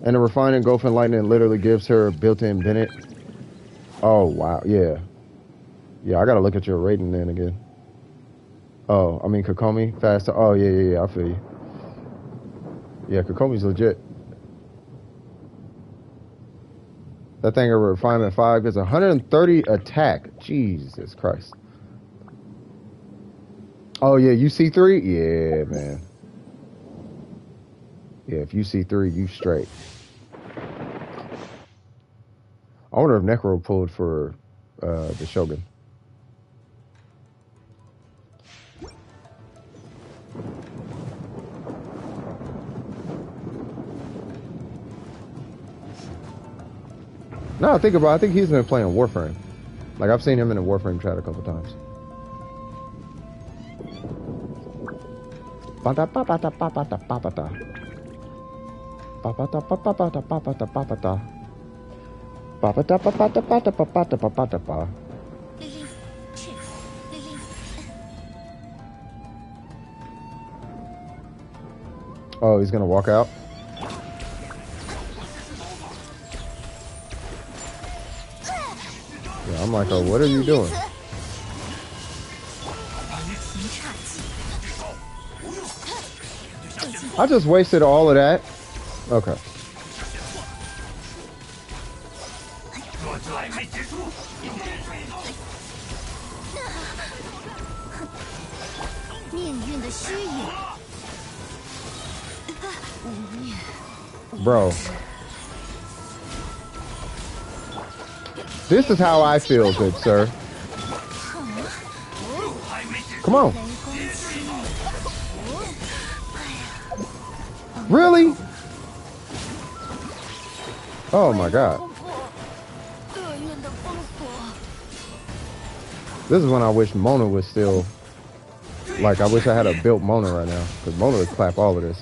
And the refining Golf and Lightning literally gives her built-in Bennett. Oh, wow. Yeah. Yeah, I got to look at your rating then again. Oh, I mean, Kokomi, faster. Oh, yeah. I feel you. Yeah, Kokomi's legit. That thing of refinement 5 gets 130 attack. Jesus Christ. Oh, yeah, you C3? Yeah, man. Yeah, if you C3, you straight. I wonder if Necro pulled for the Shogun. No, I think he's been playing Warframe. Like, I've seen him in the Warframe chat a couple times. Oh, he's gonna walk out? Yeah, I'm like, oh, what are you doing? I just wasted all of that. Okay. Bro. This is how I feel, good sir. Come on. Really? Oh my god. This is when I wish Mona was still... Like, I wish I had a built Mona right now. Because Mona would clap all of this.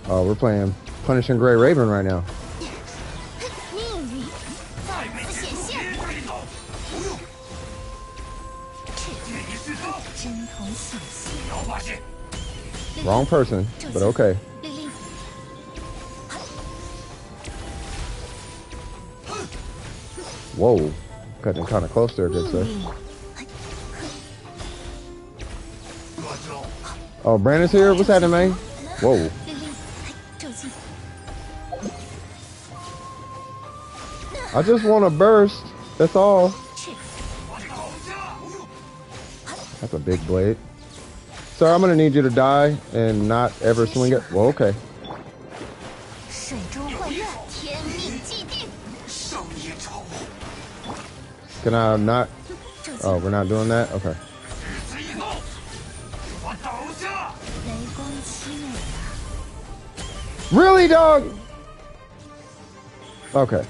Oh, we're playing Punishing Grey Raven right now. Wrong person, but okay. Whoa, cutting kind of close there, good sir. Oh, Brandon's here? What's happening, man? Whoa. I just want to burst. That's all. That's a big blade. Sir, I'm going to need you to die and not ever swing it. Well, okay. Can I not? Oh, we're not doing that? Okay. Really, dog? Okay.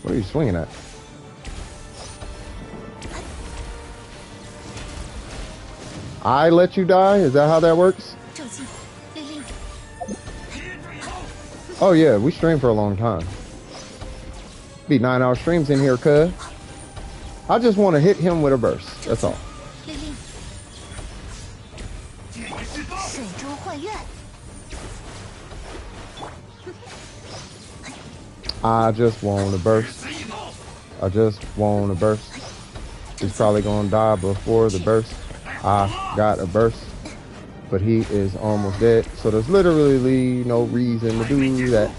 What are you swinging at? I let you die? Is that how that works? Oh yeah, we stream for a long time. Be 9-hour streams in here, cuz. I just want to hit him with a burst. That's all. I just want to burst. I just want to burst. He's probably going to die before the burst. I got a burst. But he is almost dead. So there's literally no reason to do that.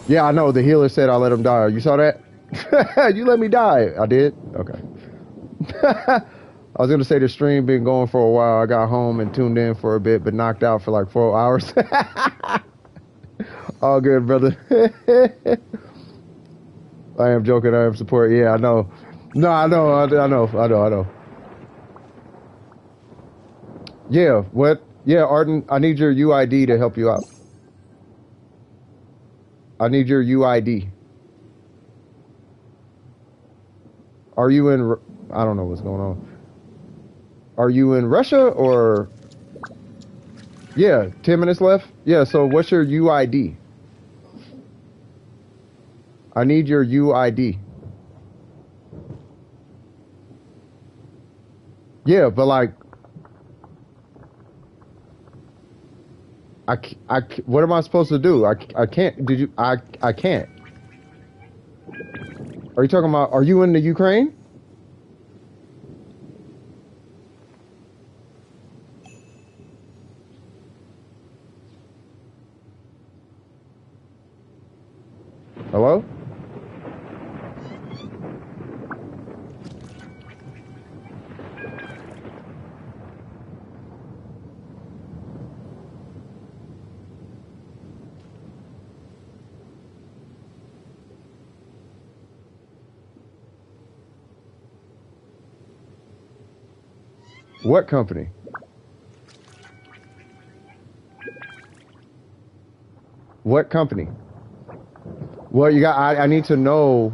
Yeah, I know. The healer said I let him die. You saw that? You let me die. I did? Okay. I was going to say the stream been going for a while. I got home and tuned in for a bit, but knocked out for like 4 hours. All good, brother. I am joking. I am support. Yeah, I know. No, I know. Yeah, what? Yeah, Arden, I need your UID to help you out. I need your UID. Are you in... I don't know what's going on. Are you in Russia or... Yeah, 10 minutes left? Yeah, so what's your UID? I need your UID. Yeah, but like... what am I supposed to do? I can't. Did you? I can't. Are you talking about? Are you in the Ukraine? Hello? What company? What company? Well, you got. I need to know.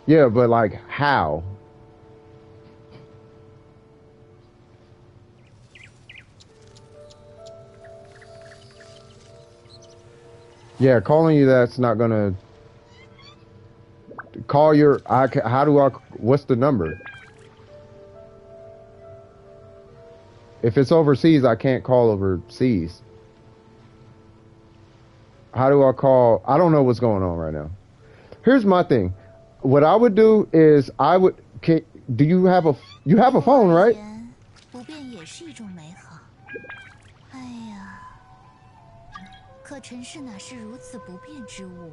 Yeah, but like how? Yeah, calling you that's not gonna call your. How do I? What's the number? If it's overseas, I can't call overseas. How do I call? I don't know what's going on right now. Here's my thing. What I would do is I would. Do you have a? You have a phone, right? 不变也是一种美好。哎呀，可尘世哪是如此不变之物？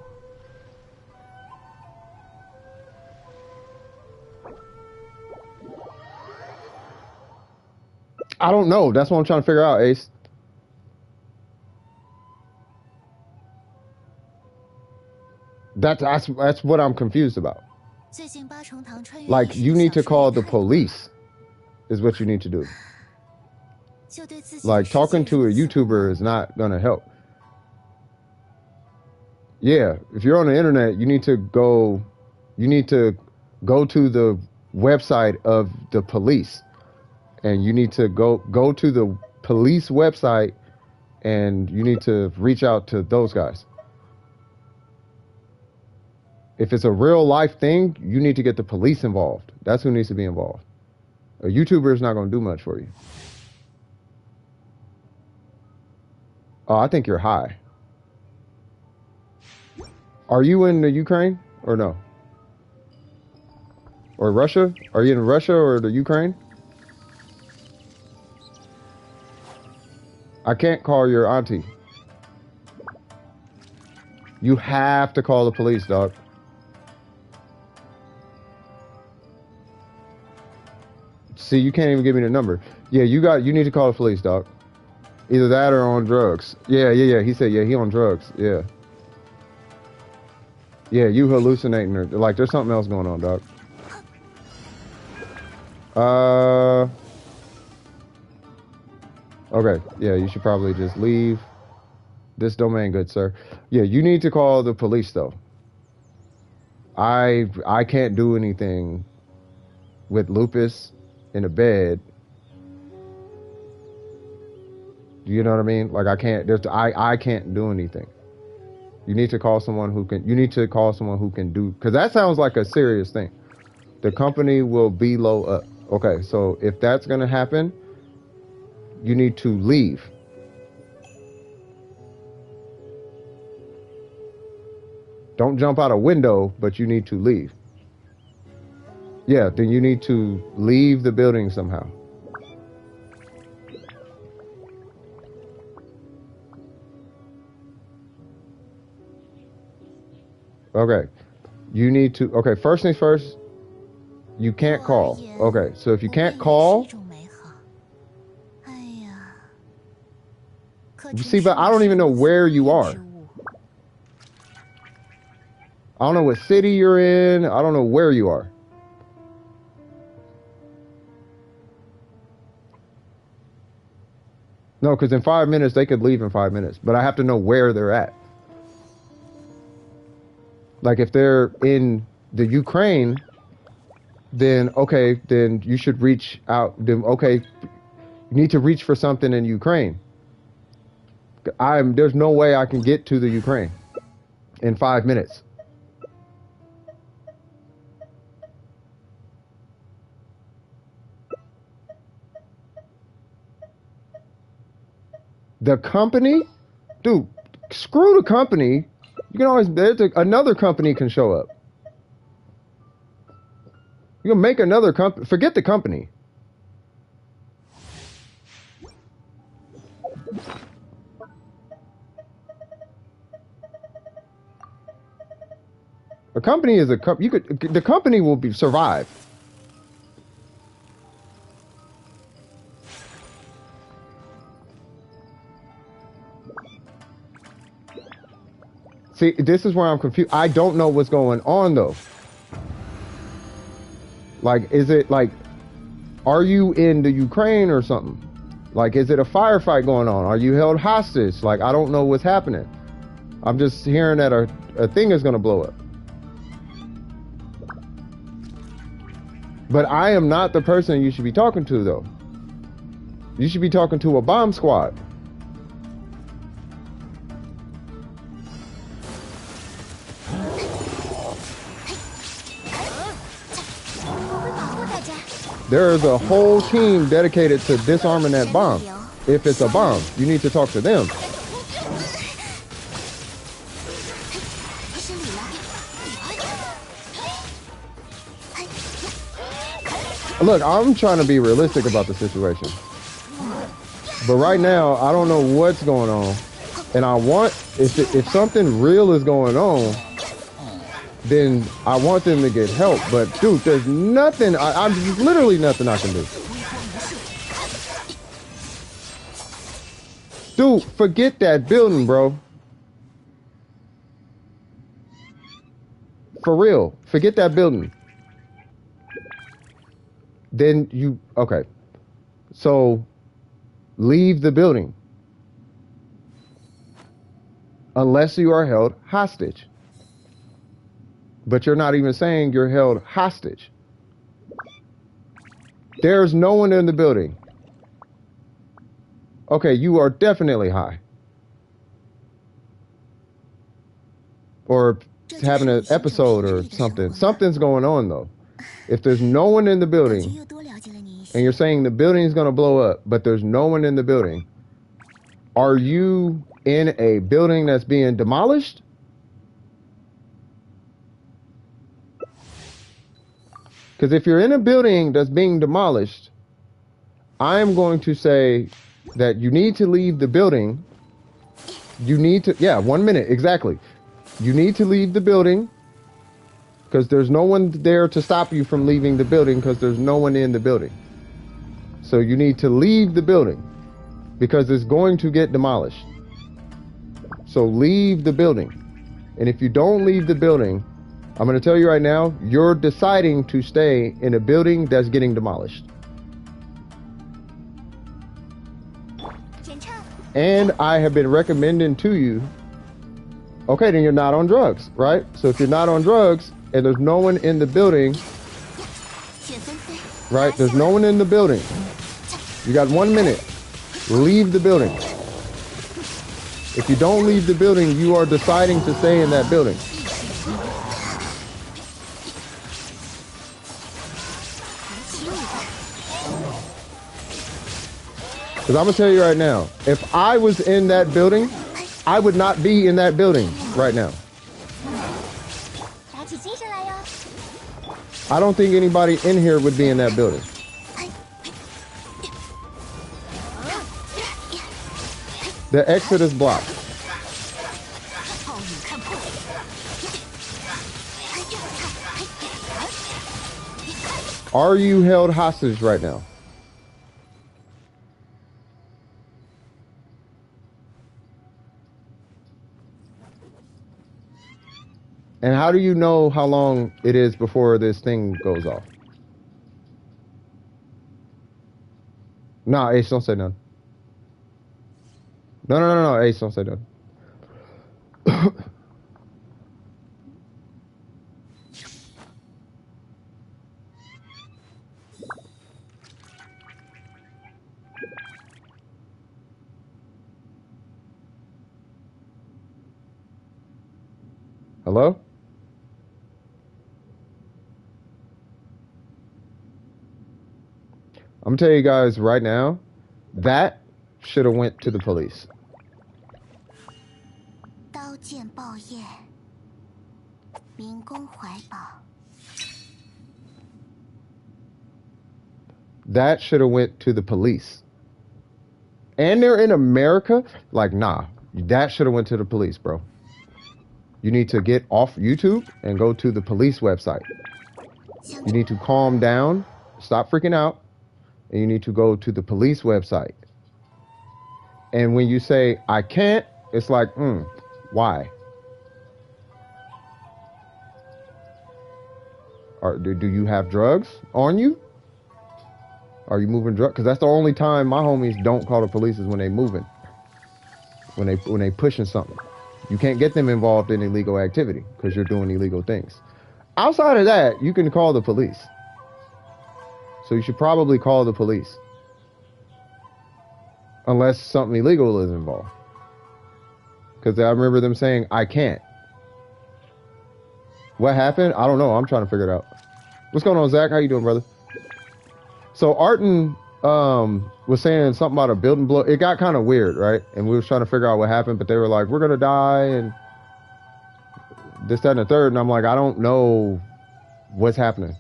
I don't know. That's what I'm trying to figure out, Ace. That's what I'm confused about. 最近八重堂穿越 Like you need to call the police, is what you need to do. 就对自己 Like talking to a YouTuber is not gonna help. Yeah, if you're on the internet, you need to go to the website of the police, and you need to go to the police website, and you need to reach out to those guys. If it's a real life thing, you need to get the police involved. That's who needs to be involved. A YouTuber is not going to do much for you. Oh, I think you're high. Are you in the Ukraine or no? Or Russia? Are you in Russia or the Ukraine? I can't call your auntie. You have to call the police, dog. See, you can't even give me the number. Yeah, you need to call the police, dog. Either that or on drugs. Yeah. He said, yeah, he on drugs. Yeah. Yeah, you hallucinating or like there's something else going on, dog. Okay. Yeah, you should probably just leave this domain, good sir. Yeah, you need to call the police though. I can't do anything with lupus in a bed. You know what I mean? Like I can't. I can't do anything. You need to call someone who can. You need to call someone who can do. Because that sounds like a serious thing. The company will be low up. Okay, so if that's gonna happen, you need to leave. Don't jump out a window, but you need to leave. Yeah, then you need to leave the building somehow. Okay. You need to, okay, first things first, You can't call. Okay, so if you can't call, you see, but I don't even know where you are. I don't know what city you're in. I don't know where you are. No, because in 5 minutes, they could leave in 5 minutes. But I have to know where they're at. Like, if they're in the Ukraine, then, okay, then you should reach out. Then, okay, you need to reach for something in Ukraine. There's no way I can get to the Ukraine in 5 minutes. The company? Dude, screw the company. You can always, another company can show up. You can make another company. Forget the company. A company is a company. The company will survive. See, this is where I'm confused. I don't know what's going on, though. Like, is it like, are you in the Ukraine or something? Like, is it a firefight going on? Are you held hostage? Like, I don't know what's happening. I'm just hearing that a thing is going to blow up. But I am not the person you should be talking to, though. You should be talking to a bomb squad. There is a whole team dedicated to disarming that bomb. If it's a bomb, you need to talk to them. Look, I'm trying to be realistic about the situation. But right now, I don't know what's going on. And I want, if something real is going on, then I want them to get help. But dude, there's nothing, there's literally nothing I can do. Dude, forget that building, bro. For real, forget that building. Then you, okay. So, leave the building. Unless you are held hostage. But you're not even saying you're held hostage. There's no one in the building. Okay, you are definitely high. Or having an episode or something. Something's going on, though. If there's no one in the building, and you're saying the building is going to blow up, but there's no one in the building, are you in a building that's being demolished? Because if you're in a building that's being demolished, I am going to say that you need to leave the building. You need to, yeah, 1 minute, exactly. You need to leave the building because there's no one there to stop you from leaving the building because there's no one in the building. So you need to leave the building because it's going to get demolished. So leave the building. And if you don't leave the building, I'm going to tell you right now, you're deciding to stay in a building that's getting demolished. And I have been recommending to you, okay, then you're not on drugs, right? So if you're not on drugs and there's no one in the building, right? There's no one in the building. You got 1 minute. Leave the building. If you don't leave the building, you are deciding to stay in that building. Because I'm going to tell you right now, if I was in that building, I would not be in that building right now. I don't think anybody in here would be in that building. The exit is blocked. Are you held hostage right now? And how do you know how long it is before this thing goes off? Nah, Ace, don't say none. No, Ace, don't say none. Hello? I'm gonna tell you guys right now, that should have went to the police. 刀剑报业，民工怀宝。 That should have went to the police. And they're in America? Like, nah. That should have went to the police, bro. You need to get off YouTube and go to the police website. You need to calm down, stop freaking out, and you need to go to the police website. And when you say, I can't, it's like, why? Do you have drugs on you? Are you moving drugs? Because that's the only time my homies don't call the police is when they moving. When they pushing something. You can't get them involved in illegal activity because you're doing illegal things. Outside of that, you can call the police. So you should probably call the police. Unless something illegal is involved. Because I remember them saying, I can't. What happened? I don't know. I'm trying to figure it out. What's going on, Zach? How you doing, brother? So Arton was saying something about a building blow. It got kind of weird, right? And we were trying to figure out what happened, but they were like, we're going to die and this, that, and the third. And I'm like, I don't know what's happening,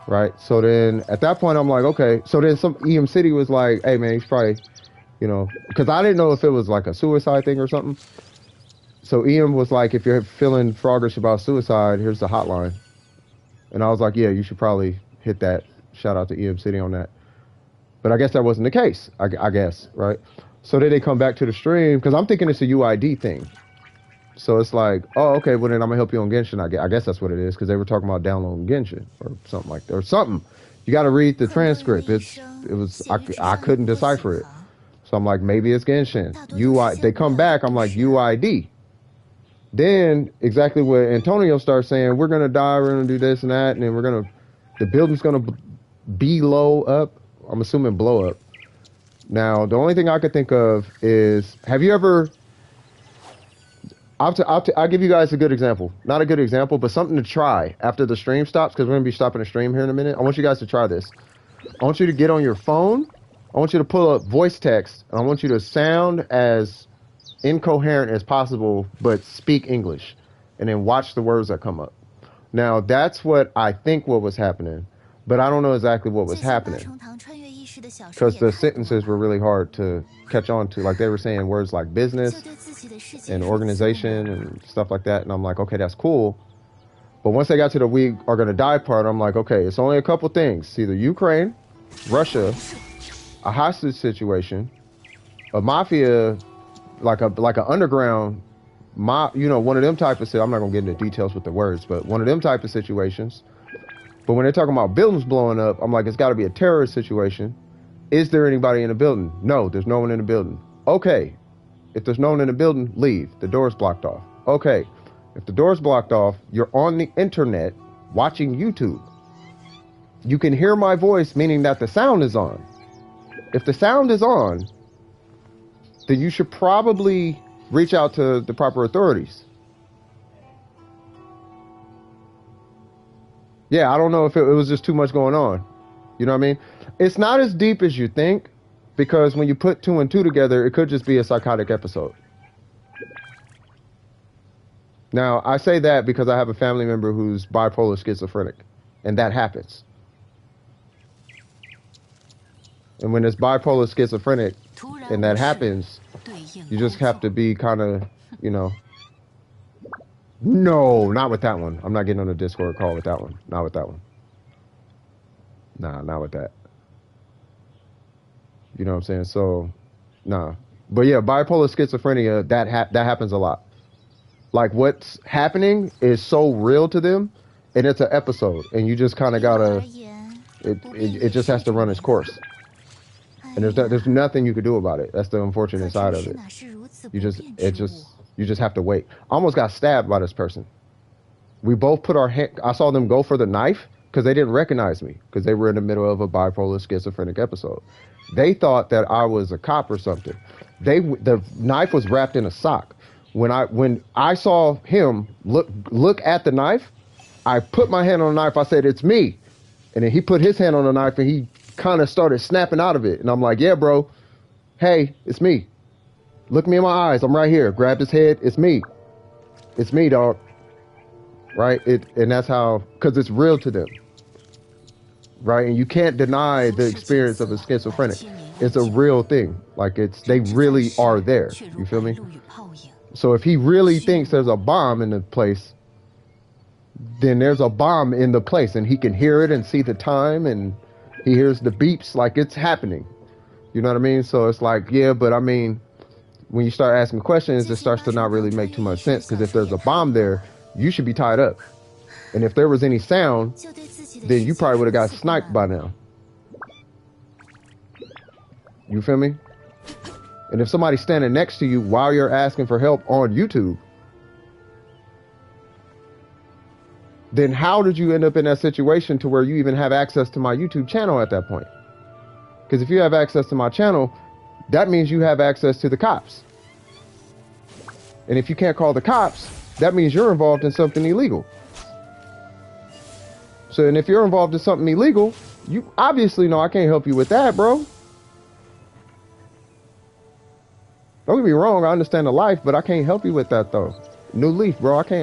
right? So then at that point, I'm like, okay. So then some EM City was like, hey, man, he's probably, you know, because I didn't know if it was like a suicide thing or something. So EM was like, if you're feeling froggish about suicide, here's the hotline. And I was like, yeah, you should probably hit that. Shout out to EM City on that. But I guess that wasn't the case, I guess, right? So then they come back to the stream, because I'm thinking it's a UID thing. So it's like, oh, okay, well then I'm going to help you on Genshin. I guess that's what it is, because they were talking about downloading Genshin or something like that. Or something. You got to read the transcript. I couldn't decipher it. So I'm like, maybe it's Genshin. They come back, I'm like, UID. Then exactly what Antonio starts saying, we're going to die, we're going to do this and that, and then the building's going to blow up. I'm assuming blow up. Now, the only thing I could think of is, have you ever, I'll give you guys a good example. Not a good example, but something to try after the stream stops, because we're going to be stopping the stream here in a minute. I want you guys to try this. I want you to get on your phone. I want you to pull up voice text, and I want you to sound as incoherent as possible, but speak English, and then watch the words that come up. Now, that's what I think what was happening, but I don't know exactly what was happening, because the sentences were really hard to catch on to. Like, they were saying words like business and organization and stuff like that, and I'm like, okay, that's cool. But once they got to the we are going to die part, I'm like, okay, it's only a couple things. It's either Ukraine, Russia, a hostage situation, a mafia, like a underground, one of them type of, I'm not going to get into details with the words, but one of them type of situations. But when they're talking about buildings blowing up, I'm like, it's got to be a terrorist situation. Is there anybody in the building? No, there's no one in the building. Okay. If there's no one in the building, leave. The door's blocked off. Okay. If the door's blocked off, you're on the internet watching YouTube. You can hear my voice, meaning that the sound is on. If the sound is on, then you should probably reach out to the proper authorities. Yeah, I don't know if it was just too much going on. You know what I mean? It's not as deep as you think, because when you put 2 and 2 together, it could just be a psychotic episode. Now, I say that because I have a family member who's bipolar schizophrenic, and that happens. And when it's bipolar schizophrenic and that happens, you just have to be kind of, No, not with that one. I'm not getting on a Discord call with that one. Not with that one. Nah, not with that. You know what I'm saying? So, nah. But yeah, bipolar schizophrenia, that happens a lot. Like what's happening is so real to them, and it's an episode, and you just kind of gotta. It just has to run its course, and there's nothing you could do about it. That's the unfortunate side of it. You just have to wait. I almost got stabbed by this person. We both put our hand. I saw them go for the knife because they didn't recognize me because they were in the middle of a bipolar schizophrenic episode. They thought that I was a cop or something. The knife was wrapped in a sock. When I saw him look at the knife, I put my hand on the knife. I said, "It's me," and then he put his hand on the knife and he kind of started snapping out of it. And I'm like, "Yeah, bro. Hey, it's me. Look me in my eyes. I'm right here." Grabbed his head. It's me. It's me, dog. Right? And that's how, because it's real to them. Right? And you can't deny the experience of a schizophrenic. It's a real thing. Like they really are there. You feel me? So if he really thinks there's a bomb in the place, then there's a bomb in the place, and he can hear it and see the time, and he hears the beeps like it's happening. You know what I mean? So it's like, yeah, but I mean, when you start asking questions, it starts to not really make too much sense, because if there's a bomb there, you should be tied up. And if there was any sound, then you probably would have got sniped by now. You feel me? And if somebody's standing next to you while you're asking for help on YouTube, then how did you end up in that situation to where you even have access to my YouTube channel at that point? Because if you have access to my channel, that means you have access to the cops. And if you can't call the cops, that means you're involved in something illegal. So, and if you're involved in something illegal, you obviously know I can't help you with that, bro. Don't get me wrong, I understand the life, but I can't help you with that though. New leaf, bro. I can't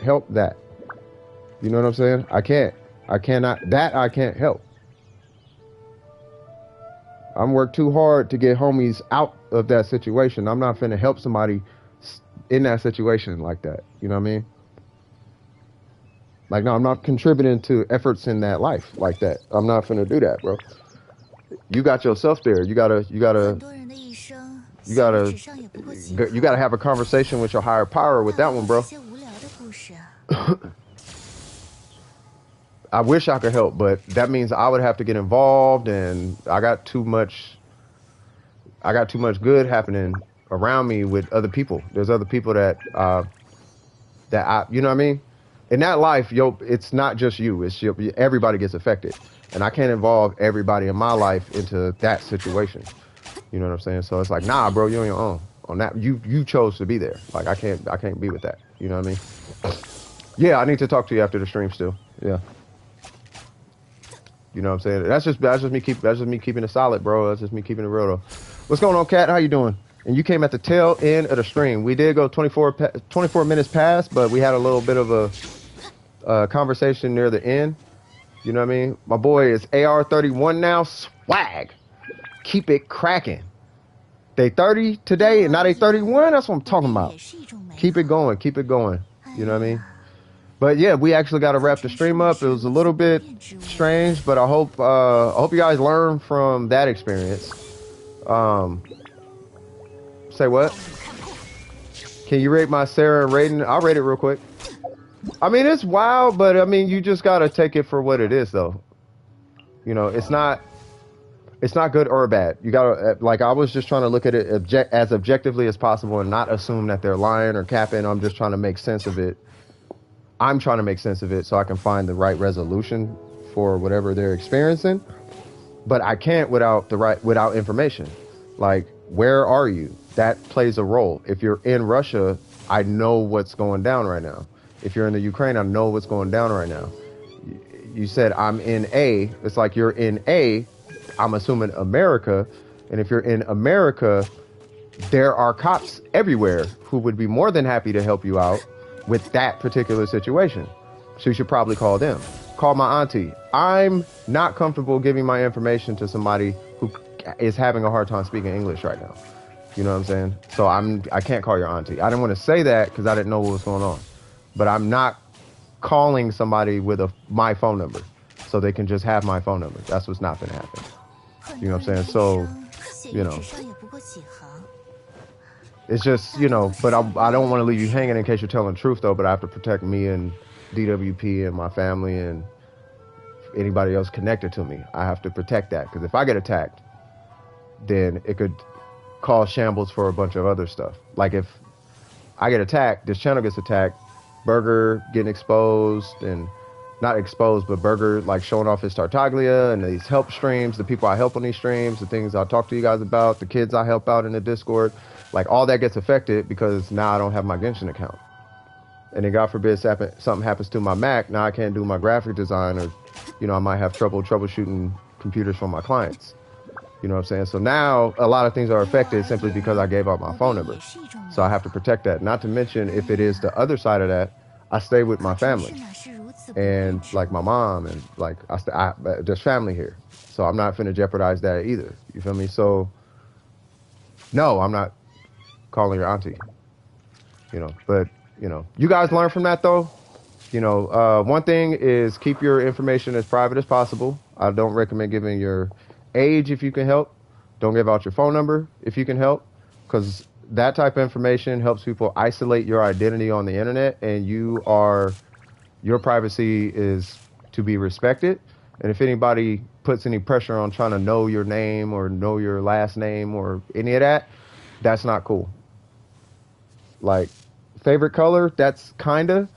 help that. You know what I'm saying? I can't help. I'm worked too hard to get homies out of that situation. I'm not finna help somebody in that situation like that. You know what I mean? Like, no, I'm not contributing to efforts in that life like that. I'm not finna do that, bro. You got yourself there. You gotta have a conversation with your higher power with that one, bro. I wish I could help, but that means I would have to get involved, and I got too much good happening around me with other people. There's other people that you know what I mean? In that life, it's not just you. It's everybody gets affected, and I can't involve everybody in my life into that situation. You know what I'm saying? So it's like, nah, bro, you're on your own on that. You chose to be there. Like I can't be with that. You know what I mean? Yeah, I need to talk to you after the stream still. Yeah. You know what I'm saying? That's just me keeping it solid, bro. That's just me keeping it real though. What's going on, Kat? How you doing? And you came at the tail end of the stream. We did go 24 minutes past, but we had a little bit of a conversation near the end. You know what I mean? My boy is AR31 now. Swag. Keep it cracking. They 30 today and now they 31. That's what I'm talking about. Keep it going. Keep it going. You know what I mean? But yeah, we actually got to wrap the stream up. It was a little bit strange, but I hope you guys learn from that experience. Say what? Can you rate my Sarah rating? I'll rate it real quick. I mean, it's wild, but I mean, you just got to take it for what it is, though. You know, it's not good or bad. You gotta, like, I was just trying to look at it as objectively as possible and not assume that they're lying or capping. I'm just trying to make sense of it. I'm trying to make sense of it so I can find the right resolution for whatever they're experiencing. But I can't without information. Like, where are you? That plays a role. If you're in Russia, I know what's going down right now. If you're in the Ukraine, I know what's going down right now. You said I'm in A. It's like you're in A. I'm assuming America. And if you're in America, there are cops everywhere who would be more than happy to help you out with that particular situation. So you should probably call them. Call my auntie. I'm not comfortable giving my information to somebody who is having a hard time speaking English right now. You know what I'm saying? So I can't call your auntie. I didn't want to say that because I didn't know what was going on. But I'm not calling somebody with my phone number. so they can just have my phone number. That's what's not gonna happen. You know what I'm saying? So, you know, it's just, you know, but I don't want to leave you hanging in case you're telling the truth though, but I have to protect me and DWP and my family and anybody else connected to me. I have to protect that, because if I get attacked, then it could cause shambles for a bunch of other stuff. Like if I get attacked, this channel gets attacked, Burger getting exposed, and not exposed, but Burger like showing off his Tartaglia and these help streams, the people I help on these streams, the things I talk to you guys about, the kids I help out in the Discord, like all that gets affected because now I don't have my Genshin account. And then God forbid something happens to my Mac, now I can't do my graphic design, or, you know, I might have trouble troubleshooting computers for my clients. You know what I'm saying? So now a lot of things are affected simply because I gave out my phone number. So I have to protect that. Not to mention, if it is the other side of that, I stay with my family and like my mom, and like there's family here. So I'm not finna jeopardize that either. You feel me? So no, I'm not calling your auntie, you know, but you know, you guys learn from that though. You know, one thing is keep your information as private as possible. I don't recommend giving your age if you can help. Don't give out your phone number if you can help, because that type of information helps people isolate your identity on the internet, and your privacy is to be respected. And if anybody puts any pressure on trying to know your name or know your last name or any of that, that's not cool. Like favorite color, that's kinda,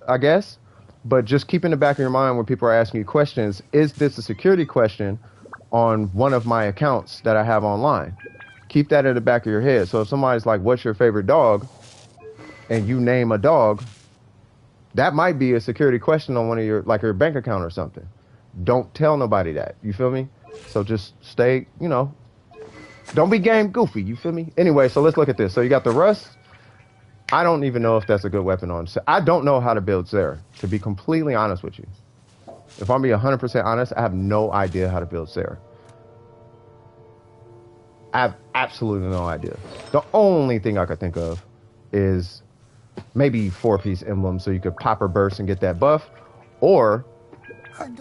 I guess, but just keep in the back of your mind when people are asking you questions, is this a security question on one of my accounts that I have online? Keep that in the back of your head. So if somebody's like, what's your favorite dog? And you name a dog, that might be a security question on one of your, like your bank account or something. Don't tell nobody that. You feel me? So just stay, you know, don't be game goofy. You feel me? Anyway, so let's look at this. So you got the Rust. I don't even know if that's a good weapon on. I don't know how to build Sarah, to be completely honest with you. If I'm being 100% honest, I have no idea how to build Sarah. I have absolutely no idea. The only thing I could think of is maybe 4-piece emblem, so you could pop her burst and get that buff. Or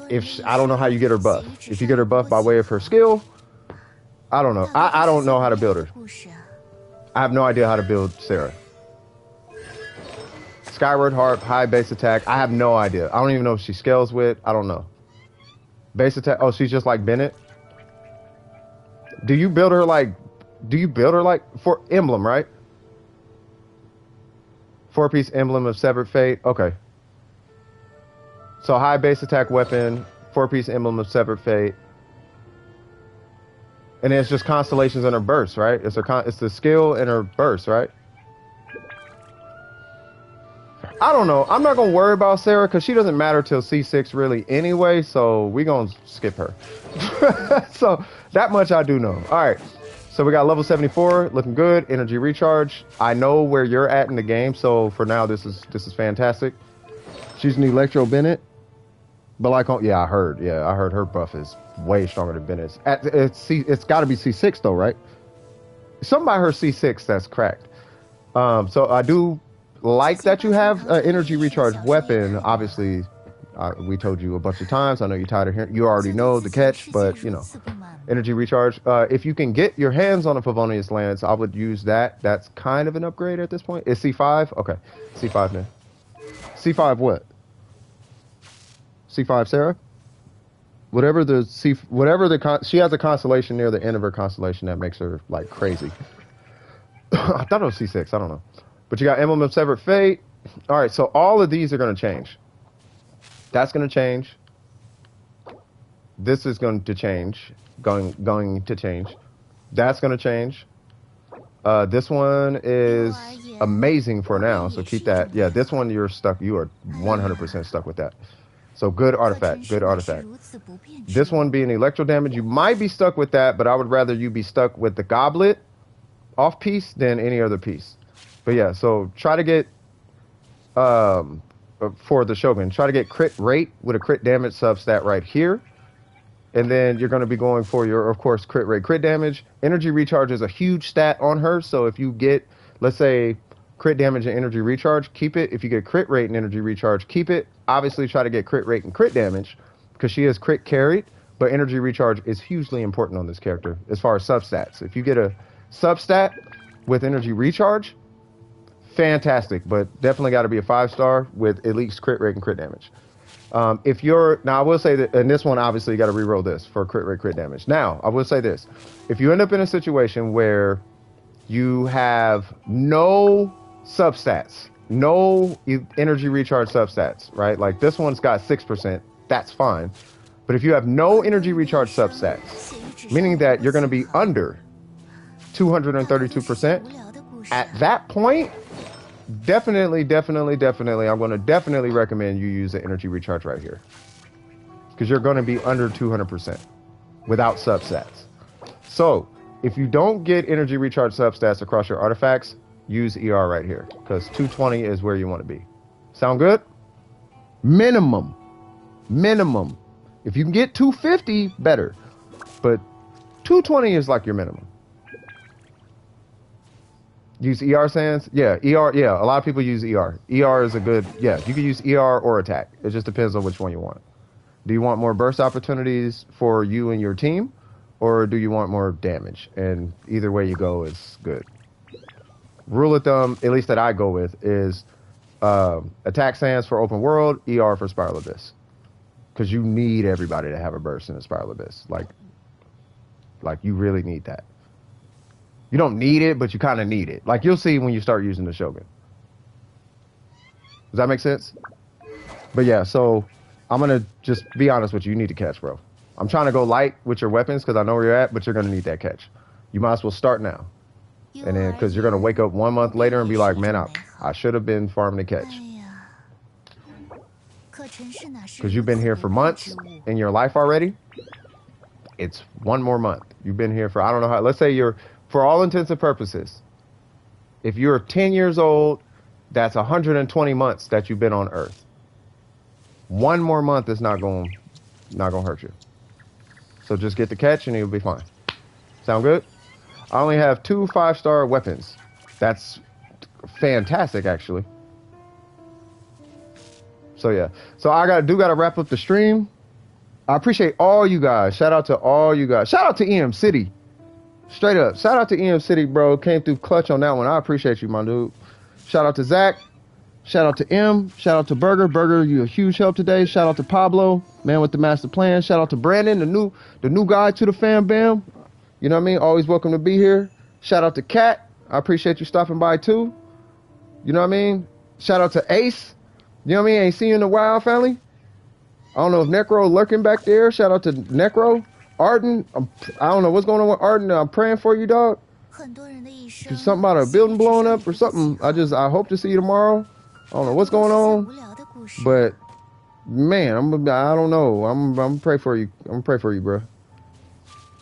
if I don't know how you get her buff. If you get her buff by way of her skill, I don't know. I don't know how to build her. I have no idea how to build Sarah. Skyward Harp, high base attack. I have no idea. I don't even know if she scales with. I don't know. Base attack. Oh, she's just like Bennett. Do you build her like for emblem, right? 4-piece emblem of Severed Fate. Okay. So high base attack weapon, 4-piece emblem of Severed Fate. And it's just constellations in her burst, right? It's the skill in her burst, right? I don't know. I'm not going to worry about Sarah because she doesn't matter till C6 really anyway, so we're going to skip her. So that much I do know. All right. So we got level 74, looking good. Energy recharge. I know where you're at in the game, so for now this is fantastic. She's an Electro Bennett. But like, yeah, I heard her buff is way stronger than Bennett's. It's got to be C6 though, right? Something by her C6 that's cracked. So I do like that you have an energy recharge weapon. Obviously, we told you a bunch of times. I know you're tired of hearing. You already know the catch, but you know, energy recharge. If you can get your hands on a Favonius Lance, I would use that. That's kind of an upgrade at this point. Is C5? Okay, C5 now. C5 what? C5 Sarah? She has a constellation near the end of her constellation that makes her like crazy. I thought it was C6. I don't know. But you got Emblem of Severed Fate. All right, so all of these are going to change. That's going to change. This is going to change. Going to change. That's going to change. This one is amazing for now, so keep that. Yeah, this one you're stuck. You are 100% stuck with that. So good artifact. Good artifact. This one being electro damage, you might be stuck with that, but I would rather you be stuck with the goblet off piece than any other piece. But yeah, so try to get, for the Shogun, try to get crit rate with a crit damage substat right here. And then you're going to be going for your, of course, crit rate, crit damage. Energy recharge is a huge stat on her. So if you get, let's say, crit damage and energy recharge, keep it. If you get crit rate and energy recharge, keep it. Obviously, try to get crit rate and crit damage. because she is crit carried, but energy recharge is hugely important on this character as far as substats. If you get a substat with energy recharge, fantastic, but definitely got to be a 5-star with at least crit rate and crit damage. If you're, now I will say that, and this one obviously you got to reroll this for crit rate, crit damage. Now, I will say this. If you end up in a situation where you have no substats, no energy recharge substats, right? Like this one's got 6%, that's fine. But if you have no energy recharge substats, meaning that you're going to be under 232%, at that point, definitely, I'm going to definitely recommend you use the energy recharge right here. Because you're going to be under 200% without substats. So, if you don't get energy recharge substats across your artifacts, use ER right here. Because 220 is where you want to be. Sound good? Minimum. If you can get 250, better. But 220 is like your minimum. Use ER sands? Yeah, ER, yeah, a lot of people use ER. ER is a good, yeah, you can use ER or attack. It just depends on which one you want. Do you want more burst opportunities for you and your team? Or do you want more damage? And either way you go is good. Rule of thumb, at least that I go with, is attack sands for open world, ER for Spiral Abyss. Because you need everybody to have a burst in a Spiral Abyss. Like you really need that. You don't need it, but you kind of need it. Like, you'll see when you start using the Shogun. Does that make sense? But yeah, so I'm going to just be honest with you. You need to catch, bro. I'm trying to go light with your weapons because I know where you're at, but you're going to need that catch. You might as well start now. And then, because you're going to wake up 1 month later and be like, man, I should have been farming the catch. Because you've been here for months in your life already. It's 1 more month. You've been here for, I don't know how, let's say you're, for all intents and purposes, if you're 10 years old, that's 120 months that you've been on Earth. 1 more month is not going to hurt you. So just get the catch and you'll be fine. Sound good? I only have 2 5-star weapons. That's fantastic, actually. So yeah. So I do gotta wrap up the stream. I appreciate all you guys. Shout out to all you guys. Shout out to EM City. Straight up. Shout out to EM City, bro. Came through clutch on that one. I appreciate you, my dude. Shout out to Zach. Shout out to M. Shout out to Burger. Burger, you a huge help today. Shout out to Pablo, man with the master plan. Shout out to Brandon, the new guy to the fam bam. You know what I mean? Always welcome to be here. Shout out to Kat. I appreciate you stopping by too. You know what I mean? Shout out to Ace. You know what I mean? Ain't seen you in a while, family. I don't know if Necro lurking back there. Shout out to Necro. Arden, I don't know what's going on with Arden. I'm praying for you, dog. There's something about a building blowing up or something. I hope to see you tomorrow. I don't know what's going on, but man, I don't know. I'm pray for you. I'm pray for you, bro.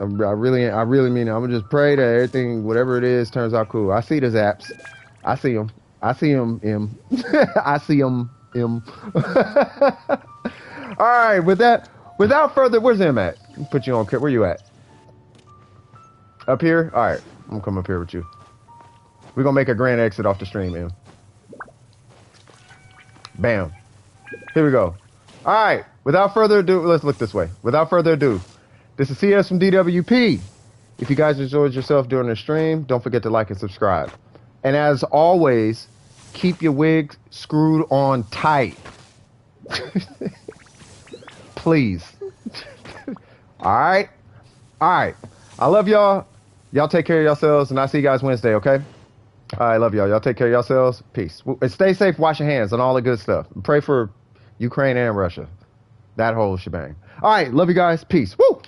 I really mean it. I'm gonna just pray that everything, whatever it is, turns out cool. I see the zaps. I see them. I see them. M. I see them. M. All right. Without further, where's him at? Put you on. Where you at? Up here? All right. I'm gonna come up here with you. We're gonna make a grand exit off the stream, man. Bam. Here we go. All right. Without further ado, let's look this way. Without further ado, this is CS from DWP. If you guys enjoyed yourself during the stream, don't forget to like and subscribe. And as always, keep your wig screwed on tight. Please. All right. I love y'all. Y'all take care of yourselves, and I'll see you guys Wednesday, okay? All right, love y'all. Y'all take care of yourselves. Peace. And stay safe, wash your hands, and all the good stuff. And pray for Ukraine and Russia. That whole shebang. All right, love you guys. Peace. Woo!